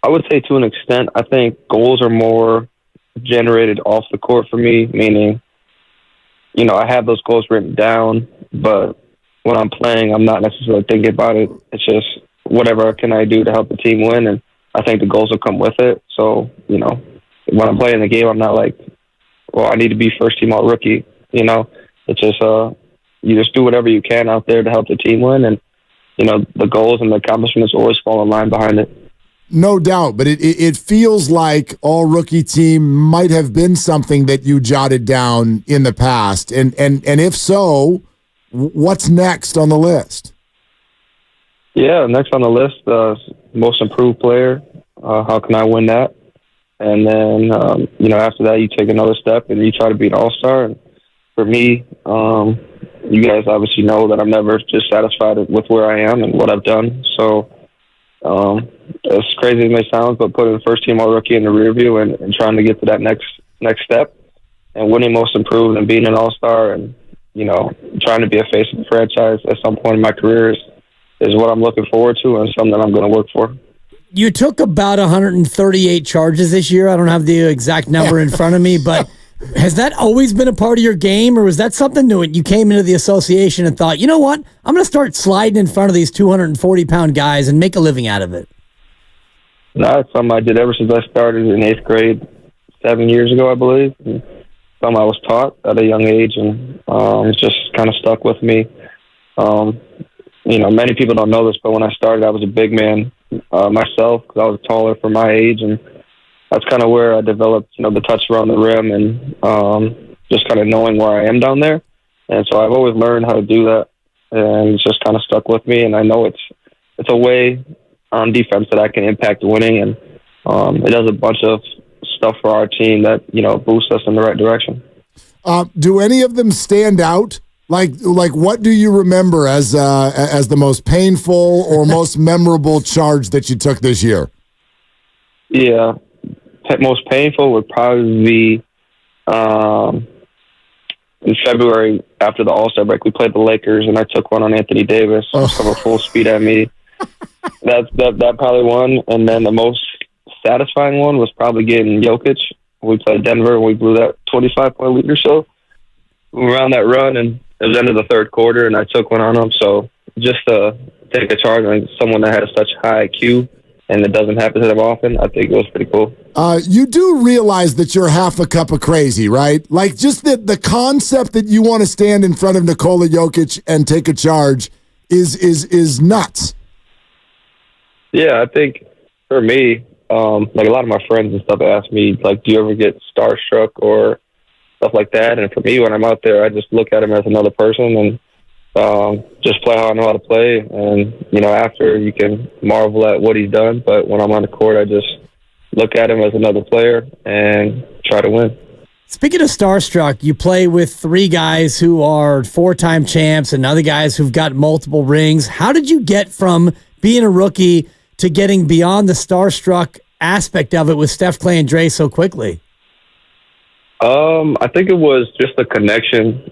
I would say to an extent. I think goals are more generated off the court for me, meaning, I have those goals written down, but when I'm playing, I'm not necessarily thinking about it. It's just whatever can I do to help the team win, and I think the goals will come with it. So, when I'm playing the game, I'm not like, well, I need to be first team all rookie. it's just you just do whatever you can out there to help the team win, and the goals and the accomplishments always fall in line behind it. No doubt, but it feels like all-rookie team might have been something that you jotted down in the past, and if so, what's next on the list? Yeah, next on the list, most improved player. How can I win that? And then after that, you take another step and you try to be an all-star. And for me, you guys obviously know that I'm never just satisfied with where I am and what I've done. So as crazy as it may sound, but putting the first-team all-rookie in the rear view and trying to get to that next step and winning most improved and being an all-star and trying to be a face of the franchise at some point in my career is what I'm looking forward to and something I'm going to work for. You took about 138 charges this year. I don't have the exact number in front of me, but has that always been a part of your game, or was that something new? You came into the association and thought, you know what, I'm going to start sliding in front of these 240-pound guys and make a living out of it? No, it's something I did ever since I started in 8th grade 7 years ago, I believe. And something I was taught at a young age, and it's just kind of stuck with me. Many people don't know this, but when I started, I was a big man myself because I was taller for my age, and that's kind of where I developed, the touch around the rim and just kind of knowing where I am down there. And so I've always learned how to do that, and it's just kind of stuck with me. And I know it's a way on defense that I can impact winning, and it does a bunch of stuff for our team that boosts us in the right direction. Do any of them stand out? Like what do you remember as the most painful or most memorable charge that you took this year? Yeah, most painful would probably be in February after the All-Star break. We played the Lakers, and I took one on Anthony Davis coming full speed at me. That probably one, and then the most satisfying one was probably getting Jokic. We played Denver, and we blew that 25-point lead or so. We were on that run, and it was the end of the third quarter, and I took one on him. So just to take a charge on someone that has such high IQ, and it doesn't happen to them often, I think it was pretty cool. You do realize that you're half a cup of crazy, right? Like just the concept that you want to stand in front of Nikola Jokic and take a charge is nuts. Yeah, I think for me, like a lot of my friends and stuff ask me, like, do you ever get starstruck or stuff like that? And for me, when I'm out there, I just look at him as another person and just play how I know how to play. And, after you can marvel at what he's done, but when I'm on the court, I just look at him as another player and try to win. Speaking of starstruck, you play with 3 guys who are 4-time champs and other guys who've got multiple rings. How did you get from being a rookie to getting beyond the starstruck aspect of it with Steph, Clay, and Dre so quickly? I think it was just a connection,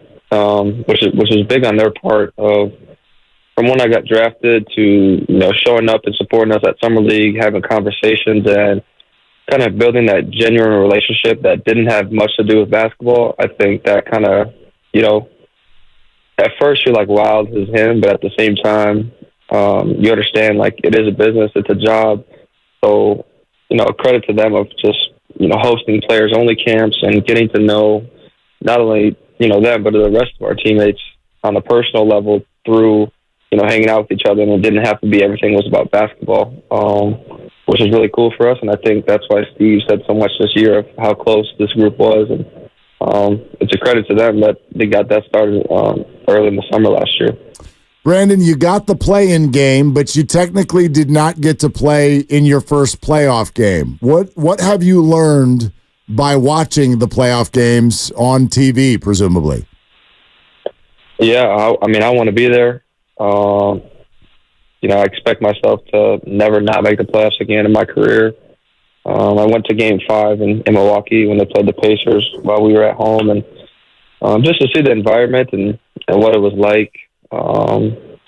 which is big on their part. From when I got drafted to showing up and supporting us at Summer League, having conversations, and kind of building that genuine relationship that didn't have much to do with basketball. I think that kind of at first you're like, wow, this is him, but at the same time, you understand like it is a business, it's a job. So credit to them of just hosting players only camps and getting to know not only them but the rest of our teammates on a personal level through hanging out with each other, and it didn't have to be everything was about basketball, which is really cool for us. And I think that's why Steve said so much this year of how close this group was, and it's a credit to them that they got that started early in the summer last year. Brandon, you got the play-in game, but you technically did not get to play in your first playoff game. What have you learned by watching the playoff games on TV, presumably? Yeah, I want to be there. I expect myself to never not make the playoffs again in my career. I went to Game 5 in Milwaukee when they played the Pacers while we were at home, and just to see the environment and what it was like.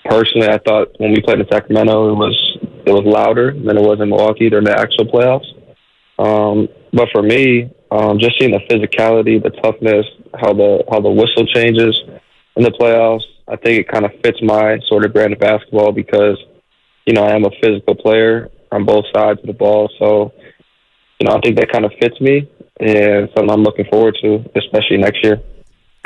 Personally, I thought when we played in Sacramento, it was louder than it was in Milwaukee during the actual playoffs. But for me, just seeing the physicality, the toughness, how the whistle changes in the playoffs, I think it kind of fits my sort of brand of basketball because, I am a physical player on both sides of the ball. So, I think that kind of fits me and something I'm looking forward to, especially next year.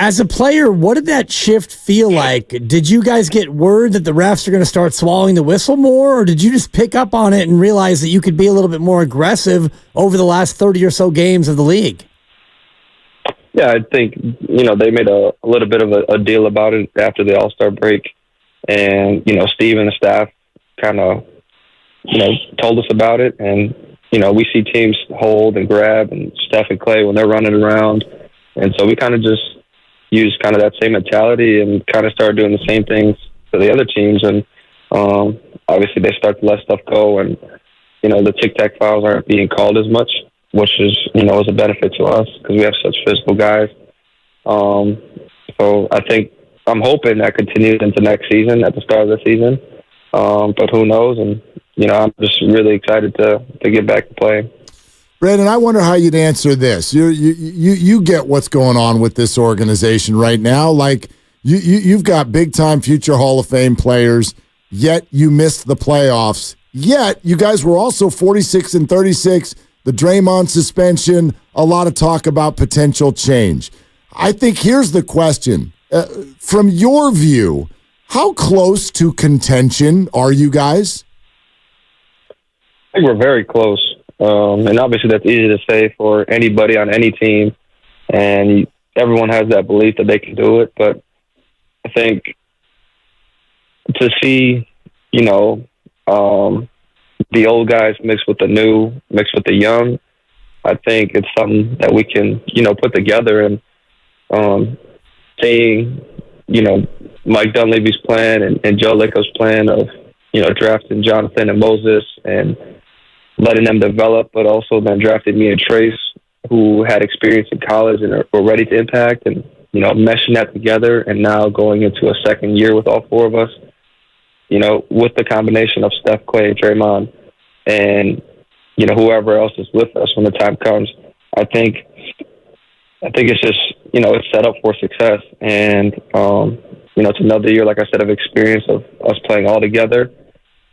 As a player, what did that shift feel like? Did you guys get word that the refs are going to start swallowing the whistle more, or did you just pick up on it and realize that you could be a little bit more aggressive over the last 30 or so games of the league? Yeah, I think, they made a little bit of a deal about it after the All-Star break. And, Steve and the staff kind of, told us about it. And, we see teams hold and grab and Steph and Clay when they're running around. And so we kind of just used kind of that same mentality and kind of started doing the same things to the other teams. And obviously they start to let stuff go. And, the tic-tac fouls aren't being called as much, which is, was a benefit to us because we have such physical guys. So I'm hoping that continues into next season, at the start of the season. But who knows? And, I'm just really excited to get back to playing. Brandon, I wonder how you'd answer this. You get what's going on with this organization right now. Like, you've got big-time future Hall of Fame players, yet you missed the playoffs. Yet you guys were also 46-36, the Draymond suspension, a lot of talk about potential change. I think here's the question. From your view, how close to contention are you guys? I think we're very close. And obviously that's easy to say for anybody on any team. And everyone has that belief that they can do it. But I think to see, the old guys mixed with the new, mixed with the young, I think it's something that we can, put together. And seeing, Mike Dunleavy's plan and Joe Licko's plan of, drafting Jonathan and Moses and letting them develop, but also then drafted me and Trace, who had experience in college and were ready to impact, and, meshing that together, and now going into a second year with all four of us, with the combination of Steph, Clay, and Draymond, and, whoever else is with us when the time comes. I think it's just, it's set up for success. And, it's another year, like I said, of experience of us playing all together.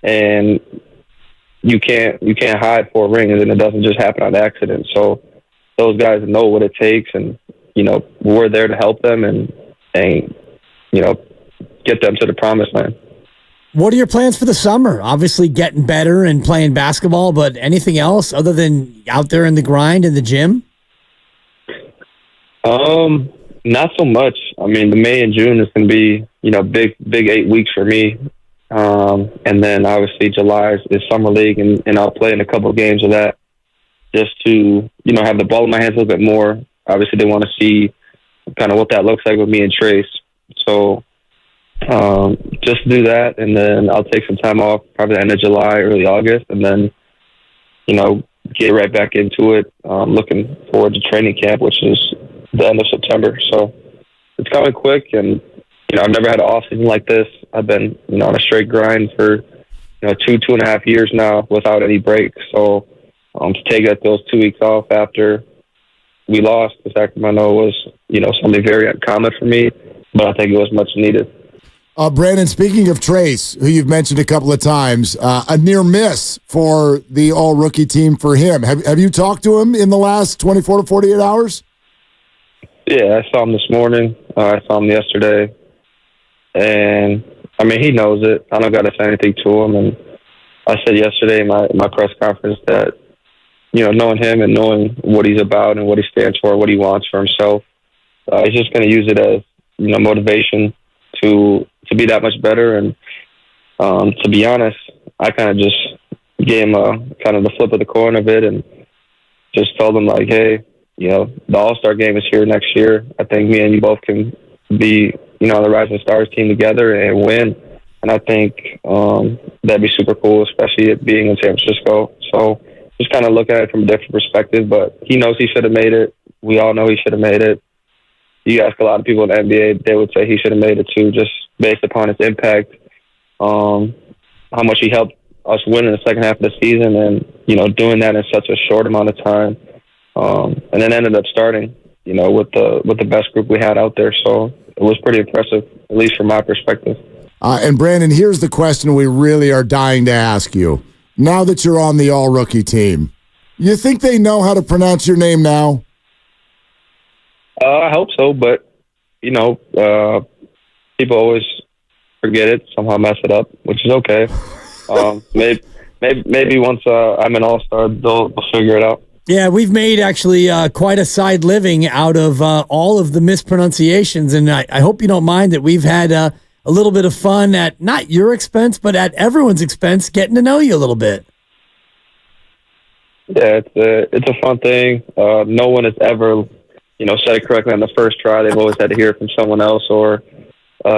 And you can't hide for a ring, and it doesn't just happen on accident. So those guys know what it takes, and, we're there to help them and get them to the promised land. What are your plans for the summer? Obviously getting better and playing basketball, but anything else other than out there in the grind in the gym? Not so much. I mean, the May and June is going to be, big 8 weeks for me. And then obviously July is summer league, and I'll play in a couple of games of that just to, have the ball in my hands a little bit more. Obviously they want to see kind of what that looks like with me and Trace. So, just do that, and then I'll take some time off, probably the end of July, early August, and then, get right back into it. Looking forward to training camp, which is the end of September. So it's coming quick, and, I've never had an off season like this. I've been, on a straight grind for, 2.5 years now without any break. So to take those 2 weeks off after we lost to Sacramento was, something very uncommon for me, but I think it was much needed. Brandon, speaking of Trace, who you've mentioned a couple of times, a near miss for the all-rookie team for him. Have you talked to him in the last 24 to 48 hours? Yeah, I saw him this morning. I saw him yesterday. And, he knows it. I don't got to say anything to him. And I said yesterday in my press conference that, knowing him and knowing what he's about and what he stands for, what he wants for himself, he's just going to use it as, motivation to be that much better. And to be honest, I kind of just gave him kind of the flip of the coin of it and just told him, like, hey, the All-Star game is here next year. I think me and you both can be, on the Rising Stars team together and win. And I think that'd be super cool, especially it being in San Francisco. So just kind of look at it from a different perspective. But he knows he should have made it. We all know he should have made it. You ask a lot of people in the NBA, they would say he should have made it too, just based upon his impact, how much he helped us win in the second half of the season, and, doing that in such a short amount of time. And then ended up starting, with the best group we had out there. So it was pretty impressive, at least from my perspective. And Brandon, here's the question we really are dying to ask you. Now that you're on the all-rookie team, you think they know how to pronounce your name now? I hope so, but, people always forget it, somehow mess it up, which is okay. Maybe once I'm an all-star, they'll figure it out. Yeah, we've made actually quite a side living out of all of the mispronunciations, and I hope you don't mind that we've had a little bit of fun at not your expense, but at everyone's expense, getting to know you a little bit. Yeah, it's a fun thing. No one has ever, said it correctly on the first try. They've always had to hear it from someone else or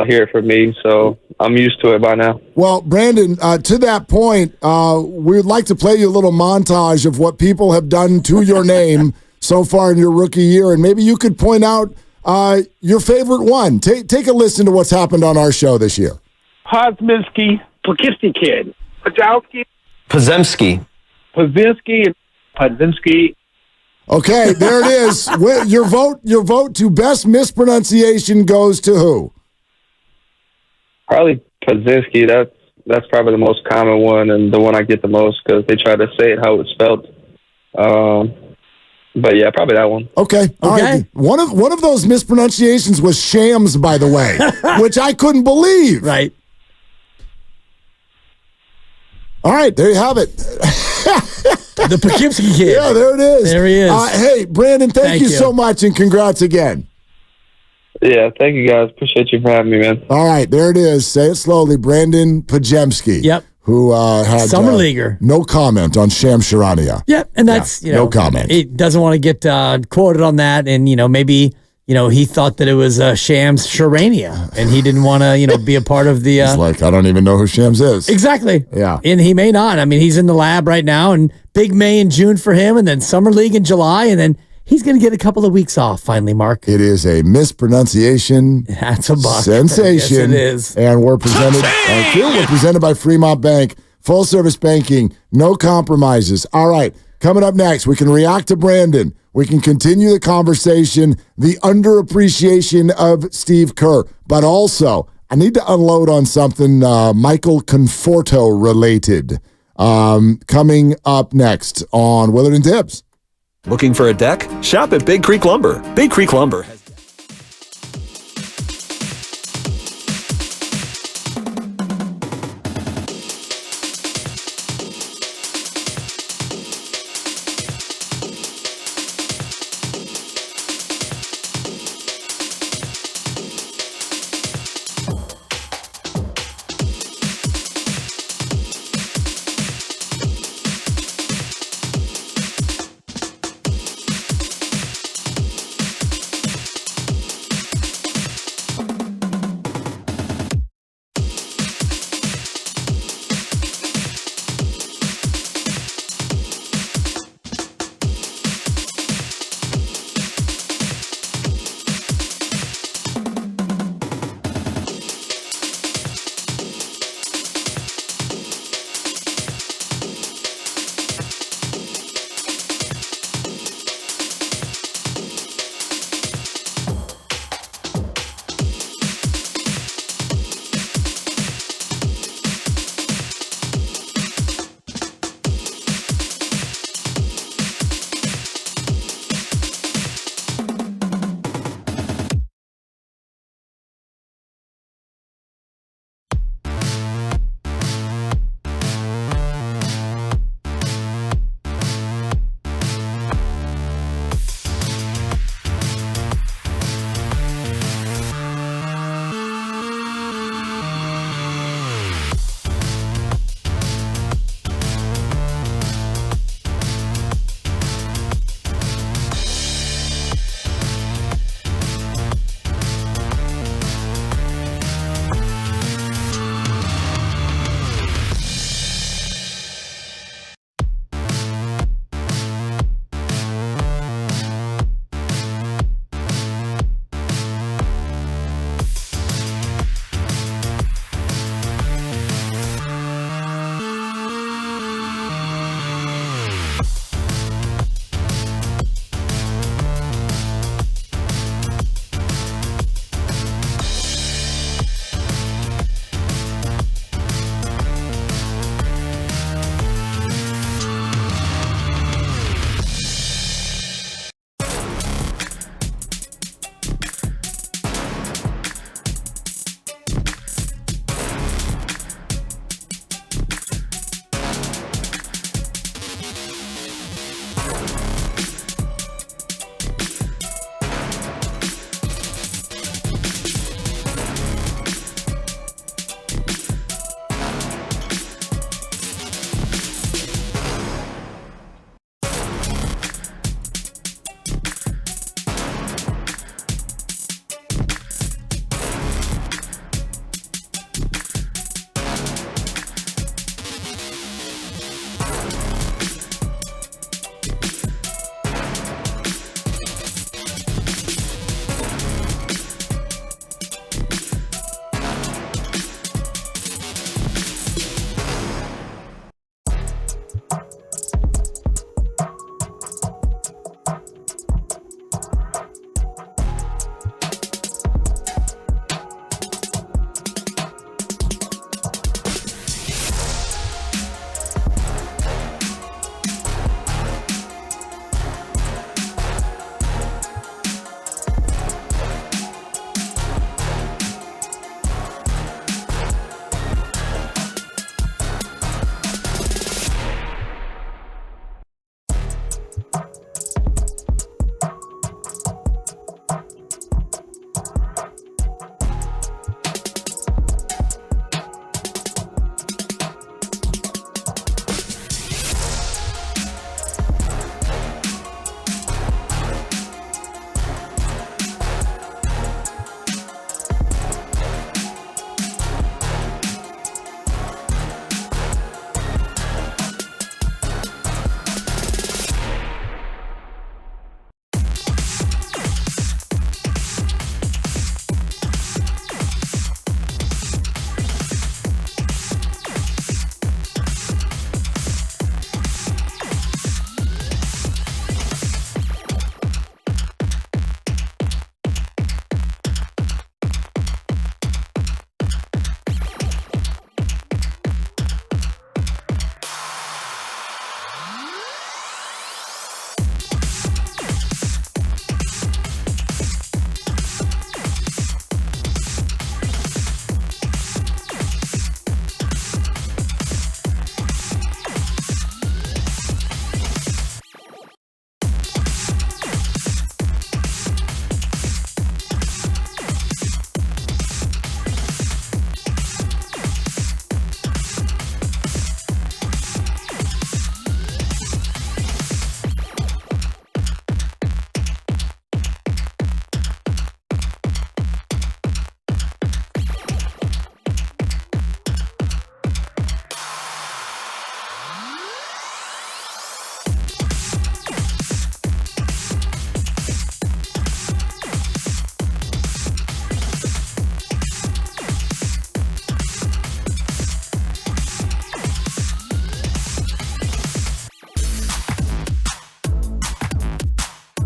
hear it from me, so I'm used to it by now. Well, Brandon, to that point, we'd like to play you a little montage of what people have done to your name so far in your rookie year, and maybe you could point out your favorite one. Take a listen to what's happened on our show this year. Podziemski, Poughkeepsie kid, Podziemski. Podziemski. Okay, there it is. Your vote to best mispronunciation goes to who? Probably Podziemski. That's probably the most common one and the one I get the most because they try to say it how it's spelled. But yeah, probably that one. Okay. All right. One of those mispronunciations was Shams, by the way, which I couldn't believe. Right. All right, there you have it. The Poughkeepsie kid. Yeah, there it is. There he is. Hey, Brandon, thank you so much, and congrats again. Yeah, thank you, guys. Appreciate you for having me, man. All right, there it is. Say it slowly. Brandon Podziemski. Yep. Who had Summer leaguer. No comment on Sham Sharania. Yep, and that's, no comment. He doesn't want to get quoted on that, and, maybe... he thought that it was Shams Sharania, and he didn't want to, be a part of the... He's like, I don't even know who Shams is. Exactly. Yeah. And he may not. I mean, he's in the lab right now, and big May and June for him, and then Summer League in July, and then he's going to get a couple of weeks off finally, Mark. It is a mispronunciation That's a buck. sensation. Yes, it is. And we're presented by Fremont Bank. Full service banking, no compromises. All right, coming up next, we can react to Brandon. We can continue the conversation, the underappreciation of Steve Kerr. But also, I need to unload on something Michael Conforto related. Coming up next on Willard and Dibbs. Looking for a deck? Shop at Big Creek Lumber. Big Creek Lumber has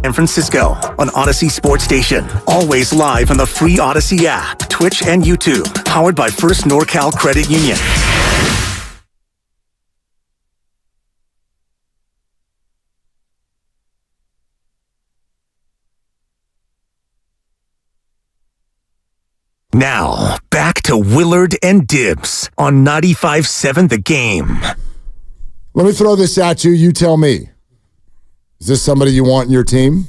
San Francisco on Odyssey Sports Station. Always live on the free Odyssey app, Twitch, and YouTube. Powered by First NorCal Credit Union. Now, back to Willard and Dibbs on 95.7 The Game. Let me throw this at you. You tell me. Is this somebody you want in your team?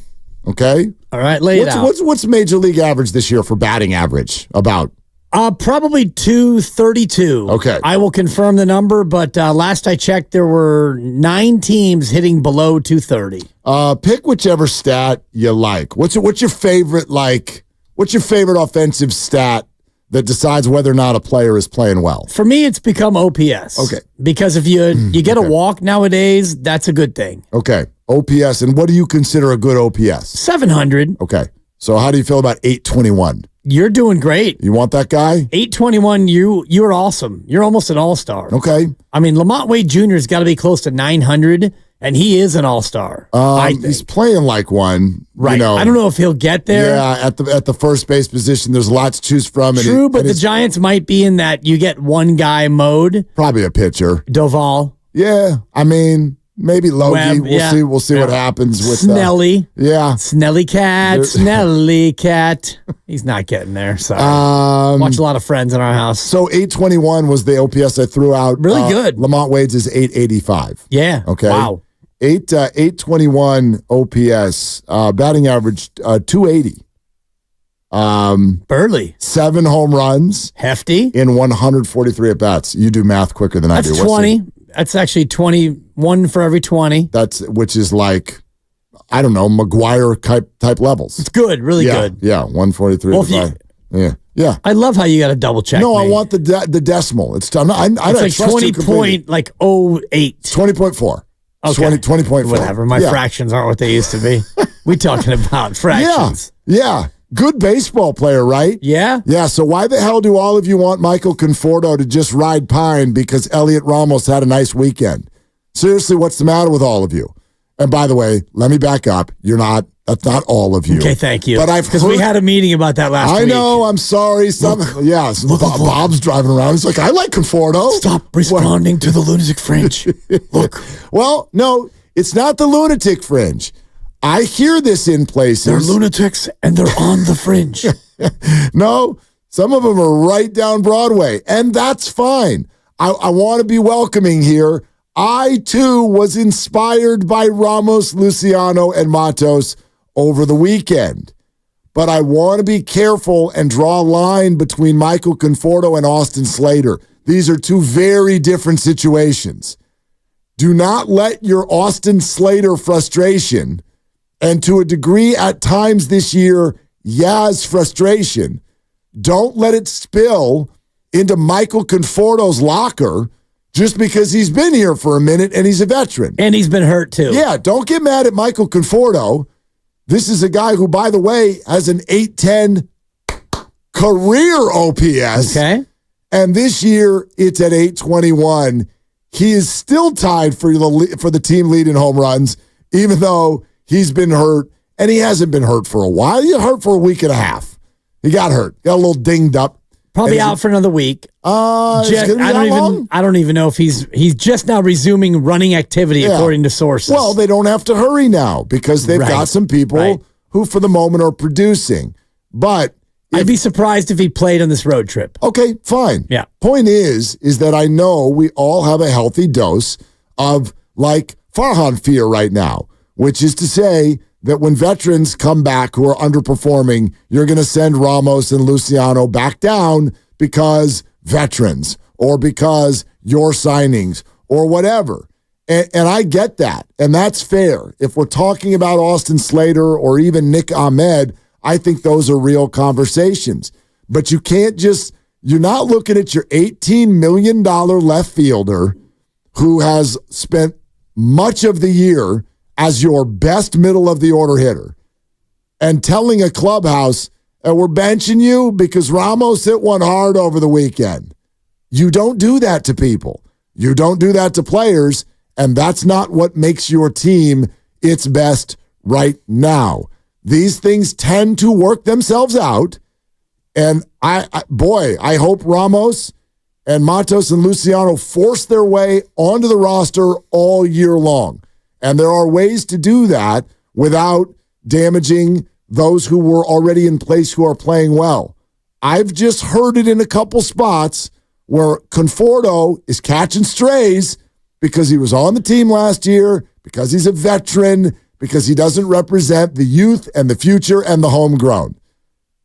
Okay. All right, lay it out. What's Major League average this year for batting average? About? Probably 232. Okay. I will confirm the number, but last I checked, there were 9 teams hitting below 230. Pick whichever stat you like. What's your favorite, what's your favorite offensive stat that decides whether or not a player is playing well? For me, it's become OPS. Okay. Because if you get a walk nowadays, that's a good thing. Okay. OPS. And what do you consider a good OPS? 700. Okay. So how do you feel about 821? You're doing great. You want that guy? 821, you're awesome. You're almost an all-star. Okay. I mean, Lamont Wade Jr. has got to be close to 900, and he is an all-star. He's playing like one. Right. I don't know if he'll get there. Yeah, at the first base position, there's lots to choose from. True, but the Giants might be in that you get one guy mode. Probably a pitcher. Doval. Yeah, I mean, maybe Logie. We'll see what happens with Snelly. Yeah. Snelly Cat. He's not getting there. So watch a lot of Friends in our house. So 821 was the OPS I threw out. Really good. Lamont Wade's is 885. Yeah. Okay. Wow. 821 OPS, batting average 280. Burley. 7 home runs. Hefty. In 143 at bats. You do math quicker than I do. That's 20. That's actually 21 for every 20. Which is like, I don't know, McGuire type levels. It's good, really good. Yeah, 143. Yeah. I love how you got to double check. No, I want the decimal. It's like 20.08. 20.4. Okay. 20.4. Whatever. My fractions aren't what they used to be. We talking about fractions. Yeah. Good baseball player, right? Yeah. Yeah, so why the hell do all of you want Michael Conforto to just ride pine because Elliot Ramos had a nice weekend? Seriously, what's the matter with all of you? And by the way, let me back up. That's not all of you. Okay, thank you. But because we had a meeting about that last week. I know, I'm sorry. Bob's driving around. He's like, I like Conforto. Stop responding to the lunatic fringe. Look. Well, no, it's not the lunatic fringe. I hear this in places. They're lunatics and they're on the fringe. No, some of them are right down Broadway, and that's fine. I want to be welcoming here. I, too, was inspired by Ramos, Luciano, and Matos over the weekend. But I want to be careful and draw a line between Michael Conforto and Austin Slater. These are two very different situations. Do not let your Austin Slater frustration, and to a degree at times this year, Yaz frustration, don't let it spill into Michael Conforto's locker just because he's been here for a minute and he's a veteran. And he's been hurt too. Yeah, don't get mad at Michael Conforto. This is a guy who, by the way, has an 810 career OPS. Okay. And this year, it's at 821. He is still tied for the team lead in home runs, even though he's been hurt. And he hasn't been hurt for a while. He got hurt for a week and a half. He got hurt. Got a little dinged up. Probably out for another week. I don't even know if he's just now resuming running activity according to sources. Well, they don't have to hurry now because they've got some people who for the moment are producing. But I'd be surprised if he played on this road trip. Okay, fine. Yeah. Point is that I know we all have a healthy dose of like Farhan fear right now, which is to say that when veterans come back who are underperforming, you're going to send Ramos and Luciano back down because veterans or because your signings or whatever. And I get that, and that's fair. If we're talking about Austin Slater or even Nick Ahmed, I think those are real conversations. But you can't you're not looking at your $18 million left fielder who has spent much of the year as your best middle-of-the-order hitter and telling a clubhouse, we're benching you because Ramos hit one hard over the weekend. You don't do that to people. You don't do that to players, and that's not what makes your team its best right now. These things tend to work themselves out. And I hope Ramos and Matos and Luciano force their way onto the roster all year long. And there are ways to do that without damaging those who were already in place who are playing well. I've just heard it in a couple spots where Conforto is catching strays because he was on the team last year, because he's a veteran, because he doesn't represent the youth and the future and the homegrown.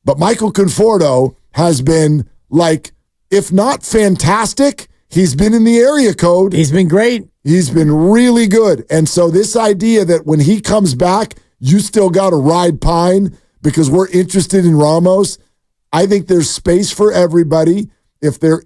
But Michael Conforto has been, like, if not fantastic, he's been in the area code. He's been great. He's been really good. And so this idea that when he comes back, you still got to ride pine because we're interested in Ramos, I think there's space for everybody. If there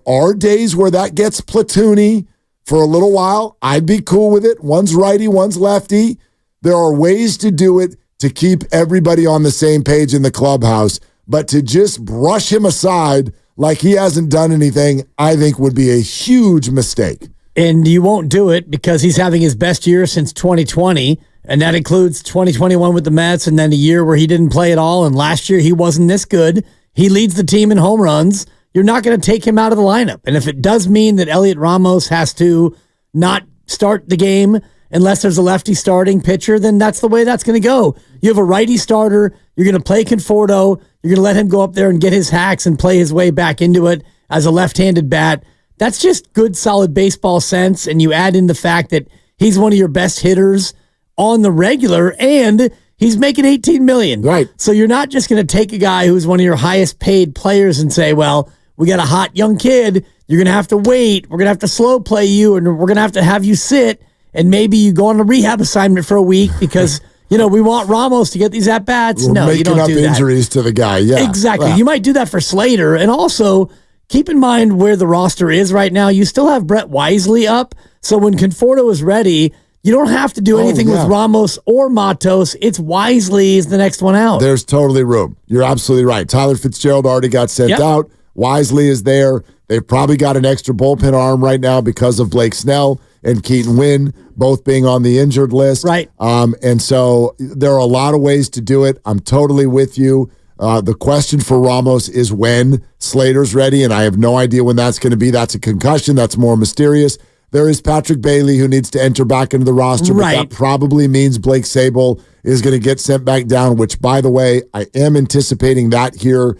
are days where that gets platoony for a little while, I'd be cool with it. One's righty, one's lefty. There are ways to do it to keep everybody on the same page in the clubhouse. But to just brush him aside like he hasn't done anything, I think would be a huge mistake. And you won't do it because he's having his best year since 2020, and that includes 2021 with the Mets and then a year where he didn't play at all, and last year he wasn't this good. He leads the team in home runs. You're not going to take him out of the lineup. And if it does mean that Elliot Ramos has to not start the game unless there's a lefty starting pitcher, then that's the way that's going to go. You have a righty starter. You're going to play Conforto. You're going to let him go up there and get his hacks and play his way back into it as a left-handed bat. That's just good, solid baseball sense. And you add in the fact that he's one of your best hitters on the regular, and he's making $18 million. Right. So you're not just going to take a guy who's one of your highest paid players and say, well, we got a hot young kid. You're going to have to wait. We're going to have to slow play you, and we're going to have you sit, and maybe you go on a rehab assignment for a week because we want Ramos to get these at-bats. We're no, you don't do that. making up injuries to the guy. Yeah, exactly. Yeah. You might do that for Slater, and also keep in mind where the roster is right now. You still have Brett Wisely up, so when Conforto is ready, you don't have to do anything with Ramos or Matos. It's Wisely is the next one out. There's totally room. You're absolutely right. Tyler Fitzgerald already got sent out. Wisely is there. They've probably got an extra bullpen arm right now because of Blake Snell and Keaton Wynn both being on the injured list. Right. And so there are a lot of ways to do it. I'm totally with you. The question for Ramos is when Slater's ready, and I have no idea when that's going to be. That's a concussion. That's more mysterious. There is Patrick Bailey who needs to enter back into the roster, but that probably means Blake Sable is going to get sent back down, which, by the way, I am anticipating that here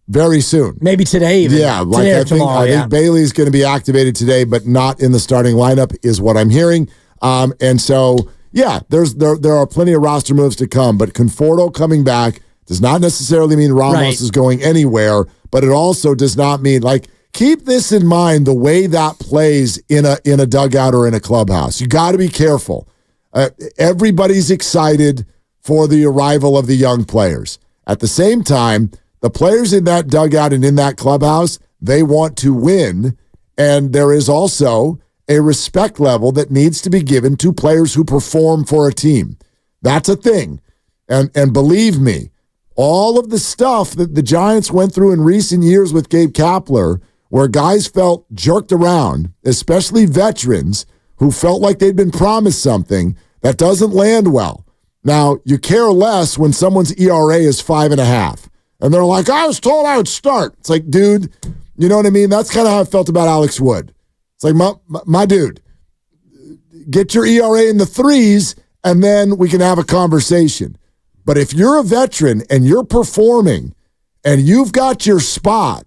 very soon. Maybe today even. Yeah, like I think Bailey's going to be activated today, but not in the starting lineup is what I'm hearing. And so, yeah, there are plenty of roster moves to come, but Conforto coming back does not necessarily mean Ramos is going anywhere, but it also does not mean, like, keep this in mind, the way that plays in a dugout or in a clubhouse. You got to be careful. Everybody's excited for the arrival of the young players. At the same time, the players in that dugout and in that clubhouse, they want to win, and there is also a respect level that needs to be given to players who perform for a team. That's a thing. And believe me, all of the stuff that the Giants went through in recent years with Gabe Kapler, where guys felt jerked around, especially veterans who felt like they'd been promised something, that doesn't land well. Now, you care less when someone's ERA is 5.5. And they're like, I was told I would start. It's like, dude, you know what I mean? That's kind of how I felt about Alex Wood. It's like, my dude, get your ERA in the 3s, and then we can have a conversation. But if you're a veteran and you're performing and you've got your spot,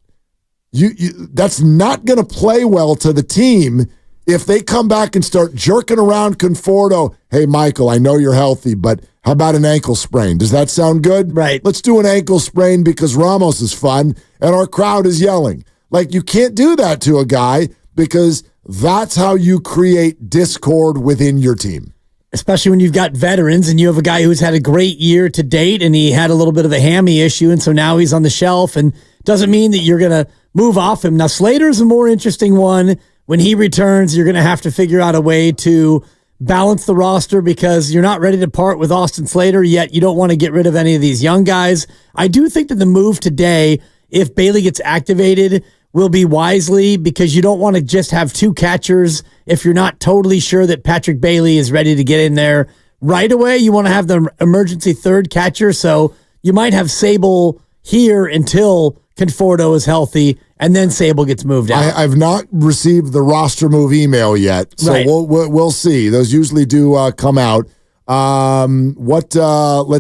that's not going to play well to the team if they come back and start jerking around Conforto. Hey, Michael, I know you're healthy, but how about an ankle sprain? Does that sound good? Right. Let's do an ankle sprain because Ramos is fun and our crowd is yelling. Like, you can't do that to a guy because that's how you create discord within your team. Especially when you've got veterans and you have a guy who's had a great year to date and he had a little bit of a hammy issue, and so now he's on the shelf, and doesn't mean that you're going to move off him. Now, Slater's a more interesting one. When he returns, you're going to have to figure out a way to balance the roster because you're not ready to part with Austin Slater, yet you don't want to get rid of any of these young guys. I do think that the move today, if Bailey gets activated, will be Wisely, because you don't want to just have two catchers if you're not totally sure that Patrick Bailey is ready to get in there right away. You want to have the emergency third catcher. So you might have Sable here until Conforto is healthy, and then Sable gets moved out. I've not received the roster move email yet, so Right. we'll see. Those usually do come out. Let's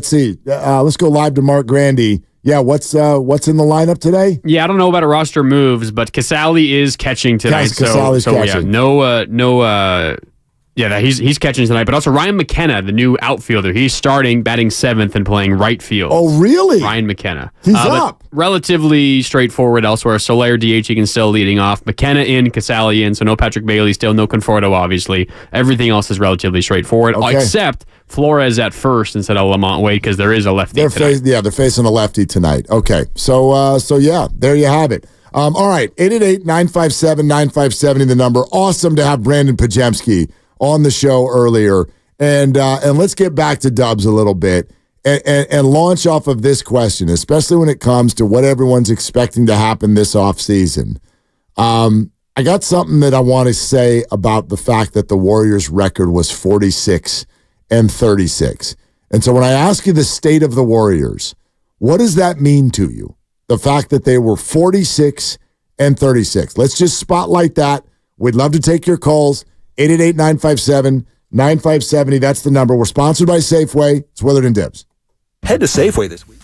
see. Let's go live to Mark Grandy. Yeah, what's in the lineup today? Yeah, I don't know about a roster moves, but Casale is catching tonight. Casale's catching. Yeah, he's catching tonight. But also Ryan McKenna, the new outfielder, he's starting, batting 7th and playing right field. Oh, really? Ryan McKenna. He's but up. Relatively straightforward elsewhere. Soler, DH, Egan still leading off. McKenna in, Casale in, so no Patrick Bailey still, no Conforto, obviously. Everything else is relatively straightforward, Okay. except Flores at first instead of Lamont Wade because there is a lefty tonight. They're facing a lefty tonight. Okay, so yeah, there you have it. All right, 888-957-9570, the number. Awesome to have Brandon Podziemski on the show earlier, and let's get back to Dubs a little bit and launch off of this question, especially when it comes to what everyone's expecting to happen this offseason. I got something that I want to say about the fact that the Warriors' record was 46-36. And so when I ask you the state of the Warriors, what does that mean to you? The fact that they were 46-36. Let's just spotlight that. We'd love to take your calls. 888-957-9570. That's the number. We're sponsored by Safeway. It's Willard and Dibs. Head to Safeway this week.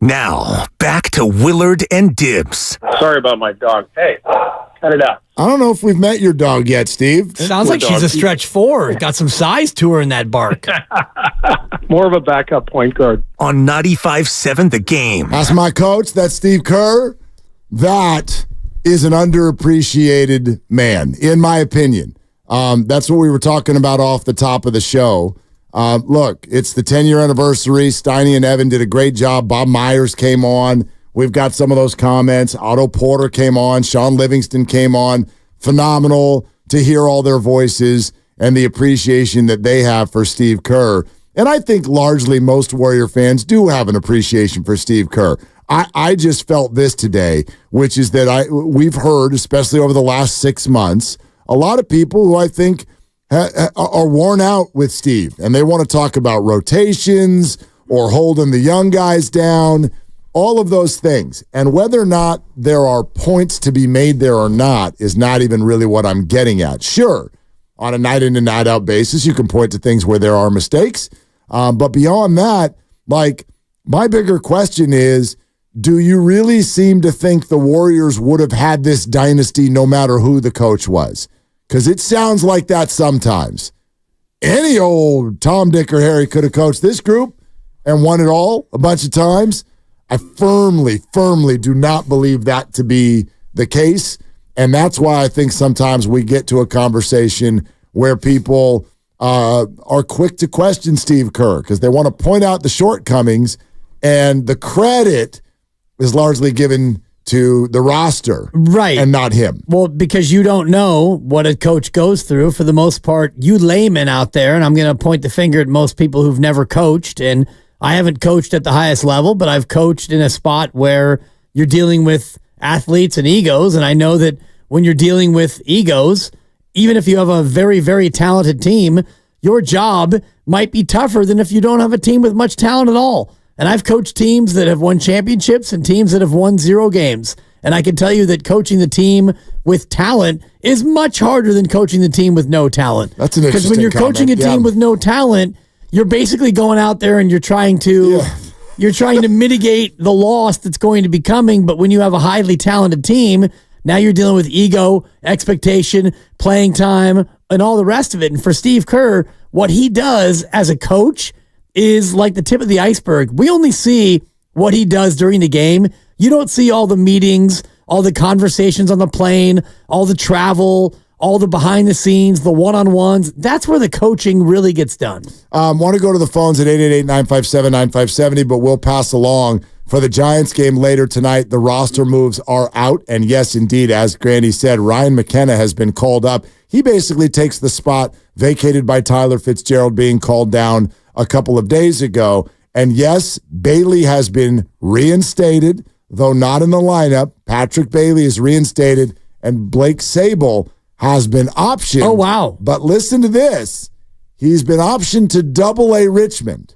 Now, back to Willard and Dibs. Sorry about my dog. Hey, cut it out. I don't know if we've met your dog yet, Steve. Sounds like she's a stretch 4. Got some size to her in that bark. More of a backup point guard. On 95.7 The Game. That's my coach. That's Steve Kerr. That is an underappreciated man, in my opinion. That's what we were talking about off the top of the show. Look, it's the 10-year anniversary. Steiny and Evan did a great job. Bob Myers came on. We've got some of those comments. Otto Porter came on. Shawn Livingston came on. Phenomenal to hear all their voices and the appreciation that they have for Steve Kerr. And I think largely most Warrior fans do have an appreciation for Steve Kerr. I just felt this today, which is that we've heard, especially over the last 6 months, a lot of people who I think are worn out with Steve, and they want to talk about rotations or holding the young guys down, all of those things. And whether or not there are points to be made there or not is not even really what I'm getting at. Sure, on a night-in and night-out basis, you can point to things where there are mistakes. But beyond that, like, my bigger question is, do you really seem to think the Warriors would have had this dynasty no matter who the coach was? Because it sounds like that sometimes. Any old Tom, Dick, or Harry could have coached this group and won it all a bunch of times. I firmly do not believe that to be the case. And that's why I think sometimes we get to a conversation where people are quick to question Steve Kerr because they want to point out the shortcomings, and the credit is largely given to the roster, right, and not him. Well, because you don't know what a coach goes through. For the most part, you laymen out there, and I'm going to point the finger at most people who've never coached, and I haven't coached at the highest level, but I've coached in a spot where you're dealing with athletes and egos, and I know that when you're dealing with egos, even if you have a very, very talented team, your job might be tougher than if you don't have a team with much talent at all. And I've coached teams that have won championships and teams that have won 0 games. And I can tell you that coaching the team with talent is much harder than coaching the team with no talent. That's an interesting Because when you're comment. coaching a team with no talent, you're basically going out there and you're trying to mitigate the loss that's going to be coming. But when you have a highly talented team, now you're dealing with ego, expectation, playing time, and all the rest of it. And for Steve Kerr, what he does as a coach is like the tip of the iceberg. We only see what he does during the game. You don't see all the meetings, all the conversations on the plane, all the travel, all the behind the scenes, the one-on-ones. That's where the coaching really gets done. Want to go to the phones at 888-957-9570, but we'll pass along. For the Giants game later tonight, the roster moves are out. And yes, indeed, as Grandy said, Ryan McKenna has been called up. He basically takes the spot vacated by Tyler Fitzgerald being called down a couple of days ago. And yes, Bailey has been reinstated, though not in the lineup. Patrick Bailey is reinstated, and Blake Sable has been optioned. Oh, wow. But listen to this. He's been optioned to Double-A Richmond,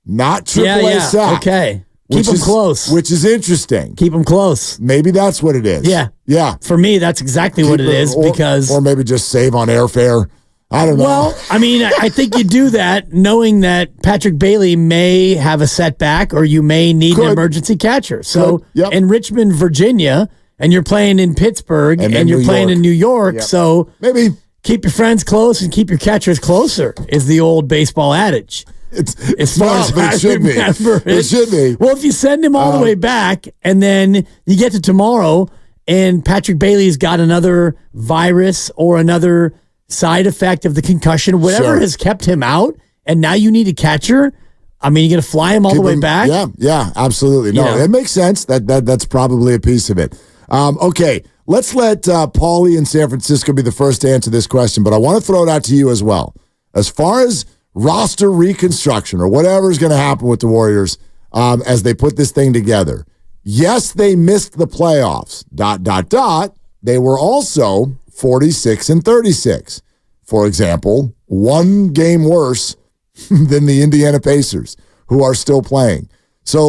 not Triple-A Sac. Okay. Keep them close. Which is interesting. Keep them close. Maybe that's what it is. Yeah. Yeah. For me, that's exactly what it is, because... Or maybe just save on airfare. I don't know. Well, I mean, I think you do that knowing that Patrick Bailey may have a setback or you may need an emergency catcher. So in Richmond, Virginia, and you're playing in Pittsburgh, and you're playing in New York, so maybe keep your friends close and keep your catchers closer is the old baseball adage. It should be. It should be. Well, if you send him all the way back and then you get to tomorrow and Patrick Bailey's got another virus or another side effect of the concussion, whatever has kept him out, and now you need a catcher, I mean, you're going to fly him all the way back? Yeah, absolutely. No, it makes sense. That's probably a piece of it. Okay, let's let Paulie in San Francisco be the first to answer this question, but I want to throw it out to you as well. As far as roster reconstruction or whatever is going to happen with the Warriors as they put this thing together, yes, they missed the playoffs, ... They were also 46-36. For example, 1 game worse than the Indiana Pacers, who are still playing. So,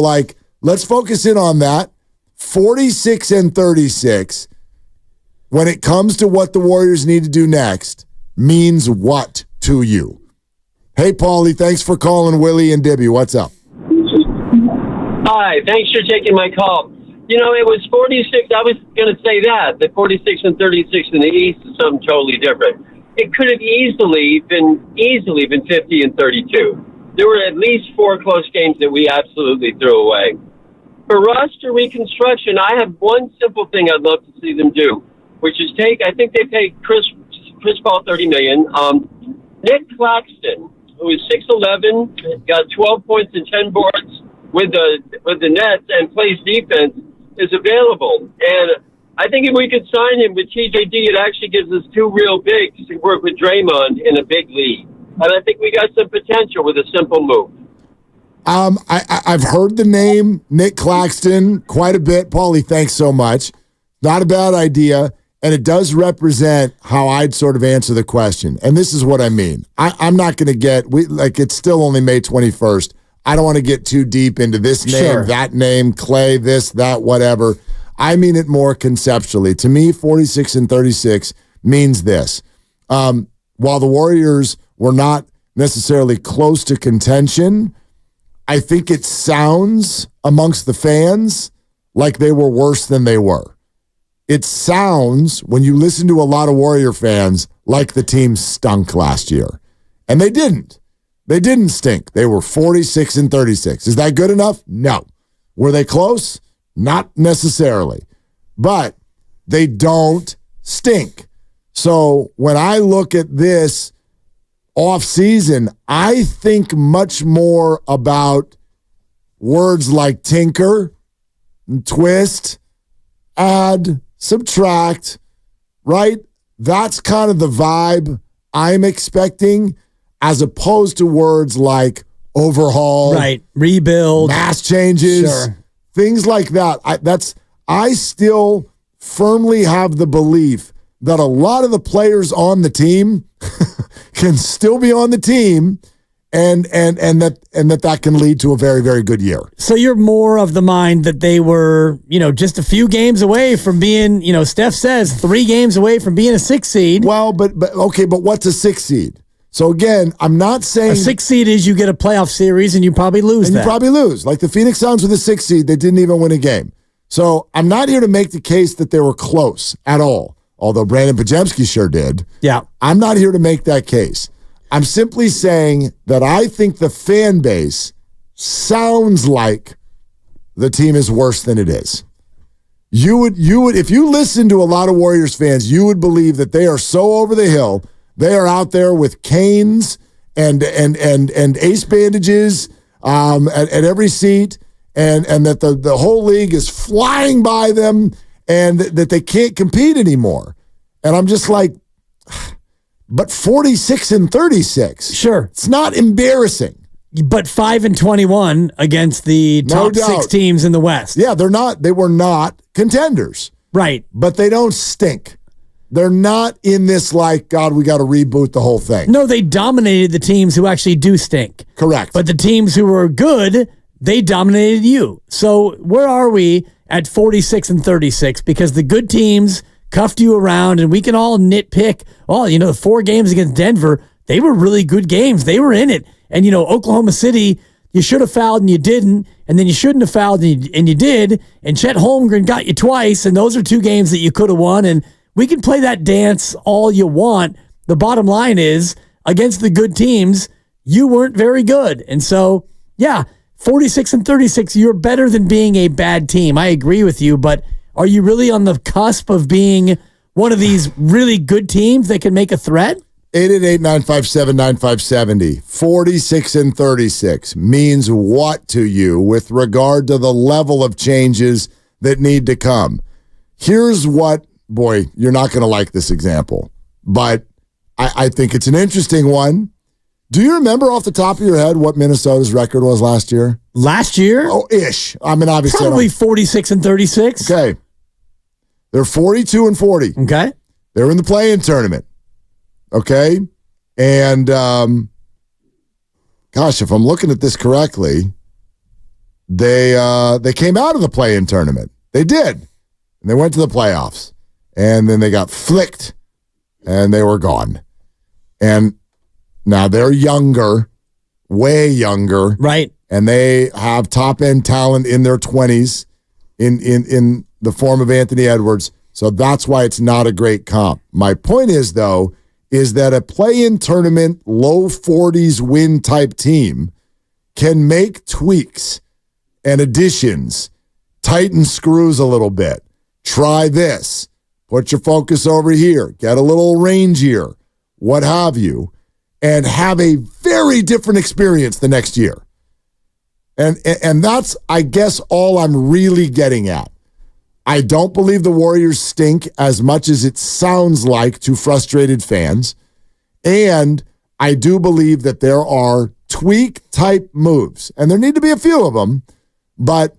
let's focus in on that. 46-36, when it comes to what the Warriors need to do next, means what to you? Hey, Paulie, thanks for calling Willie and Dibby. What's up? Hi, thanks for taking my call. You know, it was 46. I was going to say that. The 46 and 36 in the East is something totally different. It could have easily been 50 and 32. There were at least 4 close games that we absolutely threw away. For roster reconstruction, I have one simple thing I'd love to see them do, which is I think they paid Chris Paul $30 million. Nick Claxton, who is 6'11", got 12 points and 10 boards with the Nets and plays defense, is available. And I think if we could sign him with TJD, it actually gives us 2 real bigs to work with Draymond in a big league. And I think we got some potential with a simple move. I've heard the name Nick Claxton quite a bit. Paulie, thanks so much. Not a bad idea. And it does represent how I'd sort of answer the question. And this is what I mean. I'm not going to it's still only May 21st. I don't want to get too deep into this name, that name, Clay, this, that, whatever. I mean it more conceptually. To me, 46 and 36 means this. While the Warriors were not necessarily close to contention, I think it sounds amongst the fans like they were worse than they were. It sounds, when you listen to a lot of Warrior fans, like the team stunk last year. And they didn't. They didn't stink. They were 46 and 36. Is that good enough? No. Were they close? Not necessarily. But they don't stink. So when I look at this offseason, I think much more about words like tinker, twist, add, subtract, right? That's kind of the vibe I'm expecting, as opposed to words like overhaul, right? Rebuild, mass changes, things like that. I still firmly have the belief that a lot of the players on the team can still be on the team, and that can lead to a very, very good year. So you're more of the mind that they were, just a few games away from being, Steph says 3 games away from being a 6 seed. Well, but what's a 6 seed? So again, I'm not saying a 6 seed is you get a playoff series and you probably lose. You probably lose. Like the Phoenix Suns with a 6 seed, they didn't even win a game. So I'm not here to make the case that they were close at all, although Brandon Podziemski sure did. Yeah. I'm not here to make that case. I'm simply saying that I think the fan base sounds like the team is worse than it is. You would, if you listen to a lot of Warriors fans, you would believe that they are so over the hill. They are out there with canes and ace bandages at every seat, and that the whole league is flying by them, and that they can't compete anymore. And I'm just like, but 46 and 36. Sure. It's not embarrassing. But 5 and 21 against the top 6 teams in the West. Yeah, they were not contenders. Right. But they don't stink. They're not in this like, God, we got to reboot the whole thing. No, they dominated the teams who actually do stink. Correct. But the teams who were good, they dominated you. So where are we at 46 and 36? Because the good teams cuffed you around, and we can all nitpick. Oh, the 4 games against Denver, they were really good games. They were in it. And, Oklahoma City, you should have fouled and you didn't, and then you shouldn't have fouled and you did, and Chet Holmgren got you twice, and those are 2 games that you could have won, and we can play that dance all you want. The bottom line is, against the good teams, you weren't very good. And so, 46 and 36, you're better than being a bad team. I agree with you, but are you really on the cusp of being one of these really good teams that can make a threat? 888-957-9570. 46 and 36 means what to you with regard to the level of changes that need to come? Here's what, boy, you're not going to like this example, but I think it's an interesting one. Do you remember off the top of your head what Minnesota's record was last year? Last year? Oh, ish. I mean, obviously. Probably 46 and 36. Okay. They're 42 and 40. Okay. They're in the play-in tournament. Okay. And, gosh, if I'm looking at this correctly, they came out of the play-in tournament. They did. And they went to the playoffs. And then they got flicked. And they were gone. And now they're younger, way younger. Right. and they have top-end talent in their 20s in the form of Anthony Edwards. So that's why it's not a great comp. My point is, though, is that a play-in tournament, low 40s win type team can make tweaks and additions, tighten screws a little bit. Try this. Put your focus over here. Get a little rangier, what have you, and have a very different experience the next year. And that's, I guess, all I'm really getting at. I don't believe the Warriors stink as much as it sounds like to frustrated fans. And I do believe that there are tweak-type moves, and there need to be a few of them, but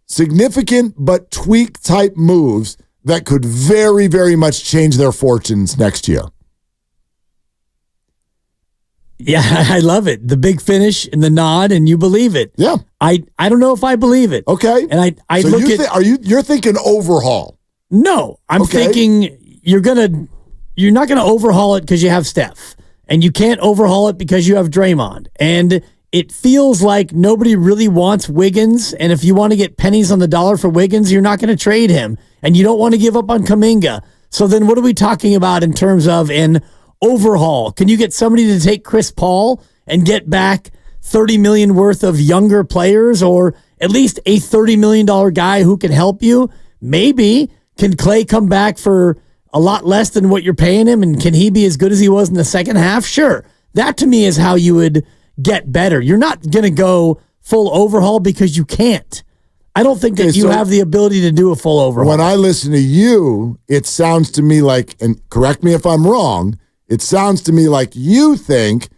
significant but tweak-type moves that could very, very much change their fortunes next year. Yeah, I love it. The big finish and the nod, and you believe it. Yeah. I don't know if I believe it. Okay. And I so look at you're thinking overhaul. No, I'm thinking you're not gonna overhaul it because you have Steph. And you can't overhaul it because you have Draymond. And it feels like nobody really wants Wiggins. And if you want to get pennies on the dollar for Wiggins, you're not going to trade him. And you don't want to give up on Kuminga. So then what are we talking about in terms of an overhaul? Can you get somebody to take Chris Paul and get back $30 million worth of younger players, or at least a $30 million guy who can help you? Maybe. Can Clay come back for a lot less than what you're paying him, and can he be as good as he was in the second half? Sure. That to me is how you would get better. You're not going to go full overhaul because you can't. I don't think that you have the ability to do a full overhaul. When I listen to you, it sounds to me like, and correct me if I'm wrong, it sounds to me like you think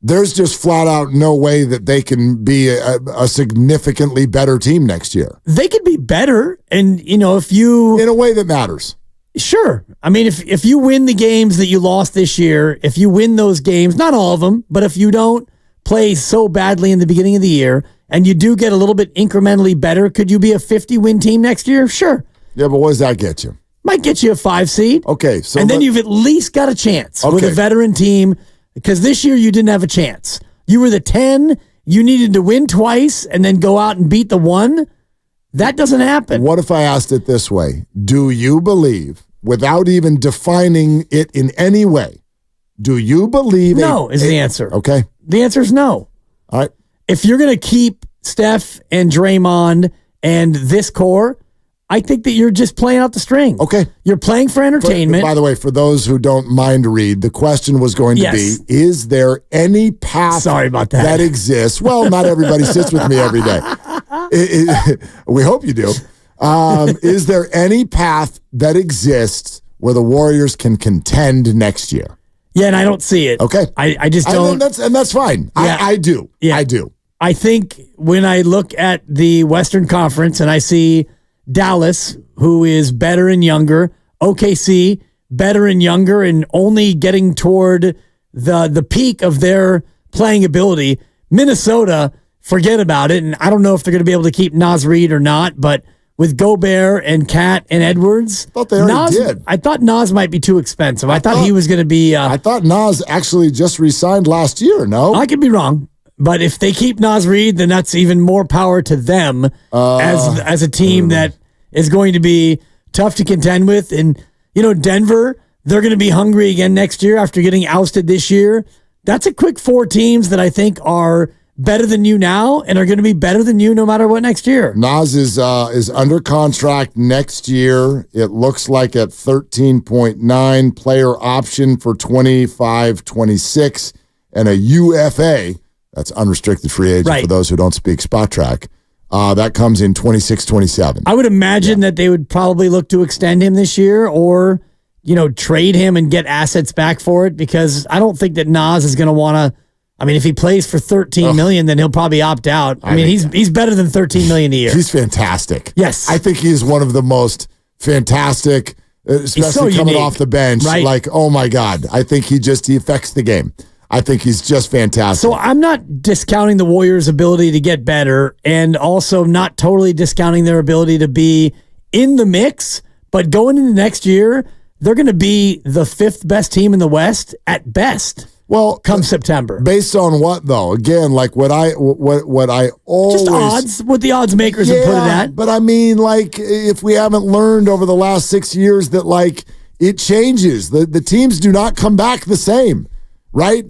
there's just flat out no way that they can be a significantly better team next year. They could be better, and if you... in a way that matters. Sure. I mean, if you win the games that you lost this year, if you win those games, not all of them, but if you don't play so badly in the beginning of the year and you do get a little bit incrementally better, could you be a 50-win team next year? Sure. Yeah, but what does that get you? Might get you a 5 seed. Okay. So and then you've at least got a chance with a veteran team, because this year you didn't have a chance. You were the 10. You needed to win twice and then go out and beat the 1. That doesn't happen. What if I asked it this way? Do you believe, without even defining it in any way, do you believe... No is the answer. Okay. The answer is no. All right. If you're going to keep Steph and Draymond and this core, I think that you're just playing out the string. Okay. You're playing for entertainment. By the way, for those who don't mind read, the question was going to be, is there any path that exists? Well, not everybody sits with me every day. We hope you do. Is there any path that exists where the Warriors can contend next year? Yeah, and I don't see it. Okay. I just don't. And that's fine. Yeah. I do. Yeah. I do. I think when I look at the Western Conference and I see Dallas, who is better and younger, OKC, better and younger, and only getting toward the peak of their playing ability, Minnesota, forget about it. And I don't know if they're going to be able to keep Naz Reid or not, but with Gobert and Kat and Edwards, I thought they already did. I thought Naz might be too expensive. I thought he was going to be... I thought Naz actually just re-signed last year, no? I could be wrong. But if they keep Naz Reid, then that's even more power to them as a team that is going to be tough to contend with. And, Denver, they're going to be hungry again next year after getting ousted this year. That's a quick 4 teams that I think are better than you now and are going to be better than you no matter what next year. Naz is under contract next year. It looks like at 13.9, player option for 25-26, and a UFA. That's unrestricted free agent for those who don't speak spot track. That comes in 26-27. I would imagine that they would probably look to extend him this year or, trade him and get assets back for it, because I don't think that Naz is going to want to. I mean, if he plays for $13 million, then he'll probably opt out. I mean, he's better than $13 million a year. He's fantastic. Yes. I think he is one of the most fantastic, especially coming off the bench. Right. Like, oh my God. I think he affects the game. I think he's just fantastic. So I'm not discounting the Warriors' ability to get better, and also not totally discounting their ability to be in the mix, but going into next year, they're going to be the 5th best team in the West at best. Well, come September. Based on what though? Again, like what I always just odds, what the odds makers have put it at. But I mean, like if we haven't learned over the last 6 years that like it changes. The teams do not come back the same, right?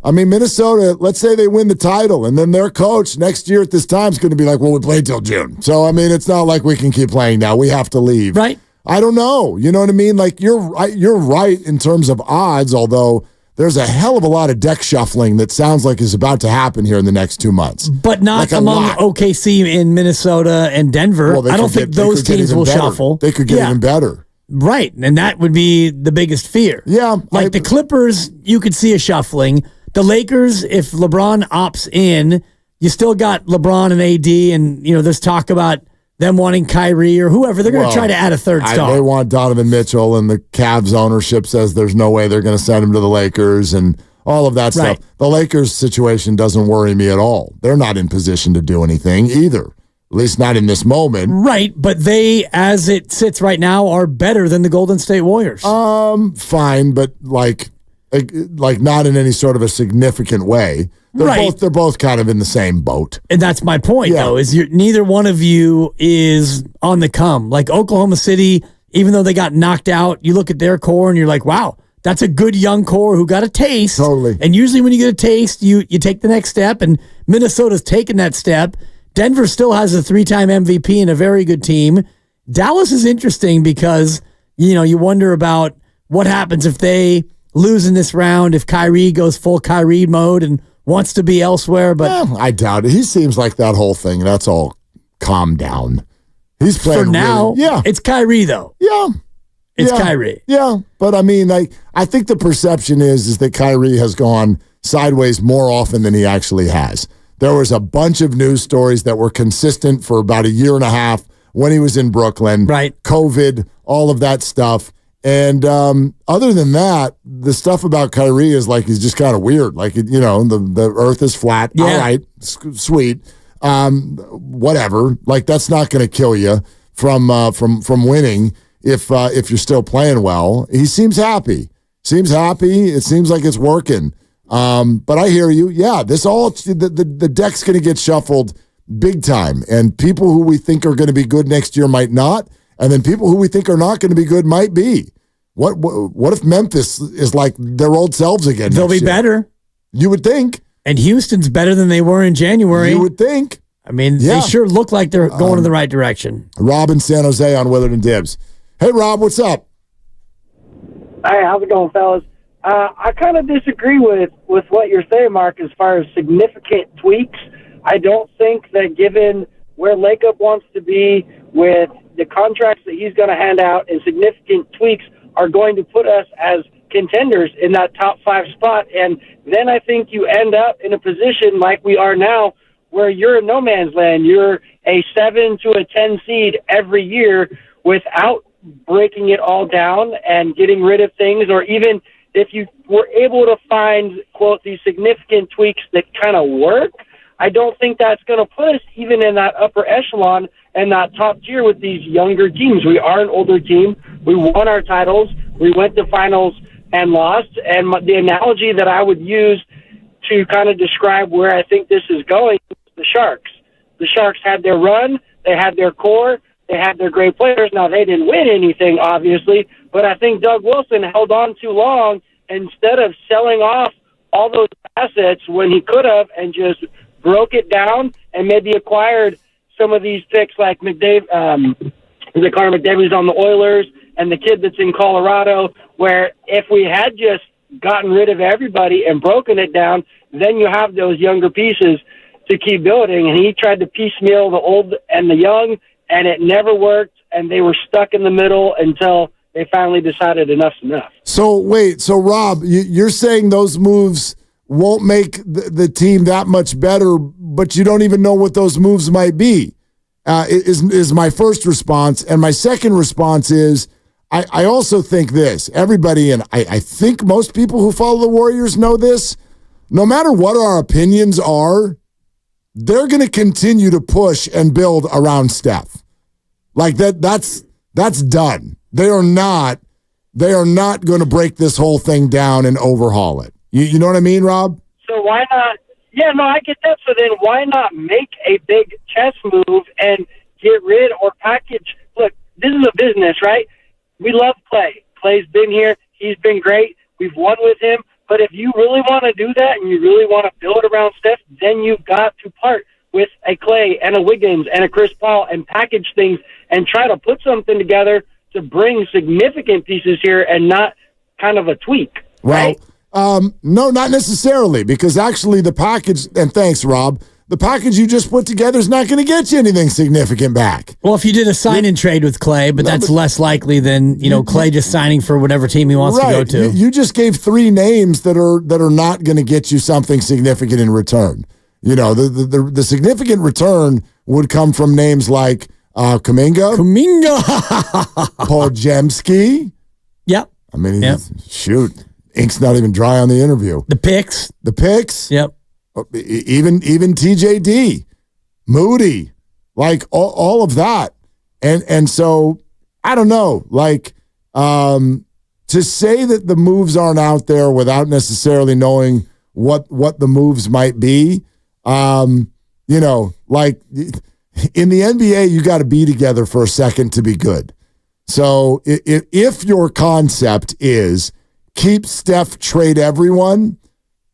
I mean, Minnesota, let's say they win the title, and then their coach next year at this time is going to be like, well, we played till June. So, I mean, it's not like we can keep playing now. We have to leave. Right. I don't know. You know what I mean? Like, you're right in terms of odds, although there's a hell of a lot of deck shuffling that sounds like is about to happen here in the next 2 months. But not like among OKC in Minnesota and Denver. Well, I don't think those teams will shuffle. They could get even better. Right, and that would be the biggest fear. Yeah. Like the Clippers, you could see a shuffling. The Lakers, if LeBron opts in, you still got LeBron and AD, and there's talk about them wanting Kyrie or whoever. They're going to try to add a third star. They want Donovan Mitchell, and the Cavs ownership says there's no way they're going to send him to the Lakers, and all of that stuff. The Lakers situation doesn't worry me at all. They're not in position to do anything either. At least not in this moment. Right, but they, as it sits right now, are better than the Golden State Warriors. Fine, but like not in any sort of a significant way. They're both kind of in the same boat. And that's my point, though, is neither one of you is on the come. Like Oklahoma City, even though they got knocked out, you look at their core and you're like, wow, that's a good young core who got a taste. Totally. And usually when you get a taste, you take the next step, and Minnesota's taken that step. Denver still has a 3-time MVP and a very good team. Dallas is interesting because, you wonder about what happens if they lose in this round, if Kyrie goes full Kyrie mode and wants to be elsewhere. But I doubt it. He seems like that whole thing, that's all calmed down. He's playing for now. Really, it's Kyrie, though. It's Kyrie. Yeah, but I mean, I think the perception is that Kyrie has gone sideways more often than he actually has. There was a bunch of news stories that were consistent for about a year and a half when he was in Brooklyn. Right. COVID, all of that stuff. And other than that, the stuff about Kyrie is like he's just kind of weird. Like, the earth is flat. Yeah. All right, sweet. Whatever. Like, that's not going to kill you from winning if you're still playing well. He seems happy. It seems like it's working. But I hear you. Yeah, the deck's going to get shuffled big time, and people who we think are going to be good next year might not, and then people who we think are not going to be good might be. What if Memphis is like their old selves again? They'll be better. You would think. And Houston's better than they were in January. You would think. I mean, they sure look like they're going in the right direction. Rob in San Jose on Willard and Dibs. Hey, Rob, what's up? Hey, how's it going, fellas? I kind of disagree with what you're saying, Mark, as far as significant tweaks. I don't think that given where Lakeup wants to be with the contracts that he's going to hand out, and significant tweaks are going to put us as contenders in that top 5 spot. And then I think you end up in a position like we are now where you're in no man's land. You're a 7 to a 10 seed every year without breaking it all down and getting rid of things, or even if you were able to find, quote, these significant tweaks that kind of work, I don't think that's going to put us even in that upper echelon and that top tier with these younger teams. We are an older team. We won our titles. We went to finals and lost. And the analogy that I would use to kind of describe where I think this is going is the Sharks. The Sharks had their run. They had their core. They had their great players. Now, they didn't win anything, obviously, but I think Doug Wilson held on too long instead of selling off all those assets when he could have and just broke it down and maybe acquired some of these picks like Connor McDavid's on the Oilers and the kid that's in Colorado, where if we had just gotten rid of everybody and broken it down, then you have those younger pieces to keep building. And he tried to piecemeal the old and the young, and it never worked, and they were stuck in the middle until they finally decided enough's enough. So, Rob, you're saying those moves won't make the team that much better, but you don't even know what those moves might be, is my first response. And my second response is, I also think this. Everybody, and I think most people who follow the Warriors know this, no matter what our opinions are, they're going to continue to push and build around Steph. Like that's done. They are not going to break this whole thing down and overhaul it. You know what I mean, Rob? So why not? Yeah, no, I get that. So then why not make a big chess move and get rid or package? Look, this is a business, right? We love Clay. Clay's been here. He's been great. We've won with him. But if you really want to do that and you really want to build around Steph, then you've got to part with a Clay and a Wiggins and a Chris Paul and package things and try to put something together to bring significant pieces here and not kind of a tweak. Right? No, not necessarily, because actually the package, and thanks, Rob, the package you just put together is not going to get you anything significant back. Well, if you did a sign-and trade with Clay, but that's less likely than Clay just signing for whatever team he wants to go to. You just gave 3 names that are not going to get you something significant in return. The significant return would come from names like Kuminga, Podziemski. Yep. I mean, shoot. Ink's not even dry on the interview. The picks. Yep. Even TJD, Moody, like all of that. And so I don't know, like to say that the moves aren't out there without necessarily knowing what the moves might be. Like in the NBA, you got to be together for a second to be good. So if your concept is keep Steph, trade everyone,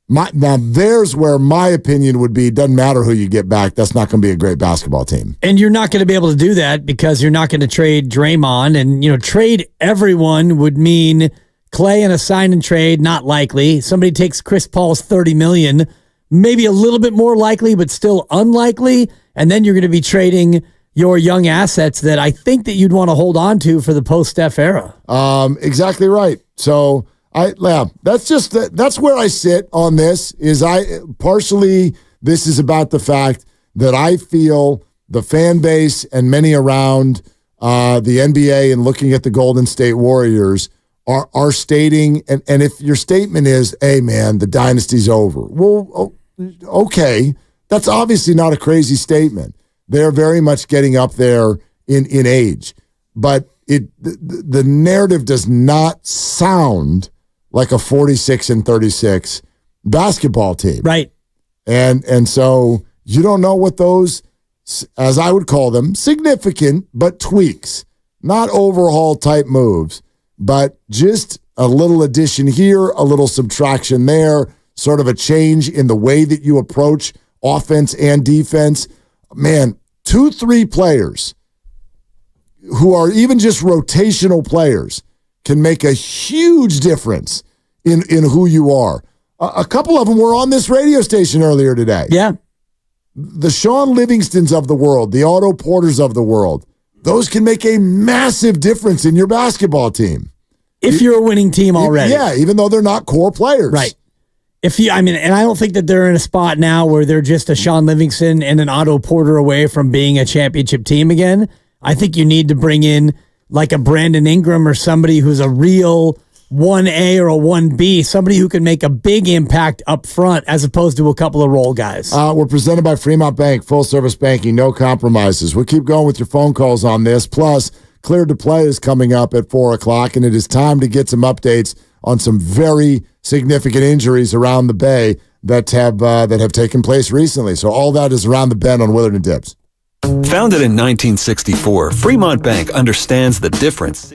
now there's where my opinion would be, doesn't matter who you get back, that's not going to be a great basketball team. And you're not going to be able to do that because you're not going to trade Draymond. And, trade everyone would mean Clay and a sign and trade, not likely. Somebody takes Chris Paul's $30 million, maybe a little bit more likely, but still unlikely. And then you're going to be trading your young assets that I think that you'd want to hold on to for the post-Steph era. Exactly right. So that's where I sit on this. Partially this is about the fact that I feel the fan base and many around the NBA and looking at the Golden State Warriors are stating, and if your statement is, hey man, the dynasty's over. Well, okay, that's obviously not a crazy statement. They're very much getting up there in age, but the narrative does not sound like a 46-36 basketball team. Right. And so you don't know what those, as I would call them, significant but tweaks, not overhaul type moves, but just a little addition here, a little subtraction there, sort of a change in the way that you approach offense and defense. Man, 2-3 players who are even just rotational players can make a huge difference in who you are. A couple of them were on this radio station earlier today. Yeah. The Shawn Livingstons of the world, the Otto Porters of the world, those can make a massive difference in your basketball team. If you're a winning team already. Yeah, even though they're not core players. Right. And I don't think that they're in a spot now where they're just a Shawn Livingston and an Otto Porter away from being a championship team again. I think you need to bring in like a Brandon Ingram or somebody who's a real 1A or a 1B, somebody who can make a big impact up front as opposed to a couple of role guys. We're presented by Fremont Bank, full service banking, no compromises. We'll keep going with your phone calls on this. Plus, Cleared to Play is coming up at 4 o'clock, and it is time to get some updates on some very significant injuries around the Bay that have taken place recently. So all that is around the bend on Willard and Dibbs. Founded in 1964, Fremont Bank understands the difference.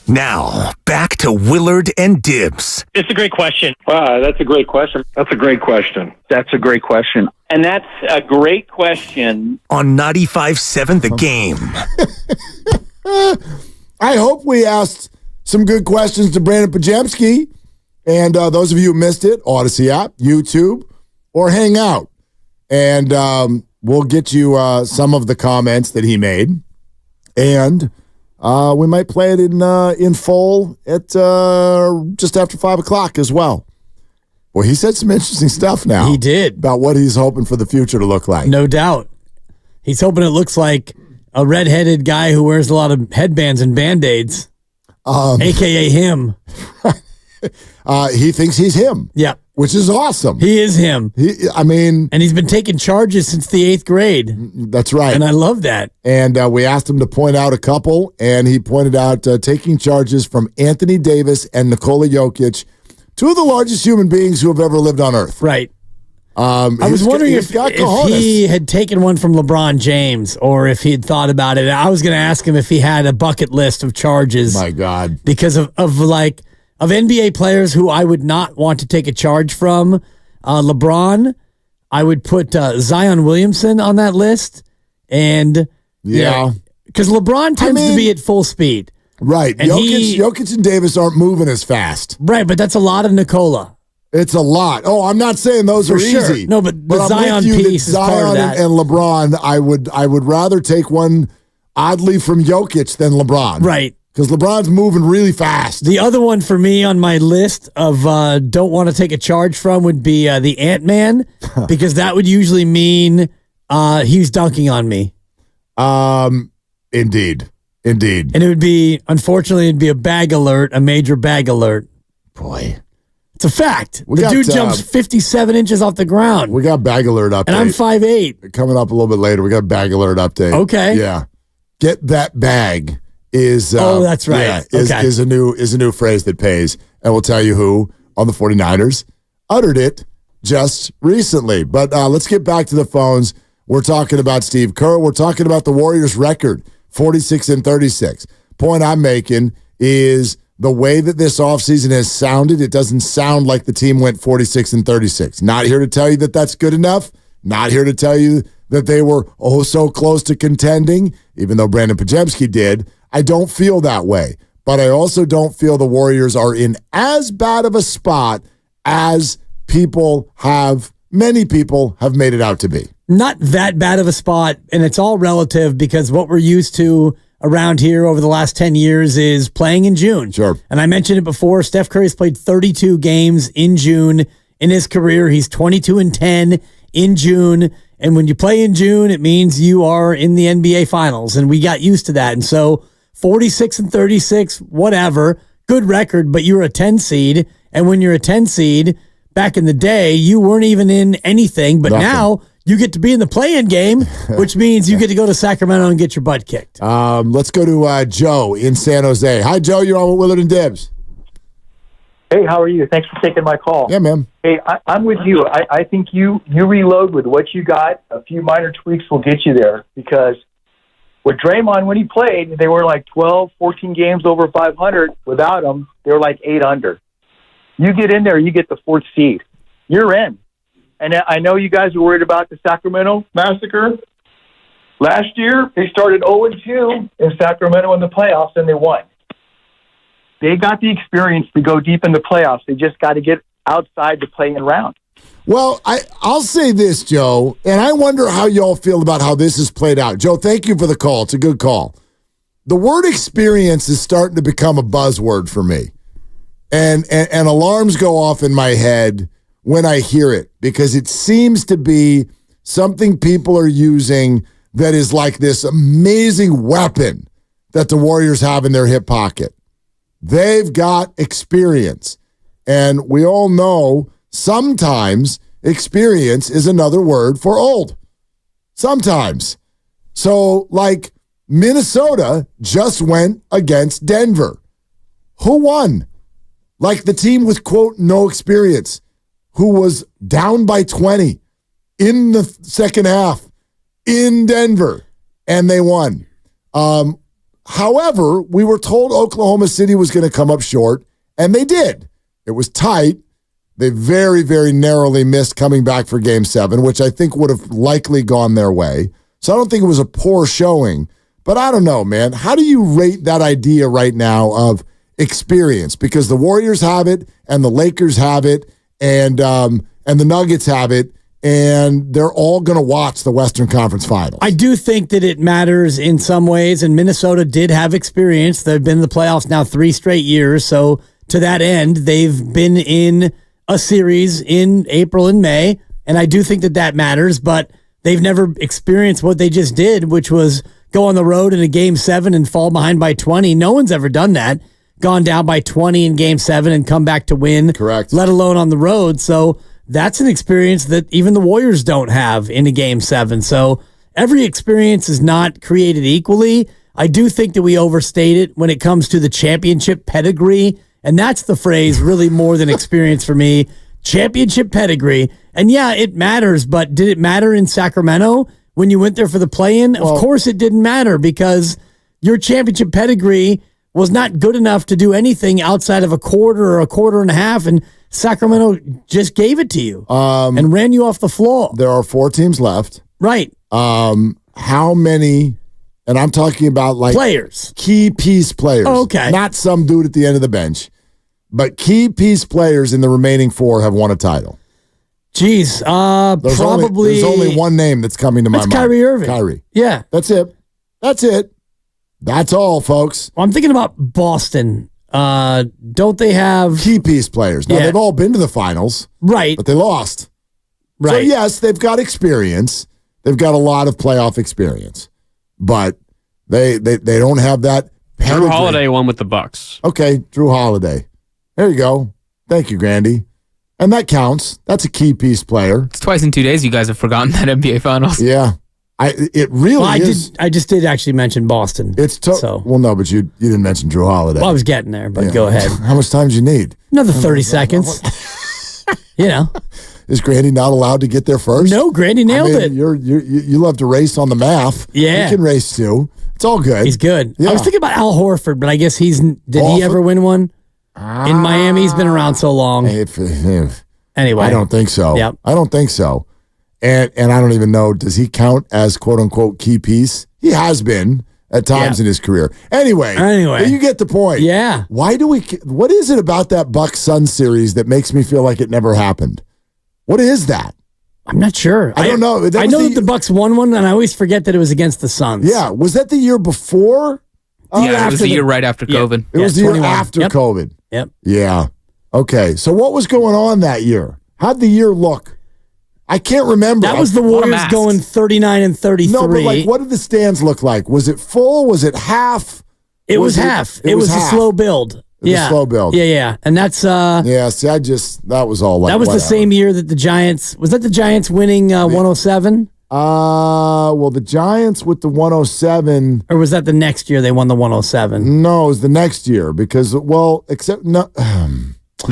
Now, back to Willard and Dibbs. It's a great question. Wow, that's a great question. That's a great question. That's a great question. And that's a great question. On 95.7 The Game. I hope we asked some good questions to Brandon Podziemski. And those of you who missed it, Odyssey app, YouTube, or Hangout. And we'll get you some of the comments that he made. And we might play it in full at just after 5 o'clock as well. Well, he said some interesting stuff now. He did. About what he's hoping for the future to look like. No doubt. He's hoping it looks like a redheaded guy who wears a lot of headbands and Band-Aids, a.k.a. him. He thinks he's him. Yeah. Which is awesome. He is him. And he's been taking charges since the 8th grade. That's right. And I love that. And we asked him to point out a couple, and he pointed out taking charges from Anthony Davis and Nikola Jokic, two of the largest human beings who have ever lived on Earth. Right. I was wondering if he had taken one from LeBron James or if he had thought about it. I was going to ask him if he had a bucket list of charges. My God. Because of NBA players who I would not want to take a charge from. LeBron, I would put Zion Williamson on that list. And because LeBron tends to be at full speed. Right. And Jokic and Davis aren't moving as fast. Right, but that's a lot of Nikola. It's a lot. Oh, I'm not saying those are easy. No, but the Zion piece is part of that. And LeBron, I would rather take one oddly from Jokic than LeBron. Right. Because LeBron's moving really fast. The other one for me on my list of don't want to take a charge from would be the Ant-Man, because that would usually mean he's dunking on me. Indeed. And it would be, unfortunately, it'd be a bag alert, a major bag alert. Boy. It's a fact. The dude jumps 57 inches off the ground. We got bag alert update. And I'm 5'8". Coming up a little bit later, we got bag alert update. Okay. Yeah. Get that bag is that's right. Yeah, is a new phrase that pays. And we'll tell you who on the 49ers uttered it just recently. But let's get back to the phones. We're talking about Steve Kerr. We're talking about the Warriors' record, 46-36. Point I'm making is the way that this offseason has sounded, it doesn't sound like the team went 46-36. Not here to tell you that that's good enough. Not here to tell you that they were so close to contending, even though Brandon Podziemski did. I don't feel that way. But I also don't feel the Warriors are in as bad of a spot as many people have made it out to be. Not that bad of a spot, and it's all relative because what we're used to around here over the last 10 years is playing in June. Sure. And I mentioned it before, Steph Curry's played 32 games in June in his career. He's 22-10 in June. And when you play in June, it means you are in the NBA Finals. And we got used to that. And so 46-36, whatever, good record, but you're a 10 seed. And when you're a 10 seed, back in the day, you weren't even in anything. But now you get to be in the play-in game, which means you get to go to Sacramento and get your butt kicked. Let's go to Joe in San Jose. Hi, Joe. You're on with Willard and Dibbs. Hey, how are you? Thanks for taking my call. Yeah, man. Hey, I'm with you. I think you reload with what you got. A few minor tweaks will get you there because with Draymond, when he played, they were like 12, 14 games over 500. Without him, they were like 8 under. You get in there, you get the 4th seed. You're in. And I know you guys are worried about the Sacramento massacre. Last year, they started 0-2 in Sacramento in the playoffs, and they won. They got the experience to go deep in the playoffs. They just got to get outside the play-in round. Well, I'll say this, Joe, and I wonder how y'all feel about how this has played out. Joe, thank you for the call. It's a good call. The word experience is starting to become a buzzword for me. And alarms go off in my head when I hear it because it seems to be something people are using that is like this amazing weapon that the Warriors have in their hip pocket. They've got experience. And we all know sometimes experience is another word for old. Sometimes. So, like, Minnesota just went against Denver. Who won? Like the team with, quote, no experience, who was down by 20 in the second half in Denver, and they won. However, we were told Oklahoma City was going to come up short, and they did. It was tight. They very, very narrowly missed coming back for Game 7, which I think would have likely gone their way. So I don't think it was a poor showing. But I don't know, man. How do you rate that idea right now of experience? Because the Warriors have it, and the Lakers have it, and the Nuggets have it, and they're all going to watch the Western Conference Finals. I do think that it matters in some ways, and Minnesota did have experience. They've been in the playoffs now 3 straight years, so to that end, they've been in a series in April and May, and I do think that that matters, but they've never experienced what they just did, which was go on the road in a Game 7 and fall behind by 20. No one's ever done that, gone down by 20 in Game 7 and come back to win. Correct. Let alone on the road, so that's an experience that even the Warriors don't have in a Game 7. So every experience is not created equally. I do think that we overstate it when it comes to the championship pedigree, and that's the phrase really more than experience for me. Championship pedigree. And yeah, it matters, but did it matter in Sacramento when you went there for the play-in? Of course it didn't matter because your championship pedigree was not good enough to do anything outside of a quarter or a quarter and a half, and Sacramento just gave it to you and ran you off the floor. There are 4 teams left. Right. How many, and I'm talking about like players, key piece players. Oh, okay. Not some dude at the end of the bench, but key piece players in the remaining 4 have won a title. Jeez, probably. There's only one name that's coming to my mind. Kyrie Irving. Kyrie. Yeah. That's it. That's all, folks. Well, I'm thinking about Boston. Don't they have key piece players? Now, they've all been to the finals. Right. But they lost. Right. So, yes, they've got experience. They've got a lot of playoff experience. But they don't have that pedigree. Drew Holiday won with the Bucks. Okay, Drew Holiday. There you go. Thank you, Grandy. And that counts. That's a key piece player. It's twice in 2 days you guys have forgotten that NBA Finals. Yeah. It really is. I just did actually mention Boston. Well, no, but you didn't mention Drew Holiday. Well, I was getting there, but go ahead. How much time do you need? Another 30 seconds. You know. Is Grandy not allowed to get there first? No, Grandy nailed it. You love to race on the math. Yeah. You can race too. It's all good. He's good. Yeah. I was thinking about Al Horford, but I guess he ever win one? In Miami, he's been around so long. Anyway. I don't think so. Yep. I don't think so. And I don't even know, does he count as quote-unquote key piece? He has been at times in his career. Anyway, you get the point. Yeah. What is it about that Bucks-Suns series that makes me feel like it never happened? What is that? I'm not sure. I don't know. I know that the Bucks won one, and I always forget that it was against the Suns. Yeah. Was that the year before? Yeah, it was the year right after COVID. It was the year after COVID. Yep. Yeah. Okay. So what was going on that year? How'd the year look? I can't remember. That was the Warriors going 39 and 33. No, but like, what did the stands look like? Was it full? Was it half? It was half. It was a slow build. A slow build. Yeah. And that's yeah, see, that was all like that was whatever. the same year that the Giants winning 107? Well, the Giants with the 107, or was that the next year they won the 107? No, it was the next year because the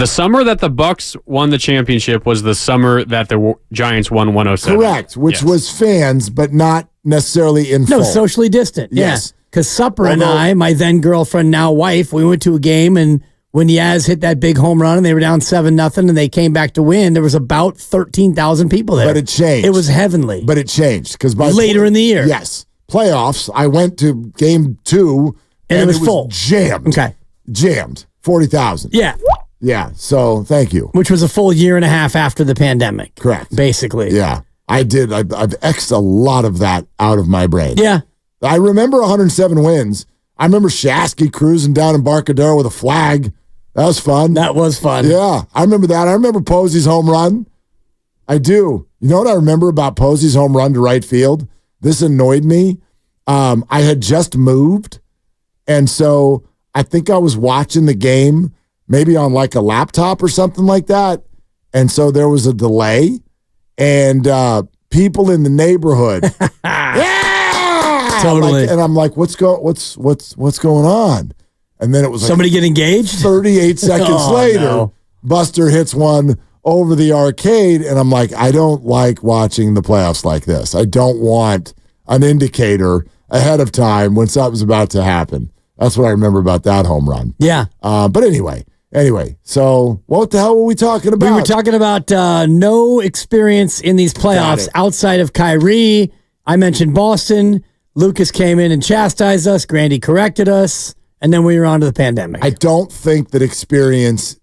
summer that the Bucks won the championship was the summer that the Giants won 107. Correct, which was fans, but not necessarily in full. No, socially distant. Yes. Because Supper and I, my then girlfriend, now wife, we went to a game, and when Yaz hit that big home run and they were down 7-0 and they came back to win, there was about 13,000 people there. But it changed. It was heavenly. But it changed because by later in the year. Yes. Playoffs, I went to game 2 and it was full. Jammed. Okay. Jammed. 40,000. Yeah. Yeah. So thank you. Which was a full year and a half after the pandemic. Correct. Basically. Yeah. I did. I've X'd a lot of that out of my brain. Yeah. I remember 107 wins. I remember Shasky cruising down in Barcadero with a flag. That was fun. That was fun. Yeah, I remember that. I remember Posey's home run. I do. You know what I remember about Posey's home run to right field? This annoyed me. I had just moved, and so I think I was watching the game maybe on like a laptop or something like that, and so there was a delay, and people in the neighborhood, totally. I'm like, what's going on? And then it was like somebody get engaged. 38 seconds later, Buster hits one over the arcade, and I'm like, I don't like watching the playoffs like this. I don't want an indicator ahead of time when something's about to happen. That's what I remember about that home run. Yeah. But anyway, so what the hell were we talking about? We were talking about no experience in these playoffs outside of Kyrie. I mentioned Boston. Lucas came in and chastised us. Grandy corrected us. And then we were on to the pandemic. I don't think that experience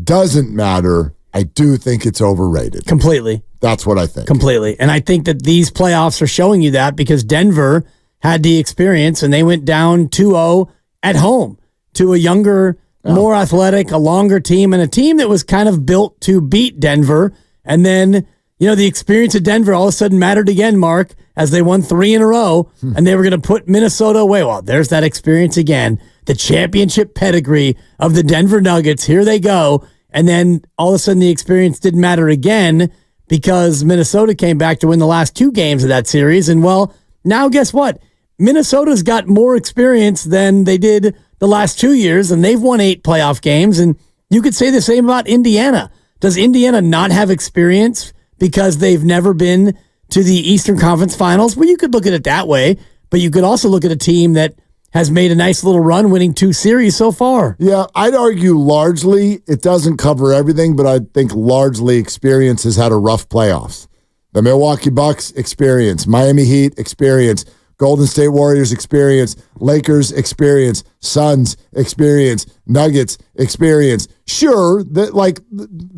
doesn't matter. I do think it's overrated. Completely. That's what I think. Completely. And I think that these playoffs are showing you that because Denver had the experience and they went down 2-0 at home to a younger, more athletic, a longer team, and a team that was kind of built to beat Denver. And then, the experience of Denver all of a sudden mattered again, Mark, as they won 3 in a row, and they were going to put Minnesota away. Well, there's that experience again. The championship pedigree of the Denver Nuggets. Here they go. And then all of a sudden the experience didn't matter again because Minnesota came back to win the last 2 games of that series. And, well, now guess what? Minnesota's got more experience than they did the last 2 years, and they've won 8 playoff games. And you could say the same about Indiana. Does Indiana not have experience because they've never been to the Eastern Conference Finals? Well, you could look at it that way, but you could also look at a team that has made a nice little run, winning 2 series so far. Yeah, I'd argue largely, it doesn't cover everything, but I think largely experience has had a rough playoffs. The Milwaukee Bucks experience, Miami Heat experience, Golden State Warriors experience, Lakers experience, Suns experience, Nuggets experience. Sure, even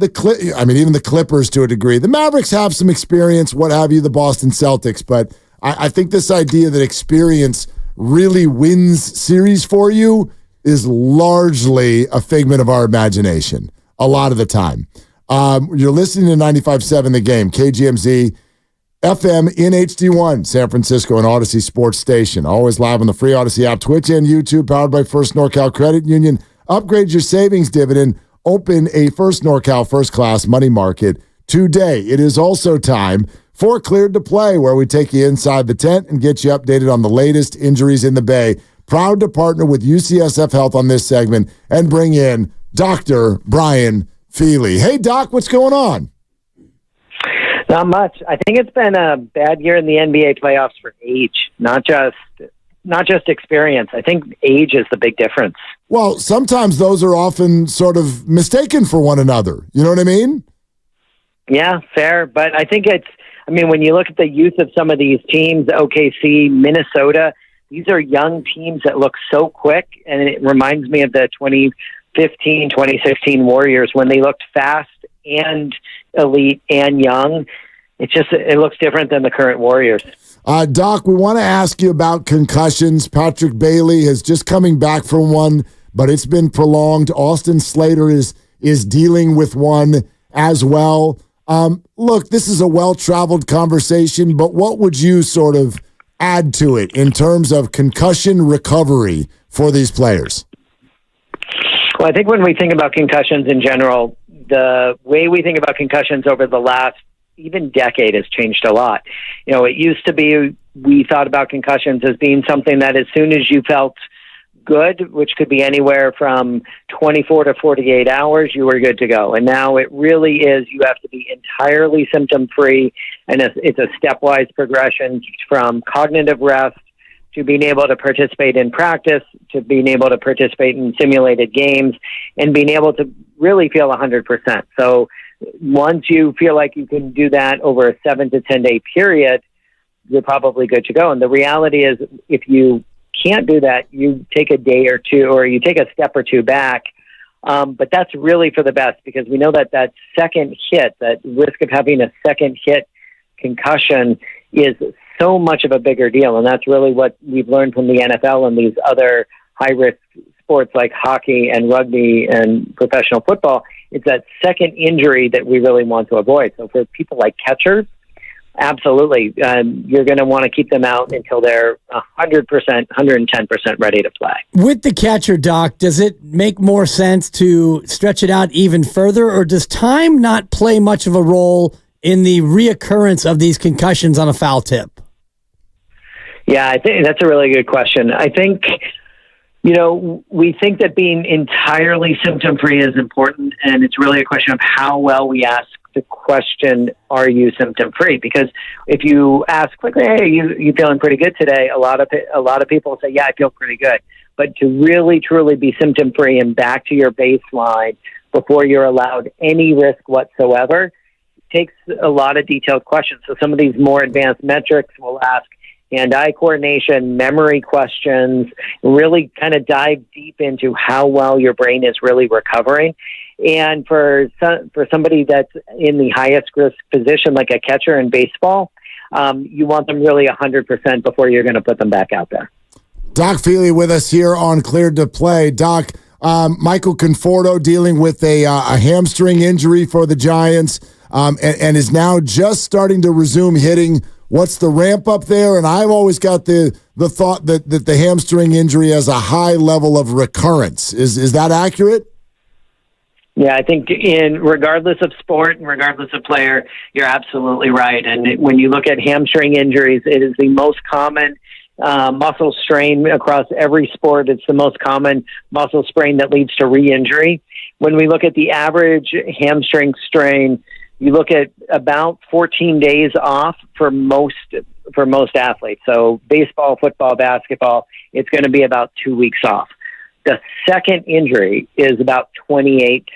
the Clippers to a degree. The Mavericks have some experience, what have you, the Boston Celtics, but I think this idea that experience really wins series for you is largely a figment of our imagination a lot of the time. You're listening to 95.7 The Game, KGMZ, FM in HD1, San Francisco, and Odyssey Sports Station. Always live on the free Odyssey app, Twitch, and YouTube, powered by First NorCal Credit Union. Upgrade your savings dividend. Open a First NorCal First Class Money Market today. It is also time for Cleared to Play, where we take you inside the tent and get you updated on the latest injuries in the Bay. Proud to partner with UCSF Health on this segment and bring in Dr. Brian Feely. Hey, Doc, what's going on? Not much. I think it's been a bad year in the NBA playoffs for age, not just experience. I think age is the big difference. Well, sometimes those are often sort of mistaken for one another. You know what I mean? Yeah, fair. But I think when you look at the youth of some of these teams, OKC, Minnesota, these are young teams that look so quick, and it reminds me of the 2015, 2016 Warriors when they looked fast and elite and young. It looks different than the current Warriors. Doc, we want to ask you about concussions. Patrick Bailey is just coming back from one, but it's been prolonged. Austin Slater is dealing with one as well. Look, this is a well-traveled conversation, but what would you sort of add to it in terms of concussion recovery for these players? Well, I think when we think about concussions in general, the way we think about concussions over the last even decade has changed a lot. It used to be we thought about concussions as being something that as soon as you felt good, which could be anywhere from 24 to 48 hours, you were good to go. And now it really is, you have to be entirely symptom-free, and it's a stepwise progression from cognitive rest to being able to participate in practice, to being able to participate in simulated games, and being able to really feel 100%. So once you feel like you can do that over a 7 to 10 day period, you're probably good to go. And the reality is, if you can't do that, you take a day or two, or you take a step or two back. But that's really for the best, because we know that second hit, that risk of having a second hit concussion is so much of a bigger deal. And that's really what we've learned from the NFL and these other high-risk sports like hockey and rugby and professional football. It's that second injury that we really want to avoid. So for people like catchers, absolutely, you're going to want to keep them out until they're 100%, 110% ready to play. With the catcher, Doc, does it make more sense to stretch it out even further, or does time not play much of a role in the reoccurrence of these concussions on a foul tip? Yeah, I think that's a really good question. I think, we think that being entirely symptom-free is important, and it's really a question of how well we ask the question, are you symptom-free? Because if you ask quickly, hey, you feeling pretty good today, a lot of people say, yeah, I feel pretty good. But to really, truly be symptom-free and back to your baseline before you're allowed any risk whatsoever takes a lot of detailed questions. So some of these more advanced metrics will ask hand-eye coordination, memory questions, really kind of dive deep into how well your brain is really recovering. And for somebody that's in the highest risk position, like a catcher in baseball, you want them really 100% before you're going to put them back out there. Doc Feely with us here on Cleared to Play. Doc, Michael Conforto dealing with a hamstring injury for the Giants and is now just starting to resume hitting. What's the ramp up there? And I've always got the thought that the hamstring injury has a high level of recurrence. Is that accurate? Yeah, I think regardless of sport and regardless of player, you're absolutely right. And when you look at hamstring injuries, it is the most common muscle strain across every sport. It's the most common muscle sprain that leads to re-injury. When we look at the average hamstring strain, you look at about 14 days off for most athletes. So baseball, football, basketball, it's going to be about 2 weeks off. The second injury is about 28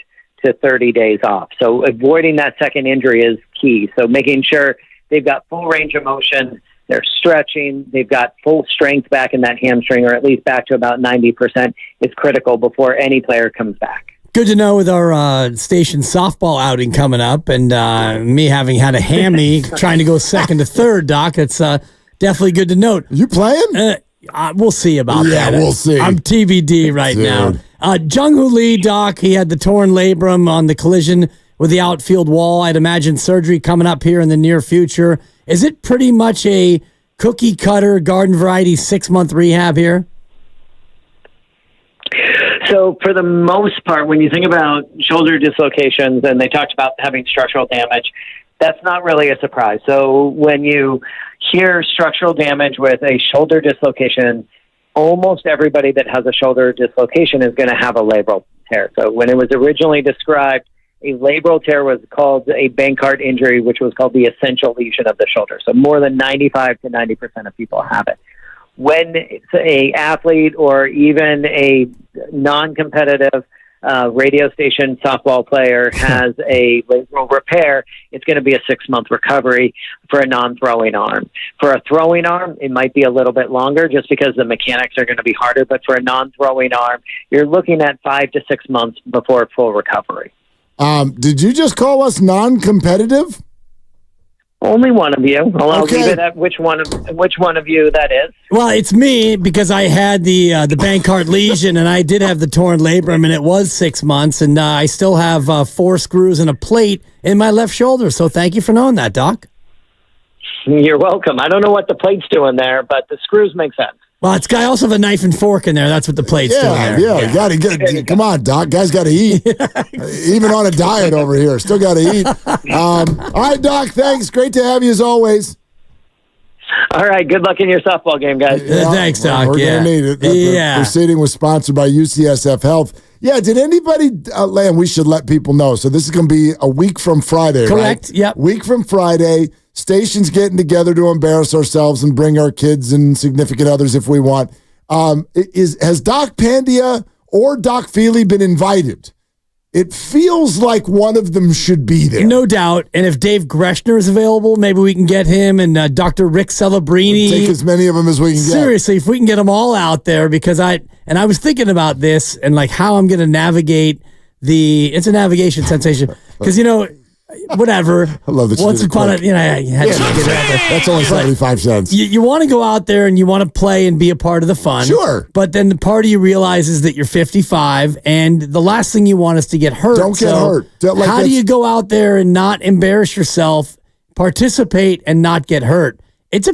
to 30 days off. So avoiding that second injury is key. So making sure they've got full range of motion, they're stretching, they've got full strength back in that hamstring, or at least back to about 90% is critical before any player comes back. Good to know with our station softball outing coming up and me having had a hammy trying to go second to third, Doc. It's definitely good to note. You playing? We'll see about that. Yeah, we'll see. I'm TBD right now. Jung-Hoo Lee, Doc, he had the torn labrum on the collision with the outfield wall. I'd imagine surgery coming up here in the near future. Is it pretty much a cookie-cutter, garden variety 6-month rehab here? So for the most part, when you think about shoulder dislocations, and they talked about having structural damage, that's not really a surprise. So when you hear structural damage with a shoulder dislocation, almost everybody that has a shoulder dislocation is going to have a labral tear. So when it was originally described, a labral tear was called a Bankart injury, which was called the essential lesion of the shoulder. So more than 95 to 90% of people have it. When it's an athlete or even a non-competitive radio station softball player has a labral repair, it's going to be a 6-month recovery for a non-throwing arm. For a throwing arm, it might be a little bit longer just because the mechanics are going to be harder. But for a non-throwing arm, you're looking at 5 to 6 months before full recovery. Did you just call us non-competitive? Only one of you. I'll leave it at which one of you that is. Well, it's me because I had the Bankart lesion and I did have the torn labrum and it was 6 months and I still have 4 screws and a plate in my left shoulder. So thank you for knowing that, Doc. You're welcome. I don't know what the plate's doing there, but the screws make sense. Well, it's got also have a knife and fork in there. That's what the plate's doing there. Yeah, you gotta get. Come on, Doc. Guys got to eat. Even on a diet over here, still got to eat. All right, Doc. Thanks. Great to have you as always. All right. Good luck in your softball game, guys. Thanks, Doc. We're gonna need it. The proceeding was sponsored by UCSF Health. Yeah. Did anybody? Lamb, we should let people know. So this is gonna be a week from Friday. Correct. Right? Yep. Week from Friday. Stations getting together to embarrass ourselves and bring our kids and significant others if we want. Has Doc Pandia or Doc Feely been invited? It feels like one of them should be there. No doubt. And if Dave Greshner is available, maybe we can get him and Dr. Rick Celebrini. Take as many of them as we can get. Seriously, if we can get them all out there, because I was thinking about this and like how I'm going to navigate it's a navigation sensation. Because, whatever. I love that. Once upon a, I had to get it out there. That's only 75 cents. You want to go out there and you want to play and be a part of the fun. Sure. But then the part of you realizes that you're 55 and the last thing you want is to get hurt. Don't get hurt. How do you go out there and not embarrass yourself, participate and not get hurt? It's a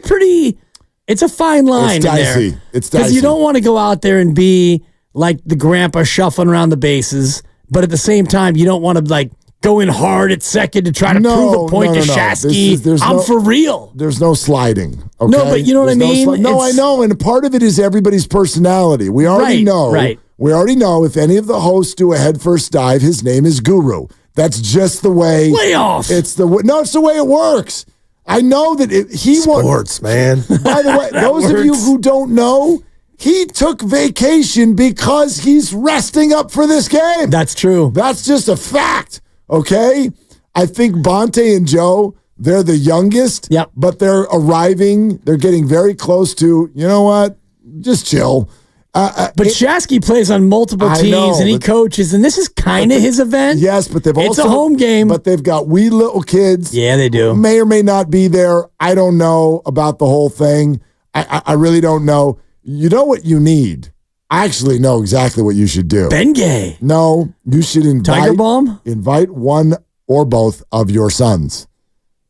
fine line. It's dicey. It's dicey. Because you don't want to go out there and be like the grandpa shuffling around the bases, but at the same time, you don't want to go in hard at second to try to prove a point to Shasky. I'm for real. There's no sliding. Okay? No, but you know what I mean? I know. And part of it is everybody's personality. We already know. Right. We already know if any of the hosts do a headfirst dive, his name is Guru. That's just the way. Playoffs. It's the way it works. I know that Sports, man. By the way, those of you who don't know, he took vacation because he's resting up for this game. That's true. That's just a fact, okay? I think Bonte and Joe, they're the youngest, but they're arriving. They're getting very close to, you know what? Just chill. But Shasky plays on multiple teams, and he coaches, and this is kind of his event. Yes, but it's a home game. But they've got wee little kids. Yeah, they do. May or may not be there. I don't know about the whole thing. I really don't know. You know what you need? I actually know exactly what you should do. Bengay. No, you should Tiger Balm? Invite one or both of your sons,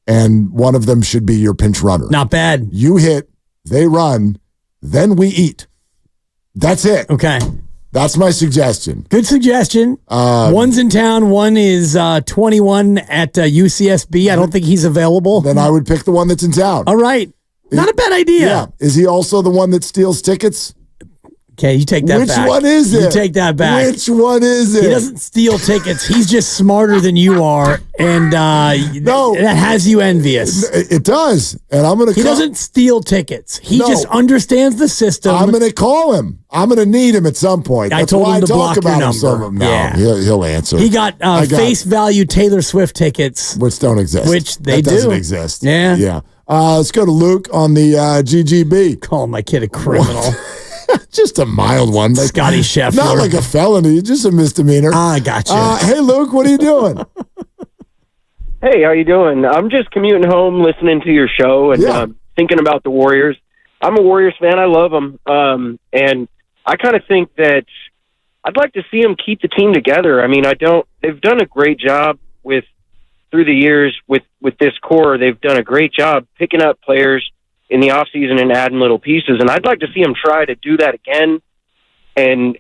and one of them should be your pinch runner. Not bad. You hit, they run, then we eat. That's it. Okay. That's my suggestion. Good suggestion. One's in town. One is 21 at UCSB. I don't think he's available. Then I would pick the one that's in town. All right. Not a bad idea. Yeah. Is he also the one that steals tickets? Okay, you take that back. Which one is it? You take that back. Which one is it? He doesn't steal tickets. He's just smarter than you are, and that has you envious. It does, and I'm going to. He doesn't steal tickets. He just understands the system. I'm going to call him. I'm going to need him at some point. I told him to block your number. Yeah, he'll answer. He got face value Taylor Swift tickets, which don't exist. Which they do. Doesn't exist. Yeah, yeah. Let's go to Luke on the GGB. Call my kid a criminal. Just a mild one. Like, Scotty Scheffler. Not like a felony, just a misdemeanor. I got you. Hey, Luke, what are you doing? Hey, how you doing? I'm just commuting home, listening to your show, and thinking about the Warriors. I'm a Warriors fan. I love them. And I kind of think that I'd like to see them keep the team together. I mean, they've done a great job through the years with this core. They've done a great job picking up players in the offseason and adding little pieces. And I'd like to see them try to do that again and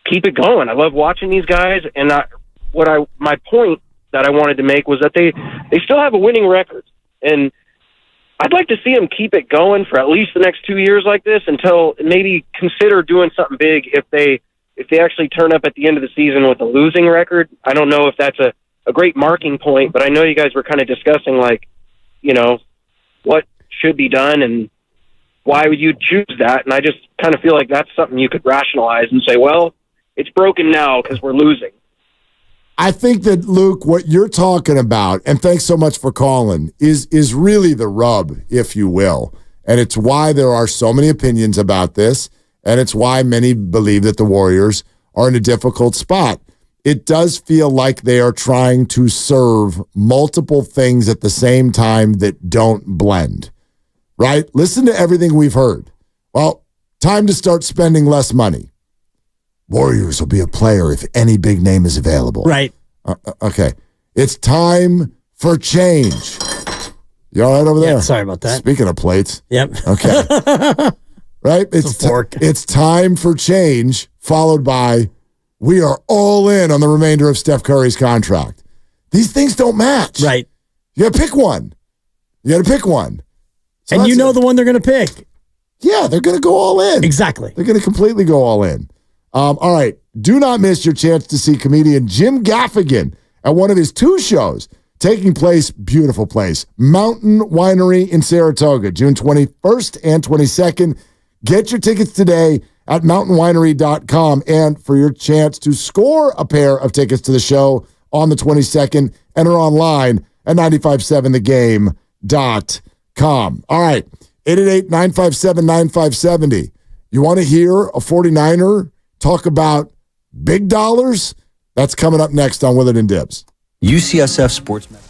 keep it going. I love watching these guys. And my point that I wanted to make was that they still have a winning record. And I'd like to see them keep it going for at least the next 2 years like this until maybe consider doing something big if they actually turn up at the end of the season with a losing record. I don't know if that's a great marking point, but I know you guys were kind of discussing, like, you know, what should be done and why would you choose that? And I just kind of feel like that's something you could rationalize and say, well, it's broken now because we're losing. I think that, Luke, what you're talking about, and thanks so much for calling, is really the rub, if you will. And it's why there are so many opinions about this, and it's why many believe that the Warriors are in a difficult spot. It does feel like they are trying to serve multiple things at the same time that don't blend, right? Listen to everything we've heard. Well, time to start spending less money. Warriors will be a player if any big name is available. Right. Okay. It's time for change. You all right over there? Yeah, sorry about that. Speaking of plates. Yep. Okay. Right? It's a fork. It's time for change, followed by we are all in on the remainder of Steph Curry's contract. These things don't match. Right. You got to pick one. So and you know the one they're going to pick. Yeah, they're going to go all in. Exactly. They're going to completely go all in. All right. Do not miss your chance to see comedian Jim Gaffigan at one of his 2 shows taking place, beautiful place, Mountain Winery in Saratoga, June 21st and 22nd. Get your tickets today at mountainwinery.com, and for your chance to score a pair of tickets to the show on the 22nd, enter online at 957thegame.com. All right, 888-957-9570. You want to hear a 49er talk about big dollars? That's coming up next on Willard and Dibs. UCSF Sports Medicine.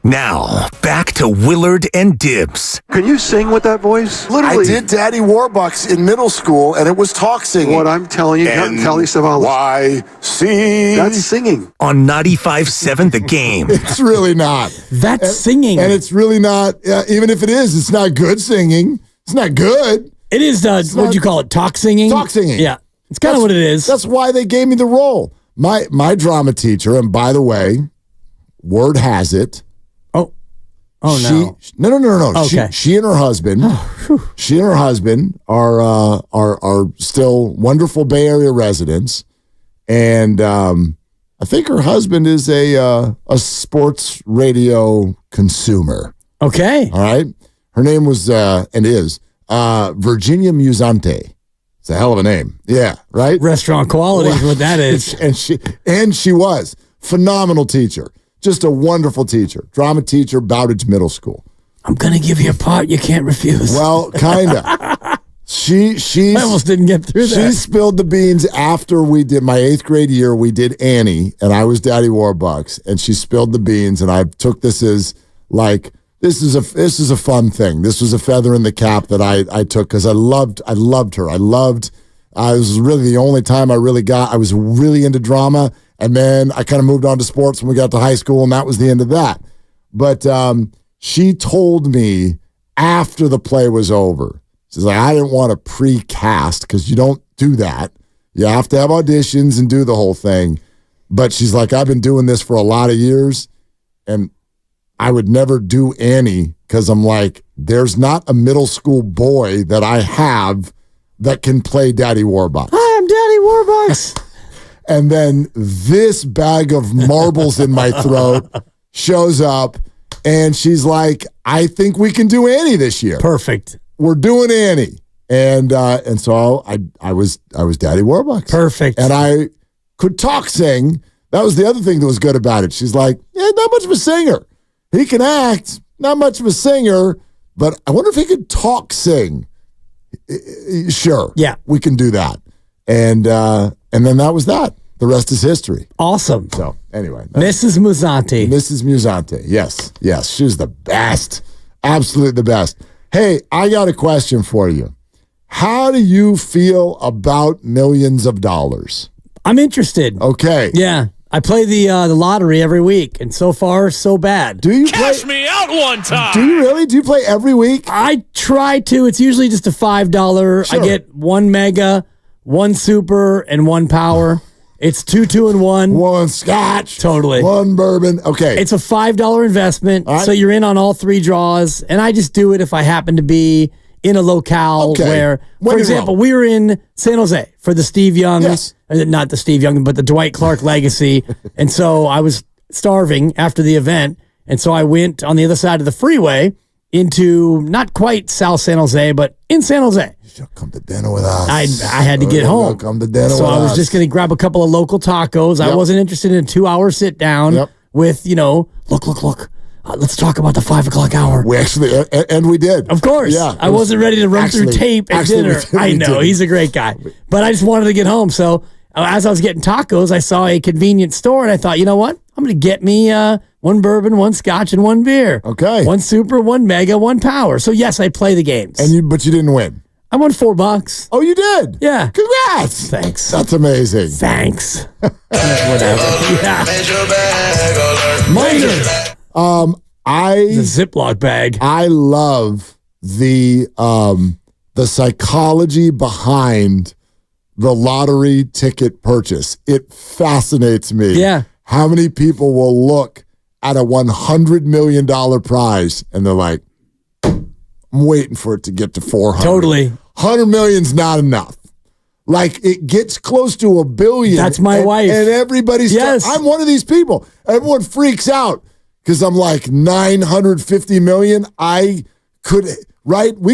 Now, back to Willard and Dibs. Can you sing with that voice? Literally. I did Daddy Warbucks in middle school, and it was talk singing. What I'm telling you, Kelly Savalas. NYC. That's singing. On 95.7 The Game. It's really not. That's singing. And it's really not, even if it is, it's not good singing. It's not good. It is, what'd you call it, talk singing? Talk singing. Yeah, it's kind of what it is. That's why they gave me the role. My drama teacher, and by the way, word has it, no. No. Okay. She and her husband, are still wonderful Bay Area residents, and I think her husband is a sports radio consumer. Okay. All right. Her name was and is Virginia Musante. It's a hell of a name. Yeah. Right. Restaurant quality is what that is. and she was phenomenal teacher. Just a wonderful teacher. Drama teacher, Bowditch Middle School. I'm going to give you a part you can't refuse. Well, kind of. She I almost didn't get through that. She spilled the beans after we did my 8th grade year. We did Annie, and I was Daddy Warbucks, and she spilled the beans, and I took this as like, this is a fun thing. This was a feather in the cap that I took because I loved her. It was really the only time I was really into drama. And then I kind of moved on to sports when we got to high school, and that was the end of that. But she told me after the play was over, she's like, I didn't want to pre-cast because you don't do that. You have to have auditions and do the whole thing. But she's like, I've been doing this for a lot of years, and I would never do Annie because I'm like, there's not a middle school boy that I have that can play Daddy Warbucks. Hi, I'm Daddy Warbucks. And then this bag of marbles in my throat shows up, and she's like, I think we can do Annie this year. Perfect. We're doing Annie. And so I was Daddy Warbucks. Perfect. And I could talk sing. That was the other thing that was good about it. She's like, yeah, not much of a singer. He can act, not much of a singer, but I wonder if he could talk sing. Sure. Yeah. We can do that. And then that was that. The rest is history. Awesome. So anyway. Mrs. Musante. Mrs. Musante. Yes. She was the best. Absolutely the best. Hey, I got a question for you. How do you feel about millions of dollars? I'm interested. Okay. Yeah. I play the lottery every week, and so far, so bad. Do you Cash me out one time. Do you really? Do you play every week? I try to. It's usually just a $5. Sure. I get 1 mega, 1 super, and 1 power. It's 2 and 1. 1 scotch. Totally. 1 bourbon. Okay. It's a $5 investment, right. So you're in on all 3 draws, and I just do it if I happen to be in a locale where, for example, we were in San Jose for the Steve Young, not the Steve Young, but the Dwight Clark Legacy. And so I was starving after the event. And so I went on the other side of the freeway into not quite South San Jose, but in San Jose. You should come to dinner with us. I had to get home. Come to dinner so with I was us. just going to grab a couple of local tacos. I wasn't interested in a 2-hour sit down with, look. Let's talk about the 5 o'clock hour. We actually, and we did. Of course. Yeah. I wasn't ready to run through tape at dinner. I know. He's a great guy. But I just wanted to get home. So as I was getting tacos, I saw a convenience store, and I thought, you know what? I'm going to get me 1 bourbon, 1 scotch, and 1 beer. Okay. 1 super, 1 mega, 1 power. So, yes, I play the games. But you didn't win. I won $4. Oh, you did? Yeah. Congrats. Thanks. That's amazing. Thanks. Whatever. Yeah. Minor. The Ziploc bag. I love the psychology behind the lottery ticket purchase. It fascinates me. Yeah. How many people will look at a $100 million prize and they're like, I'm waiting for it to get to 400. Totally. 100 million's not enough. Like, it gets close to $1 billion. That's my wife. And everybody's I'm one of these people. Everyone freaks out. Because I'm like, 950 million, we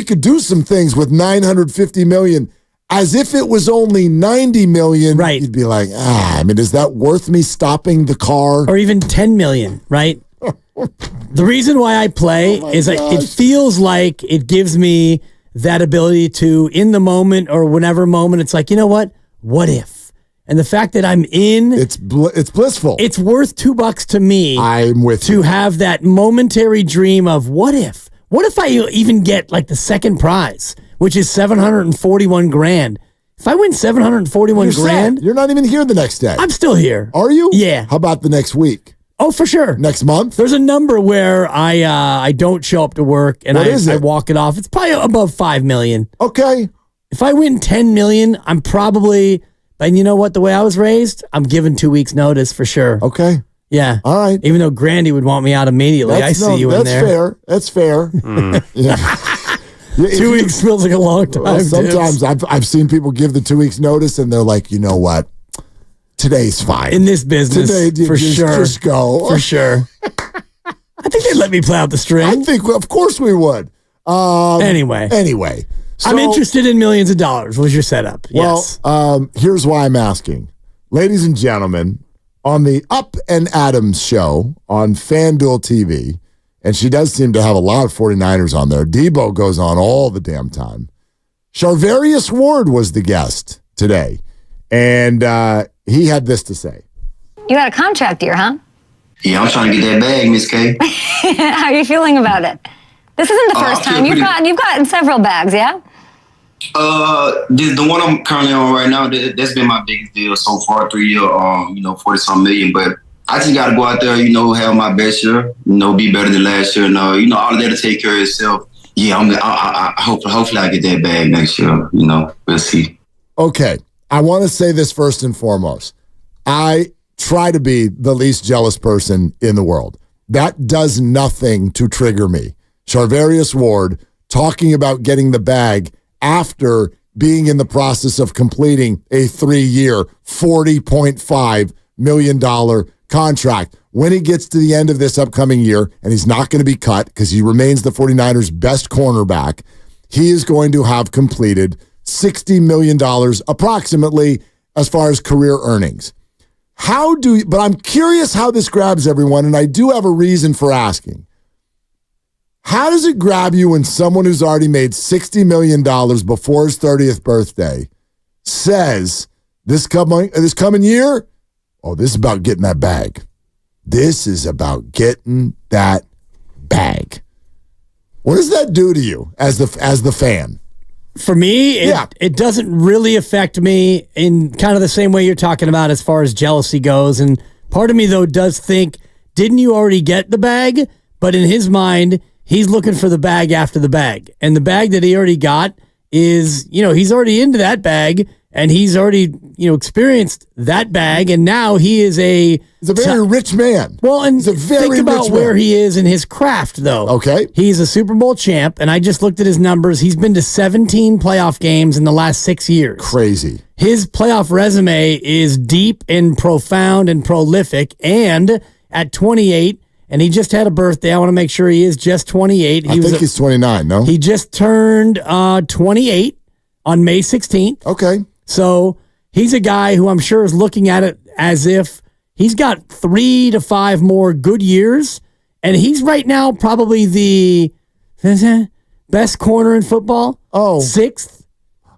could do some things with 950 million. As if it was only 90 million, right? You'd be like, is that worth me stopping the car? Or even 10 million, right? The reason why I play is it feels like it gives me that ability to, in the moment or whenever moment, it's like, you know what? What if? And the fact that I'm in, it's blissful. It's worth $2 to me. I'm with you. To have that momentary dream of what if I even get like the second prize, which is $741,000. If I win $741,000, you're not even here the next day. I'm still here. Are you? Yeah. How about the next week? Oh, for sure. Next month? There's a number where I don't show up to work and I walk it off. It's probably above $5 million. Okay. If I win $10 million, I'm probably. And you know what? The way I was raised, I'm given 2 weeks notice for sure. Okay. Yeah. All right. Even though Grandy would want me out immediately. I see you in there. That's fair. Yeah. 2 weeks feels like a long time. Well, sometimes I've seen people give the 2 weeks notice and they're like, you know what? Today's fine. In this business, today, for sure. Just go. For sure. I think they'd let me play out the string. I think, of course we would. Anyway. So, I'm interested in millions of dollars. Was your setup? Yes. Well, here's why I'm asking. Ladies and gentlemen, on the Up and Adams show on FanDuel TV, and she does seem to have a lot of 49ers on there. Debo goes on all the damn time. Charvarius Ward was the guest today, and he had this to say. You got a contract year, huh? Yeah, I'm trying to get that bag, Miss K. How are you feeling about it? This isn't the first time. You've gotten several bags, yeah? The one I'm currently on right now, that's been my biggest deal so far, 3 year, 40-some million. But I just got to go out there, have my best year, be better than last year. And, all of that to take care of itself. Yeah, hopefully I get that bag next year. We'll see. Okay. I want to say this first and foremost. I try to be the least jealous person in the world. That does nothing to trigger me. Charvarius Ward talking about getting the bag after being in the process of completing a 3-year, $40.5 million contract. When he gets to the end of this upcoming year, and he's not going to be cut because he remains the 49ers' best cornerback, he is going to have completed $60 million approximately as far as career earnings. But I'm curious how this grabs everyone, and I do have a reason for asking. How does it grab you when someone who's already made $60 million before his 30th birthday says this coming year, this is about getting that bag. This is about getting that bag. What does that do to you as the fan? For me, it doesn't really affect me in kind of the same way you're talking about as far as jealousy goes. And part of me, though, does think, didn't you already get the bag? But in his mind, he's looking for the bag after the bag. And the bag that he already got is, he's already into that bag and he's already, experienced that bag. And now he's a very rich man. Well, and think about where he is in his craft, though. Okay. He's a Super Bowl champ. And I just looked at his numbers. He's been to 17 playoff games in the last 6 years. Crazy. His playoff resume is deep and profound and prolific. And at 28, and he just had a birthday. I want to make sure he is just 28. I think he's 29, no? He just turned 28 on May 16th. Okay. So he's a guy who I'm sure is looking at it as if he's got 3 to 5 more good years, and he's right now probably the best corner in football. Oh. 6th,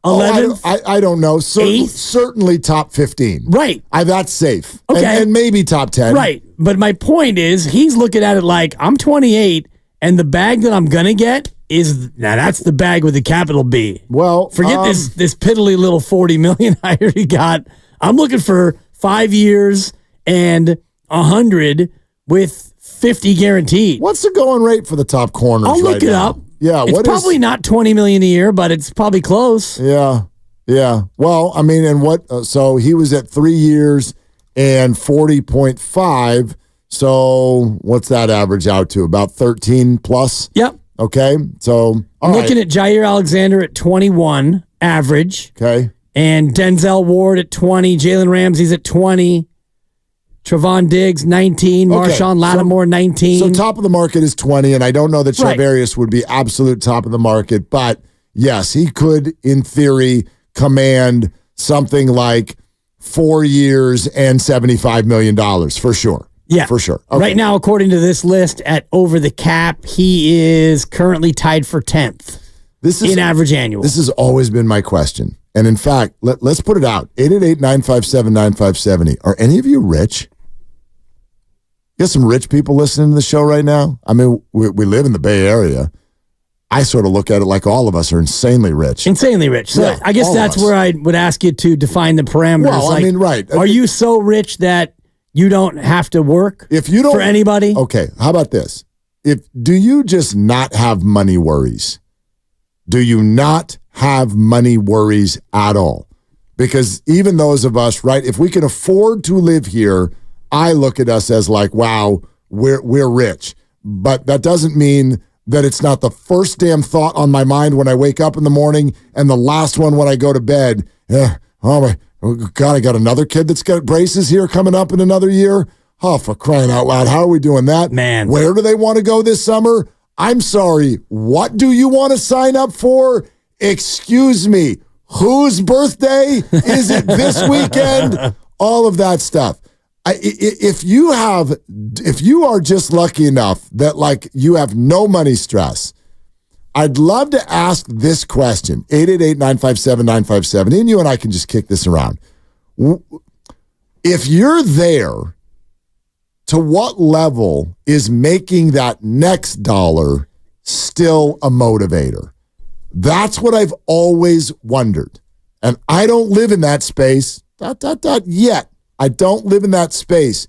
11th. I don't know. Certainly top 15. Right. That's safe. Okay. And maybe top 10. Right. But my point is, he's looking at it like, I'm 28, and the bag that I'm going to get that's the bag with the capital B. Well, forget this piddly little $40 million I already got. I'm looking for 5 years and 100 with 50 guaranteed. What's the going rate for the top corners? I'll look it up. Yeah, it's probably not $20 million a year, but it's probably close. Yeah. Well, I mean, and what? So he was at 3 years and 40.5. So what's that average out to? About 13 plus. Yep. Okay, so I'm looking at Jair Alexander at 21 average. Okay. And Denzel Ward at 20. Jalen Ramsey's at 20. Trevon Diggs, 19. Marshawn Lattimore, 19. So top of the market is 20, and I don't know that Charvarius would be absolute top of the market, but yes, he could, in theory, command something like 4 years and $75 million for sure. Yeah. For sure. Okay. Right now, according to this list, at over the cap, he is currently tied for 10th in average annual. This has always been my question. And in fact, let's put it out. 888-957-9570. Are any of you rich? You got some rich people listening to the show right now? I mean, we live in the Bay Area. I sort of look at it like all of us are insanely rich. Insanely rich. So Yeah, I guess that's where I would ask you to define the parameters. Well, I mean, right. Are you so rich that you don't have to work if you don't, for anybody? Okay, how about this? Do you just not have money worries? Do you not have money worries at all? Because even those of us, right, if we can afford to live here, I look at us as like, wow, we're rich. But that doesn't mean that it's not the first damn thought on my mind when I wake up in the morning and the last one when I go to bed. Oh my God, I got another kid that's got braces here coming up in another year. Oh, for crying out loud, how are we doing that? Man. Where do they want to go this summer? I'm sorry, what do you want to sign up for? Excuse me, whose birthday? Is it this weekend? All of that stuff. If you are just lucky enough that like you have no money stress, I'd love to ask this question, 888-957-9570, and you and I can just kick this around. If you're there, to what level is making that next dollar still a motivator? That's what I've always wondered. And I don't live in that space, yet. I don't live in that space.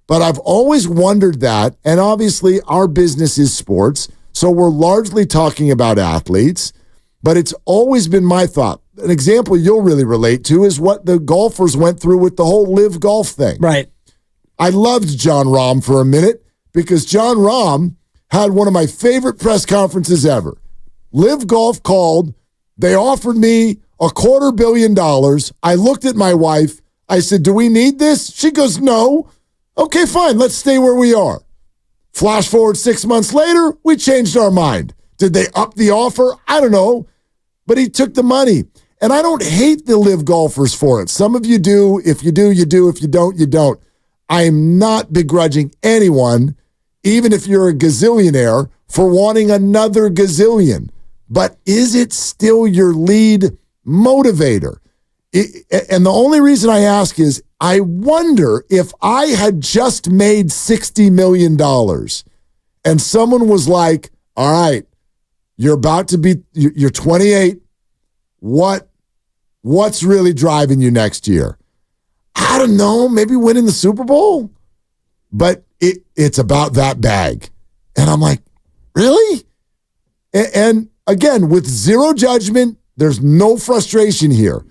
But I've always wondered that, and obviously our business is sports, so we're largely talking about athletes, but it's always been my thought. An example you'll really relate to is what the golfers went through with the whole live golf thing. Right. I loved John Rahm for a minute because John Rahm had one of my favorite press conferences ever. Live Golf called. They offered me $250 million. I looked at my wife. I said, do we need this? She goes, no. Okay, fine. Let's stay where we are. Flash forward 6 months later, we changed our mind. Did they up the offer? I don't know. But he took the money. And I don't hate the live golfers for it. Some of you do. If you do, you do. If you don't, you don't. I am not begrudging anyone, even if you're a gazillionaire, for wanting another gazillion. But is it still your lead motivator? And the only reason I ask is I wonder if I had just made $60 million and someone was like, all right, you're 28. What's really driving you next year? I don't know, maybe winning the Super Bowl, but it's about that bag. And I'm like, really? And again, with zero judgment, there's no frustration here.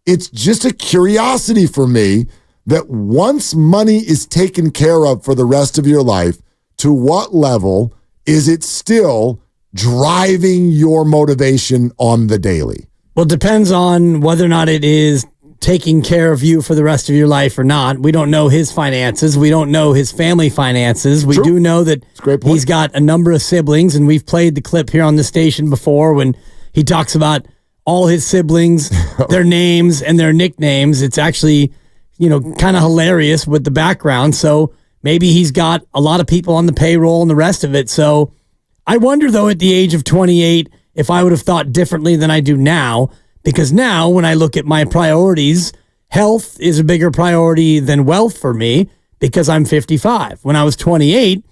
It's just a curiosity for me that once money is taken care of for the rest of your life, to what level is it still driving your motivation on the daily? Well, it depends on whether or not it is taking care of you for the rest of your life or not. We don't know his finances. We don't know his family finances. We do know that he's got a number of siblings, and we've played the clip here on the station before when he talks about all his siblings, their names and their nicknames. It's actually, kind of hilarious with the background. So maybe he's got a lot of people on the payroll and the rest of it. So I wonder, though, at the age of 28, if I would have thought differently than I do now. Because now, when I look at my priorities, health is a bigger priority than wealth for me because I'm 55. When I was 28,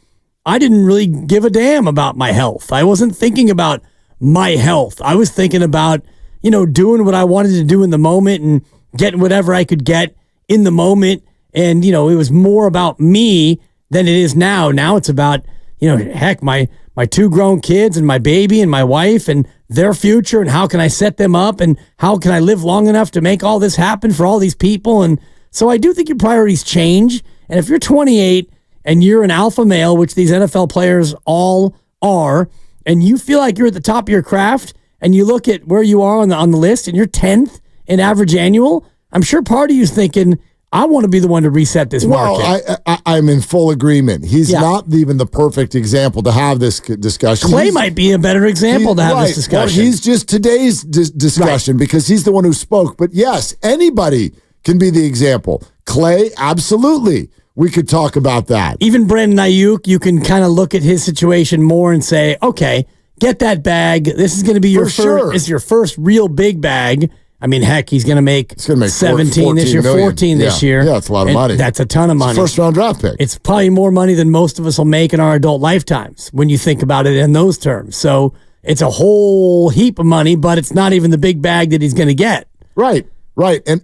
I didn't really give a damn about my health. I wasn't thinking about my health. I was thinking about, doing what I wanted to do in the moment and getting whatever I could get in the moment. And, it was more about me than it is now. Now it's about, heck, my two grown kids and my baby and my wife and their future and how can I set them up and how can I live long enough to make all this happen for all these people. And so I do think your priorities change. And if you're 28 and you're an alpha male, which these NFL players all are, and you feel like you're at the top of your craft and you look at where you are on the list and you're 10th in average annual, I'm sure part of you is thinking, I want to be the one to reset this market. Well, I'm in full agreement. He's not even the perfect example to have this discussion. Clay might be a better example to have this discussion. Well, he's just today's discussion because he's the one who spoke. But yes, anybody can be the example. Clay, absolutely. We could talk about that. Even Brandon Ayuk, you can kind of look at his situation more and say, okay, get that bag. This is going to be your first real big bag. I mean, heck, he's going to make 17 this year, 14 this year. Yeah, it's a lot of money. That's a ton of money. First-round draft pick. It's probably more money than most of us will make in our adult lifetimes when you think about it in those terms. So it's a whole heap of money, but it's not even the big bag that he's going to get. Right.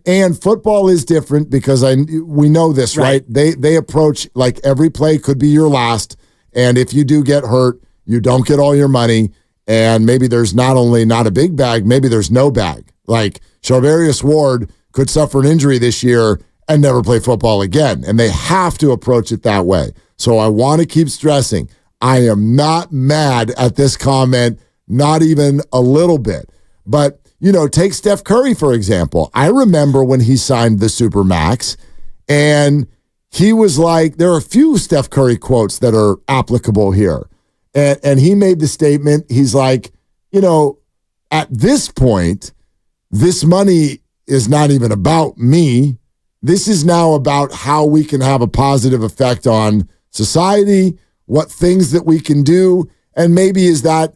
And football is different because we know this, right? They approach like every play could be your last, and if you do get hurt, you don't get all your money, and maybe there's not only not a big bag, maybe there's no bag. Like Charvarius Ward could suffer an injury this year and never play football again, and they have to approach it that way. So I want to keep stressing, I am not mad at this comment, not even a little bit. But, take Steph Curry, for example. I remember when he signed the Supermax, and he was like, there are a few Steph Curry quotes that are applicable here. And he made the statement, he's like, at this point, this money is not even about me. This is now about how we can have a positive effect on society, what things that we can do. And maybe is that,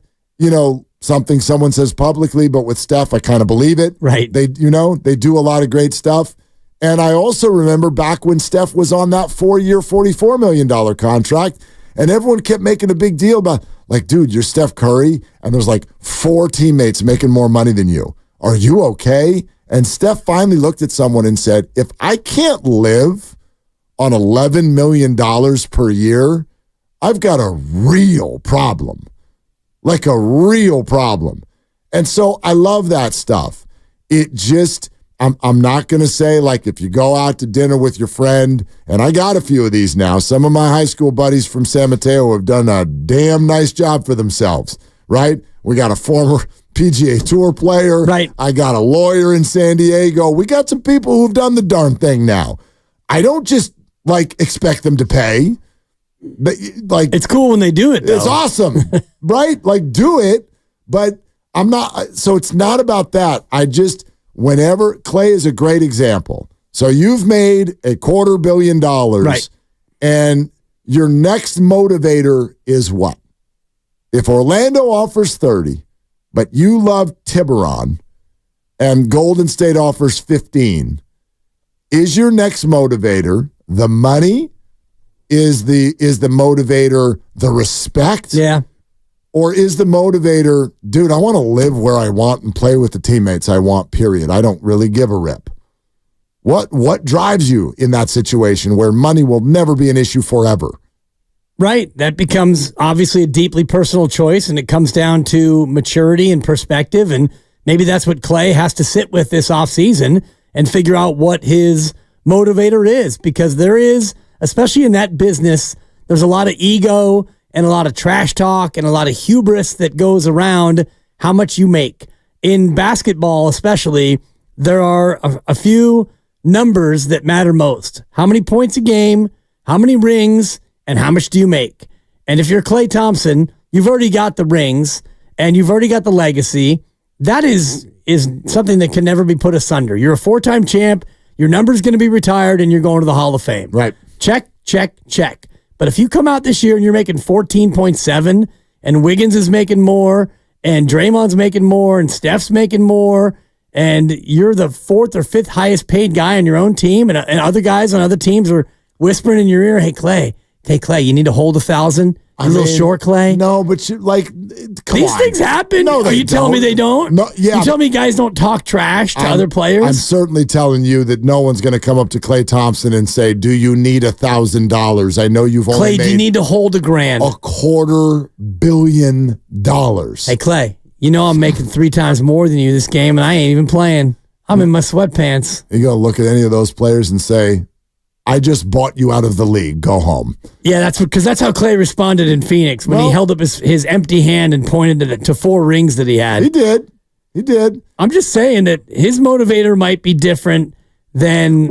something someone says publicly, but with Steph, I kind of believe it. Right. They do a lot of great stuff. And I also remember back when Steph was on that 4-year, $44 million contract, and everyone kept making a big deal about, like, dude, you're Steph Curry, and there's like 4 teammates making more money than you. Are you okay? And Steph finally looked at someone and said, if I can't live on $11 million per year, I've got a real problem. Like a real problem. And so I love that stuff. It just, I'm not going to say, like, if you go out to dinner with your friend, and I got a few of these now, some of my high school buddies from San Mateo have done a damn nice job for themselves, right? We got a former PGA Tour player. Right. I got a lawyer in San Diego. We got some people who've done the darn thing now. I don't just, expect them to pay. It's cool when they do it, though. It's awesome, right? Do it, but I'm not. So it's not about that. Whenever Clay is a great example. So you've made $250 million, right? And your next motivator is what? If Orlando offers 30, but you love Tiburon, and Golden State offers 15, is your next motivator the money? Is the motivator the respect? Yeah. Or is the motivator, dude, I want to live where I want and play with the teammates I want, period. I don't really give a rip. What drives you in that situation where money will never be an issue forever? Right. That becomes obviously a deeply personal choice, and it comes down to maturity and perspective, and maybe that's what Clay has to sit with this offseason and figure out what his motivator is, because there is, especially in that business, there's a lot of ego and a lot of trash talk and a lot of hubris that goes around how much you make. In basketball especially, there are a few numbers that matter most. How many points a game, how many rings, and how much do you make? And if you're Klay Thompson, you've already got the rings and you've already got the legacy. That is something that can never be put asunder. You're a 4-time champ, your number's going to be retired, and you're going to the Hall of Fame. Right. Check, check, check. But if you come out this year and you're making 14.7 and Wiggins is making more and Draymond's making more and Steph's making more and you're the 4th or 5th highest paid guy on your own team and other guys on other teams are whispering in your ear, hey, Clay, you need to hold 1,000. A little short, Clay. No, but come These on. things happen. No, Are you telling me they don't? No, yeah. You telling me guys don't talk trash to other players? I'm certainly telling you that no one's going to come up to Klay Thompson and say, do you need $1,000? I know you've only Clay, made do you need to hold $1,000? $250 million. Hey, Clay, I'm making 3 times more than you this game, and I ain't even playing. I'm in my sweatpants. You going to look at any of those players and say, I just bought you out of the league. Go home. Yeah, that's how Clay responded in Phoenix when he held up his empty hand and pointed to 4 rings that he had. He did. I'm just saying that his motivator might be different than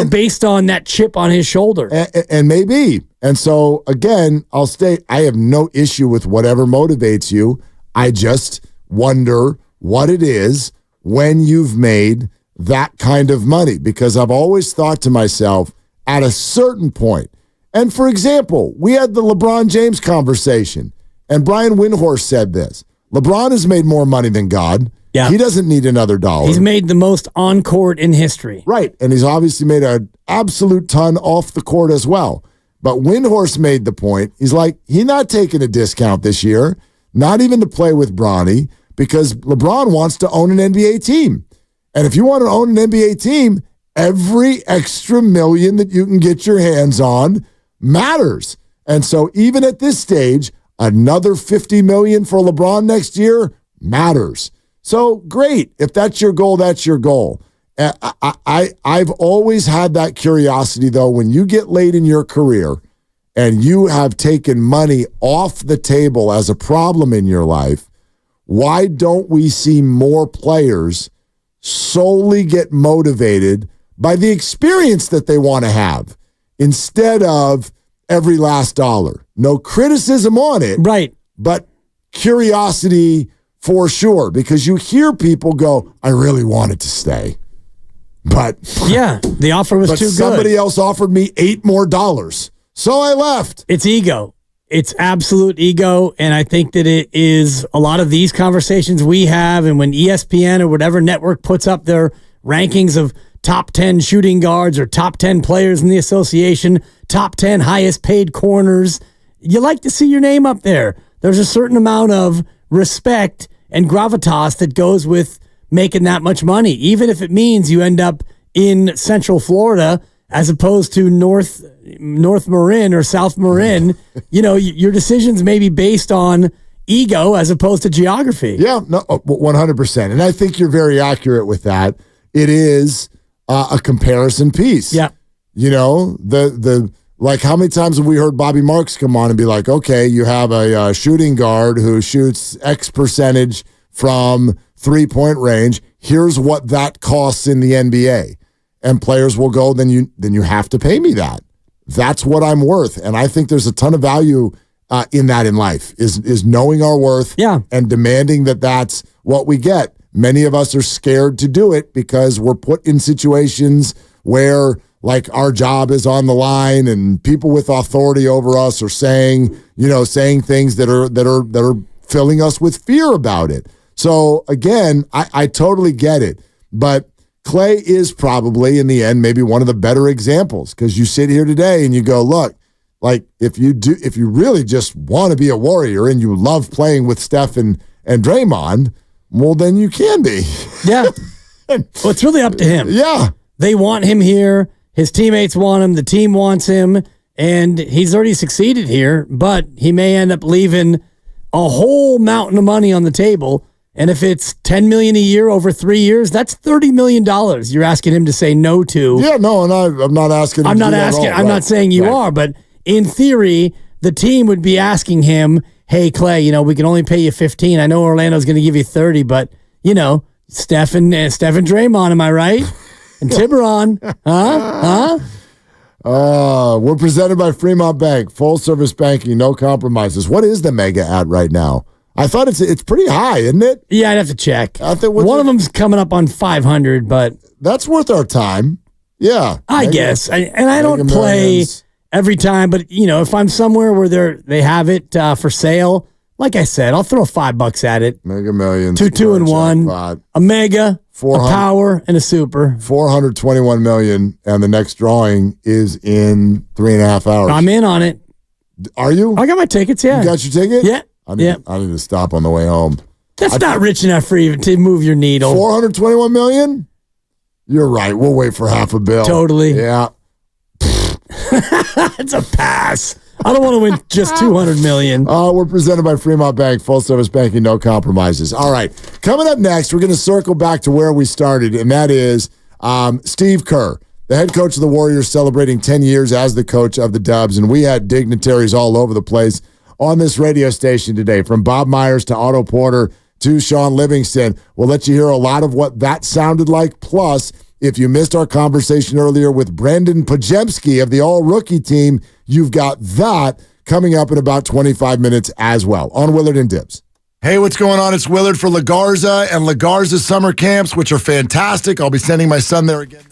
based on that chip on his shoulder. And maybe. And so again, I'll state I have no issue with whatever motivates you. I just wonder what it is when you've made that kind of money, because I've always thought to myself, at a certain point, and for example, we had the LeBron James conversation, and Brian Windhorst said this. LeBron has made more money than God. Yeah. He doesn't need another dollar. He's made the most on court in history. Right. And he's obviously made an absolute ton off the court as well. But Windhorst made the point. He's like, he's not taking a discount this year, not even to play with Bronny, because LeBron wants to own an NBA team. And if you want to own an NBA team, every extra million that you can get your hands on matters. And so even at this stage, another $50 million for LeBron next year matters. So great. If that's your goal, that's your goal. I've always had that curiosity, though, when you get late in your career and you have taken money off the table as a problem in your life, why don't we see more players solely get motivated by the experience that they want to have instead of every last dollar? No criticism on it. Right. But curiosity for sure, because you hear people go, I really wanted to stay. But yeah, the offer was too good. Somebody else offered me $8 more, so I left. It's ego. It's absolute ego, and I think that it is a lot of these conversations we have, and when ESPN or whatever network puts up their rankings of top 10 shooting guards or top 10 players in the association, top 10 highest paid corners, you like to see your name up there. There's a certain amount of respect and gravitas that goes with making that much money, even if it means you end up in Central Florida as opposed to North Marin or South Marin. Your decisions may be based on ego as opposed to geography. Yeah, no, 100%. And I think you're very accurate with that. It is a comparison piece. Yeah. Like, how many times have we heard Bobby Marks come on and be like, okay, you have a shooting guard who shoots X percentage from three-point range. Here's what that costs in the NBA. And players will go, then you have to pay me that. That's what I'm worth. And I think there's a ton of value in that in life, is knowing our worth and demanding that that's what we get. Many of us are scared to do it because we're put in situations where, like, our job is on the line and people with authority over us are saying things that are filling us with fear about it. So again, I totally get it. But Clay is probably, in the end, maybe one of the better examples, because you sit here today and you go, look, like, if you really just want to be a Warrior and you love playing with Steph and Draymond, well, then you can be. Yeah. Well, it's really up to him. Yeah. They want him here. His teammates want him. The team wants him. And he's already succeeded here, but he may end up leaving a whole mountain of money on the table. And if it's $10 million a year over 3 years, that's $30 million you're asking him to say no to. Yeah, no, and I'm not asking him I'm to not do that asking. at all. I'm Right. not saying you are, but in theory, the team would be asking him, hey, Clay, we can only pay you 15. I know Orlando's going to give you 30, but, Steph and Draymond, am I right? And Tiburon, huh? We're presented by Fremont Bank, full service banking, no compromises. What is the mega at right now? I thought it's pretty high, isn't it? Yeah, I'd have to check. I think one of them's coming up on 500, but that's worth our time. Yeah, I guess. I don't play every time, but if I'm somewhere where they have it for sale, like I said, I'll throw $5 at it. Mega Millions, 2 and 1, a mega, a power, and a super. 421 million, and the next drawing is in 3.5 hours. I'm in on it. Are you? I got my tickets. Yeah, you got your ticket? Yeah. I need to stop on the way home. That's not rich enough for you to move your needle. 421 million? You're right. We'll wait for half a bill. Totally. Yeah. It's a pass. I don't want to win just 200 million. We're presented by Fremont Bank, full service banking, no compromises. All right. Coming up next, we're going to circle back to where we started, and that is Steve Kerr, the head coach of the Warriors, celebrating 10 years as the coach of the Dubs, and we had dignitaries all over the place on this radio station today, from Bob Myers to Otto Porter to Shawn Livingston. We'll let you hear a lot of what that sounded like. Plus, if you missed our conversation earlier with Brandon Podziemski of the all-rookie team, you've got that coming up in about 25 minutes as well on Willard and Dibs. Hey, what's going on? It's Willard for La Garza and La Garza summer camps, which are fantastic. I'll be sending my son there again.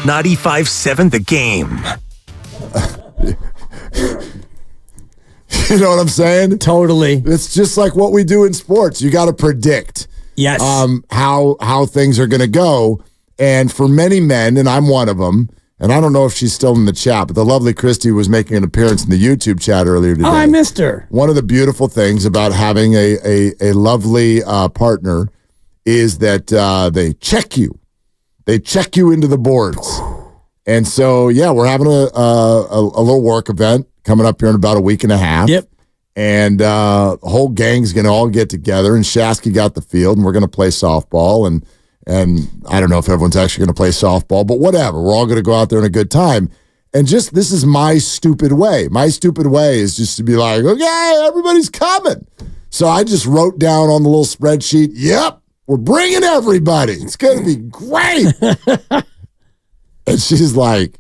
95.7 The Game. You know what I'm saying? Totally. It's just like what we do in sports. You got to predict how things are going to go. And for many men, and I'm one of them, and I don't know if she's still in the chat, but the lovely Christy was making an appearance in the YouTube chat earlier today. Oh, I missed her. One of the beautiful things about having a lovely partner is that they check you. They check you into the boards. And so, yeah, we're having a little work event coming up here in about a week and a half. Yep. And the whole gang's going to all get together, and Shasky got the field, and we're going to play softball. And I don't know if everyone's actually going to play softball, but whatever. We're all going to go out there in a good time. And just this is my stupid way. My stupid way is just to be like, okay, everybody's coming. So I just wrote down on the little spreadsheet, yep, we're bringing everybody. It's going to be great. And she's like,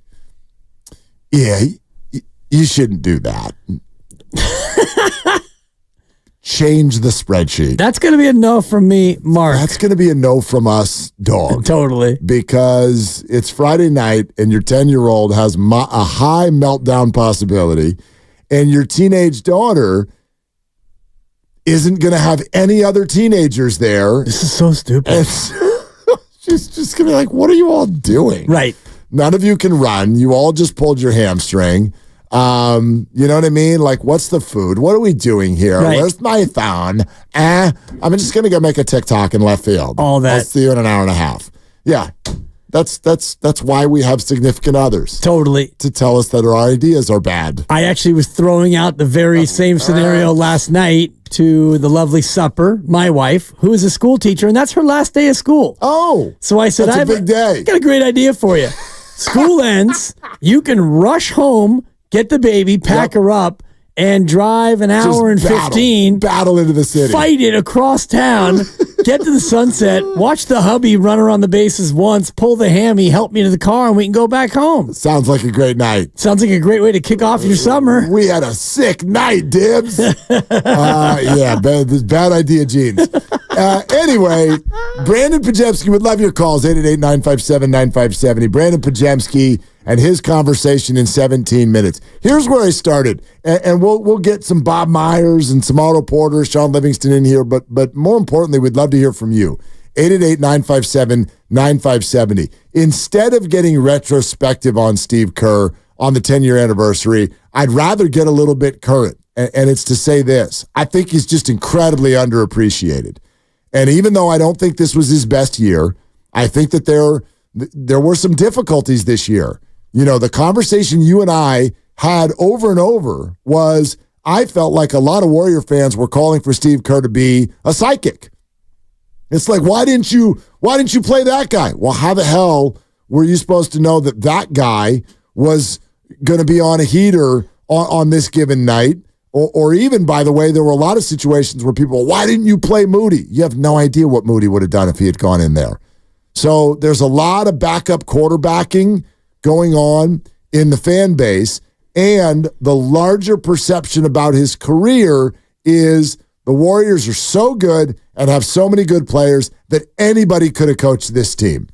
yeah, you shouldn't do that. Change the spreadsheet. That's going to be a no from me, Mark. That's going to be a no from us, dog. Totally. Because it's Friday night and your 10-year-old has a high meltdown possibility, and your teenage daughter isn't going to have any other teenagers there. This is so stupid. And she's just going to be like, what are you all doing? Right. None of you can run. You all just pulled your hamstring. You know what I mean? Like, what's the food? What are we doing here? Right. Where's my phone? I'm just going to go make a TikTok in left field. All that. I'll see you in an hour and a half. Yeah. That's why we have significant others. Totally. To tell us that our ideas are bad. I actually was throwing out the very same scenario last night to the lovely Supper, my wife, who is a school teacher, and that's her last day of school. Oh. So I said, that's a big day. I got a great idea for you. School ends, you can rush home, get the baby, pack her up, and drive an hour and 15. Battle into the city. Fight it across town, get to the Sunset, watch the hubby run around the bases once, pull the hammy, help me to the car, and we can go back home. Sounds like a great night. Sounds like a great way to kick off your summer. We had a sick night, Dibs. Yeah, bad idea, Jeans. Anyway, Brandon Podziemski would love your calls, 888-957-9570. Brandon Podziemski and his conversation in 17 minutes. Here's where I started, and we'll get some Bob Myers and some Otto Porter, Shawn Livingston in here, but more importantly, we'd love to hear from you. 888-957-9570. Instead of getting retrospective on Steve Kerr on the 10-year anniversary, I'd rather get a little bit current, and it's to say this. I think he's just incredibly underappreciated. And even though I don't think this was his best year, I think that there were some difficulties this year. You know, the conversation you and I had over and over was, I felt like a lot of Warrior fans were calling for Steve Kerr to be a psychic. It's like, why didn't you play that guy? Well, how the hell were you supposed to know that guy was going to be on a heater on this given night? Or even, by the way, there were a lot of situations where people, why didn't you play Moody? You have no idea what Moody would have done if he had gone in there. So there's a lot of backup quarterbacking going on in the fan base, and the larger perception about his career is the Warriors are so good and have so many good players that anybody could have coached this team.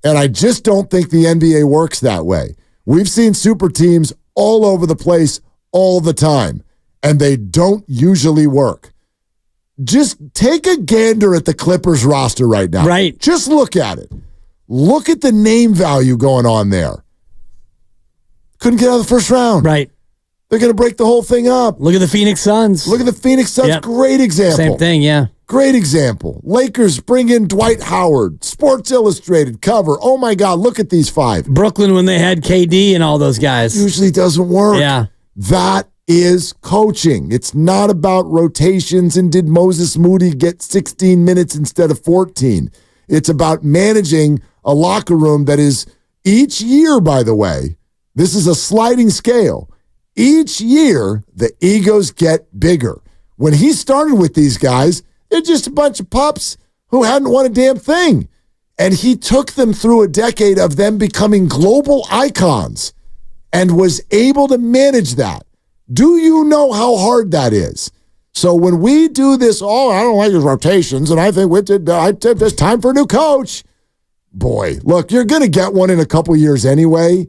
And I just don't think the NBA works that way. We've seen super teams all over the place all the time, and they don't usually work. Just take a gander at the Clippers roster right now. Right. Just look at it. Look at the name value going on there. Couldn't get out of the first round. Right. They're going to break the whole thing up. Look at the Phoenix Suns. Look at the Phoenix Suns. Yep. Great example. Same thing, yeah. Great example. Lakers bring in Dwight Howard. Sports Illustrated cover. Oh, my God, look at these five. Brooklyn when they had KD and all those guys. Usually doesn't work. Yeah. That is coaching. It's not about rotations and did Moses Moody get 16 minutes instead of 14. It's about managing a locker room that is each year, by the way, this is a sliding scale. Each year, the egos get bigger. When he started with these guys, they're just a bunch of pups who hadn't won a damn thing. And he took them through a decade of them becoming global icons and was able to manage that. Do you know how hard that is? So when we do this, I don't like his rotations, and I think it's time for a new coach. boy, look, you're going to get one in a couple years anyway,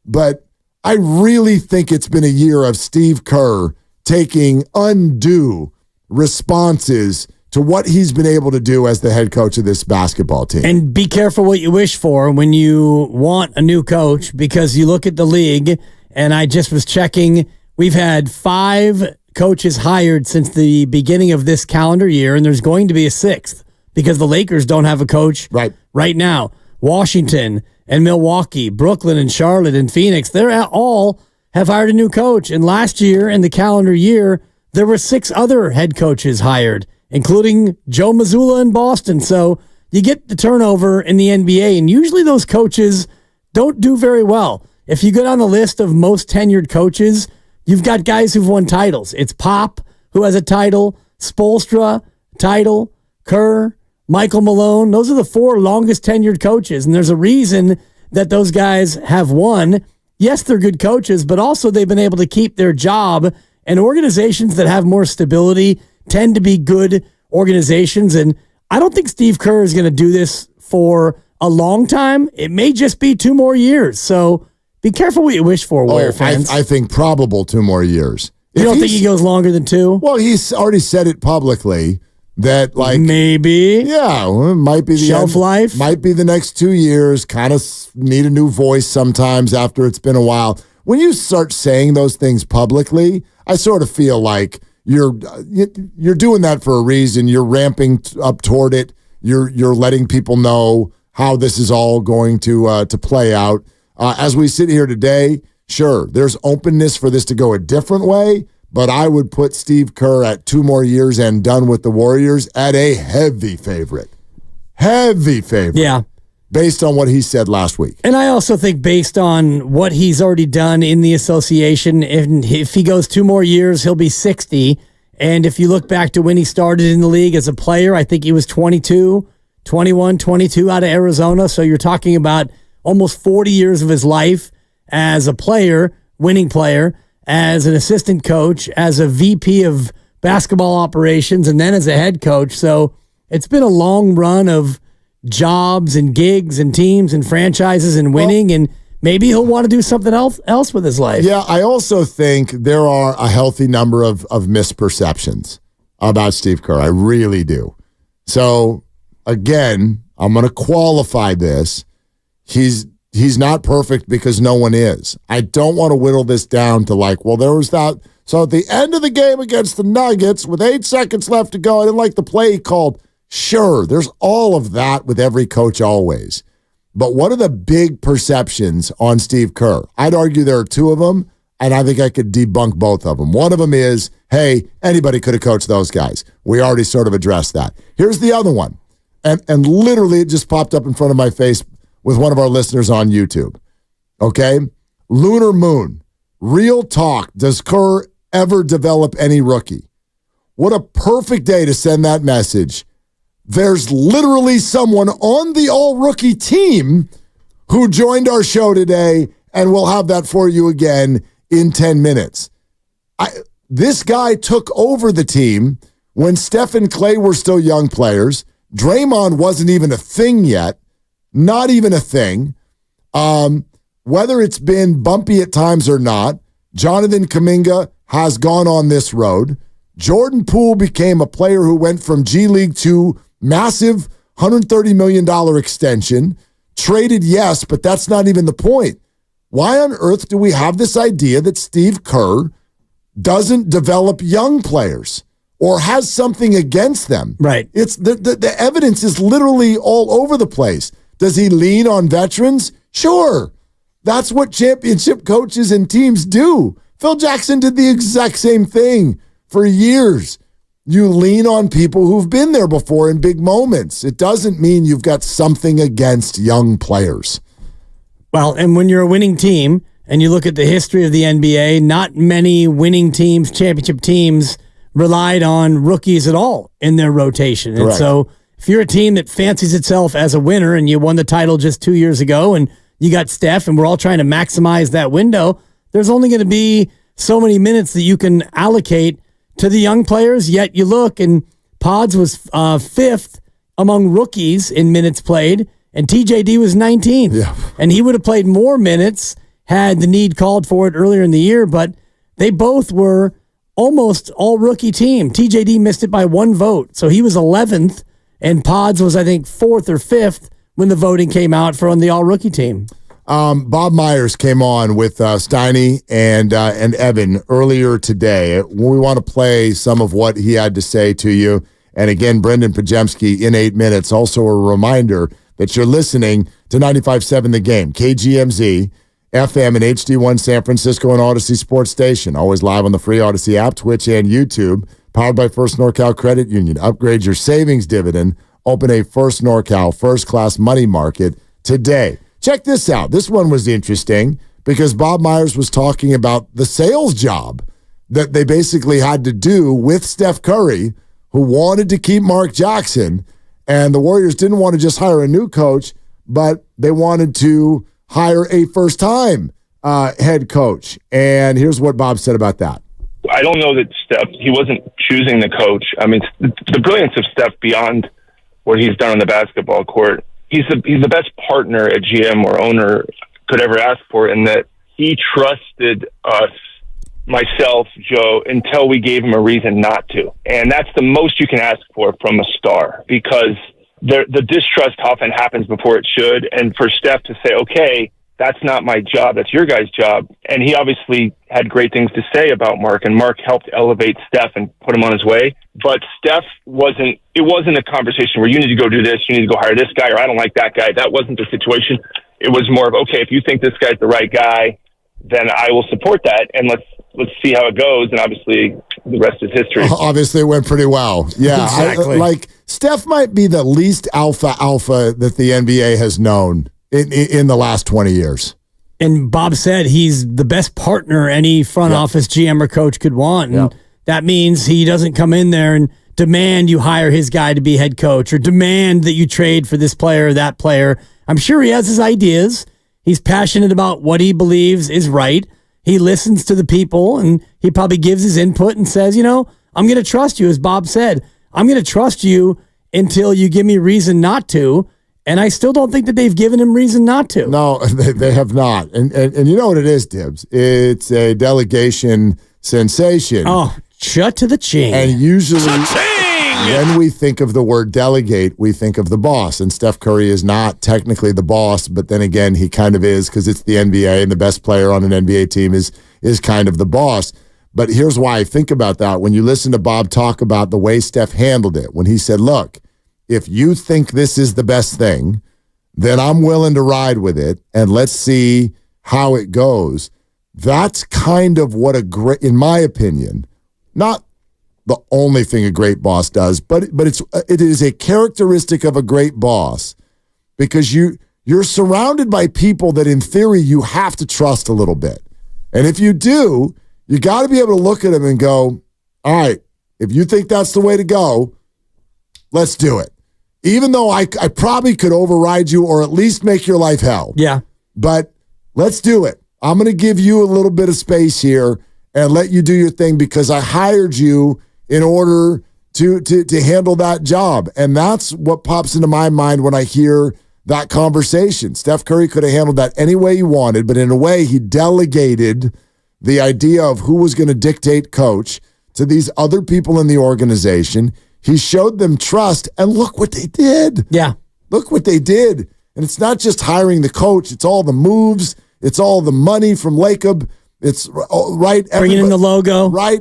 but I really think it's been a year of Steve Kerr taking undue responses to what he's been able to do as the head coach of this basketball team. And be careful what you wish for when you want a new coach, because you look at the league, and I just was checking, we've had 5 coaches hired since the beginning of this calendar year, and there's going to be a 6th because the Lakers don't have a coach right now. Washington and Milwaukee, Brooklyn and Charlotte and Phoenix, they're all have hired a new coach. And last year in the calendar year, there were 6 other head coaches hired, including Joe Mazzulla in Boston. So you get the turnover in the NBA, and usually those coaches don't do very well. If you go down the list of most tenured coaches, you've got guys who've won titles. It's Pop, who has a title, Spoelstra, title, Kerr, Michael Malone. Those are the 4 longest tenured coaches, and there's a reason that those guys have won. Yes, they're good coaches, but also they've been able to keep their job, and organizations that have more stability tend to be good organizations, and I don't think Steve Kerr is going to do this for a long time. It may just be 2 more years, so be careful what you wish for, Warrior fans. I think probable 2 more years. You don't think he goes longer than 2? Well, he's already said it publicly that, like, maybe. Yeah, well, it might be the shelf life. Might be the next 2 years. Kind of need a new voice sometimes after it's been a while. When you start saying those things publicly, I sort of feel like you're doing that for a reason. You're ramping up toward it. You're letting people know how this is all going to play out. As we sit here today, sure, there's openness for this to go a different way, but I would put Steve Kerr at 2 more years and done with the Warriors at a heavy favorite. Heavy favorite. Yeah. Based on what he said last week. And I also think based on what he's already done in the association, if he goes 2 more years, he'll be 60. And if you look back to when he started in the league as a player, I think he was 22 out of Arizona. So you're talking about almost 40 years of his life as a player, winning player, as an assistant coach, as a VP of basketball operations, and then as a head coach. So it's been a long run of jobs and gigs and teams and franchises and winning, and maybe he'll want to do something else with his life. Yeah, I also think there are a healthy number of misperceptions about Steve Kerr. I really do. So, again, I'm going to qualify this. He's not perfect because no one is. I don't want to whittle this down to like, well, there was that. So at the end of the game against the Nuggets with 8 seconds left to go, I didn't like the play he called. Sure, there's all of that with every coach always. But what are the big perceptions on Steve Kerr? I'd argue there are 2 of them, and I think I could debunk both of them. One of them is, hey, anybody could have coached those guys. We already sort of addressed that. Here's the other one. And literally it just popped up in front of my face with one of our listeners on YouTube. Okay? Lunar Moon. Real talk. Does Kerr ever develop any rookie? What a perfect day to send that message. There's literally someone on the all-rookie team who joined our show today, and we'll have that for you again in 10 minutes. This guy took over the team when Steph and Clay were still young players. Draymond wasn't even a thing yet. Not even a thing. Whether it's been bumpy at times or not, Jonathan Kuminga has gone on this road. Jordan Poole became a player who went from G League to massive $130 million extension. Traded, yes, but that's not even the point. Why on earth do we have this idea that Steve Kerr doesn't develop young players or has something against them? Right. It's the evidence is literally all over the place. Does he lean on veterans? Sure. That's what championship coaches and teams do. Phil Jackson did the exact same thing for years. You lean on people who've been there before in big moments. It doesn't mean you've got something against young players. Well, and when you're a winning team and you look at the history of the NBA, not many winning teams, championship teams, relied on rookies at all in their rotation. Correct. And so if you're a team that fancies itself as a winner and you won the title just 2 years ago and you got Steph and we're all trying to maximize that window, there's only going to be so many minutes that you can allocate to the young players. Yet you look, and Pods was 5th among rookies in minutes played and TJD was 19th. Yeah. And he would have played more minutes had the need called for it earlier in the year, but they both were almost all rookie team. TJD missed it by 1 vote, so he was 11th, and Pods was, I think, 4th or 5th when the voting came out for on the all rookie team. Bob Myers came on with Steiny and Evan earlier today. We want to play some of what he had to say to you. And again, Brandon Podziemski in 8 minutes. Also a reminder that you're listening to 95.7 The Game, KGMZ, FM and HD1 San Francisco and Odyssey Sports Station. Always live on the free Odyssey app, Twitch, and YouTube. Powered by First NorCal Credit Union. Upgrade your savings dividend. Open a First NorCal first-class money market today. Check this out. This one was interesting because Bob Myers was talking about the sales job that they basically had to do with Steph Curry, who wanted to keep Mark Jackson, and the Warriors didn't want to just hire a new coach, but they wanted to hire a first-time head coach. And here's what Bob said about that. I don't know that Steph, he wasn't choosing the coach. I mean, the brilliance of Steph beyond what he's done on the basketball court, he's the best partner a GM or owner could ever ask for, in that he trusted us, myself, Joe, until we gave him a reason not to. And that's the most you can ask for from a star, because the distrust often happens before it should. And for Steph to say, okay, that's not my job, that's your guys' job. And he obviously had great things to say about Mark, and Mark helped elevate Steph and put him on his way. But Steph wasn't a conversation where you need to go do this, you need to go hire this guy, or I don't like that guy. That wasn't the situation. It was more of, okay, if you think this guy's the right guy, then I will support that, and let's see how it goes. And obviously the rest is history. Obviously it went pretty well. Yeah. Exactly. Steph might be the least alpha that the NBA has known in the last 20 years. And Bob said he's the best partner any front office GM or coach could want. And that means he doesn't come in there and demand you hire his guy to be head coach or demand that you trade for this player or that player. I'm sure he has his ideas. He's passionate about what he believes is right. He listens to the people, and he probably gives his input and says, I'm going to trust you, as Bob said. I'm going to trust you until you give me reason not to. And I still don't think that they've given him reason not to. No, they have not. And you know what it is, Tibbs? It's a delegation sensation. Oh, shut to the ching. And usually when we think of the word delegate, we think of the boss. And Steph Curry is not technically the boss, but then again, he kind of is, because it's the NBA, and the best player on an NBA team is kind of the boss. But here's why I think about that. When you listen to Bob talk about the way Steph handled it, when he said, look, if you think this is the best thing, then I'm willing to ride with it, and let's see how it goes. That's kind of what in my opinion, not the only thing a great boss does, but it is a characteristic of a great boss, because you're surrounded by people that in theory you have to trust a little bit. And if you do, you got to be able to look at them and go, all right, if you think that's the way to go, let's do it. Even though I probably could override you or at least make your life hell. Yeah. But let's do it. I'm going to give you a little bit of space here and let you do your thing, because I hired you in order to handle that job. And that's what pops into my mind when I hear that conversation. Steph Curry could have handled that any way he wanted, but in a way he delegated the idea of who was going to dictate coach to these other people in the organization. He showed them trust, and look what they did. Yeah. Look what they did. And it's not just hiring the coach. It's all the moves. It's all the money from Lacob. It's right. Bringing in the logo. Right.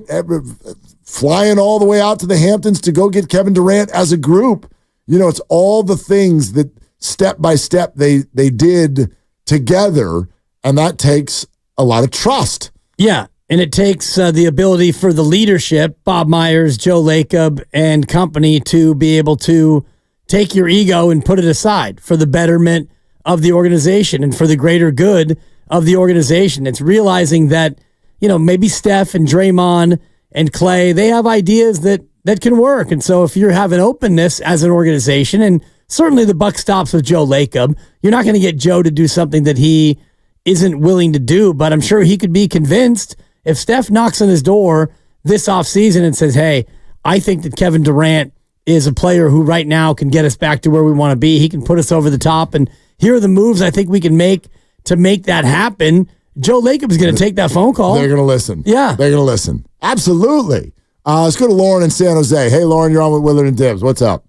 Flying all the way out to the Hamptons to go get Kevin Durant as a group. It's all the things that step by step they did together, and that takes a lot of trust. Yeah. And it takes the ability for the leadership, Bob Myers, Joe Lacob, and company, to be able to take your ego and put it aside for the betterment of the organization and for the greater good of the organization. It's realizing that, maybe Steph and Draymond and Clay, they have ideas that can work. And so if you have an openness as an organization, and certainly the buck stops with Joe Lacob, you're not going to get Joe to do something that he isn't willing to do, but I'm sure he could be convinced. If Steph knocks on his door this offseason and says, hey, I think that Kevin Durant is a player who right now can get us back to where we want to be. He can put us over the top, and here are the moves I think we can make to make that happen. Joe Lacob's going to take that phone call. They're going to listen. Yeah. They're going to listen. Absolutely. Let's go to Lauren in San Jose. Hey, Lauren, you're on with Willard and Dibs. What's up?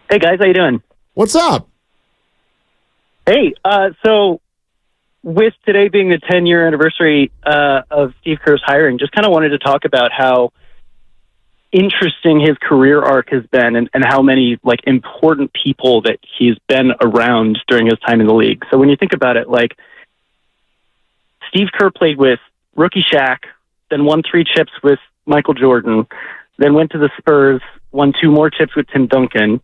Hey, guys. How you doing? What's up? Hey, so with today being the 10-year anniversary of Steve Kerr's hiring, just kind of wanted to talk about how interesting his career arc has been and how many like important people that he's been around during his time in the league. So when you think about it, like Steve Kerr played with rookie Shaq, then won 3 chips with Michael Jordan, then went to the Spurs, won 2 more chips with Tim Duncan,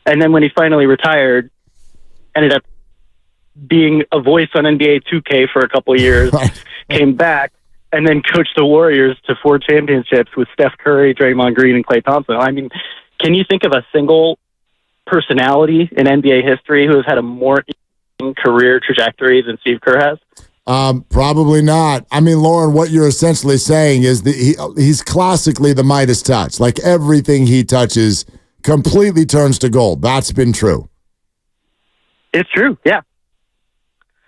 and then when he finally retired, ended up being a voice on NBA 2K for a couple of years, came back, and then coached the Warriors to 4 championships with Steph Curry, Draymond Green, and Klay Thompson. I mean, can you think of a single personality in NBA history who has had a more career trajectory than Steve Kerr has? Probably not. I mean, Lauren, what you're essentially saying is that he's classically the Midas touch. Like everything he touches completely turns to gold. That's been true. It's true, yeah.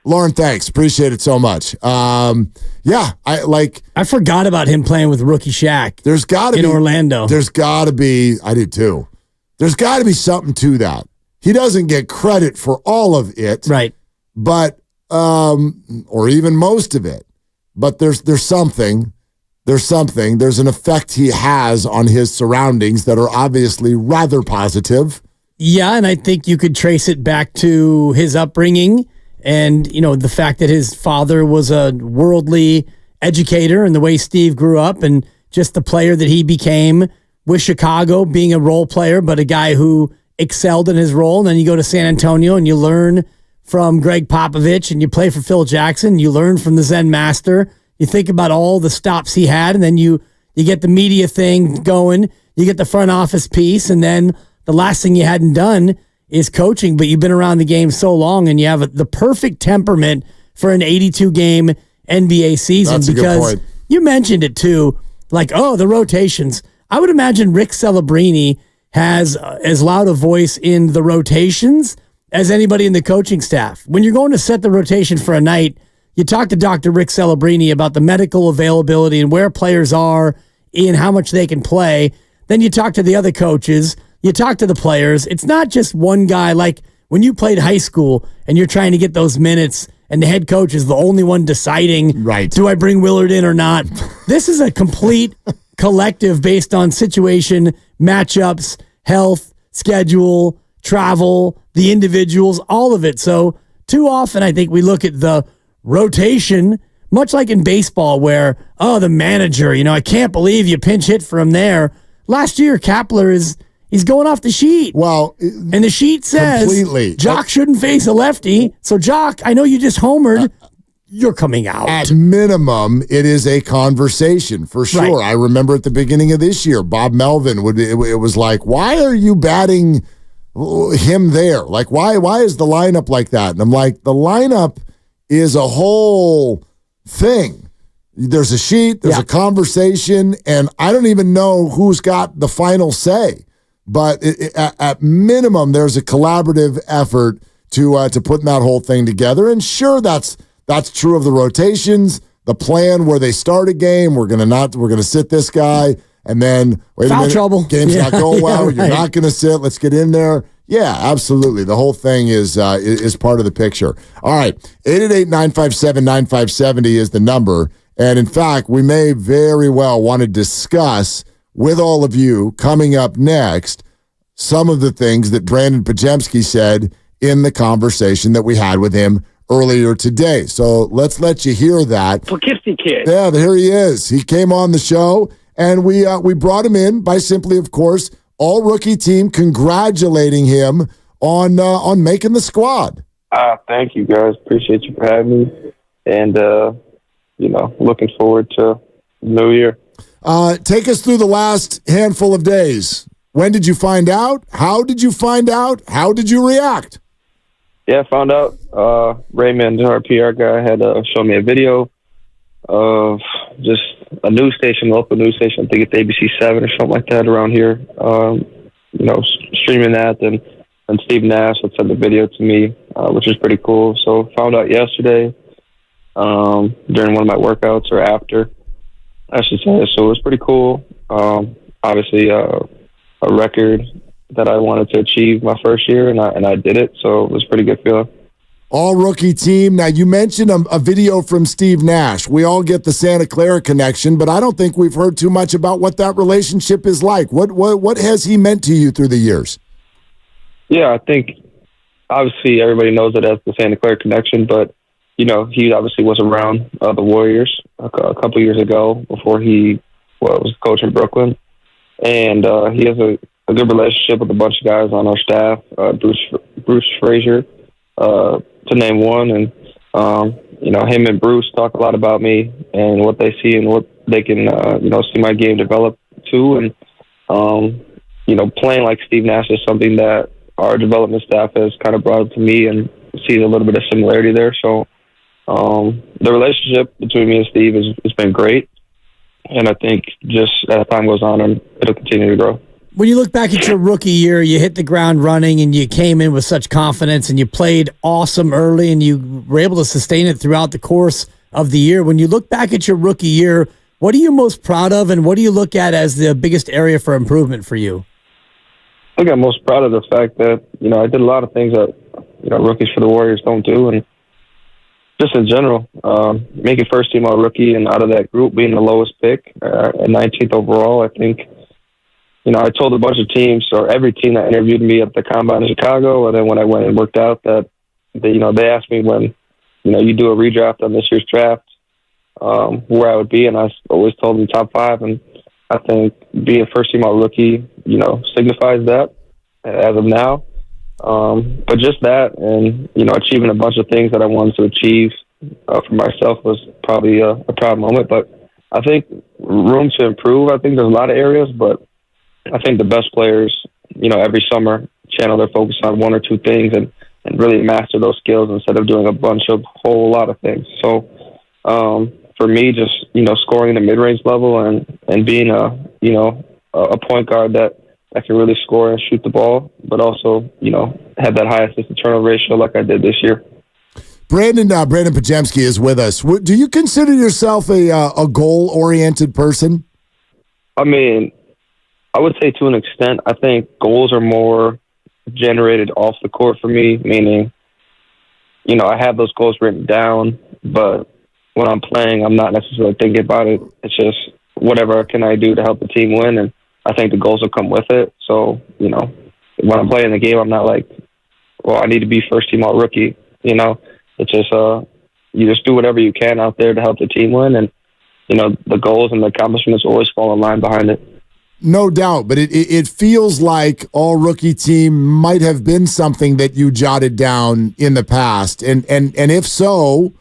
Lauren, thanks. Appreciate it so much. Yeah, I forgot about him playing with rookie Shaq. There's got to be in Orlando. There's got to be. I did too. There's got to be something to that. He doesn't get credit for all of it, right? But or even most of it. But there's something. There's something. There's an effect he has on his surroundings that are obviously rather positive. Yeah, and I think you could trace it back to his upbringing. And, you know, the fact that his father was a worldly educator and the way Steve grew up and just the player that he became with Chicago, being a role player, but a guy who excelled in his role. And then you go to San Antonio and you learn from Greg Popovich and you play for Phil Jackson. You learn from the Zen Master. You think about all the stops he had, and then you get the media thing going. You get the front office piece, and then the last thing you hadn't done is coaching, but you've been around the game so long and you have the perfect temperament for an 82-game NBA season. That's a good point. You mentioned it too, like, the rotations. I would imagine Rick Celebrini has as loud a voice in the rotations as anybody in the coaching staff. When you're going to set the rotation for a night, you talk to Dr. Rick Celebrini about the medical availability and where players are in how much they can play. Then you talk to the other coaches. You talk to the players. It's not just one guy. Like when you played high school and you're trying to get those minutes and the head coach is the only one deciding, right, do I bring Willard in or not? This is a complete collective based on situation, matchups, health, schedule, travel, the individuals, all of it. So too often I think we look at the rotation, much like in baseball where, the manager, I can't believe you pinch hit for him there. Last year, Kapler he's going off the sheet. Well, and the sheet says completely. Jock shouldn't face a lefty. So, Jock, I know you just homered. You're coming out. At minimum, it is a conversation for sure. Right. I remember at the beginning of this year, Bob Melvin it was like, why are you batting him there? Like, why is the lineup like that? And I'm like, the lineup is a whole thing. There's a sheet, there's a conversation, and I don't even know who's got the final say. But at minimum, there's a collaborative effort to putting that whole thing together. And sure, that's true of the rotations, the plan where they start a game. We're gonna sit this guy, and then wait a minute, trouble. Game's not going well. Right. You're not gonna sit. Let's get in there. Yeah, absolutely. The whole thing is part of the picture. All right, 888-957-9570 is the number. And in fact, we may very well want to discuss with all of you coming up next some of the things that Brandon Podziemski said in the conversation that we had with him earlier today. So let's let you hear that. Poughkeepsie kid. Yeah, here he is. He came on the show, and we brought him in by simply, of course, all rookie team congratulating him on making the squad. Thank you, guys. Appreciate you for having me. And, looking forward to the new year. Take us through the last handful of days. When did you find out? How did you find out? How did you react? Yeah, I found out. Raymond, our PR guy, had shown me a video of just a news station, local news station. I think it's ABC7 or something like that around here. Streaming that, and Steve Nash had sent the video to me, which is pretty cool. So found out yesterday during one of my workouts, or after, I should say. So it was pretty cool. Obviously, a record that I wanted to achieve my first year, and I did it. So it was a pretty good feeling. All-rookie team. Now, you mentioned a video from Steve Nash. We all get the Santa Clara connection, but I don't think we've heard too much about what that relationship is like. What has he meant to you through the years? Yeah, I think obviously everybody knows it as the Santa Clara connection, but, he obviously was around the Warriors a couple years ago before he was coaching Brooklyn. And he has a good relationship with a bunch of guys on our staff, Bruce Frazier, to name one. And, him and Bruce talk a lot about me and what they see and what they can, see my game develop to. And, playing like Steve Nash is something that our development staff has kind of brought up to me and sees a little bit of similarity there. So the relationship between me and Steve has been great. And I think just as time goes on, it'll continue to grow. When you look back at your rookie year, you hit the ground running and you came in with such confidence and you played awesome early and you were able to sustain it throughout the course of the year. When you look back at your rookie year, what are you most proud of and what do you look at as the biggest area for improvement for you? I think I'm most proud of the fact that, I did a lot of things that, rookies for the Warriors don't do. And just in general, making first team all rookie and out of that group being the lowest pick at 19th overall, I think, I told a bunch of teams, or every team that interviewed me at the Combine in Chicago, and then when I went and worked out, that they asked me when, you do a redraft on this year's draft, where I would be, and I always told them top 5. And I think being first team all rookie, signifies that as of now. But just that, and achieving a bunch of things that I wanted to achieve for myself was probably a proud moment. But I think room to improve. I think there's a lot of areas, but I think the best players, every summer channel their focus on one or two things and really master those skills instead of doing a whole lot of things. So for me, just, scoring the mid-range level and being a point guard that can really score and shoot the ball, but also, have that high assist to turnover ratio like I did this year. Brandon Podziemski is with us. Do you consider yourself a goal-oriented person? I mean, I would say to an extent. I think goals are more generated off the court for me, meaning, I have those goals written down, but when I'm playing, I'm not necessarily thinking about it. It's just whatever can I do to help the team win, and I think the goals will come with it. So, when I'm playing the game, I'm not like, well, I need to be first team all rookie. It's just you just do whatever you can out there to help the team win, and the goals and the accomplishments always fall in line behind it. No doubt, but it feels like all rookie team might have been something that you jotted down in the past, and if so,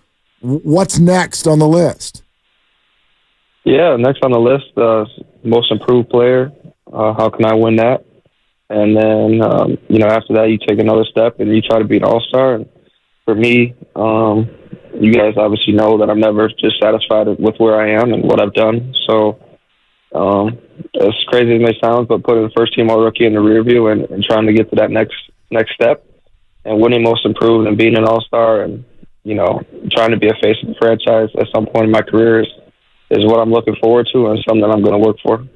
what's next on the list? Yeah, next on the list, most improved player. How can I win that? And then after that, you take another step and you try to be an all-star. And for me, you guys obviously know that I'm never just satisfied with where I am and what I've done. So as crazy as it may sound, but putting the first team all rookie in the rear view and trying to get to that next step and winning most improved and being an all-star and, trying to be a face of the franchise at some point in my career is what I'm looking forward to and something that I'm going to work for.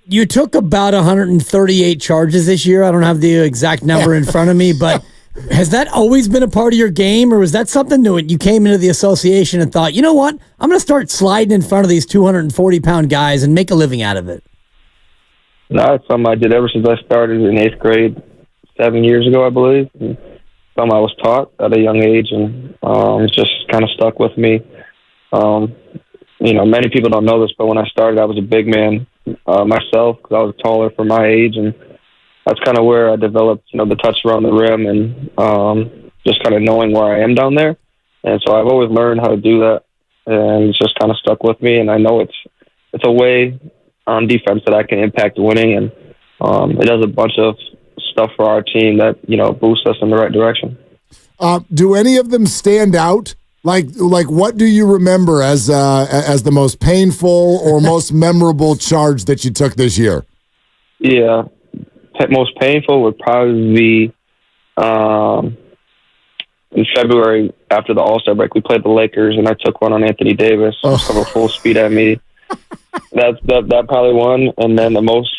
You took about 138 charges this year. I don't have the exact number in front of me, but has that always been a part of your game, or was that something new? You came into the association and thought, you know what, I'm going to start sliding in front of these 240-pound guys and make a living out of it? No, it's something I did ever since I started in 8th grade 7 years ago, I believe. And something I was taught at a young age, and it's just kind of stuck with me. Many people don't know this, but when I started, I was a big man myself because I was taller for my age, and that's kind of where I developed, the touch around the rim and just kind of knowing where I am down there. And so I've always learned how to do that, and it's just kind of stuck with me. And I know it's a way on defense that I can impact winning, and it does a bunch of stuff for our team that boosts us in the right direction. Do any of them stand out Like what do you remember as the most painful or most memorable charge that you took this year? Yeah, most painful would probably be in February after the All-Star break. We played the Lakers, and I took one on Anthony Davis. Coming full speed at me. That probably one. And then the most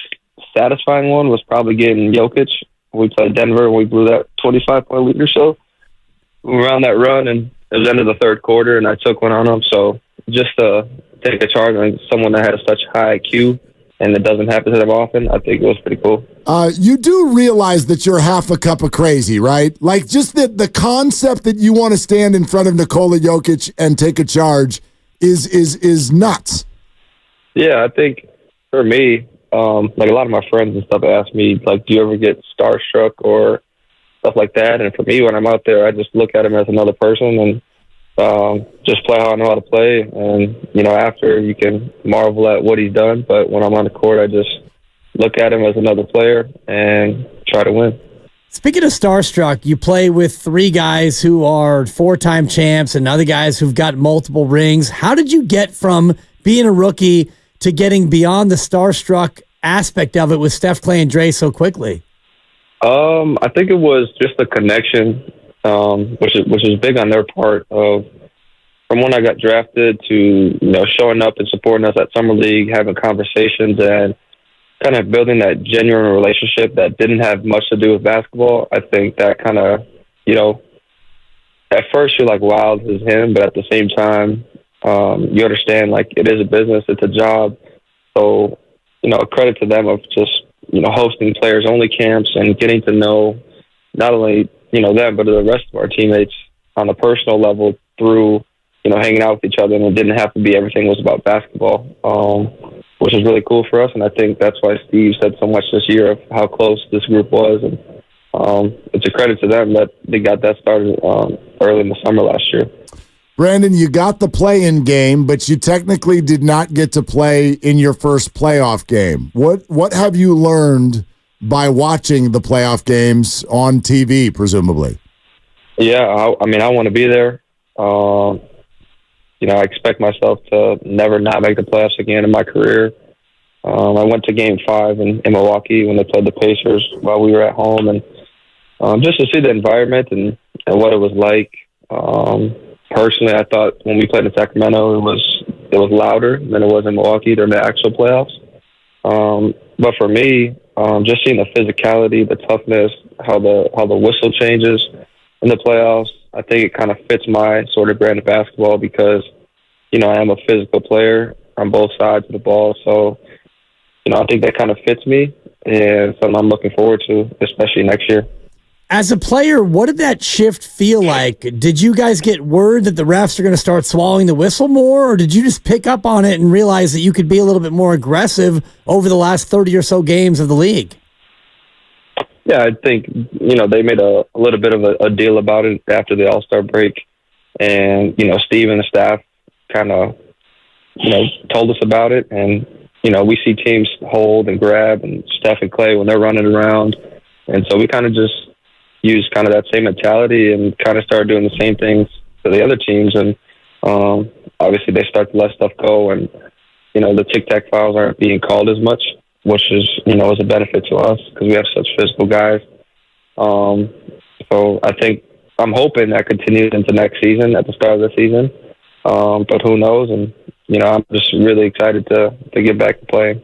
satisfying one was probably getting Jokic. We played Denver, and we blew that 25-point lead or so. We were on that run, and it was the end of the third quarter, and I took one on him. So just to take a charge on someone that has such high IQ and it doesn't happen to them often, I think it was pretty cool. You do realize that you're half a cup of crazy, right? Like just the concept that you want to stand in front of Nikola Jokic and take a charge is nuts. Yeah, I think for me, like a lot of my friends and stuff ask me, like, do you ever get starstruck or stuff like that? And for me, when I'm out there, I just look at him as another person and just play how I know how to play. And, after you can marvel at what he's done. But when I'm on the court, I just look at him as another player and try to win. Speaking of starstruck, you play with three guys who are four-time champs and other guys who've got multiple rings. How did you get from being a rookie to getting beyond the starstruck aspect of it with Steph, Clay, and Dre so quickly? I think it was just a connection, which is big on their part. From when I got drafted to showing up and supporting us at summer league, having conversations, and kind of building that genuine relationship that didn't have much to do with basketball. I think that kind of at first you're like, wow, this is him, but at the same time, you understand like it is a business, it's a job. So a credit to them of just hosting players only camps and getting to know not only them but the rest of our teammates on a personal level through hanging out with each other, and it didn't have to be everything was about basketball, which is really cool for us. And I think that's why Steve said so much this year of how close this group was, and it's a credit to them that they got that started early in the summer last year. Brandon, you got the play-in game, but you technically did not get to play in your first playoff game. What have you learned by watching the playoff games on TV, presumably? Yeah, I want to be there. I expect myself to never not make the playoffs again in my career. I went to Game 5 in Milwaukee when they played the Pacers while we were at home, and just to see the environment and what it was like. Personally, I thought when we played in Sacramento, it was louder than it was in Milwaukee during the actual playoffs. But for me, just seeing the physicality, the toughness, how the whistle changes in the playoffs, I think it kind of fits my sort of brand of basketball because, I am a physical player on both sides of the ball. So, I think that kind of fits me and something I'm looking forward to, especially next year. As a player, what did that shift feel like? Did you guys get word that the refs are going to start swallowing the whistle more, or did you just pick up on it and realize that you could be a little bit more aggressive over the last 30 or so games of the league? Yeah, I think, they made a little bit of a deal about it after the All-Star break. And, Steve and the staff kind of, told us about it. And, we see teams hold and grab and Steph and Clay when they're running around. And so we kind of just used kind of that same mentality and kind of started doing the same things to the other teams. And obviously they start to let stuff go. And, the tic-tac fouls aren't being called as much, which is, is a benefit to us because we have such physical guys. So I think I'm hoping that continues into next season at the start of the season. But who knows? And, I'm just really excited to get back to playing.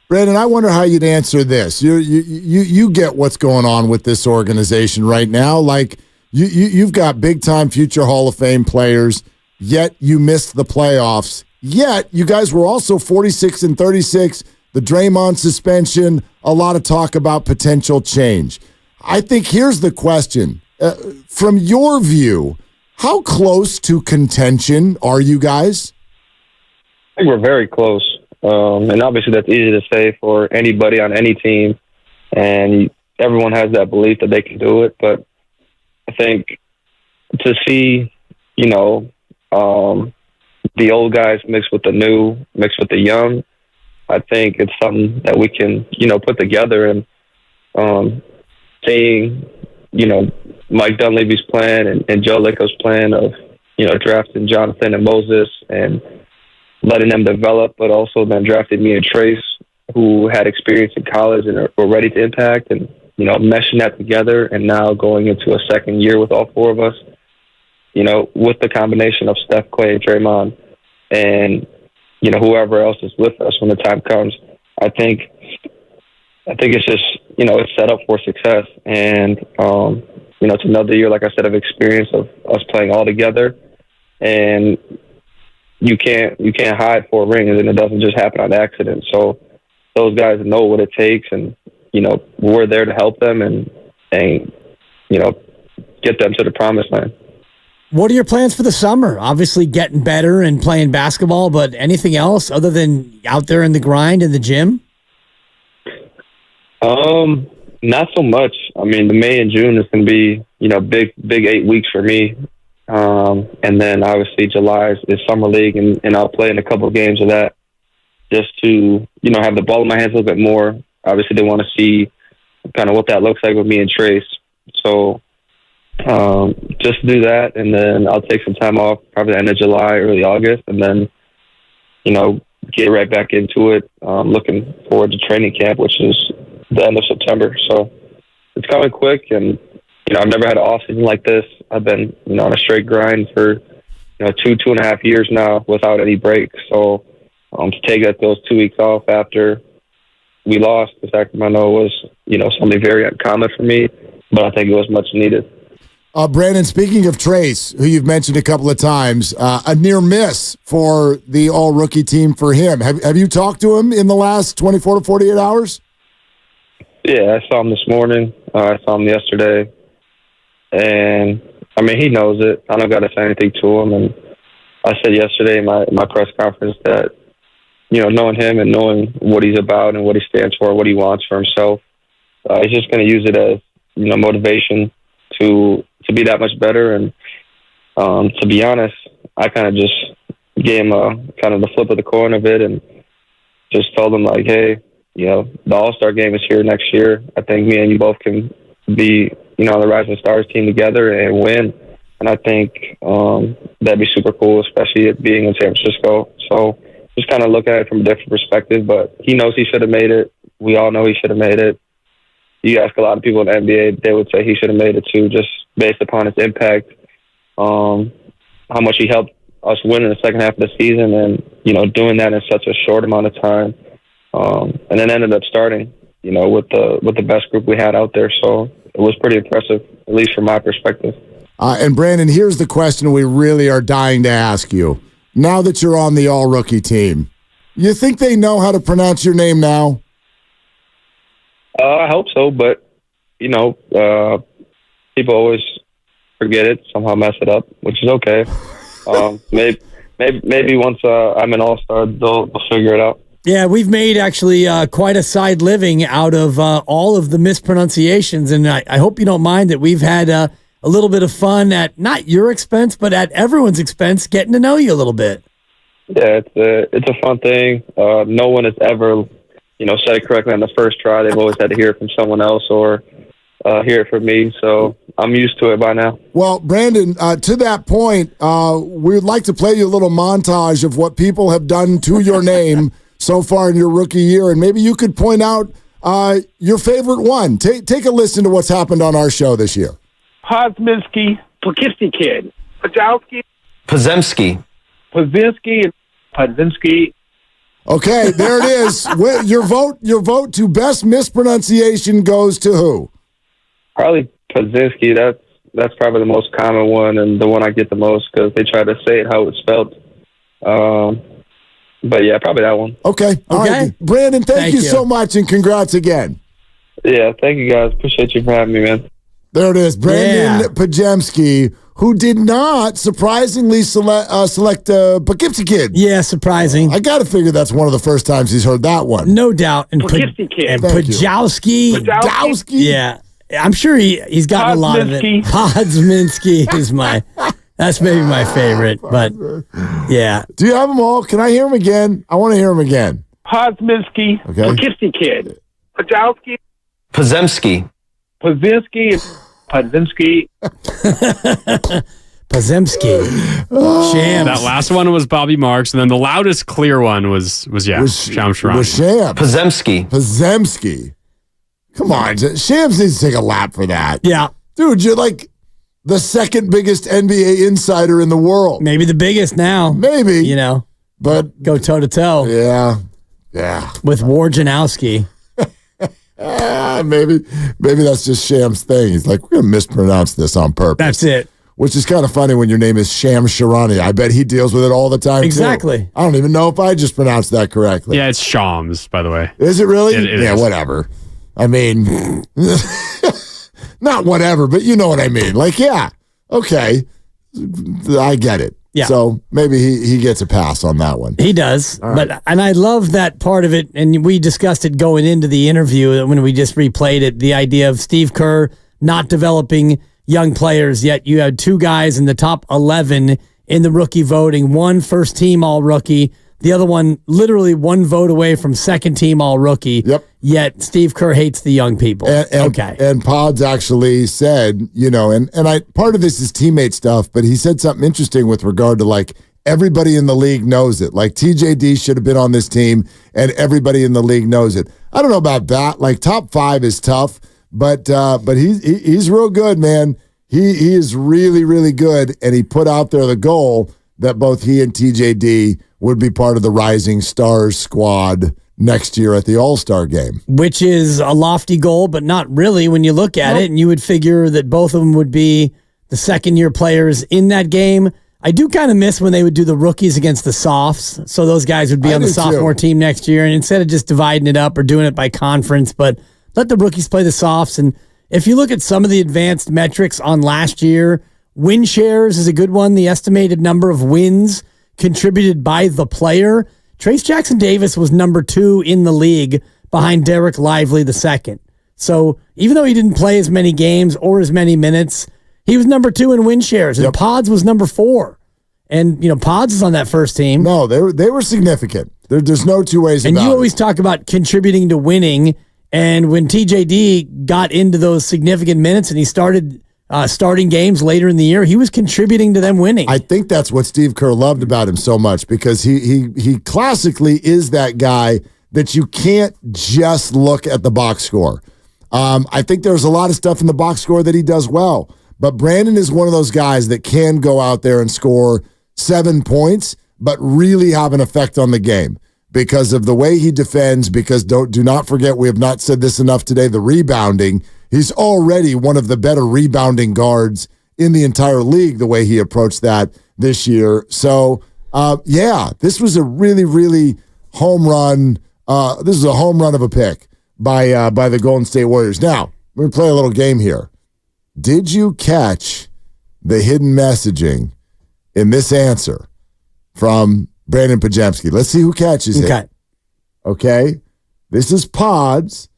Brandon, I wonder how you'd answer this. You get what's going on with this organization right now. Like you've got big-time future Hall of Fame players, yet you missed the playoffs. Yet you guys were also 46-36. The Draymond suspension, a lot of talk about potential change. I think here's the question. From your view, how close to contention are you guys? I think we're very close. And obviously that's easy to say for anybody on any team. And everyone has that belief that they can do it. But I think to see, the old guys mixed with the new, mixed with the young, I think it's something that we can, put together. And seeing, Mike Dunleavy's plan and Joe Laco's plan of, drafting Jonathan and Moses and letting them develop, but also then drafting me and Trace, who had experience in college and were ready to impact, and meshing that together, and now going into a second year with all four of us, with the combination of Steph, Clay, and Draymond, and whoever else is with us when the time comes. I think it's just it's set up for success, and it's another year, like I said, of experience of us playing all together, and you can't hide for a ring, and it doesn't just happen on accident. So those guys know what it takes, and we're there to help them and get them to the promised land. What are your plans for the summer? Obviously getting better and playing basketball, but anything else other than out there in the grind in the gym? Not so much. I mean, the May and June is going to be, big 8 weeks for me. And then obviously July is summer league, and I'll play in a couple of games of that just to, have the ball in my hands a little bit more. Obviously they want to see kind of what that looks like with me and Trace. So, just do that, and then I'll take some time off, probably the end of July, early August, and then, get right back into it. Looking forward to training camp, which is the end of September. So it's coming quick, and, I've never had an off season like this. I've been, on a straight grind for, 2.5 years now without any break. So to take those 2 weeks off after we lost to Sacramento was, something very uncommon for me, but I think it was much needed. Brandon, speaking of Trace, who you've mentioned a couple of times, a near miss for the all-rookie team for him. Have you talked to him in the last 24 to 48 hours? Yeah, I saw him this morning. I saw him yesterday. And, I mean, he knows it. I don't got to say anything to him. And I said yesterday in my press conference that, knowing him and knowing what he's about and what he stands for, what he wants for himself, he's just going to use it as, motivation to be that much better. And to be honest, I kind of just gave him kind of the flip of the coin of it and just told him, like, hey, the All-Star game is here next year. I think me and you both can be, on the Rising Stars team together and win. And I think that'd be super cool, especially it being in San Francisco. So just kind of look at it from a different perspective. But he knows he should have made it. We all know he should have made it. You ask a lot of people in the NBA, they would say he should have made it too, just based upon his impact, how much he helped us win in the second half of the season, and doing that in such a short amount of time, and then ended up starting, with the best group we had out there. So it was pretty impressive, at least from my perspective. And Brandon, here's the question we really are dying to ask you. Now that you're on the all-rookie team, you think they know how to pronounce your name now? I hope so, but, people always forget it, somehow mess it up, which is okay. Maybe once I'm an all-star, they'll figure it out. Yeah, we've made actually quite a side living out of all of the mispronunciations, and I hope you don't mind that we've had a little bit of fun at not your expense, but at everyone's expense, getting to know you a little bit. Yeah, it's a fun thing. No one has ever, said it correctly on the first try. They've always had to hear it from someone else or hear it from me, so I'm used to it by now. Well, Brandon, to that point, we would like to play you a little montage of what people have done to your name so far in your rookie year, and maybe you could point out your favorite one. Take a listen to what's happened on our show this year. Podziemski, Poughkeepsie Kid, Podziemski, Podziemski. Okay, there it is. Your vote to best mispronunciation goes to who? Probably Podziemski. That's probably the most common one and the one I get the most because they try to say it how it's spelled. But yeah, probably that one. Okay. All right. Brandon, thank you so much and congrats again. Yeah, thank you guys. Appreciate you for having me, man. There it is. Brandon Podziemski, who did not surprisingly select Poughkeepsie Kid. Yeah, surprising. I got to figure that's one of the first times he's heard that one. No doubt. And Poughkeepsie Kid. And Podziemski. Yeah. I'm sure he's gotten a lot of it. Podziemski is that's maybe my favorite, but yeah. Do you have them all? Can I hear him again? I want to hear him again. Podziemski. Okay. Poughkeepsie Kid. Podziemski. Podziemski, Podziemski. Podziemski. Podziemski. Shams. That last one was Bobby Marks, and then the loudest clear one was Shams Charania. Was Shams. Podziemski. Come on. Shams needs to take a lap for that. Yeah. Dude, you're like the second biggest NBA insider in the world. Maybe the biggest now. Maybe. You know. But go toe-to-toe. Yeah. With Wojnarowski. Maybe that's just Sham's thing. He's like, we're going to mispronounce this on purpose. That's it. Which is kind of funny when your name is Shams Charania. I bet he deals with it all the time, Exactly. too. I don't even know if I just pronounced that correctly. Yeah, it's Shams, by the way. Is it really? It yeah, is. whatever. I mean, not whatever, but you know what I mean. Like, yeah, okay, I get it. Yeah. So maybe he gets a pass on that one. He does. Right. And I love that part of it, and we discussed it going into the interview when we just replayed it, the idea of Steve Kerr not developing young players, yet you had two guys in the top 11 in the rookie voting, one first team all-rookie, the other one literally one vote away from second team all-rookie. Yep. Yet Steve Kerr hates the young people. And Pods actually said, and part of this is teammate stuff, but he said something interesting with regard to like everybody in the league knows it. Like TJD should have been on this team and everybody in the league knows it. I don't know about that. Like top 5 is tough, but he's real good, man. He is really, really good, and he put out there the goal that both he and TJD would be part of the Rising Stars squad next year at the All-Star game. Which is a lofty goal, but not really when you look at it, and you would figure that both of them would be the second-year players in that game. I do kind of miss when they would do the rookies against the softs, so those guys would be on the sophomore team next year, and instead of just dividing it up or doing it by conference, but let the rookies play the softs. And if you look at some of the advanced metrics on last year, win shares is a good one. The estimated number of wins contributed by the player. Trace Jackson-Davis was number 2 in the league behind Derek Lively II. So even though he didn't play as many games or as many minutes, he was number 2 in win shares. And Pods was number 4. And, Pods is on that first team. No, they were significant. There's no two ways about it. And you always talk about contributing to winning. And when TJD got into those significant minutes and he started starting games later in the year, he was contributing to them winning. I think that's what Steve Kerr loved about him so much, because he classically is that guy that you can't just look at the box score. I think there's a lot of stuff in the box score that he does well, but Brandon is one of those guys that can go out there and score 7 points, but really have an effect on the game because of the way he defends, because do not forget, we have not said this enough today, the rebounding. He's already one of the better rebounding guards in the entire league, the way he approached that this year. So, this was a really, really home run. This is a home run of a pick by the Golden State Warriors. Now, we're going to play a little game here. Did you catch the hidden messaging in this answer from Brandon Podziemski? Let's see who catches it. Okay. This is Pods.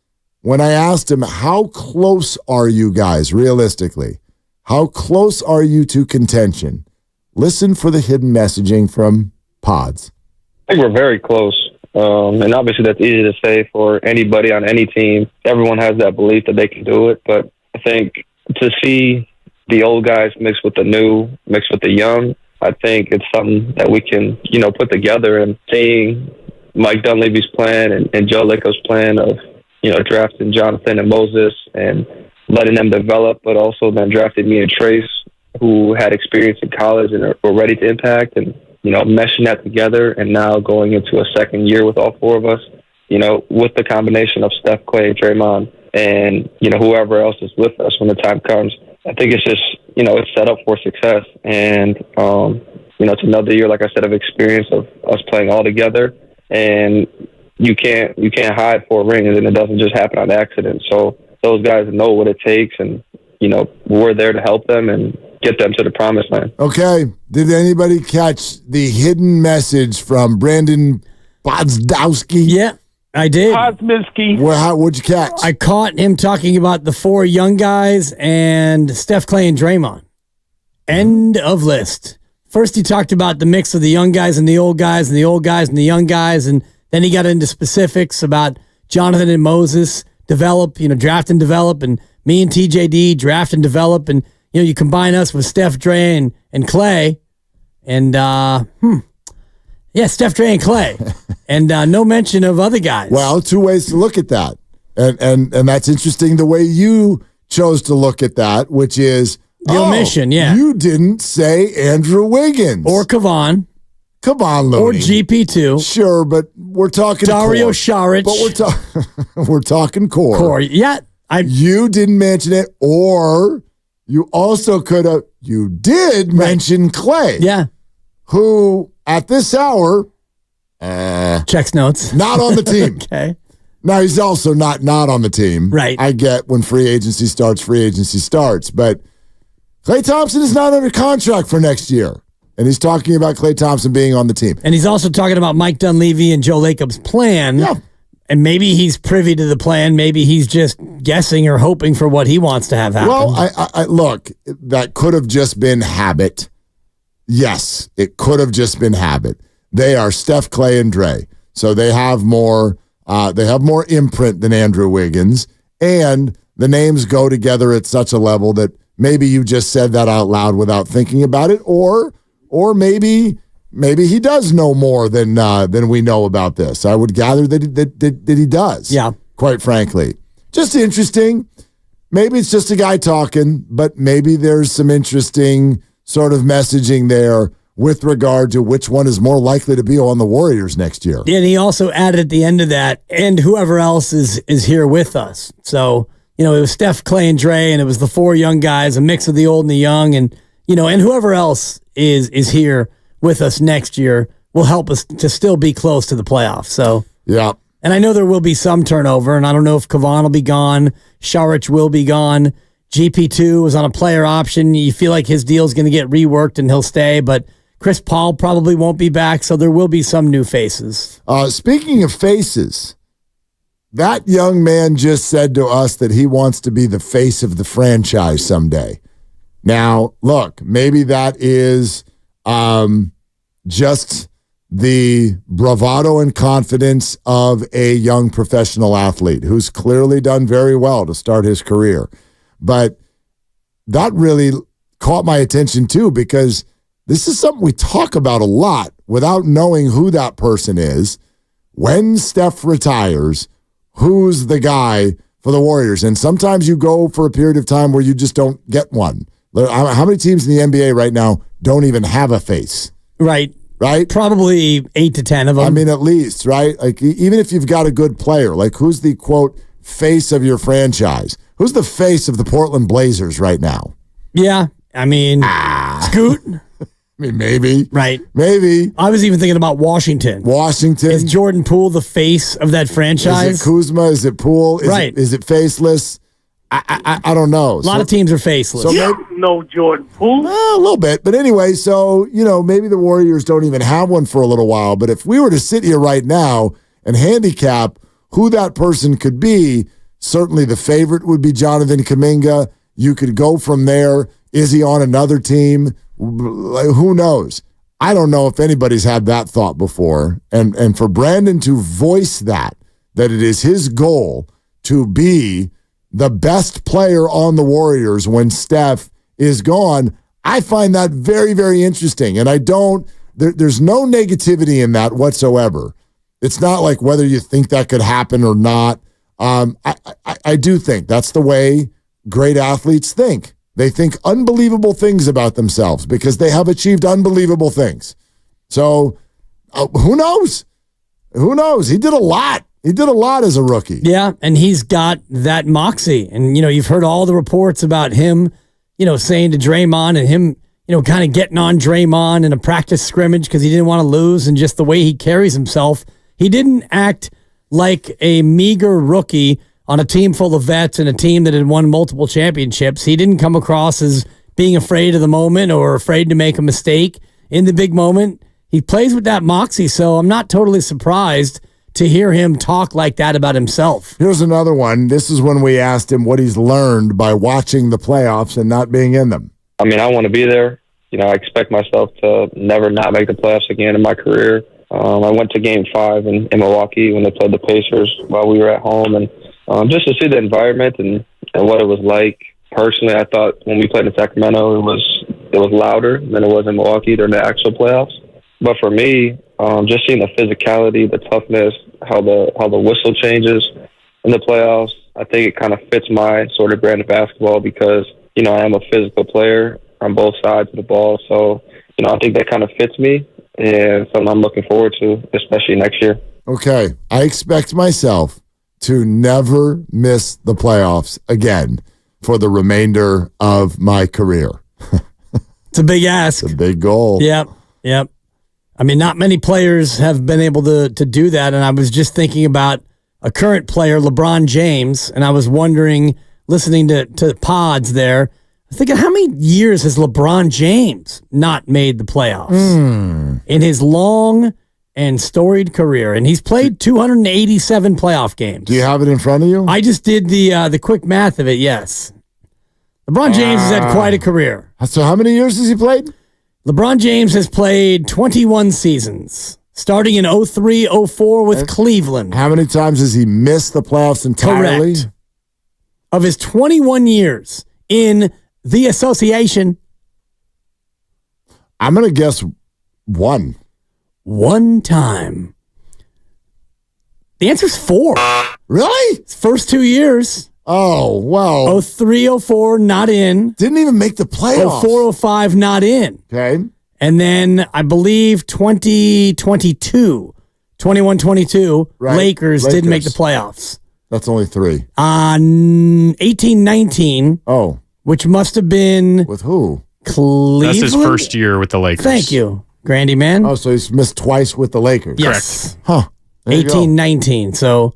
When I asked him, how close are you guys, realistically? How close are you to contention? Listen for the hidden messaging from Pods. I think we're very close. And obviously that's easy to say for anybody on any team. Everyone has that belief that they can do it. But I think to see the old guys mixed with the new, mixed with the young, I think it's something that we can, put together. And seeing Mike Dunleavy's plan and Joe Laco's plan of, drafting Jonathan and Moses and letting them develop, but also then drafted me and Trace, who had experience in college and were ready to impact, and, meshing that together, and now going into a second year with all 4 of us, with the combination of Steph, Clay, Draymond, and, whoever else is with us when the time comes. I think it's just, it's set up for success. And, it's another year, like I said, of experience of us playing all together. And you can't hide 4 rings, and it doesn't just happen on accident. So those guys know what it takes, and we're there to help them and get them to the promised land. Okay, did anybody catch the hidden message from Brandon Podziemski? Yeah, I did. Podziemski. What'd you catch? I caught him talking about the 4 young guys and Steph, Clay, and Draymond. End of list. First, he talked about the mix of the young guys and the old guys and the old guys and the young guys, and then he got into specifics about Jonathan and Moses draft and develop, and me and TJD draft and develop. And you combine us with Steph, Dre, and Clay, and Steph, Dre, and Clay, and no mention of other guys. Well, two ways to look at that, and that's interesting the way you chose to look at that, which is the omission. Yeah, you didn't say Andrew Wiggins or Kevon. Come on, Looney. Or GP2. Sure, but we're talking Dario Saric. But we're talking core. Core, yeah. You didn't mention it, or you also could have. You did mention Clay. Yeah. Who, at this hour, checks notes. Not on the team. Okay. Now, he's also not on the team. Right. I get when free agency starts. But Klay Thompson is not under contract for next year. And he's talking about Klay Thompson being on the team. And he's also talking about Mike Dunleavy and Joe Lacob's plan. Yeah. And maybe he's privy to the plan. Maybe he's just guessing or hoping for what he wants to have happen. Well, I look, that could have just been habit. Yes, it could have just been habit. They are Steph, Clay, and Dre. So they have more imprint than Andrew Wiggins. And the names go together at such a level that maybe you just said that out loud without thinking about it, or maybe he does know more than we know about this. I would gather that he does. Yeah, quite frankly, just interesting. Maybe it's just a guy talking, but maybe there's some interesting sort of messaging there with regard to which one is more likely to be on the Warriors next year. And he also added at the end of that, and whoever else is here with us. So it was Steph, Clay, and Dre, and it was the four young guys, a mix of the old and the young, and and whoever else is here with us next year will help us to still be close to the playoffs. So yeah. And I know there will be some turnover, and I don't know if Kevon will be gone, Saric will be gone. GP2 was on a player option. You feel like his deal is going to get reworked and he'll stay, but Chris Paul probably won't be back, so there will be some new faces. Speaking of faces, that young man just said to us that he wants to be the face of the franchise someday. Now, look, maybe that is just the bravado and confidence of a young professional athlete who's clearly done very well to start his career. But that really caught my attention too, because this is something we talk about a lot without knowing who that person is. When Steph retires, who's the guy for the Warriors? And sometimes you go for a period of time where you just don't get one. How many teams in the NBA right now don't even have a face? Right. Probably 8 to 10 of them. I mean, at least, right? Like, even if you've got a good player, like who's the, quote, face of your franchise? Who's the face of the Portland Blazers right now? Yeah. I mean, Scoot. I mean, maybe. Right. Maybe. I was even thinking about Washington. Is Jordan Poole the face of that franchise? Is it Kuzma? Is it Poole? Is it faceless? I don't know. A lot of teams are faceless. So no Jordan Poole. A little bit. But anyway, so, maybe the Warriors don't even have one for a little while. But if we were to sit here right now and handicap who that person could be, certainly the favorite would be Jonathan Kuminga. You could go from there. Is he on another team? Who knows? I don't know if anybody's had that thought before. And for Brandon to voice that it is his goal to be the best player on the Warriors when Steph is gone, I find that very, very interesting. And there's no negativity in that whatsoever. It's not like whether you think that could happen or not. I do think that's the way great athletes think. They think unbelievable things about themselves because they have achieved unbelievable things. So who knows? Who knows? He did a lot. He did a lot as a rookie. Yeah, and he's got that moxie. And, you've heard all the reports about him, saying to Draymond and him, kind of getting on Draymond in a practice scrimmage because he didn't want to lose, and just the way he carries himself. He didn't act like a meager rookie on a team full of vets and a team that had won multiple championships. He didn't come across as being afraid of the moment or afraid to make a mistake in the big moment. He plays with that moxie, so I'm not totally surprised to hear him talk like that about himself. Here's another one. This is when we asked him what he's learned by watching the playoffs and not being in them. I mean, I want to be there. I expect myself to never not make the playoffs again in my career. I went to Game 5 in Milwaukee when they played the Pacers while we were at home, and just to see the environment and what it was like personally, I thought when we played in Sacramento, it was louder than it was in Milwaukee during the actual playoffs. But for me, just seeing the physicality, the toughness, how the whistle changes in the playoffs, I think it kind of fits my sort of brand of basketball because, I am a physical player on both sides of the ball. So, I think that kind of fits me and something I'm looking forward to, especially next year. Okay. I expect myself to never miss the playoffs again for the remainder of my career. It's a big ask. It's a big goal. Yep. I mean, not many players have been able to do that, and I was just thinking about a current player, LeBron James, and I was wondering, listening to pods there, I was thinking, how many years has LeBron James not made the playoffs in his long and storied career? And he's played 287 playoff games. Do you have it in front of you? I just did the quick math of it, yes. LeBron James has had quite a career. So how many years has he played? LeBron James has played 21 seasons, starting in 03-04 with Cleveland. How many times has he missed the playoffs entirely? Correct. Of his 21 years in the association, I'm going to guess one. One time. The answer's 4. Really? His first 2 years. Oh, wow. 03-04, not in. Didn't even make the playoffs. 04-05, not in. Okay. And then I believe 2022, 21-22, Lakers didn't make the playoffs. That's only 3. 18-19. Oh. Which must have been... With who? Cleveland? That's his first year with the Lakers. Thank you, Grandy man. Oh, so he's missed twice with the Lakers. Yes. Correct. Huh. 18-19. So,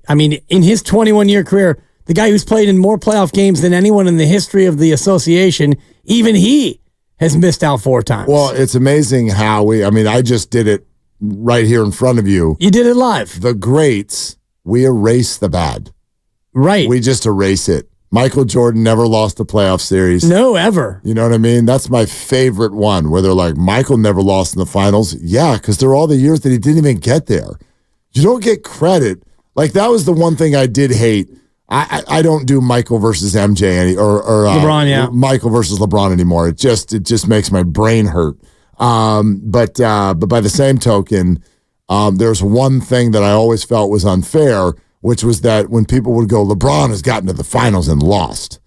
I mean, in his 21-year career, the guy who's played in more playoff games than anyone in the history of the association, even he has missed out 4 times. Well, it's amazing how I just did it right here in front of you. You did it live. The greats, we erase the bad. Right. We just erase it. Michael Jordan never lost a playoff series. No, ever. You know what I mean? That's my favorite one where they're like, Michael never lost in the finals. Yeah, because they're all the years that he didn't even get there. You don't get credit. Like, that was the one thing I did hate. I don't do Michael versus MJ or LeBron, yeah. Michael versus LeBron anymore. It just makes my brain hurt. But by the same token, there's one thing that I always felt was unfair, which was that when people would go, LeBron has gotten to the finals and lost.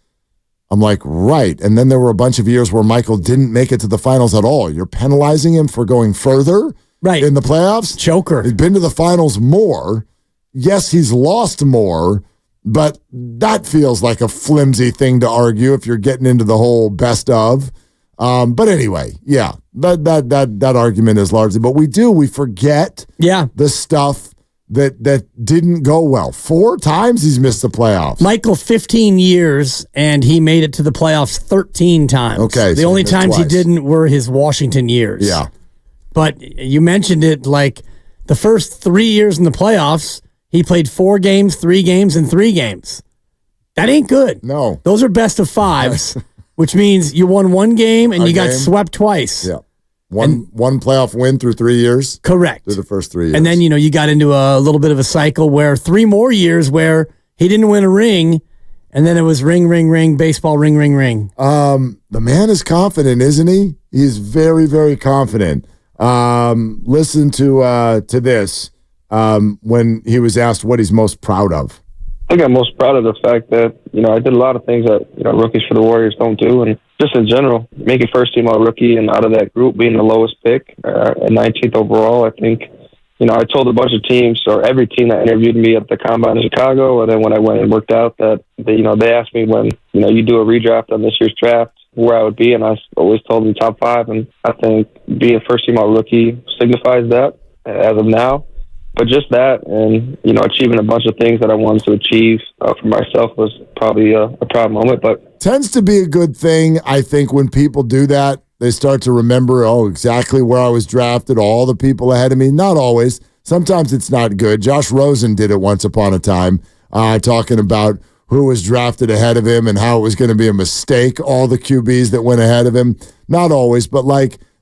I'm like, right. And then there were a bunch of years where Michael didn't make it to the finals at all. You're penalizing him for going further in the playoffs. Choker. He's been to the finals more. Yes, he's lost more. But that feels like a flimsy thing to argue if you're getting into the whole best of. But anyway, yeah, that argument is largely. But we forget the stuff that didn't go well. 4 times he's missed the playoffs. Michael, 15 years, and he made it to the playoffs 13 times. Okay. The only times he didn't were his Washington years. Yeah. But you mentioned it, like the first 3 years in the playoffs, he played 4 games, 3 games, and 3 games. That ain't good. No. Those are best of 5s, which means you won 1 game and you got swept twice. Yeah. One playoff win through 3 years? Correct. Through the first 3 years. And then, you got into a little bit of a cycle where 3 more years where he didn't win a ring, and then it was ring, ring, ring, baseball, ring, ring, ring. The man is confident, isn't he? He's very, very confident. Listen to this. When he was asked what he's most proud of. I think I'm most proud of the fact that, I did a lot of things that, rookies for the Warriors don't do. And just in general, making first team all rookie and out of that group being the lowest pick, and 19th overall, I think, I told a bunch of teams or every team that interviewed me at the Combine in Chicago, and then when I went and worked out that, they asked me when, you do a redraft on this year's draft, where I would be, and I always told them top 5. And I think being first team all rookie signifies that as of now. But just that and, achieving a bunch of things that I wanted to achieve for myself was probably a proud moment. But tends to be a good thing, I think, when people do that. They start to remember, exactly where I was drafted, all the people ahead of me. Not always. Sometimes it's not good. Josh Rosen did it once upon a time, talking about who was drafted ahead of him and how it was going to be a mistake, all the QBs that went ahead of him. Not always, but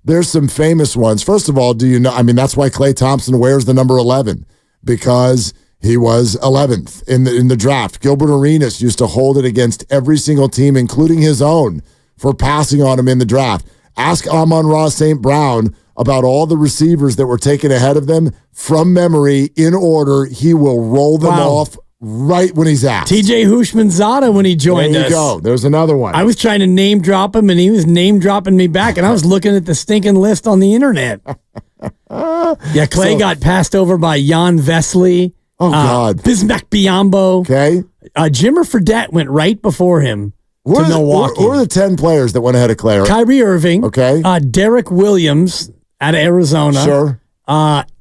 there's some famous ones. First of all, do you know? I mean, that's why Klay Thompson wears the number 11, because He was 11th in the draft. Gilbert Arenas used to hold it against every single team, including his own, for passing on him in the draft. Ask Amon-Ra St. Brown about all the receivers that were taken ahead of them from memory in order. He will roll them off right when he's asked. TJ Hushmanzada when he joined us. There you go. There's another one. I was trying to name drop him, and he was name dropping me back, and I was looking at the stinking list on the internet. Yeah, Clay got passed over by Jan Vesley. Oh, God. Bismack Biyombo. Okay. Jimmer Fredette went right before him to Milwaukee. Who are the 10 players that went ahead of Clay? Kyrie Irving. Okay. Derek Williams out of Arizona. Sure.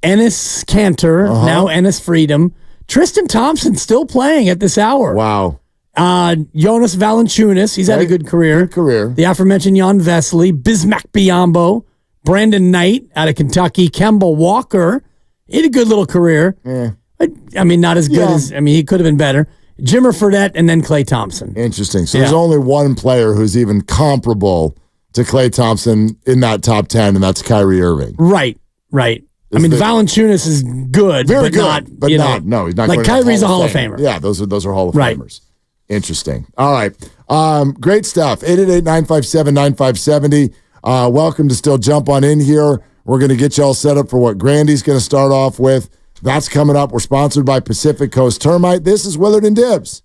Ennis Cantor, now Ennis Freedom. Tristan Thompson still playing at this hour. Wow. Jonas Valanciunas, he's had a good career. The aforementioned Jan Vesley, Bismack Biyombo, Brandon Knight out of Kentucky, Kemba Walker. He had a good little career. Yeah. I mean, not as good as, he could have been better. Jimmer Fredette and then Klay Thompson. Interesting. So there's only one player who's even comparable to Klay Thompson in that top 10, and that's Kyrie Irving. Right. Valanciunas is good, very but good, not, but not. No, he's not. Like going Kyrie's a Hall of Famer. Yeah, those are Hall of Famers. Interesting. All right, great stuff. 888-957-9570. Welcome to still jump on in here. We're going to get you all set up for what Grandy's going to start off with. That's coming up. We're sponsored by Pacific Coast Termite. This is Willard and Dibs.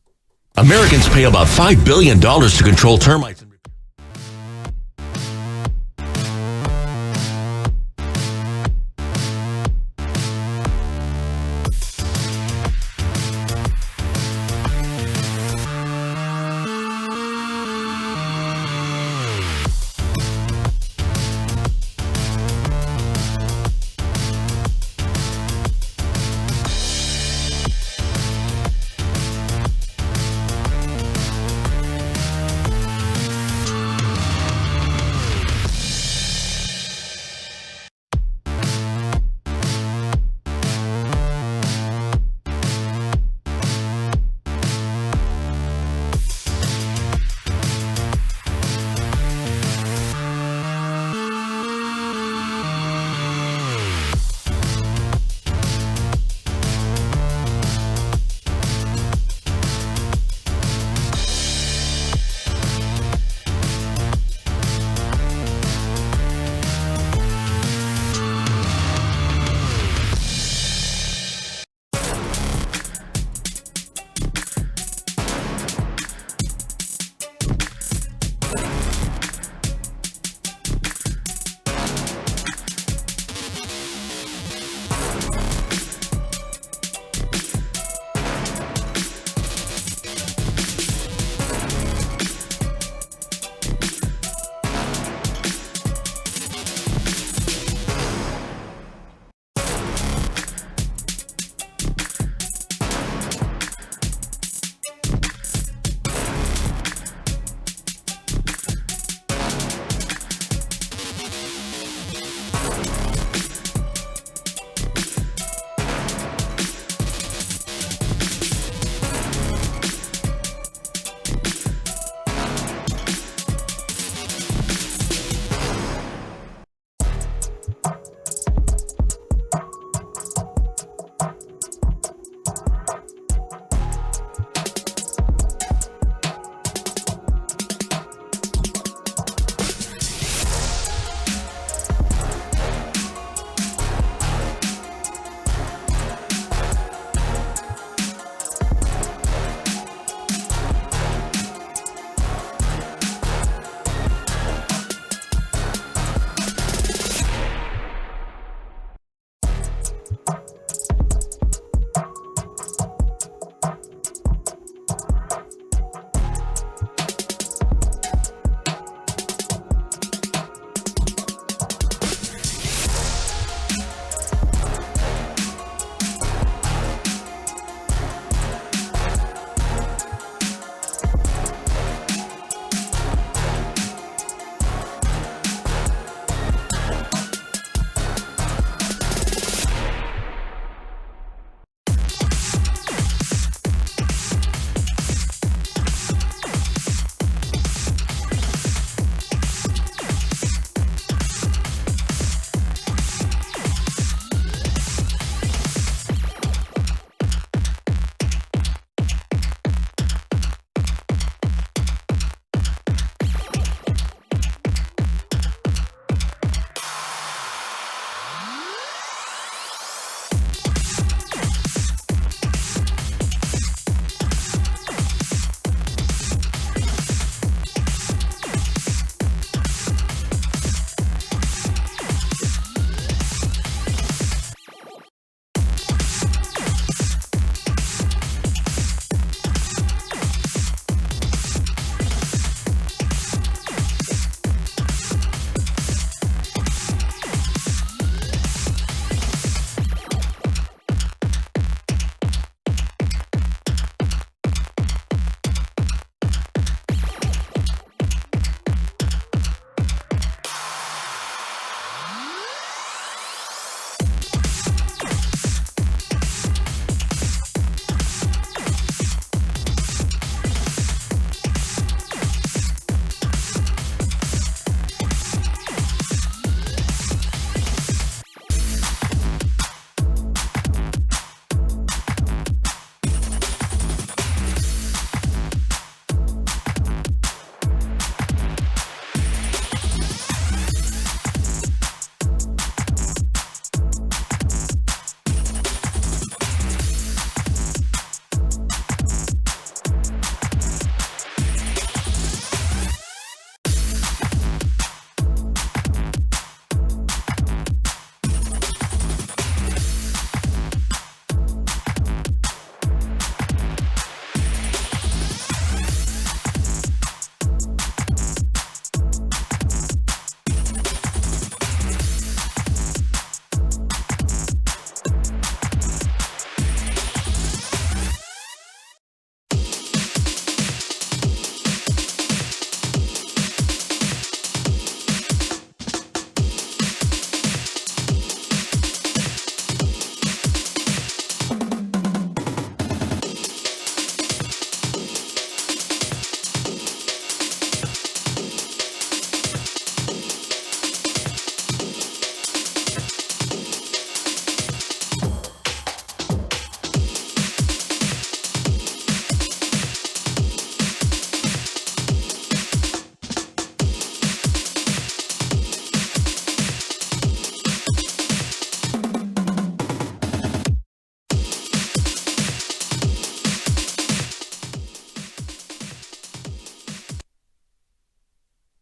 Americans pay about $5 billion to control termites.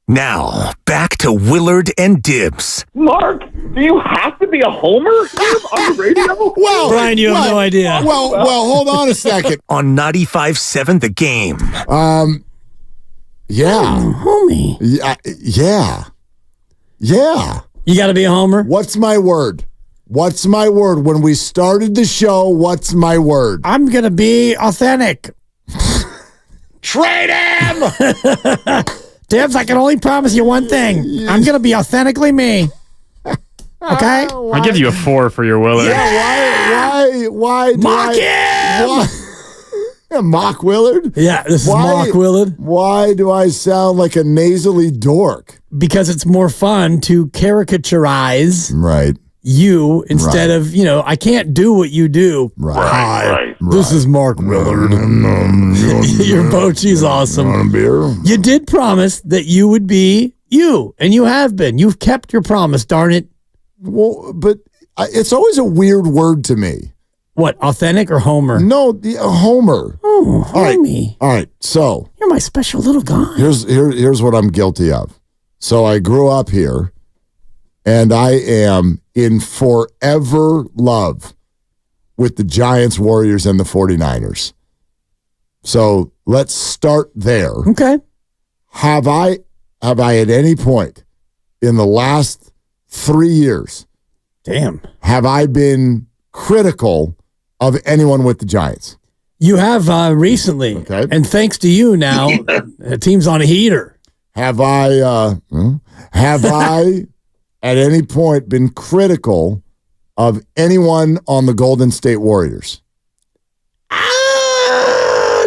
Now, back to Willard and Dibs. Mark, do you have to be a homer on the radio? Well, Brian, you have no idea. Well, hold on a second. On 95.7 The Game. Yeah. Homie. Yeah. You got to be a homer? What's my word? What's my word? When we started the show, what's my word? I'm going to be authentic. Trade him! Dibs, I can only promise you one thing. I'm going to be authentically me. Okay? I'll give you a 4 for your Willard. Yeah, why? Mock him! Mock Willard? Yeah, this is Mock Willard. Why do I sound like a nasally dork? Because it's more fun to caricaturize you instead of, I can't do what you do. Right. This is Mark Willard. Your Bochy's awesome. Beer? You did promise that you would be you, and you have been. You've kept your promise, darn it. Well, but it's always a weird word to me. What, authentic or homer? No, Homer. Oh, homie. All right, so. You're my special little guy. Here's what I'm guilty of. So I grew up here, and I am in forever love with the Giants, Warriors, and the 49ers. So let's start there. Okay. Have I at any point in the last 3 years, have I been critical of anyone with the Giants? You have recently. Okay. And thanks to you now, the team's on a heater. Have I at any point been critical of anyone on the Golden State Warriors?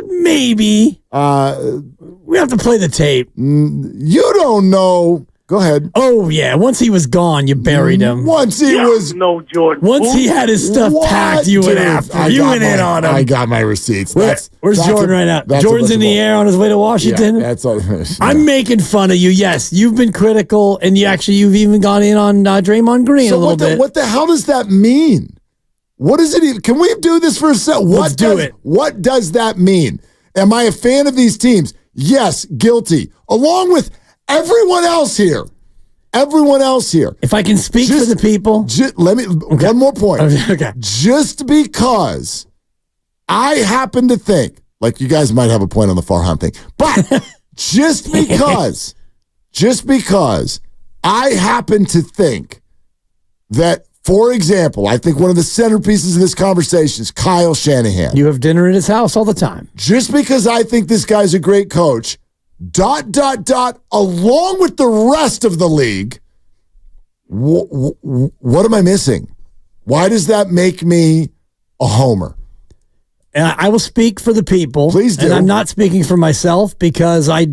Maybe. We have to play the tape. You don't know. Go ahead. Oh, yeah. Once he was gone, you buried him. Once he was... No, Jordan. Once he had his stuff packed, you went after. You went in on him. I got my receipts. Where's Jordan right now? Jordan's in the air on his way to Washington? Yeah, that's all. Yeah. I'm making fun of you. Yes, you've been critical, and you've even gone in on Draymond Green a little bit. What the hell does that mean? What does it even... Can we do this for a second? Let's do it. What does that mean? Am I a fan of these teams? Yes, guilty. Along with everyone else here. If I can speak for the people. One more point. Okay. Just because I happen to think, like you guys might have a point on the Farhan thing, but just because I happen to think that, for example, I think one of the centerpieces of this conversation is Kyle Shanahan. You have dinner at his house all the time. Just because I think this guy's a great coach, ... along with the rest of the league, what am I missing? Why does that make me a homer? And I will speak for the people. Please do. And I'm not speaking for myself because I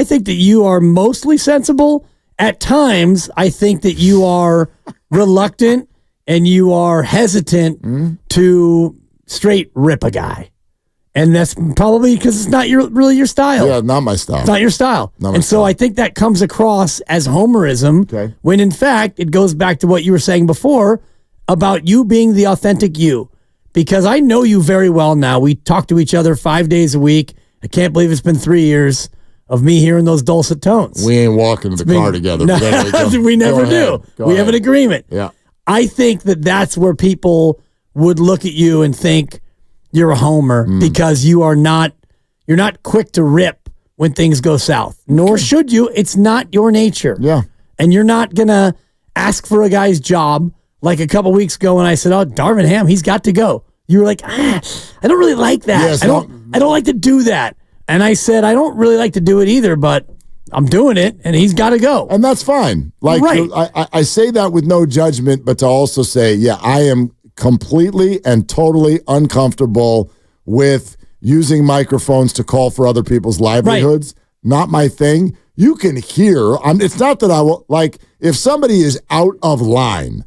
think that you are mostly sensible. At times, I think that you are reluctant and you are hesitant to straight rip a guy. And that's probably because it's not really your style. Yeah, not my style. It's not your style. So I think that comes across as homerism when in fact it goes back to what you were saying before about you being the authentic you. Because I know you very well now. We talk to each other 5 days a week. I can't believe it's been 3 years of me hearing those dulcet tones. We ain't walking to the car together. No, we never do. We have an agreement. Yeah. I think that that's where people would look at you and think you're a homer because you're not quick to rip when things go south. Nor should you. It's not your nature. Yeah. And you're not going to ask for a guy's job like a couple weeks ago when I said, "Oh, Darvin Ham, he's got to go." You were like, I don't really like that. Yes, I don't like to do that. And I said, I don't really like to do it either, but I'm doing it, and he's got to go. And that's fine. Like, right. I say that with no judgment, but to also say, yeah, I am completely and totally uncomfortable with using microphones to call for other people's livelihoods. Right. Not my thing. You can hear. It's not that I will, like, if somebody is out of line,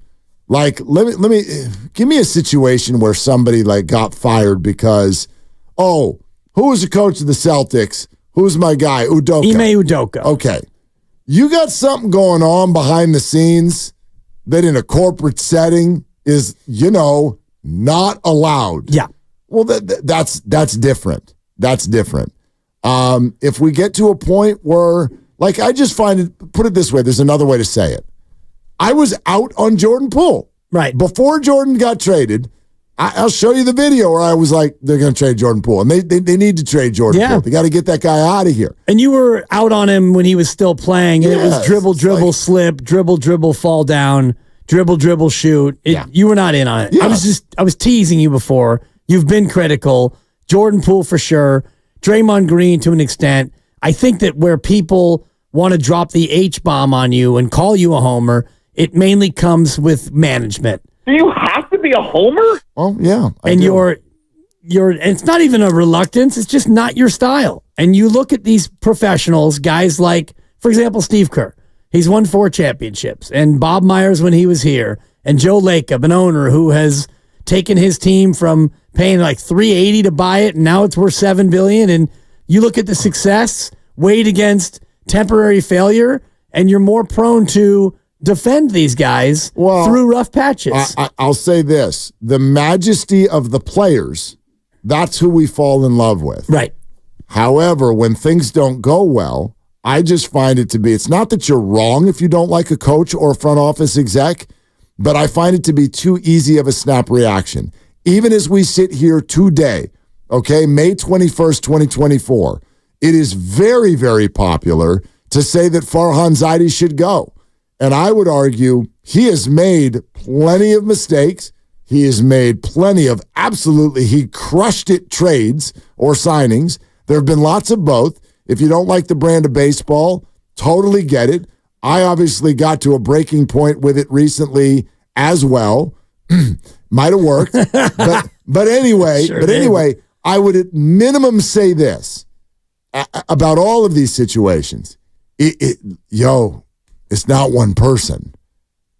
like, let me give me a situation where somebody like got fired because, who was the coach of the Celtics? Who's my guy? Udoka. Ime Udoka. Okay. You got something going on behind the scenes that in a corporate setting is, not allowed. Yeah. Well, that's different. That's different. If we get to a point where Like, I just find it, put it this way, there's another way to say it. I was out on Jordan Poole. Right. Before Jordan got traded, I'll show you the video where I was like, they're going to trade Jordan Poole. And they need to trade Jordan Poole. They got to get that guy out of here. And you were out on him when he was still playing, and it was dribble, slip, dribble, fall down, dribble, shoot. You were not in on it. Yeah. I was teasing you before. You've been critical. Jordan Poole for sure. Draymond Green to an extent. I think that where people want to drop the H-bomb on you and call you a homer, it mainly comes with management. Do you have to be a homer? Oh, yeah. And and it's not even a reluctance. It's just not your style. And you look at these professionals, guys like, for example, Steve Kerr. He's won 4 championships. And Bob Myers when he was here. And Joe Lacob, an owner who has taken his team from paying like $380 to buy it, and now it's worth $7 billion. And you look at the success weighed against temporary failure, and you're more prone to defend these guys through rough patches. I'll say this. The majesty of the players, that's who we fall in love with. Right. However, when things don't go well, I just find it to be, it's not that you're wrong if you don't like a coach or a front office exec, but I find it to be too easy of a snap reaction. Even as we sit here today, okay, May 21st, 2024, it is very, very popular to say that Farhan Zaidi should go. And I would argue he has made plenty of mistakes. He has made plenty of he crushed it trades or signings. There have been lots of both. If you don't like the brand of baseball, totally get it. I obviously got to a breaking point with it recently as well. Might have worked. but anyway, I would at minimum say this about all of these situations. It's not one person.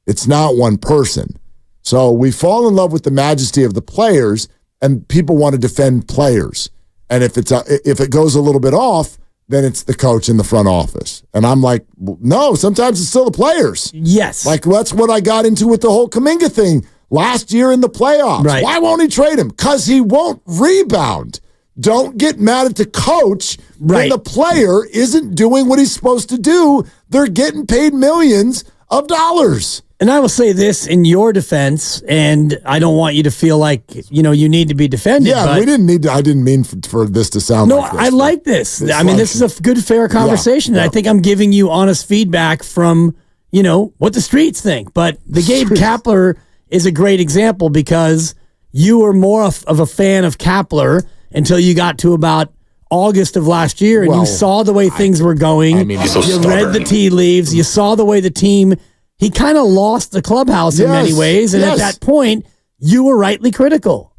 It's not one person. So we fall in love with the majesty of the players, and people want to defend players. And if it goes a little bit off, then it's the coach in the front office. And I'm like, no, sometimes it's still the players. Yes. Like, that's what I got into with the whole Kuminga thing last year in the playoffs. Right. Why won't he trade him? Because he won't rebound. Don't get mad at the coach when the player isn't doing what he's supposed to do. They're getting paid millions of dollars. And I will say this in your defense, and I don't want you to feel like, you need to be defended. Yeah, but we didn't need to. I didn't mean for this to sound like this. No, I like this. I mean, this is a good, fair conversation. And I think I'm giving you honest feedback from, what the streets think. But the Gabe Kapler is a great example because you were more of a fan of Kapler until you got to about August of last year, and you saw the way things were going. You read the tea leaves. You saw the way the team, he kind of lost the clubhouse in many ways, and at that point, you were rightly critical.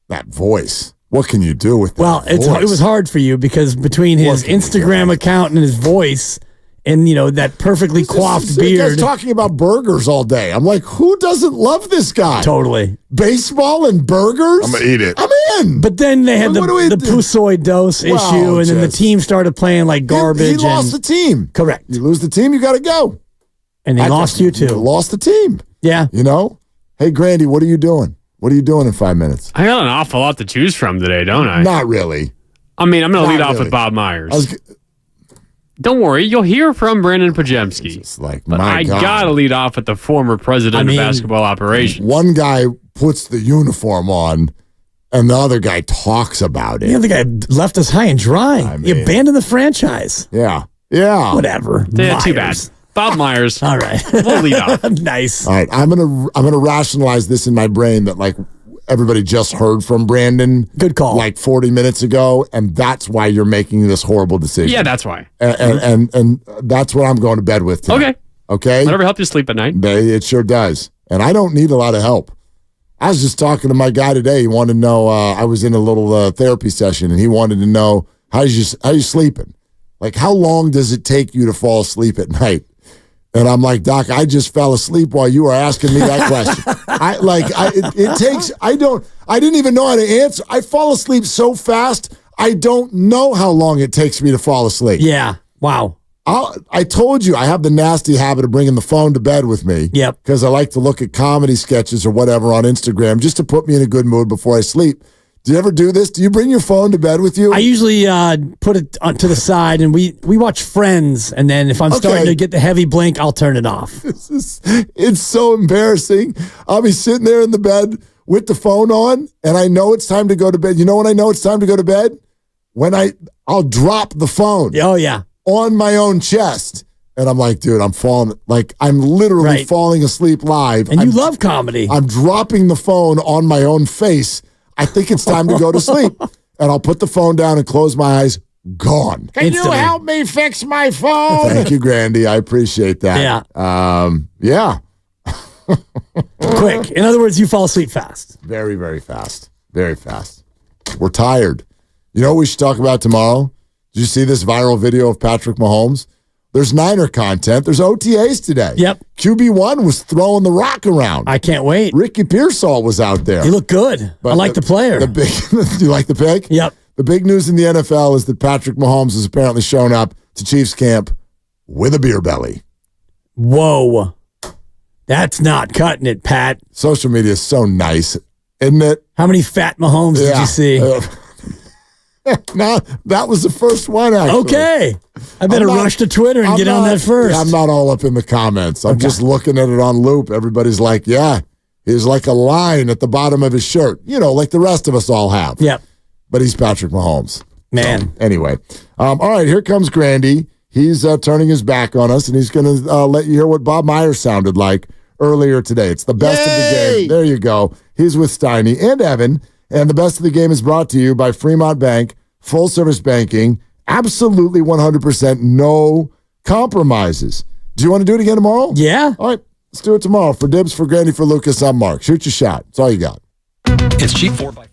That voice. What can you do with that voice? It was hard for you because between his Instagram account and his voice, and that perfectly coiffed beard. He's talking about burgers all day. I'm like, who doesn't love this guy? Totally. Baseball and burgers? I'm going to eat it. I'm in. But then they had the Pusoy dose issue, and then the team started playing like garbage. He lost the team. Correct. You lose the team, you got to go. And they lost you too. Lost the team. Yeah. Hey, Grandy, what are you doing? What are you doing in 5 minutes? I got an awful lot to choose from today, don't I? Not really. I mean, I'm going to lead off with Bob Myers. Don't worry, you'll hear from Brandon Podziemski. It's like, but I got to lead off with the former president of basketball operations. One guy puts the uniform on, and the other guy talks about it. The other guy left us high and dry. He abandoned the franchise. Yeah. Whatever. Yeah, too bad. Bob Myers. All right. We'll lead off. Nice. All right. I'm gonna rationalize this in my brain that like everybody just heard from Brandon. Good call. Like 40 minutes ago, and that's why you're making this horrible decision. Yeah, that's why. And that's what I'm going to bed with tonight. Okay. Whatever help you sleep at night. It sure does. And I don't need a lot of help. I was just talking to my guy today. He wanted to know. I was in a little therapy session, and he wanted to know how you sleeping. Like, how long does it take you to fall asleep at night? And I'm like, Doc, I just fell asleep while you were asking me that question. I didn't even know how to answer. I fall asleep so fast, I don't know how long it takes me to fall asleep. Yeah. Wow. I told you I have the nasty habit of bringing the phone to bed with me. Yep. Because I like to look at comedy sketches or whatever on Instagram just to put me in a good mood before I sleep. Do you ever do this? Do you bring your phone to bed with you? I usually put it to the side, and we watch Friends, and then if I'm starting to get the heavy blink, I'll turn it off. It's so embarrassing. I'll be sitting there in the bed with the phone on, and I know it's time to go to bed. You know when I know it's time to go to bed? When I'll drop the phone. Oh, yeah. On my own chest. And I'm like, dude, I'm falling. Like, I'm literally falling asleep live. And you love comedy. I'm dropping the phone on my own face. I think it's time to go to sleep. And I'll put the phone down and close my eyes. Gone. Can you help me fix my phone? Thank you, Grandy. I appreciate that. Yeah. Yeah. Quick. In other words, you fall asleep fast. Very, very fast. Very fast. We're tired. You know what we should talk about tomorrow? Did you see this viral video of Patrick Mahomes? There's Niner content. There's OTAs today. Yep. QB1 was throwing the rock around. I can't wait. Ricky Pearsall was out there. He looked good. But I like the player. Do you like the pick? Yep. The big news in the NFL is that Patrick Mahomes has apparently shown up to Chiefs camp with a beer belly. Whoa. That's not cutting it, Pat. Social media is so nice, isn't it? How many fat Mahomes did you see? No, that was the first one, actually. Okay. I better rush to Twitter and get on that first. I'm not all up in the comments. I'm just looking at it on loop. Everybody's like, yeah, he's like a line at the bottom of his shirt, like the rest of us all have. Yep. But he's Patrick Mahomes. Man. So, anyway. All right, here comes Grandy. He's turning his back on us, and he's going to let you hear what Bob Myers sounded like earlier today. It's the best of the game. There you go. He's with Steiny and Evan. And the best of the game is brought to you by Fremont Bank, full service banking, absolutely 100%, no compromises. Do you want to do it again tomorrow? Yeah. All right, let's do it tomorrow. For Dibs, for Grandy, for Lucas, I'm Mark. Shoot your shot. That's all you got. It's cheap 4x4.